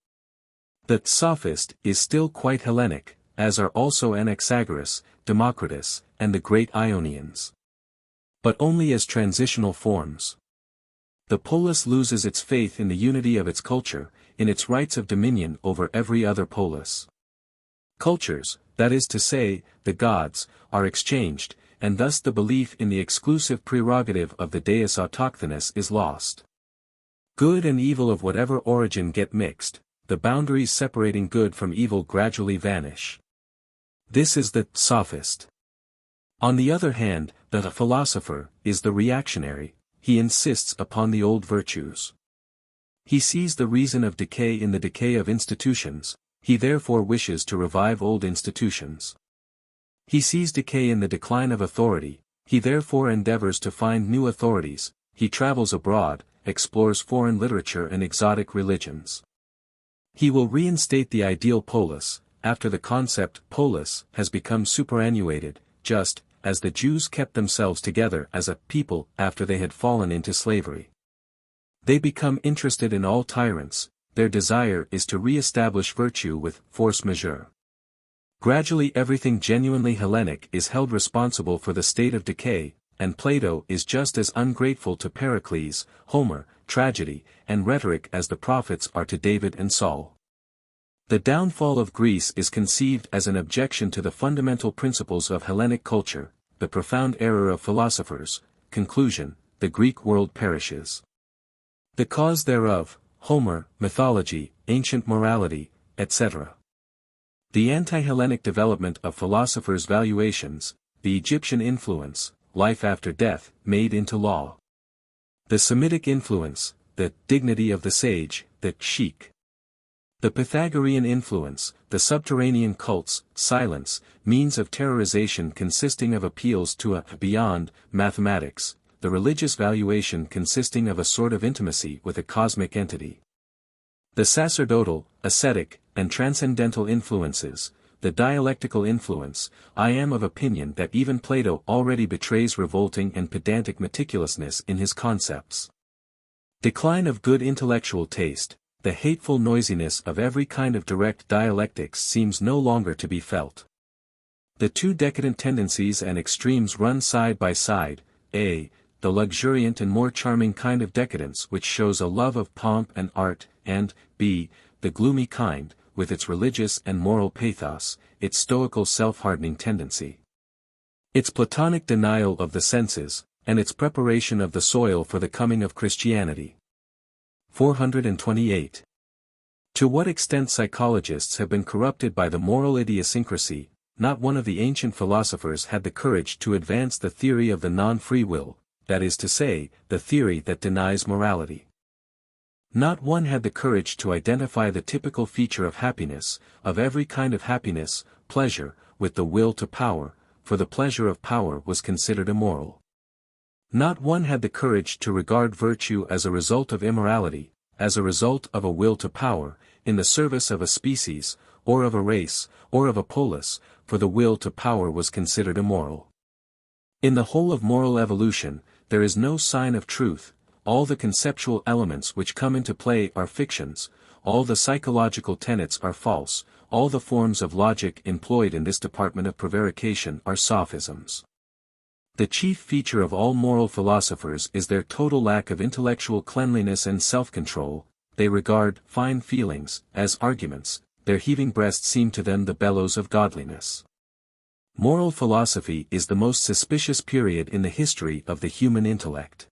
The sophist is still quite Hellenic, as are also Anaxagoras, Democritus, and the great Ionians. But only as transitional forms. The polis loses its faith in the unity of its culture, in its rights of dominion over every other polis. Cultures, that is to say, the gods, are exchanged, and thus the belief in the exclusive prerogative of the deus autochthonus is lost. Good and evil of whatever origin get mixed, the boundaries separating good from evil gradually vanish. This is the sophist. On the other hand, the philosopher is the reactionary. He insists upon the old virtues. He sees the reason of decay in the decay of institutions, he therefore wishes to revive old institutions. He sees decay in the decline of authority, he therefore endeavors to find new authorities. He travels abroad, explores foreign literature and exotic religions. He will reinstate the ideal polis, after the concept polis has become superannuated, just as the Jews kept themselves together as a people after they had fallen into slavery. They become interested in all tyrants, their desire is to re-establish virtue with force majeure. Gradually everything genuinely Hellenic is held responsible for the state of decay, and Plato is just as ungrateful to Pericles, Homer, tragedy, and rhetoric as the prophets are to David and Saul. The downfall of Greece is conceived as an objection to the fundamental principles of Hellenic culture, the profound error of philosophers. Conclusion: the Greek world perishes. The cause thereof: Homer, mythology, ancient morality, etc. The anti-Hellenic development of philosophers' valuations, the Egyptian influence, life after death, made into law. The Semitic influence, the dignity of the sage, the sheikh. The Pythagorean influence, the subterranean cults, silence, means of terrorization consisting of appeals to a beyond, mathematics, the religious valuation consisting of a sort of intimacy with a cosmic entity. The sacerdotal, ascetic, and transcendental influences, the dialectical influence. I am of opinion that even Plato already betrays revolting and pedantic meticulousness in his concepts. Decline of good intellectual taste, the hateful noisiness of every kind of direct dialectics seems no longer to be felt. The two decadent tendencies and extremes run side by side, a. the luxuriant and more charming kind of decadence which shows a love of pomp and art, and b. the gloomy kind, with its religious and moral pathos, its stoical self-hardening tendency. Its Platonic denial of the senses, and its preparation of the soil for the coming of Christianity. 428. To what extent psychologists have been corrupted by the moral idiosyncrasy. Not one of the ancient philosophers had the courage to advance the theory of the non-free will, that is to say, the theory that denies morality. Not one had the courage to identify the typical feature of happiness, of every kind of happiness, pleasure, with the will to power, for the pleasure of power was considered immoral. Not one had the courage to regard virtue as a result of immorality, as a result of a will to power, in the service of a species, or of a race, or of a polis, for the will to power was considered immoral. In the whole of moral evolution, there is no sign of truth, all the conceptual elements which come into play are fictions, all the psychological tenets are false, all the forms of logic employed in this department of prevarication are sophisms. The chief feature of all moral philosophers is their total lack of intellectual cleanliness and self-control. They regard fine feelings as arguments, their heaving breasts seem to them the bellows of godliness. Moral philosophy is the most suspicious period in the history of the human intellect.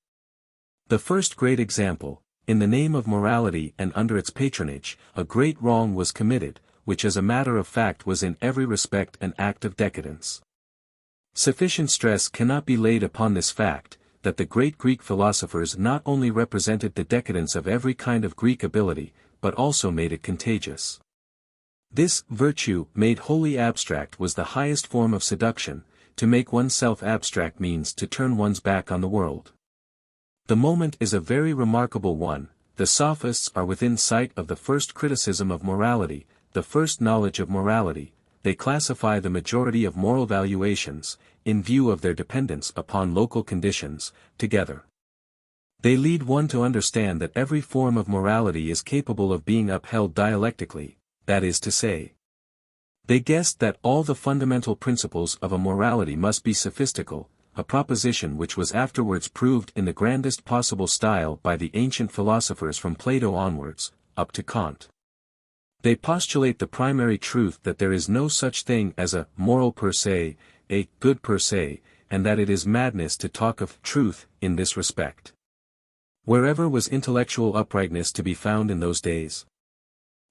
The first great example, in the name of morality and under its patronage, a great wrong was committed, which as a matter of fact was in every respect an act of decadence. Sufficient stress cannot be laid upon this fact, that the great Greek philosophers not only represented the decadence of every kind of Greek ability, but also made it contagious. This virtue made wholly abstract was the highest form of seduction. To make oneself abstract means to turn one's back on the world. The moment is a very remarkable one. The sophists are within sight of the first criticism of morality, the first knowledge of morality. They classify the majority of moral valuations, in view of their dependence upon local conditions, together. They lead one to understand that every form of morality is capable of being upheld dialectically, that is to say. They guessed that all the fundamental principles of a morality must be sophistical, a proposition which was afterwards proved in the grandest possible style by the ancient philosophers from Plato onwards, up to Kant. They postulate the primary truth that there is no such thing as a moral per se, a good per se, and that it is madness to talk of truth in this respect. Wherever was intellectual uprightness to be found in those days?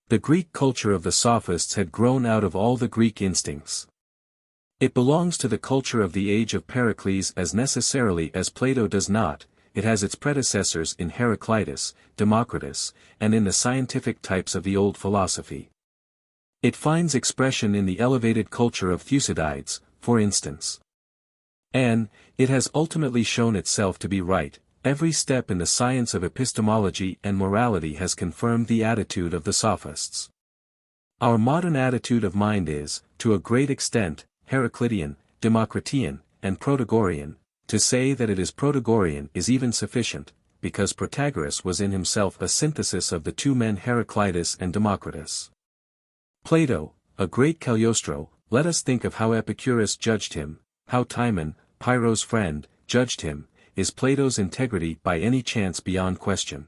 The Greek culture of the sophists had grown out of all the Greek instincts. It belongs to the culture of the age of Pericles as necessarily as Plato does not. It has its predecessors in Heraclitus, Democritus, and in the scientific types of the old philosophy. It finds expression in the elevated culture of Thucydides, for instance. And it has ultimately shown itself to be right. Every step in the science of epistemology and morality has confirmed the attitude of the sophists. Our modern attitude of mind is, to a great extent, Heraclitean, Democritean, and Protagorean. To say that it is Protagorean is even sufficient, because Protagoras was in himself a synthesis of the two men Heraclitus and Democritus. Plato, a great Cagliostro, let us think of how Epicurus judged him, how Timon, Pyrrho's friend, judged him. Is Plato's integrity by any chance beyond question?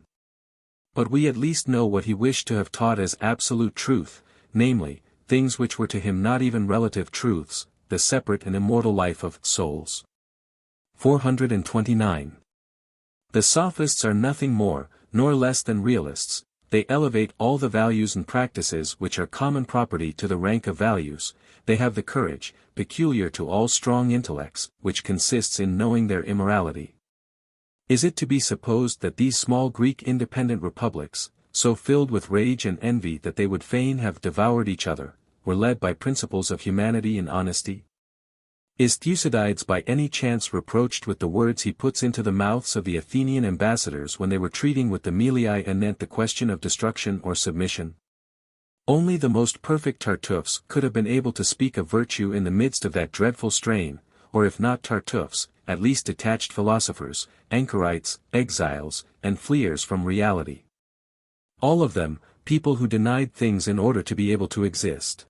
But we at least know what he wished to have taught as absolute truth, namely, things which were to him not even relative truths, the separate and immortal life of souls. 429. The sophists are nothing more, nor less than realists. they elevate all the values and practices which are common property to the rank of values, they have the courage, peculiar to all strong intellects, which consists in knowing their immorality. Is it to be supposed that these small Greek independent republics, so filled with rage and envy that they would fain have devoured each other, were led by principles of humanity and honesty? Is Thucydides by any chance reproached with the words he puts into the mouths of the Athenian ambassadors when they were treating with the Melii anent the question of destruction or submission? Only the most perfect Tartuffes could have been able to speak of virtue in the midst of that dreadful strain, or if not Tartuffes, at least detached philosophers, anchorites, exiles, and fleers from reality. All of them, people who denied things in order to be able to exist.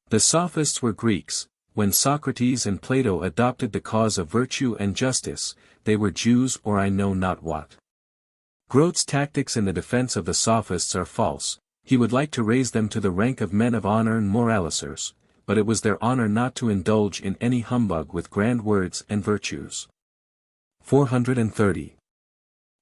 The sophists were Greeks. When Socrates and Plato adopted the cause of virtue and justice, they were Jews or I know not what. Grote's tactics in the defense of the sophists are false. He would like to raise them to the rank of men of honor and moralisers, but it was their honor not to indulge in any humbug with grand words and virtues. 430.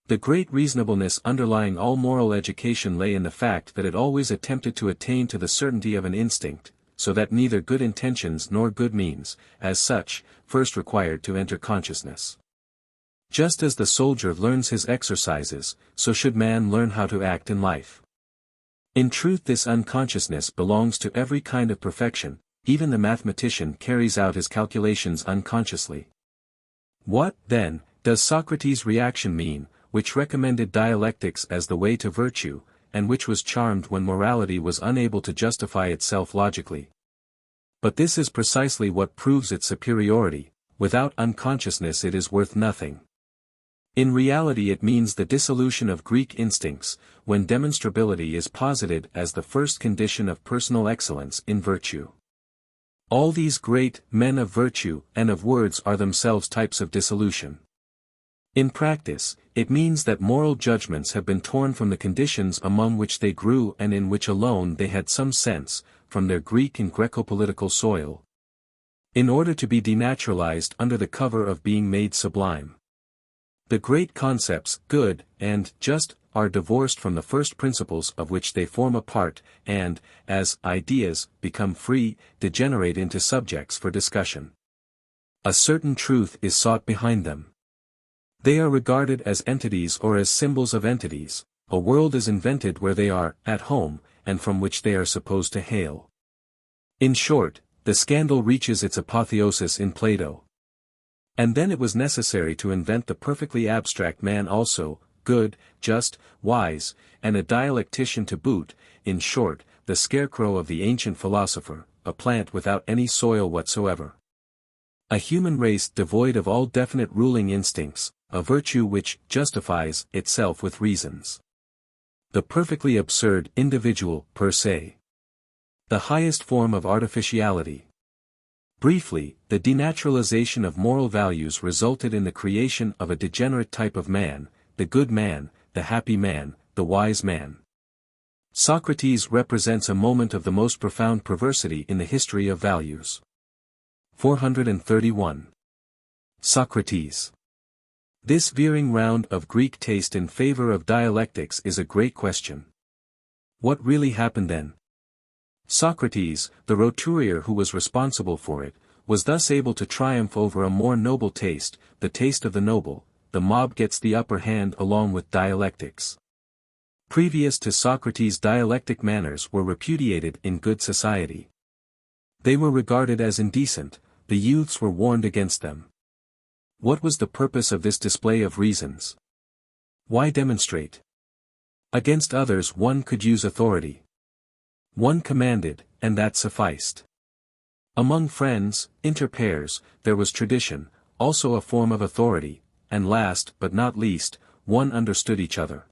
The great reasonableness underlying all moral education lay in the fact that it always attempted to attain to the certainty of an instinct, so that neither good intentions nor good means, as such, first required to enter consciousness. Just as the soldier learns his exercises, so should man learn how to act in life. In truth, this unconsciousness belongs to every kind of perfection. Even the mathematician carries out his calculations unconsciously. What, then, does Socrates' reaction mean, which recommended dialectics as the way to virtue, and which was charmed when morality was unable to justify itself logically? But this is precisely what proves its superiority. Without unconsciousness it is worth nothing. In reality it means the dissolution of Greek instincts, when demonstrability is posited as the first condition of personal excellence in virtue. All these great men of virtue and of words are themselves types of dissolution. In practice, it means that moral judgments have been torn from the conditions among which they grew and in which alone they had some sense, from their Greek and Greco-political soil, in order to be denaturalized under the cover of being made sublime. The great concepts, good and just, are divorced from the first principles of which they form a part, and, as ideas become free, degenerate into subjects for discussion. A certain truth is sought behind them. They are regarded as entities or as symbols of entities. A world is invented where they are at home, and from which they are supposed to hail. In short, the scandal reaches its apotheosis in Plato. And then it was necessary to invent the perfectly abstract man also, good, just, wise, and a dialectician to boot, in short, the scarecrow of the ancient philosopher, a plant without any soil whatsoever. A human race devoid of all definite ruling instincts, a virtue which justifies itself with reasons. The perfectly absurd individual, per se. The highest form of artificiality. Briefly, the denaturalization of moral values resulted in the creation of a degenerate type of man, the good man, the happy man, the wise man. Socrates represents a moment of the most profound perversity in the history of values. 431. Socrates. This veering round of Greek taste in favor of dialectics is a great question. What really happened then? Socrates, the roturier who was responsible for it, was thus able to triumph over a more noble taste, the taste of the noble. The mob gets the upper hand along with dialectics. Previous to Socrates, dialectic manners were repudiated in good society. They were regarded as indecent, the youths were warned against them. What was the purpose of this display of reasons? Why demonstrate? Against others one could use authority. One commanded, and that sufficed. Among friends, inter pairs, there was tradition, also a form of authority, and last but not least, one understood each other.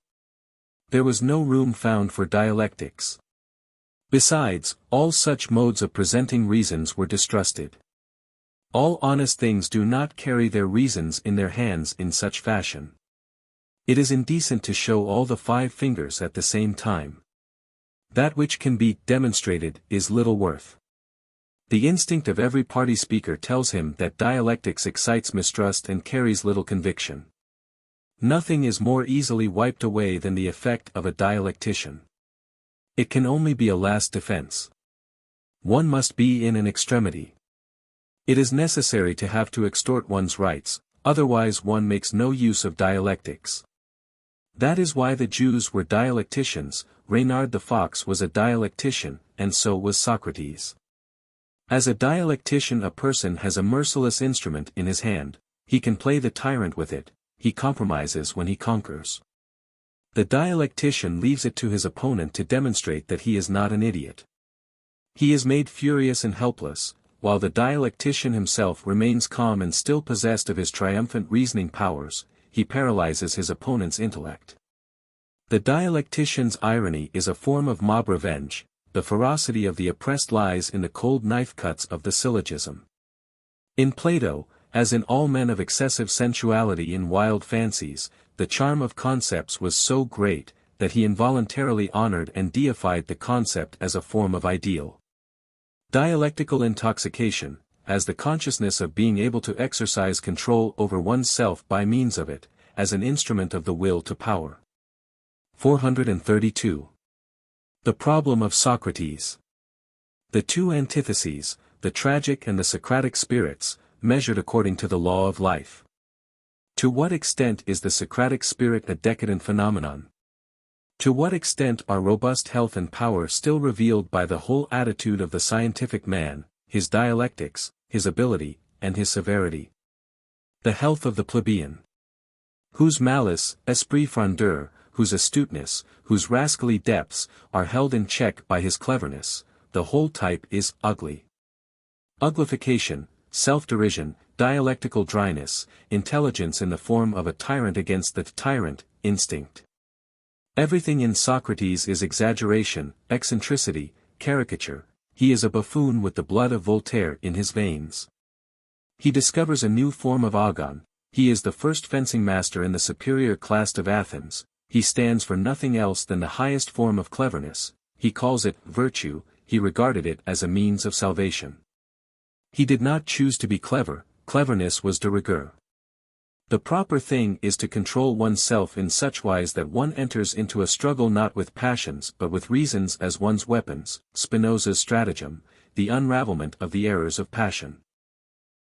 There was no room found for dialectics. Besides, all such modes of presenting reasons were distrusted. All honest things do not carry their reasons in their hands in such fashion. It is indecent to show all the 5 fingers at the same time. That which can be demonstrated is little worth. The instinct of every party speaker tells him that dialectics excites mistrust and carries little conviction. Nothing is more easily wiped away than the effect of a dialectician. It can only be a last defense. One must be in an extremity. It is necessary to have to extort one's rights, otherwise one makes no use of dialectics. That is why the Jews were dialecticians, Reynard the Fox was a dialectician, and so was Socrates. As a dialectician, a person has a merciless instrument in his hand, he can play the tyrant with it, he compromises when he conquers. The dialectician leaves it to his opponent to demonstrate that he is not an idiot. He is made furious and helpless, while the dialectician himself remains calm and still possessed of his triumphant reasoning powers, he paralyzes his opponent's intellect. The dialectician's irony is a form of mob revenge, the ferocity of the oppressed lies in the cold knife cuts of the syllogism. In Plato, as in all men of excessive sensuality and wild fancies, the charm of concepts was so great, that he involuntarily honored and deified the concept as a form of ideal. Dialectical intoxication, as the consciousness of being able to exercise control over oneself by means of it, as an instrument of the will to power. 432. The problem of Socrates. The two antitheses, the tragic and the Socratic spirits, measured according to the law of life. To what extent is the Socratic spirit a decadent phenomenon? To what extent are robust health and power still revealed by the whole attitude of the scientific man, his dialectics, his ability, and his severity? The health of the plebeian, whose malice, esprit frondeur, whose astuteness, whose rascally depths, are held in check by his cleverness, the whole type is ugly. Uglification, self-derision, dialectical dryness, intelligence in the form of a tyrant against the tyrant, instinct. Everything in Socrates is exaggeration, eccentricity, caricature, he is a buffoon with the blood of Voltaire in his veins. He discovers a new form of agon, he is the first fencing master in the superior class of Athens, he stands for nothing else than the highest form of cleverness, he calls it virtue, he regarded it as a means of salvation. He did not choose to be clever, cleverness was de rigueur. The proper thing is to control oneself in such wise that one enters into a struggle not with passions but with reasons as one's weapons, Spinoza's stratagem, the unravelment of the errors of passion.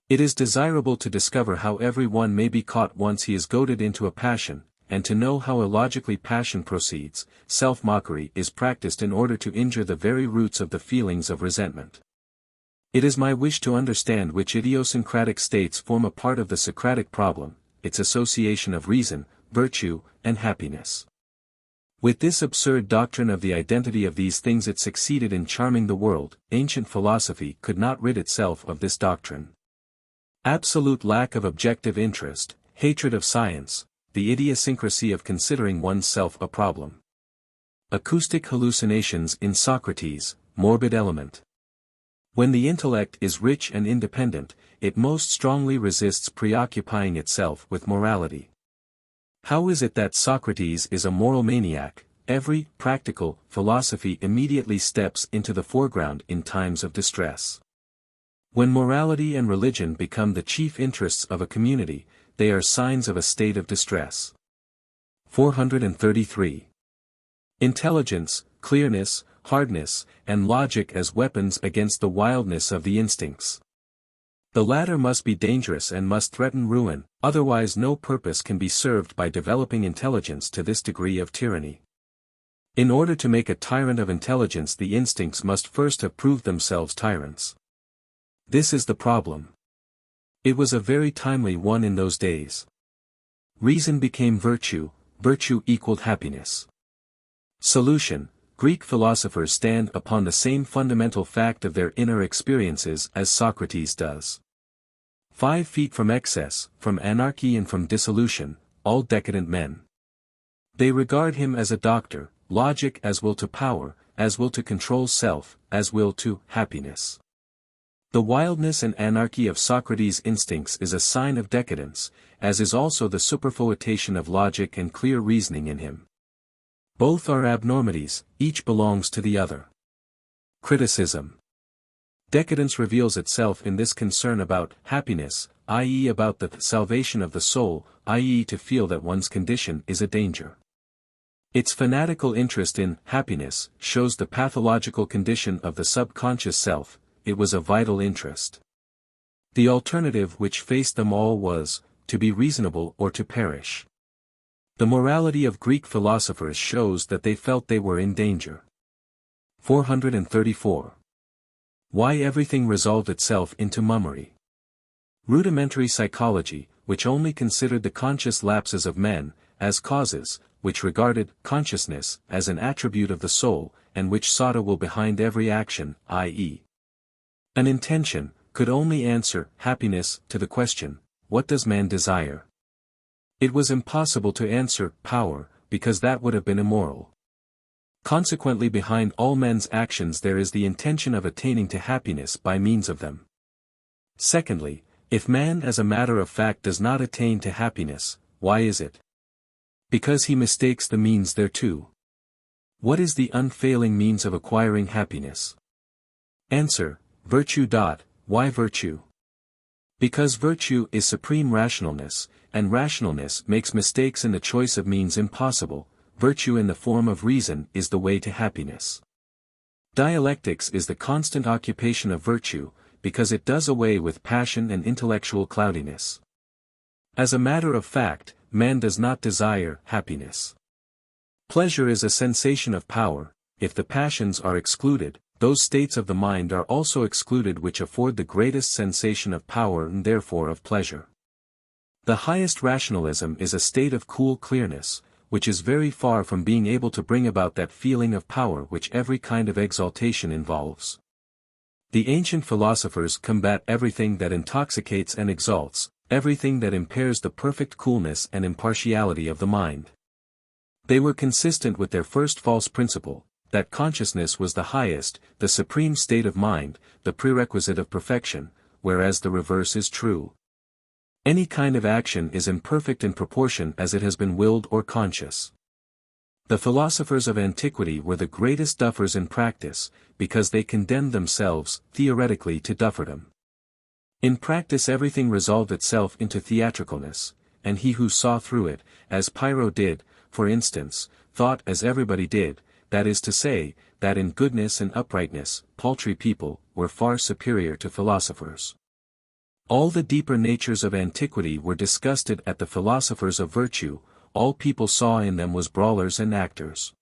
It is desirable to discover how every one may be caught once he is goaded into a passion, and to know how illogically passion proceeds. Self-mockery is practiced in order to injure the very roots of the feelings of resentment. It is my wish to understand which idiosyncratic states form a part of the Socratic problem, its association of reason, virtue, and happiness. With this absurd doctrine of the identity of these things it succeeded in charming the world. Ancient philosophy could not rid itself of this doctrine. Absolute lack of objective interest, hatred of science, the idiosyncrasy of considering oneself a problem. Acoustic hallucinations in Socrates, morbid element. When the intellect is rich and independent, it most strongly resists preoccupying itself with morality. How is it that Socrates is a moral maniac? Every practical philosophy immediately steps into the foreground in times of distress. When morality and religion become the chief interests of a community, they are signs of a state of distress. 433. Intelligence, clearness, hardness, and logic as weapons against the wildness of the instincts. The latter must be dangerous and must threaten ruin, otherwise no purpose can be served by developing intelligence to this degree of tyranny. In order to make a tyrant of intelligence, the instincts must first have proved themselves tyrants. This is the problem. It was a very timely one in those days. Reason became virtue, virtue equaled happiness. Solution: Greek philosophers stand upon the same fundamental fact of their inner experiences as Socrates does. 5 feet from excess, from anarchy and from dissolution, all decadent men. They regard him as a doctor, logic as will to power, as will to control self, as will to happiness. The wildness and anarchy of Socrates' instincts is a sign of decadence, as is also the superfoetation of logic and clear reasoning in him. Both are abnormities, each belongs to the other. Criticism. Decadence reveals itself in this concern about happiness, i.e. about the salvation of the soul, i.e. to feel that one's condition is a danger. Its fanatical interest in happiness shows the pathological condition of the subconscious self. It was a vital interest. The alternative which faced them all was, to be reasonable or to perish. The morality of Greek philosophers shows that they felt they were in danger. 434. Why everything resolved itself into mummery. Rudimentary psychology, which only considered the conscious lapses of men, as causes, which regarded consciousness as an attribute of the soul, and which sought a will behind every action, i.e. an intention, could only answer happiness to the question, what does man desire? It was impossible to answer power, because that would have been immoral. Consequently, behind all men's actions there is the intention of attaining to happiness by means of them. Secondly, if man as a matter of fact does not attain to happiness, why is it? Because he mistakes the means thereto. What is the unfailing means of acquiring happiness? Answer, virtue. Why virtue? Because virtue is supreme rationalness, and rationalness makes mistakes in the choice of means impossible. Virtue in the form of reason is the way to happiness. Dialectics is the constant occupation of virtue, because it does away with passion and intellectual cloudiness. As a matter of fact, man does not desire happiness. Pleasure is a sensation of power. If the passions are excluded, those states of the mind are also excluded which afford the greatest sensation of power and therefore of pleasure. The highest rationalism is a state of cool clearness, which is very far from being able to bring about that feeling of power which every kind of exaltation involves. The ancient philosophers combat everything that intoxicates and exalts, everything that impairs the perfect coolness and impartiality of the mind. They were consistent with their first false principle, that consciousness was the highest, the supreme state of mind, the prerequisite of perfection, whereas the reverse is true. Any kind of action is imperfect in proportion as it has been willed or conscious. The philosophers of antiquity were the greatest duffers in practice, because they condemned themselves, theoretically, to dufferdom. In practice everything resolved itself into theatricalness, and he who saw through it, as Pyrrho did, for instance, thought as everybody did, that is to say, that in goodness and uprightness, paltry people were far superior to philosophers. All the deeper natures of antiquity were disgusted at the philosophers of virtue. All people saw in them was brawlers and actors.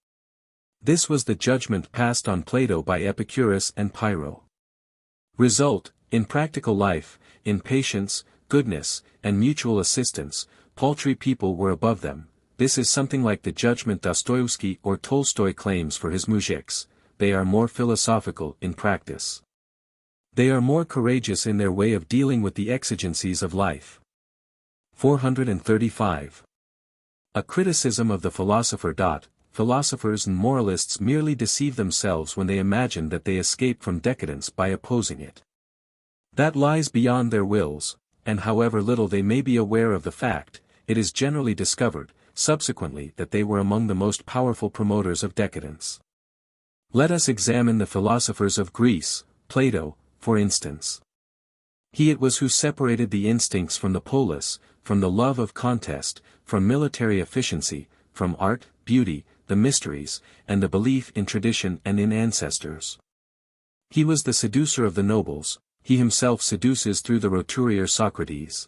This was the judgment passed on Plato by Epicurus and Pyrrho. Result, in practical life, in patience, goodness, and mutual assistance, paltry people were above them. This is something like the judgment Dostoevsky or Tolstoy claims for his moujiks. They are more philosophical in practice. They are more courageous in their way of dealing with the exigencies of life. 435. A criticism of the philosopher. Philosophers and moralists merely deceive themselves when they imagine that they escape from decadence by opposing it. That lies beyond their wills, and however little they may be aware of the fact, it is generally discovered, subsequently, that they were among the most powerful promoters of decadence. Let us examine the philosophers of Greece. Plato, for instance. He it was who separated the instincts from the polis, from the love of contest, from military efficiency, from art, beauty, the mysteries, and the belief in tradition and in ancestors. He was the seducer of the nobles. He himself seduces through the roturier Socrates.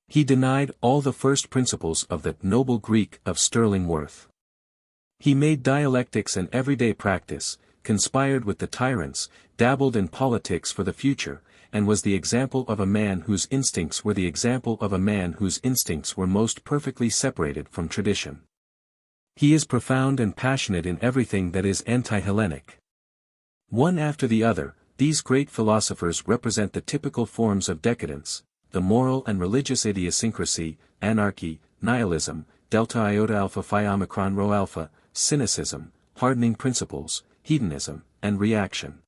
He denied all the first principles of the noble Greek of sterling worth. He made dialectics an everyday practice, conspired with the tyrants, dabbled in politics for the future, and was the example of a man whose instincts were the example of a man whose instincts were most perfectly separated from tradition. He is profound and passionate in everything that is anti-Hellenic. One after the other, these great philosophers represent the typical forms of decadence, the moral and religious idiosyncrasy, anarchy, nihilism, delta iota alpha phi omicron rho alpha, cynicism, hardening principles, hedonism, and reaction.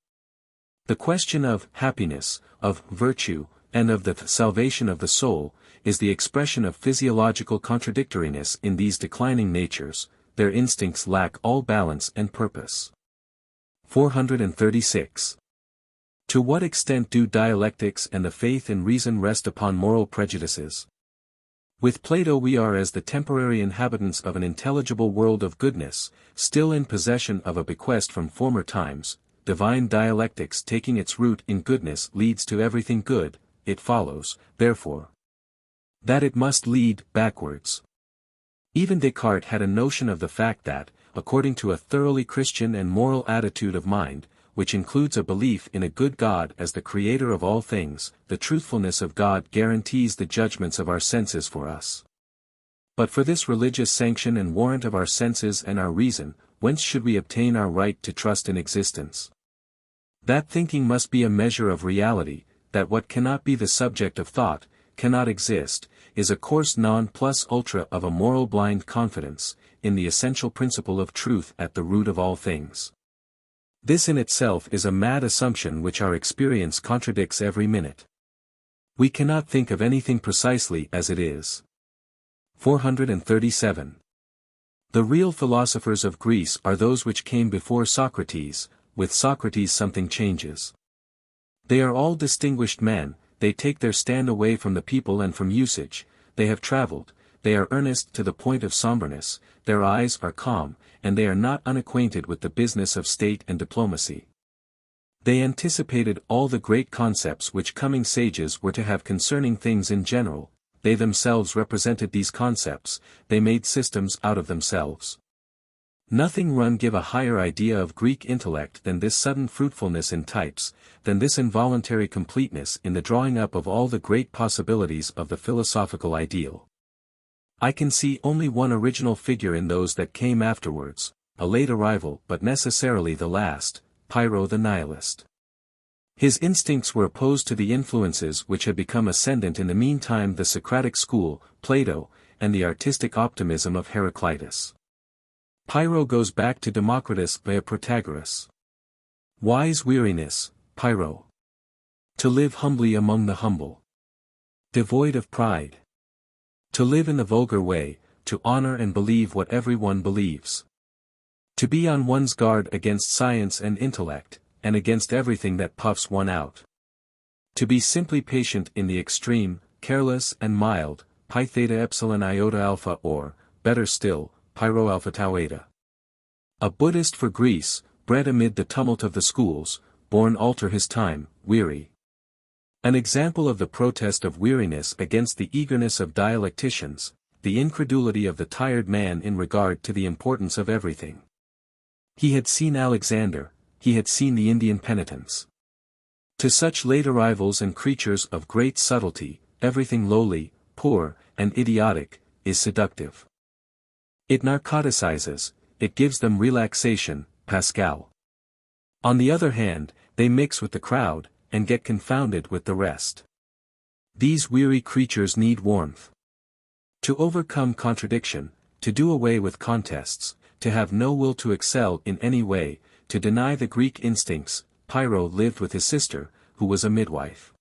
The question of happiness, of virtue, and of the salvation of the soul, is the expression of physiological contradictoriness in these declining natures. Their instincts lack all balance and purpose. 436. To what extent do dialectics and the faith in reason rest upon moral prejudices? With Plato we are as the temporary inhabitants of an intelligible world of goodness, still in possession of a bequest from former times. Divine dialectics taking its root in goodness leads to everything good. It follows, therefore, that it must lead backwards. Even Descartes had a notion of the fact that, according to a thoroughly Christian and moral attitude of mind, which includes a belief in a good God as the creator of all things, the truthfulness of God guarantees the judgments of our senses for us. But for this religious sanction and warrant of our senses and our reason, whence should we obtain our right to trust in existence? That thinking must be a measure of reality, that what cannot be the subject of thought, cannot exist, is a course non plus ultra of a moral blind confidence, in the essential principle of truth at the root of all things. This in itself is a mad assumption which our experience contradicts every minute. We cannot think of anything precisely as it is. 437. The real philosophers of Greece are those which came before Socrates. With Socrates something changes. They are all distinguished men, they take their stand away from the people and from usage, they have traveled, they are earnest to the point of somberness, their eyes are calm, and they are not unacquainted with the business of state and diplomacy. They anticipated all the great concepts which coming sages were to have concerning things in general, they themselves represented these concepts, they made systems out of themselves. Nothing run give a higher idea of Greek intellect than this sudden fruitfulness in types, than this involuntary completeness in the drawing up of all the great possibilities of the philosophical ideal. I can see only one original figure in those that came afterwards, a late arrival but necessarily the last, Pyrrho the nihilist. His instincts were opposed to the influences which had become ascendant in the meantime, the Socratic school, Plato, and the artistic optimism of Heraclitus. Pyrrho goes back to Democritus via Protagoras. Wise weariness, Pyrrho. To live humbly among the humble. Devoid of pride. To live in the vulgar way, to honor and believe what everyone believes. To be on one's guard against science and intellect, and against everything that puffs one out. To be simply patient in the extreme, careless and mild, pi theta epsilon iota alpha or, better still, Pyrrho alpha tau eta. A Buddhist for Greece, bred amid the tumult of the schools, born alter his time, weary. An example of the protest of weariness against the eagerness of dialecticians, the incredulity of the tired man in regard to the importance of everything. He had seen Alexander, he had seen the Indian penitents. To such late arrivals and creatures of great subtlety, everything lowly, poor, and idiotic, is seductive. It narcoticizes, it gives them relaxation, Pascal. On the other hand, they mix with the crowd, and get confounded with the rest. These weary creatures need warmth. To overcome contradiction, to do away with contests, to have no will to excel in any way, to deny the Greek instincts, Pyrrho lived with his sister, who was a midwife.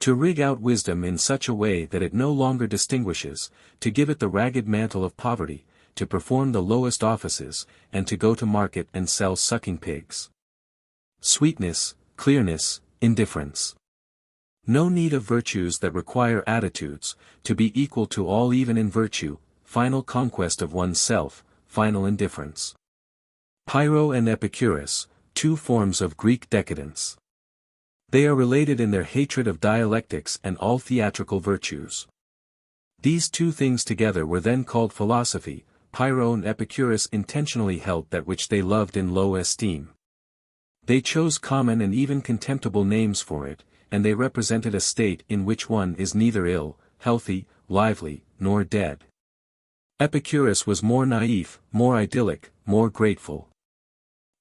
To rig out wisdom in such a way that it no longer distinguishes, to give it the ragged mantle of poverty, to perform the lowest offices, and to go to market and sell sucking pigs. Sweetness, clearness, indifference. No need of virtues that require attitudes, to be equal to all even in virtue, final conquest of one's self, final indifference. Pyrrho and Epicurus, two forms of Greek decadence. They are related in their hatred of dialectics and all theatrical virtues. These two things together were then called philosophy. Pyrrho and Epicurus intentionally held that which they loved in low esteem. They chose common and even contemptible names for it, and they represented a state in which one is neither ill, healthy, lively, nor dead. Epicurus was more naïf, more idyllic, more grateful.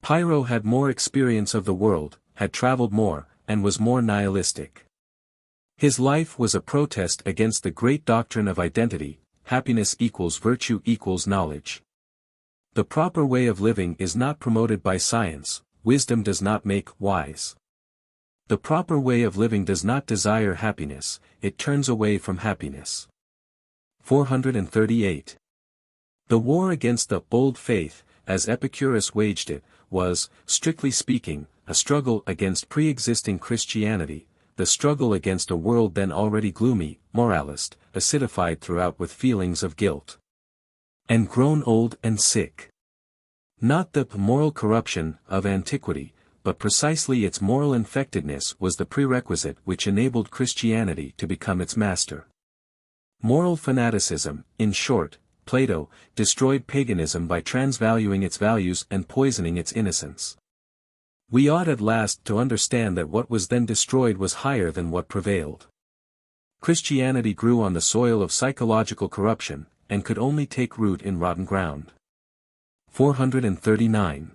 Pyrrho had more experience of the world, had traveled more, and was more nihilistic. His life was a protest against the great doctrine of identity, happiness equals virtue equals knowledge. The proper way of living is not promoted by science, wisdom does not make wise. The proper way of living does not desire happiness, it turns away from happiness. 438. The war against the bold faith, as Epicurus waged it, was, strictly speaking, a struggle against pre-existing Christianity, the struggle against a world then already gloomy, moralist, acidified throughout with feelings of guilt, and grown old and sick. Not the moral corruption of antiquity, but precisely its moral infectedness was the prerequisite which enabled Christianity to become its master. Moral fanaticism, in short, Plato, destroyed paganism by transvaluing its values and poisoning its innocence. We ought at last to understand that what was then destroyed was higher than what prevailed. Christianity grew on the soil of psychological corruption, and could only take root in rotten ground. 439.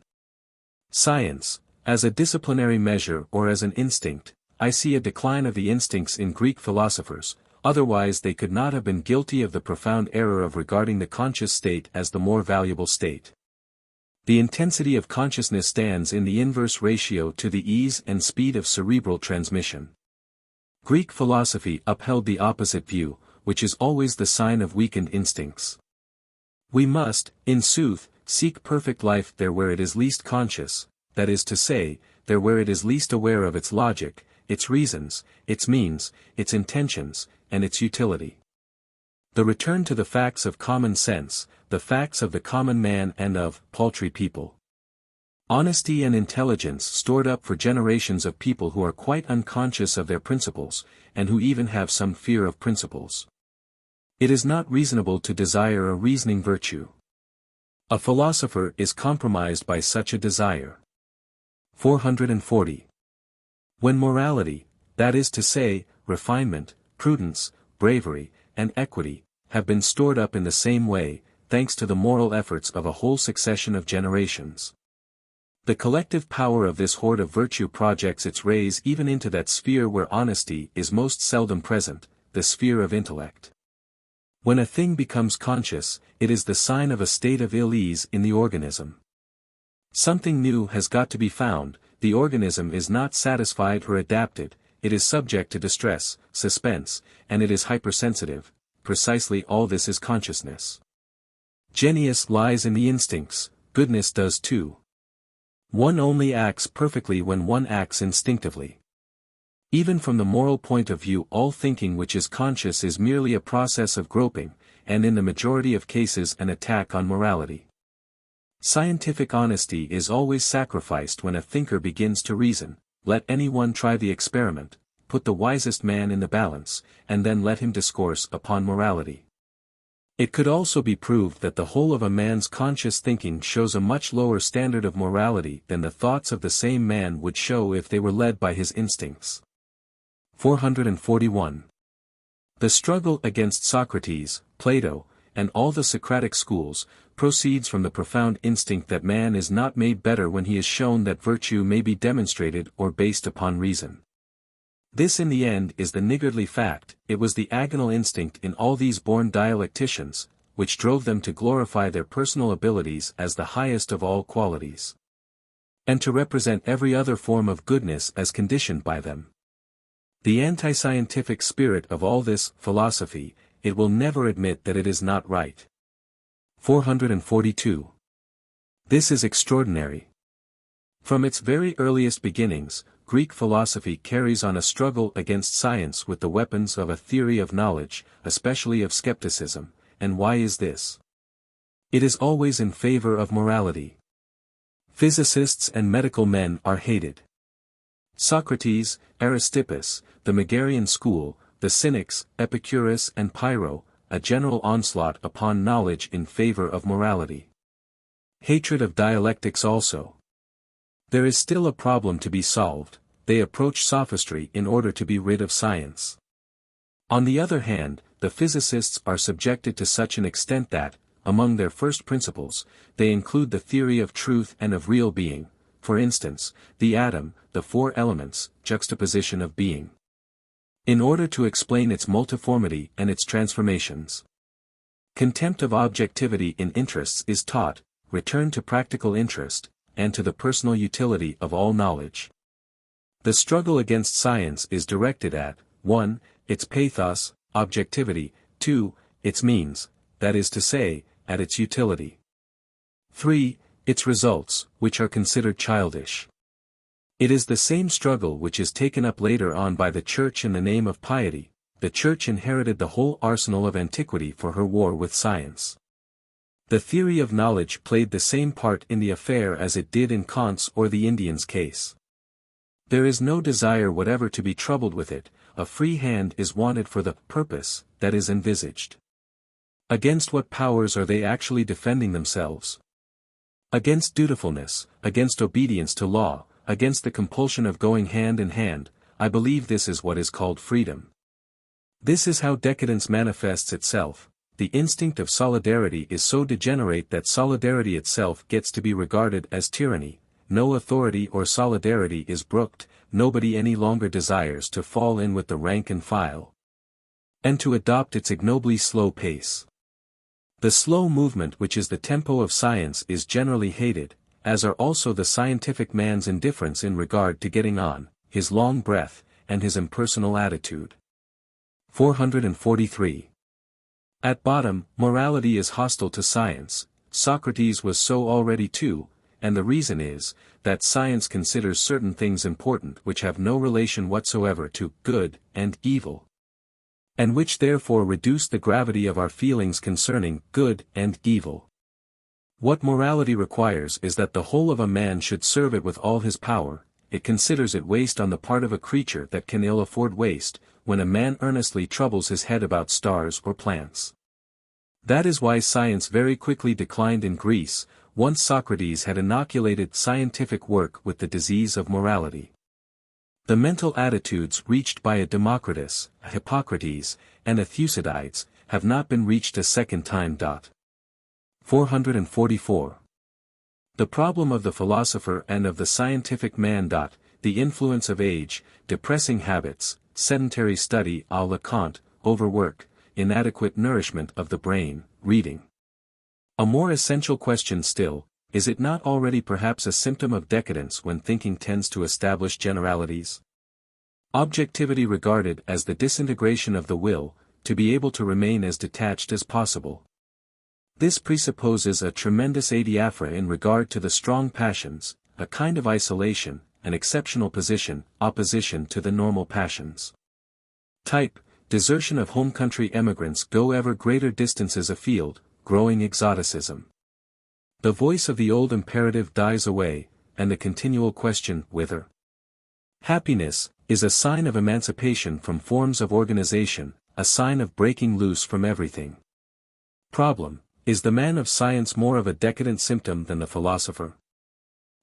Science, as a disciplinary measure or as an instinct, I see a decline of the instincts in Greek philosophers, otherwise they could not have been guilty of the profound error of regarding the conscious state as the more valuable state. The intensity of consciousness stands in the inverse ratio to the ease and speed of cerebral transmission. Greek philosophy upheld the opposite view, which is always the sign of weakened instincts. We must, in sooth, seek perfect life there where it is least conscious, that is to say, there where it is least aware of its logic, its reasons, its means, its intentions, and its utility. The return to the facts of common sense, the facts of the common man and of paltry people. Honesty and intelligence stored up for generations of people who are quite unconscious of their principles, and who even have some fear of principles. It is not reasonable to desire a reasoning virtue. A philosopher is compromised by such a desire. 440. When morality, that is to say, refinement, prudence, bravery, and equity, have been stored up in the same way, thanks to the moral efforts of a whole succession of generations. The collective power of this hoard of virtue projects its rays even into that sphere where honesty is most seldom present, the sphere of intellect. When a thing becomes conscious, it is the sign of a state of ill-ease in the organism. Something new has got to be found, the organism is not satisfied or adapted, it is subject to distress, suspense, and it is hypersensitive. Precisely all this is consciousness. Genius lies in the instincts, goodness does too. One only acts perfectly when one acts instinctively. Even from the moral point of view, all thinking which is conscious is merely a process of groping, and in the majority of cases an attack on morality. Scientific honesty is always sacrificed when a thinker begins to reason. Let anyone try the experiment, put the wisest man in the balance, and then let him discourse upon morality. It could also be proved that the whole of a man's conscious thinking shows a much lower standard of morality than the thoughts of the same man would show if they were led by his instincts. 441. The struggle against Socrates, Plato, and all the Socratic schools, proceeds from the profound instinct that man is not made better when he is shown that virtue may be demonstrated or based upon reason. This in the end is the niggardly fact, it was the agonal instinct in all these born dialecticians, which drove them to glorify their personal abilities as the highest of all qualities, and to represent every other form of goodness as conditioned by them. The anti-scientific spirit of all this philosophy, it will never admit that it is not right. 442. This is extraordinary. From its very earliest beginnings, Greek philosophy carries on a struggle against science with the weapons of a theory of knowledge, especially of skepticism, and why is this? It is always in favor of morality. Physicists and medical men are hated. Socrates, Aristippus, the Megarian school, the Cynics, Epicurus and Pyrrho, a general onslaught upon knowledge in favor of morality. Hatred of dialectics also. There is still a problem to be solved, they approach sophistry in order to be rid of science. On the other hand, the physicists are subjected to such an extent that, among their first principles, they include the theory of truth and of real being, for instance, the atom, the four elements, juxtaposition of being, in order to explain its multiformity and its transformations. Contempt of objectivity in interests is taught, return to practical interest, and to the personal utility of all knowledge. The struggle against science is directed at, 1. Its pathos, objectivity, 2. Its means, that is to say, at its utility. 3. Its results, which are considered childish. It is the same struggle which is taken up later on by the Church in the name of piety. The Church inherited the whole arsenal of antiquity for her war with science. The theory of knowledge played the same part in the affair as it did in Kant's or the Indian's case. There is no desire whatever to be troubled with it, a free hand is wanted for the purpose that is envisaged. Against what powers are they actually defending themselves? Against dutifulness, against obedience to law, against the compulsion of going hand in hand. I believe this is what is called freedom. This is how decadence manifests itself. The instinct of solidarity is so degenerate that solidarity itself gets to be regarded as tyranny. No authority or solidarity is brooked, nobody any longer desires to fall in with the rank and file, and to adopt its ignobly slow pace. The slow movement which is the tempo of science is generally hated, as are also the scientific man's indifference in regard to getting on, his long breath, and his impersonal attitude. 443. At bottom, morality is hostile to science. Socrates was so already too, and the reason is, that science considers certain things important which have no relation whatsoever to good and evil, and which therefore reduce the gravity of our feelings concerning good and evil. What morality requires is that the whole of a man should serve it with all his power. It considers it waste on the part of a creature that can ill afford waste, when a man earnestly troubles his head about stars or plants. That is why science very quickly declined in Greece. Once Socrates had inoculated scientific work with the disease of morality. The mental attitudes reached by a Democritus, a Hippocrates, and a Thucydides, have not been reached a second time. 444. The problem of the philosopher and of the scientific man. The influence of age, depressing habits, sedentary study à la Kant, overwork, inadequate nourishment of the brain, reading. A more essential question still, is it not already perhaps a symptom of decadence when thinking tends to establish generalities? Objectivity regarded as the disintegration of the will, to be able to remain as detached as possible. This presupposes a tremendous adiaphora in regard to the strong passions, a kind of isolation, an exceptional position, opposition to the normal passions. Type, desertion of home country emigrants go ever greater distances afield, growing exoticism. The voice of the old imperative dies away, and the continual question, whither? Happiness, is a sign of emancipation from forms of organization, a sign of breaking loose from everything. Problem, is the man of science more of a decadent symptom than the philosopher?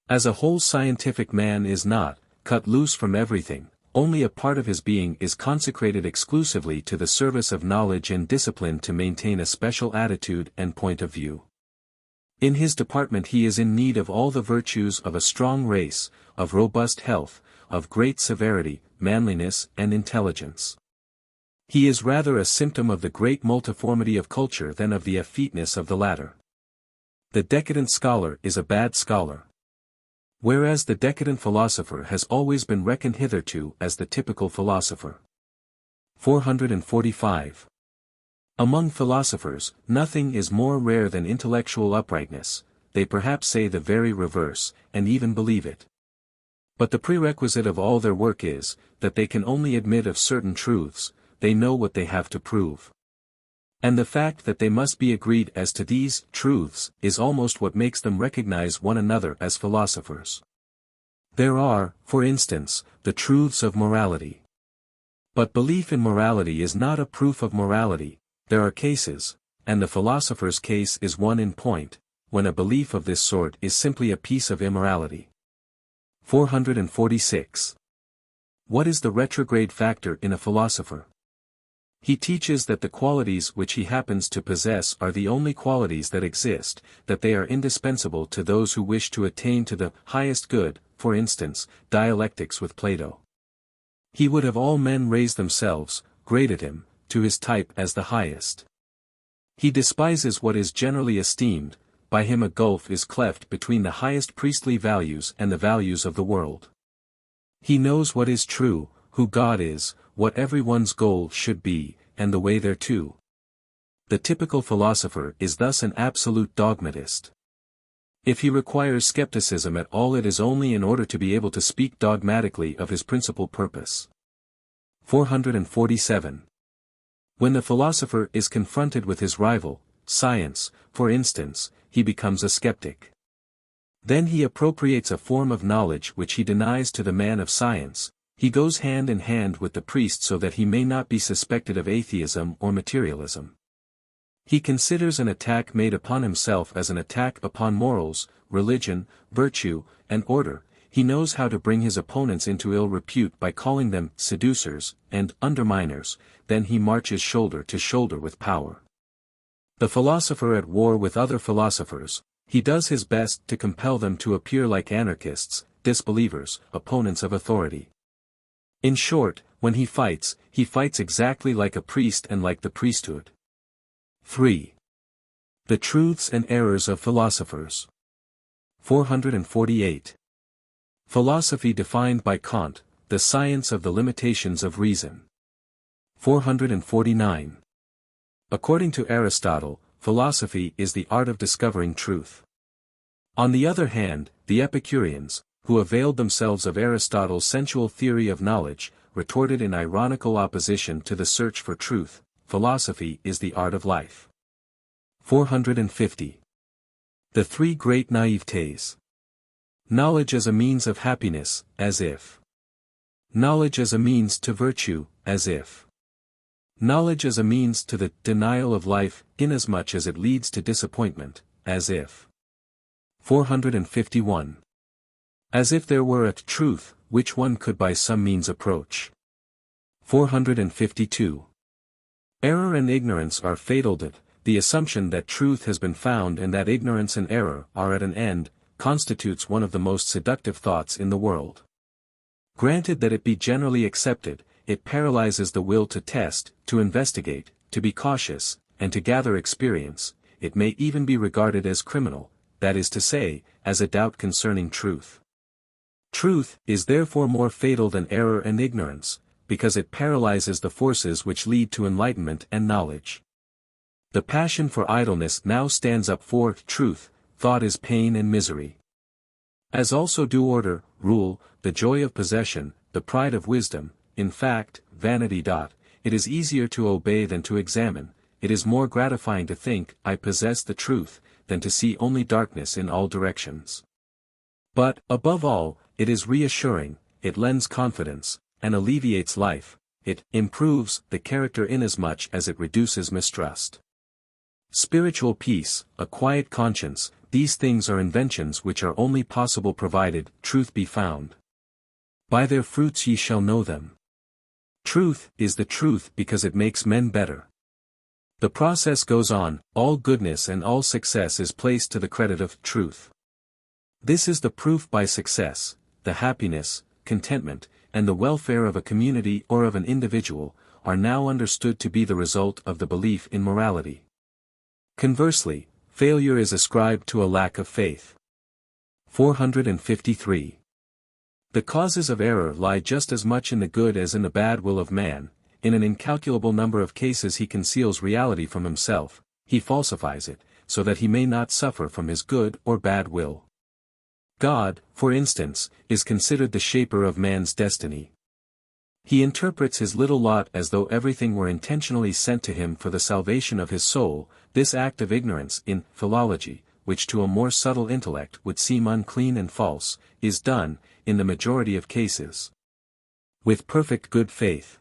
As a whole scientific man is not, cut loose from everything, only a part of his being is consecrated exclusively to the service of knowledge and discipline to maintain a special attitude and point of view. In his department he is in need of all the virtues of a strong race, of robust health, of great severity, manliness and intelligence. He is rather a symptom of the great multiformity of culture than of the effeteness of the latter. The decadent scholar is a bad scholar, whereas the decadent philosopher has always been reckoned hitherto as the typical philosopher. 445. Among philosophers, nothing is more rare than intellectual uprightness. They perhaps say the very reverse, and even believe it. But the prerequisite of all their work is, that they can only admit of certain truths, they know what they have to prove. And the fact that they must be agreed as to these truths is almost what makes them recognize one another as philosophers. There are, for instance, the truths of morality. But belief in morality is not a proof of morality. There are cases, and the philosopher's case is one in point, when a belief of this sort is simply a piece of immorality. 446. What is the retrograde factor in a philosopher? He teaches that the qualities which he happens to possess are the only qualities that exist, that they are indispensable to those who wish to attain to the highest good, for instance, dialectics with Plato. He would have all men raise themselves, graded him, to his type as the highest. He despises what is generally esteemed, by him a gulf is cleft between the highest priestly values and the values of the world. He knows what is true, who God is, what everyone's goal should be, and the way thereto. The typical philosopher is thus an absolute dogmatist. If he requires skepticism at all, it is only in order to be able to speak dogmatically of his principal purpose. 447. When the philosopher is confronted with his rival, science, for instance, he becomes a skeptic. Then he appropriates a form of knowledge which he denies to the man of science. He goes hand in hand with the priest so that he may not be suspected of atheism or materialism. He considers an attack made upon himself as an attack upon morals, religion, virtue, and order. He knows how to bring his opponents into ill repute by calling them seducers and underminers. Then he marches shoulder to shoulder with power. The philosopher at war with other philosophers, he does his best to compel them to appear like anarchists, disbelievers, opponents of authority. In short, when he fights exactly like a priest and like the priesthood. 3. The truths and errors of philosophers. 448. Philosophy defined by Kant, the science of the limitations of reason. 449. According to Aristotle, philosophy is the art of discovering truth. On the other hand, the Epicureans, who availed themselves of Aristotle's sensual theory of knowledge, retorted in ironical opposition to the search for truth: philosophy is the art of life. 450. The three great naïvetés. Knowledge as a means of happiness, as if. Knowledge as a means to virtue, as if. Knowledge as a means to the denial of life, inasmuch as it leads to disappointment, as if. 451. As if there were a truth, which one could by some means approach. 452. Error and ignorance are fatal. That the assumption that truth has been found and that ignorance and error are at an end, constitutes one of the most seductive thoughts in the world. Granted that it be generally accepted, it paralyzes the will to test, to investigate, to be cautious, and to gather experience. It may even be regarded as criminal, that is to say, as a doubt concerning truth. Truth is therefore more fatal than error and ignorance, because it paralyzes the forces which lead to enlightenment and knowledge. The passion for idleness now stands up for truth. Thought is pain and misery. As also do order, rule, the joy of possession, the pride of wisdom, in fact, vanity. It is easier to obey than to examine. It is more gratifying to think, I possess the truth, than to see only darkness in all directions. But, above all, it is reassuring, it lends confidence, and alleviates life. It improves the character inasmuch as it reduces mistrust. Spiritual peace, a quiet conscience, these things are inventions which are only possible provided truth be found. By their fruits ye shall know them. Truth is the truth because it makes men better. The process goes on, all goodness and all success is placed to the credit of truth. This is the proof by success, the happiness, contentment, and the welfare of a community or of an individual, are now understood to be the result of the belief in morality. Conversely, failure is ascribed to a lack of faith. 453. The causes of error lie just as much in the good as in the bad will of man. In an incalculable number of cases he conceals reality from himself, he falsifies it, so that he may not suffer from his good or bad will. God, for instance, is considered the shaper of man's destiny. He interprets his little lot as though everything were intentionally sent to him for the salvation of his soul. This act of ignorance in philology, which to a more subtle intellect would seem unclean and false, is done, in the majority of cases, with perfect good faith.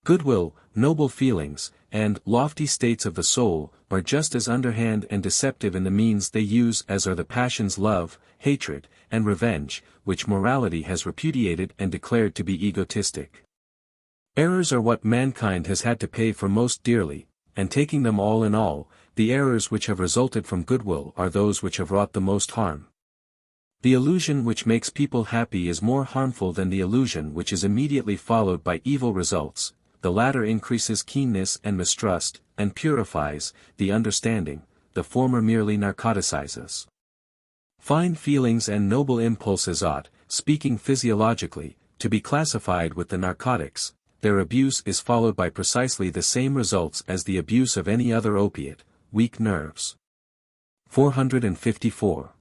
Goodwill, noble feelings, and lofty states of the soul, are just as underhand and deceptive in the means they use as are the passions love, hatred, and revenge, which morality has repudiated and declared to be egotistic. Errors are what mankind has had to pay for most dearly, and taking them all in all, the errors which have resulted from goodwill are those which have wrought the most harm. The illusion which makes people happy is more harmful than the illusion which is immediately followed by evil results. The latter increases keenness and mistrust, and purifies the understanding, the former merely narcoticizes. Fine feelings and noble impulses ought, speaking physiologically, to be classified with the narcotics. Their abuse is followed by precisely the same results as the abuse of any other opiate: weak nerves. 454.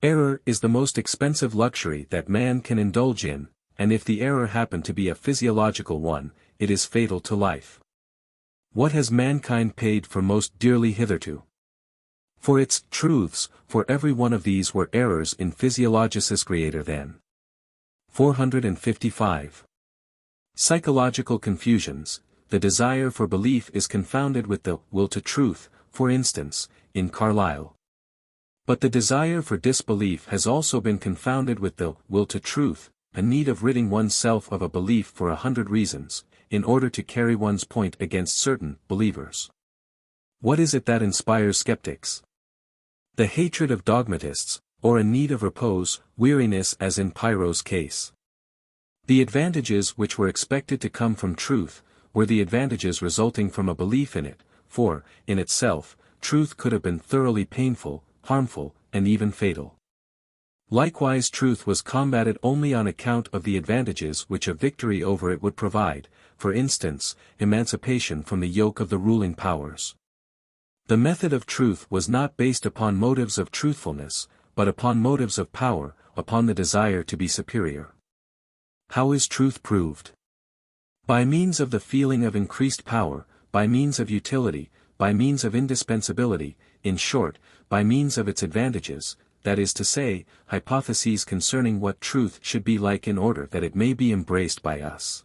Error is the most expensive luxury that man can indulge in, and if the error happen to be a physiological one, it is fatal to life. What has mankind paid for most dearly hitherto? For its truths, for every one of these were errors in physiologicis greater than. 455. Psychological confusions. The desire for belief is confounded with the will to truth, for instance, in Carlyle. But the desire for disbelief has also been confounded with the will to truth, a need of ridding oneself of a belief for 100 reasons, in order to carry one's point against certain believers. What is it that inspires skeptics? The hatred of dogmatists, or a need of repose, weariness as in Pyrrho's case. The advantages which were expected to come from truth, were the advantages resulting from a belief in it, for, in itself, truth could have been thoroughly painful, harmful, and even fatal. Likewise truth was combated only on account of the advantages which a victory over it would provide, for instance, emancipation from the yoke of the ruling powers. The method of truth was not based upon motives of truthfulness, but upon motives of power, upon the desire to be superior. How is truth proved? By means of the feeling of increased power, by means of utility, by means of indispensability, in short, by means of its advantages, that is to say, hypotheses concerning what truth should be like in order that it may be embraced by us.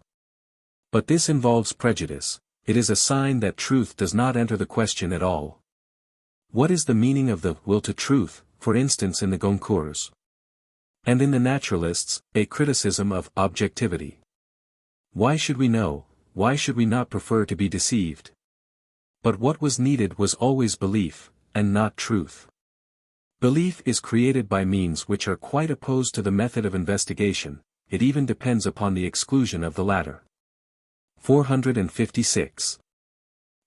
But this involves prejudice. It is a sign that truth does not enter the question at all. What is the meaning of the will to truth, for instance in the Goncourts? And in the naturalists, a criticism of objectivity. Why should we know, why should we not prefer to be deceived? But what was needed was always belief, and not truth. Belief is created by means which are quite opposed to the method of investigation, it even depends upon the exclusion of the latter. 456.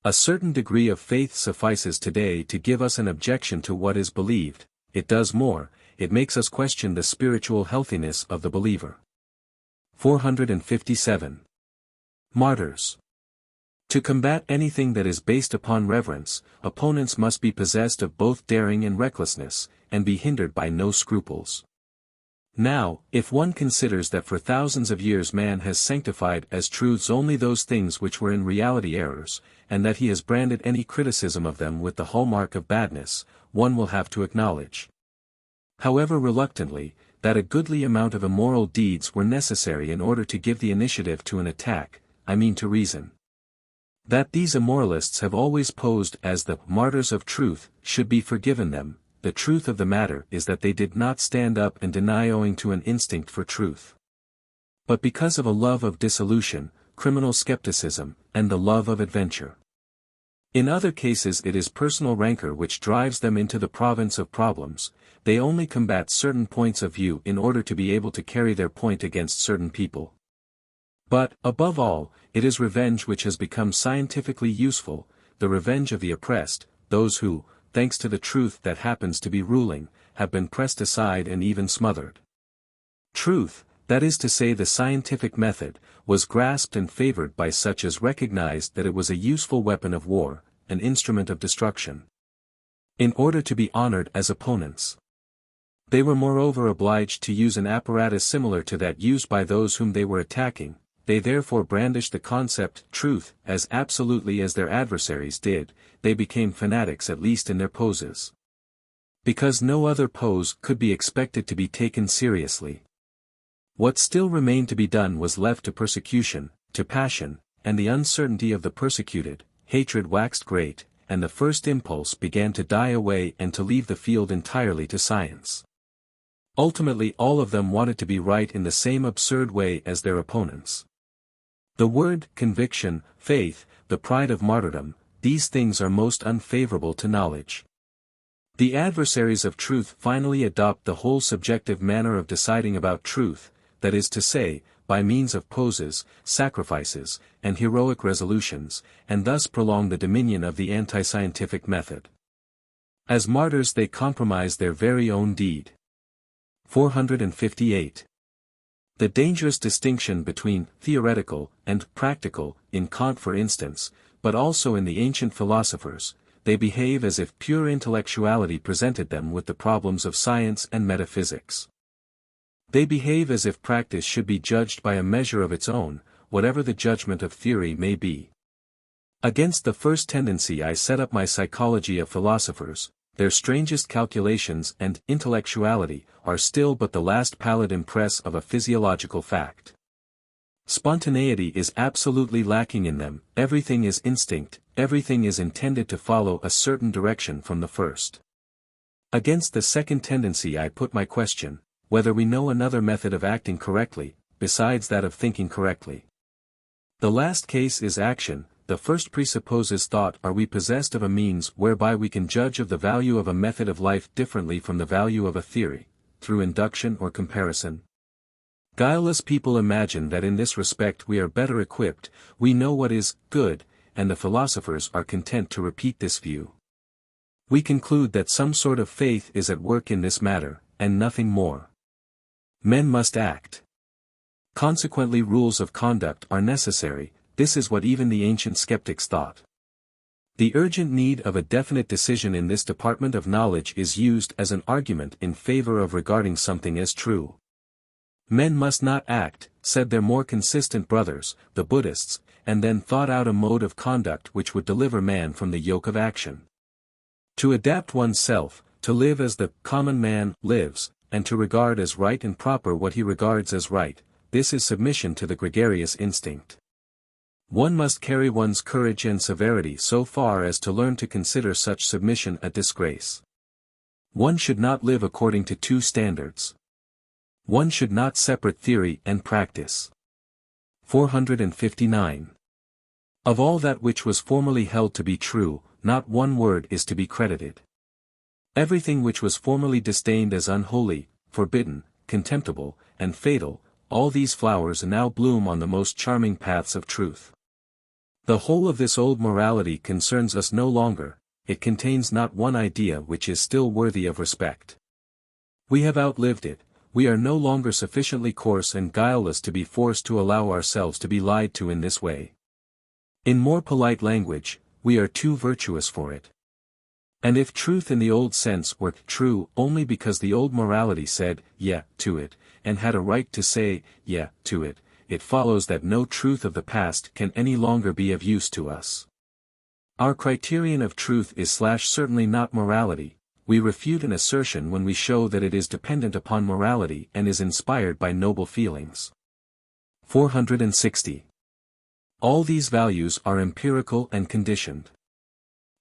A certain degree of faith suffices today to give us an objection to what is believed, it does more, it makes us question the spiritual healthiness of the believer. 457. Martyrs. To combat anything that is based upon reverence, opponents must be possessed of both daring and recklessness, and be hindered by no scruples. Now, if one considers that for thousands of years man has sanctified as truths only those things which were in reality errors, and that he has branded any criticism of them with the hallmark of badness, one will have to acknowledge, however reluctantly, that a goodly amount of immoral deeds were necessary in order to give the initiative to an attack, I mean to reason. That these immoralists have always posed as the martyrs of truth should be forgiven them. The truth of the matter is that they did not stand up and deny owing to an instinct for truth, but because of a love of dissolution, criminal skepticism, and the love of adventure. In other cases it is personal rancor which drives them into the province of problems. They only combat certain points of view in order to be able to carry their point against certain people. But, above all, it is revenge which has become scientifically useful, the revenge of the oppressed, those who, thanks to the truth that happens to be ruling, have been pressed aside and even smothered. Truth, that is to say the scientific method, was grasped and favored by such as recognized that it was a useful weapon of war, an instrument of destruction. In order to be honored as opponents, they were moreover obliged to use an apparatus similar to that used by those whom they were attacking. They therefore brandished the concept truth as absolutely as their adversaries did. They became fanatics at least in their poses, because no other pose could be expected to be taken seriously. What still remained to be done was left to persecution, to passion, and the uncertainty of the persecuted. Hatred waxed great, and the first impulse began to die away and to leave the field entirely to science. Ultimately all of them wanted to be right in the same absurd way as their opponents. The word, conviction, faith, the pride of martyrdom, these things are most unfavorable to knowledge. The adversaries of truth finally adopt the whole subjective manner of deciding about truth, that is to say, by means of poses, sacrifices, and heroic resolutions, and thus prolong the dominion of the anti-scientific method. As martyrs they compromise their very own deed. 458. The dangerous distinction between theoretical and practical, in Kant for instance, but also in the ancient philosophers, they behave as if pure intellectuality presented them with the problems of science and metaphysics. They behave as if practice should be judged by a measure of its own, whatever the judgment of theory may be. Against the first tendency I set up my psychology of philosophers. Their strangest calculations and intellectuality are still but the last pallid impress of a physiological fact. Spontaneity is absolutely lacking in them, everything is instinct, everything is intended to follow a certain direction from the first. Against the second tendency I put my question, whether we know another method of acting correctly, besides that of thinking correctly. The last case is action. The first presupposes thought. Are we possessed of a means whereby we can judge of the value of a method of life differently from the value of a theory, through induction or comparison? Guileless people imagine that in this respect we are better equipped, we know what is good, and the philosophers are content to repeat this view. We conclude that some sort of faith is at work in this matter, and nothing more. Men must act. Consequently rules of conduct are necessary. This is what even the ancient skeptics thought. The urgent need of a definite decision in this department of knowledge is used as an argument in favor of regarding something as true. Men must not act, said their more consistent brothers, the Buddhists, and then thought out a mode of conduct which would deliver man from the yoke of action. To adapt oneself, to live as the common man lives, and to regard as right and proper what he regards as right, this is submission to the gregarious instinct. One must carry one's courage and severity so far as to learn to consider such submission a disgrace. One should not live according to two standards. One should not separate theory and practice. 459. Of all that which was formerly held to be true, not one word is to be credited. Everything which was formerly disdained as unholy, forbidden, contemptible, and fatal, all these flowers now bloom on the most charming paths of truth. The whole of this old morality concerns us no longer, it contains not one idea which is still worthy of respect. We have outlived it, we are no longer sufficiently coarse and guileless to be forced to allow ourselves to be lied to in this way. In more polite language, we are too virtuous for it. And if truth in the old sense were true only because the old morality said, yeah, to it, and had a right to say, yeah, to it, it follows that no truth of the past can any longer be of use to us. Our criterion of truth is certainly not morality. We refute an assertion when we show that it is dependent upon morality and is inspired by noble feelings. 460. All these values are empirical and conditioned.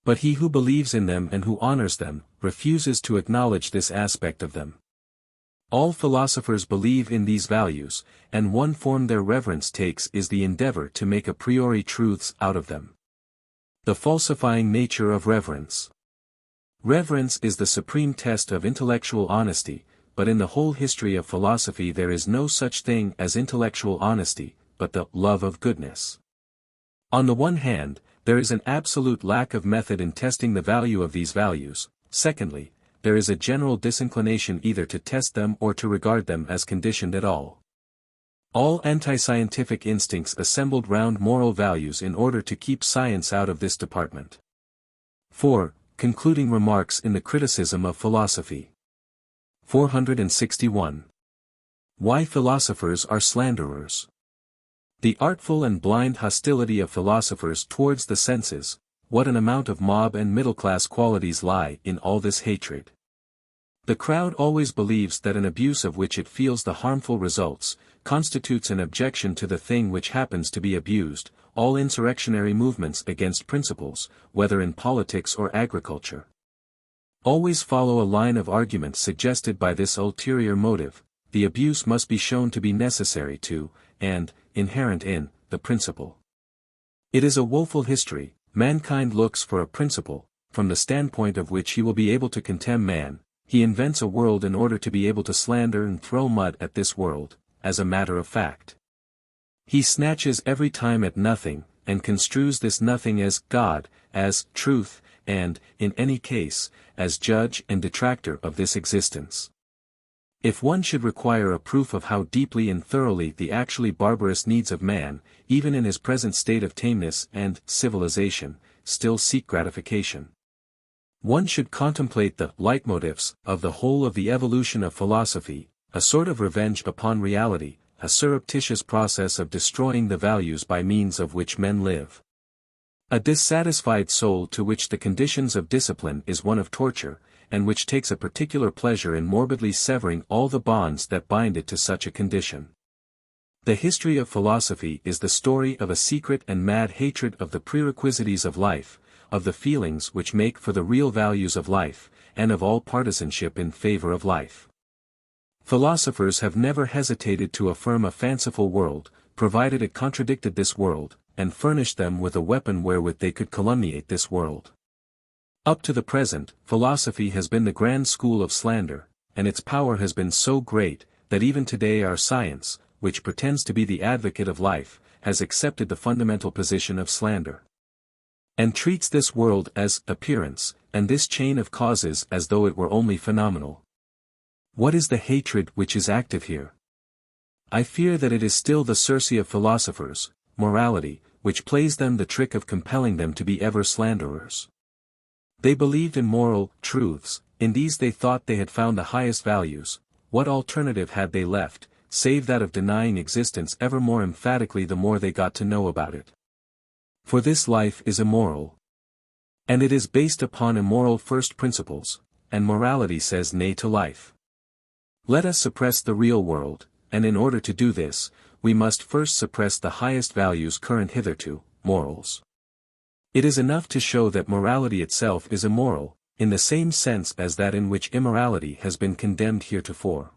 But he who believes in them and who honors them, refuses to acknowledge this aspect of them. All philosophers believe in these values, and one form their reverence takes is the endeavor to make a priori truths out of them. The falsifying nature of reverence. Reverence is the supreme test of intellectual honesty, but in the whole history of philosophy there is no such thing as intellectual honesty, but the love of goodness. On the one hand, there is an absolute lack of method in testing the value of these values. Secondly, there is a general disinclination either to test them or to regard them as conditioned at all. All anti-scientific instincts assembled round moral values in order to keep science out of this department. 4. Concluding remarks in the criticism of philosophy. 461. Why philosophers are slanderers. The artful and blind hostility of philosophers towards the senses, what an amount of mob and middle-class qualities lie in all this hatred. The crowd always believes that an abuse of which it feels the harmful results, constitutes an objection to the thing which happens to be abused. All insurrectionary movements against principles, whether in politics or agriculture, always follow a line of argument suggested by this ulterior motive: the abuse must be shown to be necessary to, and inherent in, the principle. It is a woeful history. Mankind looks for a principle, from the standpoint of which he will be able to contemn man. He invents a world in order to be able to slander and throw mud at this world, as a matter of fact. He snatches every time at nothing, and construes this nothing as God, as truth, and, in any case, as judge and detractor of this existence. If one should require a proof of how deeply and thoroughly the actually barbarous needs of man, even in his present state of tameness and civilization, still seek gratification, One should contemplate the leitmotifs of the whole of the evolution of philosophy, a sort of revenge upon reality, a surreptitious process of destroying the values by means of which men live. A dissatisfied soul to which the conditions of discipline is one of torture, and which takes a particular pleasure in morbidly severing all the bonds that bind it to such a condition. The history of philosophy is the story of a secret and mad hatred of the prerequisites of life, of the feelings which make for the real values of life, and of all partisanship in favor of life. Philosophers have never hesitated to affirm a fanciful world, provided it contradicted this world, and furnished them with a weapon wherewith they could calumniate this world. Up to the present, philosophy has been the grand school of slander, and its power has been so great, that even today our science, which pretends to be the advocate of life, has accepted the fundamental position of slander. And treats this world as appearance, and this chain of causes as though it were only phenomenal. What is the hatred which is active here? I fear that it is still the Circe of philosophers, morality, which plays them the trick of compelling them to be ever slanderers. They believed in moral truths, in these they thought they had found the highest values. What alternative had they left, save that of denying existence ever more emphatically the more they got to know about it? For this life is immoral. And it is based upon immoral first principles, and morality says nay to life. Let us suppress the real world, and in order to do this, we must first suppress the highest values current hitherto, morals. It is enough to show that morality itself is immoral, in the same sense as that in which immorality has been condemned heretofore.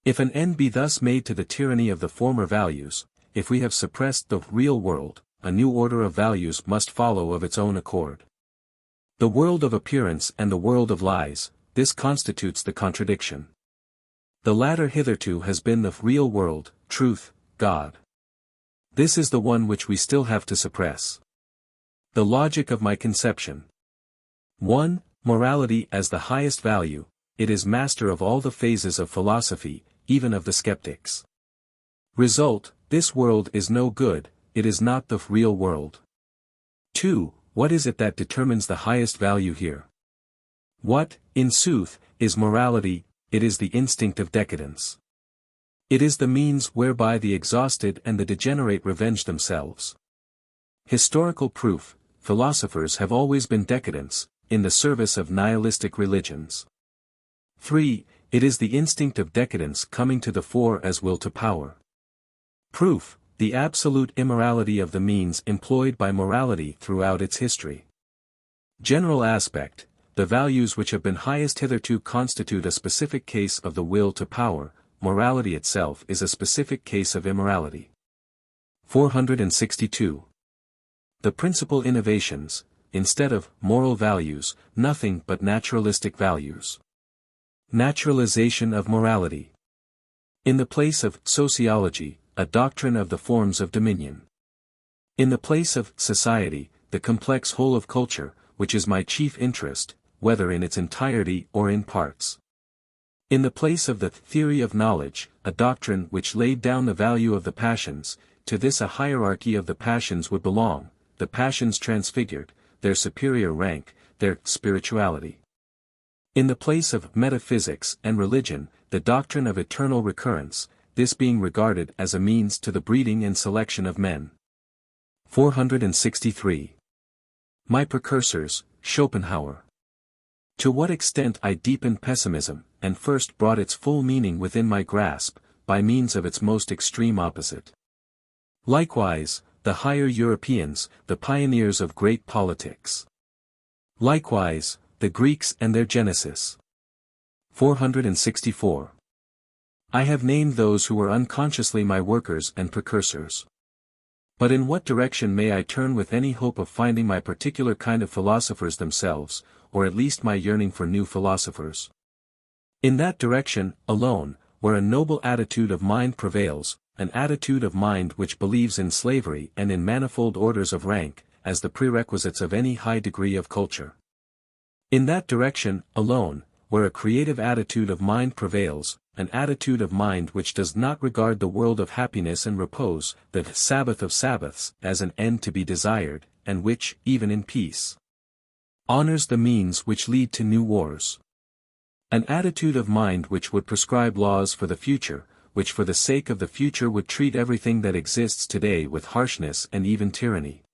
If an end be thus made to the tyranny of the former values, if we have suppressed the real world, a new order of values must follow of its own accord. The world of appearance and the world of lies, this constitutes the contradiction. The latter hitherto has been the real world, truth, God. This is the one which we still have to suppress. The logic of my conception. 1. Morality as the highest value, it is master of all the phases of philosophy, even of the skeptics. Result, this world is no good, it is not the real world. 2. What is it that determines the highest value here? What, in sooth, is morality? It is the instinct of decadence. It is the means whereby the exhausted and the degenerate revenge themselves. Historical proof, philosophers have always been decadents, in the service of nihilistic religions. 3. It is the instinct of decadence coming to the fore as will to power. Proof, the absolute immorality of the means employed by morality throughout its history. General aspect, the values which have been highest hitherto constitute a specific case of the will to power, morality itself is a specific case of immorality. 462. The principal innovations, instead of moral values, nothing but naturalistic values. Naturalization of morality. In the place of sociology, a doctrine of the forms of dominion. In the place of society, the complex whole of culture, which is my chief interest, whether in its entirety or in parts. In the place of the theory of knowledge, a doctrine which laid down the value of the passions, to this a hierarchy of the passions would belong, the passions transfigured, their superior rank, their spirituality. In the place of metaphysics and religion, the doctrine of eternal recurrence, this being regarded as a means to the breeding and selection of men. 463. My precursors, Schopenhauer. To what extent I deepened pessimism, and first brought its full meaning within my grasp, by means of its most extreme opposite. Likewise, the higher Europeans, the pioneers of great politics. Likewise, the Greeks and their Genesis. 464. I have named those who were unconsciously my workers and precursors. But in what direction may I turn with any hope of finding my particular kind of philosophers themselves, or at least my yearning for new philosophers? In that direction, alone, where a noble attitude of mind prevails, an attitude of mind which believes in slavery and in manifold orders of rank, as the prerequisites of any high degree of culture. In that direction, alone, where a creative attitude of mind prevails, an attitude of mind which does not regard the world of happiness and repose, the Sabbath of Sabbaths, as an end to be desired, and which, even in peace, honors the means which lead to new wars. An attitude of mind which would prescribe laws for the future, which for the sake of the future would treat everything that exists today with harshness and even tyranny.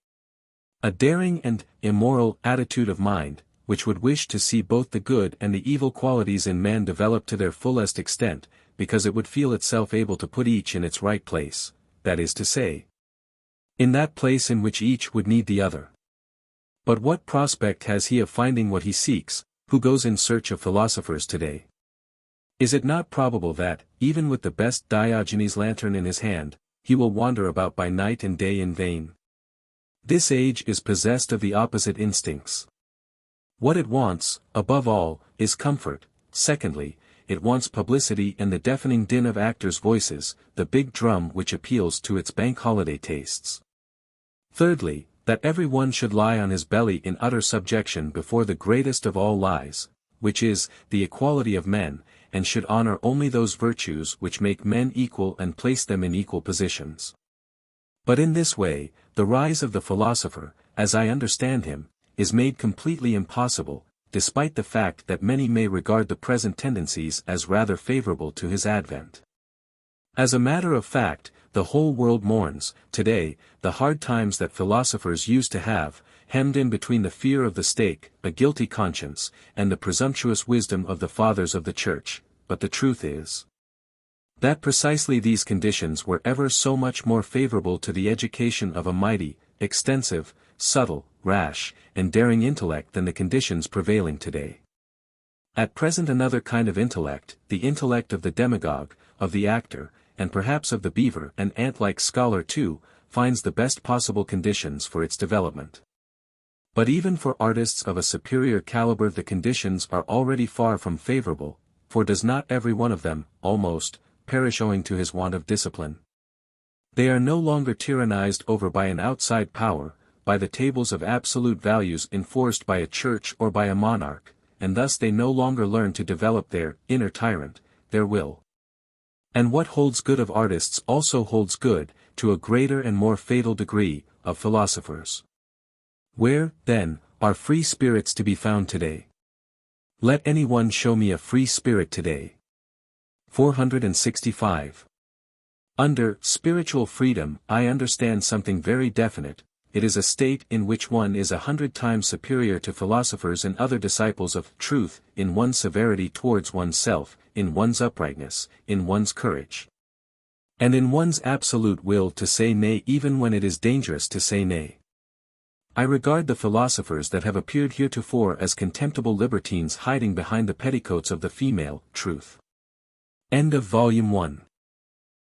A daring and immoral attitude of mind, which would wish to see both the good and the evil qualities in man develop to their fullest extent, because it would feel itself able to put each in its right place, that is to say, in that place in which each would need the other. But what prospect has he of finding what he seeks, who goes in search of philosophers today? Is it not probable that, even with the best Diogenes lantern in his hand, he will wander about by night and day in vain? This age is possessed of the opposite instincts. What it wants, above all, is comfort. Secondly, it wants publicity and the deafening din of actors' voices, the big drum which appeals to its bank holiday tastes. Thirdly, that every one should lie on his belly in utter subjection before the greatest of all lies, which is, the equality of men, and should honor only those virtues which make men equal and place them in equal positions. But in this way, the rise of the philosopher, as I understand him, is made completely impossible, despite the fact that many may regard the present tendencies as rather favorable to his advent. As a matter of fact, the whole world mourns, today, the hard times that philosophers used to have, hemmed in between the fear of the stake, a guilty conscience, and the presumptuous wisdom of the fathers of the Church. But the truth is that precisely these conditions were ever so much more favorable to the education of a mighty, extensive, subtle, rash, and daring intellect than the conditions prevailing today. At present another kind of intellect, the intellect of the demagogue, of the actor, and perhaps of the beaver and ant-like scholar too, finds the best possible conditions for its development. But even for artists of a superior caliber the conditions are already far from favorable, for does not every one of them, almost, perish owing to his want of discipline? They are no longer tyrannized over by an outside power, by the tables of absolute values enforced by a church or by a monarch, and thus they no longer learn to develop their inner tyrant, their will. And what holds good of artists also holds good, to a greater and more fatal degree, of philosophers. Where, then, are free spirits to be found today? Let any one show me a free spirit today. 465. Under spiritual freedom I understand something very definite. It is a state in which one is 100 times superior to philosophers and other disciples of truth, in one's severity towards oneself, in one's uprightness, in one's courage, and in one's absolute will to say nay even when it is dangerous to say nay. I regard the philosophers that have appeared heretofore as contemptible libertines hiding behind the petticoats of the female truth. End of Volume 1.